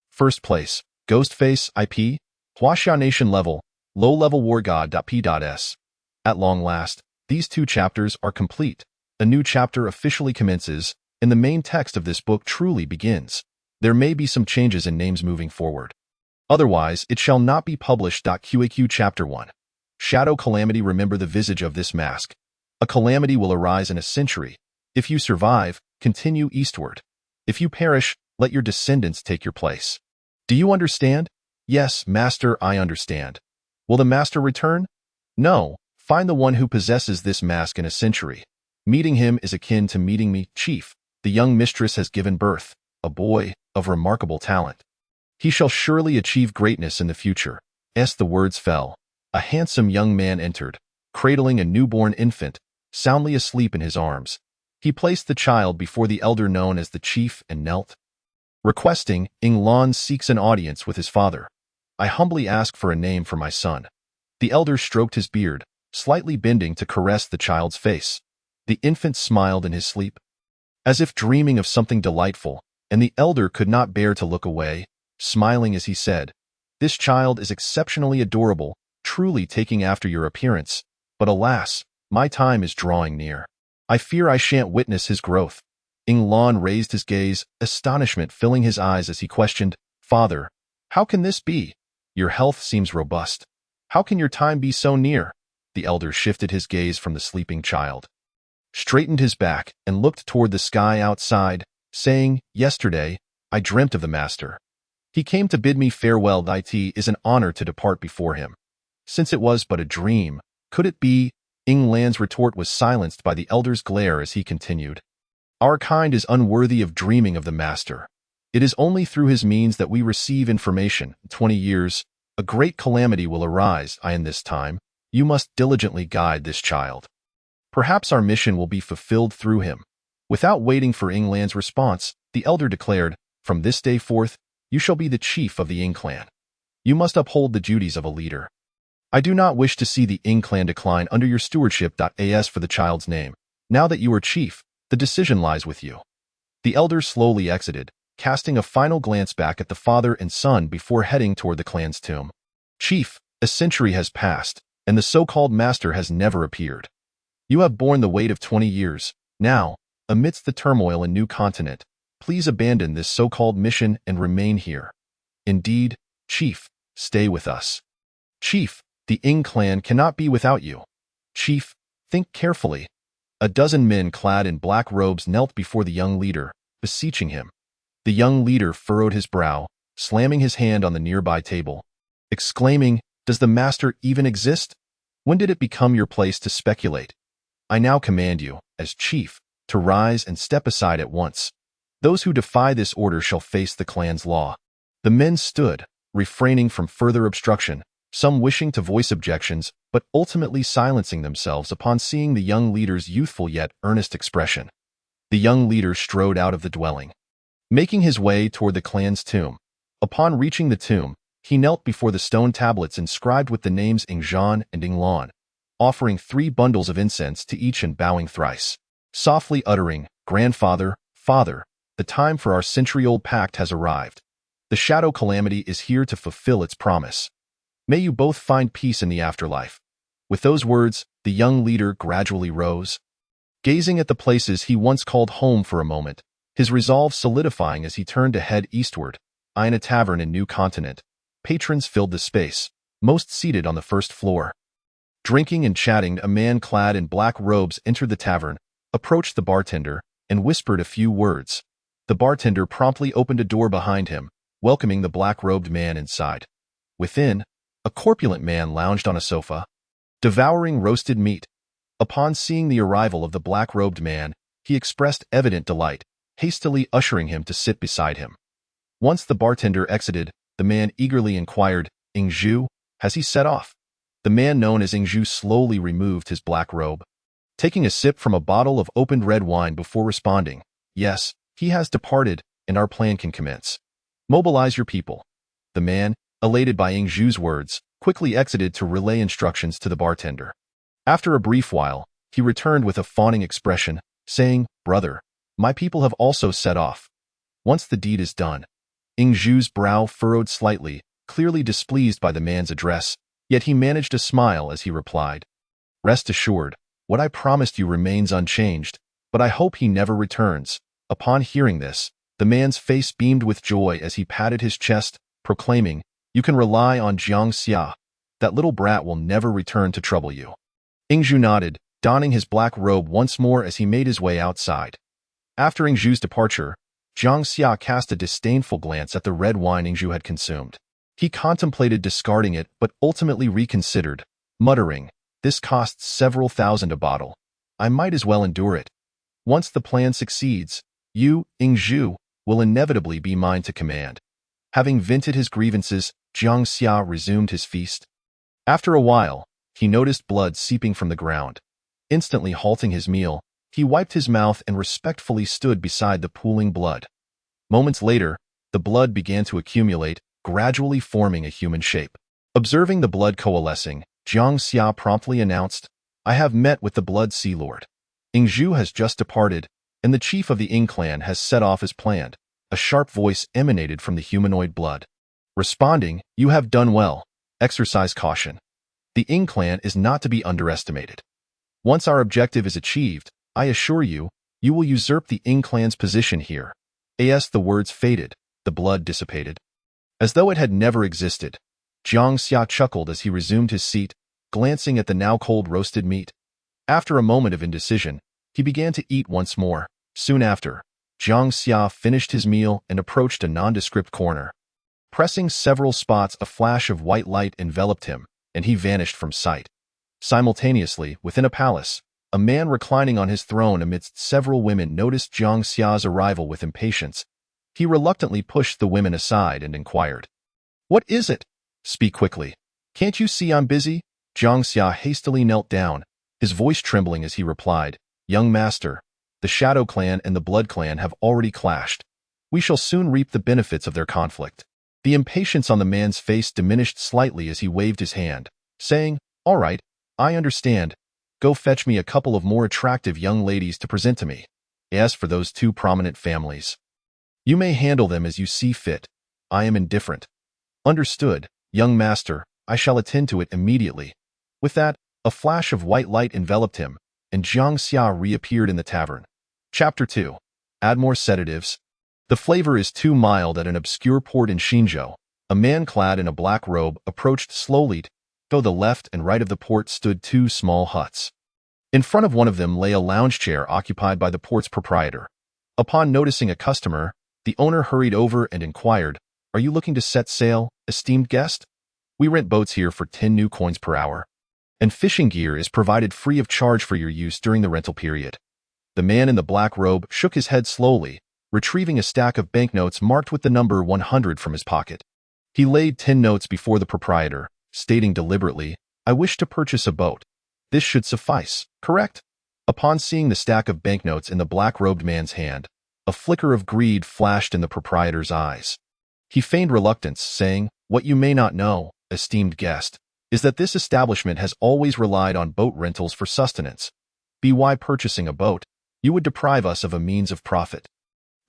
First place, Ghostface, IP, Huaxia Nation level, low-level war god.p.s. At long last, these two chapters are complete. A new chapter officially commences, and the main text of this book truly begins. There may be some changes in names moving forward. Otherwise, it shall not be published. QAQ Chapter 1. Shadow Calamity. Remember the visage of this mask. A calamity will arise in a century. If you survive, continue eastward. If you perish, let your descendants take your place. Do you understand? Yes, Master, I understand. Will the Master return? No. Find the one who possesses this mask in a century. Meeting him is akin to meeting me, Chief. The young mistress has given birth, a boy of remarkable talent. He shall surely achieve greatness in the future. As the words fell, a handsome young man entered, cradling a newborn infant, soundly asleep in his arms. He placed the child before the elder known as the Chief and knelt. Requesting, Lan seeks an audience with his father. I humbly ask for a name for my son. The elder stroked his beard, slightly bending to caress the child's face. The infant smiled in his sleep, as if dreaming of something delightful, and the elder could not bear to look away, smiling as he said, This child is exceptionally adorable, truly taking after your appearance, but alas, my time is drawing near. I fear I shan't witness his growth. Lan raised his gaze, astonishment filling his eyes as he questioned, Father, how can this be? Your health seems robust. How can your time be so near? The elder shifted his gaze from the sleeping child, straightened his back, and looked toward the sky outside, saying, Yesterday, I dreamt of the Master. He came to bid me farewell. It is an honor to depart before him. Since it was but a dream, could it be? Lan's retort was silenced by the elder's glare as he continued. Our kind is unworthy of dreaming of the Master. It is only through his means that we receive information. 20 years, a great calamity will arise. In this time, you must diligently guide this child. Perhaps our mission will be fulfilled through him. Without waiting for Lan's response, the elder declared, From this day forth, you shall be the chief of the Ing clan. You must uphold the duties of a leader. I do not wish to see the Ing clan decline under your stewardship. As for the child's name, now that you are chief, the decision lies with you. The elder slowly exited, casting a final glance back at the father and son before heading toward the clan's tomb. Chief, a century has passed, and the so-called master has never appeared. You have borne the weight of 20 years. Now, amidst the turmoil in New Continent, please abandon this so-called mission and remain here. Indeed, Chief, stay with us. Chief, the Ing clan cannot be without you. Chief, think carefully. A dozen men clad in black robes knelt before the young leader, beseeching him. The young leader furrowed his brow, slamming his hand on the nearby table, exclaiming, "Does the master even exist? When did it become your place to speculate? I now command you, as chief, to rise and step aside at once. Those who defy this order shall face the clan's law." The men stood, refraining from further obstruction, some wishing to voice objections, but ultimately silencing themselves upon seeing the young leader's youthful yet earnest expression. The young leader strode out of the dwelling, making his way toward the clan's tomb. Upon reaching the tomb, he knelt before the stone tablets inscribed with the names Ingzhan and Inglan, offering 3 bundles of incense to each and bowing thrice, softly uttering, "Grandfather, Father, the time for our century-old pact has arrived. The shadow calamity is here to fulfill its promise. May you both find peace in the afterlife." With those words, the young leader gradually rose, gazing at the places he once called home for a moment, his resolve solidifying as he turned to head eastward. In a tavern in New Continent, patrons filled the space, most seated on the first floor. Drinking and chatting, a man clad in black robes entered the tavern, approached the bartender, and whispered a few words. The bartender promptly opened a door behind him, welcoming the black-robed man inside. Within, a corpulent man lounged on a sofa, devouring roasted meat. Upon seeing the arrival of the black-robed man, he expressed evident delight, hastily ushering him to sit beside him. Once the bartender exited, the man eagerly inquired, "Ingzhu, has he set off?" The man known as Ingzhu slowly removed his black robe, taking a sip from a bottle of opened red wine before responding, "Yes, he has departed, and our plan can commence. Mobilize your people." The man, elated by Ingzhu's words, quickly exited to relay instructions to the bartender. After a brief while, he returned with a fawning expression, saying, "Brother, my people have also set off. Once the deed is done." Ingzhu's brow furrowed slightly, clearly displeased by the man's address, yet he managed a smile as he replied, "Rest assured, what I promised you remains unchanged, but I hope he never returns." Upon hearing this, the man's face beamed with joy as he patted his chest, proclaiming, "You can rely on Jiang Xia. That little brat will never return to trouble you." Ingzhu nodded, donning his black robe once more as he made his way outside. After Ingzhu's departure, Jiang Xia cast a disdainful glance at the red wine Ingzhu had consumed. He contemplated discarding it but ultimately reconsidered, muttering, "This costs several thousand a bottle. I might as well endure it. Once the plan succeeds, you, Ingzhu, will inevitably be mine to command." Having vented his grievances, Jiang Xia resumed his feast. After a while, he noticed blood seeping from the ground. Instantly halting his meal, he wiped his mouth and respectfully stood beside the pooling blood. Moments later, the blood began to accumulate, gradually forming a human shape. Observing the blood coalescing, Jiang Xia promptly announced, "I have met with the Blood Sea Lord. Ingzhu has just departed, and the chief of the Ing clan has set off as planned." A sharp voice emanated from the humanoid blood, responding, "You have done well. Exercise caution. The Ing clan is not to be underestimated. Once our objective is achieved, I assure you, you will usurp the Ing clan's position here." As the words faded, the blood dissipated, as though it had never existed. Jiang Xia chuckled as he resumed his seat, glancing at the now cold roasted meat. After a moment of indecision, he began to eat once more. Soon after, Jiang Xia finished his meal and approached a nondescript corner. Pressing several spots, a flash of white light enveloped him, and he vanished from sight. Simultaneously, within a palace, a man reclining on his throne amidst several women noticed Jiang Xia's arrival with impatience. He reluctantly pushed the women aside and inquired, "What is it? Speak quickly. Can't you see I'm busy?" Jiang Xia hastily knelt down, his voice trembling as he replied, "Young master, the Shadow Clan and the Blood Clan have already clashed. We shall soon reap the benefits of their conflict." The impatience on the man's face diminished slightly as he waved his hand, saying, "All right, I understand. Go fetch me a couple of more attractive young ladies to present to me. As for those 2 prominent families, you may handle them as you see fit. I am indifferent." "Understood, young master, I shall attend to it immediately." With that, a flash of white light enveloped him, and Jiang Xia reappeared in the tavern. Chapter 2. Add more sedatives. The flavor is too mild. At an obscure port in Xinzhou, a man clad in a black robe approached slowly. To the left and right of the port stood two small huts. In front of one of them lay a lounge chair occupied by the port's proprietor. Upon noticing a customer, the owner hurried over and inquired, "Are you looking to set sail, esteemed guest? We rent boats here for 10 new coins per hour, and fishing gear is provided free of charge for your use during the rental period." The man in the black robe shook his head slowly, retrieving a stack of banknotes marked with the number 100 from his pocket. He laid 10 notes before the proprietor, stating deliberately, "I wish to purchase a boat. This should suffice, correct?" Upon seeing the stack of banknotes in the black-robed man's hand, a flicker of greed flashed in the proprietor's eyes. He feigned reluctance, saying, "What you may not know, esteemed guest, is that this establishment has always relied on boat rentals for sustenance. By purchasing a boat, you would deprive us of a means of profit."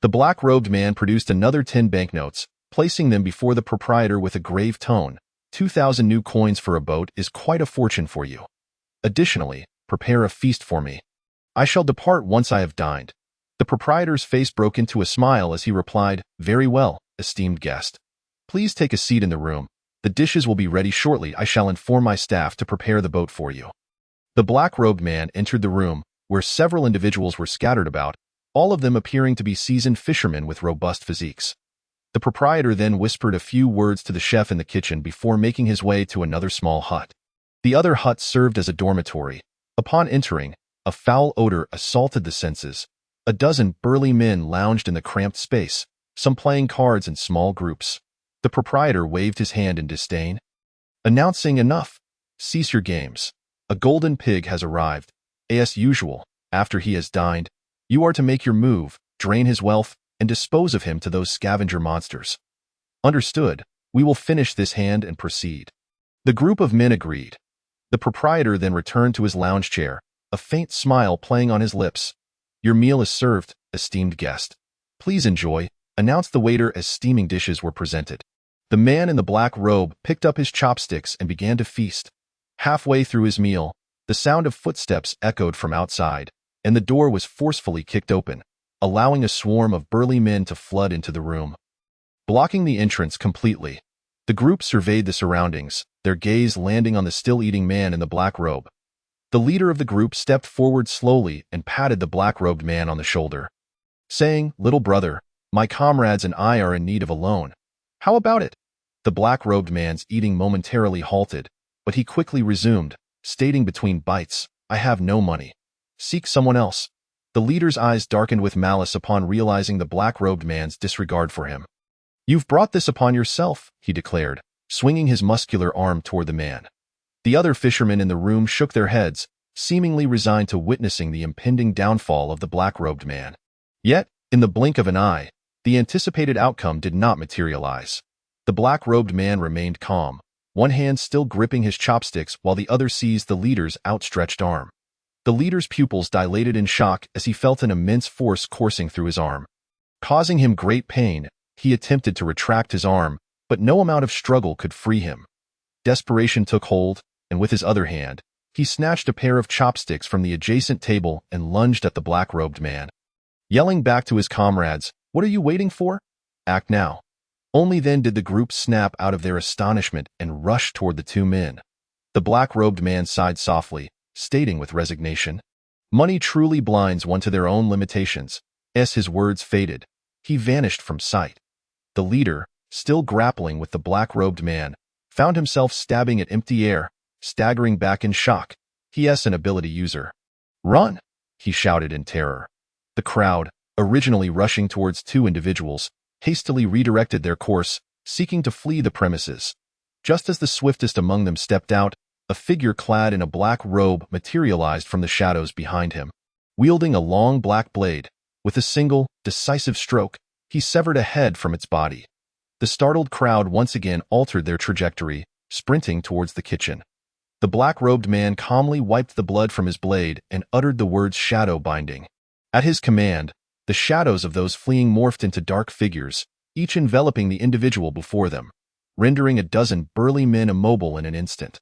The black-robed man produced another 10 banknotes, placing them before the proprietor with a grave tone. 2,000 new coins for a boat is quite a fortune for you. Additionally, prepare a feast for me. I shall depart once I have dined. The proprietor's face broke into a smile as he replied, "Very well, esteemed guest. Please take a seat in the room. The dishes will be ready shortly. I shall inform my staff to prepare the boat for you." The black-robed man entered the room, where several individuals were scattered about, all of them appearing to be seasoned fishermen with robust physiques. The proprietor then whispered a few words to the chef in the kitchen before making his way to another small hut. The other hut served as a dormitory. Upon entering, a foul odor assaulted the senses. A dozen burly men lounged in the cramped space, some playing cards in small groups. The proprietor waved his hand in disdain, announcing, "Enough. Cease your games. A golden pig has arrived. As usual, after he has dined, you are to make your move, drain his wealth, and dispose of him to those scavenger monsters." "Understood. We will finish this hand and proceed." The group of men agreed. The proprietor then returned to his lounge chair, a faint smile playing on his lips. "Your meal is served, esteemed guest. Please enjoy," announced the waiter as steaming dishes were presented. The man in the black robe picked up his chopsticks and began to feast. Halfway through his meal, the sound of footsteps echoed from outside, and the door was forcefully kicked open, allowing a swarm of burly men to flood into the room, blocking the entrance completely. The group surveyed the surroundings, their gaze landing on the still-eating man in the black robe. The leader of the group stepped forward slowly and patted the black-robed man on the shoulder, saying, "Little brother, my comrades and I are in need of a loan. How about it?" The black-robed man's eating momentarily halted, but he quickly resumed, stating between bites, "I have no money. Seek someone else." The leader's eyes darkened with malice upon realizing the black-robed man's disregard for him. "You've brought this upon yourself," he declared, swinging his muscular arm toward the man. The other fishermen in the room shook their heads, seemingly resigned to witnessing the impending downfall of the black-robed man. Yet, in the blink of an eye, the anticipated outcome did not materialize. The black-robed man remained calm, one hand still gripping his chopsticks while the other seized the leader's outstretched arm. The leader's pupils dilated in shock as he felt an immense force coursing through his arm. Causing him great pain, he attempted to retract his arm, but no amount of struggle could free him. Desperation took hold, and with his other hand, he snatched a pair of chopsticks from the adjacent table and lunged at the black-robed man. Yelling back to his comrades, "What are you waiting for? Act now." Only then did the group snap out of their astonishment and rush toward the two men. The black-robed man sighed softly, stating with resignation, "Money truly blinds one to their own limitations." As his words faded, he vanished from sight. The leader, still grappling with the black-robed man, found himself stabbing at empty air, staggering back in shock. He is an ability user. "Run!" he shouted in terror. The crowd, originally rushing towards two individuals, hastily redirected their course, seeking to flee the premises. Just as the swiftest among them stepped out, a figure clad in a black robe materialized from the shadows behind him. Wielding a long black blade, with a single, decisive stroke, he severed a head from its body. The startled crowd once again altered their trajectory, sprinting towards the kitchen. The black-robed man calmly wiped the blood from his blade and uttered the words "shadow binding." At his command, the shadows of those fleeing morphed into dark figures, each enveloping the individual before them, rendering a dozen burly men immobile in an instant.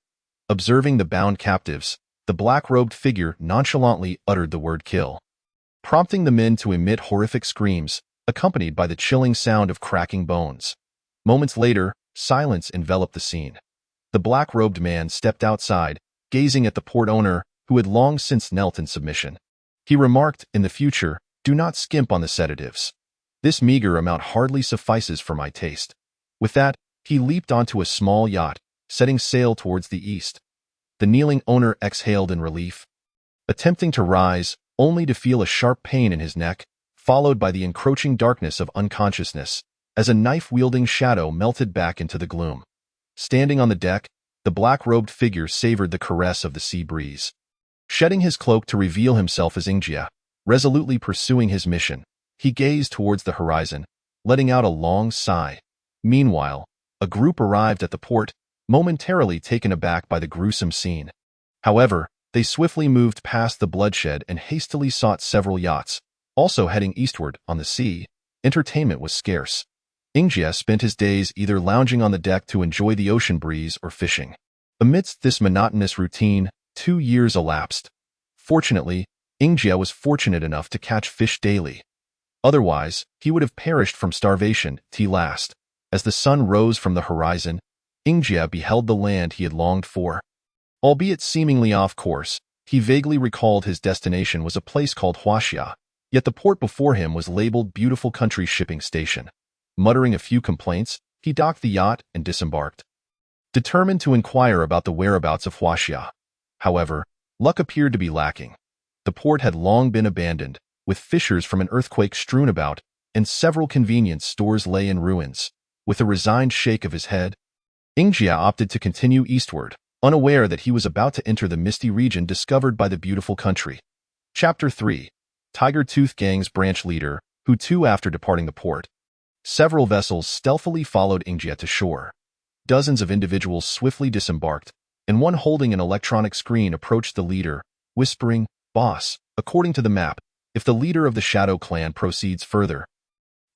Observing the bound captives, the black-robed figure nonchalantly uttered the word kill, prompting the men to emit horrific screams, accompanied by the chilling sound of cracking bones. Moments later, silence enveloped the scene. The black-robed man stepped outside, gazing at the port owner, who had long since knelt in submission. He remarked, "In the future, do not skimp on the sedatives. This meager amount hardly suffices for my taste." With that, he leaped onto a small yacht, setting sail towards the east. The kneeling owner exhaled in relief, attempting to rise, only to feel a sharp pain in his neck, followed by the encroaching darkness of unconsciousness, as a knife-wielding shadow melted back into the gloom. Standing on the deck, the black-robed figure savored the caress of the sea breeze. Shedding his cloak to reveal himself as Ingjia, resolutely pursuing his mission, he gazed towards the horizon, letting out a long sigh. Meanwhile, a group arrived at the port, momentarily taken aback by the gruesome scene. However, they swiftly moved past the bloodshed and hastily sought several yachts, also heading eastward on the sea. Entertainment was scarce. Ingjia spent his days either lounging on the deck to enjoy the ocean breeze or fishing. Amidst this monotonous routine, 2 years elapsed. Fortunately, Ingjia was fortunate enough to catch fish daily. Otherwise, he would have perished from starvation till last. As the sun rose from the horizon, Ingjia beheld the land he had longed for. Albeit seemingly off course, he vaguely recalled his destination was a place called Huaxia, yet the port before him was labeled Beautiful Country Shipping Station. Muttering a few complaints, he docked the yacht and disembarked, determined to inquire about the whereabouts of Huaxia. However, luck appeared to be lacking. The port had long been abandoned, with fissures from an earthquake strewn about, and several convenience stores lay in ruins. With a resigned shake of his head, Ingjia opted to continue eastward, unaware that he was about to enter the misty region discovered by the beautiful country. Chapter 3. Tiger Tooth Gang's branch leader, who too after departing the port. Several vessels stealthily followed Ingjia to shore. Dozens of individuals swiftly disembarked, and one holding an electronic screen approached the leader, whispering, "Boss, according to the map, if the leader of the Shadow Clan proceeds further,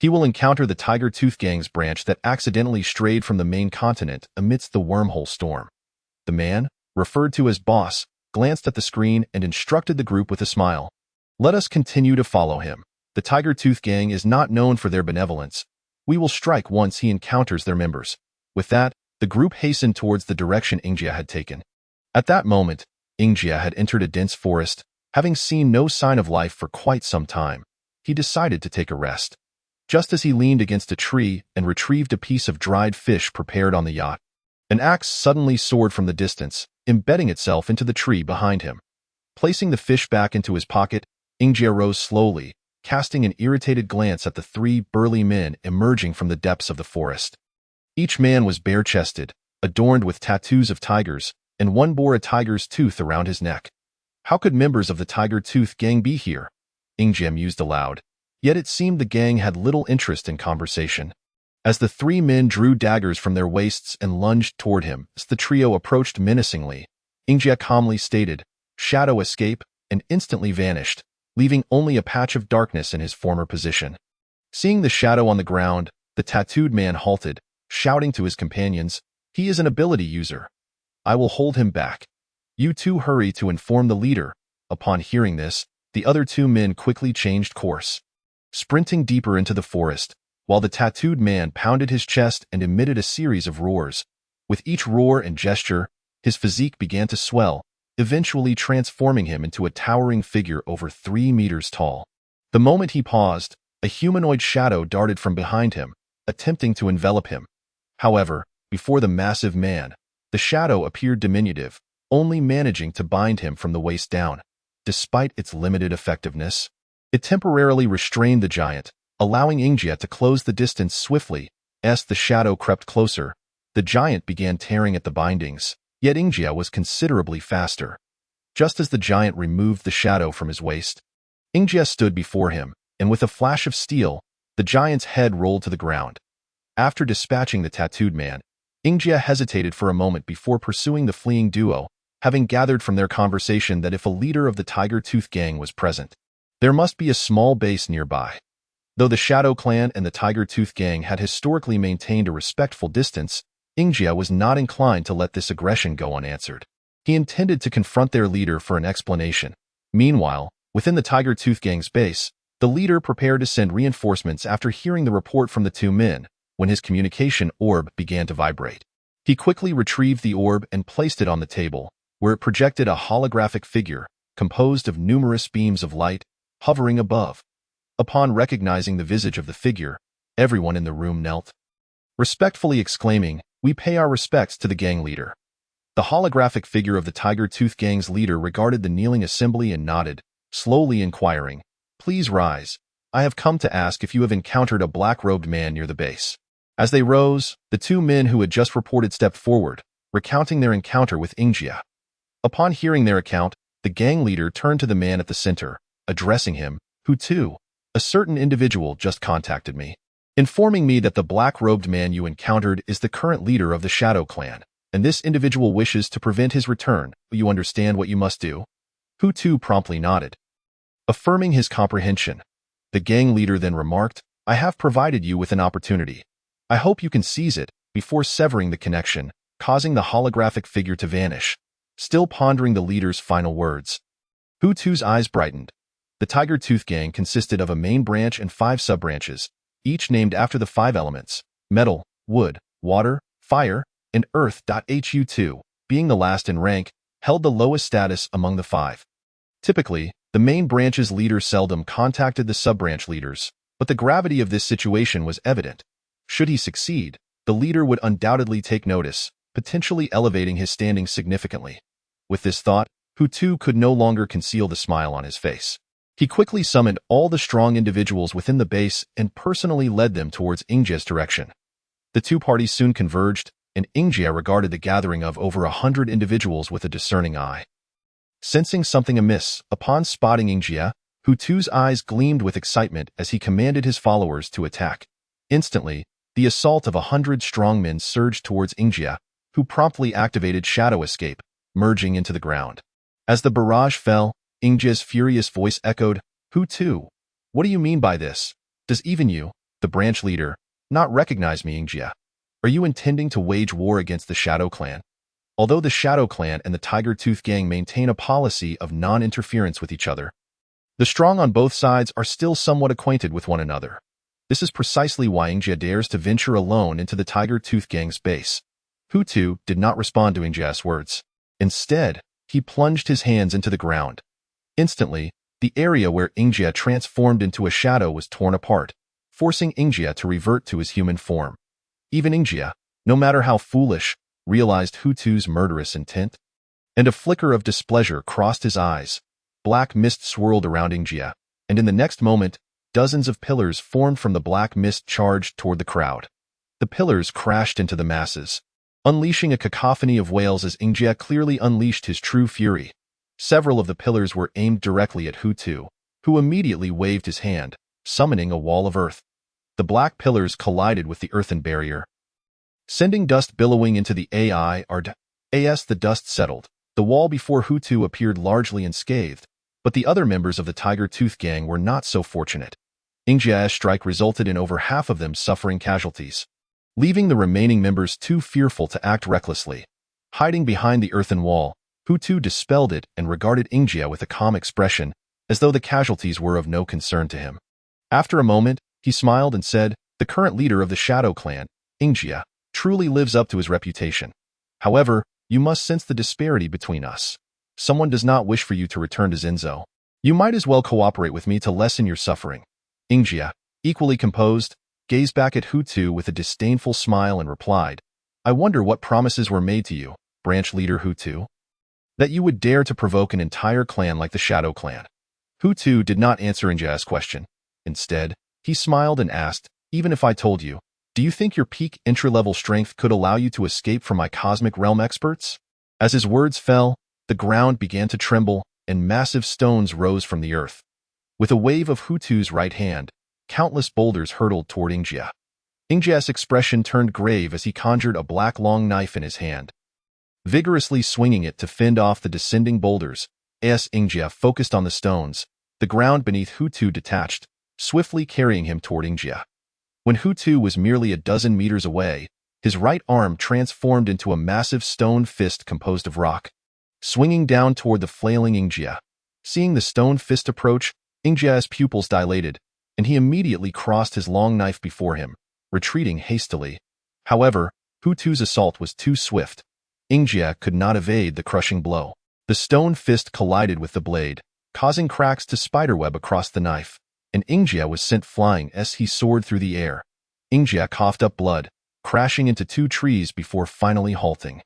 he will encounter the Tiger Tooth Gang's branch that accidentally strayed from the main continent amidst the wormhole storm." The man, referred to as Boss, glanced at the screen and instructed the group with a smile. "Let us continue to follow him. The Tiger Tooth Gang is not known for their benevolence. We will strike once he encounters their members." With that, the group hastened towards the direction Ingjia had taken. At that moment, Ingjia had entered a dense forest. Having seen no sign of life for quite some time, he decided to take a rest. Just as he leaned against a tree and retrieved a piece of dried fish prepared on the yacht, an axe suddenly soared from the distance, embedding itself into the tree behind him. Placing the fish back into his pocket, Ingjia rose slowly, casting an irritated glance at the 3 burly men emerging from the depths of the forest. Each man was bare-chested, adorned with tattoos of tigers, and one bore a tiger's tooth around his neck. How could members of the Tiger Tooth Gang be here? Ingjia mused aloud. Yet it seemed the gang had little interest in conversation. As the 3 men drew daggers from their waists and lunged toward him, as the trio approached menacingly, Ingjia calmly stated, "Shadow escape," and instantly vanished, leaving only a patch of darkness in his former position. Seeing the shadow on the ground, the tattooed man halted, shouting to his companions, "He is an ability user. I will hold him back. You 2 hurry to inform the leader." Upon hearing this, the other 2 men quickly changed course, sprinting deeper into the forest, while the tattooed man pounded his chest and emitted a series of roars. With each roar and gesture, his physique began to swell, eventually transforming him into a towering figure over 3 meters tall. The moment he paused, a humanoid shadow darted from behind him, attempting to envelop him. However, before the massive man, the shadow appeared diminutive, only managing to bind him from the waist down. Despite its limited effectiveness, it temporarily restrained the giant, allowing Ingjia to close the distance swiftly. As the shadow crept closer, the giant began tearing at the bindings, yet Ingjia was considerably faster. Just as the giant removed the shadow from his waist, Ingjia stood before him, and with a flash of steel, the giant's head rolled to the ground. After dispatching the tattooed man, Ingjia hesitated for a moment before pursuing the fleeing duo, having gathered from their conversation that if a leader of the Tiger Tooth Gang was present, there must be a small base nearby. Though the Shadow Clan and the Tiger Tooth Gang had historically maintained a respectful distance, Ingjia was not inclined to let this aggression go unanswered. He intended to confront their leader for an explanation. Meanwhile, within the Tiger Tooth Gang's base, the leader prepared to send reinforcements after hearing the report from the two men, when his communication orb began to vibrate. He quickly retrieved the orb and placed it on the table, where it projected a holographic figure, composed of numerous beams of light, hovering above. Upon recognizing the visage of the figure, everyone in the room knelt, respectfully exclaiming, "We pay our respects to the gang leader." The holographic figure of the Tiger Tooth Gang's leader regarded the kneeling assembly and nodded, slowly inquiring, "Please rise. I have come to ask if you have encountered a black-robed man near the base." As they rose, the two men who had just reported stepped forward, recounting their encounter with Ingjia. Upon hearing their account, the gang leader turned to the man at the center, addressing him, "Who too? A certain individual just contacted me, informing me that the black-robed man you encountered is the current leader of the Shadow Clan, and this individual wishes to prevent his return. You understand what you must do?" Hu Tu promptly nodded, affirming his comprehension. The gang leader then remarked, "I have provided you with an opportunity. I hope you can seize it," before severing the connection, causing the holographic figure to vanish. Still pondering the leader's final words, Hu Tu's eyes brightened. The Tiger Tooth Gang consisted of a main branch and 5 sub-branches, each named after the 5 elements: metal, wood, water, fire, and earth. Hu2, being the last in rank, held the lowest status among the 5. Typically, the main branch's leader seldom contacted the sub-branch leaders, but the gravity of this situation was evident. Should he succeed, the leader would undoubtedly take notice, potentially elevating his standing significantly. With this thought, Hu2 could no longer conceal the smile on his face. He quickly summoned all the strong individuals within the base and personally led them towards Ingjia's direction. The two parties soon converged, and Ingjia regarded the gathering of over 100 individuals with a discerning eye. Sensing something amiss, upon spotting Ingjia, Hu2's eyes gleamed with excitement as he commanded his followers to attack. Instantly, the assault of 100 strong men surged towards Ingjia, who promptly activated Shadow Escape, merging into the ground. As the barrage fell, Ingjia's furious voice echoed, "Hu2, what do you mean by this? Does even you, the branch leader, not recognize me, Ingjia? Are you intending to wage war against the Shadow Clan?" Although the Shadow Clan and the Tiger Tooth Gang maintain a policy of non-interference with each other, the strong on both sides are still somewhat acquainted with one another. This is precisely why Ingjia dares to venture alone into the Tiger Tooth Gang's base. Hu2 did not respond to Ingjia's words. Instead, he plunged his hands into the ground. Instantly, the area where Ingjia transformed into a shadow was torn apart, forcing Ingjia to revert to his human form. Even Ingjia, no matter how foolish, realized Hu2's murderous intent, and a flicker of displeasure crossed his eyes. Black mist swirled around Ingjia, and in the next moment, dozens of pillars formed from the black mist charged toward the crowd. The pillars crashed into the masses, unleashing a cacophony of wails as Ingjia clearly unleashed his true fury. Several of the pillars were aimed directly at Hu2, who immediately waved his hand, summoning a wall of earth. The black pillars collided with the earthen barrier, sending dust billowing into the as the dust settled. The wall before Hu2 appeared largely unscathed, but the other members of the Tiger Tooth Gang were not so fortunate. Ingjia's strike resulted in over half of them suffering casualties, leaving the remaining members too fearful to act recklessly. Hiding behind the earthen wall, Hu2 dispelled it and regarded Ingjia with a calm expression, as though the casualties were of no concern to him. After a moment, he smiled and said, "The current leader of the Shadow Clan, Ingjia, truly lives up to his reputation. However, you must sense the disparity between us. Someone does not wish for you to return to Zinzou. You might as well cooperate with me to lessen your suffering." Ingjia, equally composed, gazed back at Hu2 with a disdainful smile and replied, "I wonder what promises were made to you, branch leader Hu2, that you would dare to provoke an entire clan like the Shadow Clan." Hu2 did not answer Ingjia's question. Instead, he smiled and asked, "Even if I told you, do you think your peak entry-level strength could allow you to escape from my cosmic realm experts?" As his words fell, the ground began to tremble, and massive stones rose from the earth. With a wave of Hu2's right hand, countless boulders hurtled toward Ingjia. Ingjia's expression turned grave as he conjured a black long knife in his hand, vigorously swinging it to fend off the descending boulders. As Ingjia focused on the stones, the ground beneath Hu2 detached, swiftly carrying him toward Ingjia. When Hu2 was merely a dozen meters away, his right arm transformed into a massive stone fist composed of rock. swinging down toward the flailing Ingjia. Seeing the stone fist approach, Ingjia's pupils dilated, and he immediately crossed his long knife before him, retreating hastily. However, Hutu's assault was too swift. Ingjia could not evade the crushing blow. The stone fist collided with the blade, causing cracks to spiderweb across the knife, and Ingjia was sent flying as he soared through the air. Ingjia coughed up blood, crashing into 2 trees before finally halting.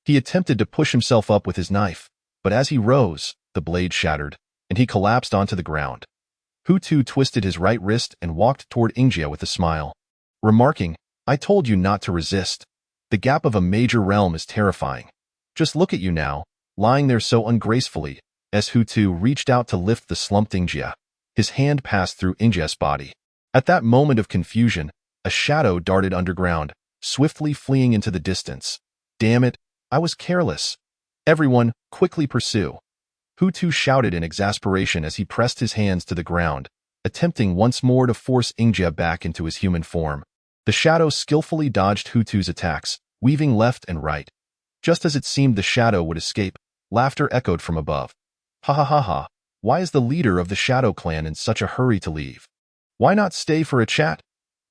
He attempted to push himself up with his knife, but as he rose, the blade shattered, and he collapsed onto the ground. Hutu twisted his right wrist and walked toward Ingjia with a smile, remarking, "I told you not to resist. The gap of a major realm is terrifying. Just look at you now, lying there so ungracefully." As Hutu reached out to lift the slumped Ingjia, his hand passed through Ingjia's body. At that moment of confusion, a shadow darted underground, swiftly fleeing into the distance. "Damn it, I was careless. Everyone, quickly pursue." Hutu shouted in exasperation as he pressed his hands to the ground, attempting once more to force Ingjia back into his human form. The shadow skillfully dodged Hutu's attacks, weaving left and right. Just as it seemed the shadow would escape, laughter echoed from above. "Ha ha ha ha, why is the leader of the Shadow Clan in such a hurry to leave? Why not stay for a chat?"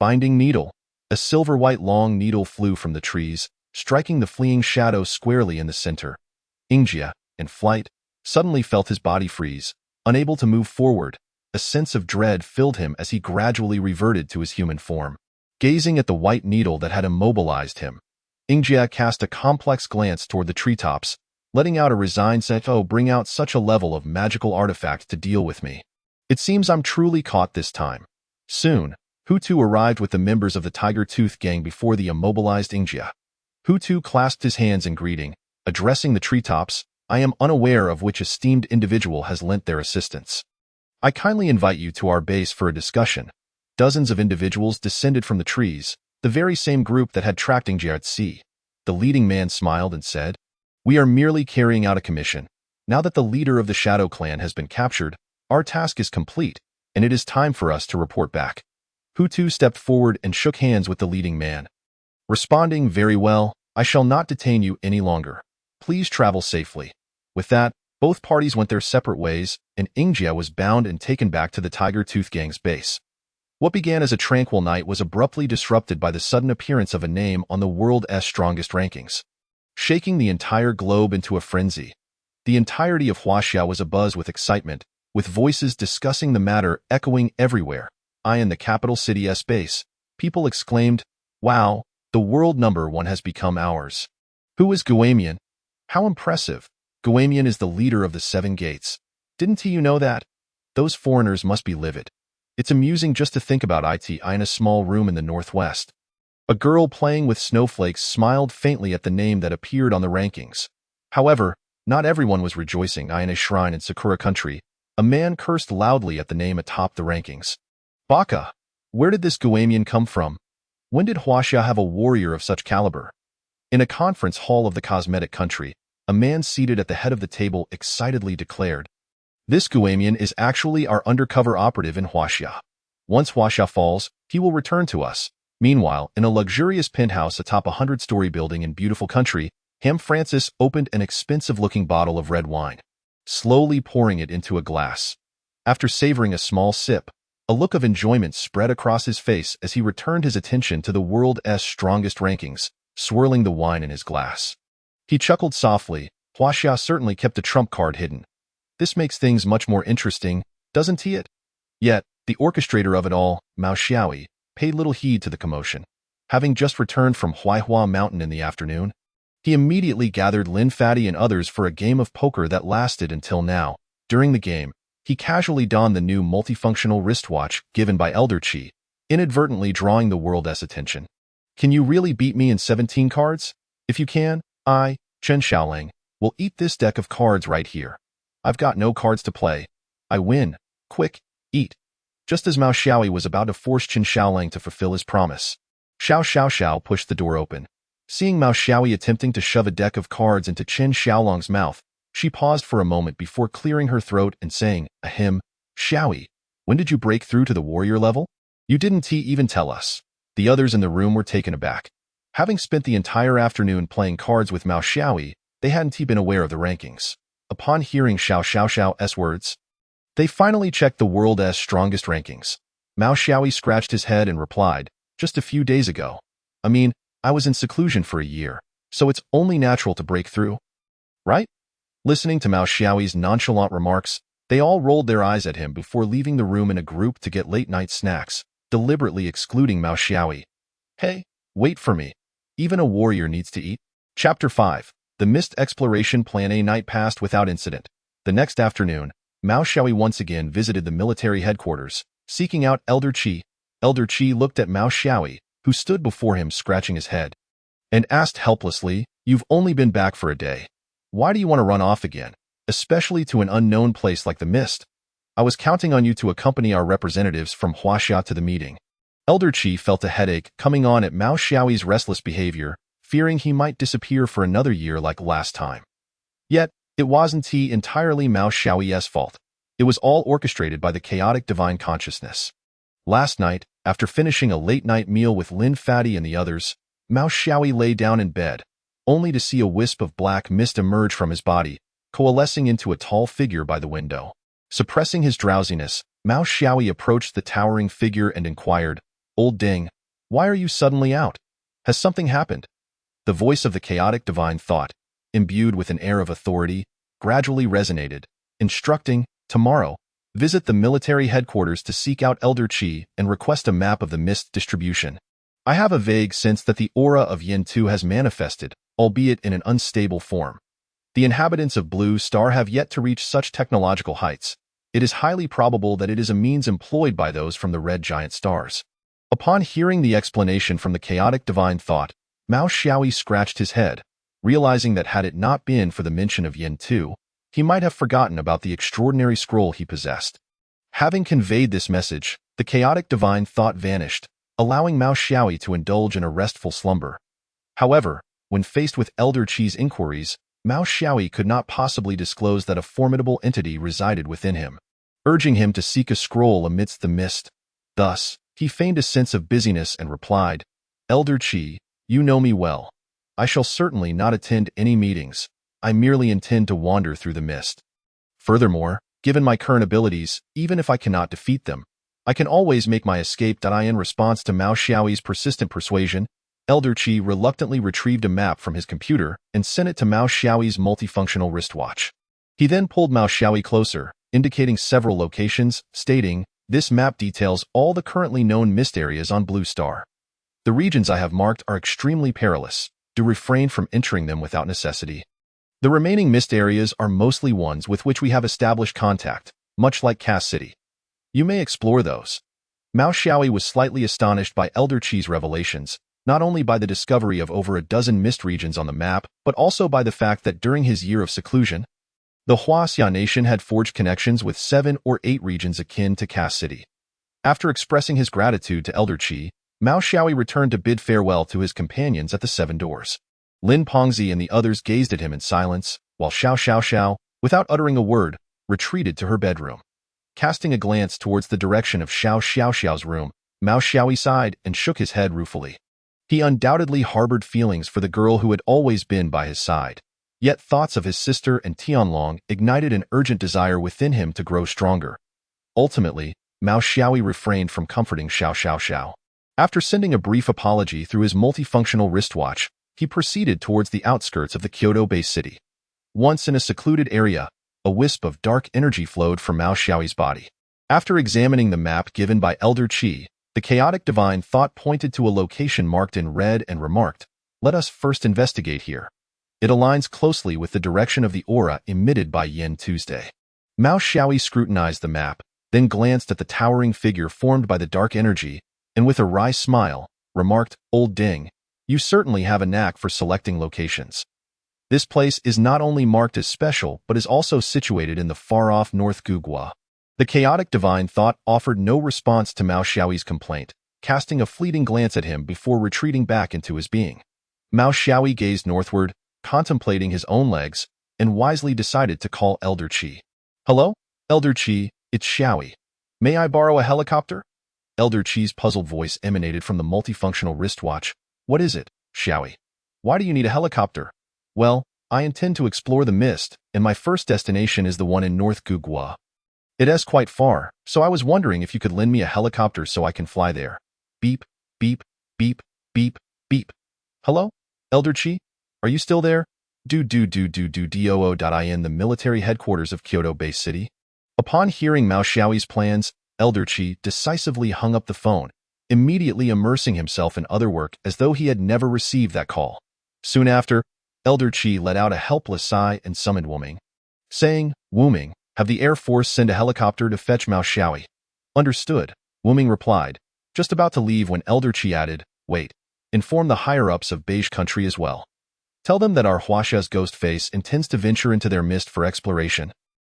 Binding needle. A silver-white long needle flew from the trees, striking the fleeing shadow squarely in the center. Ingjia, in flight, suddenly felt his body freeze, unable to move forward. A sense of dread filled him as he gradually reverted to his human form. Gazing at the white needle that had immobilized him, Ingjia cast a complex glance toward the treetops, letting out a resigned sense, "Oh, bring out such a level of magical artifact to deal with me. It seems I'm truly caught this time." Soon, Hutu arrived with the members of the Tiger Tooth gang before the immobilized Ingjia. Hutu clasped his hands in greeting, addressing the treetops. "I am unaware of which esteemed individual has lent their assistance. I kindly invite you to our base for a discussion." Dozens of individuals descended from the trees, the very same group that had tracked Ingjia at sea. The leading man smiled and said, "We are merely carrying out a commission. Now that the leader of the Shadow Clan has been captured, our task is complete, and it is time for us to report back." Hutu stepped forward and shook hands with the leading man. Responding, "Very well, I shall not detain you any longer. Please travel safely." With that, both parties went their separate ways, and Ingjia was bound and taken back to the Tiger Tooth Gang's base. What began as a tranquil night was abruptly disrupted by the sudden appearance of a name on the world's strongest rankings, shaking the entire globe into a frenzy. The entirety of Huaxia was abuzz with excitement, with voices discussing the matter echoing everywhere. In the capital city's base, people exclaimed, "Wow, the world #1 has become ours. Who is Guamian? How impressive. Guamian is the leader of the 7 gates. Didn't you know that? Those foreigners must be livid. It's amusing just to think about it in a small room in the northwest." A girl playing with snowflakes smiled faintly at the name that appeared on the rankings. However, not everyone was rejoicing. In a shrine in Sakura country, a man cursed loudly at the name atop the rankings. "Baka, where did this Guamian come from? When did Huaxia have a warrior of such caliber?" In a conference hall of the cosmetic country, a man seated at the head of the table excitedly declared, "This Guamian is actually our undercover operative in Huaxia. Once Huaxia falls, he will return to us." Meanwhile, in a luxurious penthouse atop a 100-story building in beautiful country, Ham Francis opened an expensive-looking bottle of red wine, slowly pouring it into a glass. After savoring a small sip, a look of enjoyment spread across his face as he returned his attention to the world's strongest rankings, swirling the wine in his glass. He chuckled softly. Huaxia certainly kept a trump card hidden. This makes things much more interesting, doesn't it? Yet, the orchestrator of it all, Mao Xiaoyi, paid little heed to the commotion. Having just returned from Huaihua Mountain in the afternoon, he immediately gathered Lin Fatty and others for a game of poker that lasted until now. During the game, he casually donned the new multifunctional wristwatch given by Elder Qi, inadvertently drawing the world's attention. "Can you really beat me in 17 cards? If you can, Chen Xiaolang, will eat this deck of cards right here. I've got no cards to play. I win. Quick, eat." Just as Mao Xiaoyi was about to force Chen Xiaolang to fulfill his promise, Xiao Xiao pushed the door open. Seeing Mao Xiaoyi attempting to shove a deck of cards into Chen Xiaolang's mouth, she paused for a moment before clearing her throat and saying, "Ahem, Xiaoyi, when did you break through to the warrior level? You didn't even tell us." The others in the room were taken aback. Having spent the entire afternoon playing cards with Mao Xiaoyi, they hadn't been aware of the rankings. Upon hearing Xiao Xiao's words, they finally checked the world's strongest rankings. Mao Xiaoyi scratched his head and replied, just a few days ago. I mean, I was in seclusion for a year, so it's only natural to break through. Right? Listening to Mao Xiaoyi's nonchalant remarks, they all rolled their eyes at him before leaving the room in a group to get late-night snacks, deliberately excluding Mao Xiaoyi. Hey, wait for me. Even a warrior needs to eat. Chapter 5. The Mist Exploration Plan. A night passed without incident. The next afternoon, Mao Xiaoyi once again visited the military headquarters, seeking out Elder Qi. Elder Qi looked at Mao Xiaoyi, who stood before him scratching his head, and asked helplessly, "You've only been back for a day. Why do you want to run off again, especially to an unknown place like the Mist? I was counting on you to accompany our representatives from Huaxia to the meeting." Elder Qi felt a headache coming on at Mao Xiaoyi's restless behavior, fearing he might disappear for another year like last time. Yet, it wasn't entirely Mao Xiaoyi's fault. It was all orchestrated by the chaotic divine consciousness. Last night, after finishing a late-night meal with Lin Fati and the others, Mao Xiaoyi lay down in bed, only to see a wisp of black mist emerge from his body, coalescing into a tall figure by the window. Suppressing his drowsiness, Mao Xiaoyi approached the towering figure and inquired, "Old Ding, why are you suddenly out? Has something happened?" The voice of the chaotic divine thought, imbued with an air of authority, gradually resonated, instructing, "Tomorrow, visit the military headquarters to seek out Elder Qi and request a map of the mist distribution. I have a vague sense that the aura of Yin Tu has manifested, albeit in an unstable form. The inhabitants of Blue Star have yet to reach such technological heights. It is highly probable that it is a means employed by those from the red giant stars." Upon hearing the explanation from the chaotic divine thought, Mao Xiaoyi scratched his head, realizing that had it not been for the mention of Yin Tu, he might have forgotten about the extraordinary scroll he possessed. Having conveyed this message, the chaotic divine thought vanished, allowing Mao Xiaoyi to indulge in a restful slumber. However, when faced with Elder Qi's inquiries, Mao Xiaoyi could not possibly disclose that a formidable entity resided within him, urging him to seek a scroll amidst the mist. Thus, he feigned a sense of busyness and replied, "Elder Qi, you know me well. I shall certainly not attend any meetings. I merely intend to wander through the mist. Furthermore, given my current abilities, even if I cannot defeat them, I can always make my escape." In response to Mao Xiaoyi's persistent persuasion, Elder Qi reluctantly retrieved a map from his computer and sent it to Mao Xiaoyi's multifunctional wristwatch. He then pulled Mao Xiaoyi closer, indicating several locations, stating, "This map details all the currently known mist areas on Blue Star. The regions I have marked are extremely perilous. Do refrain from entering them without necessity. The remaining mist areas are mostly ones with which we have established contact, much like Cass City. You may explore those." Mao Xiaoyi was slightly astonished by Elder Qi's revelations, not only by the discovery of over a dozen mist regions on the map, but also by the fact that during his year of seclusion, the Huaxia nation had forged connections with 7 or 8 regions akin to Cass City. After expressing his gratitude to Elder Qi, Mao Xiaoyi returned to bid farewell to his companions at the 7 doors. Lin Pengzi and the others gazed at him in silence, while Xiao, without uttering a word, retreated to her bedroom. Casting a glance towards the direction of Xiao's room, Mao Xiaoyi sighed and shook his head ruefully. He undoubtedly harbored feelings for the girl who had always been by his side. Yet thoughts of his sister and Tianlong ignited an urgent desire within him to grow stronger. Ultimately, Mao Xiaoyi refrained from comforting Xiao. After sending a brief apology through his multifunctional wristwatch, he proceeded towards the outskirts of the Kyoto-based city. Once in a secluded area, a wisp of dark energy flowed from Mao Xiaoyi's body. After examining the map given by Elder Qi, the chaotic divine thought pointed to a location marked in red and remarked, "Let us first investigate here. It aligns closely with the direction of the aura emitted by Yin Tuesday." Mao Xiaoyi scrutinized the map, then glanced at the towering figure formed by the dark energy, and with a wry smile, remarked, "Old Ding, you certainly have a knack for selecting locations. This place is not only marked as special but is also situated in the far-off North Gugwa." The chaotic divine thought offered no response to Mao Xiaoyi's complaint, casting a fleeting glance at him before retreating back into his being. Mao Xiaoyi gazed northward, contemplating his own legs, and wisely decided to call Elder Qi. "Hello, Elder Qi, it's Xiaoyi. May I borrow a helicopter?" Elder Qi's puzzled voice emanated from the multifunctional wristwatch. "What is it, Xiaoyi? Why do you need a helicopter?" "Well, I intend to explore the mist, and my first destination is the one in North Gugwa. It is quite far, so I was wondering if you could lend me a helicopter so I can fly there. Beep, beep, beep, beep, beep. Hello? Elder Chi? Are you still there? Do-do-do-do-do-do-o-in the military headquarters of Kyoto Base City. Upon hearing Mao Xiaoyi's plans, Elder Chi decisively hung up the phone, immediately immersing himself in other work as though he had never received that call. Soon after, Elder Chi let out a helpless sigh and summoned Wuming, saying, "Wuming, have the Air Force send a helicopter to fetch Mao Xiaoyi." "Understood," Wuming replied, just about to leave when Elder Chi added, "Wait, inform the higher-ups of Beige Country as well. Tell them that our Huaxia's ghost face intends to venture into their mist for exploration,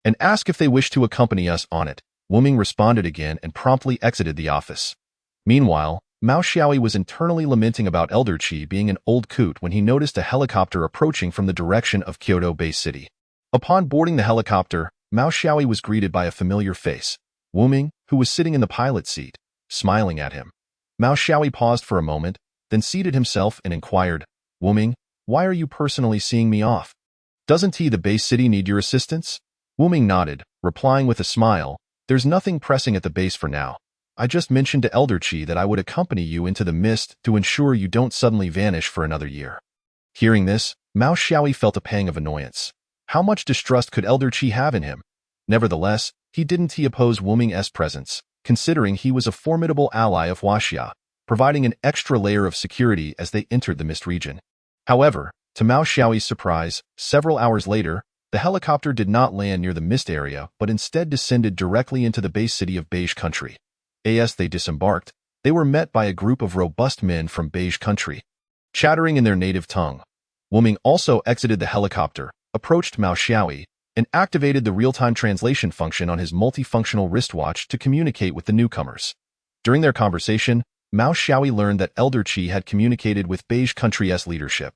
and ask if they wish to accompany us on it." Wuming responded again and promptly exited the office. Meanwhile, Mao Xiaoyi was internally lamenting about Elder Chi being an old coot when he noticed a helicopter approaching from the direction of Kyoto Base City. Upon boarding the helicopter, Mao Xiaoyi was greeted by a familiar face, Wuming, who was sitting in the pilot seat, smiling at him. Mao Xiaoyi paused for a moment, then seated himself and inquired, "Wuming, why are you personally seeing me off? Doesn't the base city need your assistance?" Wuming nodded, replying with a smile, "There's nothing pressing at the base for now. I just mentioned to Elder Chi that I would accompany you into the mist to ensure you don't suddenly vanish for another year." Hearing this, Mao Xiaoyi felt a pang of annoyance. How much distrust could Elder Chi have in him? Nevertheless, he didn't oppose Wuming's presence, considering he was a formidable ally of Huaxia, providing an extra layer of security as they entered the mist region. However, to Mao Xiaoyi's surprise, several hours later, the helicopter did not land near the mist area but instead descended directly into the base city of Beige Country. As they disembarked, they were met by a group of robust men from Beige Country, chattering in their native tongue. Wuming also exited the helicopter, approached Mao Xiaoyi, and activated the real-time translation function on his multifunctional wristwatch to communicate with the newcomers. During their conversation, Mao Xiaoyi learned that Elder Chi had communicated with Beige Country's leadership,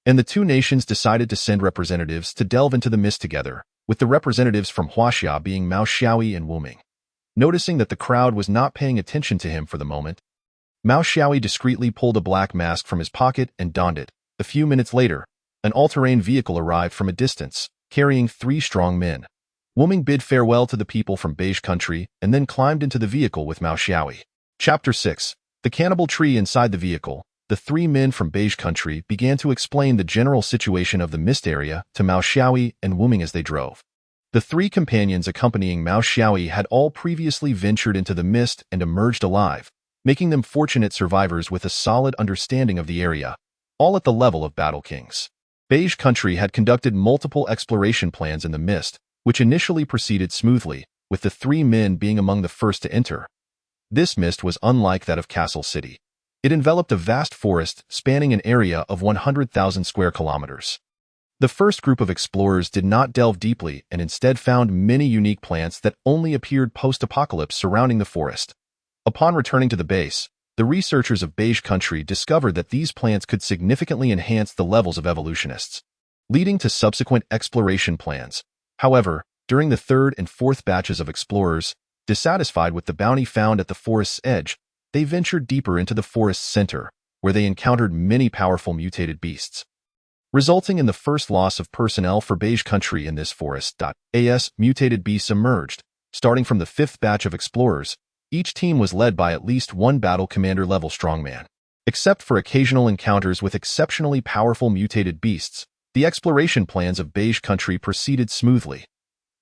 and the two nations decided to send representatives to delve into the mist together, with the representatives from Huaxia being Mao Xiaoyi and Wuming. Noticing that the crowd was not paying attention to him for the moment, Mao Xiaoyi discreetly pulled a black mask from his pocket and donned it. A few minutes later, an all-terrain vehicle arrived from a distance, carrying 3 strong men. Wuming bid farewell to the people from Beige Country and then climbed into the vehicle with Mao Xiaoyi. Chapter 6. The Cannibal Tree. Inside the vehicle, the 3 men from Beige Country began to explain the general situation of the mist area to Mao Xiaoyi and Wuming as they drove. The 3 companions accompanying Mao Xiaoyi had all previously ventured into the mist and emerged alive, making them fortunate survivors with a solid understanding of the area, all at the level of Battle Kings. Beige Country had conducted multiple exploration plans in the mist, which initially proceeded smoothly, with the 3 men being among the first to enter. This mist was unlike that of Castle City. It enveloped a vast forest spanning an area of 100,000 square kilometers. The first group of explorers did not delve deeply and instead found many unique plants that only appeared post-apocalypse surrounding the forest. Upon returning to the base, the researchers of Beige Country discovered that these plants could significantly enhance the levels of evolutionists, leading to subsequent exploration plans. However, during the 3rd and 4th batches of explorers, dissatisfied with the bounty found at the forest's edge, they ventured deeper into the forest's center, where they encountered many powerful mutated beasts, resulting in the first loss of personnel for Beige Country in this forest. As mutated beasts emerged, starting from the 5th batch of explorers, each team was led by at least 1 battle commander-level strongman. Except for occasional encounters with exceptionally powerful mutated beasts, the exploration plans of Beige Country proceeded smoothly.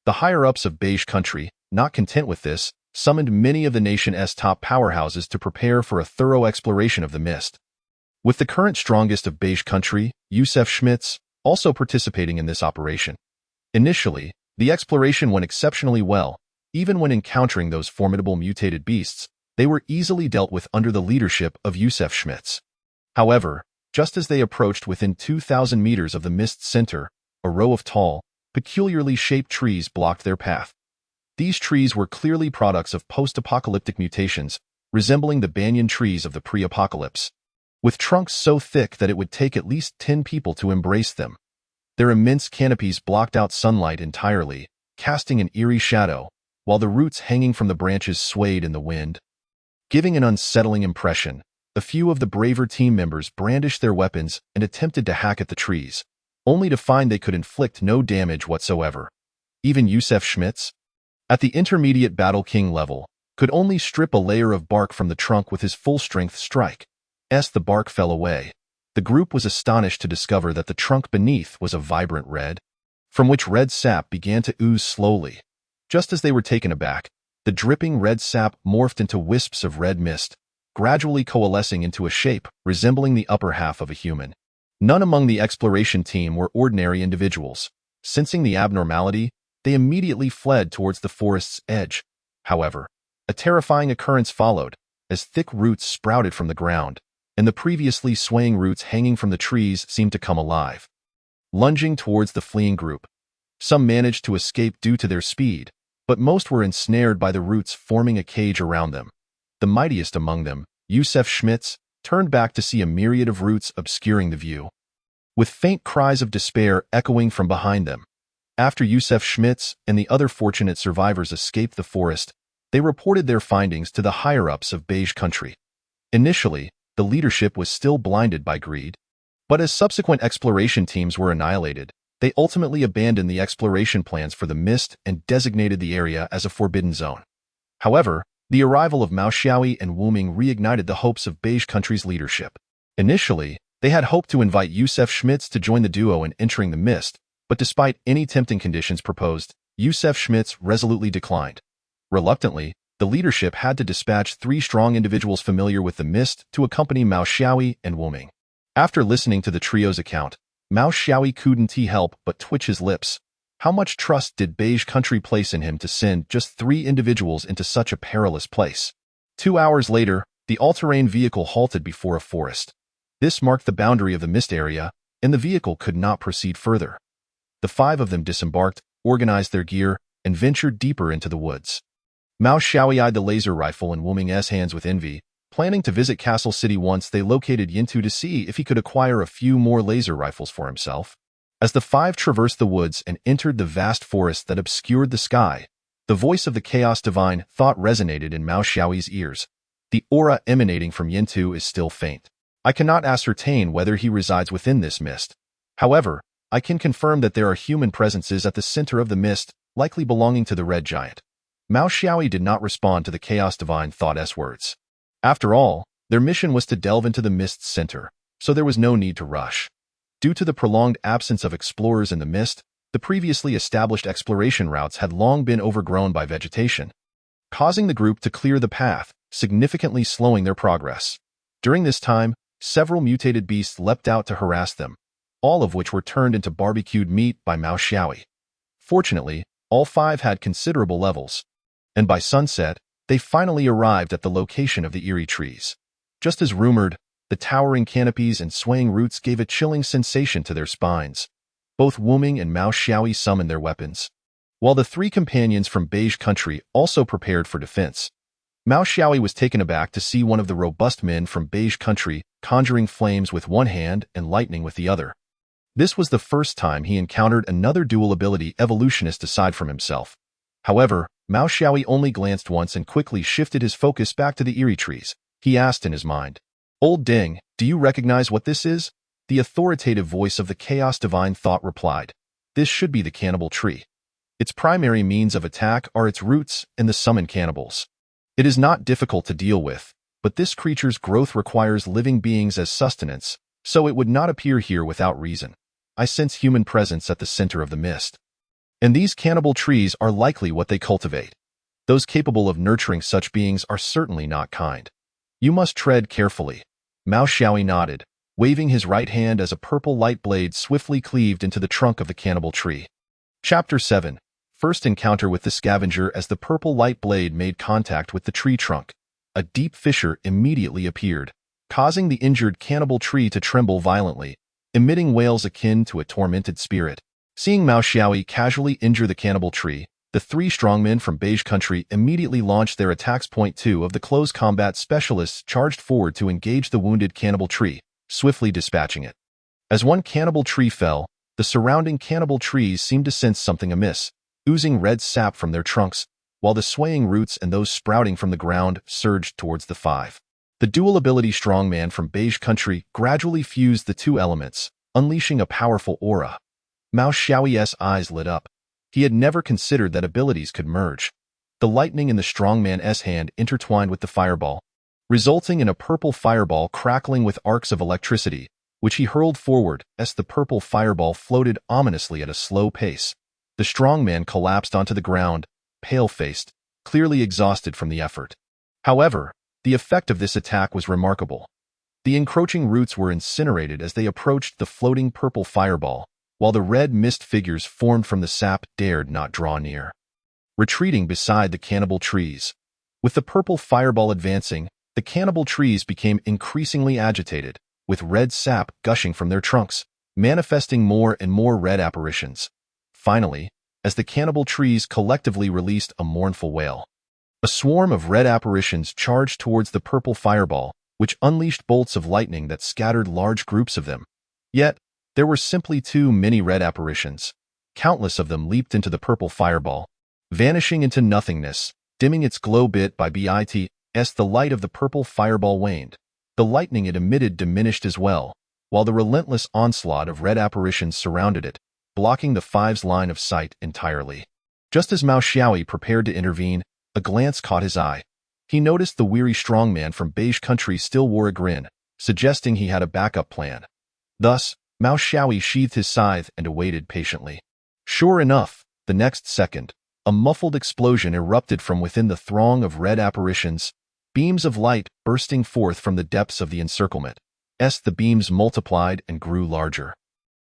The higher-ups of Beige Country, not content with this, summoned many of the nation's top powerhouses to prepare for a thorough exploration of the mist. With the current strongest of Beige Country, Yusef Schmitz, also participating in this operation. Initially, the exploration went exceptionally well. Even when encountering those formidable mutated beasts, they were easily dealt with under the leadership of Yusef Schmitz. However, just as they approached within 2,000 meters of the mist's center, a row of tall, peculiarly shaped trees blocked their path. These trees were clearly products of post-apocalyptic mutations, resembling the banyan trees of the pre-apocalypse, with trunks so thick that it would take at least 10 people to embrace them. Their immense canopies blocked out sunlight entirely, casting an eerie shadow, while the roots hanging from the branches swayed in the wind, giving an unsettling impression. A few of the braver team members brandished their weapons and attempted to hack at the trees, only to find they could inflict no damage whatsoever. Even Yusef Schmitz, at the intermediate Battle King level, could only strip a layer of bark from the trunk with his full-strength strike. As the bark fell away, the group was astonished to discover that the trunk beneath was a vibrant red, from which red sap began to ooze slowly. Just as they were taken aback, the dripping red sap morphed into wisps of red mist, gradually coalescing into a shape resembling the upper half of a human. None among the exploration team were ordinary individuals. Sensing the abnormality, they immediately fled towards the forest's edge. However, a terrifying occurrence followed, as thick roots sprouted from the ground, and the previously swaying roots hanging from the trees seemed to come alive. Lunging towards the fleeing group, some managed to escape due to their speed, but most were ensnared by the roots forming a cage around them. The mightiest among them, Yusef Schmitz, turned back to see a myriad of roots obscuring the view, with faint cries of despair echoing from behind them. After Yusef Schmitz and the other fortunate survivors escaped the forest, they reported their findings to the higher-ups of Beige Country. Initially, the leadership was still blinded by greed, but as subsequent exploration teams were annihilated, they ultimately abandoned the exploration plans for the mist and designated the area as a forbidden zone. However, the arrival of Mao Xiaoyi and Wu Ming reignited the hopes of Beige Country's leadership. Initially, they had hoped to invite Yusef Schmitz to join the duo in entering the mist, but despite any tempting conditions proposed, Yusef Schmitz resolutely declined. Reluctantly, the leadership had to dispatch 3 strong individuals familiar with the mist to accompany Mao Xiaoyi and Wu Ming. After listening to the trio's account, Mao Xiaoyi couldn't help but twitch his lips. How much trust did Beige Country place in him to send just 3 individuals into such a perilous place? 2 hours later, the all-terrain vehicle halted before a forest. This marked the boundary of the mist area, and the vehicle could not proceed further. The 5 of them disembarked, organized their gear, and ventured deeper into the woods. Mao Xiaoyi eyed the laser rifle in Wu Ming's hands with envy, planning to visit Castle City once they located Yintu to see if he could acquire a few more laser rifles for himself. As the 5 traversed the woods and entered the vast forest that obscured the sky, the voice of the Chaos Divine thought resonated in Mao Xiaoyi's ears. The aura emanating from Yintu is still faint. I cannot ascertain whether he resides within this mist. However, I can confirm that there are human presences at the center of the mist, likely belonging to the Red Giant. Mao Xiaoyi did not respond to the Chaos Divine Thought's words. After all, their mission was to delve into the mist's center, so there was no need to rush. Due to the prolonged absence of explorers in the mist, the previously established exploration routes had long been overgrown by vegetation, causing the group to clear the path, significantly slowing their progress. During this time, several mutated beasts leapt out to harass them, all of which were turned into barbecued meat by Mao Xiaoyi. Fortunately, all 5 had considerable levels, and by sunset, they finally arrived at the location of the eerie trees. Just as rumored, the towering canopies and swaying roots gave a chilling sensation to their spines. Both Wu Ming and Mao Xiaoyi summoned their weapons, while the 3 companions from Beige Country also prepared for defense. Mao Xiaoyi was taken aback to see one of the robust men from Beige Country conjuring flames with one hand and lightning with the other. This was the first time he encountered another dual-ability evolutionist aside from himself. However, Mao Xiaoyi only glanced once and quickly shifted his focus back to the eerie trees. He asked in his mind, "Old Ding, do you recognize what this is?" The authoritative voice of the Chaos Divine Thought replied, "This should be the cannibal tree. Its primary means of attack are its roots and the summon cannibals. It is not difficult to deal with, but this creature's growth requires living beings as sustenance, so it would not appear here without reason. I sense human presence at the center of the mist, and these cannibal trees are likely what they cultivate. Those capable of nurturing such beings are certainly not kind. You must tread carefully." Mao Xiaoyi nodded, waving his right hand as a purple light blade swiftly cleaved into the trunk of the cannibal tree. Chapter 7. First encounter with the scavenger. As the purple light blade made contact with the tree trunk, a deep fissure immediately appeared, causing the injured cannibal tree to tremble violently, emitting wails akin to a tormented spirit. Seeing Mao Xiaoyi casually injure the cannibal tree, the 3 strongmen from Beige Country immediately launched their attacks. Point 2 of the close combat specialists charged forward to engage the wounded cannibal tree, swiftly dispatching it. As one cannibal tree fell, the surrounding cannibal trees seemed to sense something amiss, oozing red sap from their trunks, while the swaying roots and those sprouting from the ground surged towards the 5. The dual-ability strongman from Beige Country gradually fused the 2 elements, unleashing a powerful aura. Mao Xiaoyi's eyes lit up. He had never considered that abilities could merge. The lightning in the strongman's hand intertwined with the fireball, resulting in a purple fireball crackling with arcs of electricity, which he hurled forward as the purple fireball floated ominously at a slow pace. The strongman collapsed onto the ground, pale-faced, clearly exhausted from the effort. However, the effect of this attack was remarkable. The encroaching roots were incinerated as they approached the floating purple fireball, while the red mist figures formed from the sap dared not draw near. Retreating beside the cannibal trees. With the purple fireball advancing, the cannibal trees became increasingly agitated, with red sap gushing from their trunks, manifesting more and more red apparitions. Finally, as the cannibal trees collectively released a mournful wail, a swarm of red apparitions charged towards the purple fireball, which unleashed bolts of lightning that scattered large groups of them. Yet, there were simply too many red apparitions. Countless of them leaped into the purple fireball, vanishing into nothingness, dimming its glow bit by bit as the light of the purple fireball waned. The lightning it emitted diminished as well, while the relentless onslaught of red apparitions surrounded it, blocking the Five's line of sight entirely. Just as Mao Xiaoyi prepared to intervene, a glance caught his eye. He noticed the weary strongman from Beige Country still wore a grin, suggesting he had a backup plan. Thus, Mao Xiaoyi sheathed his scythe and awaited patiently. Sure enough, the next second, a muffled explosion erupted from within the throng of red apparitions, beams of light bursting forth from the depths of the encirclement. The beams multiplied and grew larger.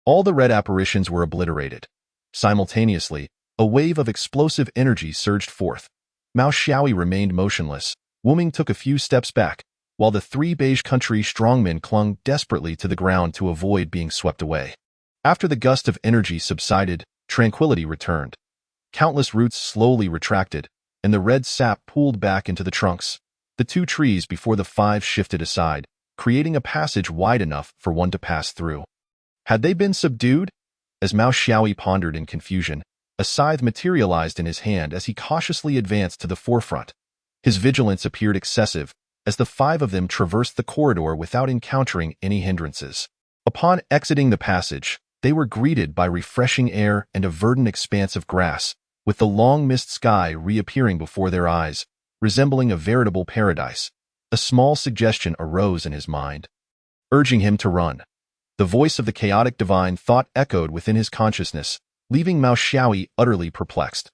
All the red apparitions were obliterated. Simultaneously, a wave of explosive energy surged forth. Mao Xiaoyi remained motionless. Wu Ming took a few steps back, while the three Beige Country strongmen clung desperately to the ground to avoid being swept away. After the gust of energy subsided, tranquility returned. Countless roots slowly retracted, and the red sap pooled back into the trunks. The two trees before the five shifted aside, creating a passage wide enough for one to pass through. Had they been subdued? As Mao Xiaoyi pondered in confusion, a scythe materialized in his hand as he cautiously advanced to the forefront. His vigilance appeared excessive, as the five of them traversed the corridor without encountering any hindrances. Upon exiting the passage, they were greeted by refreshing air and a verdant expanse of grass, with the long mist sky reappearing before their eyes, resembling a veritable paradise. A small suggestion arose in his mind, urging him to run. The voice of the chaotic divine thought echoed within his consciousness, leaving Mao Xiaoyi utterly perplexed.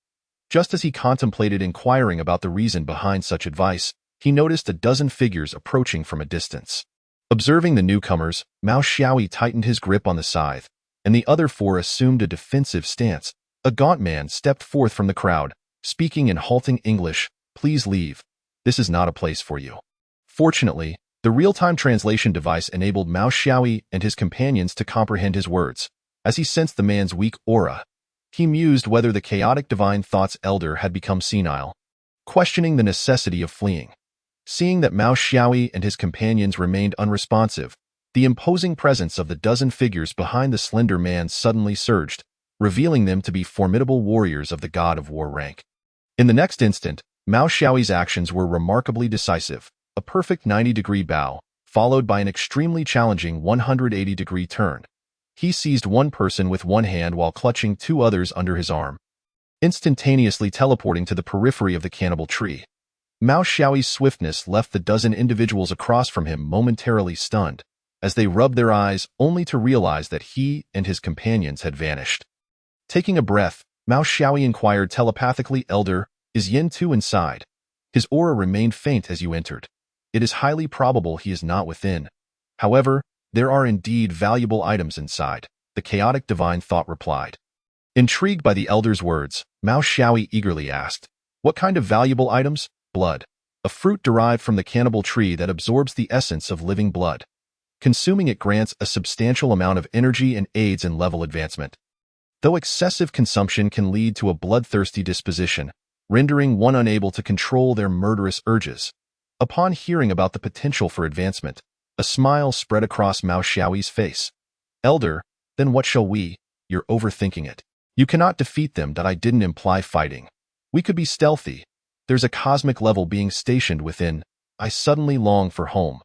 Just as he contemplated inquiring about the reason behind such advice, he noticed a dozen figures approaching from a distance. Observing the newcomers, Mao Xiaoyi tightened his grip on the scythe, and the other four assumed a defensive stance. A gaunt man stepped forth from the crowd, speaking in halting English, "Please leave. This is not a place for you." Fortunately, the real-time translation device enabled Mao Xiaoyi and his companions to comprehend his words. As he sensed the man's weak aura, he mused whether the chaotic divine thought's elder had become senile, questioning the necessity of fleeing. Seeing that Mao Xiaoyi and his companions remained unresponsive, the imposing presence of the dozen figures behind the slender man suddenly surged, revealing them to be formidable warriors of the god of war rank. In the next instant, Mao Xiaoyi's actions were remarkably decisive. A perfect 90-degree bow, followed by an extremely challenging 180-degree turn. He seized one person with one hand while clutching two others under his arm, instantaneously teleporting to the periphery of the cannibal tree. Mao Xiaoyi's swiftness left the dozen individuals across from him momentarily stunned, as they rubbed their eyes only to realize that he and his companions had vanished. Taking a breath, Mao Xiaoyi inquired telepathically, "Elder, is Yin Tu inside? His aura remained faint as you entered. It is highly probable he is not within. However, there are indeed valuable items inside," the chaotic divine thought replied. Intrigued by the elder's words, Mao Xiaoyi eagerly asked, "What kind of valuable items?" "Blood. A fruit derived from the cannibal tree that absorbs the essence of living blood. Consuming it grants a substantial amount of energy and aids in level advancement. Though excessive consumption can lead to a bloodthirsty disposition, rendering one unable to control their murderous urges." Upon hearing about the potential for advancement, a smile spread across Mao Xiaoyi's face. "Elder, then what shall we? You're overthinking it. You cannot defeat them. I didn't imply fighting. We could be stealthy. There's a cosmic level being stationed within. I suddenly long for home.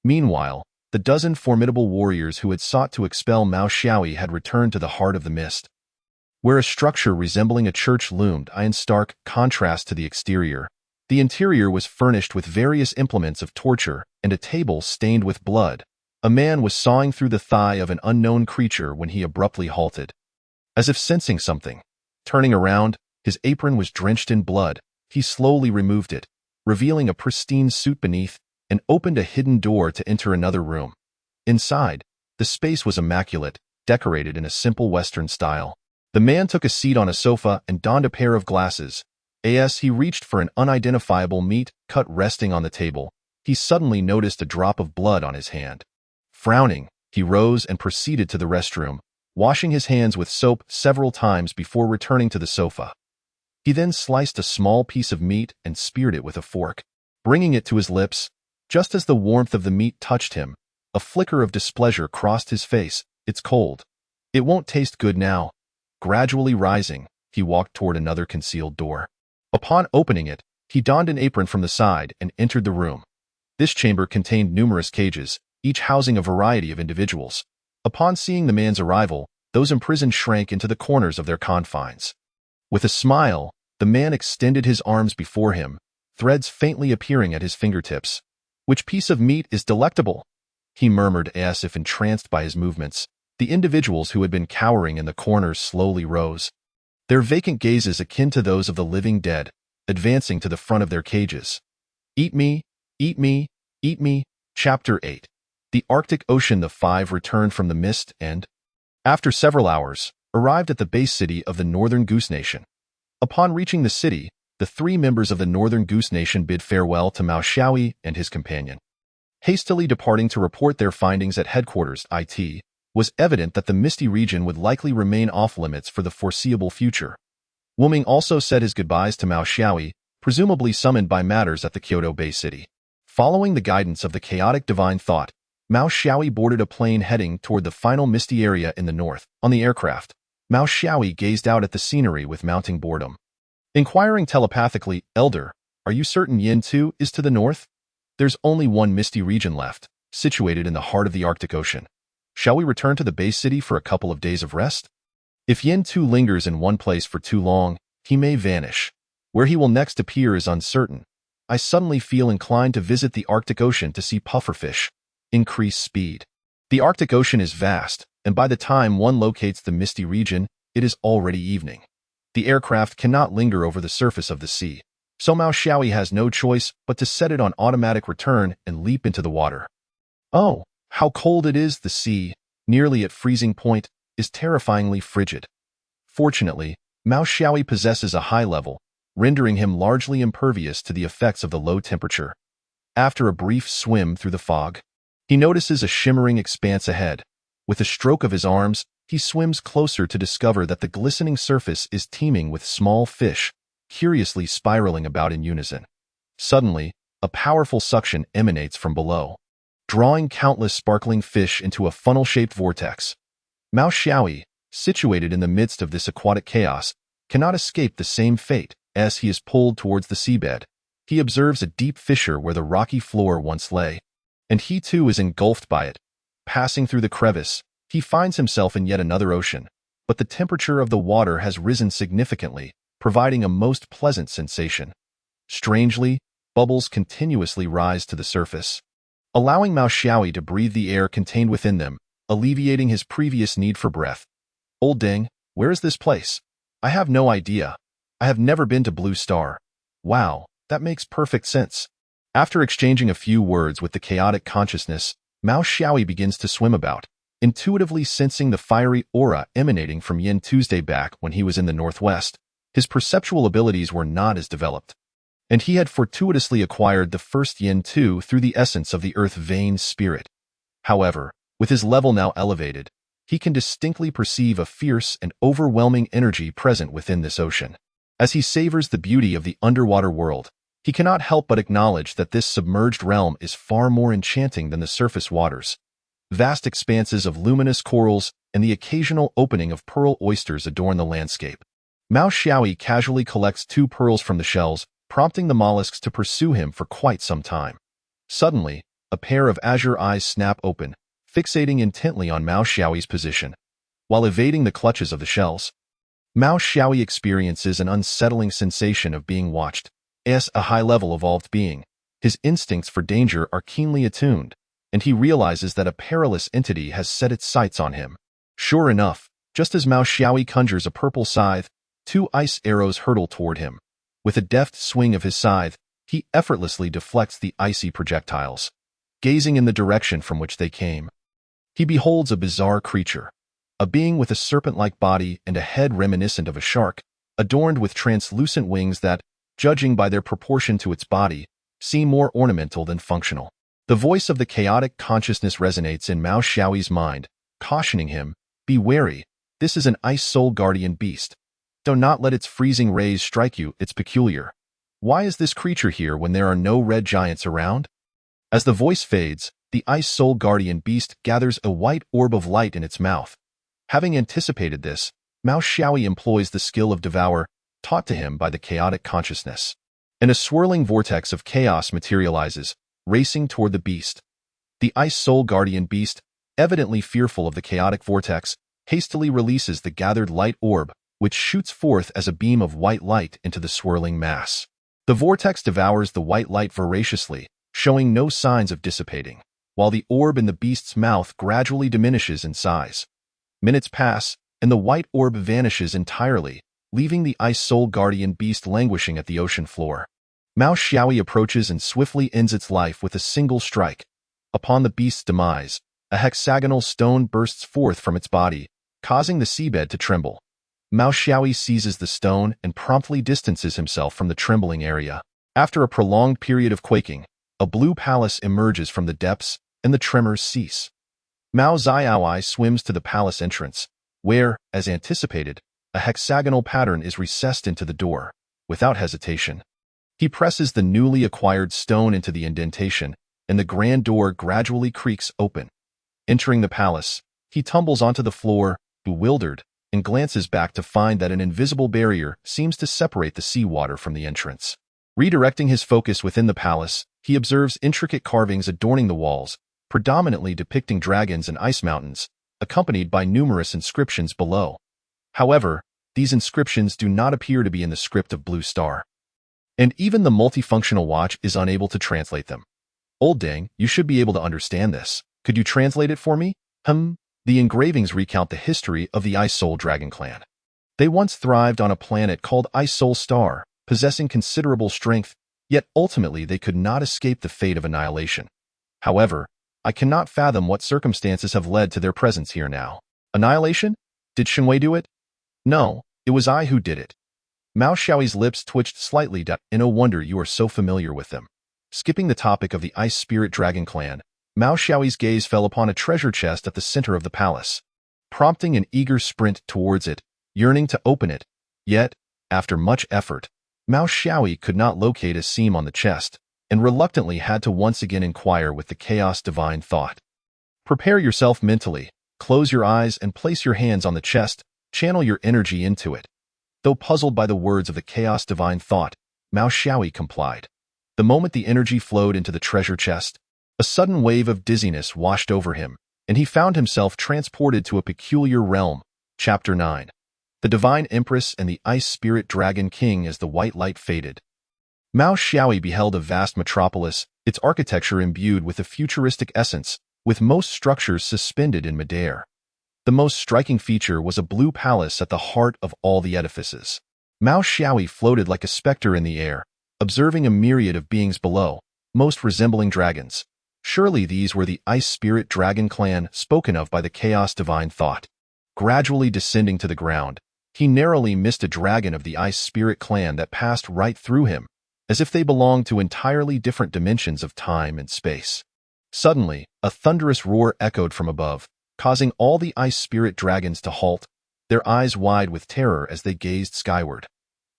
Meanwhile, The dozen formidable warriors who had sought to expel Mao Xiaoyi had returned to the heart of the mist, where a structure resembling a church loomed in stark contrast to the exterior. The interior was furnished with various implements of torture and a table stained with blood. A man was sawing through the thigh of an unknown creature when he abruptly halted, as if sensing something. Turning around, his apron was drenched in blood. He slowly removed it, revealing a pristine suit beneath, and opened a hidden door to enter another room. Inside, the space was immaculate, decorated in a simple Western style. The man took a seat on a sofa and donned a pair of glasses. As he reached for an unidentifiable meat cut resting on the table, he suddenly noticed a drop of blood on his hand. Frowning, he rose and proceeded to the restroom, washing his hands with soap several times before returning to the sofa. He then sliced a small piece of meat and speared it with a fork, bringing it to his lips. Just as the warmth of the meat touched him, a flicker of displeasure crossed his face. It's cold. It won't taste good now. Gradually rising, he walked toward another concealed door. Upon opening it, he donned an apron from the side and entered the room. This chamber contained numerous cages, each housing a variety of individuals. Upon seeing the man's arrival, those imprisoned shrank into the corners of their confines. With a smile, the man extended his arms before him, threads faintly appearing at his fingertips. "Which piece of meat is delectable?" he murmured as if entranced by his movements. The individuals who had been cowering in the corners slowly rose, their vacant gazes akin to those of the living dead, advancing to the front of their cages. "Eat me, eat me, eat me." Chapter 8. The Arctic Ocean. The five returned from the mist and, after several hours, arrived at the base city of the Northern Goose Nation. Upon reaching the city, the three members of the Northern Goose Nation bid farewell to Mao Xiaoyi and his companion. Hastily departing to report their findings at headquarters, it was evident that the misty region would likely remain off-limits for the foreseeable future. Wu Ming also said his goodbyes to Mao Xiaoyi, presumably summoned by matters at the Kyoto Bay City. Following the guidance of the chaotic divine thought, Mao Xiaoyi boarded a plane heading toward the final misty area in the north. On the aircraft, Mao Xiaoyi gazed out at the scenery with mounting boredom. Inquiring telepathically, "Elder, are you certain Yin 2 is to the north? There's only one misty region left, situated in the heart of the Arctic Ocean. Shall we return to the base city for a couple of days of rest? If Yin 2 lingers in one place for too long, he may vanish. Where he will next appear is uncertain. I suddenly feel inclined to visit the Arctic Ocean to see pufferfish. Increase speed." The Arctic Ocean is vast, and by the time one locates the misty region, it is already evening. The aircraft cannot linger over the surface of the sea, so Mao Xiaoyi has no choice but to set it on automatic return and leap into the water. Oh, how cold it is! The sea, nearly at freezing point, is terrifyingly frigid. Fortunately, Mao Xiaoyi possesses a high level, rendering him largely impervious to the effects of the low temperature. After a brief swim through the fog, he notices a shimmering expanse ahead. With a stroke of his arms, he swims closer to discover that the glistening surface is teeming with small fish, curiously spiraling about in unison. Suddenly, a powerful suction emanates from below, drawing countless sparkling fish into a funnel-shaped vortex. Mao Xiaoyi, situated in the midst of this aquatic chaos, cannot escape the same fate. As he is pulled towards the seabed, he observes a deep fissure where the rocky floor once lay, and he too is engulfed by it. Passing through the crevice, he finds himself in yet another ocean, but the temperature of the water has risen significantly, providing a most pleasant sensation. Strangely, bubbles continuously rise to the surface, allowing Mao Xiaoyi to breathe the air contained within them, alleviating his previous need for breath. "Old Ding, where is this place? I have no idea. I have never been to Blue Star." "Wow, that makes perfect sense." After exchanging a few words with the chaotic consciousness, Mao Xiaoyi begins to swim about, intuitively sensing the fiery aura emanating from Yin Tuesday. Back when he was in the northwest, his perceptual abilities were not as developed, and he had fortuitously acquired the first Yin 2 through the essence of the earth vein spirit. However, with his level now elevated, he can distinctly perceive a fierce and overwhelming energy present within this ocean. As he savors the beauty of the underwater world, he cannot help but acknowledge that this submerged realm is far more enchanting than the surface waters. Vast expanses of luminous corals and the occasional opening of pearl oysters adorn the landscape. Mao Xiaoyi casually collects 2 pearls from the shells, prompting the mollusks to pursue him for quite some time. Suddenly, a pair of azure eyes snap open, fixating intently on Mao Xiaoyi's position. While evading the clutches of the shells, Mao Xiaoyi experiences an unsettling sensation of being watched. As a high-level evolved being, his instincts for danger are keenly attuned, and he realizes that a perilous entity has set its sights on him. Sure enough, just as Mao Xiaoyi conjures a purple scythe, two ice arrows hurtle toward him. With a deft swing of his scythe, he effortlessly deflects the icy projectiles. Gazing in the direction from which they came, he beholds a bizarre creature, a being with a serpent-like body and a head reminiscent of a shark, adorned with translucent wings that, judging by their proportion to its body, seem more ornamental than functional. The voice of the chaotic consciousness resonates in Mao Xiaoyi's mind, cautioning him, "Be wary, this is an ice soul guardian beast. Do not let its freezing rays strike you, it's peculiar. Why is this creature here when there are no red giants around?" As the voice fades, the ice soul guardian beast gathers a white orb of light in its mouth. Having anticipated this, Mao Xiaoyi employs the skill of Devour, taught to him by the chaotic consciousness. And a swirling vortex of chaos materializes, racing toward the beast. The ice soul guardian beast, evidently fearful of the chaotic vortex, hastily releases the gathered light orb, which shoots forth as a beam of white light into the swirling mass. The vortex devours the white light voraciously, showing no signs of dissipating, while the orb in the beast's mouth gradually diminishes in size. Minutes pass, and the white orb vanishes entirely, leaving the ice soul guardian beast languishing at the ocean floor. Mao Xiaoyi approaches and swiftly ends its life with a single strike. Upon the beast's demise, a hexagonal stone bursts forth from its body, causing the seabed to tremble. Mao Xiaoyi seizes the stone and promptly distances himself from the trembling area. After a prolonged period of quaking, a blue palace emerges from the depths, and the tremors cease. Mao Xiaoyi swims to the palace entrance, where, as anticipated, a hexagonal pattern is recessed into the door. Without hesitation, he presses the newly acquired stone into the indentation, and the grand door gradually creaks open. Entering the palace, he tumbles onto the floor, bewildered, and glances back to find that an invisible barrier seems to separate the seawater from the entrance. Redirecting his focus within the palace, he observes intricate carvings adorning the walls, predominantly depicting dragons and ice mountains, accompanied by numerous inscriptions below. However, these inscriptions do not appear to be in the script of Blue Star. And even the multifunctional watch is unable to translate them. Old Dang, you should be able to understand this. Could you translate it for me? The engravings recount the history of the Ice Soul Dragon clan. They once thrived on a planet called Ice Soul Star, possessing considerable strength, yet ultimately they could not escape the fate of annihilation. However, I cannot fathom what circumstances have led to their presence here now. Annihilation? Did Shenwei do it? No, it was I who did it. Mao Xiaoyi's lips twitched slightly, and no wonder you are so familiar with them. Skipping the topic of the Ice Spirit Dragon clan, Mao Xiaoyi's gaze fell upon a treasure chest at the center of the palace, prompting an eager sprint towards it, yearning to open it. Yet, after much effort, Mao Xiaoyi could not locate a seam on the chest, and reluctantly had to once again inquire with the Chaos Divine Thought. Prepare yourself mentally, close your eyes and place your hands on the chest, channel your energy into it. Though puzzled by the words of the Chaos Divine Thought, Mao Xiaoyi complied. The moment the energy flowed into the treasure chest, a sudden wave of dizziness washed over him, and he found himself transported to a peculiar realm. Chapter 9. The Divine Empress and the Ice Spirit Dragon King. As the white light faded, Mao Xiaoyi beheld a vast metropolis, its architecture imbued with a futuristic essence, with most structures suspended in midair. The most striking feature was a blue palace at the heart of all the edifices. Mao Xiaoyi floated like a specter in the air, observing a myriad of beings below, most resembling dragons. Surely these were the Ice Spirit Dragon clan spoken of by the Chaos Divine Thought. Gradually descending to the ground, he narrowly missed a dragon of the Ice Spirit clan that passed right through him, as if they belonged to entirely different dimensions of time and space. Suddenly, a thunderous roar echoed from above, causing all the Ice Spirit dragons to halt, their eyes wide with terror as they gazed skyward.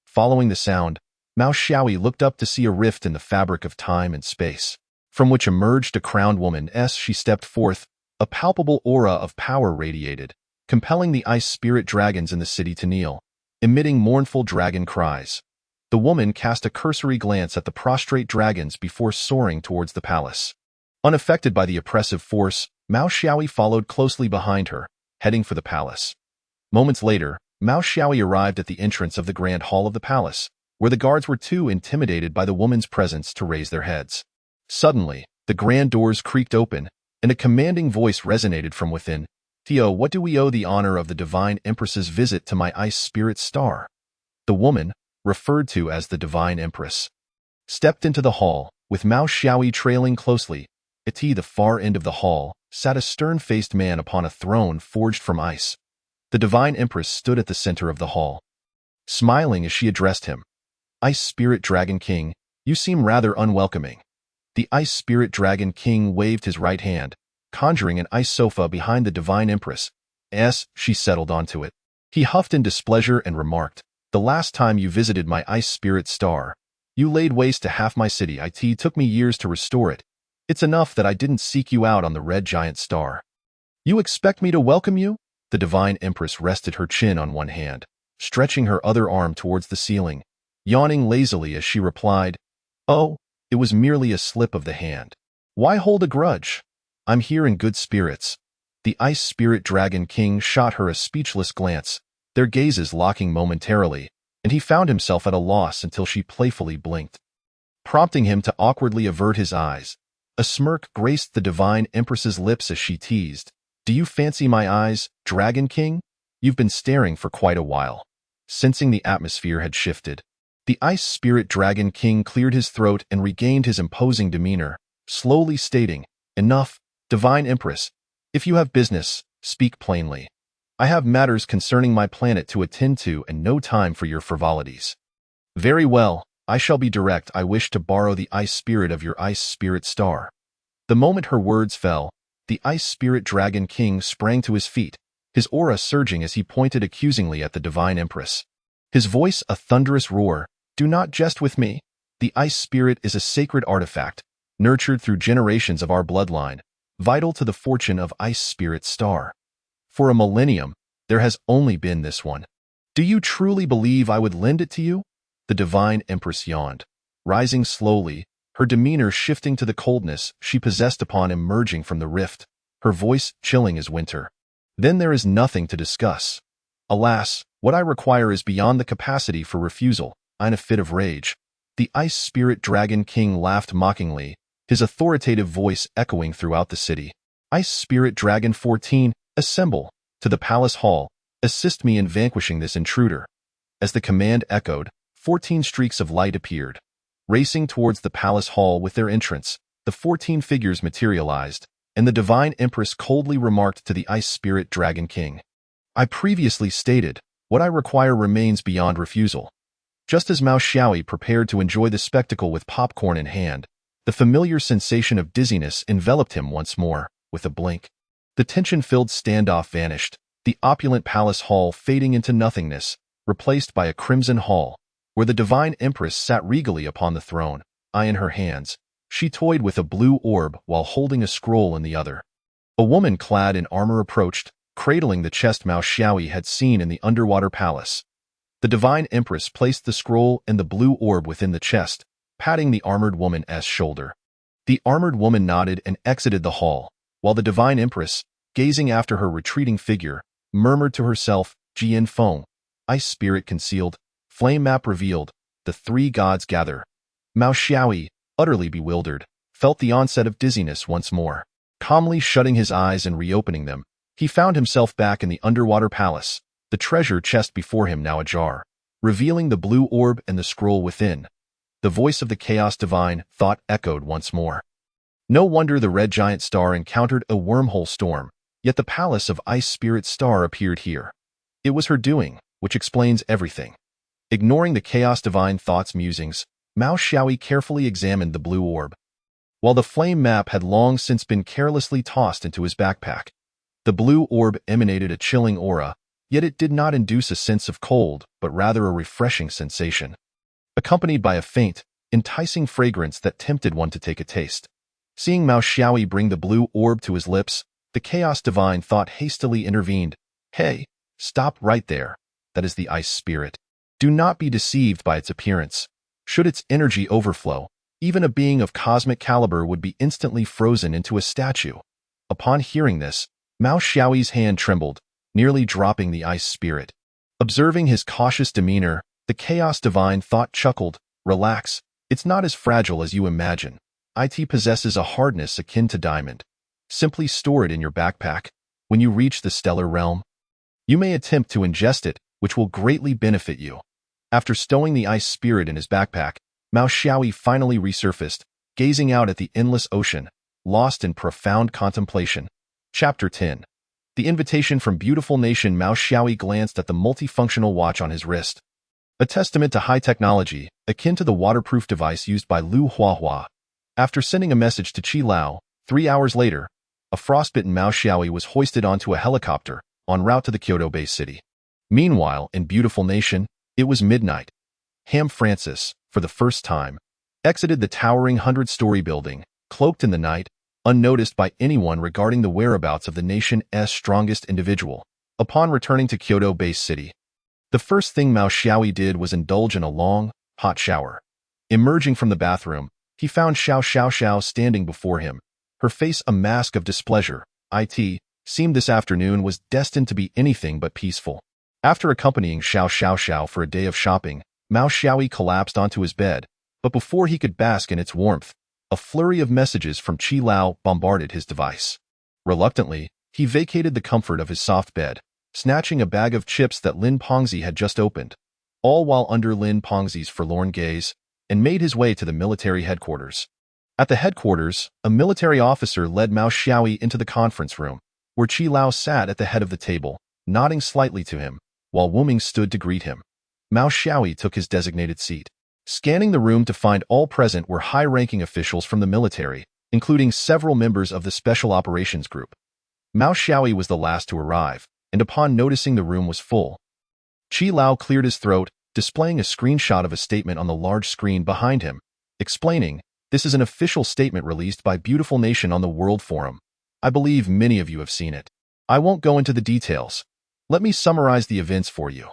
Following the sound, Mao Xiaoyi looked up to see a rift in the fabric of time and space, from which emerged a crowned woman. As she stepped forth, a palpable aura of power radiated, compelling the Ice Spirit dragons in the city to kneel, emitting mournful dragon cries. The woman cast a cursory glance at the prostrate dragons before soaring towards the palace. Unaffected by the oppressive force, Mao Xiaoyi followed closely behind her, heading for the palace. Moments later, Mao Xiaoyi arrived at the entrance of the grand hall of the palace, where the guards were too intimidated by the woman's presence to raise their heads. Suddenly, the grand doors creaked open, and a commanding voice resonated from within. "Theo, what do we owe the honor of the Divine Empress's visit to my ice spirit star?" The woman, referred to as the Divine Empress, stepped into the hall, with Mao Xiaoyi trailing closely. At the far end of the hall sat a stern-faced man upon a throne forged from ice. The Divine Empress stood at the center of the hall, smiling as she addressed him. "Ice Spirit Dragon King, you seem rather unwelcoming." The Ice Spirit Dragon King waved his right hand, conjuring an ice sofa behind the Divine Empress. She settled onto it. He huffed in displeasure and remarked, "The last time you visited my ice spirit star, you laid waste to half my city. It took me years to restore it. It's enough that I didn't seek you out on the red giant star. You expect me to welcome you?" The Divine Empress rested her chin on one hand, stretching her other arm towards the ceiling, yawning lazily as she replied, "Oh, it was merely a slip of the hand. Why hold a grudge? I'm here in good spirits." The Ice Spirit Dragon King shot her a speechless glance, their gazes locking momentarily, and he found himself at a loss until she playfully blinked, prompting him to awkwardly avert his eyes. A smirk graced the Divine Empress's lips as she teased, "Do you fancy my eyes, Dragon King? You've been staring for quite a while." Sensing the atmosphere had shifted, the Ice Spirit Dragon King cleared his throat and regained his imposing demeanor, slowly stating, "Enough, Divine Empress. If you have business, speak plainly. I have matters concerning my planet to attend to and no time for your frivolities." "Very well, I shall be direct. I wish to borrow the ice spirit of your ice spirit star." The moment her words fell, the Ice Spirit Dragon King sprang to his feet, his aura surging as he pointed accusingly at the Divine Empress. His voice a thunderous roar, "Do not jest with me. The ice spirit is a sacred artifact, nurtured through generations of our bloodline, vital to the fortune of Ice Spirit Star. For a millennium, there has only been this one. Do you truly believe I would lend it to you?" The Divine Empress yawned, rising slowly, her demeanor shifting to the coldness she possessed upon emerging from the rift, her voice chilling as winter. "Then there is nothing to discuss. Alas, what I require is beyond the capacity for refusal." In a fit of rage, the Ice Spirit Dragon King laughed mockingly, his authoritative voice echoing throughout the city. "Ice Spirit Dragon 14, assemble, to the palace hall, assist me in vanquishing this intruder." As the command echoed, 14 streaks of light appeared. Racing towards the palace hall with their entrance, the 14 figures materialized, and the Divine Empress coldly remarked to the Ice Spirit Dragon King, "I previously stated, what I require remains beyond refusal." Just as Mao Xiaoyi prepared to enjoy the spectacle with popcorn in hand, the familiar sensation of dizziness enveloped him once more, with a blink. The tension-filled standoff vanished, the opulent palace hall fading into nothingness, replaced by a crimson hall, where the Divine Empress sat regally upon the throne, eye in her hands. She toyed with a blue orb while holding a scroll in the other. A woman clad in armor approached, cradling the chest Mao Xiaoyi had seen in the underwater palace. The Divine Empress placed the scroll and the blue orb within the chest, patting the armored woman's shoulder. The armored woman nodded and exited the hall, while the Divine Empress, gazing after her retreating figure, murmured to herself, "Jian Feng, ice spirit concealed, flame map revealed, the three gods gather." Mao Xiaoyi, utterly bewildered, felt the onset of dizziness once more. Calmly shutting his eyes and reopening them, he found himself back in the underwater palace, the treasure chest before him now ajar, revealing the blue orb and the scroll within. The voice of the Chaos Divine thought echoed once more. No wonder the red giant star encountered a wormhole storm, yet the palace of Ice Spirit Star appeared here. It was her doing, which explains everything. Ignoring the Chaos Divine thought's musings, Mao Xiaoyi carefully examined the blue orb. While the flame map had long since been carelessly tossed into his backpack, the blue orb emanated a chilling aura, yet it did not induce a sense of cold, but rather a refreshing sensation, accompanied by a faint, enticing fragrance that tempted one to take a taste. Seeing Mao Xiaoyi bring the blue orb to his lips, the Chaos Divine thought hastily intervened. "Hey, stop right there. That is the ice spirit. Do not be deceived by its appearance. Should its energy overflow, Even a being of cosmic caliber would be instantly frozen into a statue. Upon hearing this, Mao Xiaoyi's hand trembled, nearly dropping the ice spirit. Observing his cautious demeanor, the Chaos Divine thought chuckled, "Relax, it's not as fragile as you imagine. It possesses a hardness akin to diamond. Simply store it in your backpack. When you reach the stellar realm, you may attempt to ingest it, which will greatly benefit you." After stowing the ice spirit in his backpack, Mao Xiaoyi finally resurfaced, gazing out at the endless ocean, lost in profound contemplation. Chapter 10. The invitation from beautiful nation. Mao Xiaoyi glanced at the multifunctional watch on his wrist. A testament to high technology, akin to the waterproof device used by Lu Huahua. After sending a message to Qi Lao, 3 hours later, a frostbitten Mao Xiaoyi was hoisted onto a helicopter, en route to the Kyoto-based city. Meanwhile, in beautiful nation, it was midnight. Ham Francis, for the first time, exited the towering 100-story building, cloaked in the night, unnoticed by anyone regarding the whereabouts of the nation's strongest individual. Upon returning to Kyoto-based city, the first thing Mao Xiaoyi did was indulge in a long, hot shower. Emerging from the bathroom, he found Xiao Xiao standing before him, her face a mask of displeasure. It seemed this afternoon was destined to be anything but peaceful. After accompanying Xiao Xiao for a day of shopping, Mao Xiaoyi collapsed onto his bed, but before he could bask in its warmth, a flurry of messages from Qi Lao bombarded his device. Reluctantly, he vacated the comfort of his soft bed, snatching a bag of chips that Lin Pengzi had just opened, all while under Lin Pengzi's forlorn gaze, and made his way to the military headquarters. At the headquarters, a military officer led Mao Xiaoyi into the conference room, where Qi Lao sat at the head of the table, nodding slightly to him, while Wu Ming stood to greet him. Mao Xiaoyi took his designated seat. Scanning the room to find all present were high-ranking officials from the military, including several members of the Special Operations Group. Mao Xiaoyi was the last to arrive, and upon noticing the room was full, Qi Lao cleared his throat, displaying a screenshot of a statement on the large screen behind him, explaining, "This is an official statement released by Beautiful Nation on the World Forum. I believe many of you have seen it. I won't go into the details. Let me summarize the events for you."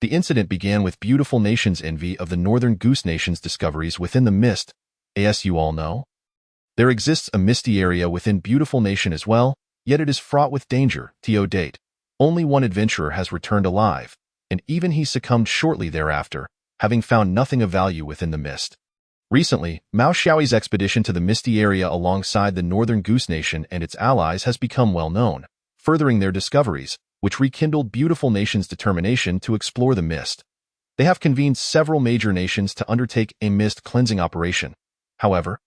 The incident began with Beautiful Nation's envy of the Northern Goose Nation's discoveries within the mist. As you all know, there exists a misty area within Beautiful Nation as well, yet it is fraught with danger. To date, only one adventurer has returned alive, and even he succumbed shortly thereafter, having found nothing of value within the mist. Recently, Mao Xiaoyi's expedition to the misty area alongside the Northern Goose Nation and its allies has become well known, furthering their discoveries, which rekindled Beautiful Nation's determination to explore the mist. They have convened several major nations to undertake a mist cleansing operation. However,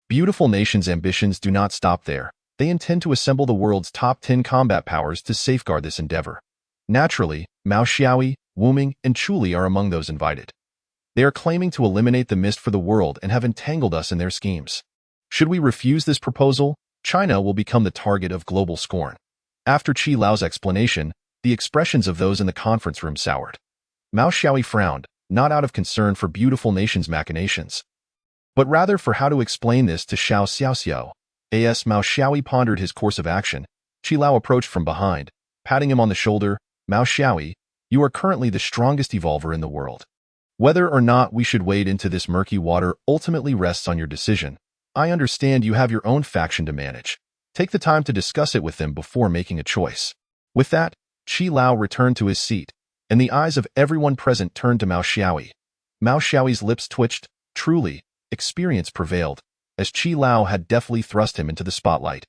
Beautiful Nation's ambitions do not stop there. They intend to assemble the world's top 10 combat powers to safeguard this endeavor. Naturally, Mao Xiaoyi, Wu Ming, and Chuli are among those invited. They are claiming to eliminate the mist for the world and have entangled us in their schemes. Should we refuse this proposal, China will become the target of global scorn. After Qi Lao's explanation, the expressions of those in the conference room soured. Mao Xiaoyi frowned, not out of concern for Beautiful Nation's machinations, but rather for how to explain this to Xiao Xiao. As Mao Xiaoyi pondered his course of action, Qi Lao approached from behind, patting him on the shoulder. "Mao Xiaoyi, you are currently the strongest evolver in the world. Whether or not we should wade into this murky water ultimately rests on your decision. I understand you have your own faction to manage. Take the time to discuss it with them before making a choice." With that, Qi Lao returned to his seat, and the eyes of everyone present turned to Mao Xiaoyi. Mao Xiaoyi's lips twitched. Truly, experience prevailed, as Qi Lao had deftly thrust him into the spotlight.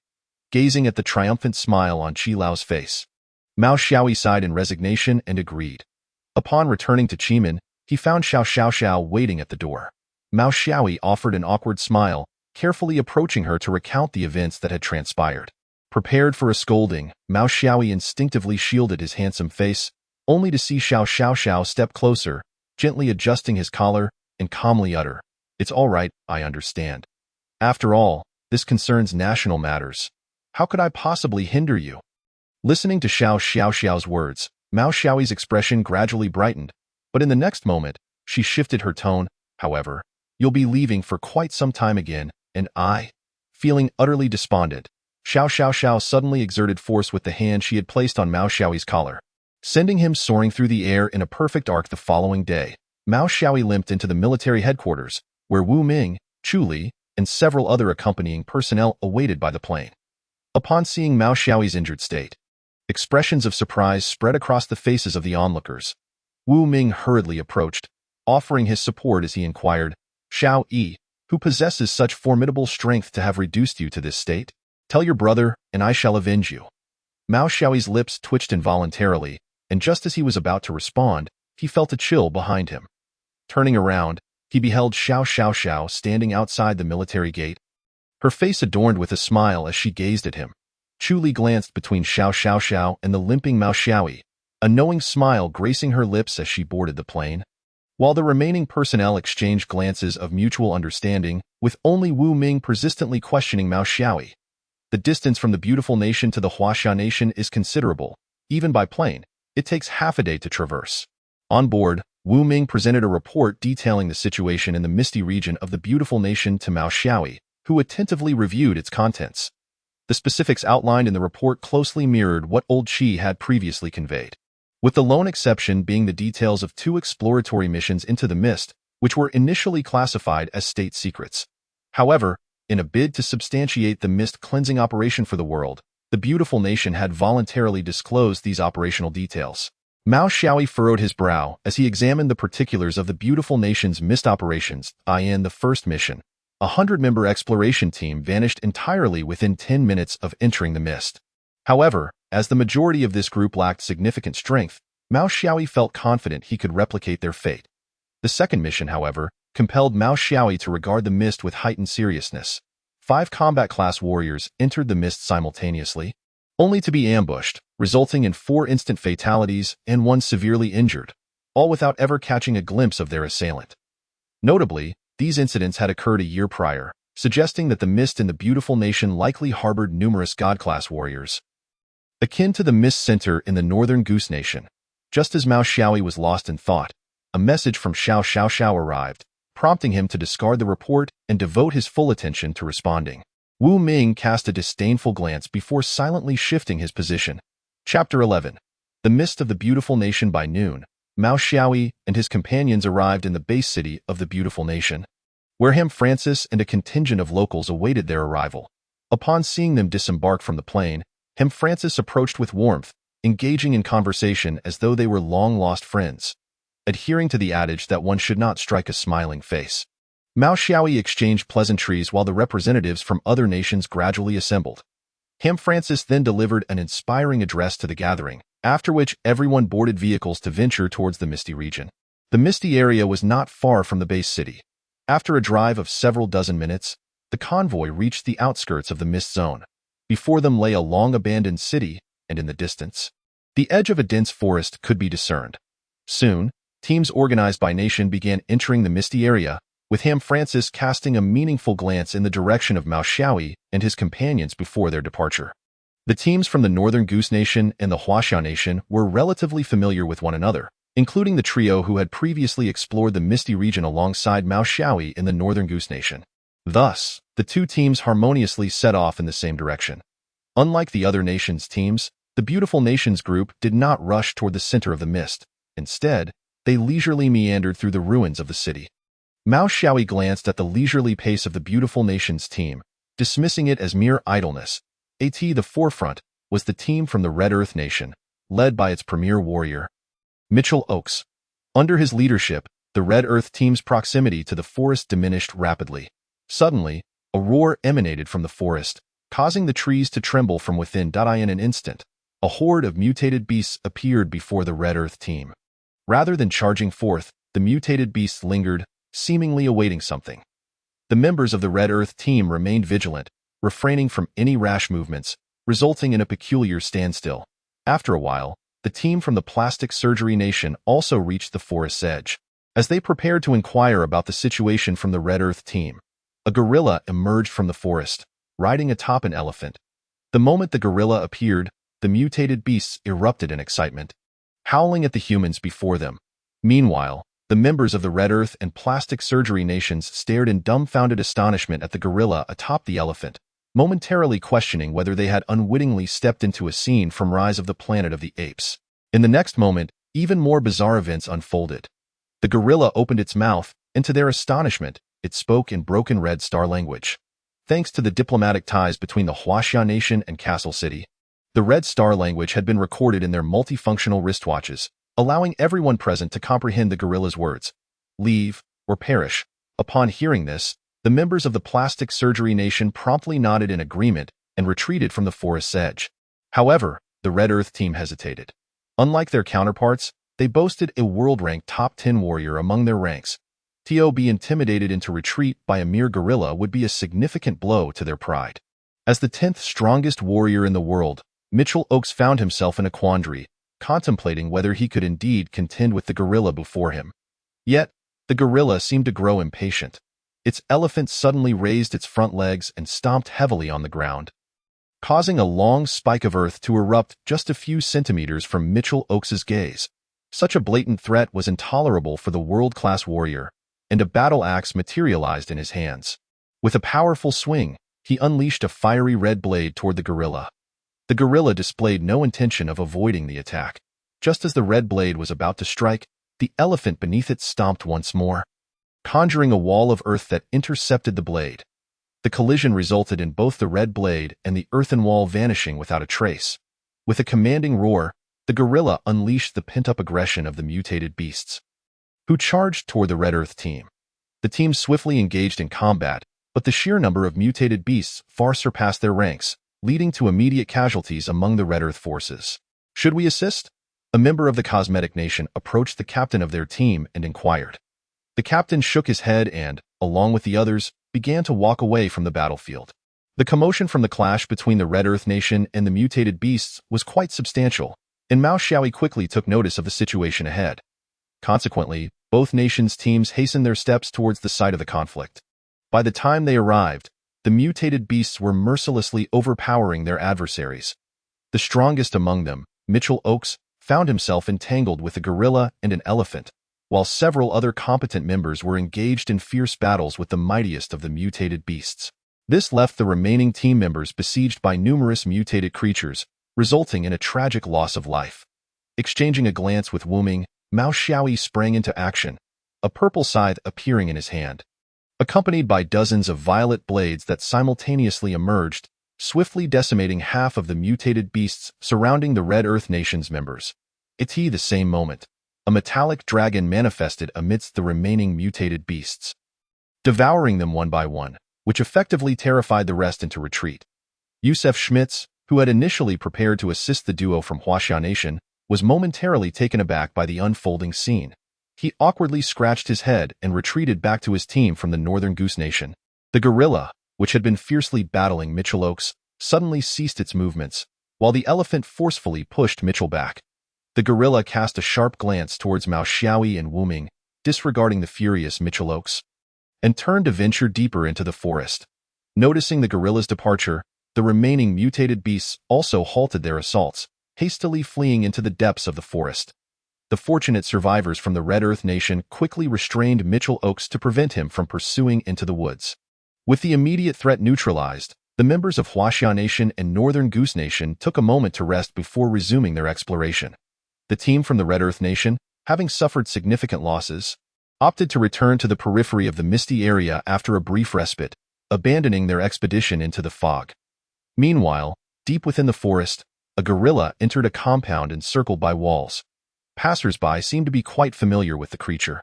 Gazing at the triumphant smile on Qi Lao's face, Mao Xiaoyi sighed in resignation and agreed. Upon returning to Qimen, he found Xiao Xiao waiting at the door. Mao Xiaoyi offered an awkward smile, carefully approaching her to recount the events that had transpired. Prepared for a scolding, Mao Xiaoyi instinctively shielded his handsome face, only to see Xiao Xiao step closer, gently adjusting his collar, and calmly utter, "It's all right, I understand. After all, this concerns national matters. How could I possibly hinder you?" Listening to Xiao Xiao's words, Mao Xiaoyi's expression gradually brightened, but in the next moment, she shifted her tone. "However, you'll be leaving for quite some time again, and I..." Feeling utterly despondent, Xiao suddenly exerted force with the hand she had placed on Mao Xiaoyi's collar, sending him soaring through the air in a perfect arc. The following day, Mao Xiaoyi limped into the military headquarters, where Wu Ming, Chuli, and several other accompanying personnel awaited by the plane. Upon seeing Mao Xiao's injured state, expressions of surprise spread across the faces of the onlookers. Wu Ming hurriedly approached, offering his support as he inquired, "Xiao Yi, who possesses such formidable strength to have reduced you to this state? Tell your brother, and I shall avenge you." Mao Xiao's lips twitched involuntarily, and just as he was about to respond, he felt a chill behind him. Turning around, he beheld Xiao standing outside the military gate, her face adorned with a smile as she gazed at him. Chuli glanced between Xiao and the limping Mao Xiaoyi, a knowing smile gracing her lips as she boarded the plane. While the remaining personnel exchanged glances of mutual understanding, with only Wu Ming persistently questioning Mao Xiaoyi. The distance from the beautiful nation to the Huaxia nation is considerable. Even by plane, it takes half a day to traverse. On board, Wu Ming presented a report detailing the situation in the misty region of the beautiful nation to Mao Xiaoyi, who attentively reviewed its contents. The specifics outlined in the report closely mirrored what Old Qi had previously conveyed, with the lone exception being the details of 2 exploratory missions into the mist, which were initially classified as state secrets. However, in a bid to substantiate the mist cleansing operation for the world, the beautiful nation had voluntarily disclosed these operational details. Mao Xiaoyi furrowed his brow as he examined the particulars of the beautiful nation's mist operations. In the first mission, a 100-member exploration team vanished entirely within 10 minutes of entering the mist. However, as the majority of this group lacked significant strength, Mao Xiaoyi felt confident he could replicate their fate. The second mission, however, compelled Mao Xiaoyi to regard the mist with heightened seriousness. 5 combat-class warriors entered the mist simultaneously, only to be ambushed, resulting in 4 instant fatalities and 1 severely injured, all without ever catching a glimpse of their assailant. Notably, these incidents had occurred a year prior, suggesting that the mist in the beautiful nation likely harbored numerous god-class warriors, akin to the mist center in the northern Goose Nation. Just as Mao Xiaoyi was lost in thought, a message from Xiao arrived, prompting him to discard the report and devote his full attention to responding. Wu Ming cast a disdainful glance before silently shifting his position. Chapter 11. The Mist of the Beautiful Nation. By noon, Mao Xiaoyi and his companions arrived in the base city of the beautiful nation, where Ham Francis and a contingent of locals awaited their arrival. Upon seeing them disembark from the plane, Ham Francis approached with warmth, engaging in conversation as though they were long-lost friends, adhering to the adage that one should not strike a smiling face. Mao Xiaoyi exchanged pleasantries while the representatives from other nations gradually assembled. Ham Francis then delivered an inspiring address to the gathering, after which everyone boarded vehicles to venture towards the misty region. The misty area was not far from the base city. After a drive of several dozen minutes, the convoy reached the outskirts of the mist zone. Before them lay a long-abandoned city, and in the distance, the edge of a dense forest could be discerned. Soon, teams organized by nation began entering the misty area, with Ham Francis casting a meaningful glance in the direction of Mao Xiaoyi and his companions before their departure. The teams from the Northern Goose Nation and the Huaxia Nation were relatively familiar with one another, including the trio who had previously explored the misty region alongside Mao Xiaoyi in the Northern Goose Nation. Thus, the 2 teams harmoniously set off in the same direction. Unlike the other nations' teams, the Beautiful Nations group did not rush toward the center of the mist. Instead, they leisurely meandered through the ruins of the city. Mao Xiaoyi glanced at the leisurely pace of the Beautiful Nations team, dismissing it as mere idleness. At the forefront was the team from the Red Earth Nation, led by its premier warrior, Mitchell Oaks. Under his leadership, the Red Earth team's proximity to the forest diminished rapidly. Suddenly, a roar emanated from the forest, causing the trees to tremble from within. In an instant, a horde of mutated beasts appeared before the Red Earth team. Rather than charging forth, the mutated beasts lingered, seemingly awaiting something. The members of the Red Earth team remained vigilant, refraining from any rash movements, resulting in a peculiar standstill. After a while, the team from the Plastic Surgery Nation also reached the forest's edge. As they prepared to inquire about the situation from the Red Earth team, a gorilla emerged from the forest, riding atop an elephant. The moment the gorilla appeared, the mutated beasts erupted in excitement, howling at the humans before them. Meanwhile, the members of the Red Earth and Plastic Surgery Nations stared in dumbfounded astonishment at the gorilla atop the elephant, momentarily questioning whether they had unwittingly stepped into a scene from Rise of the Planet of the Apes. In the next moment, even more bizarre events unfolded. The gorilla opened its mouth, and to their astonishment, it spoke in broken Red Star language. Thanks to the diplomatic ties between the Huaxia Nation and Castle City, the Red Star language had been recorded in their multifunctional wristwatches, allowing everyone present to comprehend the guerrilla's words. Leave or perish. Upon hearing this, the members of the Plastic Surgery Nation promptly nodded in agreement and retreated from the forest's edge. However, the Red Earth team hesitated. Unlike their counterparts, they boasted a world-ranked top 10 warrior among their ranks. To be intimidated into retreat by a mere guerrilla would be a significant blow to their pride. As the 10th strongest warrior in the world, Mitchell Oakes found himself in a quandary, contemplating whether he could indeed contend with the gorilla before him. Yet, the gorilla seemed to grow impatient. Its elephant suddenly raised its front legs and stomped heavily on the ground, causing a long spike of earth to erupt just a few centimeters from Mitchell Oakes's gaze. Such a blatant threat was intolerable for the world-class warrior, and a battle axe materialized in his hands. With a powerful swing, he unleashed a fiery red blade toward the gorilla. The gorilla displayed no intention of avoiding the attack. Just as the red blade was about to strike, the elephant beneath it stomped once more, conjuring a wall of earth that intercepted the blade. The collision resulted in both the red blade and the earthen wall vanishing without a trace. With a commanding roar, the gorilla unleashed the pent-up aggression of the mutated beasts, who charged toward the Red Earth team. The team swiftly engaged in combat, but the sheer number of mutated beasts far surpassed their ranks, leading to immediate casualties among the Red Earth forces. Should we assist? A member of the Cosmetic Nation approached the captain of their team and inquired. The captain shook his head and, along with the others, began to walk away from the battlefield. The commotion from the clash between the Red Earth Nation and the mutated beasts was quite substantial, and Mao Xiaoyi quickly took notice of the situation ahead. Consequently, both nations' teams hastened their steps towards the site of the conflict. By the time they arrived, the mutated beasts were mercilessly overpowering their adversaries. The strongest among them, Mitchell Oakes, found himself entangled with a gorilla and an elephant, while several other competent members were engaged in fierce battles with the mightiest of the mutated beasts. This left the remaining team members besieged by numerous mutated creatures, resulting in a tragic loss of life. Exchanging a glance with Wu Ming, Mao Xiaoyi sprang into action, a purple scythe appearing in his hand. Accompanied by dozens of violet blades that simultaneously emerged, swiftly decimating half of the mutated beasts surrounding the Red Earth Nation's members. At the same moment, a metallic dragon manifested amidst the remaining mutated beasts, devouring them one by one, which effectively terrified the rest into retreat. Yusef Schmitz, who had initially prepared to assist the duo from Huaxia Nation, was momentarily taken aback by the unfolding scene. He awkwardly scratched his head and retreated back to his team from the Northern Goose Nation. The gorilla, which had been fiercely battling Mitchell Oakes, suddenly ceased its movements, while the elephant forcefully pushed Mitchell back. The gorilla cast a sharp glance towards Mao Xiaoyi and Wu Ming, disregarding the furious Mitchell Oakes, and turned to venture deeper into the forest. Noticing the gorilla's departure, the remaining mutated beasts also halted their assaults, hastily fleeing into the depths of the forest. The fortunate survivors from the Red Earth Nation quickly restrained Mitchell Oakes to prevent him from pursuing into the woods. With the immediate threat neutralized, the members of Huaxia Nation and Northern Goose Nation took a moment to rest before resuming their exploration. The team from the Red Earth Nation, having suffered significant losses, opted to return to the periphery of the misty area after a brief respite, abandoning their expedition into the fog. Meanwhile, deep within the forest, a gorilla entered a compound encircled by walls. Passers-by seemed to be quite familiar with the creature,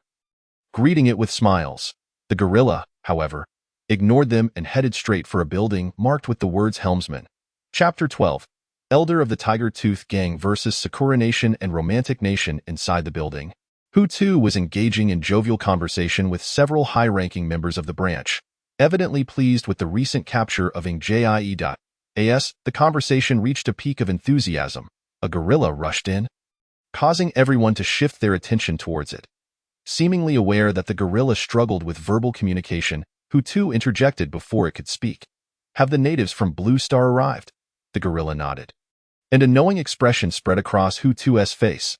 greeting it with smiles. The gorilla, however, ignored them and headed straight for a building marked with the words Helmsman. Chapter 12. Elder of the Tiger Tooth Gang versus Sakura Nation and Romantic Nation. Inside the building, Hu Tu was engaging in jovial conversation with several high-ranking members of the branch, evidently pleased with the recent capture of As the conversation reached a peak of enthusiasm, a gorilla rushed in, causing everyone to shift their attention towards it. Seemingly aware that the gorilla struggled with verbal communication, Hu Tu interjected before it could speak. Have the natives from Blue Star arrived? The gorilla nodded, and a knowing expression spread across Hu Tu's face.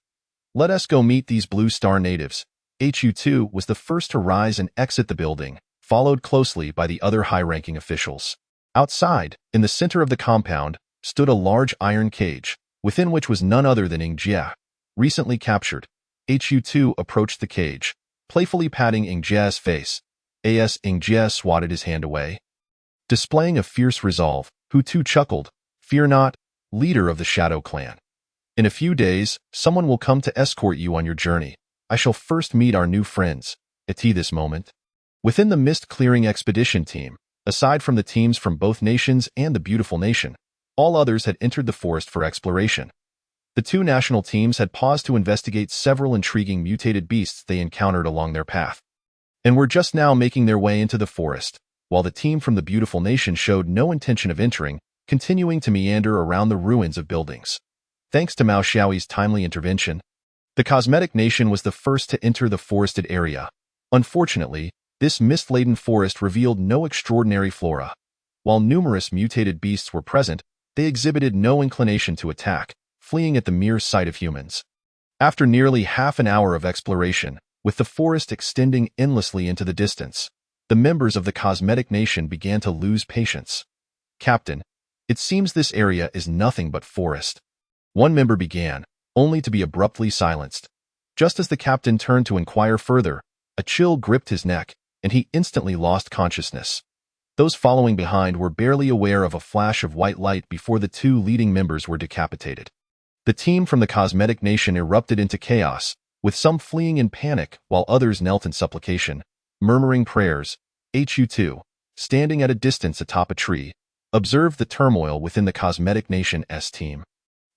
Let us go meet these Blue Star natives. Hu Tu was the first to rise and exit the building, followed closely by the other high-ranking officials. Outside, in the center of the compound, stood a large iron cage, within which was none other than Jie, recently captured. Hu Tu approached the cage, playfully patting Jie's face. As Ingjie swatted his hand away. Displaying a fierce resolve, Hu Tu chuckled, "Fear not, leader of the Shadow Clan. In a few days, someone will come to escort you on your journey. I shall first meet our new friends, at this moment." Within the mist-clearing expedition team, aside from the teams from both nations and the beautiful nation, all others had entered the forest for exploration. The two national teams had paused to investigate several intriguing mutated beasts they encountered along their path, and were just now making their way into the forest, while the team from the beautiful nation showed no intention of entering, continuing to meander around the ruins of buildings. Thanks to Mao Xiaoyi's timely intervention, the cosmetic nation was the first to enter the forested area. Unfortunately, this mist-laden forest revealed no extraordinary flora. While numerous mutated beasts were present, they exhibited no inclination to attack, fleeing at the mere sight of humans. After nearly half an hour of exploration, with the forest extending endlessly into the distance, the members of the cosmetic nation began to lose patience. "Captain, it seems this area is nothing but forest," one member began, only to be abruptly silenced. Just as the captain turned to inquire further, a chill gripped his neck, and he instantly lost consciousness. Those following behind were barely aware of a flash of white light before the two leading members were decapitated. The team from the cosmetic nation erupted into chaos, with some fleeing in panic while others knelt in supplication, murmuring prayers. Hu2, standing at a distance atop a tree, observed the turmoil within the cosmetic nation's team.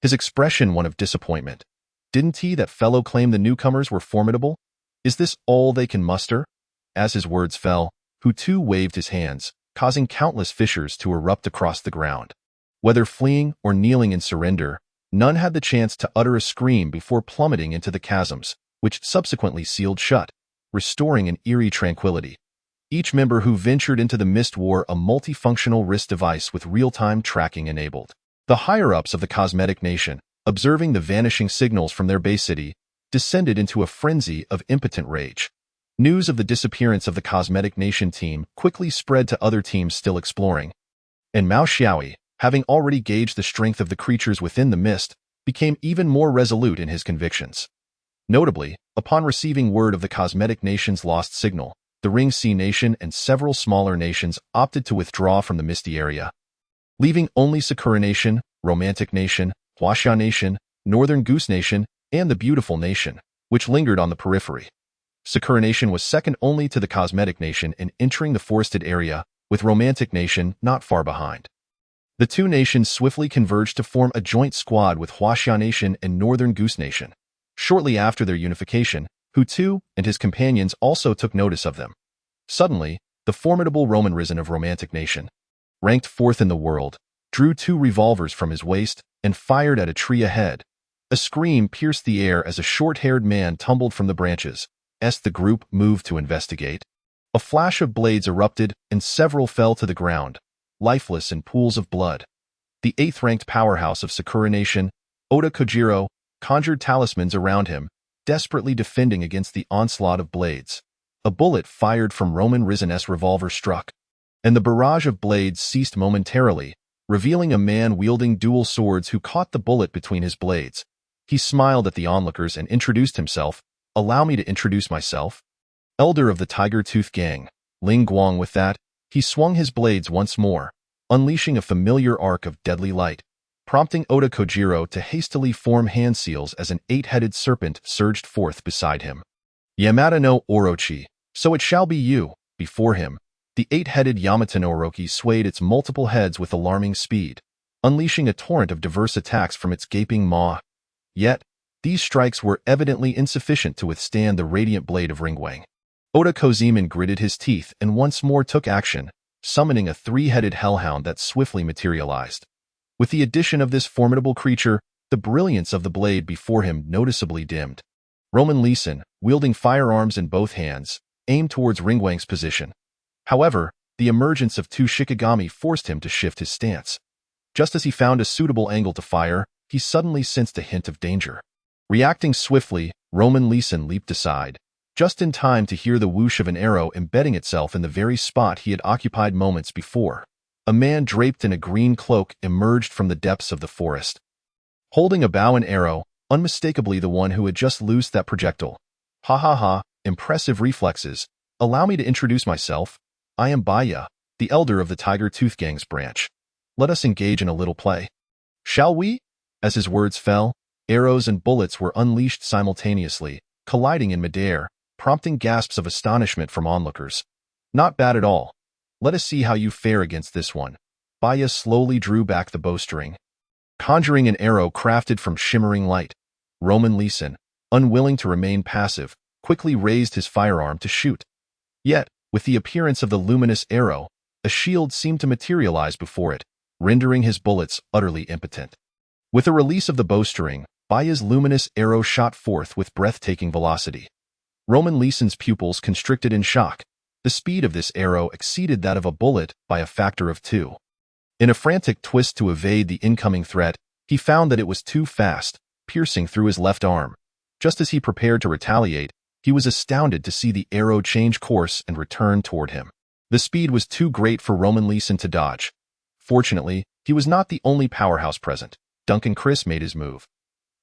His expression one of disappointment. Didn't he that fellow claim the newcomers were formidable? Is this all they can muster? As his words fell, Hu2 waved his hands, causing countless fissures to erupt across the ground. Whether fleeing or kneeling in surrender, none had the chance to utter a scream before plummeting into the chasms, which subsequently sealed shut, restoring an eerie tranquility. Each member who ventured into the mist wore a multifunctional wrist device with real-time tracking enabled. The higher-ups of the cosmetic nation, observing the vanishing signals from their base city, descended into a frenzy of impotent rage. News of the disappearance of the cosmetic nation team quickly spread to other teams still exploring, and Mao Xiaoyi, having already gauged the strength of the creatures within the mist, became even more resolute in his convictions. Notably, upon receiving word of the cosmetic nation's lost signal, the Ring Sea Nation and several smaller nations opted to withdraw from the misty area, leaving only Sakura Nation, Romantic Nation, Huaxia Nation, Northern Goose Nation, and the Beautiful Nation, which lingered on the periphery. Sakura Nation was second only to the Cosmetic Nation in entering the forested area, with Romantic Nation not far behind. The two nations swiftly converged to form a joint squad with Huaxia Nation and Northern Goose Nation. Shortly after their unification, Hu2 and his companions also took notice of them. Suddenly, the formidable Roman Risen of Romantic Nation, ranked fourth in the world, drew two revolvers from his waist and fired at a tree ahead. A scream pierced the air as a short-haired man tumbled from the branches. As the group moved to investigate, a flash of blades erupted and several fell to the ground, lifeless in pools of blood. The eighth-ranked powerhouse of Sakura Nation, Oda Kojiro, conjured talismans around him, desperately defending against the onslaught of blades. A bullet fired from Roman Risen's revolver struck, and the barrage of blades ceased momentarily, revealing a man wielding dual swords who caught the bullet between his blades. He smiled at the onlookers and introduced himself. "Allow me to introduce myself. Elder of the Tiger Tooth Gang, Ling Guang." With that, he swung his blades once more, unleashing a familiar arc of deadly light, prompting Oda Kojiro to hastily form hand seals as an eight-headed serpent surged forth beside him. "Yamata no Orochi, so it shall be you." Before him, the eight-headed Yamata no Orochi swayed its multiple heads with alarming speed, unleashing a torrent of diverse attacks from its gaping maw. Yet, these strikes were evidently insufficient to withstand the radiant blade of Ringwang. Oda Kozeman gritted his teeth and once more took action, summoning a three-headed hellhound that swiftly materialized. With the addition of this formidable creature, the brilliance of the blade before him noticeably dimmed. Roman Leeson, wielding firearms in both hands, aimed towards Ringwang's position. However, the emergence of two Shikigami forced him to shift his stance. Just as he found a suitable angle to fire, he suddenly sensed a hint of danger. Reacting swiftly, Roman Leeson leaped aside, just in time to hear the whoosh of an arrow embedding itself in the very spot he had occupied moments before. A man draped in a green cloak emerged from the depths of the forest, holding a bow and arrow, unmistakably the one who had just loosed that projectile. "Ha ha ha, impressive reflexes. Allow me to introduce myself. I am Baya, the elder of the Tiger Tooth Gang's branch. Let us engage in a little play. Shall we? As his words fell, arrows and bullets were unleashed simultaneously, colliding in midair, prompting gasps of astonishment from onlookers. Not bad at all. Let us see how you fare against this one. Baya slowly drew back the bowstring, conjuring an arrow crafted from shimmering light. Roman Leeson, unwilling to remain passive, quickly raised his firearm to shoot. Yet, with the appearance of the luminous arrow, a shield seemed to materialize before it, rendering his bullets utterly impotent. With the release of the bowstring, Baya's luminous arrow shot forth with breathtaking velocity. Roman Leeson's pupils constricted in shock. The speed of this arrow exceeded that of a bullet by a factor of 2. In a frantic twist to evade the incoming threat, he found that it was too fast, piercing through his left arm. Just as he prepared to retaliate, he was astounded to see the arrow change course and return toward him. The speed was too great for Roman Leeson to dodge. Fortunately, he was not the only powerhouse present. Duncan Chris made his move.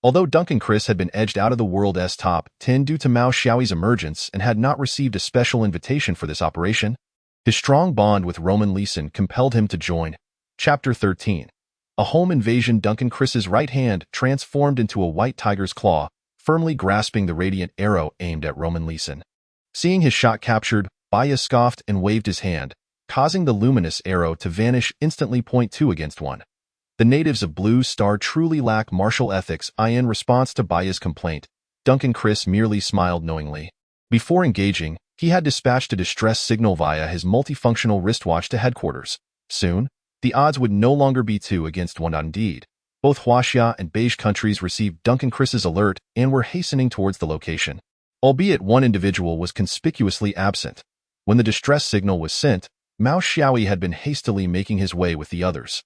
Although Duncan Chris had been edged out of the world's top 10 due to Mao Xiaoyi's emergence and had not received a special invitation for this operation, his strong bond with Roman Leeson compelled him to join. Chapter 13. A home invasion. Duncan Chris's right hand transformed into a white tiger's claw, firmly grasping the radiant arrow aimed at Roman Leeson. Seeing his shot captured, Baya scoffed and waved his hand, causing the luminous arrow to vanish instantly. Point 2 against 1. The natives of Blue Star truly lack martial ethics. In response to Baya's complaint, Duncan Chris merely smiled knowingly. Before engaging, he had dispatched a distress signal via his multifunctional wristwatch to headquarters. Soon, the odds would no longer be 2 against 1. Indeed, both Huaxia and Beige countries received Duncan Chris's alert and were hastening towards the location. Albeit one individual was conspicuously absent. When the distress signal was sent, Mao Xiaoyi had been hastily making his way with the others.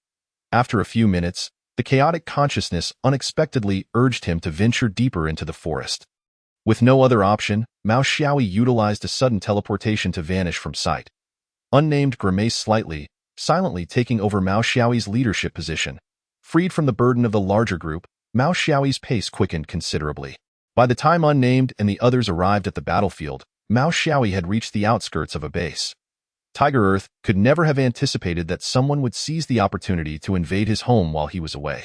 After a few minutes, the chaotic consciousness unexpectedly urged him to venture deeper into the forest. With no other option, Mao Xiaoyi utilized a sudden teleportation to vanish from sight. Unnamed grimaced slightly, silently taking over Mao Xiaoyi's leadership position. Freed from the burden of the larger group, Mao Xiaoyi's pace quickened considerably. By the time Unnamed and the others arrived at the battlefield, Mao Xiaoyi had reached the outskirts of a base. Tiger Earth could never have anticipated that someone would seize the opportunity to invade his home while he was away.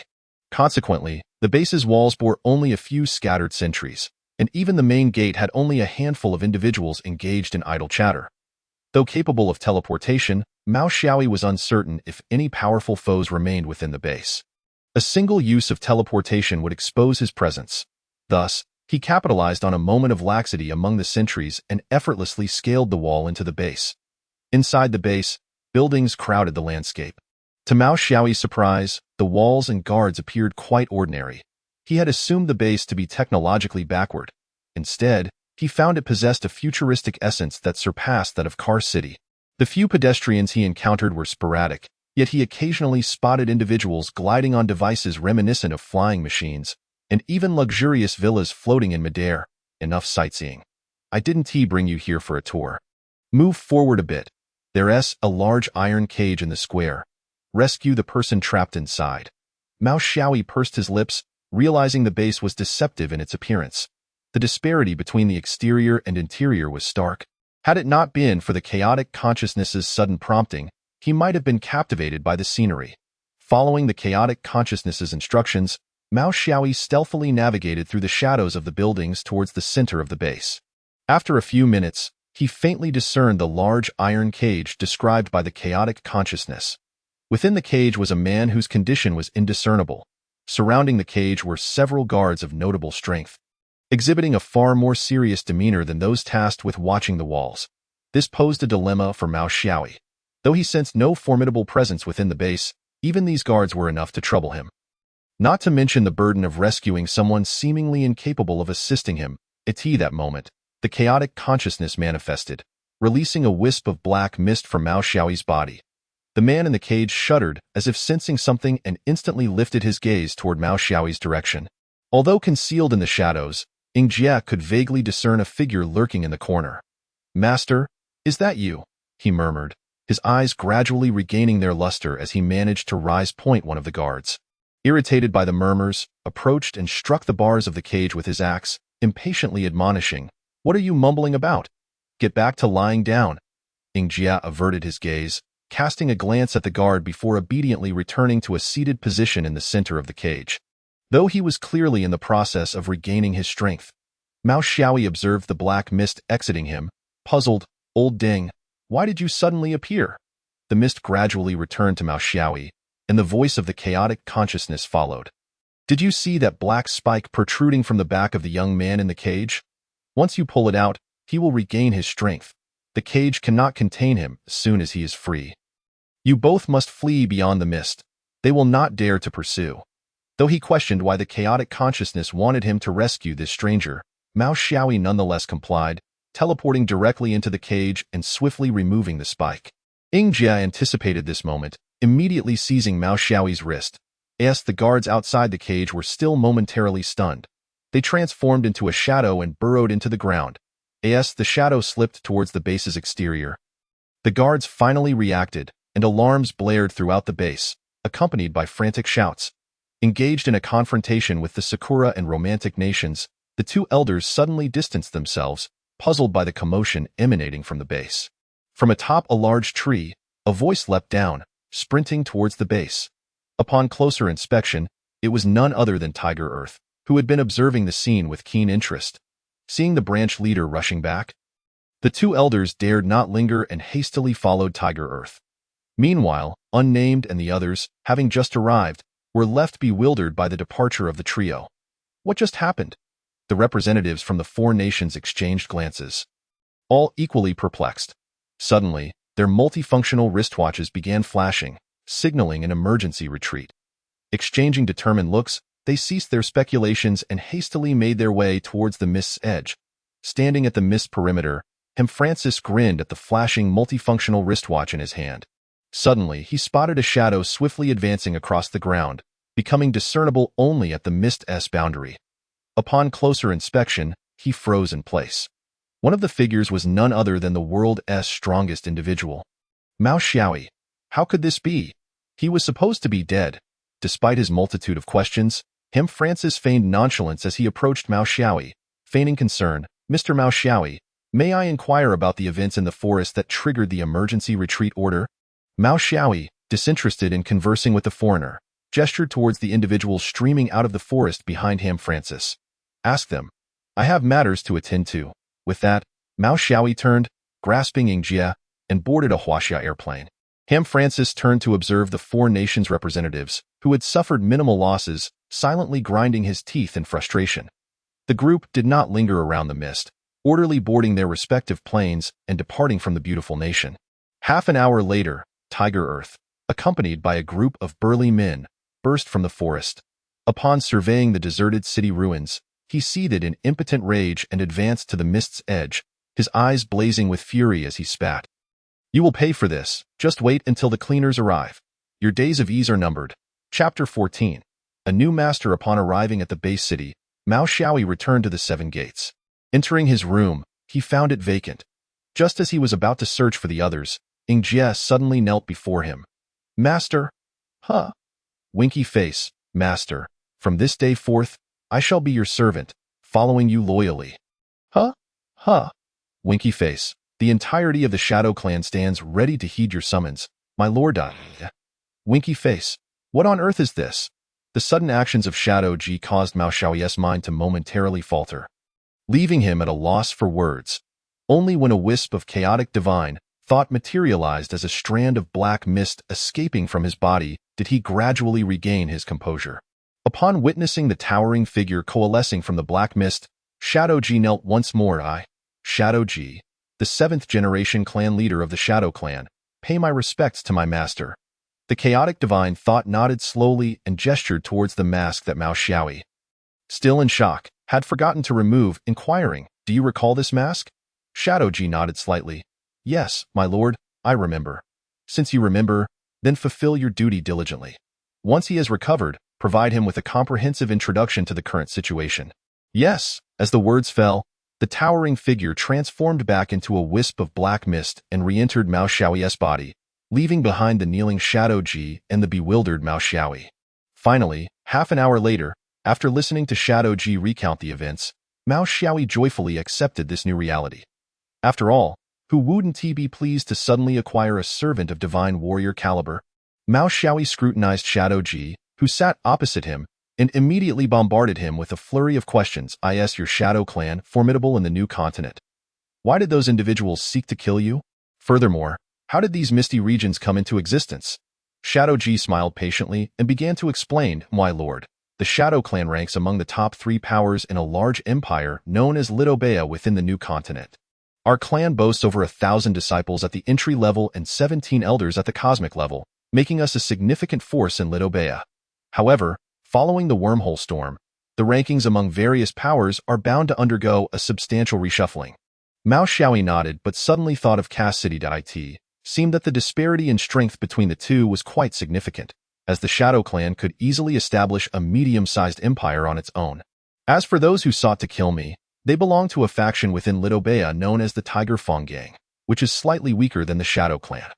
Consequently, the base's walls bore only a few scattered sentries, and even the main gate had only a handful of individuals engaged in idle chatter. Though capable of teleportation, Mao Xiaoyi was uncertain if any powerful foes remained within the base. A single use of teleportation would expose his presence. Thus, he capitalized on a moment of laxity among the sentries and effortlessly scaled the wall into the base. Inside the base, buildings crowded the landscape. To Mao Xiaoyi's surprise, the walls and guards appeared quite ordinary. He had assumed the base to be technologically backward. Instead, he found it possessed a futuristic essence that surpassed that of Car City. The few pedestrians he encountered were sporadic, yet he occasionally spotted individuals gliding on devices reminiscent of flying machines, and even luxurious villas floating in midair. Enough sightseeing. I didn't bring you here for a tour. Move forward a bit. There's a large iron cage in the square. Rescue the person trapped inside. Mao Xiaoyi pursed his lips, realizing the base was deceptive in its appearance. The disparity between the exterior and interior was stark. Had it not been for the chaotic consciousness's sudden prompting, he might have been captivated by the scenery. Following the chaotic consciousness's instructions, Mao Xiaoyi stealthily navigated through the shadows of the buildings towards the center of the base. After a few minutes, he faintly discerned the large iron cage described by the chaotic consciousness. Within the cage was a man whose condition was indiscernible. Surrounding the cage were several guards of notable strength, exhibiting a far more serious demeanor than those tasked with watching the walls. This posed a dilemma for Mao Xiaoyi. Though he sensed no formidable presence within the base, even these guards were enough to trouble him. Not to mention the burden of rescuing someone seemingly incapable of assisting him. At that moment, the chaotic consciousness manifested, releasing a wisp of black mist from Mao Xiaoyi's body. The man in the cage shuddered as if sensing something and instantly lifted his gaze toward Mao Xiaoyi's direction. Although concealed in the shadows, Ying Jie could vaguely discern a figure lurking in the corner. "Master, is that you?" he murmured, his eyes gradually regaining their luster as he managed to rise. One of the guards, irritated by the murmurs, approached and struck the bars of the cage with his axe, impatiently admonishing, "What are you mumbling about? Get back to lying down. Jia averted his gaze, casting a glance at the guard before obediently returning to a seated position in the center of the cage. Though he was clearly in the process of regaining his strength, Mao Xiaoyi observed the black mist exiting him, puzzled. Old Ding, why did you suddenly appear? The mist gradually returned to Mao Xiaoyi, and the voice of the chaotic consciousness followed. Did you see that black spike protruding from the back of the young man in the cage? Once you pull it out, he will regain his strength. The cage cannot contain him as soon as he is free. You both must flee beyond the mist. They will not dare to pursue. Though he questioned why the chaotic consciousness wanted him to rescue this stranger, Mao Xiaoyi nonetheless complied, teleporting directly into the cage and swiftly removing the spike. Jia anticipated this moment, immediately seizing Mao Xiaoyi's wrist. As the guards outside the cage were still momentarily stunned, they transformed into a shadow and burrowed into the ground. As the shadow slipped towards the base's exterior, the guards finally reacted, and alarms blared throughout the base, accompanied by frantic shouts. Engaged in a confrontation with the Sakura and Romantic nations, the two elders suddenly distanced themselves, puzzled by the commotion emanating from the base. From atop a large tree, a voice leapt down, sprinting towards the base. Upon closer inspection, it was none other than Tiger Earth, who had been observing the scene with keen interest. Seeing the branch leader rushing back, the two elders dared not linger and hastily followed Tiger Earth. Meanwhile, Unnamed and the others, having just arrived, were left bewildered by the departure of the trio. What just happened? The representatives from the four nations exchanged glances, all equally perplexed. Suddenly, their multifunctional wristwatches began flashing, signaling an emergency retreat. Exchanging determined looks, they ceased their speculations and hastily made their way towards the mist's edge. Standing at the mist perimeter, Francis grinned at the flashing multifunctional wristwatch in his hand. Suddenly, he spotted a shadow swiftly advancing across the ground, becoming discernible only at the mist's boundary. Upon closer inspection, he froze in place. One of the figures was none other than the world's strongest individual. Mao Xiaoyi. How could this be? He was supposed to be dead. Despite his multitude of questions, Francis feigned nonchalance as he approached Mao Xiaoyi, feigning concern. Mr. Mao Xiaoyi, may I inquire about the events in the forest that triggered the emergency retreat order? Mao Xiaoyi, disinterested in conversing with the foreigner, gestured towards the individuals streaming out of the forest behind Francis. Ask them. I have matters to attend to. With that, Mao Xiaoyi turned, grasping Jia, and boarded a Huaxia airplane. Francis turned to observe the four nations' representatives, who had suffered minimal losses, silently grinding his teeth in frustration. The group did not linger around the mist, orderly boarding their respective planes and departing from the beautiful nation. Half an hour later, Tiger Earth, accompanied by a group of burly men, burst from the forest. Upon surveying the deserted city ruins, he seethed in impotent rage and advanced to the mist's edge, his eyes blazing with fury as he spat. You will pay for this. Just wait until the cleaners arrive. Your days of ease are numbered. Chapter 14. A new master. Upon arriving at the base city, Mao Xiaoyi returned to the seven gates. Entering his room, he found it vacant. Just as he was about to search for the others, Jia suddenly knelt before him. Master? Huh? Winky face. Master, from this day forth, I shall be your servant, following you loyally. Huh? Huh? Winky face. The entirety of the Shadow Clan stands ready to heed your summons, my lord. Winky face. What on earth is this? The sudden actions of Shadow Ji caused Mao Xiaoyi's mind to momentarily falter, leaving him at a loss for words. Only when a wisp of chaotic divine thought materialized as a strand of black mist escaping from his body did he gradually regain his composure. Upon witnessing the towering figure coalescing from the black mist, Shadow Ji knelt once more. Shadow Ji, the seventh-generation clan leader of the Shadow Clan, pay my respects to my master. The chaotic divine thought nodded slowly and gestured towards the mask that Mao Xiaoyi, still in shock, had forgotten to remove, inquiring, Do you recall this mask? Shadow Ji nodded slightly. Yes, my lord, I remember. Since you remember, then fulfill your duty diligently. Once he has recovered, provide him with a comprehensive introduction to the current situation. Yes, as the words fell, the towering figure transformed back into a wisp of black mist and re-entered Mao Xiaoyi's body, leaving behind the kneeling Shadow Ji and the bewildered Mao Xiaoyi. Finally, half an hour later, after listening to Shadow Ji recount the events, Mao Xiaoyi joyfully accepted this new reality. After all, who wouldn't he be pleased to suddenly acquire a servant of divine warrior caliber? Mao Xiaoyi scrutinized Shadow Ji, who sat opposite him, and immediately bombarded him with a flurry of questions. Is your Shadow clan formidable in the new continent? Why did those individuals seek to kill you? Furthermore, how did these misty regions come into existence? Shadow Ji smiled patiently and began to explain, my lord. The Shadow clan ranks among the top 3 powers in a large empire known as Lidobea within the new continent. Our clan boasts over 1,000 disciples at the entry level and 17 elders at the cosmic level, making us a significant force in Lidobea. However, following the wormhole storm, the rankings among various powers are bound to undergo a substantial reshuffling. Mao Xiaoyi nodded but suddenly thought of Cass City. It seemed that the disparity in strength between the two was quite significant, as the Shadow clan could easily establish a medium-sized empire on its own. As for those who sought to kill me, they belong to a faction within Lidobea known as the Tiger Fong Gang, which is slightly weaker than the Shadow clan.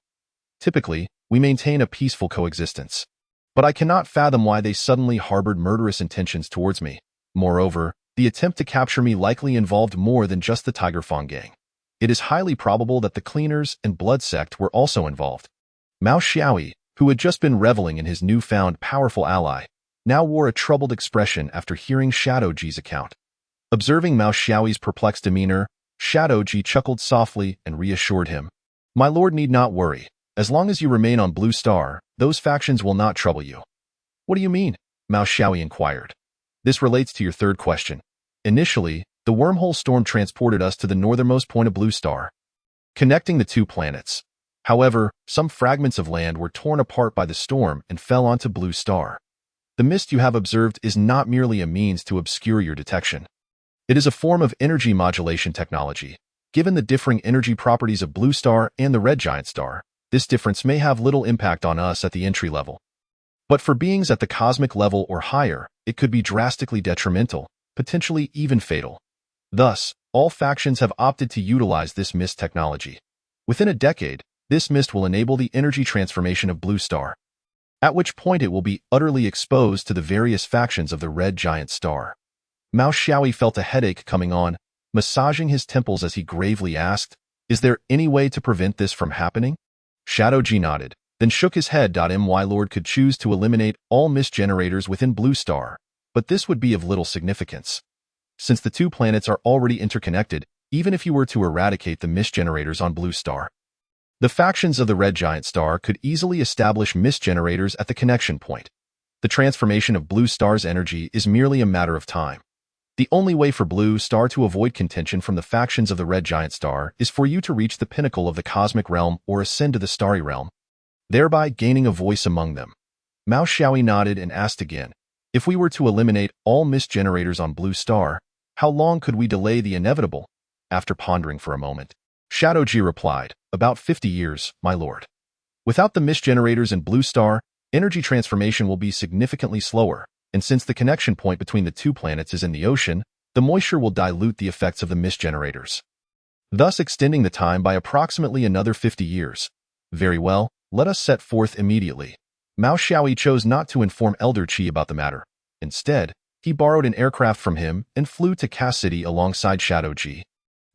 Typically, we maintain a peaceful coexistence. But I cannot fathom why they suddenly harbored murderous intentions towards me. Moreover, the attempt to capture me likely involved more than just the Tiger Fong Gang. It is highly probable that the Cleaners and Blood Sect were also involved. Mao Xiaoyi, who had just been reveling in his newfound powerful ally, now wore a troubled expression after hearing Shadow Ji's account. Observing Mao Xiaoyi's perplexed demeanor, Shadow Ji chuckled softly and reassured him. My lord need not worry. As long as you remain on Blue Star, those factions will not trouble you. What do you mean? Mao Xiaoyi inquired. This relates to your third question. Initially, the wormhole storm transported us to the northernmost point of Blue Star, connecting the 2 planets. However, some fragments of land were torn apart by the storm and fell onto Blue Star. The mist you have observed is not merely a means to obscure your detection. It is a form of energy modulation technology. Given the differing energy properties of Blue Star and the Red Giant Star, this difference may have little impact on us at the entry level. But for beings at the cosmic level or higher, it could be drastically detrimental, potentially even fatal. Thus, all factions have opted to utilize this mist technology. Within a decade, this mist will enable the energy transformation of Blue Star, at which point it will be utterly exposed to the various factions of the Red Giant Star. Mao Xiaoyi felt a headache coming on, massaging his temples as he gravely asked, is there any way to prevent this from happening? Shadow Ji nodded, then shook his head. My lord could choose to eliminate all mist generators within Blue Star, but this would be of little significance. Since the 2 planets are already interconnected, even if you were to eradicate the mist generators on Blue Star, the factions of the Red Giant Star could easily establish mist generators at the connection point. The transformation of Blue Star's energy is merely a matter of time. The only way for Blue Star to avoid contention from the factions of the Red Giant Star is for you to reach the pinnacle of the cosmic realm or ascend to the starry realm, thereby gaining a voice among them. Mao Xiaoyi nodded and asked again, if we were to eliminate all mist generators on Blue Star, how long could we delay the inevitable? After pondering for a moment, Shadow Ji replied, about 50 years, my lord. Without the mist generators in Blue Star, energy transformation will be significantly slower, and since the connection point between the 2 planets is in the ocean, the moisture will dilute the effects of the mist generators, thus extending the time by approximately another 50 years. Very well, let us set forth immediately. Mao Xiaoyi chose not to inform Elder Qi about the matter. Instead, he borrowed an aircraft from him and flew to Cass City alongside Shadow Ji.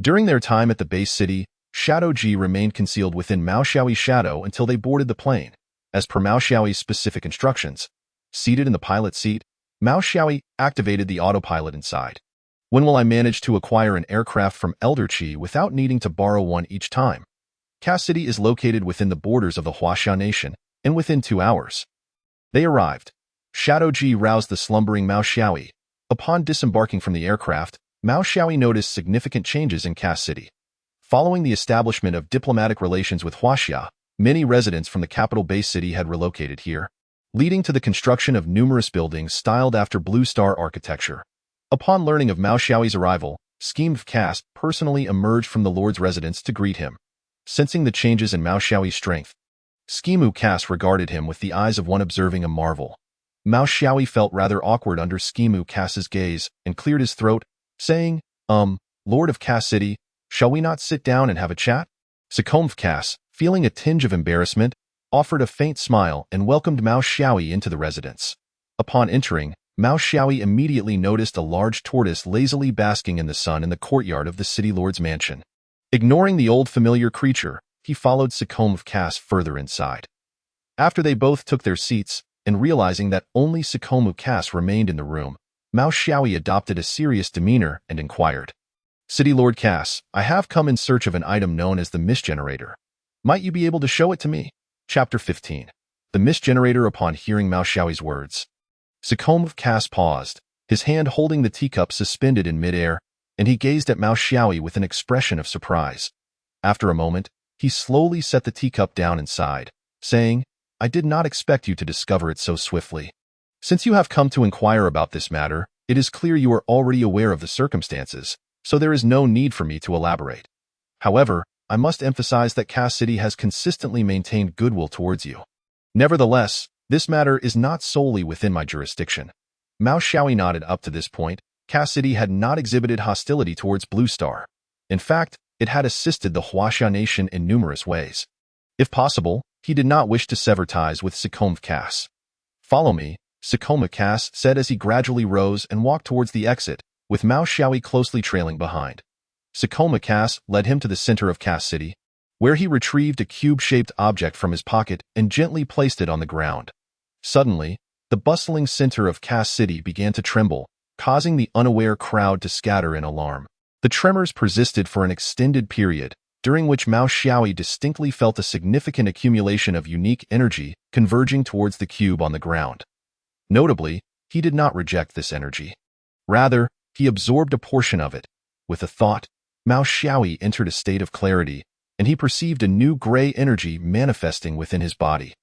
During their time at the base city, Shadow Ji remained concealed within Mao Xiaoyi's shadow until they boarded the plane. As per Mao Xiaoyi's specific instructions, seated in the pilot seat, Mao Xiaoyi activated the autopilot inside. When will I manage to acquire an aircraft from Elder Qi without needing to borrow one each time? Cass City is located within the borders of the Huaxia Nation, and within 2 hours. They arrived. Shadow Ji roused the slumbering Mao Xiaoyi. Upon disembarking from the aircraft, Mao Xiaoyi noticed significant changes in Cass City. Following the establishment of diplomatic relations with Huaxia, many residents from the capital base city had relocated here, leading to the construction of numerous buildings styled after Blue Star architecture. Upon learning of Mao Xiaoyi's arrival, Schemed Cass personally emerged from the Lord's residence to greet him. Sensing the changes in Mao Xiaoyi's strength, Schemu Cass regarded him with the eyes of one observing a marvel. Mao Xiaoyi felt rather awkward under Schemu Cass's gaze and cleared his throat, saying, Lord of Cass City, shall we not sit down and have a chat? Sekomv Cass, feeling a tinge of embarrassment, offered a faint smile and welcomed Mao Xiaoyi into the residence. Upon entering, Mao Xiaoyi immediately noticed a large tortoise lazily basking in the sun in the courtyard of the city lord's mansion. Ignoring the old familiar creature, he followed Secombe of Cass further inside. After they both took their seats, and realizing that only Secombe of Cass remained in the room, Mao Xiaoyi adopted a serious demeanor and inquired, "City Lord Cass, I have come in search of an item known as the Mist Generator. Might you be able to show it to me?" Chapter 15. The Mist Generator. Upon hearing Mao Xiaoyi's words, Secombe of Cass paused, his hand holding the teacup suspended in midair, and he gazed at Mao Xiaoyi with an expression of surprise. After a moment, he slowly set the teacup down and sighed, saying, "I did not expect you to discover it so swiftly. Since you have come to inquire about this matter, it is clear you are already aware of the circumstances, so there is no need for me to elaborate. However, I must emphasize that Cass City has consistently maintained goodwill towards you. Nevertheless, this matter is not solely within my jurisdiction." Mao Xiaoyi nodded. Up to this point, Cass City had not exhibited hostility towards Blue Star. In fact, it had assisted the Huaxia nation in numerous ways. If possible, he did not wish to sever ties with Secombe of Cass. "Follow me," Secombe of Cass said as he gradually rose and walked towards the exit, with Mao Xiaoyi closely trailing behind. Secombe of Cass led him to the center of Cass City, where he retrieved a cube-shaped object from his pocket and gently placed it on the ground. Suddenly, the bustling center of Cass City began to tremble, causing the unaware crowd to scatter in alarm. The tremors persisted for an extended period, during which Mao Xiaoyi distinctly felt a significant accumulation of unique energy converging towards the cube on the ground. Notably, he did not reject this energy. Rather, he absorbed a portion of it. With a thought, Mao Xiaoyi entered a state of clarity, and he perceived a new gray energy manifesting within his body,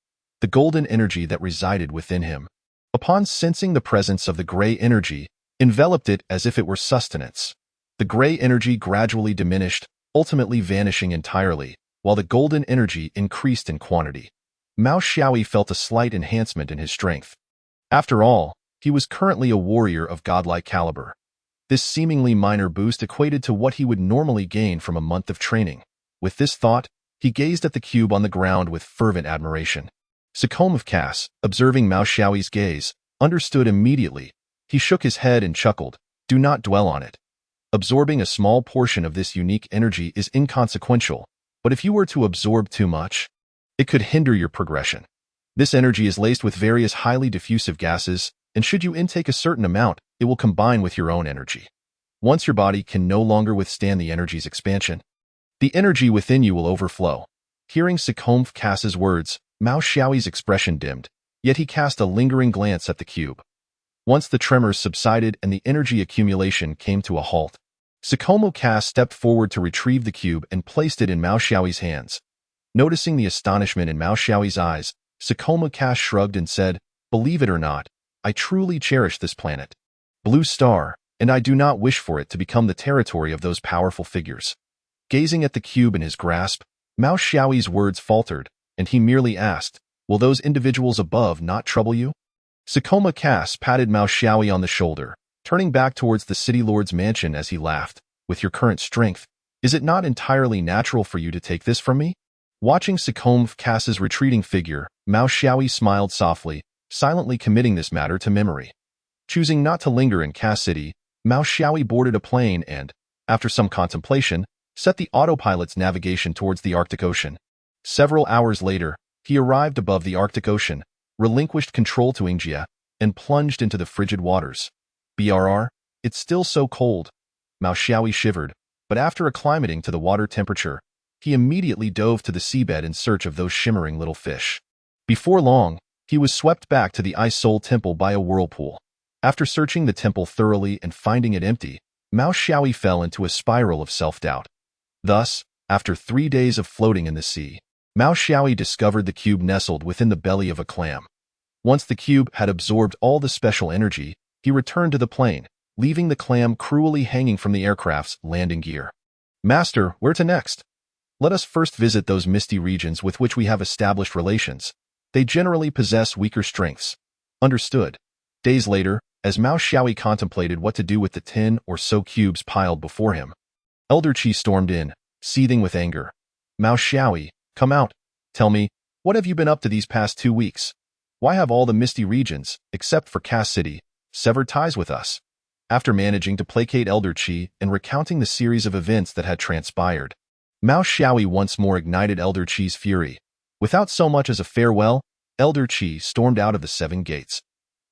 the golden energy that resided within him. Upon sensing the presence of the gray energy, enveloped it as if it were sustenance. The gray energy gradually diminished, ultimately vanishing entirely, while the golden energy increased in quantity. Mao Xiaoyi felt a slight enhancement in his strength. After all, he was currently a warrior of godlike caliber. This seemingly minor boost equated to what he would normally gain from a month of training. With this thought, he gazed at the cube on the ground with fervent admiration. Secombe of Cass, observing Mao Xiaoyi's gaze, understood immediately. He shook his head and chuckled, "Do not dwell on it. Absorbing a small portion of this unique energy is inconsequential, but if you were to absorb too much, it could hinder your progression. This energy is laced with various highly diffusive gases, and should you intake a certain amount, it will combine with your own energy. Once your body can no longer withstand the energy's expansion, the energy within you will overflow." Hearing Secombe of Cass's words, Mao Xiaoyi's expression dimmed, yet he cast a lingering glance at the cube. Once the tremors subsided and the energy accumulation came to a halt, Secombe of Cass stepped forward to retrieve the cube and placed it in Mao Xiaoyi's hands. Noticing the astonishment in Mao Xiaoyi's eyes, Secombe of Cass shrugged and said, "Believe it or not, I truly cherish this planet, Blue Star, and I do not wish for it to become the territory of those powerful figures." Gazing at the cube in his grasp, Mao Xiaoyi's words faltered, and he merely asked, "Will those individuals above not trouble you?" Secombe of Cass patted Mao Xiaoyi on the shoulder, turning back towards the city lord's mansion as he laughed. "With your current strength, is it not entirely natural for you to take this from me?" Watching Secombe of Cass's retreating figure, Mao Xiaoyi smiled softly, silently committing this matter to memory. Choosing not to linger in Cass City, Mao Xiaoyi boarded a plane and, after some contemplation, set the autopilot's navigation towards the Arctic Ocean. Several hours later, he arrived above the Arctic Ocean, relinquished control to Ingjia, and plunged into the frigid waters. "BRR, it's still so cold." Mao Xiaoyi shivered, but after acclimating to the water temperature, he immediately dove to the seabed in search of those shimmering little fish. Before long, he was swept back to the Ice Soul Temple by a whirlpool. After searching the temple thoroughly and finding it empty, Mao Xiaoyi fell into a spiral of self-doubt. Thus, after 3 days of floating in the sea, Mao Xiaoyi discovered the cube nestled within the belly of a clam. Once the cube had absorbed all the special energy, he returned to the plane, leaving the clam cruelly hanging from the aircraft's landing gear. "Master, where to next?" "Let us first visit those misty regions with which we have established relations. They generally possess weaker strengths." "Understood." Days later, as Mao Xiaoyi contemplated what to do with the 10 or so cubes piled before him, Elder Qi stormed in, seething with anger. "Mao Xiaoyi, come out. Tell me, what have you been up to these past 2 weeks? Why have all the misty regions, except for Cass City, severed ties with us?" After managing to placate Elder Qi and recounting the series of events that had transpired, Mao Xiaoyi once more ignited Elder Qi's fury. Without so much as a farewell, Elder Qi stormed out of the 7 gates.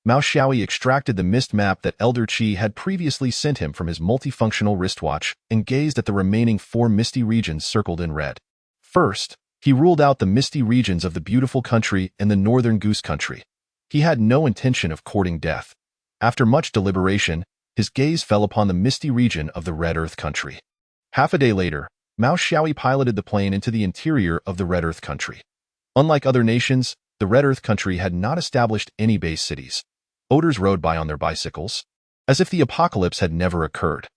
Mao Xiaoyi extracted the mist map that Elder Qi had previously sent him from his multifunctional wristwatch and gazed at the remaining 4 misty regions circled in red. First, he ruled out the misty regions of the Beautiful Country and the Northern Goose Country. He had no intention of courting death. After much deliberation, his gaze fell upon the misty region of the Red Earth Country. Half a day later, Mao Xiaoyi piloted the plane into the interior of the Red Earth Country. Unlike other nations, the Red Earth Country had not established any base cities. Oders rode by on their bicycles, as if the apocalypse had never occurred.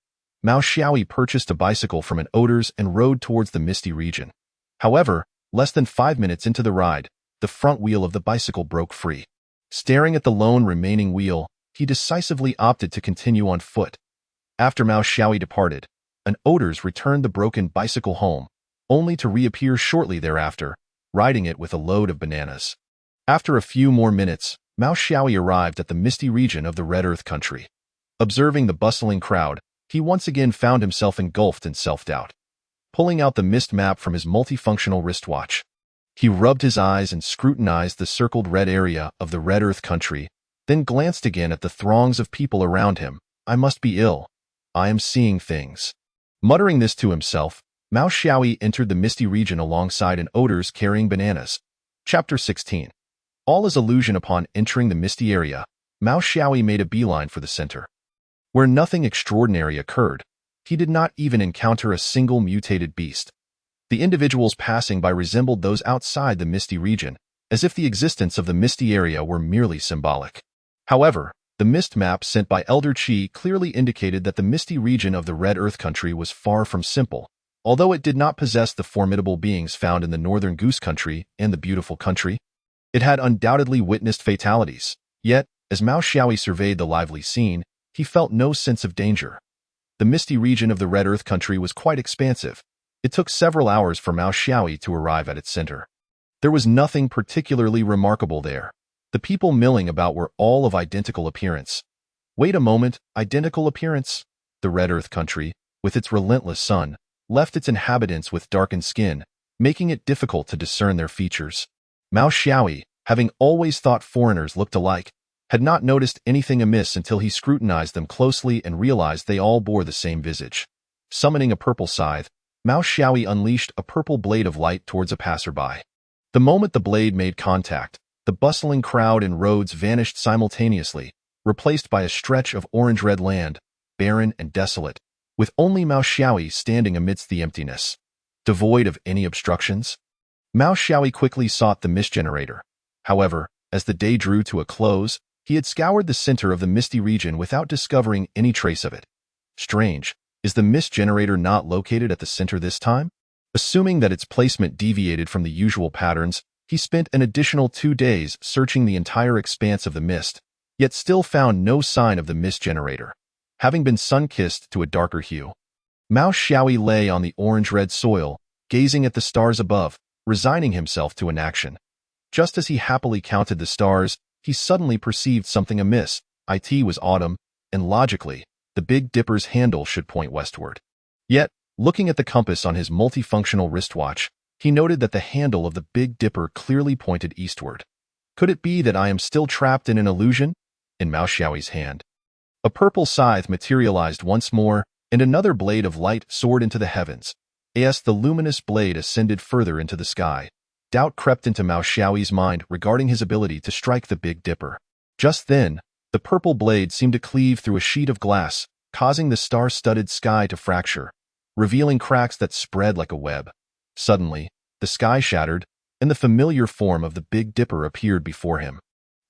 Mao Xiaoyi purchased a bicycle from an Oders and rode towards the misty region. However, less than 5 minutes into the ride, the front wheel of the bicycle broke free. Staring at the lone remaining wheel, he decisively opted to continue on foot. After Mao Xiaoyi departed, an Oders returned the broken bicycle home, only to reappear shortly thereafter, riding it with a load of bananas. After a few more minutes, Mao Xiaoyi arrived at the misty region of the Red Earth Country. Observing the bustling crowd, he once again found himself engulfed in self-doubt. Pulling out the mist map from his multifunctional wristwatch, he rubbed his eyes and scrutinized the circled red area of the Red Earth Country, then glanced again at the throngs of people around him. I must be ill. I am seeing things. Muttering this to himself, Mao Xiaoyi entered the misty region alongside an Oders carrying bananas. Chapter 16. All is illusion. Upon entering the misty area, Mao Xiaoyi made a beeline for the center. Where nothing extraordinary occurred, he did not even encounter a single mutated beast. The individuals passing by resembled those outside the misty region, as if the existence of the misty area were merely symbolic. However, the mist map sent by Elder Qi clearly indicated that the misty region of the Red Earth Country was far from simple, although it did not possess the formidable beings found in the Northern Goose Country and the Beautiful Country. It had undoubtedly witnessed fatalities, yet, as Mao Xiaoyi surveyed the lively scene, he felt no sense of danger. The misty region of the Red Earth Country was quite expansive. It took several hours for Mao Xiaoyi to arrive at its center. There was nothing particularly remarkable there. The people milling about were all of identical appearance. Wait a moment, identical appearance? The Red Earth Country, with its relentless sun, left its inhabitants with darkened skin, making it difficult to discern their features. Mao Xiaoyi, having always thought foreigners looked alike, had not noticed anything amiss until he scrutinized them closely and realized they all bore the same visage. Summoning a purple scythe, Mao Xiaoyi unleashed a purple blade of light towards a passerby. The moment the blade made contact, the bustling crowd and roads vanished simultaneously, replaced by a stretch of orange-red land, barren and desolate, with only Mao Xiaoyi standing amidst the emptiness. Devoid of any obstructions, Mao Xiaoyi quickly sought the mist generator. However, as the day drew to a close, he had scoured the center of the misty region without discovering any trace of it. Strange, is the mist generator not located at the center this time? Assuming that its placement deviated from the usual patterns, he spent an additional 2 days searching the entire expanse of the mist, yet still found no sign of the mist generator. Having been sun-kissed to a darker hue, Mao Xiaoyi lay on the orange-red soil, gazing at the stars above, resigning himself to inaction. Just as he happily counted the stars, he suddenly perceived something amiss. It was autumn, and logically, the Big Dipper's handle should point westward. Yet, looking at the compass on his multifunctional wristwatch, he noted that the handle of the Big Dipper clearly pointed eastward. Could it be that I am still trapped in an illusion? In Mao Xiaoyi's hand, a purple scythe materialized once more, and another blade of light soared into the heavens. As the luminous blade ascended further into the sky, doubt crept into Mao Xiaoyi's mind regarding his ability to strike the Big Dipper. Just then, the purple blade seemed to cleave through a sheet of glass, causing the star-studded sky to fracture, revealing cracks that spread like a web. Suddenly, the sky shattered, and the familiar form of the Big Dipper appeared before him.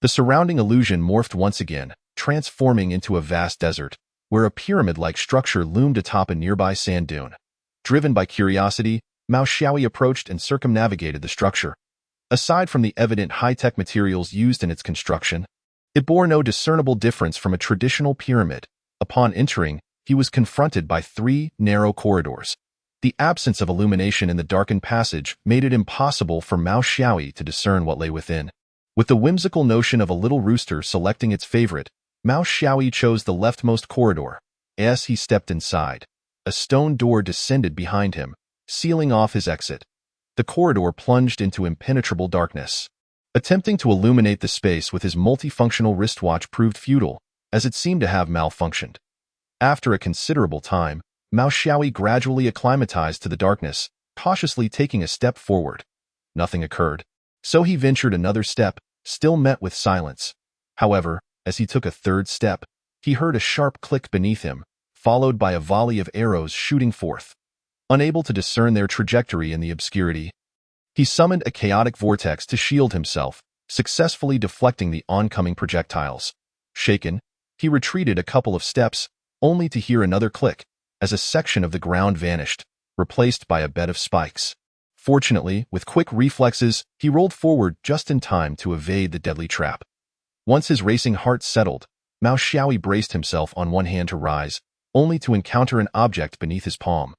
The surrounding illusion morphed once again, transforming into a vast desert, where a pyramid-like structure loomed atop a nearby sand dune. Driven by curiosity, Mao Xiaoyi approached and circumnavigated the structure. Aside from the evident high-tech materials used in its construction, it bore no discernible difference from a traditional pyramid. Upon entering, he was confronted by 3 narrow corridors. The absence of illumination in the darkened passage made it impossible for Mao Xiaoyi to discern what lay within. With the whimsical notion of a little rooster selecting its favorite, Mao Xiaoyi chose the leftmost corridor. As he stepped inside, a stone door descended behind him, sealing off his exit. The corridor plunged into impenetrable darkness. Attempting to illuminate the space with his multifunctional wristwatch proved futile, as it seemed to have malfunctioned. After a considerable time, Mao Xiaoyi gradually acclimatized to the darkness, cautiously taking a step forward. Nothing occurred, so he ventured another step, still met with silence. However, as he took a third step, he heard a sharp click beneath him, followed by a volley of arrows shooting forth. Unable to discern their trajectory in the obscurity, he summoned a chaotic vortex to shield himself, successfully deflecting the oncoming projectiles. Shaken, he retreated a couple of steps, only to hear another click, as a section of the ground vanished, replaced by a bed of spikes. Fortunately, with quick reflexes, he rolled forward just in time to evade the deadly trap. Once his racing heart settled, Mao Xiaoyi braced himself on one hand to rise, only to encounter an object beneath his palm.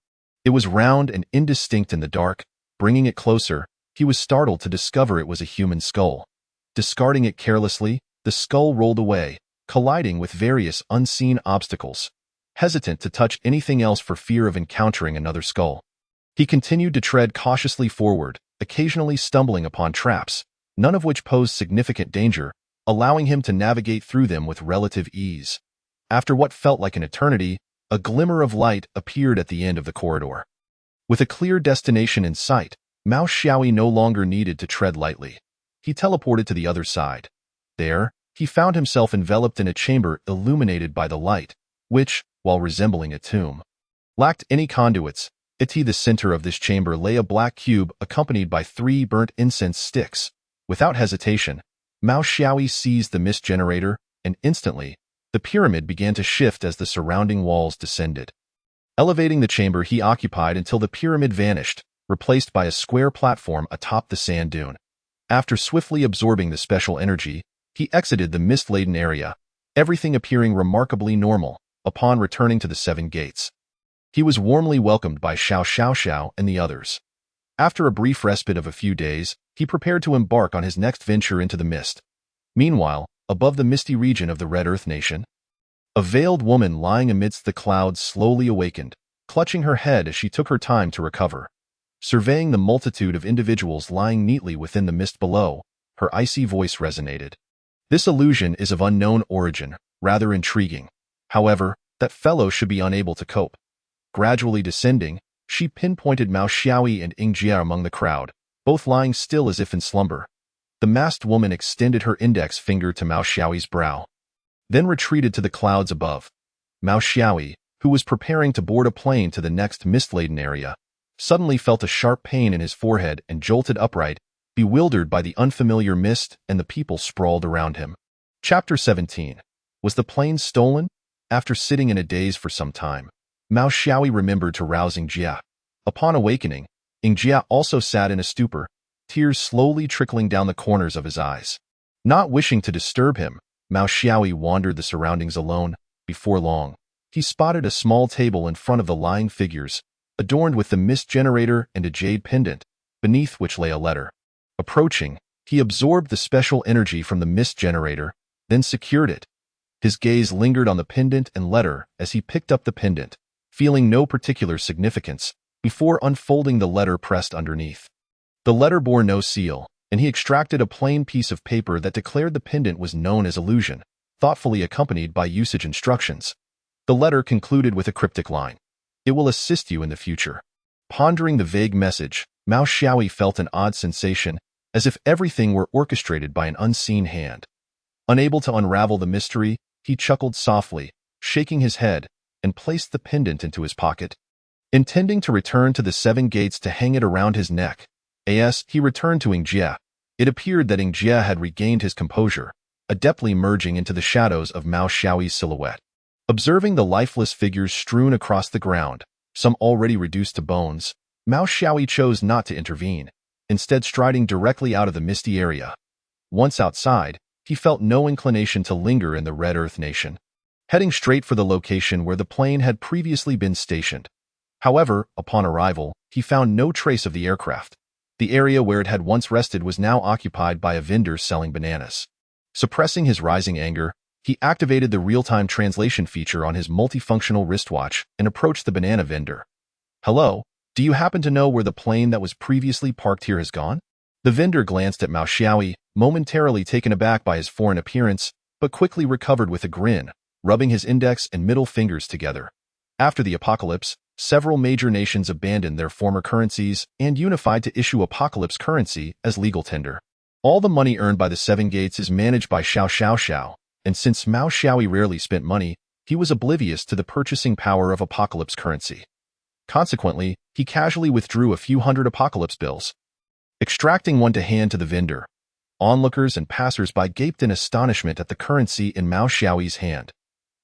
It was round and indistinct in the dark. Bringing it closer, he was startled to discover it was a human skull. Discarding it carelessly, the skull rolled away, colliding with various unseen obstacles. Hesitant to touch anything else for fear of encountering another skull, he continued to tread cautiously forward, occasionally stumbling upon traps, none of which posed significant danger, allowing him to navigate through them with relative ease. After what felt like an eternity, a glimmer of light appeared at the end of the corridor. With a clear destination in sight, Mao Xiaoyi no longer needed to tread lightly. He teleported to the other side. There, he found himself enveloped in a chamber illuminated by the light, which, while resembling a tomb, lacked any conduits. At the center of this chamber lay a black cube accompanied by 3 burnt incense sticks. Without hesitation, Mao Xiaoyi seized the mist generator, and instantly, the pyramid began to shift as the surrounding walls descended. Elevating the chamber he occupied until the pyramid vanished, replaced by a square platform atop the sand dune. After swiftly absorbing the special energy, he exited the mist-laden area, everything appearing remarkably normal. Upon returning to the 7 gates, he was warmly welcomed by Xiao and the others. After a brief respite of a few days, he prepared to embark on his next venture into the mist. Meanwhile, above the misty region of the Red Earth Nation, a veiled woman lying amidst the clouds slowly awakened, clutching her head as she took her time to recover. Surveying the multitude of individuals lying neatly within the mist below, her icy voice resonated. This illusion is of unknown origin, rather intriguing. However, that fellow should be unable to cope. Gradually descending, she pinpointed Mao Xiaoyi and Ying Jia among the crowd, both lying still as if in slumber. The masked woman extended her index finger to Mao Xiaoyi's brow, then retreated to the clouds above. Mao Xiaoyi, who was preparing to board a plane to the next mist-laden area, suddenly felt a sharp pain in his forehead and jolted upright, bewildered by the unfamiliar mist and the people sprawled around him. Chapter 17. Was the plane stolen? After sitting in a daze for some time, Mao Xiaoyi remembered to rouse Ying Jia. Upon awakening, Ying Jia also sat in a stupor, tears slowly trickling down the corners of his eyes. Not wishing to disturb him, Mao Xiaoyi wandered the surroundings alone. Before long, he spotted a small table in front of the lying figures, adorned with the mist generator and a jade pendant, beneath which lay a letter. Approaching, he absorbed the special energy from the mist generator, then secured it. His gaze lingered on the pendant and letter as he picked up the pendant, feeling no particular significance, before unfolding the letter pressed underneath. The letter bore no seal, and he extracted a plain piece of paper that declared the pendant was known as illusion, thoughtfully accompanied by usage instructions. The letter concluded with a cryptic line: "It will assist you in the future." Pondering the vague message, Mao Xiaoyi felt an odd sensation, as if everything were orchestrated by an unseen hand. Unable to unravel the mystery, he chuckled softly, shaking his head, and placed the pendant into his pocket. Intending to return to the 7 gates to hang it around his neck, he returned to Ying Jia. It appeared that Ying Jia had regained his composure, adeptly merging into the shadows of Mao Xiaoyi's silhouette. Observing the lifeless figures strewn across the ground, some already reduced to bones, Mao Xiaoyi chose not to intervene, instead striding directly out of the misty area. Once outside, he felt no inclination to linger in the Red Earth Nation, heading straight for the location where the plane had previously been stationed. However, upon arrival, he found no trace of the aircraft. The area where it had once rested was now occupied by a vendor selling bananas. Suppressing his rising anger, he activated the real-time translation feature on his multifunctional wristwatch and approached the banana vendor. "Hello, Do you happen to know where the plane that was previously parked here has gone? The vendor glanced at Mao Xiaoyi, momentarily taken aback by his foreign appearance, but quickly recovered with a grin, rubbing his index and middle fingers together. After the apocalypse, several major nations abandoned their former currencies and unified to issue apocalypse currency as legal tender. All the money earned by the Seven Gates is managed by Xiao Xiao Xiao, and since Mao Xiaoyi rarely spent money, he was oblivious to the purchasing power of apocalypse currency. Consequently, he casually withdrew a few hundred apocalypse bills. Extracting one to hand to the vendor, onlookers and passers-by gaped in astonishment at the currency in Mao Xiaoyi's hand.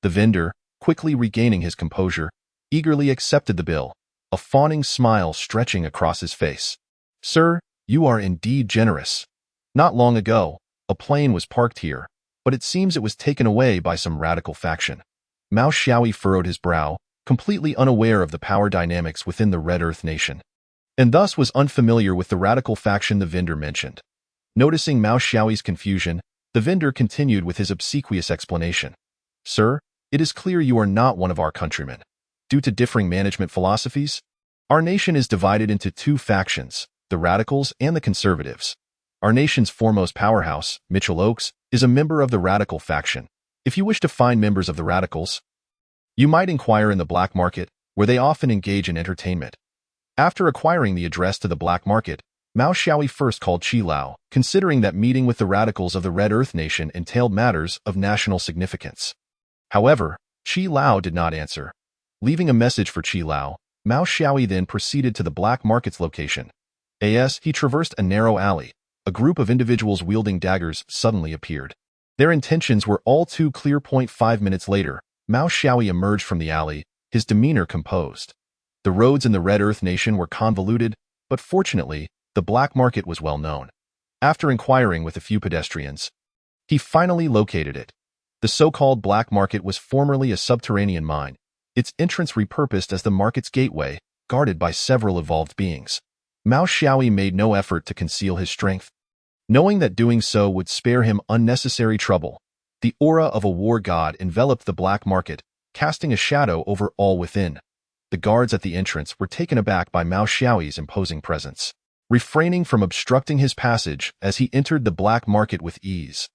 The vendor, quickly regaining his composure, eagerly accepted the bill, a fawning smile stretching across his face. "Sir, you are indeed generous. Not long ago, a plane was parked here, but it seems it was taken away by some radical faction." Mao Xiaoyi furrowed his brow, completely unaware of the power dynamics within the Red Earth nation, and thus was unfamiliar with the radical faction the vendor mentioned. Noticing Mao Xiaoyi's confusion, the vendor continued with his obsequious explanation. "Sir, it is clear you are not one of our countrymen. Due to differing management philosophies, our nation is divided into two factions, the radicals and the conservatives. Our nation's foremost powerhouse, Mitchell Oaks, is a member of the radical faction. If you wish to find members of the radicals, you might inquire in the black market, where they often engage in entertainment." After acquiring the address to the black market, Mao Xiaoyi first called Qi Lao, considering that meeting with the radicals of the Red Earth Nation entailed matters of national significance. However, Qi Lao did not answer. Leaving a message for Qi Lao, Mao Xiaoyi then proceeded to the black market's location. As he traversed a narrow alley, a group of individuals wielding daggers suddenly appeared. Their intentions were all too clear. 5 minutes later, Mao Xiaoyi emerged from the alley, his demeanor composed. The roads in the Red Earth Nation were convoluted, but fortunately, the black market was well known. After inquiring with a few pedestrians, he finally located it. The so-called black market was formerly a subterranean mine, its entrance repurposed as the market's gateway, guarded by several evolved beings. Mao Xiaoyi made no effort to conceal his strength, knowing that doing so would spare him unnecessary trouble. The aura of a war god enveloped the black market, casting a shadow over all within. The guards at the entrance were taken aback by Mao Xiaoyi's imposing presence, refraining from obstructing his passage as he entered the black market with ease.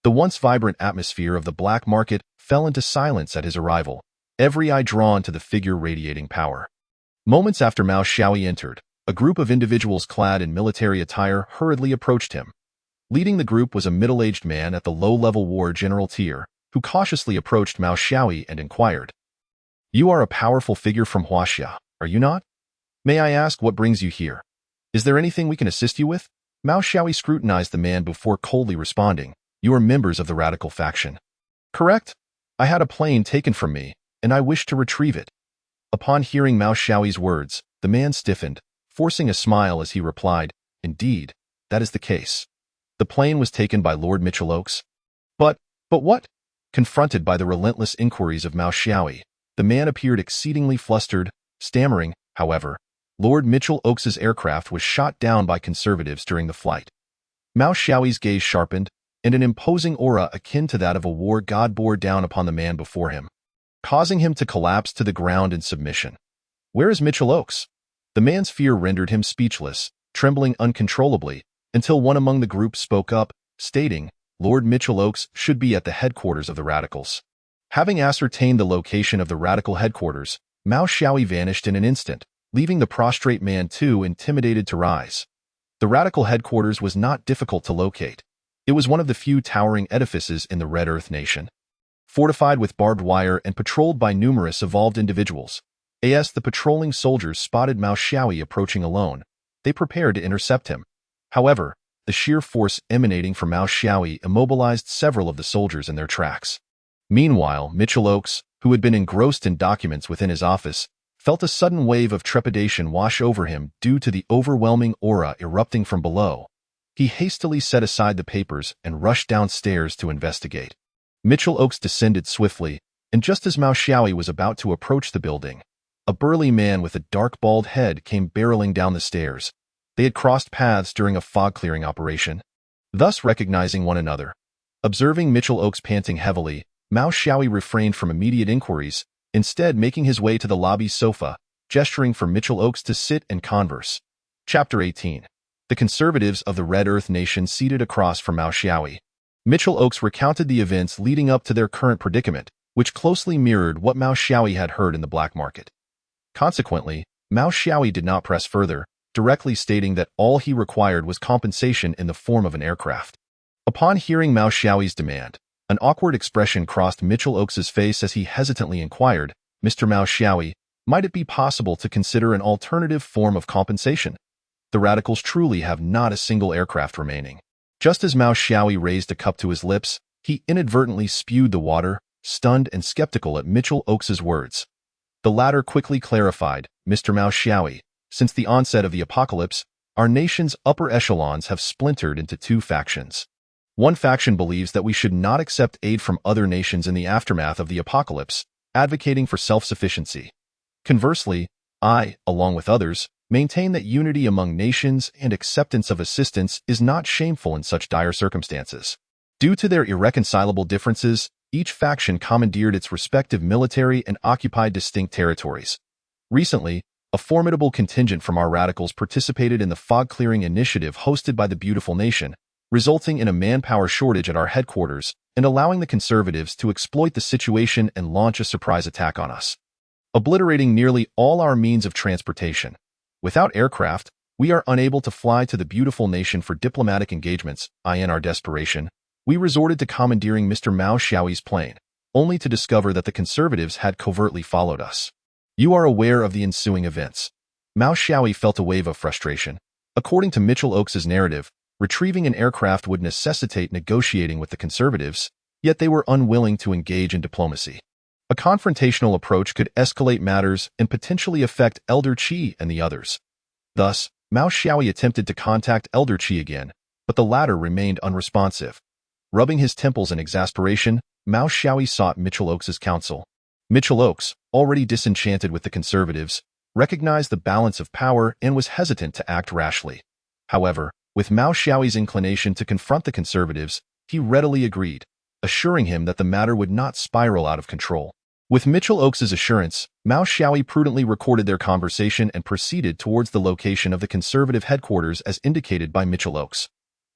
The once vibrant atmosphere of the black market fell into silence at his arrival, every eye drawn to the figure radiating power. Moments after Mao Xiaoyi entered, a group of individuals clad in military attire hurriedly approached him. Leading the group was a middle-aged man at the low-level war general tier, who cautiously approached Mao Xiaoyi and inquired, "You are a powerful figure from Huaxia, are you not? May I ask what brings you here? Is there anything we can assist you with?" Mao Xiaoyi scrutinized the man before coldly responding, "You are members of the radical faction." "Correct. I had a plane taken from me, and I wish to retrieve it." Upon hearing Mao Xiaoyi's words, the man stiffened, forcing a smile as he replied, "Indeed, that is the case. The plane was taken by Lord Mitchell Oaks." But what?" Confronted by the relentless inquiries of Mao Xiaoyi, the man appeared exceedingly flustered, stammering, "However, Lord Mitchell Oaks's aircraft was shot down by conservatives during the flight." Mao Xiaoyi's gaze sharpened, and an imposing aura akin to that of a war god bore down upon the man before him, causing him to collapse to the ground in submission. "Where is Mitchell Oaks?" The man's fear rendered him speechless, trembling uncontrollably, until one among the group spoke up, stating, "Lord Mitchell Oaks should be at the headquarters of the radicals." Having ascertained the location of the radical headquarters, Mao Xiaoyi vanished in an instant, leaving the prostrate man too intimidated to rise. The radical headquarters was not difficult to locate. It was one of the few towering edifices in the Red Earth Nation, fortified with barbed wire and patrolled by numerous evolved individuals. As the patrolling soldiers spotted Mao Xiaoyi approaching alone, they prepared to intercept him. However, the sheer force emanating from Mao Xiaoyi immobilized several of the soldiers in their tracks. Meanwhile, Mitchell Oaks, who had been engrossed in documents within his office, felt a sudden wave of trepidation wash over him due to the overwhelming aura erupting from below. He hastily set aside the papers and rushed downstairs to investigate. Mitchell Oaks descended swiftly, and just as Mao Xiaoyi was about to approach the building, a burly man with a dark bald head came barreling down the stairs. They had crossed paths during a fog-clearing operation, thus recognizing one another. Observing Mitchell Oaks panting heavily, Mao Xiaoyi refrained from immediate inquiries, instead making his way to the lobby sofa, gesturing for Mitchell Oakes to sit and converse. Chapter 18. The conservatives of the Red Earth Nation seated across from Mao Xiaoyi. Mitchell Oakes recounted the events leading up to their current predicament, which closely mirrored what Mao Xiaoyi had heard in the black market. Consequently, Mao Xiaoyi did not press further, directly stating that all he required was compensation in the form of an aircraft. Upon hearing Mao Xiaoyi's demand, an awkward expression crossed Mitchell Oakes's face as he hesitantly inquired, "Mr. Mao Xiaoyi, might it be possible to consider an alternative form of compensation? The radicals truly have not a single aircraft remaining." Just as Mao Xiaoyi raised a cup to his lips, he inadvertently spewed the water, stunned and skeptical at Mitchell Oakes's words. The latter quickly clarified, "Mr. Mao Xiaoyi, since the onset of the apocalypse, our nation's upper echelons have splintered into two factions. One faction believes that we should not accept aid from other nations in the aftermath of the apocalypse, advocating for self-sufficiency. Conversely, I, along with others, maintain that unity among nations and acceptance of assistance is not shameful in such dire circumstances." Due to their irreconcilable differences, each faction commandeered its respective military and occupied distinct territories. Recently, a formidable contingent from our radicals participated in the fog-clearing initiative hosted by the Beautiful Nation, resulting in a manpower shortage at our headquarters and allowing the conservatives to exploit the situation and launch a surprise attack on us, obliterating nearly all our means of transportation. Without aircraft, we are unable to fly to the Beautiful Nation for diplomatic engagements. In our desperation, we resorted to commandeering Mr. Mao Xiaoyi's plane, only to discover that the conservatives had covertly followed us. You are aware of the ensuing events. Mao Xiaoyi felt a wave of frustration. According to Mitchell Oakes's narrative, retrieving an aircraft would necessitate negotiating with the conservatives, yet they were unwilling to engage in diplomacy. A confrontational approach could escalate matters and potentially affect Elder Qi and the others. Thus, Mao Xiaoyi attempted to contact Elder Qi again, but the latter remained unresponsive. Rubbing his temples in exasperation, Mao Xiaoyi sought Mitchell Oakes's counsel. Mitchell Oakes, already disenchanted with the conservatives, recognized the balance of power and was hesitant to act rashly. However, with Mao Xiaoyi's inclination to confront the conservatives, he readily agreed, assuring him that the matter would not spiral out of control. With Mitchell Oakes's assurance, Mao Xiaoyi prudently recorded their conversation and proceeded towards the location of the conservative headquarters as indicated by Mitchell Oakes.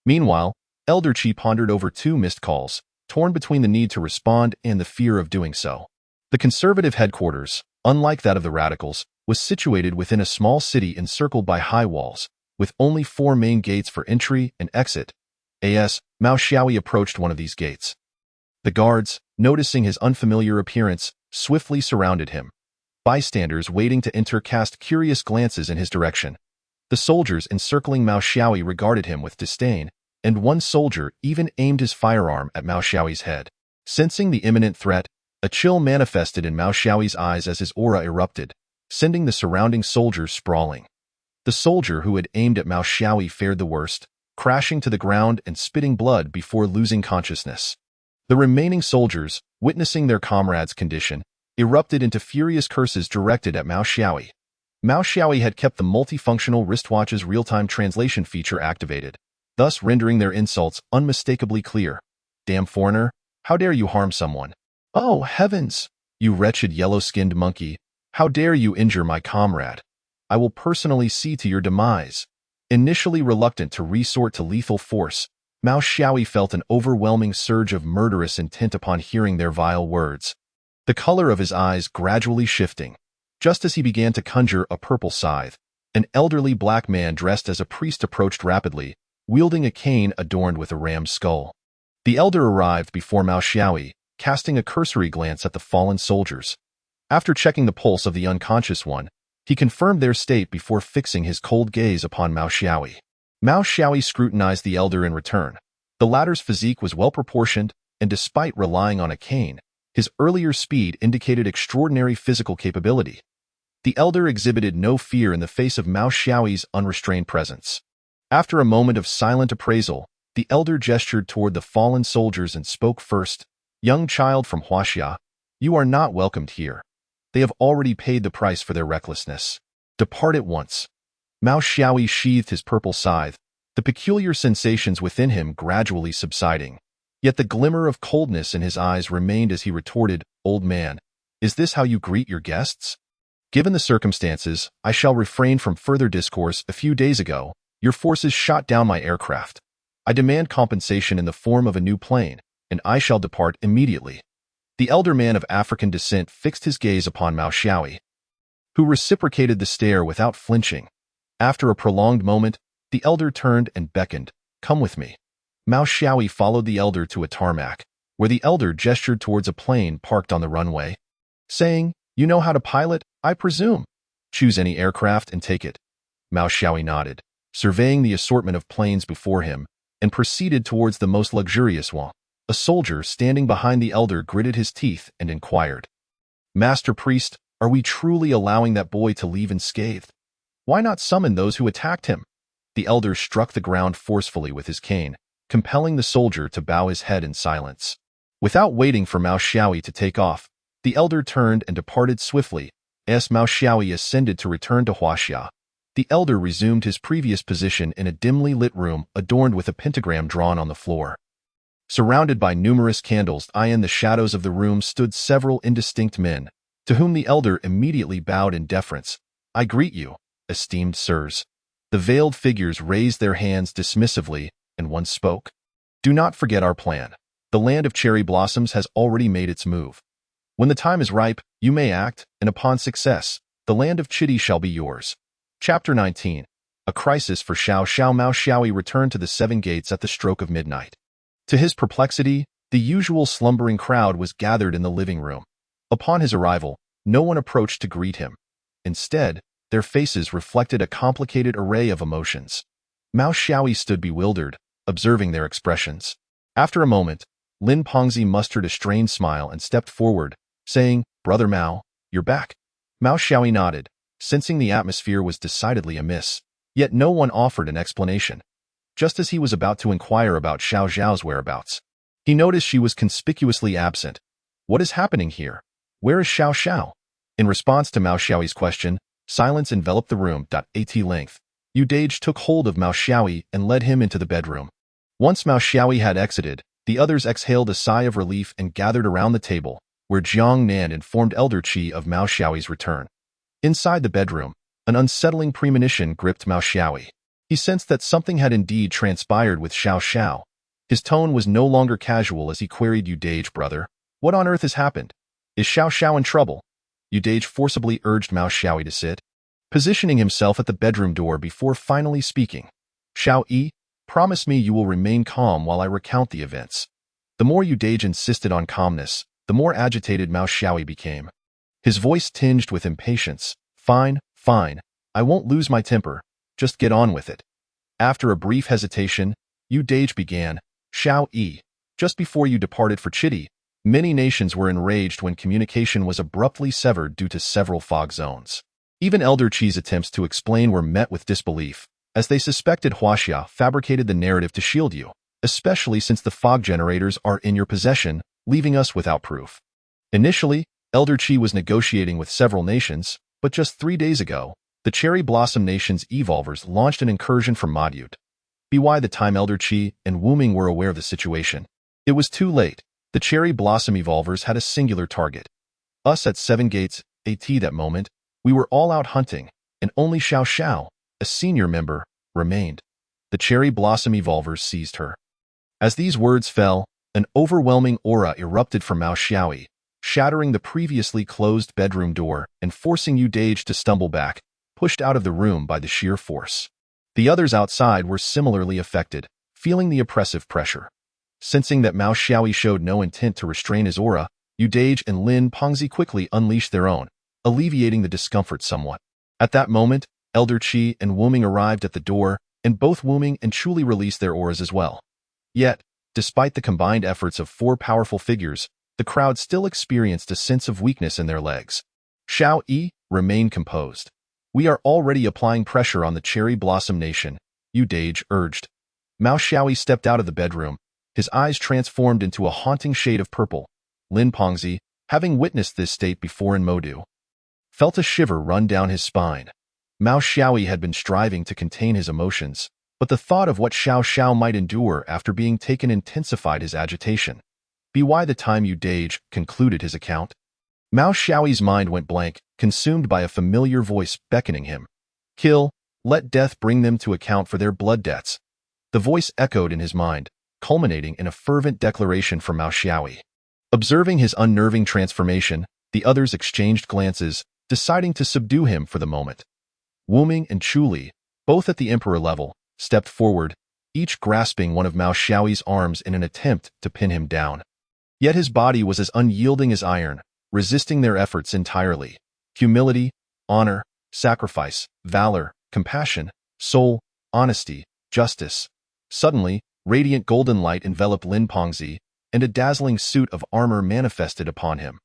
Meanwhile, Elder Qi pondered over two missed calls, torn between the need to respond and the fear of doing so. The conservative headquarters, unlike that of the radicals, was situated within a small city encircled by high walls, with only 4 main gates for entry and exit. Mao Xiaoyi approached one of these gates. The guards, noticing his unfamiliar appearance, swiftly surrounded him. Bystanders waiting to enter cast curious glances in his direction. The soldiers encircling Mao Xiaoyi regarded him with disdain, and one soldier even aimed his firearm at Mao Xiaoyi's head. Sensing the imminent threat, a chill manifested in Mao Xiaoyi's eyes as his aura erupted, sending the surrounding soldiers sprawling. The soldier who had aimed at Mao Xiaoyi fared the worst, crashing to the ground and spitting blood before losing consciousness. The remaining soldiers, witnessing their comrade's condition, erupted into furious curses directed at Mao Xiaoyi. Mao Xiaoyi had kept the multifunctional wristwatch's real-time translation feature activated, thus rendering their insults unmistakably clear. "Damn foreigner, how dare you harm someone? Oh, heavens! You wretched yellow-skinned monkey, how dare you injure my comrade? I will personally see to your demise." Initially reluctant to resort to lethal force, Mao Xiaoyi felt an overwhelming surge of murderous intent upon hearing their vile words. The color of his eyes gradually shifting. Just as he began to conjure a purple scythe, an elderly black man dressed as a priest approached rapidly, wielding a cane adorned with a ram's skull. The elder arrived before Mao Xiaoyi, casting a cursory glance at the fallen soldiers. After checking the pulse of the unconscious one, he confirmed their state before fixing his cold gaze upon Mao Xiaoyi. Mao Xiaoyi scrutinized the elder in return. The latter's physique was well-proportioned, and despite relying on a cane, his earlier speed indicated extraordinary physical capability. The elder exhibited no fear in the face of Mao Xiaoyi's unrestrained presence. After a moment of silent appraisal, the elder gestured toward the fallen soldiers and spoke first. "Young child from Huaxia, you are not welcomed here. They have already paid the price for their recklessness. Depart at once." Mao Xiaoyi sheathed his purple scythe, the peculiar sensations within him gradually subsiding. Yet the glimmer of coldness in his eyes remained as he retorted, "Old man, is this how you greet your guests? Given the circumstances, I shall refrain from further discourse. A few days ago, your forces shot down my aircraft. I demand compensation in the form of a new plane, and I shall depart immediately. The elder man of African descent fixed his gaze upon Mao Xiaoyi, who reciprocated the stare without flinching. After a prolonged moment, the elder turned and beckoned, "Come with me." Mao Xiaoyi followed the elder to a tarmac, where the elder gestured towards a plane parked on the runway, saying, "You know how to pilot, I presume? Choose any aircraft and take it." Mao Xiaoyi nodded, surveying the assortment of planes before him, and proceeded towards the most luxurious one. A soldier standing behind the elder gritted his teeth and inquired, "Master Priest, are we truly allowing that boy to leave unscathed? Why not summon those who attacked him?" The elder struck the ground forcefully with his cane, compelling the soldier to bow his head in silence. Without waiting for Mao Xiaoyi to take off, the elder turned and departed swiftly. As Mao Xiaoyi ascended to return to Huaxia, the elder resumed his previous position in a dimly lit room adorned with a pentagram drawn on the floor. Surrounded by numerous candles, in the shadows of the room stood several indistinct men, to whom the elder immediately bowed in deference. "I greet you, esteemed sirs." The veiled figures raised their hands dismissively, and one spoke. "Do not forget our plan. The land of cherry blossoms has already made its move. When the time is ripe, you may act, and upon success, the land of Chitty shall be yours." Chapter 19. A crisis for Xiao Xiao. Mao Xiaoyi returned to the seven gates at the stroke of midnight. To his perplexity, the usual slumbering crowd was gathered in the living room. Upon his arrival, no one approached to greet him. Instead, their faces reflected a complicated array of emotions. Mao Xiaoyi stood bewildered, observing their expressions. After a moment, Lin Pengzi mustered a strained smile and stepped forward, saying, "Brother Mao, you're back." Mao Xiaoyi nodded, sensing the atmosphere was decidedly amiss, yet no one offered an explanation. Just as he was about to inquire about Xiao Zhao's whereabouts, he noticed she was conspicuously absent. "What is happening here? Where is Xiao Xiao?" In response to Mao Xiaoyi's question, silence enveloped the room. At length, Yu Dage took hold of Mao Xiaoyi and led him into the bedroom. Once Mao Xiaoyi had exited, the others exhaled a sigh of relief and gathered around the table, where Jiang Nan informed Elder Qi of Mao Xiaoyi's return. Inside the bedroom, an unsettling premonition gripped Mao Xiaoyi. He sensed that something had indeed transpired with Xiao Xiao. His tone was no longer casual as he queried, "Yu Dage, brother, what on earth has happened? Is Xiao Xiao in trouble?" Yu Dage forcibly urged Mao Xiaoyi to sit, positioning himself at the bedroom door before finally speaking. "Xiao Yi, promise me you will remain calm while I recount the events." The more Yu Dage insisted on calmness, the more agitated Mao Xiaoyi became. His voice tinged with impatience. Fine, I won't lose my temper. Just get on with it." After a brief hesitation, Yu Dage began, "Xiao Yi, just before you departed for Chitty, many nations were enraged when communication was abruptly severed due to several fog zones. Even Elder Qi's attempts to explain were met with disbelief, as they suspected Huaxia fabricated the narrative to shield you, especially since the fog generators are in your possession, leaving us without proof. Initially, Elder Qi was negotiating with several nations, but just 3 days ago, the Cherry Blossom Nation's evolvers launched an incursion from Madyut. By the time Elder Qi and Wu Ming were aware of the situation, it was too late. The Cherry Blossom evolvers had a singular target. Us at Seven Gates, that moment, we were all out hunting, and only Xiao Xiao, a senior member, remained. The Cherry Blossom evolvers seized her. As these words fell, an overwhelming aura erupted from Mao Xiaoyi, shattering the previously closed bedroom door and forcing Yu Dage to stumble back, pushed out of the room by the sheer force. The others outside were similarly affected, feeling the oppressive pressure. Sensing that Mao Xiaoyi showed no intent to restrain his aura, Yu Dage and Lin Pengzi quickly unleashed their own, alleviating the discomfort somewhat. At that moment, Elder Qi and Wu Ming arrived at the door, and both Wu Ming and Chuli released their auras as well. Yet, despite the combined efforts of 4 powerful figures, the crowd still experienced a sense of weakness in their legs. Xiao Yi, remain composed. We are already applying pressure on the Cherry Blossom Nation, Yu Dage urged. Mao Xiaoyi stepped out of the bedroom, his eyes transformed into a haunting shade of purple. Lin Pengzi, having witnessed this state before in Modu, felt a shiver run down his spine. Mao Xiaoyi had been striving to contain his emotions, but the thought of what Xiao Xiao might endure after being taken intensified his agitation. By the time Yu Dage concluded his account, Mao Xiaoyi's mind went blank, consumed by a familiar voice beckoning him. Kill, let death bring them to account for their blood debts. The voice echoed in his mind, culminating in a fervent declaration from Mao Xiaoyi. Observing his unnerving transformation, the others exchanged glances, deciding to subdue him for the moment. Wu Ming and Chu Li, both at the emperor level, stepped forward, each grasping one of Mao Xiaoyi's arms in an attempt to pin him down. Yet his body was as unyielding as iron, resisting their efforts entirely. Humility, honor, sacrifice, valor, compassion, soul, honesty, justice. Suddenly, radiant golden light enveloped Lin Pengzi, and a dazzling suit of armor manifested upon him.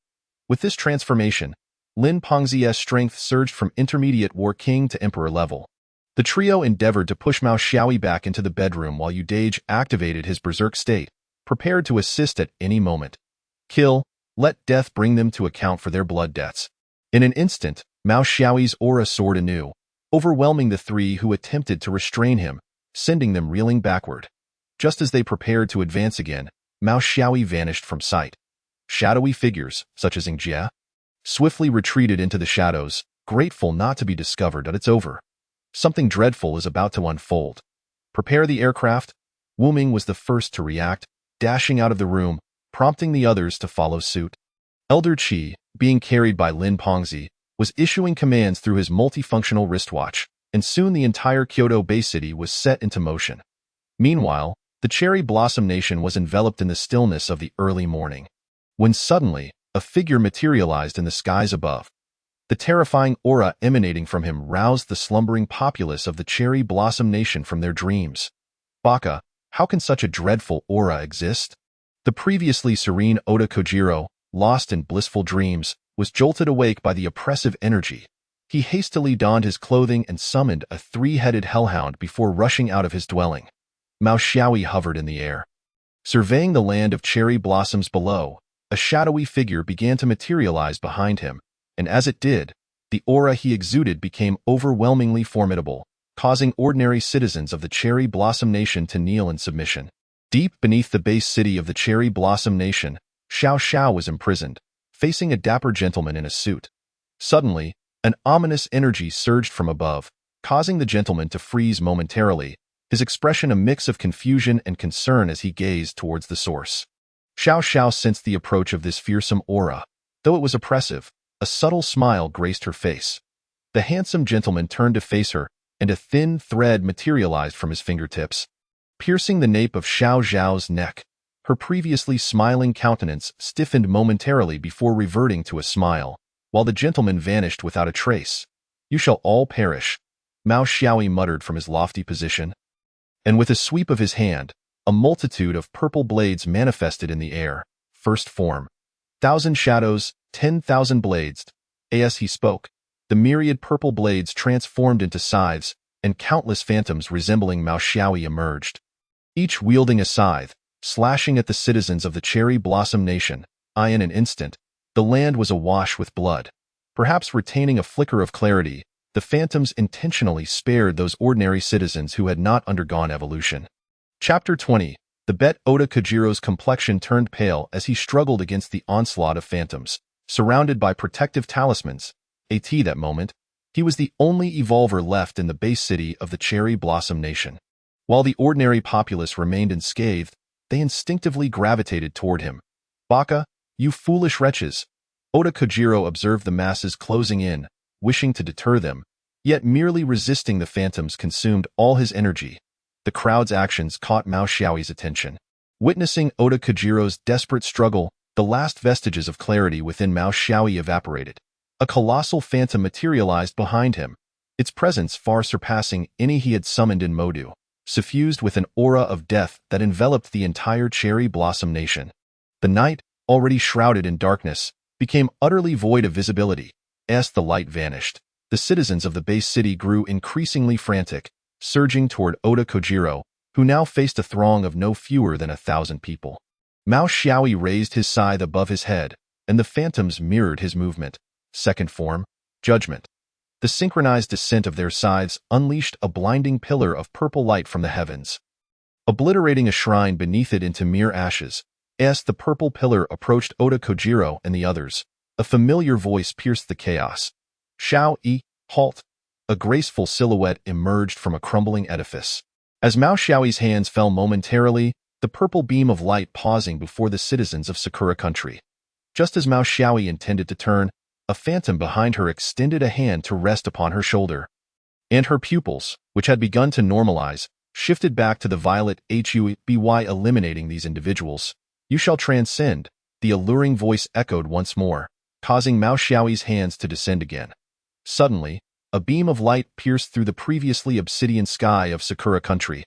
With this transformation, Lin Pengzi's strength surged from intermediate war king to emperor level. The trio endeavored to push Mao Xiaoyi back into the bedroom while Udage activated his berserk state, prepared to assist at any moment. Kill, let death bring them to account for their blood debts. In an instant, Mao Xiaoyi's aura soared anew, overwhelming the three who attempted to restrain him, sending them reeling backward. Just as they prepared to advance again, Mao Xiaoyi vanished from sight. Shadowy figures, such as Jie, swiftly retreated into the shadows, grateful not to be discovered that it's over. Something dreadful is about to unfold. Prepare the aircraft. Wu Ming was the first to react, dashing out of the room, prompting the others to follow suit. Elder Qi, being carried by Lin Pengzi, was issuing commands through his multifunctional wristwatch, and soon the entire Kyoto Bay City was set into motion. Meanwhile, the Cherry Blossom Nation was enveloped in the stillness of the early morning, when suddenly, a figure materialized in the skies above. The terrifying aura emanating from him roused the slumbering populace of the Cherry Blossom Nation from their dreams. Baka, how can such a dreadful aura exist? The previously serene Oda Kojiro, lost in blissful dreams, was jolted awake by the oppressive energy. He hastily donned his clothing and summoned a three-headed hellhound before rushing out of his dwelling. Mao Xiaoyi hovered in the air. Surveying the land of cherry blossoms below, a shadowy figure began to materialize behind him, and as it did, the aura he exuded became overwhelmingly formidable, causing ordinary citizens of the Cherry Blossom Nation to kneel in submission. Deep beneath the base city of the Cherry Blossom Nation, Xiao Xiao was imprisoned, facing a dapper gentleman in a suit. Suddenly, an ominous energy surged from above, causing the gentleman to freeze momentarily, his expression a mix of confusion and concern as he gazed towards the source. Xiao Xiao sensed the approach of this fearsome aura. Though it was oppressive, a subtle smile graced her face. The handsome gentleman turned to face her, and a thin thread materialized from his fingertips, piercing the nape of Xiao Xiao's neck. Her previously smiling countenance stiffened momentarily before reverting to a smile, while the gentleman vanished without a trace. "You shall all perish," Mao Xiaoyi muttered from his lofty position. And with a sweep of his hand, a multitude of purple blades manifested in the air. First form. 1,000 shadows, 10,000 blades. As he spoke, the myriad purple blades transformed into scythes, and countless phantoms resembling Mao Xiaoyi emerged. Each wielding a scythe, slashing at the citizens of the Cherry Blossom Nation. In an instant, the land was awash with blood. Perhaps retaining a flicker of clarity, the phantoms intentionally spared those ordinary citizens who had not undergone evolution. Chapter 20. The Bet Oda Kojiro's complexion turned pale as he struggled against the onslaught of phantoms, surrounded by protective talismans. At that moment, he was the only evolver left in the base city of the Cherry Blossom Nation. While the ordinary populace remained unscathed, they instinctively gravitated toward him. "Baka, you foolish wretches!" Oda Kojiro observed the masses closing in, wishing to deter them, yet merely resisting the phantoms consumed all his energy. The crowd's actions caught Mao Xiaoyi's attention. Witnessing Oda Kojiro's desperate struggle, the last vestiges of clarity within Mao Xiaoyi evaporated. A colossal phantom materialized behind him, its presence far surpassing any he had summoned in Modu, suffused with an aura of death that enveloped the entire Cherry Blossom Nation. The night, already shrouded in darkness, became utterly void of visibility. As the light vanished, the citizens of the base city grew increasingly frantic, surging toward Oda Kojiro, who now faced a throng of no fewer than 1,000 people. Mao Xiaoyi raised his scythe above his head, and the phantoms mirrored his movement. Second form, Judgment. The synchronized descent of their scythes unleashed a blinding pillar of purple light from the heavens, obliterating a shrine beneath it into mere ashes. As the purple pillar approached Oda Kojiro and the others, A familiar voice pierced the chaos. Xiao Yi, halt! A graceful silhouette emerged from a crumbling edifice. As Mao Xiaoyi's hands fell momentarily, the purple beam of light pausing before the citizens of Sakura country. Just as Mao Xiaoyi intended to turn, a phantom behind her extended a hand to rest upon her shoulder. And her pupils, which had begun to normalize, shifted back to the violet HUBY, eliminating these individuals. You shall transcend, the alluring voice echoed once more, causing Mao Xiaoyi's hands to descend again. Suddenly, a beam of light pierced through the previously obsidian sky of Sakura country,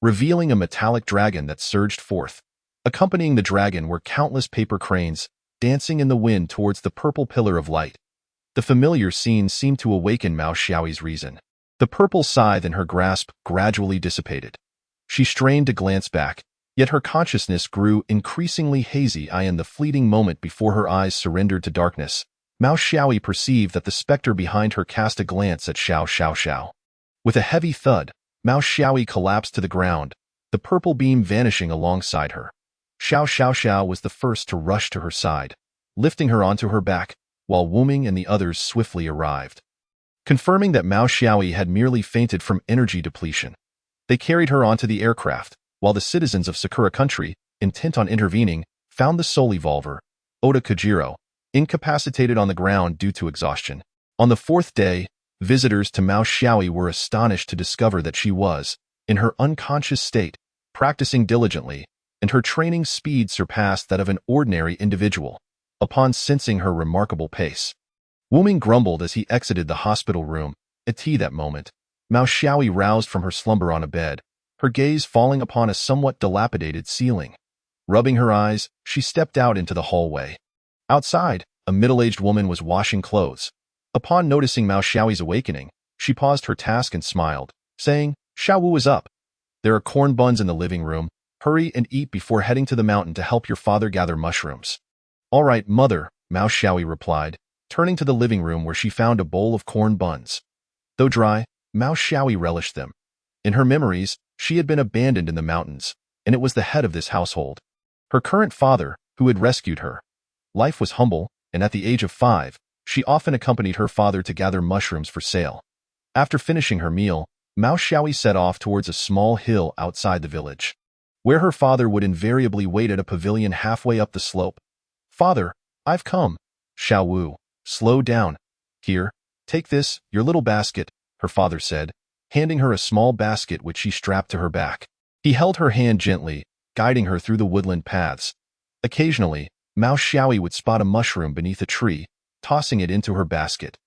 revealing a metallic dragon that surged forth. Accompanying the dragon were countless paper cranes, dancing in the wind towards the purple pillar of light. The familiar scene seemed to awaken Mao Xiaoyi's reason. The purple scythe in her grasp gradually dissipated. She strained to glance back, yet her consciousness grew increasingly hazy in the fleeting moment before her eyes surrendered to darkness. Mao Xiaoyi perceived that the specter behind her cast a glance at Xiao Xiao Xiao. With a heavy thud, Mao Xiaoyi collapsed to the ground, the purple beam vanishing alongside her. Xiao Xiao Xiao was the first to rush to her side, lifting her onto her back, while Wu Ming and the others swiftly arrived. Confirming that Mao Xiaoyi had merely fainted from energy depletion, they carried her onto the aircraft, while the citizens of Sakura country, intent on intervening, found the soul evolver, Oda Kojiro, incapacitated on the ground due to exhaustion. On the fourth day, visitors to Mao Xiaoyi were astonished to discover that she was, in her unconscious state, practicing diligently, and her training speed surpassed that of an ordinary individual. Upon sensing her remarkable pace, Wu Ming grumbled as he exited the hospital room. At that moment, Mao Xiaoyi roused from her slumber on a bed, her gaze falling upon a somewhat dilapidated ceiling. Rubbing her eyes, she stepped out into the hallway. Outside, a middle-aged woman was washing clothes. Upon noticing Mao Xiaoyi's awakening, she paused her task and smiled, saying, "Xiao Wu is up. There are corn buns in the living room. Hurry and eat before heading to the mountain to help your father gather mushrooms." "All right, mother," Mao Xiaoyi replied, turning to the living room where she found a bowl of corn buns. Though dry, Mao Xiaoyi relished them. In her memories, she had been abandoned in the mountains, and it was the head of this household, her current father, who had rescued her. Life was humble, and at the age of 5, she often accompanied her father to gather mushrooms for sale. After finishing her meal, Mao Xiaoyi set off towards a small hill outside the village, where her father would invariably wait at a pavilion halfway up the slope. "Father, I've come." "Xiao Wu, slow down. Here, take this, your little basket," her father said, handing her a small basket which she strapped to her back. He held her hand gently, guiding her through the woodland paths. Occasionally, Mao Xiaoyi would spot a mushroom beneath a tree, tossing it into her basket.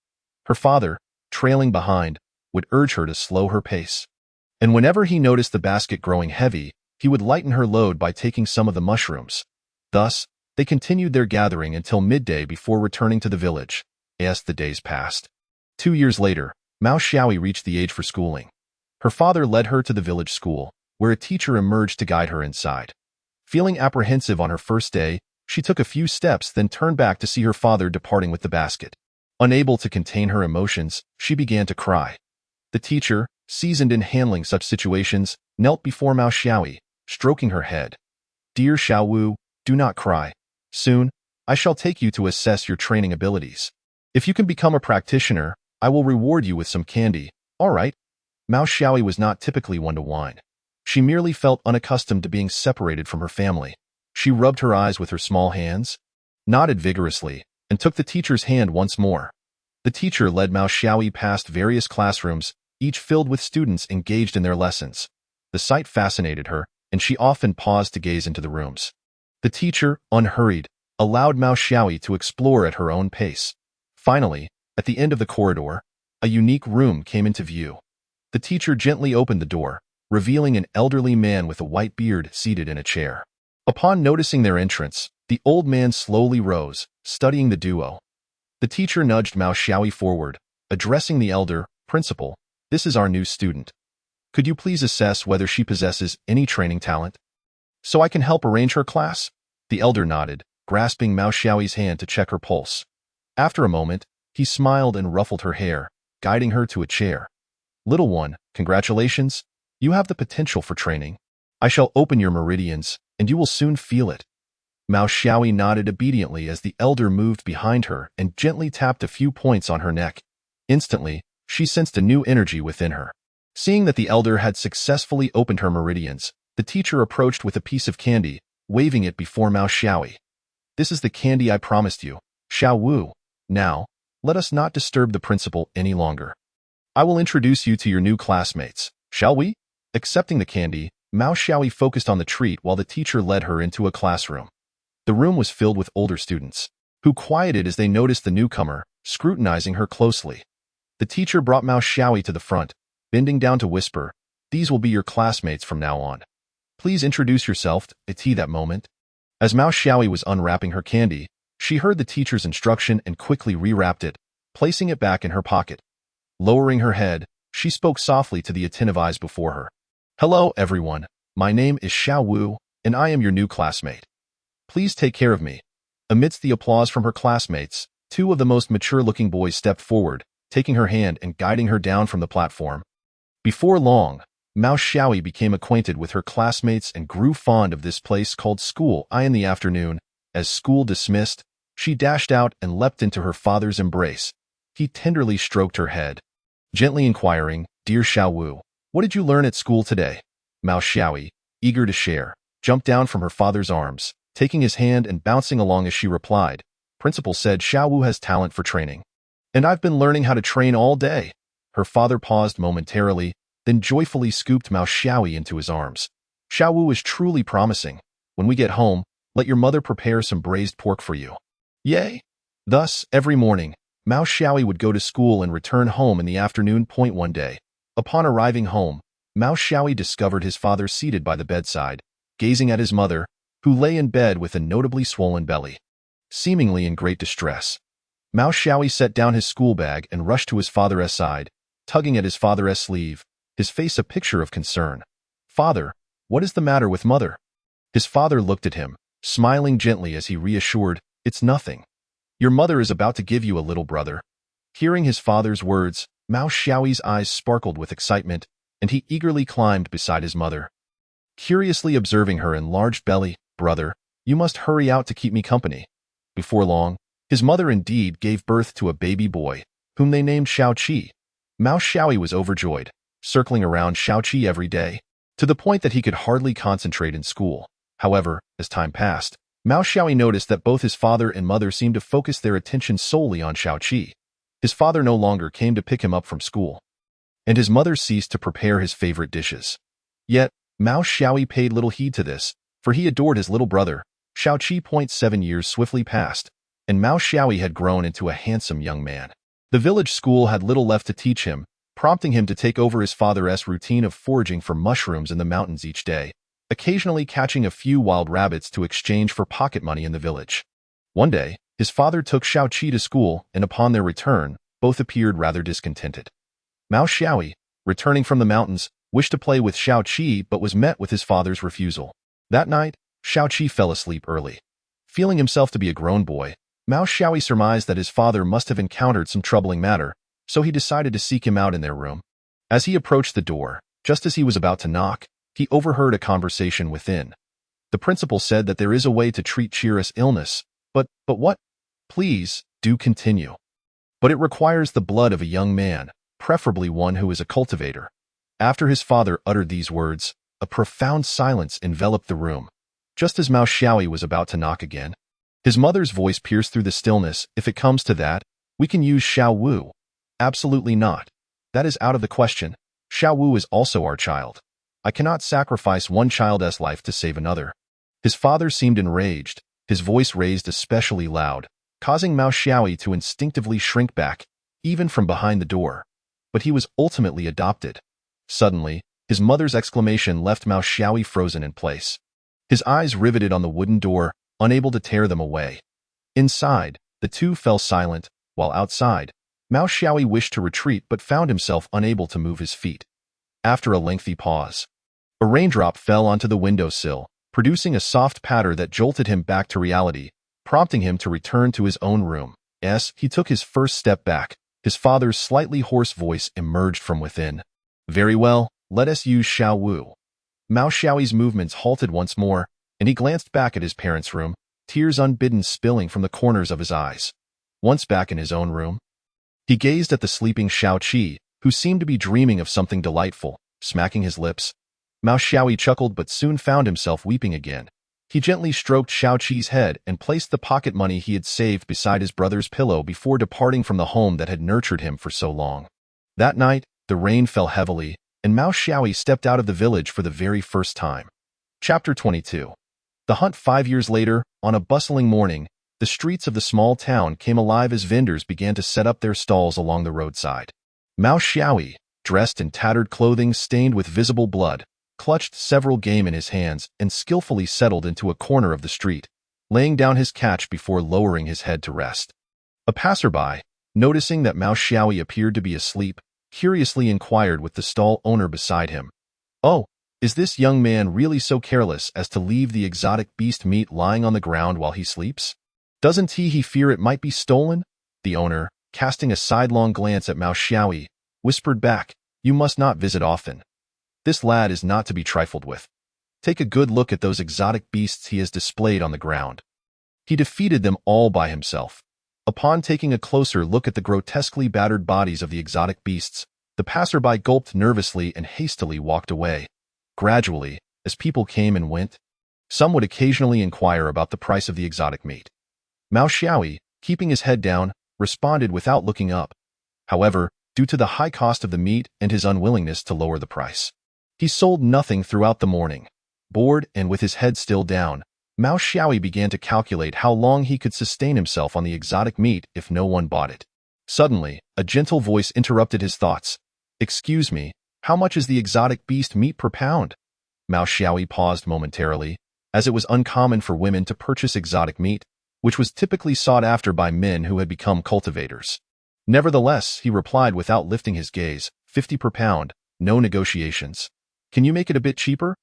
Her father, trailing behind, would urge her to slow her pace. And whenever he noticed the basket growing heavy, he would lighten her load by taking some of the mushrooms. Thus, they continued their gathering until midday before returning to the village. As the days passed. 2 years later, Mao Xiaoyi reached the age for schooling. Her father led her to the village school, where a teacher emerged to guide her inside. Feeling apprehensive on her first day, she took a few steps then turned back to see her father departing with the basket. Unable to contain her emotions, she began to cry. The teacher, seasoned in handling such situations, knelt before Mao Xiaoyi, stroking her head. "Dear Xiao Wu, do not cry. Soon, I shall take you to assess your training abilities. If you can become a practitioner, I will reward you with some candy, all right?" Mao Xiaoyi was not typically one to whine. She merely felt unaccustomed to being separated from her family. She rubbed her eyes with her small hands, nodded vigorously, and took the teacher's hand once more. The teacher led Mao Xiaoyi past various classrooms, each filled with students engaged in their lessons. The sight fascinated her, and she often paused to gaze into the rooms. The teacher, unhurried, allowed Mao Xiaoyi to explore at her own pace. Finally, at the end of the corridor, a unique room came into view. The teacher gently opened the door, revealing an elderly man with a white beard seated in a chair. Upon noticing their entrance, the old man slowly rose, studying the duo. The teacher nudged Mao Xiaoyi forward, addressing the elder, "Principal, this is our new student. Could you please assess whether she possesses any training talent? So I can help arrange her class?" The elder nodded, grasping Mao Xiaoyi's hand to check her pulse. After a moment, he smiled and ruffled her hair, guiding her to a chair. "Little one, congratulations. You have the potential for training. I shall open your meridians, and you will soon feel it." Mao Xiaoyi nodded obediently as the elder moved behind her and gently tapped a few points on her neck. Instantly, she sensed a new energy within her. Seeing that the elder had successfully opened her meridians, the teacher approached with a piece of candy, waving it before Mao Xiaoyi. "This is the candy I promised you, Xiao Wu. Now, let us not disturb the principal any longer. I will introduce you to your new classmates, shall we?" Accepting the candy, Mao Xiaoyi focused on the treat while the teacher led her into a classroom. The room was filled with older students, who quieted as they noticed the newcomer, scrutinizing her closely. The teacher brought Mao Xiaoyi to the front, bending down to whisper, "These will be your classmates from now on. Please introduce yourself." At that moment, as Mao Xiaoyi was unwrapping her candy, she heard the teacher's instruction and quickly rewrapped it, placing it back in her pocket. Lowering her head, she spoke softly to the attentive eyes before her. "Hello, everyone. My name is Xiao Wu, and I am your new classmate. Please take care of me." Amidst the applause from her classmates, two of the most mature-looking boys stepped forward, taking her hand and guiding her down from the platform. Before long, Mao Xiaoyi became acquainted with her classmates and grew fond of this place called school. In the afternoon, as school dismissed, she dashed out and leapt into her father's embrace. He tenderly stroked her head, gently inquiring, "Dear Xiao Wu, what did you learn at school today?" Mao Xiaoyi, eager to share, jumped down from her father's arms, taking his hand and bouncing along as she replied, "Principal said Xiao Wu has talent for training, and I've been learning how to train all day." Her father paused momentarily, then joyfully scooped Mao Xiaoyi into his arms. "Xiao Wu is truly promising. When we get home, let your mother prepare some braised pork for you." Yay! Thus, every morning, Mao Xiaoyi would go to school and return home in the afternoon. One day, upon arriving home, Mao Xiaoyi discovered his father seated by the bedside, gazing at his mother, who lay in bed with a notably swollen belly. Seemingly in great distress, Mao Xiaoyi set down his school bag and rushed to his father's side, tugging at his father's sleeve, his face a picture of concern. "Father, what is the matter with mother?" His father looked at him, smiling gently as he reassured, "It's nothing. Your mother is about to give you a little brother." Hearing his father's words, Mao Xiaoyi's eyes sparkled with excitement, and he eagerly climbed beside his mother. Curiously observing her enlarged belly, "Brother, you must hurry out to keep me company." Before long, his mother indeed gave birth to a baby boy, whom they named Xiao Qi. Mao Xiaoyi was overjoyed, circling around Xiao Qi every day, to the point that he could hardly concentrate in school. However, as time passed, Mao Xiaoyi noticed that both his father and mother seemed to focus their attention solely on Xiao Qi. His father no longer came to pick him up from school, and his mother ceased to prepare his favorite dishes. Yet, Mao Xiaoyi paid little heed to this, for he adored his little brother, Xiao Qi. 7 years swiftly passed, and Mao Xiaoyi had grown into a handsome young man. The village school had little left to teach him, prompting him to take over his father's routine of foraging for mushrooms in the mountains each day, occasionally catching a few wild rabbits to exchange for pocket money in the village. One day, his father took Xiao Qi to school, and upon their return, both appeared rather discontented. Mao Xiaoyi, returning from the mountains, wished to play with Xiao Qi but was met with his father's refusal. That night, Xiao Qi fell asleep early. Feeling himself to be a grown boy, Mao Xiaoyi surmised that his father must have encountered some troubling matter, so he decided to seek him out in their room. As he approached the door, just as he was about to knock, he overheard a conversation within. The principal said that there is a way to treat Chira's illness, but what? Please, do continue. But it requires the blood of a young man, preferably one who is a cultivator. After his father uttered these words, a profound silence enveloped the room. Just as Mao Xiaoyi was about to knock again, his mother's voice pierced through the stillness. "If it comes to that, we can use Xiao Wu." "Absolutely not. That is out of the question. Xiao Wu is also our child. I cannot sacrifice one child's life to save another." His father seemed enraged, his voice raised especially loud, causing Mao Xiaoyi to instinctively shrink back, even from behind the door. But he was ultimately adopted. Suddenly, his mother's exclamation left Mao Xiaoyi frozen in place. His eyes riveted on the wooden door, unable to tear them away. Inside, the two fell silent, while outside, Mao Xiaoyi wished to retreat but found himself unable to move his feet. After a lengthy pause, a raindrop fell onto the windowsill, producing a soft patter that jolted him back to reality, prompting him to return to his own room. As he took his first step back, his father's slightly hoarse voice emerged from within. "Very well, let us use Xiao Wu." Mao Xiaoyi's movements halted once more, and he glanced back at his parents' room, tears unbidden spilling from the corners of his eyes. Once back in his own room, he gazed at the sleeping Xiao-Qi, who seemed to be dreaming of something delightful, smacking his lips. Mao Xiaoyi chuckled but soon found himself weeping again. He gently stroked Xiao-Qi's head and placed the pocket money he had saved beside his brother's pillow before departing from the home that had nurtured him for so long. That night, the rain fell heavily, and Mao Xiaoyi stepped out of the village for the very first time. Chapter 22. The hunt 5 years later, on a bustling morning, the streets of the small town came alive as vendors began to set up their stalls along the roadside. Mao Xiaoyi, dressed in tattered clothing stained with visible blood, clutched several game in his hands and skillfully settled into a corner of the street, laying down his catch before lowering his head to rest. A passerby, noticing that Mao Xiaoyi appeared to be asleep, curiously inquired with the stall owner beside him, "Oh, is this young man really so careless as to leave the exotic beast meat lying on the ground while he sleeps? Doesn't he fear it might be stolen?" The owner, casting a sidelong glance at Mao Xiaoyi, whispered back, "You must not visit often. This lad is not to be trifled with. Take a good look at those exotic beasts he has displayed on the ground. He defeated them all by himself." Upon taking a closer look at the grotesquely battered bodies of the exotic beasts, the passerby gulped nervously and hastily walked away. Gradually, as people came and went, some would occasionally inquire about the price of the exotic meat. Mao Xiaoyi, keeping his head down, responded without looking up. However, due to the high cost of the meat and his unwillingness to lower the price, he sold nothing throughout the morning. Bored and with his head still down, Mao Xiaoyi began to calculate how long he could sustain himself on the exotic meat if no one bought it. Suddenly, a gentle voice interrupted his thoughts. "Excuse me, how much is the exotic beast meat per pound?" Mao Xiaoyi paused momentarily, as it was uncommon for women to purchase exotic meat, which was typically sought after by men who had become cultivators. Nevertheless, he replied without lifting his gaze, 50 per pound, no negotiations. Can you make it a bit cheaper?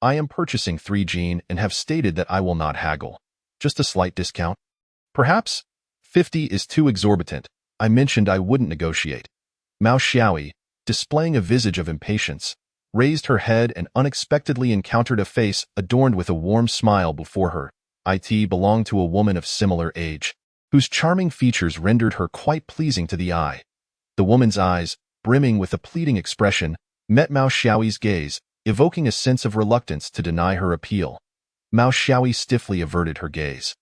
I am purchasing 3 jin and have stated that I will not haggle. Just a slight discount. Perhaps 50 is too exorbitant. I mentioned I wouldn't negotiate. Mao Xiaoyi, displaying a visage of impatience, raised her head and unexpectedly encountered a face adorned with a warm smile before her. It belonged to a woman of similar age, whose charming features rendered her quite pleasing to the eye. The woman's eyes, brimming with a pleading expression, met Mao Xiaoyi's gaze, evoking a sense of reluctance to deny her appeal. Mao Xiaoyi stiffly averted her gaze,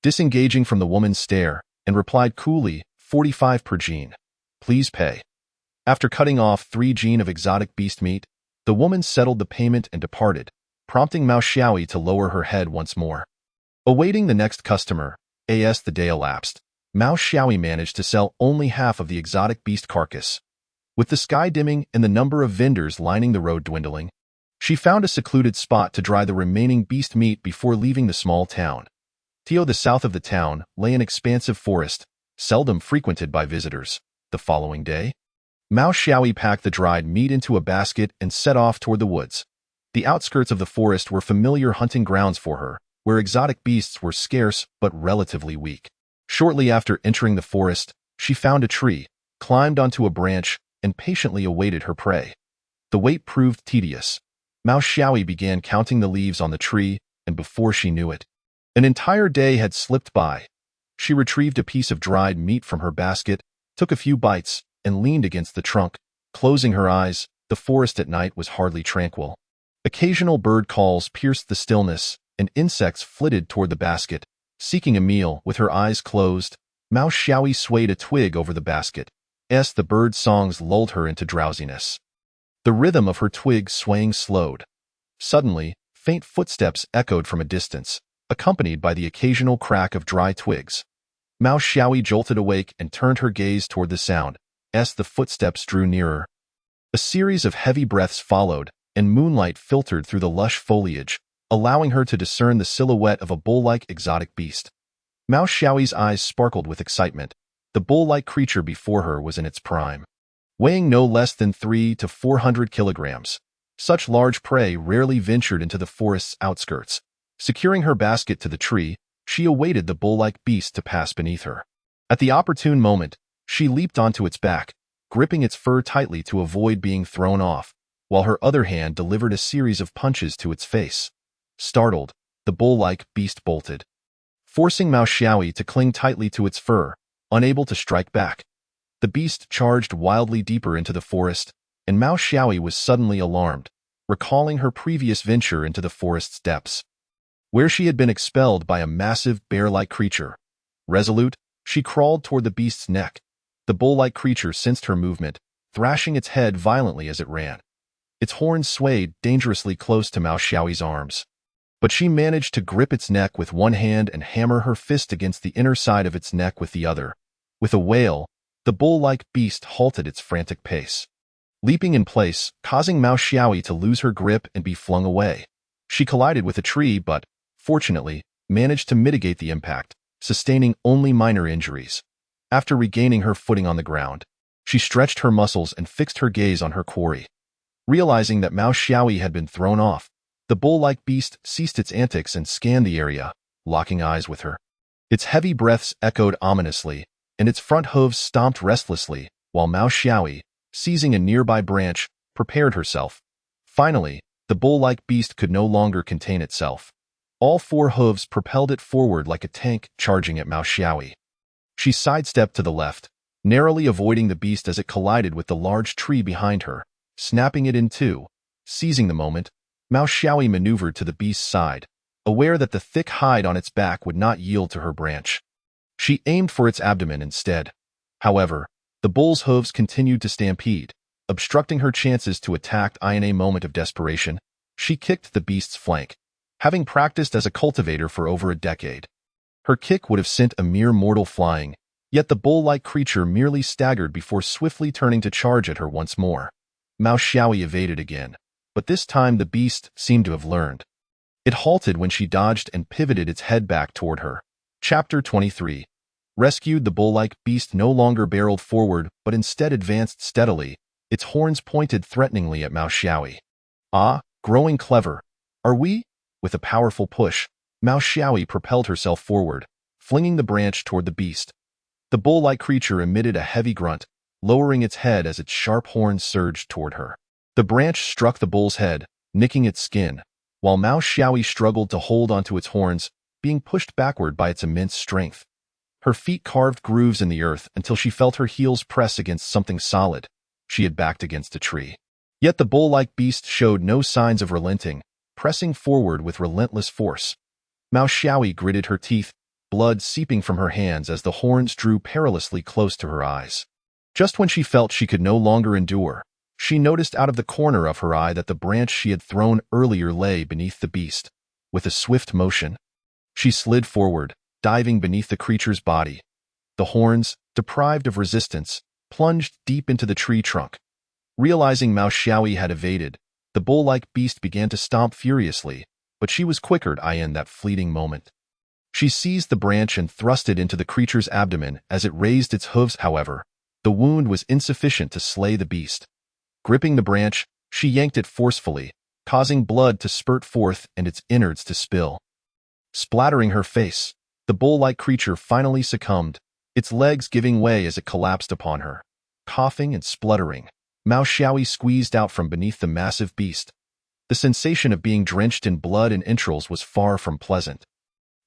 disengaging from the woman's stare, and replied coolly, 45 per jin. Please pay. After cutting off 3 jin of exotic beast meat, the woman settled the payment and departed, prompting Mao Xiaoyi to lower her head once more. Awaiting the next customer, as the day elapsed, Mao Xiaoyi managed to sell only half of the exotic beast carcass. With the sky dimming and the number of vendors lining the road dwindling, she found a secluded spot to dry the remaining beast meat before leaving the small town. To the south of the town lay an expansive forest, seldom frequented by visitors. The following day, Mao Xiaoyi packed the dried meat into a basket and set off toward the woods. The outskirts of the forest were familiar hunting grounds for her, where exotic beasts were scarce but relatively weak. Shortly after entering the forest, she found a tree, climbed onto a branch, and patiently awaited her prey. The wait proved tedious. Mao Xiaoyi began counting the leaves on the tree, and before she knew it, an entire day had slipped by. She retrieved a piece of dried meat from her basket, took a few bites, and leaned against the trunk. Closing her eyes, the forest at night was hardly tranquil. Occasional bird calls pierced the stillness, and insects flitted toward the basket. Seeking a meal with her eyes closed, Mao Xiaoyi swayed a twig over the basket. The bird songs lulled her into drowsiness. The rhythm of her twig swaying slowed. Suddenly, faint footsteps echoed from a distance, accompanied by the occasional crack of dry twigs. Mao Xiaoyi jolted awake and turned her gaze toward the sound. The footsteps drew nearer. A series of heavy breaths followed, and moonlight filtered through the lush foliage, allowing her to discern the silhouette of a bull-like exotic beast. Mao Xiaoyi's eyes sparkled with excitement. The bull-like creature before her was in its prime, weighing no less than 300 to 400 kilograms. Such large prey rarely ventured into the forest's outskirts. Securing her basket to the tree, she awaited the bull-like beast to pass beneath her. At the opportune moment, she leaped onto its back, gripping its fur tightly to avoid being thrown off, while her other hand delivered a series of punches to its face. Startled, the bull-like beast bolted, forcing Mao Xiaoyi to cling tightly to its fur, unable to strike back. The beast charged wildly deeper into the forest, and Mao Xiaoyi was suddenly alarmed, recalling her previous venture into the forest's depths, where she had been expelled by a massive bear-like creature. Resolute, she crawled toward the beast's neck. The bull-like creature sensed her movement, thrashing its head violently as it ran. Its horns swayed dangerously close to Mao Xiaoyi's arms. But she managed to grip its neck with one hand and hammer her fist against the inner side of its neck with the other. With a wail, the bull-like beast halted its frantic pace, leaping in place, causing Mao Xiaoyi to lose her grip and be flung away. She collided with a tree but, fortunately, managed to mitigate the impact, sustaining only minor injuries. After regaining her footing on the ground, she stretched her muscles and fixed her gaze on her quarry. Realizing that Mao Xiaoyi had been thrown off, the bull-like beast ceased its antics and scanned the area, locking eyes with her. Its heavy breaths echoed ominously, and its front hooves stomped restlessly, while Mao Xiaoyi, seizing a nearby branch, prepared herself. Finally, the bull-like beast could no longer contain itself. All four hooves propelled it forward like a tank charging at Mao Xiaoyi. She sidestepped to the left, narrowly avoiding the beast as it collided with the large tree behind her, snapping it in two. Seizing the moment, Mao Xiaoyi maneuvered to the beast's side, aware that the thick hide on its back would not yield to her branch. She aimed for its abdomen instead. However, the bull's hooves continued to stampede, obstructing her chances to attack. In a moment of desperation, she kicked the beast's flank. Having practiced as a cultivator for over a decade, her kick would have sent a mere mortal flying, yet the bull-like creature merely staggered before swiftly turning to charge at her once more. Mao Xiaoyi evaded again, but this time the beast seemed to have learned. It halted when she dodged and pivoted its head back toward her. Chapter 23. Rescued. The bull-like beast no longer barreled forward, but instead advanced steadily, its horns pointed threateningly at Mao Xiaoyi. Ah, growing clever. Are we? With a powerful push, Mao Xiaoyi propelled herself forward, flinging the branch toward the beast. The bull-like creature emitted a heavy grunt, lowering its head as its sharp horns surged toward her. The branch struck the bull's head, nicking its skin, while Mao Xiaoyi struggled to hold onto its horns, being pushed backward by its immense strength. Her feet carved grooves in the earth until she felt her heels press against something solid. She had backed against a tree. Yet the bull-like beast showed no signs of relenting, pressing forward with relentless force. Mao Xiaoyi gritted her teeth, blood seeping from her hands as the horns drew perilously close to her eyes. Just when she felt she could no longer endure, she noticed out of the corner of her eye that the branch she had thrown earlier lay beneath the beast. With a swift motion, she slid forward, diving beneath the creature's body. The horns, deprived of resistance, plunged deep into the tree trunk. Realizing Mao Xiaoyi had evaded, the bull-like beast began to stomp furiously, but she was quicker in that fleeting moment. She seized the branch and thrust it into the creature's abdomen as it raised its hooves. However, the wound was insufficient to slay the beast. Gripping the branch, she yanked it forcefully, causing blood to spurt forth and its innards to spill. Splattering her face, the bull-like creature finally succumbed, its legs giving way as it collapsed upon her. Coughing and spluttering, Mao Xiaoyi squeezed out from beneath the massive beast. The sensation of being drenched in blood and entrails was far from pleasant.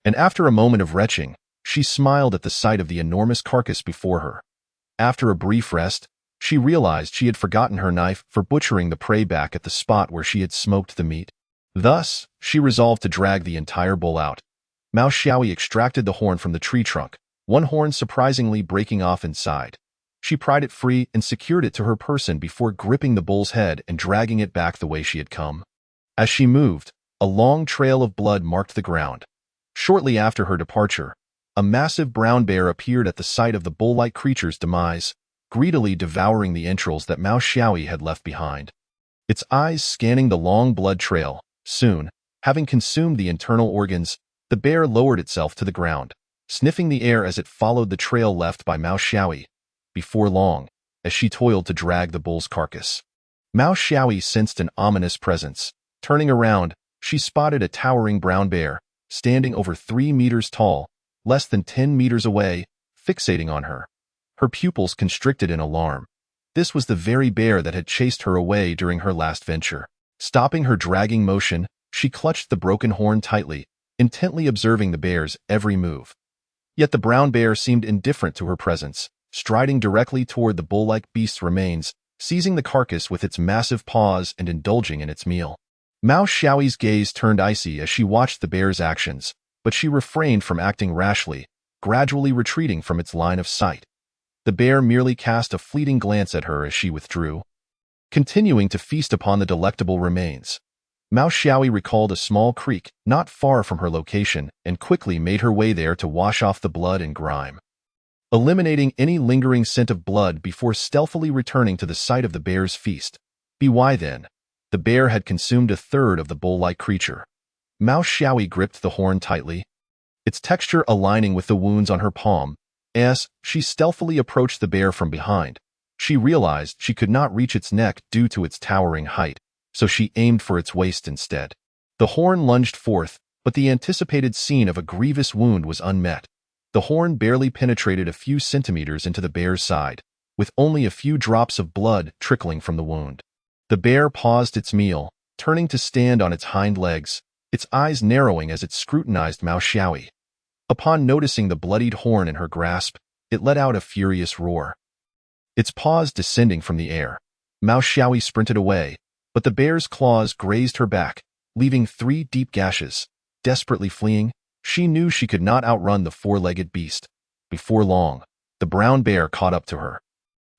And after a moment of retching, she smiled at the sight of the enormous carcass before her. After a brief rest, she realized she had forgotten her knife for butchering the prey back at the spot where she had smoked the meat. Thus, she resolved to drag the entire bull out. Mao Xiaoyi extracted the horn from the tree trunk, one horn surprisingly breaking off inside. She pried it free and secured it to her person before gripping the bull's head and dragging it back the way she had come. As she moved, a long trail of blood marked the ground. Shortly after her departure, a massive brown bear appeared at the site of the bull-like creature's demise, greedily devouring the entrails that Mao Xiaoyi had left behind. Its eyes scanning the long blood trail. Soon, having consumed the internal organs, the bear lowered itself to the ground, sniffing the air as it followed the trail left by Mao Xiaoyi. Before long, as she toiled to drag the bull's carcass, Mao Xiaoyi sensed an ominous presence. Turning around, she spotted a towering brown bear, standing over 3 meters tall, less than 10 meters away, fixating on her. Her pupils constricted in alarm. This was the very bear that had chased her away during her last venture. Stopping her dragging motion, she clutched the broken horn tightly, intently observing the bear's every move. Yet the brown bear seemed indifferent to her presence, striding directly toward the bull-like beast's remains, seizing the carcass with its massive paws and indulging in its meal. Mao Xiaoyi's gaze turned icy as she watched the bear's actions, but she refrained from acting rashly, gradually retreating from its line of sight. The bear merely cast a fleeting glance at her as she withdrew, continuing to feast upon the delectable remains. Mao Xiaoyi recalled a small creek not far from her location and quickly made her way there to wash off the blood and grime, eliminating any lingering scent of blood before stealthily returning to the site of the bear's feast. By then, the bear had consumed a third of the bull-like creature. Mao Xiaoyi gripped the horn tightly, its texture aligning with the wounds on her palm. As she stealthily approached the bear from behind, she realized she could not reach its neck due to its towering height, so she aimed for its waist instead. The horn lunged forth, but the anticipated scene of a grievous wound was unmet. The horn barely penetrated a few centimeters into the bear's side, with only a few drops of blood trickling from the wound. The bear paused its meal, turning to stand on its hind legs, its eyes narrowing as it scrutinized Mao Xiaoyi. Upon noticing the bloodied horn in her grasp, it let out a furious roar, its paws descending from the air. Mao Xiaoyi sprinted away, but the bear's claws grazed her back, leaving 3 deep gashes. Desperately fleeing, she knew she could not outrun the 4-legged beast. Before long, the brown bear caught up to her,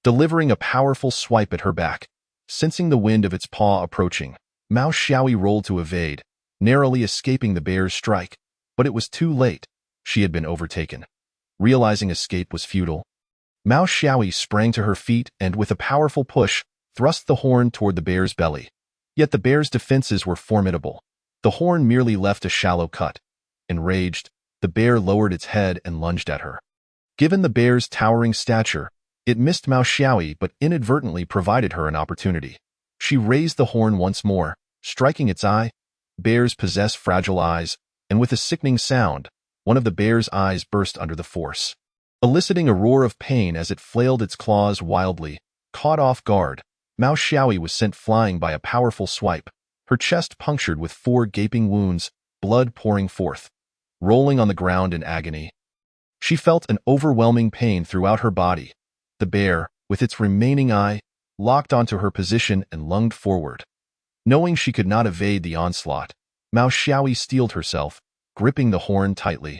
delivering a powerful swipe at her back. Sensing the wind of its paw approaching, Mao Xiaoyi rolled to evade, narrowly escaping the bear's strike. But it was too late. She had been overtaken. Realizing escape was futile, Mao Xiaoyi sprang to her feet and, with a powerful push, thrust the horn toward the bear's belly. Yet the bear's defenses were formidable. The horn merely left a shallow cut. Enraged, the bear lowered its head and lunged at her. Given the bear's towering stature, it missed Mao Xiaoyi but inadvertently provided her an opportunity. She raised the horn once more, striking its eye. Bears possess fragile eyes, and with a sickening sound, one of the bear's eyes burst under the force, eliciting a roar of pain as it flailed its claws wildly. Caught off guard, Mao Xiaoyi was sent flying by a powerful swipe, her chest punctured with 4 gaping wounds, blood pouring forth. Rolling on the ground in agony, she felt an overwhelming pain throughout her body. The bear, with its remaining eye, locked onto her position and lunged forward. Knowing she could not evade the onslaught, Mao Xiaoyi steeled herself, gripping the horn tightly,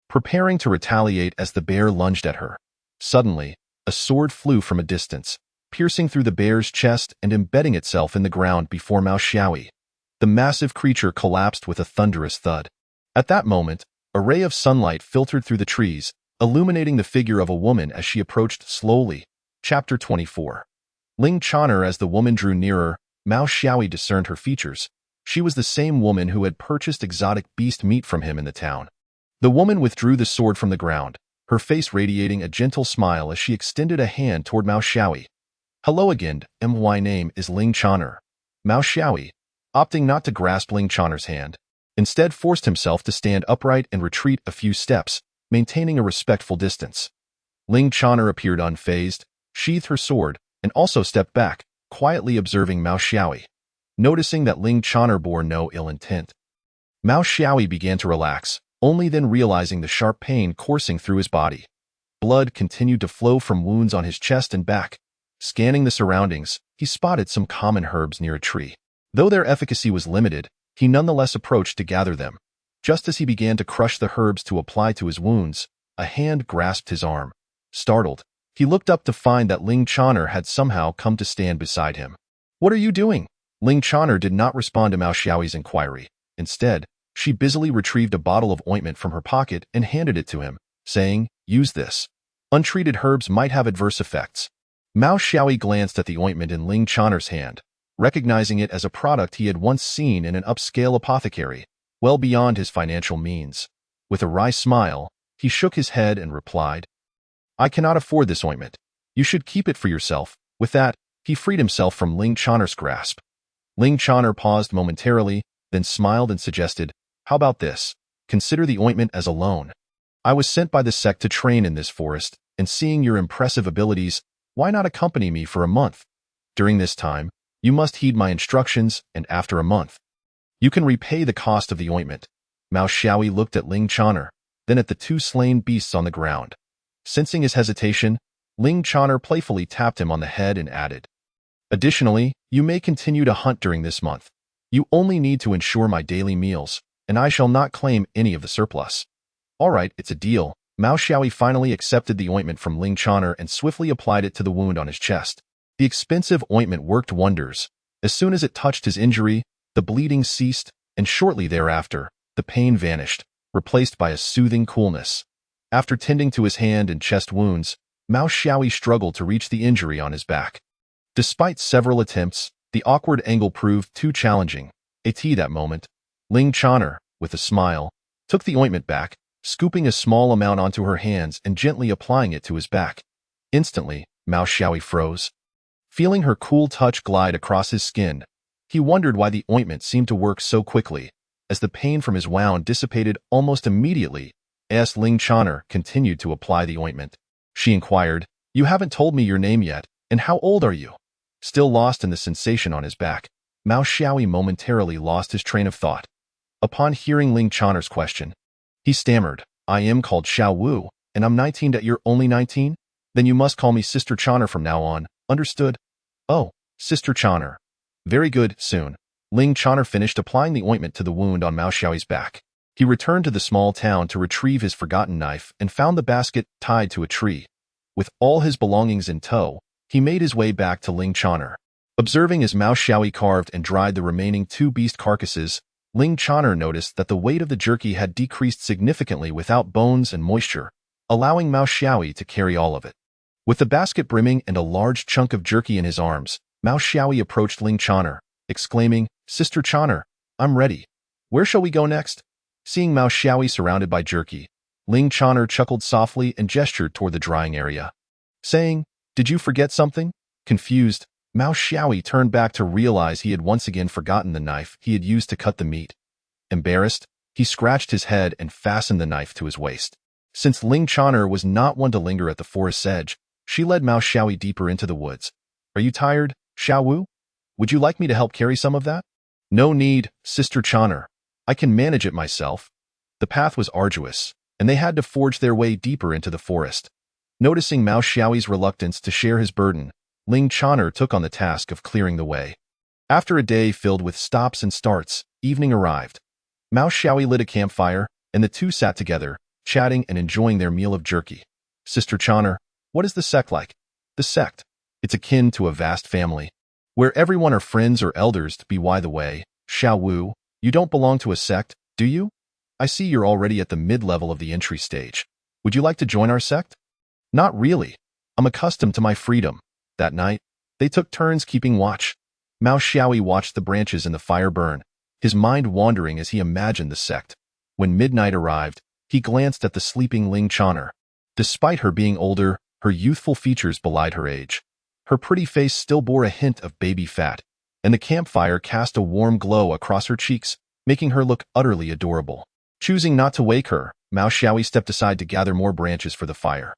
preparing to retaliate as the bear lunged at her. Suddenly, a sword flew from a distance, piercing through the bear's chest and embedding itself in the ground before Mao Xiaoyi. The massive creature collapsed with a thunderous thud. At that moment, a ray of sunlight filtered through the trees, illuminating the figure of a woman as she approached slowly. Chapter 24. Ling Chaner. As the woman drew nearer, Mao Xiaoyi discerned her features. She was the same woman who had purchased exotic beast meat from him in the town. The woman withdrew the sword from the ground, her face radiating a gentle smile as she extended a hand toward Mao Xiaoyi. Hello again, my name is Ling Chaner. Mao Xiaoyi, opting not to grasp Ling Chaner's hand, instead forced himself to stand upright and retreat a few steps, maintaining a respectful distance. Ling Chaner appeared unfazed, sheathed her sword, and also stepped back, quietly observing Mao Xiaoyi. Noticing that Ling Chaner bore no ill intent, Mao Xiaoyi began to relax, only then realizing the sharp pain coursing through his body. Blood continued to flow from wounds on his chest and back. Scanning the surroundings, he spotted some common herbs near a tree. Though their efficacy was limited, he nonetheless approached to gather them. Just as he began to crush the herbs to apply to his wounds, a hand grasped his arm. Startled, he looked up to find that Ling Chaner had somehow come to stand beside him. "What are you doing?" Ling Chaner did not respond to Mao Xiaoyi's inquiry. Instead, she busily retrieved a bottle of ointment from her pocket and handed it to him, saying, "Use this. Untreated herbs might have adverse effects." Mao Xiaoyi glanced at the ointment in Ling Chaner's hand, recognizing it as a product he had once seen in an upscale apothecary, well beyond his financial means. With a wry smile, he shook his head and replied, "I cannot afford this ointment. You should keep it for yourself." With that, he freed himself from Ling Chaner's grasp. Ling Chaner paused momentarily, then smiled and suggested, "How about this? Consider the ointment as a loan. I was sent by the sect to train in this forest, and seeing your impressive abilities, why not accompany me for a month? During this time, you must heed my instructions, and after a month, you can repay the cost of the ointment." Mao Xiaoyi looked at Ling Chaner, then at the two slain beasts on the ground. Sensing his hesitation, Ling Chaner playfully tapped him on the head and added, "Additionally, you may continue to hunt during this month. You only need to ensure my daily meals, and I shall not claim any of the surplus." "All right, it's a deal." Mao Xiaoyi finally accepted the ointment from Ling Chaner and swiftly applied it to the wound on his chest. The expensive ointment worked wonders. As soon as it touched his injury, the bleeding ceased, and shortly thereafter, the pain vanished, replaced by a soothing coolness. After tending to his hand and chest wounds, Mao Xiaoyi struggled to reach the injury on his back. Despite several attempts, the awkward angle proved too challenging. At that moment, Ling Chaner, with a smile, took the ointment back, scooping a small amount onto her hands and gently applying it to his back. Instantly, Mao Xiaoyi froze. Feeling her cool touch glide across his skin, he wondered why the ointment seemed to work so quickly, as the pain from his wound dissipated almost immediately. As Ling Chaner continued to apply the ointment, she inquired, "You haven't told me your name yet, and how old are you?" Still lost in the sensation on his back, Mao Xiaoyi momentarily lost his train of thought. Upon hearing Ling Chaner's question, he stammered, "I am called Xiao Wu, and I'm 19. That you're only 19? Then you must call me Sister Chaner from now on, understood?" "Oh, Sister Chaner. Very good, soon." Ling Chaner finished applying the ointment to the wound on Mao Xiaoyi's back. He returned to the small town to retrieve his forgotten knife and found the basket tied to a tree. With all his belongings in tow, he made his way back to Ling Chaner. Observing as Mao Xiaoyi carved and dried the remaining two beast carcasses, Ling Chaner noticed that the weight of the jerky had decreased significantly without bones and moisture, allowing Mao Xiaoyi to carry all of it. With the basket brimming and a large chunk of jerky in his arms, Mao Xiaoyi approached Ling Chaner, exclaiming, "Sister Chaner, I'm ready. Where shall we go next?" Seeing Mao Xiaoyi surrounded by jerky, Ling Chaner chuckled softly and gestured toward the drying area, saying, "Did you forget something?" Confused, Mao Xiaoyi turned back to realize he had once again forgotten the knife he had used to cut the meat. Embarrassed, he scratched his head and fastened the knife to his waist. Since Ling Chaner was not one to linger at the forest's edge, she led Mao Xiaoyi deeper into the woods. "Are you tired, Xiao Wu? Would you like me to help carry some of that?" "No need, Sister Chaner. I can manage it myself." The path was arduous, and they had to forge their way deeper into the forest. Noticing Mao Xiaoyi's reluctance to share his burden, Ling Chaner took on the task of clearing the way. After a day filled with stops and starts, evening arrived. Mao Xiaoyi lit a campfire, and the two sat together, chatting and enjoying their meal of jerky. "Sister Chaner, what is the sect like?" "The sect? It's akin to a vast family, where everyone are friends or elders. By the way, Xiao Wu, you don't belong to a sect, do you? I see you're already at the mid-level of the entry stage. Would you like to join our sect?" "Not really. I'm accustomed to my freedom." That night, they took turns keeping watch. Mao Xiaoyi watched the branches in the fire burn, his mind wandering as he imagined the sect. When midnight arrived, he glanced at the sleeping Ling Chaner. Despite her being older, her youthful features belied her age. Her pretty face still bore a hint of baby fat, and the campfire cast a warm glow across her cheeks, making her look utterly adorable. Choosing not to wake her, Mao Xiaoyi stepped aside to gather more branches for the fire.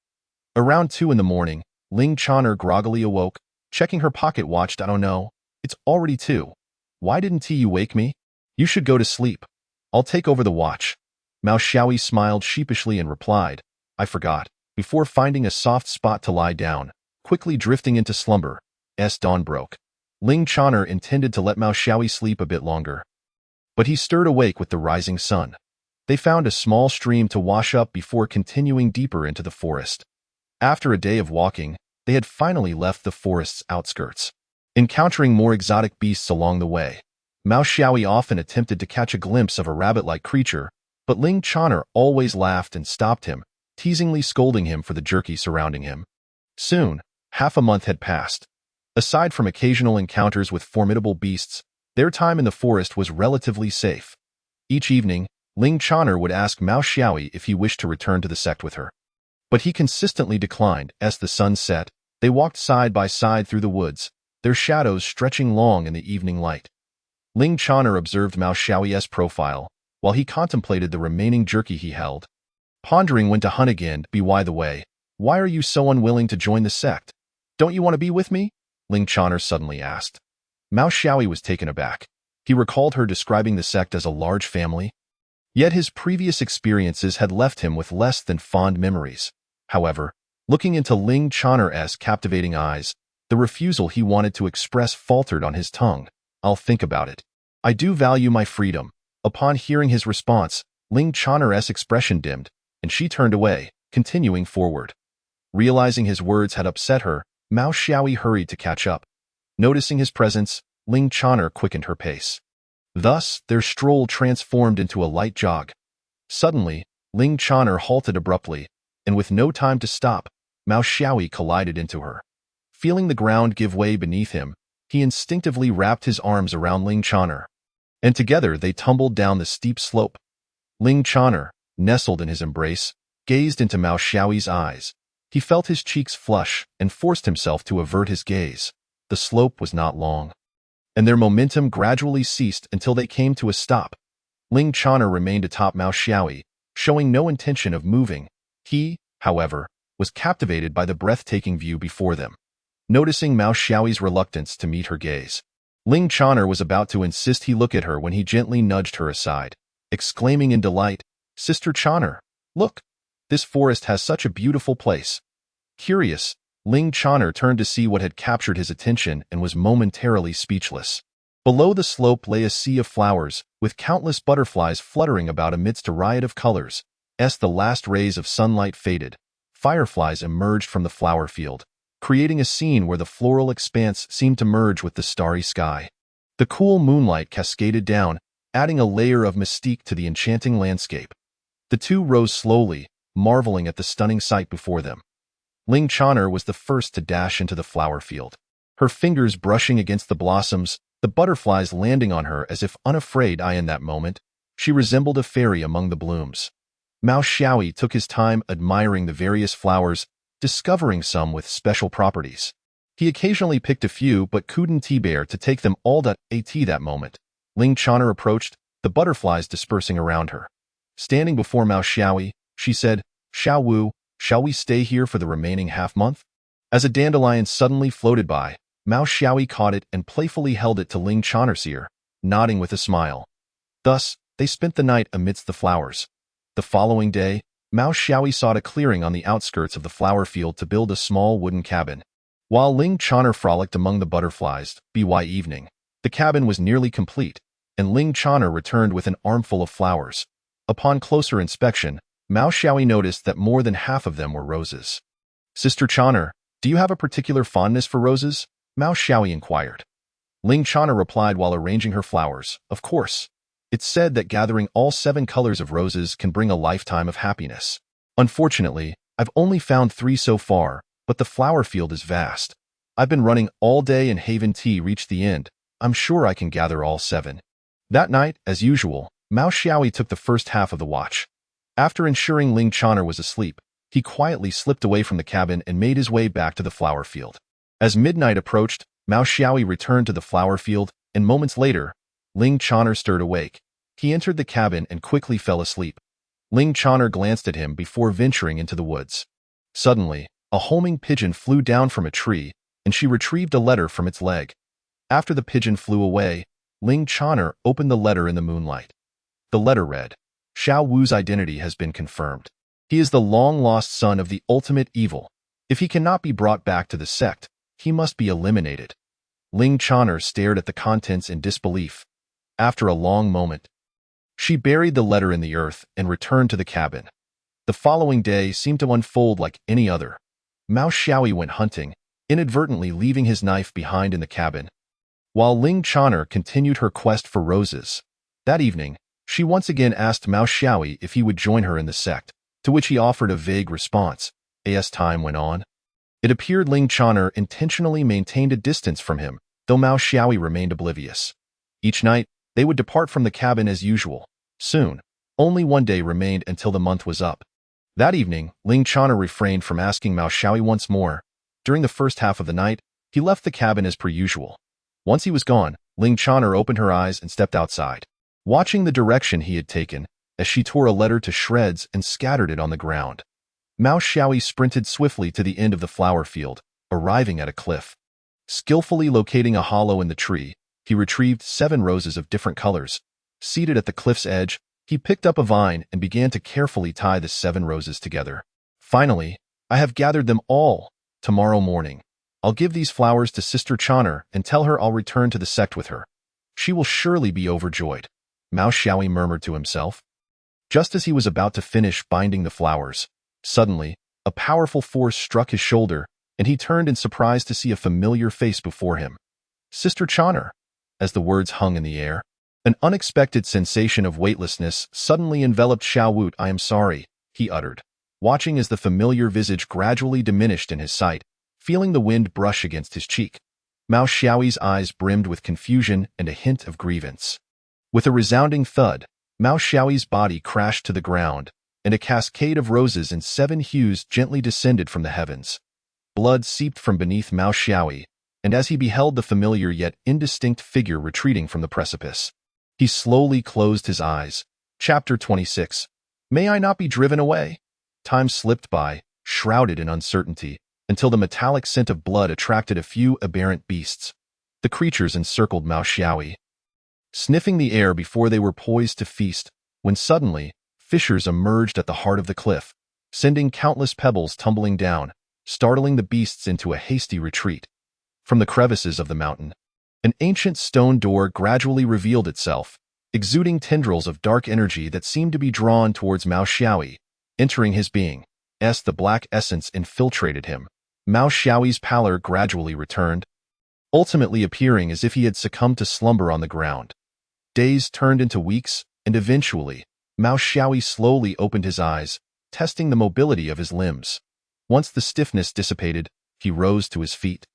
Around 2 in the morning, Ling Chaner groggily awoke, checking her pocket watch. "I don't know. It's already 2. Why didn't you wake me? You should go to sleep. I'll take over the watch." Mao Xiaoyi smiled sheepishly and replied, "I forgot," before finding a soft spot to lie down, quickly drifting into slumber. As dawn broke, Ling Chaner intended to let Mao Xiaoyi sleep a bit longer, but he stirred awake with the rising sun. They found a small stream to wash up before continuing deeper into the forest. After a day of walking, they had finally left the forest's outskirts. Encountering more exotic beasts along the way, Mao Xiaoyi often attempted to catch a glimpse of a rabbit-like creature, but Ling Chaner always laughed and stopped him, teasingly scolding him for the jerky surrounding him. Soon, half a month had passed. Aside from occasional encounters with formidable beasts, their time in the forest was relatively safe. Each evening, Ling Chaner would ask Mao Xiaoyi if he wished to return to the sect with her. But he consistently declined. As the sun set, they walked side by side through the woods, their shadows stretching long in the evening light. Ling Chaner observed Mao Xiaoyi's profile, while he contemplated the remaining jerky he held. Pondering when to hunt again. By the way, why are you so unwilling to join the sect? Don't you want to be with me?" Ling Chaner suddenly asked. Mao Xiaoyi was taken aback. He recalled her describing the sect as a large family. Yet his previous experiences had left him with less than fond memories. However, looking into Ling Channer's captivating eyes, the refusal he wanted to express faltered on his tongue. "I'll think about it. I do value my freedom." Upon hearing his response, Ling Channer's expression dimmed, and she turned away, continuing forward. Realizing his words had upset her, Mao Xiaoyi hurried to catch up. Noticing his presence, Ling Channer quickened her pace. Thus, their stroll transformed into a light jog. Suddenly, Ling Channer halted abruptly, and with no time to stop, Mao Xiaoyi collided into her. Feeling the ground give way beneath him, he instinctively wrapped his arms around Ling Channer, and together they tumbled down the steep slope. Ling Channer, nestled in his embrace, gazed into Mao Xiaoyi's eyes. He felt his cheeks flush and forced himself to avert his gaze. The slope was not long, and their momentum gradually ceased until they came to a stop. Ling Channer remained atop Mao Xiaoyi, showing no intention of moving. He, however, was captivated by the breathtaking view before them. Noticing Mao Xiaoyi's reluctance to meet her gaze, Ling Channer was about to insist he look at her when he gently nudged her aside, exclaiming in delight, "Sister Channer, look! This forest has such a beautiful place." Curious, Ling Channer turned to see what had captured his attention and was momentarily speechless. Below the slope lay a sea of flowers, with countless butterflies fluttering about amidst a riot of colors. As the last rays of sunlight faded, fireflies emerged from the flower field, creating a scene where the floral expanse seemed to merge with the starry sky. The cool moonlight cascaded down, adding a layer of mystique to the enchanting landscape. The two rose slowly, marveling at the stunning sight before them. Ling Channer was the first to dash into the flower field. Her fingers brushing against the blossoms, the butterflies landing on her as if unafraid. In that moment, she resembled a fairy among the blooms. Mao Xiaoyi took his time admiring the various flowers, discovering some with special properties. He occasionally picked a few but couldn't bear to take them all. At that moment, Ling Channer approached, the butterflies dispersing around her. Standing before Mao Xiaoyi, she said, "Xiao Wu, shall we stay here for the remaining half-month?" As a dandelion suddenly floated by, Mao Xiaoyi caught it and playfully held it to Ling Channer's ear, nodding with a smile. Thus, they spent the night amidst the flowers. The following day, Mao Xiaoyi sought a clearing on the outskirts of the flower field to build a small wooden cabin. While Ling Channer frolicked among the butterflies, by evening, the cabin was nearly complete, and Ling Channer returned with an armful of flowers. Upon closer inspection, Mao Xiaoyi noticed that more than half of them were roses. "Sister Channer, do you have a particular fondness for roses?" Mao Xiaoyi inquired. Ling Channer replied while arranging her flowers, "Of course. It's said that gathering all 7 colors of roses can bring a lifetime of happiness. Unfortunately, I've only found 3 so far, but the flower field is vast. I've been running all day and haven't reached the end. I'm sure I can gather all 7. That night, as usual, Mao Xiaoyi took the first half of the watch. After ensuring Ling Channer was asleep, he quietly slipped away from the cabin and made his way back to the flower field. As midnight approached, Mao Xiaoyi returned to the flower field, and moments later, Ling Channer stirred awake. He entered the cabin and quickly fell asleep. Ling Channer glanced at him before venturing into the woods. Suddenly, a homing pigeon flew down from a tree, and she retrieved a letter from its leg. After the pigeon flew away, Ling Channer opened the letter in the moonlight. The letter read, "Xiao Wu's identity has been confirmed. He is the long-lost son of the ultimate evil. If he cannot be brought back to the sect, he must be eliminated." Ling Channer stared at the contents in disbelief. After a long moment, she buried the letter in the earth and returned to the cabin. The following day seemed to unfold like any other. Mao Xiaoyi went hunting, inadvertently leaving his knife behind in the cabin, while Ling Channer continued her quest for roses. That evening, she once again asked Mao Xiaoyi if he would join her in the sect, to which he offered a vague response. As time went on, it appeared Ling Channer intentionally maintained a distance from him, though Mao Xiaoyi remained oblivious. Each night, they would depart from the cabin as usual. Soon, only one day remained until the month was up. That evening, Ling Channer refrained from asking Mao Xiaoyi once more. During the first half of the night, he left the cabin as per usual. Once he was gone, Ling Channer opened her eyes and stepped outside, watching the direction he had taken, as she tore a letter to shreds and scattered it on the ground. Mao Xiaoyi sprinted swiftly to the end of the flower field, arriving at a cliff. Skillfully locating a hollow in the tree, he retrieved 7 roses of different colors. Seated at the cliff's edge, He picked up a vine and began to carefully tie the 7 roses together. Finally, I have gathered them all. Tomorrow morning, I'll give these flowers to Sister Chana and tell her I'll return to the sect with her. She will surely be overjoyed, Mao Xiaoyi murmured to himself. Just as he was about to finish binding the flowers, suddenly, a powerful force struck his shoulder, and he turned in surprise to see a familiar face before him. Sister Chana. As the words hung in the air, an unexpected sensation of weightlessness suddenly enveloped Xiao Wu. I am sorry, he uttered, watching as the familiar visage gradually diminished in his sight, feeling the wind brush against his cheek. Mao Xiaoyi's eyes brimmed with confusion and a hint of grievance. With a resounding thud, Mao Xiaoyi's body crashed to the ground, and a cascade of roses in 7 hues gently descended from the heavens. Blood seeped from beneath Mao Xiaoyi, and as he beheld the familiar yet indistinct figure retreating from the precipice, he slowly closed his eyes. Chapter 26. May I not be driven away? Time slipped by, shrouded in uncertainty, until the metallic scent of blood attracted a few aberrant beasts. The creatures encircled Mao Xiaoyi, sniffing the air before they were poised to feast, when suddenly, fissures emerged at the heart of the cliff, sending countless pebbles tumbling down, startling the beasts into a hasty retreat. From the crevices of the mountain, an ancient stone door gradually revealed itself, exuding tendrils of dark energy that seemed to be drawn towards Mao Xiaoyi. Entering his being, as the black essence infiltrated him, Mao Xiaoyi's pallor gradually returned, ultimately appearing as if he had succumbed to slumber on the ground. Days turned into weeks, and eventually, Mao Xiaoyi slowly opened his eyes, testing the mobility of his limbs. Once the stiffness dissipated, he rose to his feet,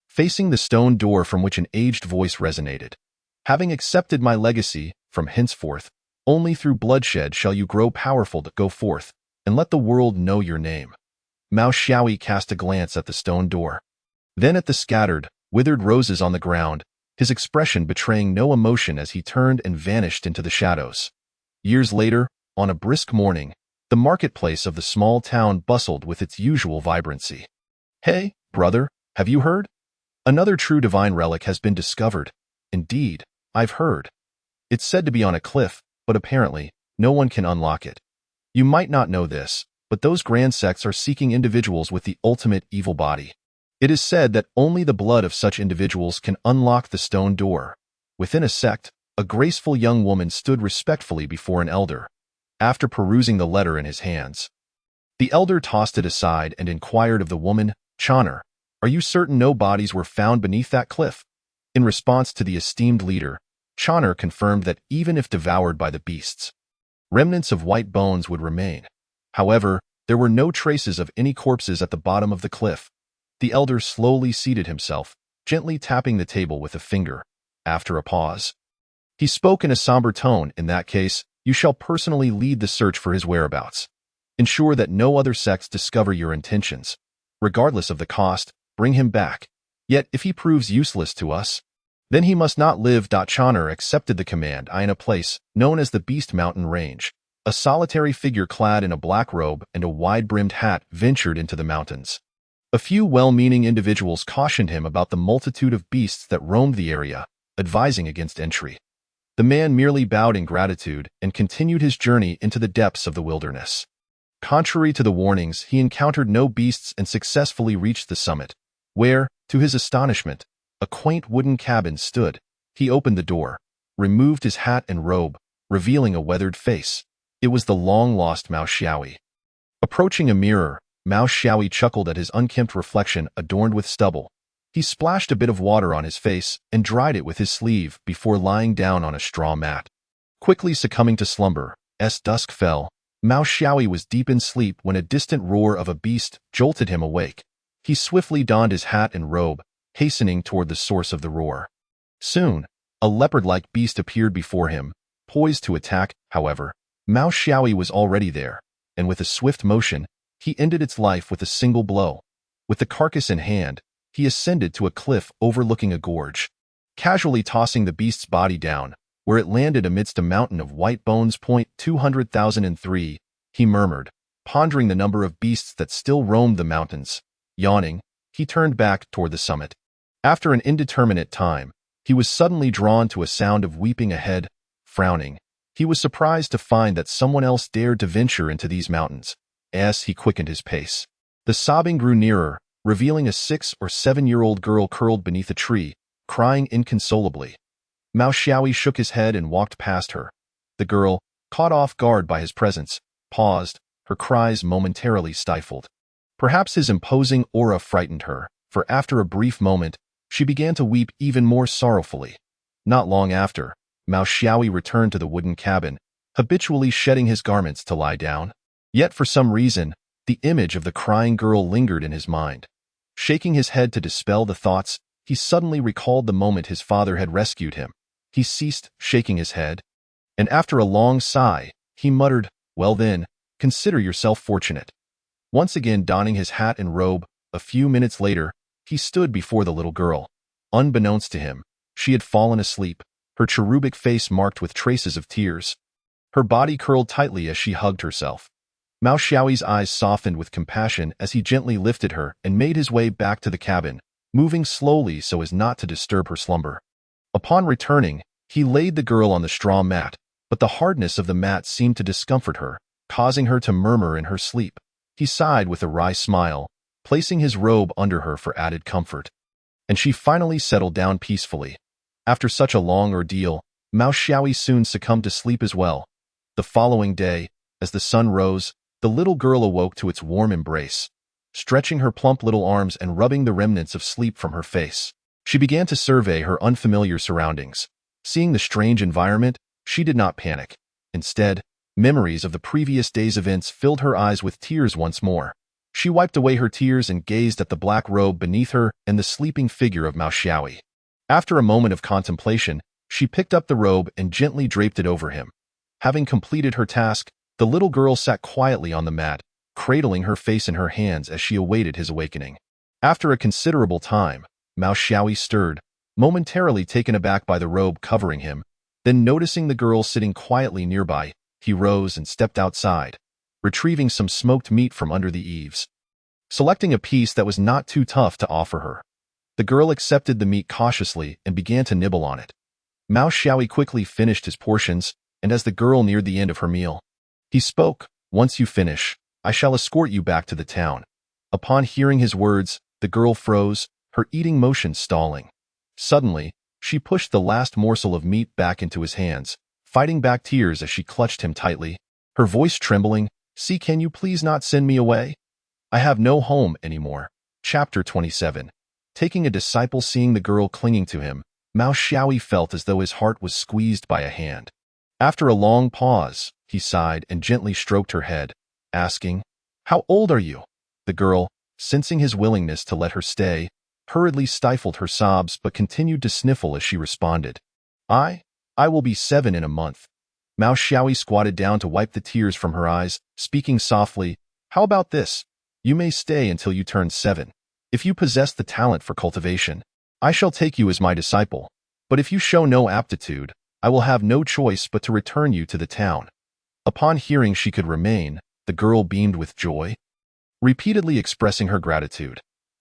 facing the stone door from which an aged voice resonated. Having accepted my legacy, from henceforth, only through bloodshed shall you grow powerful to go forth, and let the world know your name. Mao Xiaoyi cast a glance at the stone door, then at the scattered, withered roses on the ground, his expression betraying no emotion as he turned and vanished into the shadows. Years later, on a brisk morning, the marketplace of the small town bustled with its usual vibrancy. Hey, brother, have you heard? Another true divine relic has been discovered. Indeed, I've heard. It's said to be on a cliff, but apparently, no one can unlock it. You might not know this, but those grand sects are seeking individuals with the ultimate evil body. It is said that only the blood of such individuals can unlock the stone door. Within a sect, a graceful young woman stood respectfully before an elder. After perusing the letter in his hands, the elder tossed it aside and inquired of the woman, Chana, are you certain no bodies were found beneath that cliff? In response to the esteemed leader, Chana confirmed that even if devoured by the beasts, remnants of white bones would remain. However, there were no traces of any corpses at the bottom of the cliff. The elder slowly seated himself, gently tapping the table with a finger. After a pause, he spoke in a somber tone. In that case, you shall personally lead the search for his whereabouts. Ensure that no other sects discover your intentions. Regardless of the cost, bring him back. Yet if he proves useless to us, then he must not live. Chana accepted the command. In a place known as the Beast Mountain Range, a solitary figure clad in a black robe and a wide-brimmed hat ventured into the mountains. A few well-meaning individuals cautioned him about the multitude of beasts that roamed the area, advising against entry. The man merely bowed in gratitude and continued his journey into the depths of the wilderness. Contrary to the warnings, he encountered no beasts and successfully reached the summit, where, to his astonishment, a quaint wooden cabin stood. He opened the door, removed his hat and robe, revealing a weathered face. It was the long-lost Mao Xiaoyi. Approaching a mirror, Mao Xiaoyi chuckled at his unkempt reflection adorned with stubble. He splashed a bit of water on his face and dried it with his sleeve before lying down on a straw mat. Quickly succumbing to slumber, as dusk fell, Mao Xiaoyi was deep in sleep when a distant roar of a beast jolted him awake. He swiftly donned his hat and robe, hastening toward the source of the roar. Soon, a leopard-like beast appeared before him, poised to attack. However, Mao Xiaoyi was already there, and with a swift motion, he ended its life with a single blow. With the carcass in hand, he ascended to a cliff overlooking a gorge, casually tossing the beast's body down, where it landed amidst a mountain of white bones. 200,003, he murmured, pondering the number of beasts that still roamed the mountains. Yawning, he turned back toward the summit. After an indeterminate time, he was suddenly drawn to a sound of weeping ahead. Frowning, He was surprised to find that someone else dared to venture into these mountains. As he quickened his pace, the sobbing grew nearer, revealing a 6 or 7-year-old girl curled beneath a tree, crying inconsolably. Mao Xiaoyi shook his head and walked past her. The girl, caught off guard by his presence, paused, her cries momentarily stifled. Perhaps his imposing aura frightened her, for after a brief moment, she began to weep even more sorrowfully. Not long after, Mao Xiaoyi returned to the wooden cabin, habitually shedding his garments to lie down. Yet for some reason, the image of the crying girl lingered in his mind. Shaking his head to dispel the thoughts, he suddenly recalled the moment his father had rescued him. He ceased shaking his head, and after a long sigh, he muttered, "Well then, consider yourself fortunate." Once again donning his hat and robe, a few minutes later, he stood before the little girl. Unbeknownst to him, she had fallen asleep, her cherubic face marked with traces of tears. Her body curled tightly as she hugged herself. Mao Xiaoyi's eyes softened with compassion as he gently lifted her and made his way back to the cabin, moving slowly so as not to disturb her slumber. Upon returning, he laid the girl on the straw mat, but the hardness of the mat seemed to discomfort her, causing her to murmur in her sleep. He sighed with a wry smile, placing his robe under her for added comfort. And she finally settled down peacefully. After such a long ordeal, Mao Xiaoyi soon succumbed to sleep as well. The following day, as the sun rose, the little girl awoke to its warm embrace. Stretching her plump little arms and rubbing the remnants of sleep from her face, she began to survey her unfamiliar surroundings. Seeing the strange environment, she did not panic. Instead, memories of the previous day's events filled her eyes with tears once more. She wiped away her tears and gazed at the black robe beneath her and the sleeping figure of Mao Xiaoyi. After a moment of contemplation, she picked up the robe and gently draped it over him. Having completed her task, the little girl sat quietly on the mat, cradling her face in her hands as she awaited his awakening. After a considerable time, Mao Xiaoyi stirred, momentarily taken aback by the robe covering him. Then noticing the girl sitting quietly nearby, he rose and stepped outside, retrieving some smoked meat from under the eaves. Selecting a piece that was not too tough to offer her, the girl accepted the meat cautiously and began to nibble on it. Mao Xiaoyi quickly finished his portions, and as the girl neared the end of her meal, he spoke, "Once you finish, I shall escort you back to the town." Upon hearing his words, the girl froze, her eating motion stalling. Suddenly, she pushed the last morsel of meat back into his hands, fighting back tears as she clutched him tightly, her voice trembling, "See, can you please not send me away? I have no home anymore." Chapter 27. Taking a disciple. Seeing the girl clinging to him, Mao Xiaoyi felt as though his heart was squeezed by a hand. After a long pause, he sighed and gently stroked her head, asking, "How old are you?" The girl, sensing his willingness to let her stay, hurriedly stifled her sobs but continued to sniffle as she responded, I will be 7 in a month." Mao Xiaoyi squatted down to wipe the tears from her eyes, speaking softly, "How about this? You may stay until you turn 7. If you possess the talent for cultivation, I shall take you as my disciple. But if you show no aptitude, I will have no choice but to return you to the town." Upon hearing she could remain, the girl beamed with joy, repeatedly expressing her gratitude.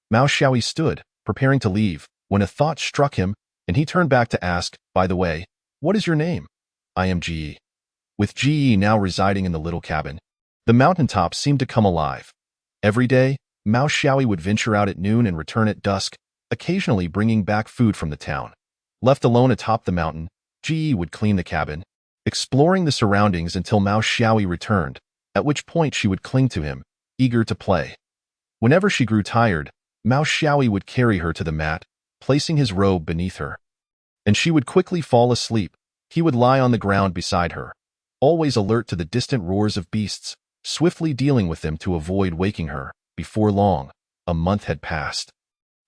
Mao Xiaoyi stood, preparing to leave, when a thought struck him, and he turned back to ask, "By the way, what is your name?" "I am Ji." With Ji now residing in the little cabin, the mountaintop seemed to come alive. Every day, Mao Xiaoyi would venture out at noon and return at dusk, occasionally bringing back food from the town. Left alone atop the mountain, Ji would clean the cabin, exploring the surroundings until Mao Xiaoyi returned, at which point she would cling to him, eager to play. Whenever she grew tired, Mao Xiaoyi would carry her to the mat, placing his robe beneath her. And she would quickly fall asleep. He would lie on the ground beside her, always alert to the distant roars of beasts, swiftly dealing with them to avoid waking her. Before long, a month had passed.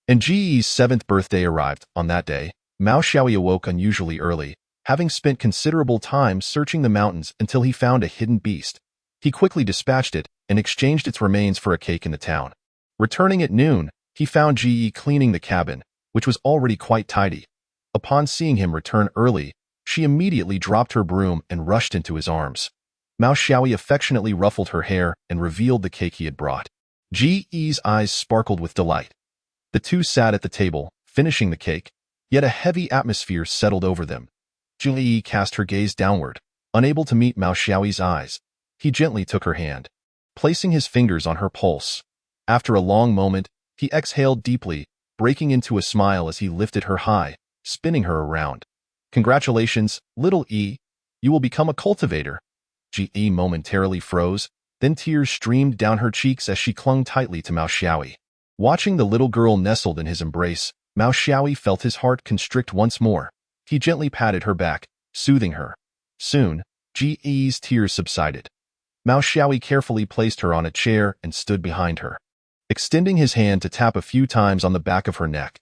And Ji's 7th birthday arrived. On that day, Mao Xiaoyi awoke unusually early, having spent considerable time searching the mountains until he found a hidden beast. He quickly dispatched it and exchanged its remains for a cake in the town. Returning at noon, he found Ji cleaning the cabin, which was already quite tidy. Upon seeing him return early, she immediately dropped her broom and rushed into his arms. Mao Xiaoyi affectionately ruffled her hair and revealed the cake he had brought. Ji's eyes sparkled with delight. The two sat at the table, finishing the cake, yet a heavy atmosphere settled over them. Ji cast her gaze downward, Unable to meet Mao Xiaoyi's eyes, he gently took her hand, placing his fingers on her pulse. After a long moment, he exhaled deeply, breaking into a smile as he lifted her high, spinning her around. Congratulations, little E. You will become a cultivator. Ji momentarily froze, then tears streamed down her cheeks as she clung tightly to Mao Xiaoyi. Watching the little girl nestled in his embrace, Mao Xiaoyi felt his heart constrict once more. He gently patted her back, soothing her. Soon, Ji's tears subsided. Mao Xiaoyi carefully placed her on a chair and stood behind her, extending his hand to tap a few times on the back of her neck.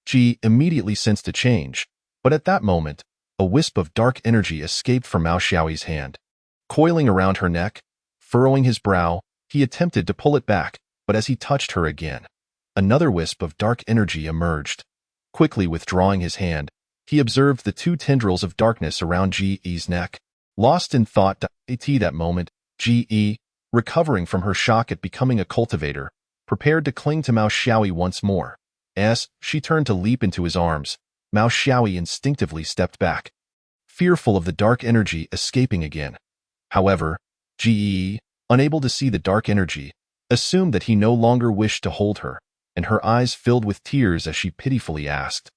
Ji immediately sensed a change, but at that moment, a wisp of dark energy escaped from Mao Xiaoyi's hand. Coiling around her neck, furrowing his brow, he attempted to pull it back, but as he touched her again, another wisp of dark energy emerged. Quickly withdrawing his hand, he observed the two tendrils of darkness around Ji's neck. Lost in thought at that moment, Ji, recovering from her shock at becoming a cultivator, prepared to cling to Mao Xiaoyi once more. As she turned to leap into his arms, Mao Xiaoyi instinctively stepped back, fearful of the dark energy escaping again. However, Ji, unable to see the dark energy, assumed that he no longer wished to hold her, and her eyes filled with tears as she pitifully asked,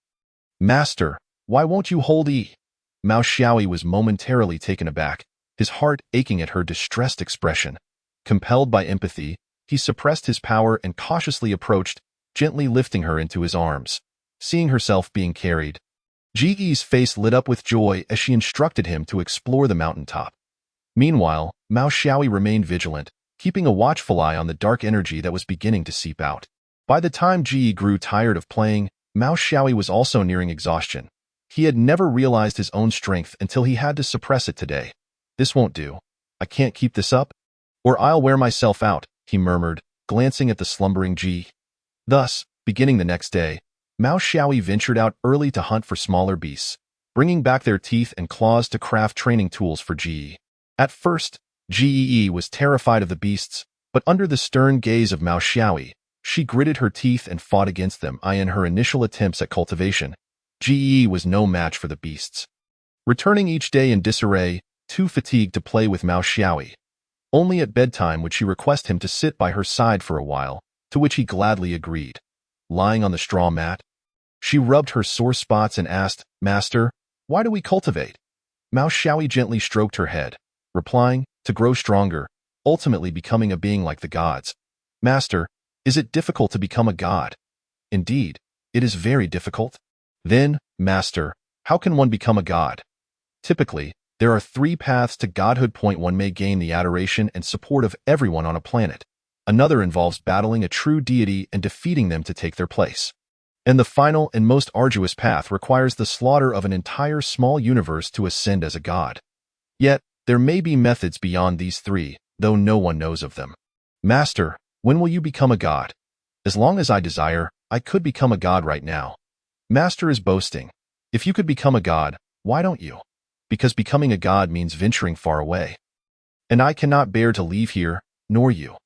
"Master, why won't you hold E?" Mao Xiaoyi was momentarily taken aback, his heart aching at her distressed expression. Compelled by empathy, he suppressed his power and cautiously approached, gently lifting her into his arms. Seeing herself being carried, Ji's face lit up with joy as she instructed him to explore the mountaintop. Meanwhile, Mao Xiaoyi remained vigilant, keeping a watchful eye on the dark energy that was beginning to seep out. By the time Ji grew tired of playing, Mao Xiaoyi was also nearing exhaustion. He had never realized his own strength until he had to suppress it today. "This won't do. I can't keep this up, or I'll wear myself out," he murmured, glancing at the slumbering Ji. Thus, beginning the next day, Mao Xiaoyi ventured out early to hunt for smaller beasts, bringing back their teeth and claws to craft training tools for Ji. At first, Ji was terrified of the beasts, but under the stern gaze of Mao Xiaoyi, she gritted her teeth and fought against them. In her initial attempts at cultivation, Ji was no match for the beasts. Returning each day in disarray, too fatigued to play with Mao Xiaoyi. Only at bedtime would she request him to sit by her side for a while, to which he gladly agreed. Lying on the straw mat, she rubbed her sore spots and asked, "Master, why do we cultivate?" Mao Xiaoyi gently stroked her head, replying, "To grow stronger, ultimately becoming a being like the gods." "Master, is it difficult to become a god?" "Indeed, it is very difficult." "Then, Master, how can one become a god?" "Typically, there are 3 paths to godhood. One may gain the adoration and support of everyone on a planet. Another involves battling a true deity and defeating them to take their place. And the final and most arduous path requires the slaughter of an entire small universe to ascend as a god. Yet, there may be methods beyond these 3, though no one knows of them." "Master, when will you become a god?" "As long as I desire, I could become a god right now." "Master is boasting. If you could become a god, why don't you?" "Because becoming a god means venturing far away. And I cannot bear to leave here, nor you."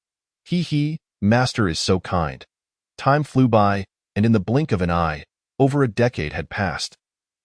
He, Master is so kind." Time flew by, and in the blink of an eye, over a decade had passed.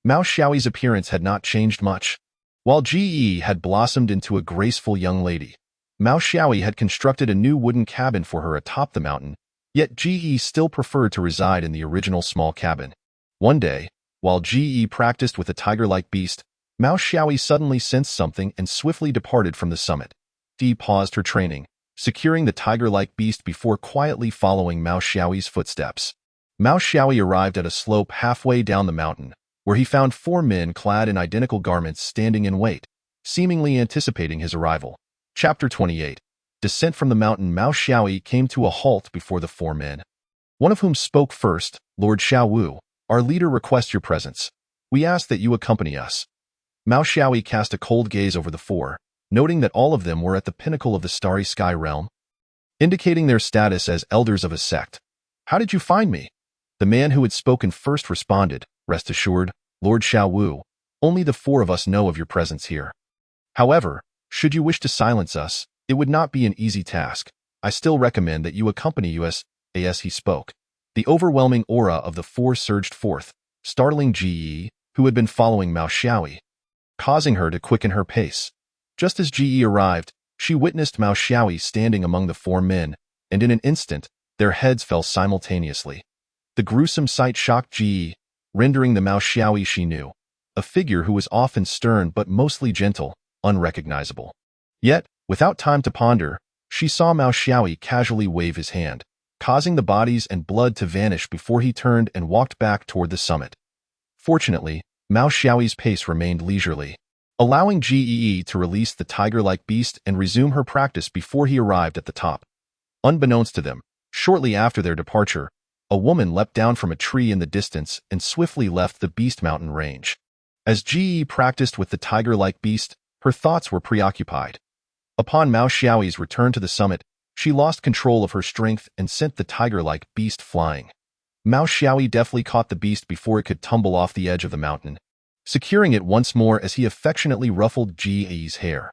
Mao Xiaoyi's appearance had not changed much. While Ji had blossomed into a graceful young lady, Mao Xiaoyi had constructed a new wooden cabin for her atop the mountain, yet Ji still preferred to reside in the original small cabin. One day, while Ji practiced with a tiger-like beast, Mao Xiaoyi suddenly sensed something and swiftly departed from the summit. Ji paused her training, securing the tiger-like beast before quietly following Mao Xiaoyi's footsteps. Mao Xiaoyi arrived at a slope halfway down the mountain, where he found 4 men clad in identical garments standing in wait, seemingly anticipating his arrival. Chapter 28. Descent from the mountain. Mao Xiaoyi came to a halt before the 4 men, one of whom spoke first. "Lord Xiaowu, our leader requests your presence. We ask that you accompany us." Mao Xiaoyi cast a cold gaze over the 4, noting that all of them were at the pinnacle of the starry sky realm, indicating their status as elders of a sect. "How did you find me?" The man who had spoken first responded, "Rest assured, Lord Xiaowu, only the 4 of us know of your presence here. However, should you wish to silence us, it would not be an easy task. I still recommend that you accompany us." As he spoke, the overwhelming aura of the 4 surged forth, startling Ji, who had been following Mao Xiaoyi, causing her to quicken her pace. Just as Ji arrived, she witnessed Mao Xiaoyi standing among the four men, and in an instant, their heads fell simultaneously. The gruesome sight shocked Ji, rendering the Mao Xiaoyi she knew, a figure who was often stern but mostly gentle, unrecognizable. Yet, without time to ponder, she saw Mao Xiaoyi casually wave his hand, causing the bodies and blood to vanish before he turned and walked back toward the summit. Fortunately, Mao Xiaoyi's pace remained leisurely, allowing Gee to release the tiger-like beast and resume her practice before he arrived at the top. Unbeknownst to them, shortly after their departure, a woman leapt down from a tree in the distance and swiftly left the beast mountain range. As Gee practiced with the tiger-like beast, her thoughts were preoccupied. Upon Mao Xiaoyi's return to the summit, she lost control of her strength and sent the tiger-like beast flying. Mao Xiaoyi deftly caught the beast before it could tumble off the edge of the mountain, securing it once more as he affectionately ruffled Ji's hair.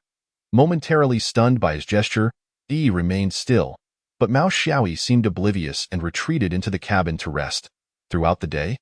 Momentarily stunned by his gesture, Ji remained still, but Mao Xiaoyi seemed oblivious and retreated into the cabin to rest. Throughout the day,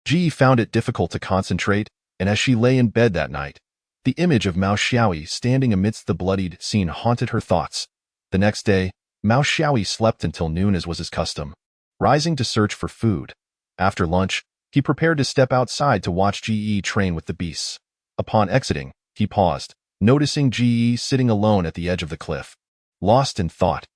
Ji found it difficult to concentrate, and as she lay in bed that night, the image of Mao Xiaoyi standing amidst the bloodied scene haunted her thoughts. The next day, Mao Xiaoyi slept until noon as was his custom, rising to search for food. After lunch, he prepared to step outside to watch Ji train with the beasts. Upon exiting, he paused, noticing Ji sitting alone at the edge of the cliff. Lost in thought,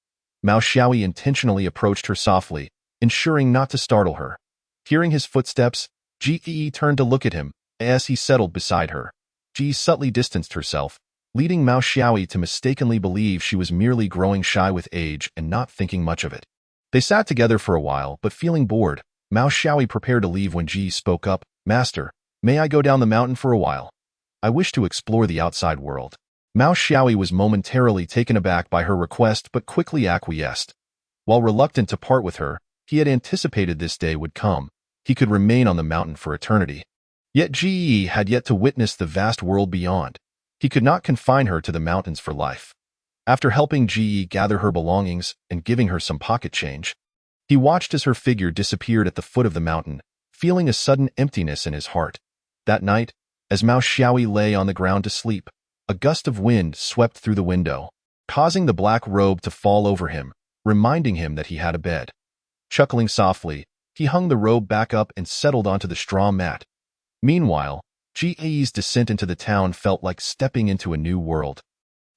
Mao Xiaoyi intentionally approached her softly, ensuring not to startle her. Hearing his footsteps, Ji turned to look at him. As he settled beside her, Ji subtly distanced herself, leading Mao Xiaoyi to mistakenly believe she was merely growing shy with age and not thinking much of it. They sat together for a while, but feeling bored, Mao Xiaoyi prepared to leave when Ji spoke up. "Master, may I go down the mountain for a while? I wish to explore the outside world." Mao Xiaoyi was momentarily taken aback by her request but quickly acquiesced. While reluctant to part with her, he had anticipated this day would come. He could remain on the mountain for eternity. Yet Ji had yet to witness the vast world beyond. He could not confine her to the mountains for life. After helping Ji gather her belongings and giving her some pocket change, he watched as her figure disappeared at the foot of the mountain, feeling a sudden emptiness in his heart. That night, as Mao Xiaoyi lay on the ground to sleep, a gust of wind swept through the window, causing the black robe to fall over him, reminding him that he had a bed. Chuckling softly, he hung the robe back up and settled onto the straw mat. Meanwhile, Ji's descent into the town felt like stepping into a new world.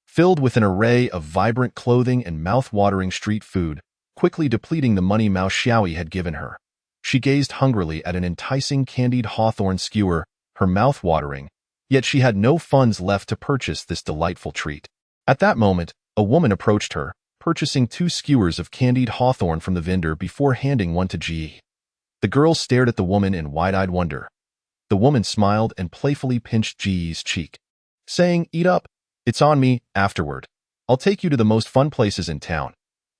Filled with an array of vibrant clothing and mouth-watering street food, quickly depleting the money Mao Xiaoyi had given her. She gazed hungrily at an enticing candied hawthorn skewer, her mouth watering, yet she had no funds left to purchase this delightful treat. At that moment, a woman approached her, purchasing 2 skewers of candied hawthorn from the vendor before handing one to Ji. The girl stared at the woman in wide-eyed wonder. The woman smiled and playfully pinched Ji's cheek, saying, "Eat up. It's on me. Afterward, I'll take you to the most fun places in town."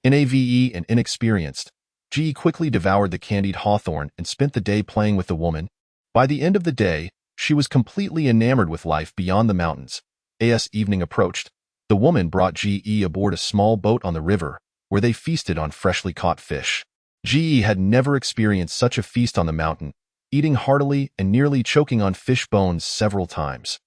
Nave and inexperienced, Ji quickly devoured the candied hawthorn and spent the day playing with the woman. By the end of the day, she was completely enamored with life beyond the mountains. As evening approached, the woman brought Ji aboard a small boat on the river, where they feasted on freshly caught fish. Ji had never experienced such a feast on the mountain, eating heartily and nearly choking on fish bones several times.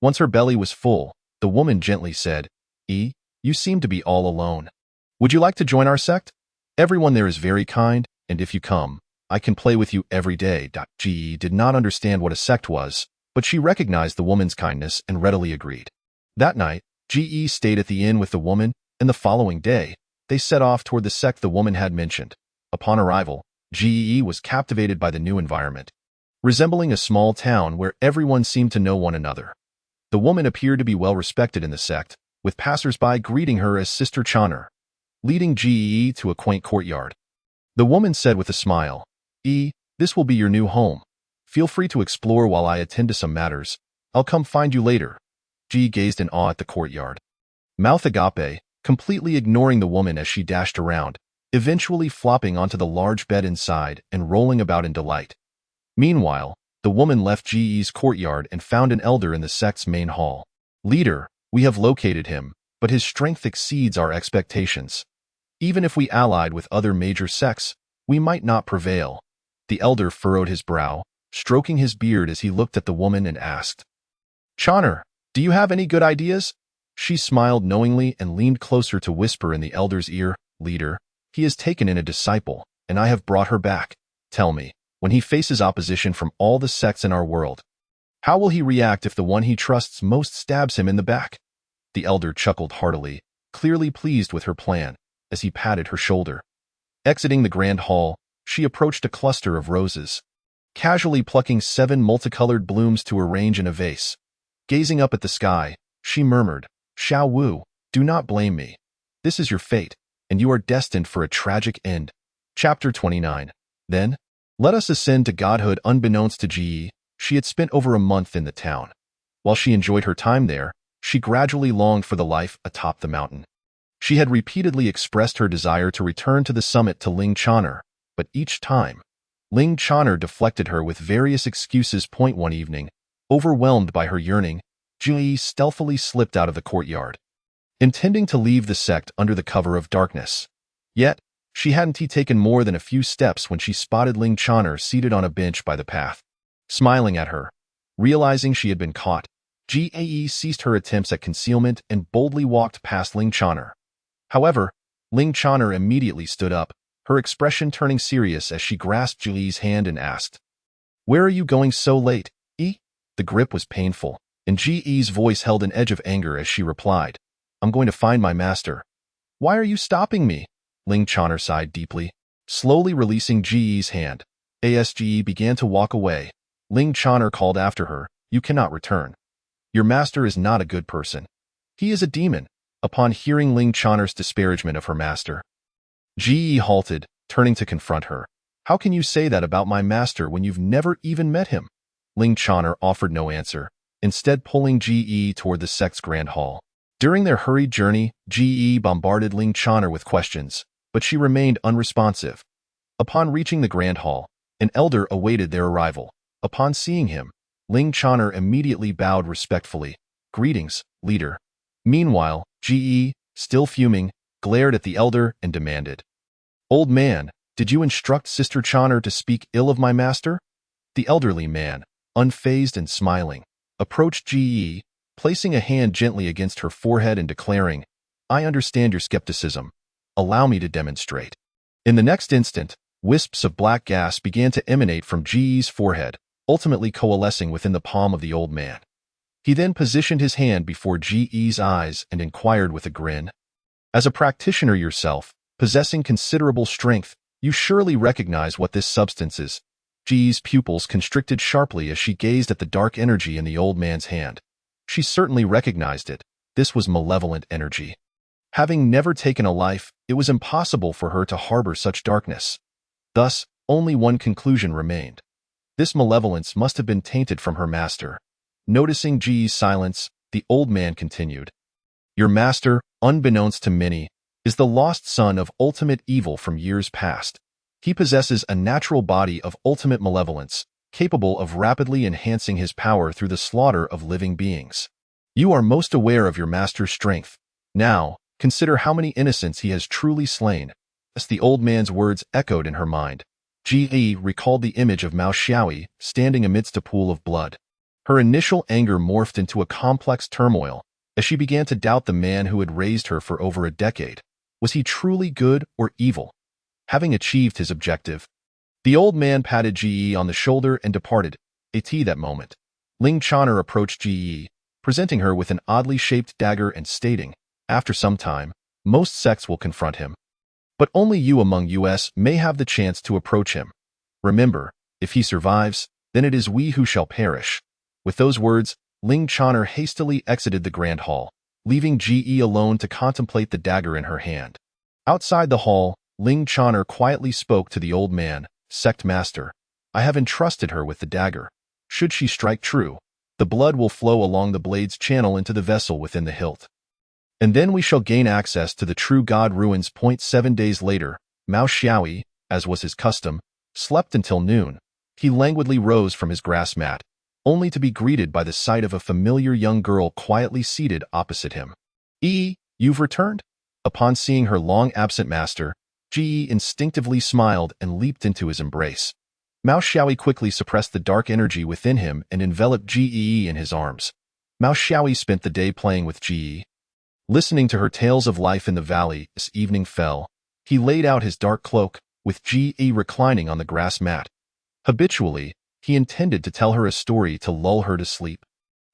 Once her belly was full, the woman gently said, "You seem to be all alone. Would you like to join our sect? Everyone there is very kind, and if you come, I can play with you every day." Ji did not understand what a sect was, but she recognized the woman's kindness and readily agreed. That night, Ji stayed at the inn with the woman, and the following day, they set off toward the sect the woman had mentioned. Upon arrival, Ji was captivated by the new environment, resembling a small town where everyone seemed to know one another. The woman appeared to be well respected in the sect, with passers-by greeting her as Sister Channer, leading Ji to a quaint courtyard. The woman said with a smile, "This will be your new home. Feel free to explore while I attend to some matters. I'll come find you later." Ji gazed in awe at the courtyard, mouth agape, completely ignoring the woman as she dashed around, eventually flopping onto the large bed inside and rolling about in delight. Meanwhile, the woman left Ji's courtyard and found an elder in the sect's main hall. "Leader, we have located him, but his strength exceeds our expectations. Even if we allied with other major sects, we might not prevail." The elder furrowed his brow, stroking his beard as he looked at the woman and asked, "Channer, do you have any good ideas?" She smiled knowingly and leaned closer to whisper in the elder's ear, "Leader, he has taken in a disciple, and I have brought her back. Tell me, when he faces opposition from all the sects in our world, how will he react if the one he trusts most stabs him in the back?" The elder chuckled heartily, clearly pleased with her plan, as he patted her shoulder. Exiting the grand hall, she approached a cluster of roses, casually plucking 7 multicolored blooms to arrange in a vase. Gazing up at the sky, she murmured, "Xiao Wu, do not blame me. This is your fate, and you are destined for a tragic end." Chapter 29. Then, let us ascend to godhood. Unbeknownst to Ji, she had spent over a month in the town. While she enjoyed her time there, she gradually longed for the life atop the mountain. She had repeatedly expressed her desire to return to the summit to Ling Chaner, but each time, Ling Chaner deflected her with various excuses. One evening, overwhelmed by her yearning, Ji stealthily slipped out of the courtyard, intending to leave the sect under the cover of darkness. Yet, she hadn't taken more than a few steps when she spotted Ling Chaner seated on a bench by the path. Smiling at her, realizing she had been caught, Ji ceased her attempts at concealment and boldly walked past Ling Chaner. However, Ling Chaner immediately stood up, her expression turning serious as she grasped Ji's hand and asked, "Where are you going so late, E?" The grip was painful, and Ji's voice held an edge of anger as she replied, "I'm going to find my master." "Why are you stopping me?" Ling Chaner sighed deeply, slowly releasing Ji's hand. As Ji began to walk away, Ling Chaner called after her, "You cannot return. Your master is not a good person. He is a demon." Upon hearing Ling Chaner's disparagement of her master, Ji halted, turning to confront her. "How can you say that about my master when you've never even met him?" Ling Chaner offered no answer, instead pulling Ji toward the sect's grand hall. During their hurried journey, Ji bombarded Ling Chaner with questions, but she remained unresponsive. Upon reaching the grand hall, an elder awaited their arrival. Upon seeing him, Ling Chaner immediately bowed respectfully. "Greetings, leader." Meanwhile, Ji, still fuming, glared at the elder and demanded, "Old man, did you instruct Sister Chaner to speak ill of my master?" The elderly man, unfazed and smiling, approached Ji, placing a hand gently against her forehead and declaring, "I understand your skepticism. Allow me to demonstrate." In the next instant, wisps of black gas began to emanate from Ji's forehead, ultimately coalescing within the palm of the old man. He then positioned his hand before Ji's eyes and inquired with a grin, "As a practitioner yourself, possessing considerable strength, you surely recognize what this substance is." Ji's pupils constricted sharply as she gazed at the dark energy in the old man's hand. She certainly recognized it. This was malevolent energy. Having never taken a life, it was impossible for her to harbor such darkness. Thus, only one conclusion remained. This malevolence must have been tainted from her master. Noticing Ji's silence, the old man continued, "Your master, unbeknownst to many, is the lost son of ultimate evil from years past. He possesses a natural body of ultimate malevolence, capable of rapidly enhancing his power through the slaughter of living beings. You are most aware of your master's strength. Now, consider how many innocents he has truly slain." As the old man's words echoed in her mind, Ji recalled the image of Mao Xiaoyi standing amidst a pool of blood. Her initial anger morphed into a complex turmoil as she began to doubt the man who had raised her for over a decade. Was he truly good or evil? Having achieved his objective, the old man patted Ji on the shoulder and departed. At that moment, Ling Chaner approached Ji, presenting her with an oddly shaped dagger and stating, "After some time, most sects will confront him. But only you among us may have the chance to approach him. Remember, if he survives, then it is we who shall perish." With those words, Ling Chaner hastily exited the grand hall, leaving Ji alone to contemplate the dagger in her hand. Outside the hall, Ling Chaner quietly spoke to the old man, "Sect master, I have entrusted her with the dagger. Should she strike true, the blood will flow along the blade's channel into the vessel within the hilt. And then we shall gain access to the true God ruins." 7 days later, Mao Xiaoyi, as was his custom, slept until noon. He languidly rose from his grass mat, only to be greeted by the sight of a familiar young girl quietly seated opposite him. You've returned?" Upon seeing her long-absent master, Ji instinctively smiled and leaped into his embrace. Mao Xiaoyi quickly suppressed the dark energy within him and enveloped Ji in his arms. Mao Xiaoyi spent the day playing with Ji, Listening to her tales of life in the valley as evening fell, he laid out his dark cloak, with Ge reclining on the grass mat. Habitually, he intended to tell her a story to lull her to sleep.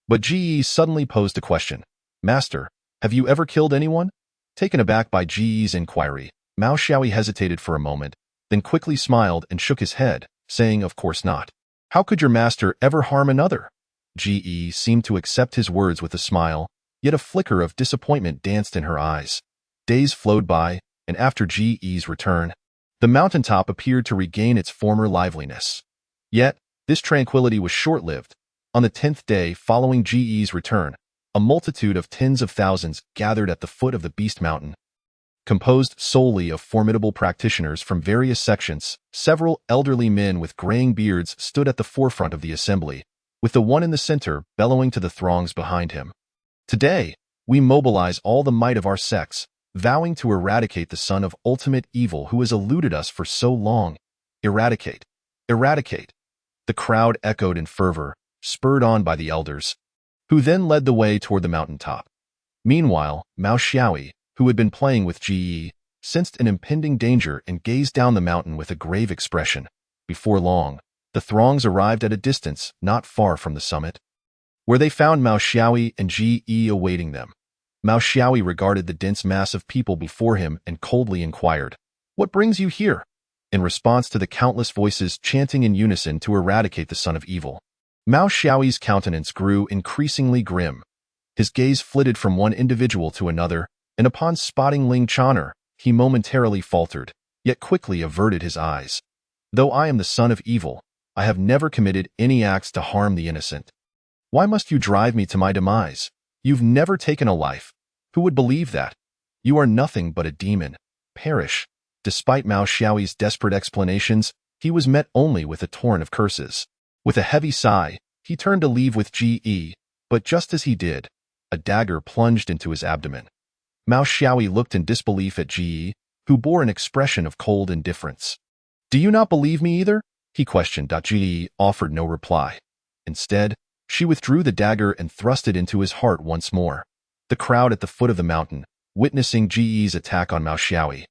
But Ge suddenly posed a question. "Master, have you ever killed anyone?" Taken aback by Ge's inquiry, Mao Xiaoyi hesitated for a moment, then quickly smiled and shook his head, saying, "Of course not. How could your master ever harm another?" Ge seemed to accept his words with a smile, yet a flicker of disappointment danced in her eyes. Days flowed by, and after Ge's return, the mountaintop appeared to regain its former liveliness. Yet, this tranquility was short-lived. On the 10th day following Ge's return, a multitude of tens of thousands gathered at the foot of the Beast Mountain. Composed solely of formidable practitioners from various sections, several elderly men with graying beards stood at the forefront of the assembly, with the one in the center bellowing to the throngs behind him. "Today, we mobilize all the might of our sex, vowing to eradicate the son of ultimate evil who has eluded us for so long. Eradicate! Eradicate!" The crowd echoed in fervor, spurred on by the elders, who then led the way toward the mountaintop. Meanwhile, Mao Xiaoyi, who had been playing with Ge, sensed an impending danger and gazed down the mountain with a grave expression. Before long, the throngs arrived at a distance not far from the summit, where they found Mao Xiaoyi and Ge awaiting them. Mao Xiaoyi regarded the dense mass of people before him and coldly inquired, "What brings you here?" in response to the countless voices chanting in unison to eradicate the son of evil. Mao Xiaoyi's countenance grew increasingly grim. His gaze flitted from one individual to another, and upon spotting Ling Chaner, he momentarily faltered, yet quickly averted his eyes. "Though I am the son of evil, I have never committed any acts to harm the innocent. Why must you drive me to my demise? You've never taken a life. Who would believe that? You are nothing but a demon. Perish." Despite Mao Xiaoyi's desperate explanations, he was met only with a torrent of curses. With a heavy sigh, he turned to leave with Ge, but just as he did, a dagger plunged into his abdomen. Mao Xiaoyi looked in disbelief at Ge, who bore an expression of cold indifference. "Do you not believe me either?" he questioned. Ge offered no reply. Instead, she withdrew the dagger and thrust it into his heart once more. The crowd at the foot of the mountain, witnessing Ge's attack on Mao Xiaoyi,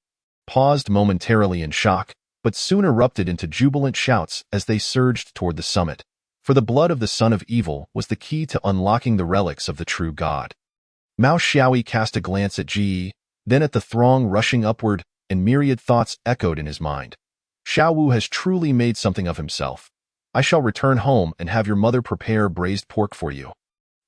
paused momentarily in shock, but soon erupted into jubilant shouts as they surged toward the summit. For the blood of the son of evil was the key to unlocking the relics of the true god. Mao Xiaoyi cast a glance at Ge, then at the throng rushing upward, and myriad thoughts echoed in his mind. "Xiao Wu has truly made something of himself. I shall return home and have your mother prepare braised pork for you."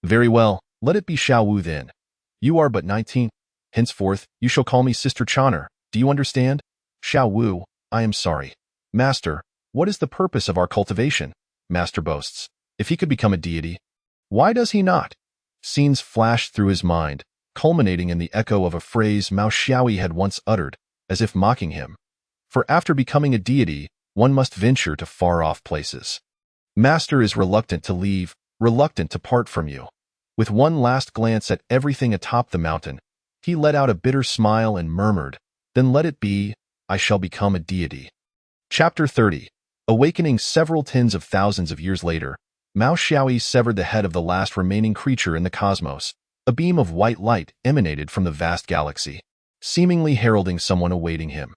"Very well, let it be Xiao Wu then. You are but 19. Henceforth, you shall call me Sister Chaner. Do you understand?" "Xiao Wu, I am sorry." "Master, what is the purpose of our cultivation?" Master boasts. "If he could become a deity, why does he not?" Scenes flashed through his mind, culminating in the echo of a phrase Mao Xiaoyi had once uttered, as if mocking him. "For after becoming a deity, one must venture to far-off places. Master is reluctant to leave, reluctant to part from you." With one last glance at everything atop the mountain, he let out a bitter smile and murmured, "Then let it be, I shall become a deity." Chapter 30. Awakening several tens of thousands of years later, Mao Xiaoyi severed the head of the last remaining creature in the cosmos. A beam of white light emanated from the vast galaxy, seemingly heralding someone awaiting him.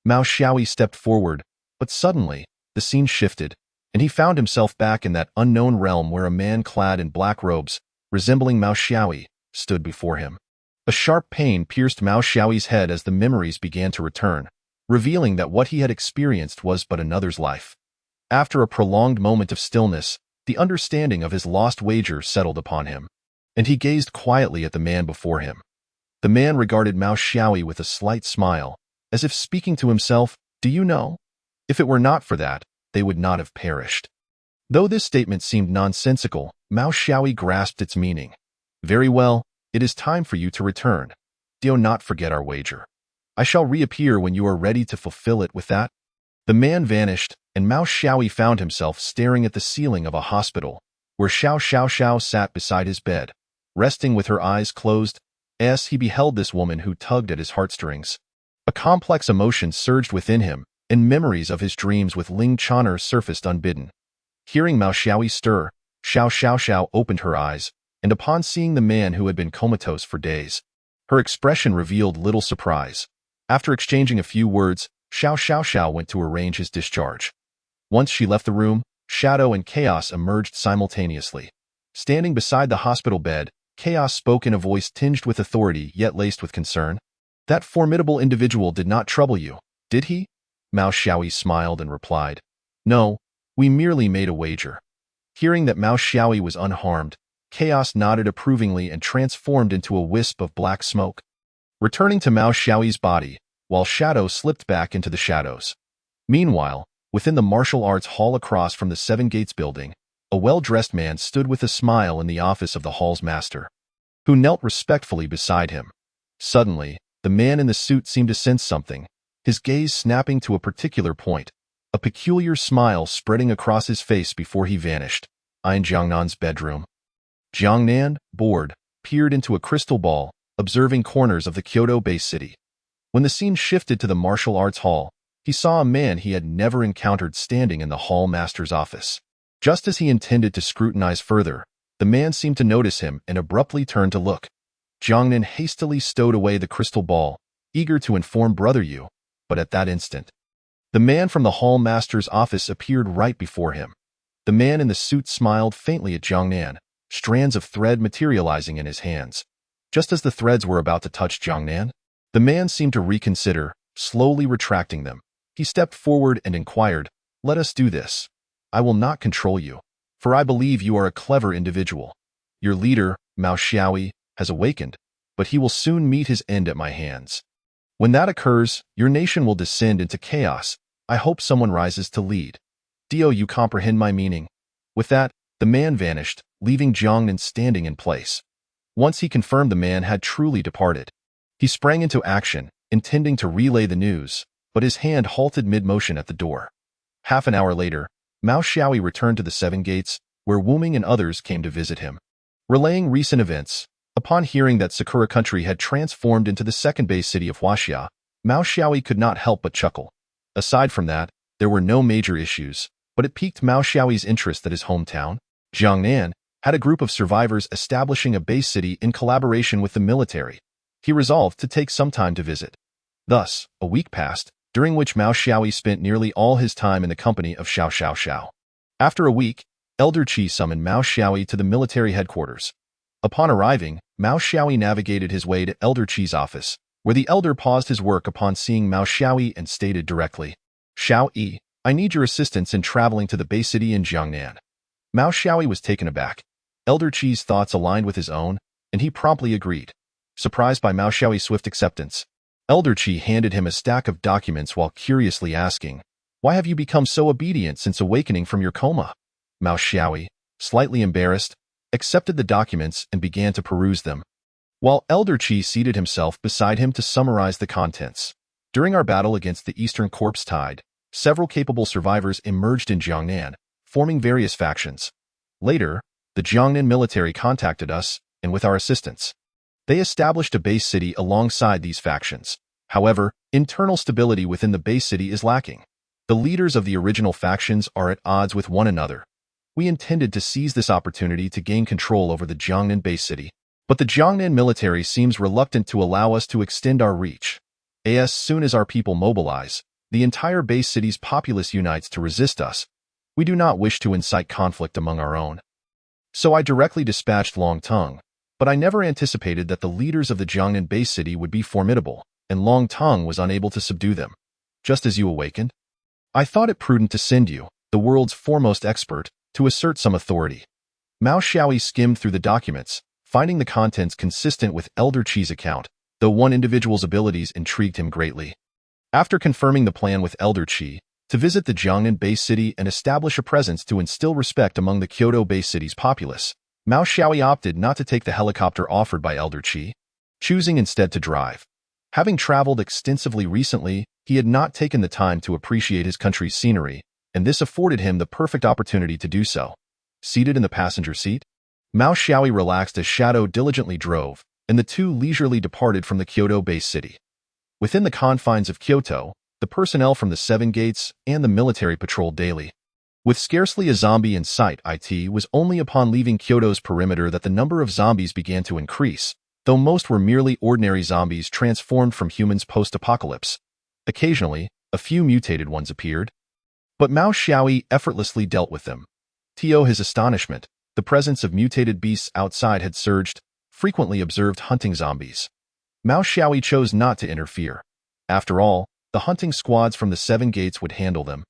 Mao Xiaoyi stepped forward, but suddenly, the scene shifted, and he found himself back in that unknown realm where a man clad in black robes, resembling Mao Xiaoyi, stood before him. A sharp pain pierced Mao Xiaoyi's head as the memories began to return, revealing that what he had experienced was but another's life. After a prolonged moment of stillness, the understanding of his lost wager settled upon him, and he gazed quietly at the man before him. The man regarded Mao Xiaoyi with a slight smile, as if speaking to himself, "Do you know? If it were not for that, they would not have perished." Though this statement seemed nonsensical, Mao Xiaoyi grasped its meaning. "Very well, it is time for you to return. Do not forget our wager. I shall reappear when you are ready to fulfill it." With that, the man vanished, and Mao Xiaoyi found himself staring at the ceiling of a hospital, where Xiao Xiao Xiao sat beside his bed, resting with her eyes closed, as he beheld this woman who tugged at his heartstrings. A complex emotion surged within him, and memories of his dreams with Ling Chaner surfaced unbidden. Hearing Mao Xiaoyi stir, Xiao Xiao Xiao opened her eyes, and upon seeing the man who had been comatose for days, Her expression revealed little surprise. After exchanging a few words, Xiao Xiao Xiao went to arrange his discharge. Once she left the room, Shadow and Chaos emerged simultaneously. Standing beside the hospital bed, Chaos spoke in a voice tinged with authority yet laced with concern. "That formidable individual did not trouble you, did he?" Mao Xiaoyi smiled and replied, "No, we merely made a wager." Hearing that Mao Xiaoyi was unharmed, Chaos nodded approvingly and transformed into a wisp of black smoke, returning to Mao Xiaoyi's body, while Shadow slipped back into the shadows. Meanwhile, within the martial arts hall across from the Seven Gates building, a well-dressed man stood with a smile in the office of the hall's master, who knelt respectfully beside him. Suddenly, the man in the suit seemed to sense something, his gaze snapping to a particular point, a peculiar smile spreading across his face before he vanished. In Jiangnan's bedroom. Jiangnan, bored, peered into a crystal ball, observing corners of the Kyoto Bay City. When the scene shifted to the martial arts hall, he saw a man he had never encountered standing in the hall master's office. Just as he intended to scrutinize further, the man seemed to notice him and abruptly turned to look. Jiangnan hastily stowed away the crystal ball, eager to inform Brother Yu, but at that instant, the man from the hall master's office appeared right before him. The man in the suit smiled faintly at Jiangnan, strands of thread materializing in his hands. Just as the threads were about to touch Jiangnan, the man seemed to reconsider, slowly retracting them. He stepped forward and inquired, "Let us do this. I will not control you, for I believe you are a clever individual. Your leader, Mao Xiaoyi, has awakened, but he will soon meet his end at my hands. When that occurs, your nation will descend into chaos. I hope someone rises to lead. Do you comprehend my meaning?" With that, the man vanished, leaving Jiangnan standing in place. Once he confirmed the man had truly departed, he sprang into action, intending to relay the news, but his hand halted mid-motion at the door. Half an hour later, Mao Xiaoyi returned to the Seven Gates, where Wu Ming and others came to visit him. Relaying recent events, upon hearing that Sakura Country had transformed into the second base city of Huaxia, Mao Xiaoyi could not help but chuckle. Aside from that, there were no major issues, but it piqued Mao Xiaoyi's interest that his hometown, Jiangnan, had a group of survivors establishing a base city in collaboration with the military. He resolved to take some time to visit. Thus, a week passed, during which Mao Xiaoyi spent nearly all his time in the company of Xiao Xiao Xiao. After a week, Elder Qi summoned Mao Xiaoyi to the military headquarters. Upon arriving, Mao Xiaoyi navigated his way to Elder Qi's office, where the elder paused his work upon seeing Mao Xiaoyi and stated directly, "Xiao Yi, I need your assistance in traveling to the base city in Jiangnan." Mao Xiaoyi was taken aback. Elder Qi's thoughts aligned with his own, and he promptly agreed. Surprised by Mao Xiaoyi's swift acceptance, Elder Qi handed him a stack of documents while curiously asking, "Why have you become so obedient since awakening from your coma?" Mao Xiaoyi, slightly embarrassed, accepted the documents and began to peruse them, while Elder Qi seated himself beside him to summarize the contents. During our battle against the Eastern Corpse Tide, several capable survivors emerged in Jiangnan, forming various factions. Later, the Jiangnan military contacted us, and with our assistance, they established a base city alongside these factions. However, internal stability within the base city is lacking. The leaders of the original factions are at odds with one another. We intended to seize this opportunity to gain control over the Jiangnan base city, but the Jiangnan military seems reluctant to allow us to extend our reach. As soon as our people mobilize, the entire base city's populace unites to resist us. We do not wish to incite conflict among our own. So I directly dispatched Long Tongue, but I never anticipated that the leaders of the Jiangnan base city would be formidable, and Long Tongue was unable to subdue them. Just as you awakened, I thought it prudent to send you, the world's foremost expert, to assert some authority. Mao Xiaoyi skimmed through the documents, finding the contents consistent with Elder Qi's account, though one individual's abilities intrigued him greatly. After confirming the plan with Elder Qi, to visit the Jiangnan base city and establish a presence to instill respect among the Kyoto base city's populace, Mao Xiaoyi opted not to take the helicopter offered by Elder Qi, choosing instead to drive. Having traveled extensively recently, he had not taken the time to appreciate his country's scenery, and this afforded him the perfect opportunity to do so. Seated in the passenger seat, Mao Xiaoyi relaxed as Shadow diligently drove, and the two leisurely departed from the Kyoto base city. Within the confines of Kyoto, the personnel from the Seven Gates and the military patrolled daily. With scarcely a zombie in sight, it was only upon leaving Kyoto's perimeter that the number of zombies began to increase, though most were merely ordinary zombies transformed from humans post-apocalypse. Occasionally, a few mutated ones appeared, but Mao Xiaoyi effortlessly dealt with them. To his astonishment, the presence of mutated beasts outside had surged, frequently observed hunting zombies. Mao Xiaoyi chose not to interfere. After all, the hunting squads from the Seven Gates would handle them.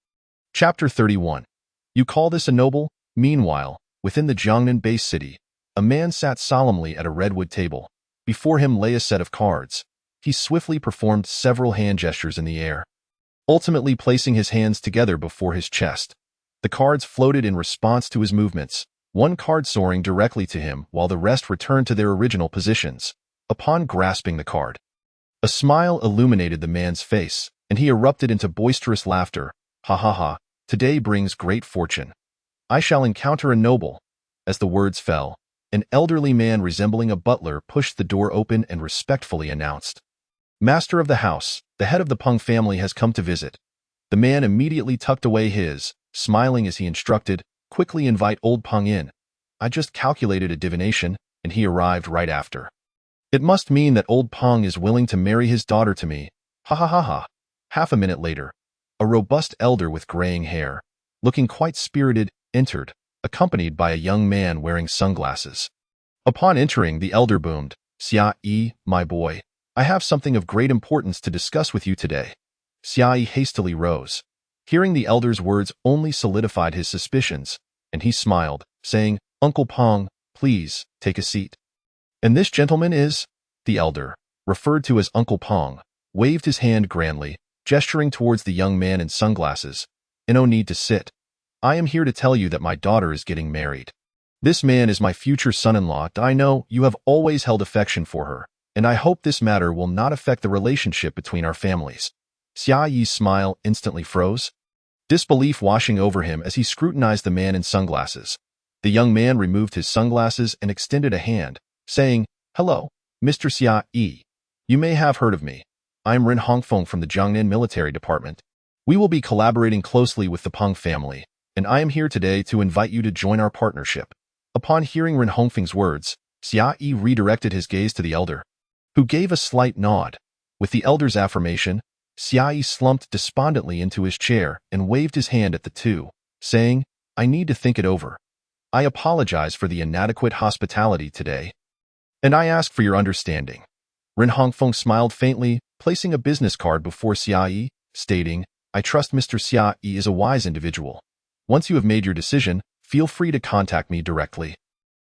Chapter 31. You call this a noble? Meanwhile, within the Jiangnan base city, a man sat solemnly at a redwood table. Before him lay a set of cards. He swiftly performed several hand gestures in the air, ultimately placing his hands together before his chest. The cards floated in response to his movements, one card soaring directly to him while the rest returned to their original positions. Upon grasping the card, a smile illuminated the man's face, and he erupted into boisterous laughter. Ha ha ha, today brings great fortune. I shall encounter a noble. As the words fell, an elderly man resembling a butler pushed the door open and respectfully announced, Master of the house, the head of the Peng family has come to visit. The man immediately tucked away his, smiling as he instructed, quickly invite old Peng in. I just calculated a divination, and he arrived right after. It must mean that old Peng is willing to marry his daughter to me. Ha ha ha ha. Half a minute later, a robust elder with graying hair, looking quite spirited, entered, accompanied by a young man wearing sunglasses. Upon entering, the elder boomed, Xia Yi, my boy, I have something of great importance to discuss with you today. Xia Yi hastily rose. Hearing the elder's words only solidified his suspicions, and he smiled, saying, Uncle Peng, please, take a seat. And this gentleman is? The elder, referred to as Uncle Peng, waved his hand grandly, gesturing towards the young man in sunglasses. No need to sit. I am here to tell you that my daughter is getting married. This man is my future son-in-law. I know you have always held affection for her, and I hope this matter will not affect the relationship between our families. Xia Yi's smile instantly froze, disbelief washing over him as he scrutinized the man in sunglasses. The young man removed his sunglasses and extended a hand, saying, Hello, Mr. Xia Yi. You may have heard of me. I'm Ren Hongfeng from the Jiangnan Military Department. We will be collaborating closely with the Peng family, and I am here today to invite you to join our partnership. Upon hearing Ren Hongfeng's words, Xia Yi redirected his gaze to the elder, who gave a slight nod. With the elder's affirmation, Xia Yi slumped despondently into his chair and waved his hand at the two, saying, I need to think it over. I apologize for the inadequate hospitality today, and I ask for your understanding. Ren Hongfeng smiled faintly, placing a business card before Xia Yi, stating, I trust Mr. Xia Yi is a wise individual. Once you have made your decision, feel free to contact me directly.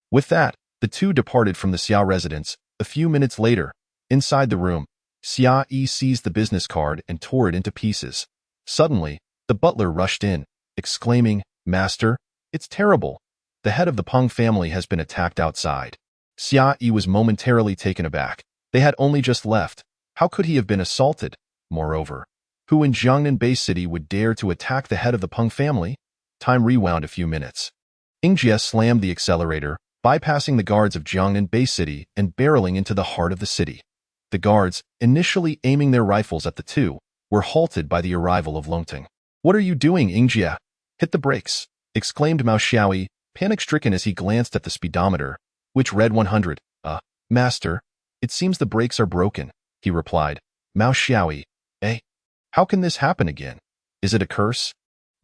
With that, the two departed from the Xia residence. A few minutes later, inside the room, Xia Yi seized the business card and tore it into pieces. Suddenly, the butler rushed in, exclaiming, Master, it's terrible. The head of the Peng family has been attacked outside. Xia Yi was momentarily taken aback. They had only just left. How could he have been assaulted? Moreover, who in Jiangnan Base City would dare to attack the head of the Peng family? Time rewound a few minutes. Yingjie slammed the accelerator, bypassing the guards of Jiangnan Base City and barreling into the heart of the city. The guards, initially aiming their rifles at the two, were halted by the arrival of Longting. What are you doing, Yingjie? Hit the brakes, exclaimed Mao Xiaoyi, panic-stricken as he glanced at the speedometer, which read 100. Master, it seems the brakes are broken, he replied. Mao Xiaoyi, how can this happen again? Is it a curse?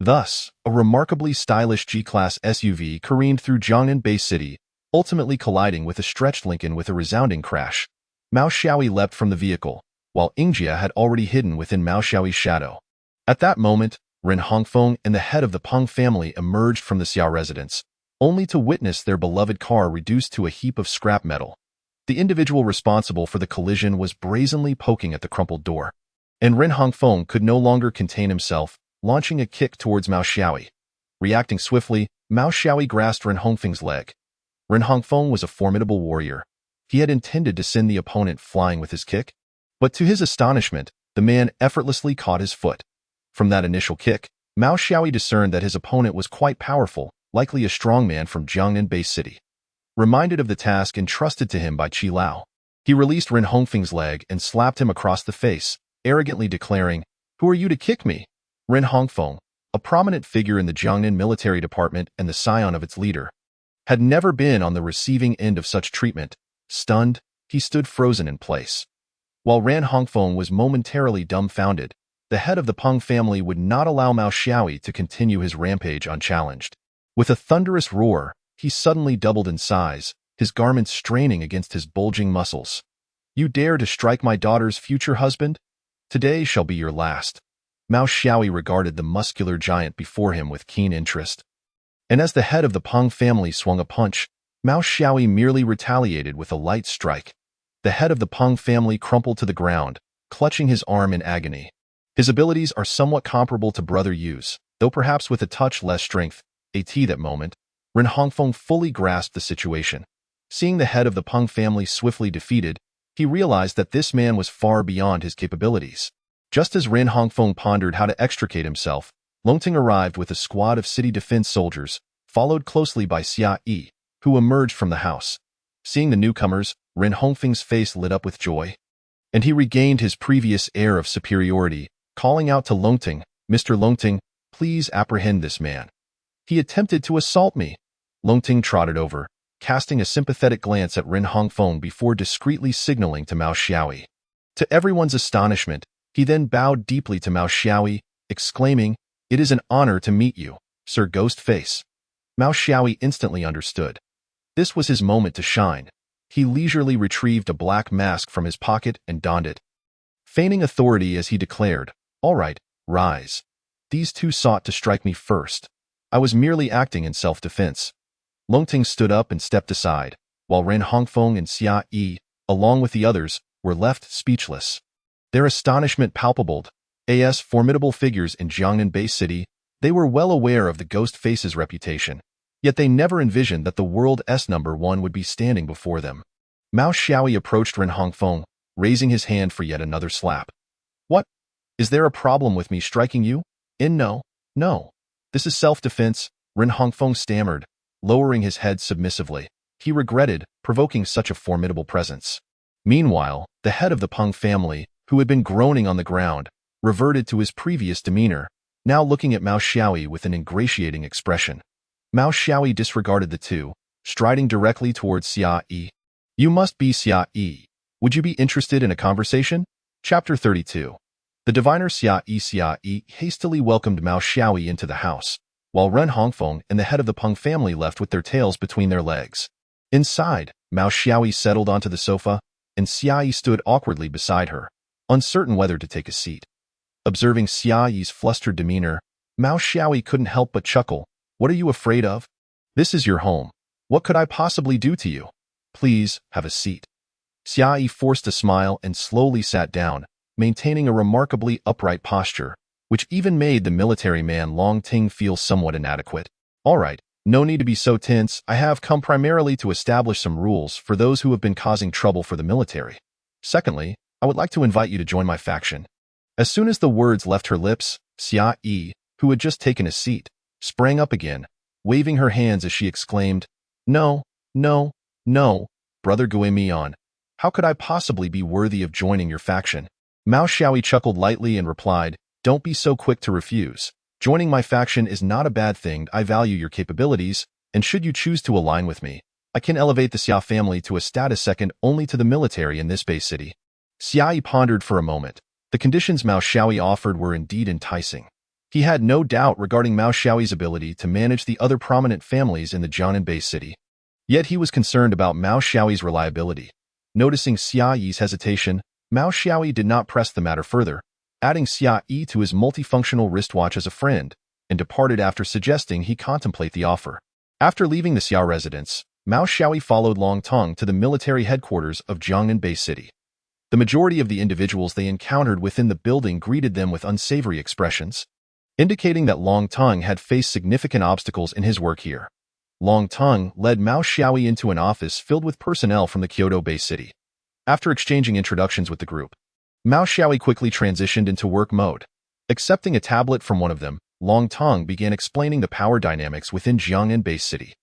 Thus, a remarkably stylish G-Class SUV careened through Jiangnan Base City, ultimately colliding with a stretched Lincoln with a resounding crash. Mao Xiaoyi leapt from the vehicle, while Yingjie had already hidden within Mao Xiaoyi's shadow. At that moment, Ren Hongfeng and the head of the Peng family emerged from the Xia residence, only to witness their beloved car reduced to a heap of scrap metal. The individual responsible for the collision was brazenly poking at the crumpled door, and Ren Hongfeng could no longer contain himself, launching a kick towards Mao Xiaoyi. Reacting swiftly, Mao Xiaoyi grasped Ren Hongfeng's leg. Ren Hongfeng was a formidable warrior. He had intended to send the opponent flying with his kick, but to his astonishment, the man effortlessly caught his foot. From that initial kick, Mao Xiaoyi discerned that his opponent was quite powerful, likely a strongman from Jiangnan Base City. Reminded of the task entrusted to him by Qi Lao, he released Ren Hongfeng's leg and slapped him across the face, arrogantly declaring, Who are you to kick me? Ren Hongfeng, a prominent figure in the Jiangnan Military Department and the scion of its leader, had never been on the receiving end of such treatment. Stunned, he stood frozen in place. While Ran Hongfeng was momentarily dumbfounded, the head of the Peng family would not allow Mao Xiaoyi to continue his rampage unchallenged. With a thunderous roar, he suddenly doubled in size, his garments straining against his bulging muscles. "You dare to strike my daughter's future husband? Today shall be your last." Mao Xiaoyi regarded the muscular giant before him with keen interest. And as the head of the Peng family swung a punch, Mao Xiaoyi merely retaliated with a light strike. The head of the Peng family crumpled to the ground, clutching his arm in agony. His abilities are somewhat comparable to Brother Yu's, though perhaps with a touch less strength. That moment, Ren Hongfeng fully grasped the situation. Seeing the head of the Peng family swiftly defeated, he realized that this man was far beyond his capabilities. Just as Ren Hongfeng pondered how to extricate himself, Longting arrived with a squad of city defense soldiers, followed closely by Xia Yi, who emerged from the house. Seeing the newcomers, Ren Hongfeng's face lit up with joy, and he regained his previous air of superiority, calling out to Longting, "Mr. Longting, please apprehend this man. He attempted to assault me." Longting trotted over, casting a sympathetic glance at Ren Hongfeng before discreetly signaling to Mao Xiaoyi. To everyone's astonishment, he then bowed deeply to Mao Xiaoyi, exclaiming, "It is an honor to meet you, Sir Ghostface." Mao Xiaoyi instantly understood. This was his moment to shine. He leisurely retrieved a black mask from his pocket and donned it. Feigning authority as he declared, "All right, rise. These two sought to strike me first. I was merely acting in self-defense." Longting stood up and stepped aside, while Ren Hongfeng and Xia Yi, along with the others, were left speechless. Their astonishment palpable. As formidable figures in Jiangnan Bay City, they were well aware of the Ghost Face's reputation, yet they never envisioned that the world's number one would be standing before them. Mao Xiaoyi approached Ren Hongfeng, raising his hand for yet another slap. "What? Is there a problem with me striking you?" No. This is self-defense," Ren Hongfeng stammered, lowering his head submissively. He regretted provoking such a formidable presence. Meanwhile, the head of the Peng family, who had been groaning on the ground, reverted to his previous demeanor, now looking at Mao Xiaoyi with an ingratiating expression. Mao Xiaoyi disregarded the two, striding directly towards Xia Yi. "You must be Xia Yi. Would you be interested in a conversation?" Chapter 32. The diviner Xia Yi hastily welcomed Mao Xiaoyi into the house, while Ren Hongfeng and the head of the Peng family left with their tails between their legs. Inside, Mao Xiaoyi settled onto the sofa, and Xia Yi stood awkwardly beside her, uncertain whether to take a seat. Observing Xia Yi's flustered demeanor, Mao Xiaoyi couldn't help but chuckle. "What are you afraid of? This is your home. What could I possibly do to you? Please, have a seat." Xia Yi forced a smile and slowly sat down, maintaining a remarkably upright posture, which even made the military man Long Ting feel somewhat inadequate. "All right, no need to be so tense. I have come primarily to establish some rules for those who have been causing trouble for the military. Secondly, I would like to invite you to join my faction." As soon as the words left her lips, Xia Yi, who had just taken a seat, sprang up again, waving her hands as she exclaimed, No, Brother Guimian, how could I possibly be worthy of joining your faction?" Mao Xiaoyi chuckled lightly and replied, "Don't be so quick to refuse. Joining my faction is not a bad thing. I value your capabilities, and should you choose to align with me, I can elevate the Xia family to a status second only to the military in this Bay City." Xia Yi pondered for a moment. The conditions Mao Xiaoyi offered were indeed enticing. He had no doubt regarding Mao Xiaoyi's ability to manage the other prominent families in the Jiangnan Bay City. Yet he was concerned about Mao Xiaoyi's reliability. Noticing Xia Yi's hesitation, Mao Xiaoyi did not press the matter further, adding Xia Yi to his multifunctional wristwatch as a friend, and departed after suggesting he contemplate the offer. After leaving the Xia residence, Mao Xiaoyi followed Long Tong to the military headquarters of Jiangnan Bay City. The majority of the individuals they encountered within the building greeted them with unsavory expressions, indicating that Long Tong had faced significant obstacles in his work here. Long Tong led Mao Xiaoyi into an office filled with personnel from the Kyoto Bay City. After exchanging introductions with the group, Mao Xiaoyi quickly transitioned into work mode. Accepting a tablet from one of them, Long Tong began explaining the power dynamics within Jiangnan Bay City.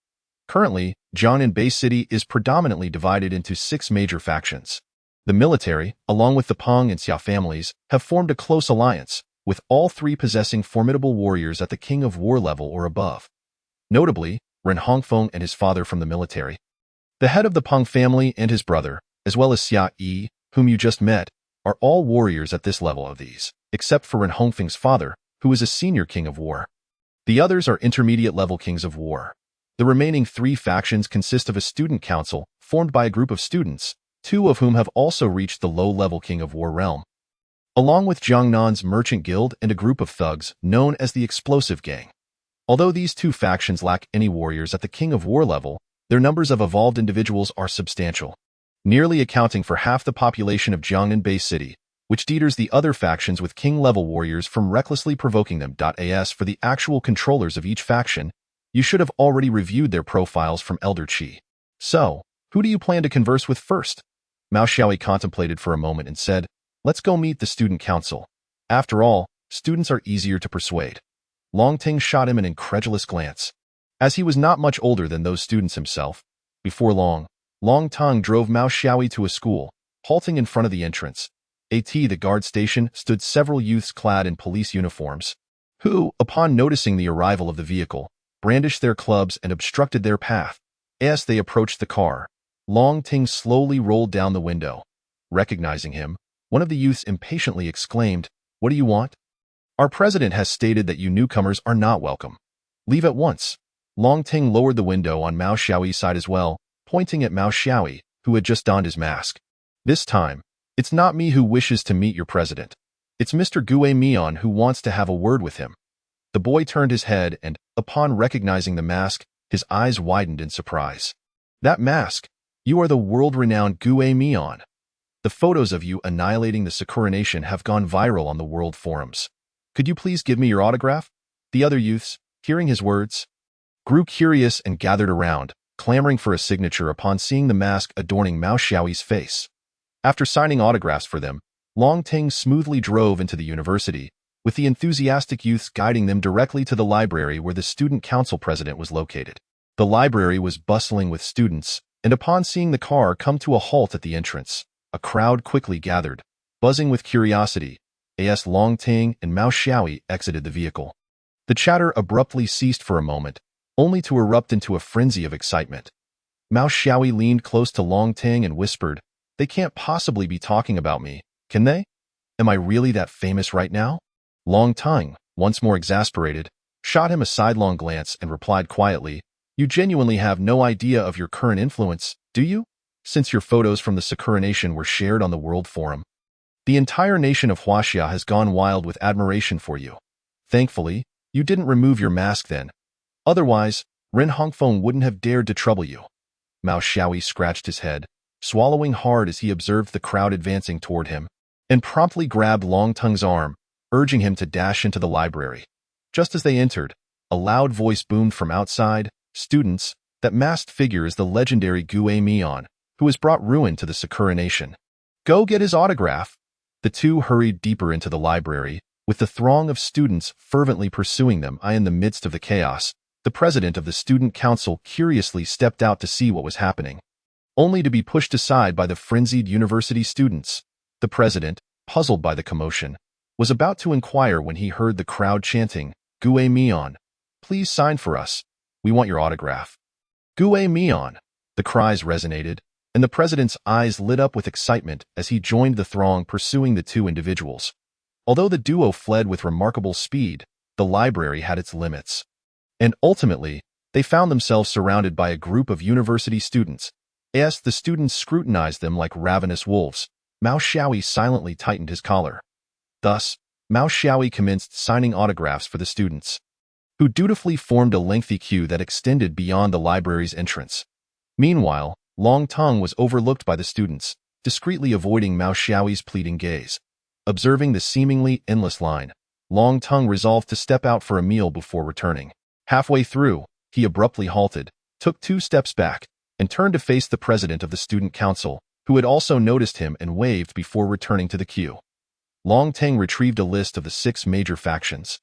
Currently, Jiangnan Bay City is predominantly divided into 6 major factions. The military, along with the Peng and Xia families, have formed a close alliance, with all 3 possessing formidable warriors at the King of War level or above. Notably, Ren Hongfeng and his father from the military, the head of the Peng family and his brother, as well as Xia Yi, whom you just met, are all warriors at this level of these, except for Ren Hongfeng's father, who is a senior king of war. The others are intermediate-level kings of war. The remaining 3 factions consist of a student council formed by a group of students, 2 of whom have also reached the low-level king of war realm, along with Jiangnan's merchant guild and a group of thugs known as the Explosive Gang. Although these 2 factions lack any warriors at the king of war level, their numbers of evolved individuals are substantial, nearly accounting for half the population of Jiangnan Bay City, which deters the other factions with king-level warriors from recklessly provoking them. As for the actual controllers of each faction, you should have already reviewed their profiles from Elder Qi. So, who do you plan to converse with first? Mao Xiaoyi contemplated for a moment and said, let's go meet the student council. After all, students are easier to persuade. Long Ting shot him an incredulous glance. As he was not much older than those students himself, before long, Long Tong drove Mao Xiaoyi to a school, halting in front of the entrance. At the guard station stood several youths clad in police uniforms, who, upon noticing the arrival of the vehicle, brandished their clubs and obstructed their path. As they approached the car, Long Ting slowly rolled down the window. Recognizing him, one of the youths impatiently exclaimed, "What do you want?" "Our president has stated that you newcomers are not welcome. Leave at once." Long Ting lowered the window on Mao Xiaoyi's side as well, pointing at Mao Xiaoyi, who had just donned his mask. "This time, it's not me who wishes to meet your president. It's Mr. Gue Mian who wants to have a word with him." The boy turned his head and, upon recognizing the mask, his eyes widened in surprise. "That mask! You are the world-renowned Gue Mian. The photos of you annihilating the Sakura Nation have gone viral on the world forums. Could you please give me your autograph?" The other youths, hearing his words, grew curious and gathered around, clamoring for a signature upon seeing the mask adorning Mao Xiaoyi's face. After signing autographs for them, Long Ting smoothly drove into the university, with the enthusiastic youths guiding them directly to the library where the student council president was located. The library was bustling with students, and upon seeing the car come to a halt at the entrance, a crowd quickly gathered, buzzing with curiosity, as Long Ting and Mao Xiaoyi exited the vehicle. The chatter abruptly ceased for a moment, only to erupt into a frenzy of excitement. Mao Xiaoyi leaned close to Long Ting and whispered, "They can't possibly be talking about me, can they? Am I really that famous right now?" Long Ting, once more exasperated, shot him a sidelong glance and replied quietly, "You genuinely have no idea of your current influence, do you? Since your photos from the Sakura Nation were shared on the World Forum, the entire nation of Huaxia has gone wild with admiration for you. Thankfully, you didn't remove your mask then. Otherwise, Ren Hongfeng wouldn't have dared to trouble you." Mao Xiaoyi scratched his head, swallowing hard as he observed the crowd advancing toward him, and promptly grabbed Long Teng's arm, urging him to dash into the library. Just as they entered, a loud voice boomed from outside, "Students, that masked figure is the legendary Gue Mian, who has brought ruin to the Sakura Nation. Go get his autograph." The two hurried deeper into the library, with the throng of students fervently pursuing them. In the midst of the chaos, the president of the student council curiously stepped out to see what was happening, only to be pushed aside by the frenzied university students. The president, puzzled by the commotion, was about to inquire when he heard the crowd chanting, "Gue Mian, please sign for us. We want your autograph." "Gue Mian!" The cries resonated, and the president's eyes lit up with excitement as he joined the throng pursuing the two individuals. Although the duo fled with remarkable speed, the library had its limits. And ultimately, they found themselves surrounded by a group of university students. As the students scrutinized them like ravenous wolves, Mao Xiaoyi silently tightened his collar. Thus, Mao Xiaoyi commenced signing autographs for the students, who dutifully formed a lengthy queue that extended beyond the library's entrance. Meanwhile, Long Teng was overlooked by the students, discreetly avoiding Mao Xiaoyi's pleading gaze. Observing the seemingly endless line, Long Teng resolved to step out for a meal before returning. Halfway through, he abruptly halted, took 2 steps back, and turned to face the president of the student council, who had also noticed him and waved before returning to the queue. Long Teng retrieved a list of the 6 major factions,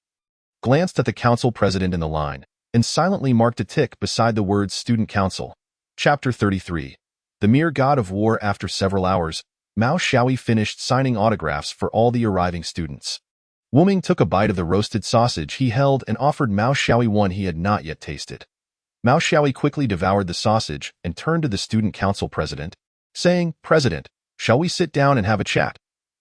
glanced at the council president in the line, and silently marked a tick beside the words Student Council. Chapter 33. The Mere God of War. After several hours, Mao Xiaoyi finished signing autographs for all the arriving students. Wu Ming took a bite of the roasted sausage he held and offered Mao Xiaoyi one he had not yet tasted. Mao Xiaoyi quickly devoured the sausage and turned to the student council president. saying, "President, shall we sit down and have a chat?"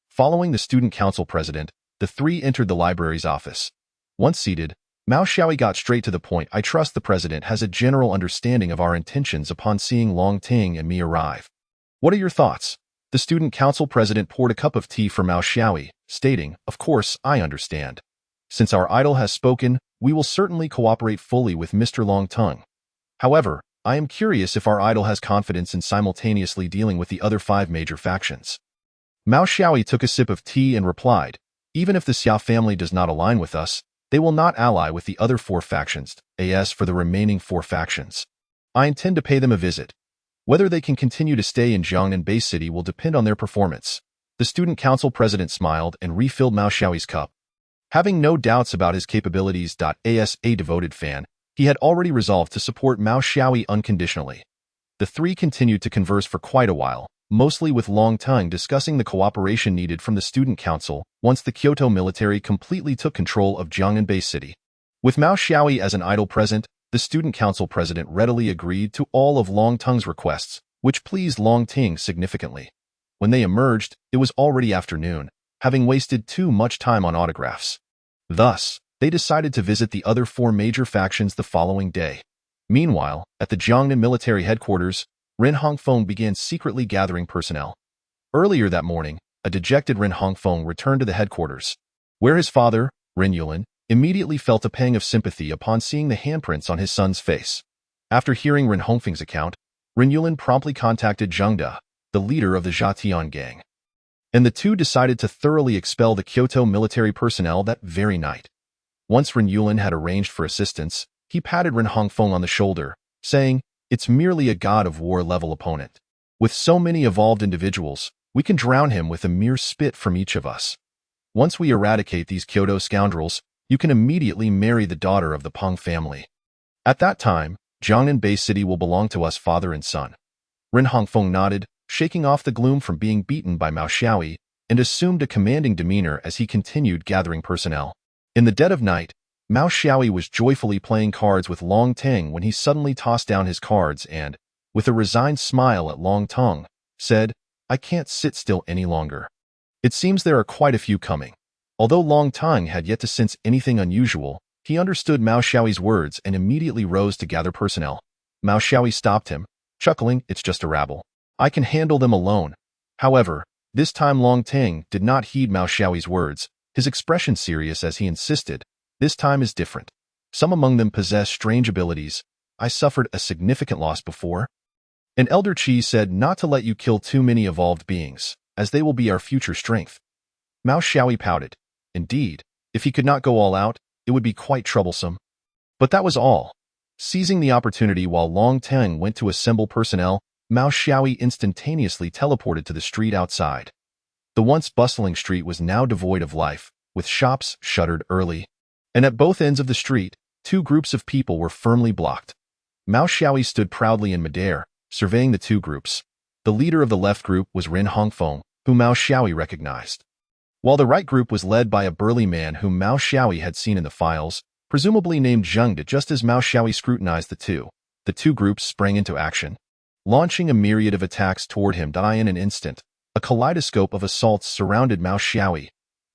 Following the student council president, the three entered the library's office. Once seated, Mao Xiaoyi got straight to the point. "I trust the president has a general understanding of our intentions upon seeing Long Ting and me arrive. What are your thoughts?" The student council president poured a cup of tea for Mao Xiaoyi, stating, "Of course, I understand. Since our idol has spoken, we will certainly cooperate fully with Mr. Long Tung. However, I am curious if our idol has confidence in simultaneously dealing with the other 5 major factions." Mao Xiaoyi took a sip of tea and replied, "Even if the Xia family does not align with us, they will not ally with the other 4 factions. As for the remaining 4 factions, I intend to pay them a visit. Whether they can continue to stay in Jiangnan Bay City will depend on their performance." The student council president smiled and refilled Mao Xiaoyi's cup. Having no doubts about his capabilities, as a devoted fan, he had already resolved to support Mao Xiaoyi unconditionally. The three continued to converse for quite a while, mostly with Long Tung discussing the cooperation needed from the student council once the Kyoto military completely took control of Jiangnan Bay City. With Mao Xiaoyi as an idol present, the student council president readily agreed to all of Long Tung's requests, which pleased Long Ting significantly. When they emerged, it was already afternoon, having wasted too much time on autographs. Thus, they decided to visit the other 4 major factions the following day. Meanwhile, at the Jiangnan military headquarters, Ren Hongfeng began secretly gathering personnel. Earlier that morning, a dejected Ren Hongfeng returned to the headquarters, where his father, Ren Yulin, immediately felt a pang of sympathy upon seeing the handprints on his son's face. After hearing Ren Hongfeng's account, Ren Yulin promptly contacted Zheng De, the leader of the Zhatian gang, and the two decided to thoroughly expel the Kyoto military personnel that very night. Once Ren Yulin had arranged for assistance, he patted Ren Hongfeng on the shoulder, saying, "It's merely a god of war level opponent. With so many evolved individuals, we can drown him with a mere spit from each of us. Once we eradicate these Kyoto scoundrels, you can immediately marry the daughter of the Peng family. At that time, Jiangnan Bay City will belong to us father and son." Ren Hongfeng nodded, shaking off the gloom from being beaten by Mao Xiaoyi, and assumed a commanding demeanor as he continued gathering personnel. In the dead of night, Mao Xiaoyi was joyfully playing cards with Long Ting when he suddenly tossed down his cards and, with a resigned smile at Long Tung, said, "I can't sit still any longer. It seems there are quite a few coming." Although Long Tung had yet to sense anything unusual, he understood Mao Xiaoyi's words and immediately rose to gather personnel. Mao Xiaoyi stopped him, chuckling, "It's just a rabble. I can handle them alone." However, this time Long Ting did not heed Mao Xiaoyi's words, his expression serious as he insisted, "This time is different. Some among them possess strange abilities. I suffered a significant loss before." An elder Qi said not to let you kill too many evolved beings, as they will be our future strength. Mao Xiaoyi pouted. Indeed, if he could not go all out, it would be quite troublesome. But that was all. Seizing the opportunity while Long Ting went to assemble personnel, Mao Xiaoyi instantaneously teleported to the street outside. The once bustling street was now devoid of life, with shops shuttered early. And at both ends of the street, 2 groups of people were firmly blocked. Mao Xiaoyi stood proudly in midair, surveying the 2 groups. The leader of the left group was Ren Hongfeng, whom Mao Xiaoyi recognized, while the right group was led by a burly man whom Mao Xiaoyi had seen in the files, presumably named Zheng De. Just as Mao Xiaoyi scrutinized the two groups sprang into action, launching a myriad of attacks toward him. In an instant, a kaleidoscope of assaults surrounded Mao Xiaoyi.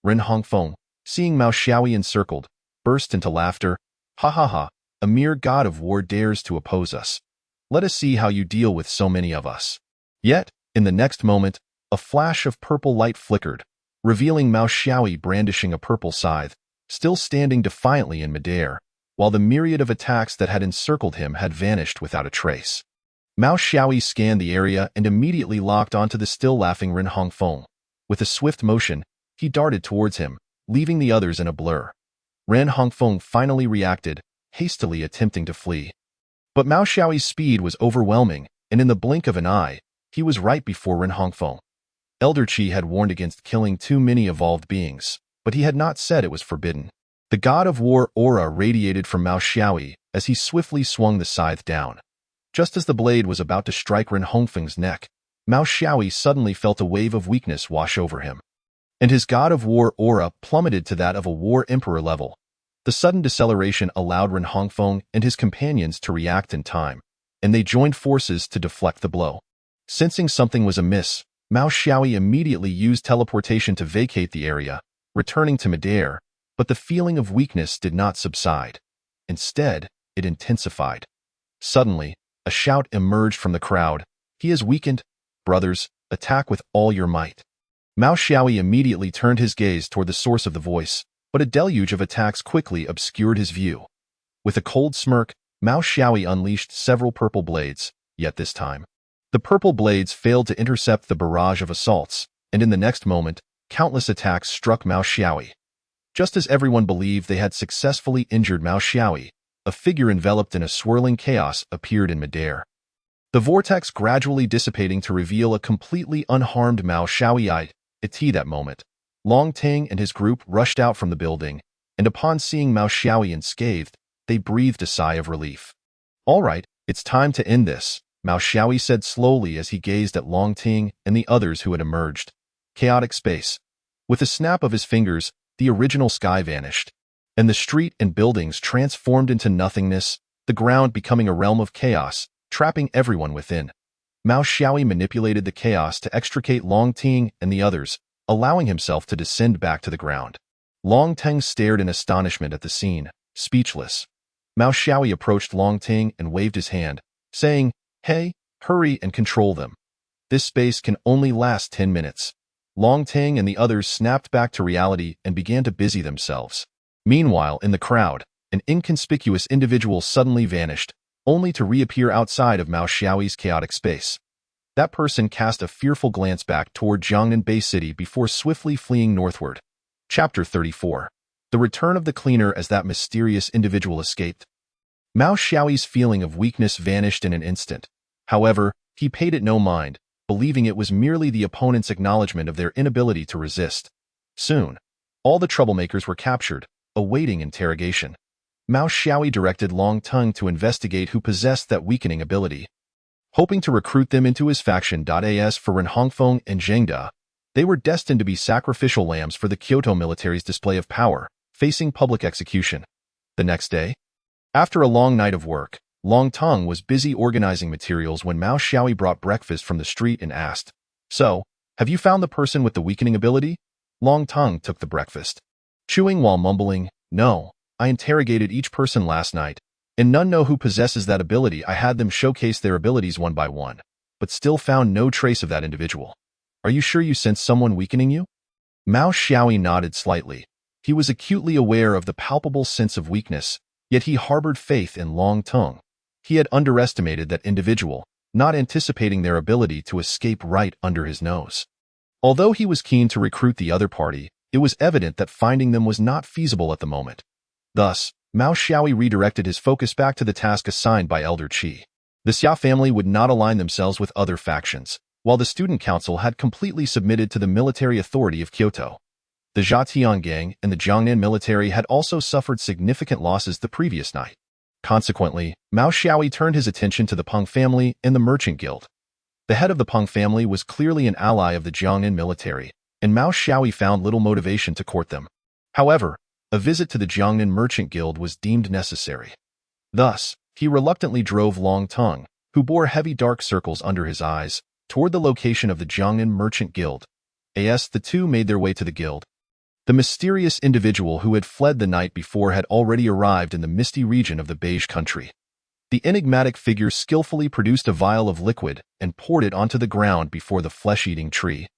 Ren Hongfeng, seeing Mao Xiaoyi encircled, burst into laughter. "Ha ha ha, a mere god of war dares to oppose us. Let us see how you deal with so many of us." Yet, in the next moment, a flash of purple light flickered, revealing Mao Xiaoyi brandishing a purple scythe, still standing defiantly in midair, while the myriad of attacks that had encircled him had vanished without a trace. Mao Xiaoyi scanned the area and immediately locked onto the still laughing Ren Hongfeng. With a swift motion, he darted towards him, leaving the others in a blur. Ren Hongfeng finally reacted, hastily attempting to flee. But Mao Xiaoyi's speed was overwhelming, and in the blink of an eye, he was right before Ren Hongfeng. Elder Qi had warned against killing too many evolved beings, but he had not said it was forbidden. The god of war aura radiated from Mao Xiaoyi as he swiftly swung the scythe down. Just as the blade was about to strike Ren Hongfeng's neck, Mao Xiaoyi suddenly felt a wave of weakness wash over him, and his god of war aura plummeted to that of a war emperor level. The sudden deceleration allowed Ren Hongfeng and his companions to react in time, and they joined forces to deflect the blow. Sensing something was amiss, Mao Xiaoyi immediately used teleportation to vacate the area, returning to midair, but the feeling of weakness did not subside. Instead, it intensified. Suddenly, a shout emerged from the crowd. "He is weakened. Brothers, attack with all your might." Mao Xiaoyi immediately turned his gaze toward the source of the voice, but a deluge of attacks quickly obscured his view. With a cold smirk, Mao Xiaoyi unleashed several purple blades, yet this time, the purple blades failed to intercept the barrage of assaults, and in the next moment, countless attacks struck Mao Xiaoyi. Just as everyone believed they had successfully injured Mao Xiaoyi, a figure enveloped in a swirling chaos appeared in midair. The vortex gradually dissipating to reveal a completely unharmed Mao Xiaoyi. At that moment, Long Ting and his group rushed out from the building, and upon seeing Mao Xiaoyi unscathed, they breathed a sigh of relief. "All right, it's time to end this," Mao Xiaoyi said slowly as he gazed at Long Ting and the others who had emerged. Chaotic space. With a snap of his fingers, the original sky vanished, and the street and buildings transformed into nothingness, the ground becoming a realm of chaos, trapping everyone within. Mao Xiaoyi manipulated the chaos to extricate Long Ting and the others, allowing himself to descend back to the ground. Long Ting stared in astonishment at the scene, speechless. Mao Xiaoyi approached Long Ting and waved his hand, saying, "Hey, hurry and control them. This space can only last 10 minutes." Long Ting and the others snapped back to reality and began to busy themselves. Meanwhile, in the crowd, an inconspicuous individual suddenly vanished, only to reappear outside of Mao Xiaoyi's chaotic space. That person cast a fearful glance back toward Jiangnan Bay City before swiftly fleeing northward. Chapter 34. The return of the cleaner as that mysterious individual escaped. Mao Xiaoyi's feeling of weakness vanished in an instant. However, he paid it no mind, believing it was merely the opponent's acknowledgement of their inability to resist. Soon, all the troublemakers were captured, awaiting interrogation. Mao Xiaoyi directed Long Tongue to investigate who possessed that weakening ability. Hoping to recruit them into his faction. As for Ren Hongfeng and Zheng De, they were destined to be sacrificial lambs for the Kyoto military's display of power, facing public execution. The next day, after a long night of work, Long Tongue was busy organizing materials when Mao Xiaoyi brought breakfast from the street and asked, "So, have you found the person with the weakening ability?" Long Tongue took the breakfast, chewing while mumbling, "No. I interrogated each person last night, and none know who possesses that ability. I had them showcase their abilities one by one, but still found no trace of that individual. Are you sure you sense someone weakening you?" Mao Xiaoyi nodded slightly. He was acutely aware of the palpable sense of weakness, yet he harbored faith in Long Tongue. He had underestimated that individual, not anticipating their ability to escape right under his nose. Although he was keen to recruit the other party, it was evident that finding them was not feasible at the moment. Thus, Mao Xiaoyi redirected his focus back to the task assigned by Elder Qi. The Xia family would not align themselves with other factions, while the student council had completely submitted to the military authority of Kyoto. The Zhatian gang and the Jiangnan military had also suffered significant losses the previous night. Consequently, Mao Xiaoyi turned his attention to the Peng family and the Merchant Guild. The head of the Peng family was clearly an ally of the Jiangnan military, and Mao Xiaoyi found little motivation to court them. However, a visit to the Jiangnan Merchant Guild was deemed necessary. Thus, he reluctantly drove Long Tongue, who bore heavy dark circles under his eyes, toward the location of the Jiangnan Merchant Guild. The two made their way to the guild. The mysterious individual who had fled the night before had already arrived in the misty region of the Beige Country. The enigmatic figure skillfully produced a vial of liquid and poured it onto the ground before the flesh-eating tree,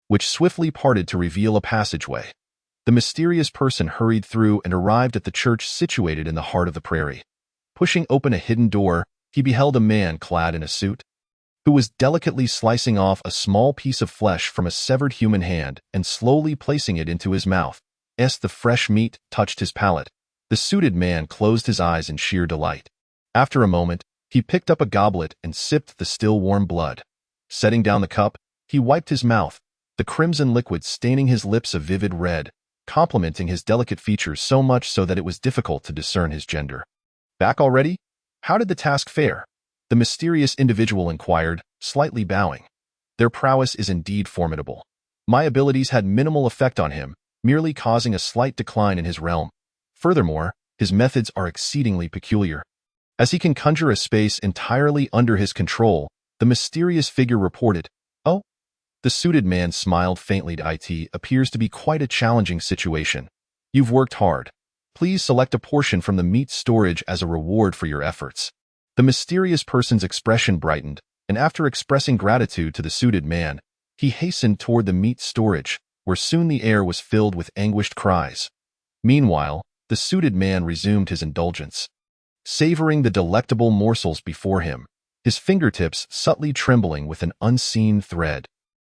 which swiftly parted to reveal a passageway. The mysterious person hurried through and arrived at the church situated in the heart of the prairie. Pushing open a hidden door, he beheld a man clad in a suit, who was delicately slicing off a small piece of flesh from a severed human hand and slowly placing it into his mouth. As the fresh meat touched his palate, the suited man closed his eyes in sheer delight. After a moment, he picked up a goblet and sipped the still warm blood. Setting down the cup, he wiped his mouth, the crimson liquid staining his lips a vivid red, complementing his delicate features so much so that it was difficult to discern his gender. "Back already? How did the task fare?" the mysterious individual inquired, slightly bowing. "Their prowess is indeed formidable. My abilities had minimal effect on him, merely causing a slight decline in his realm. Furthermore, his methods are exceedingly peculiar. As he can conjure a space entirely under his control, The mysterious figure reported, "Oh." The suited man smiled faintly. It appears to be quite a challenging situation. You've worked hard. Please select a portion from the meat storage as a reward for your efforts. The mysterious person's expression brightened, and after expressing gratitude to the suited man, he hastened toward the meat storage, where soon the air was filled with anguished cries. Meanwhile, the suited man resumed his indulgence, savoring the delectable morsels before him, his fingertips subtly trembling with an unseen thread.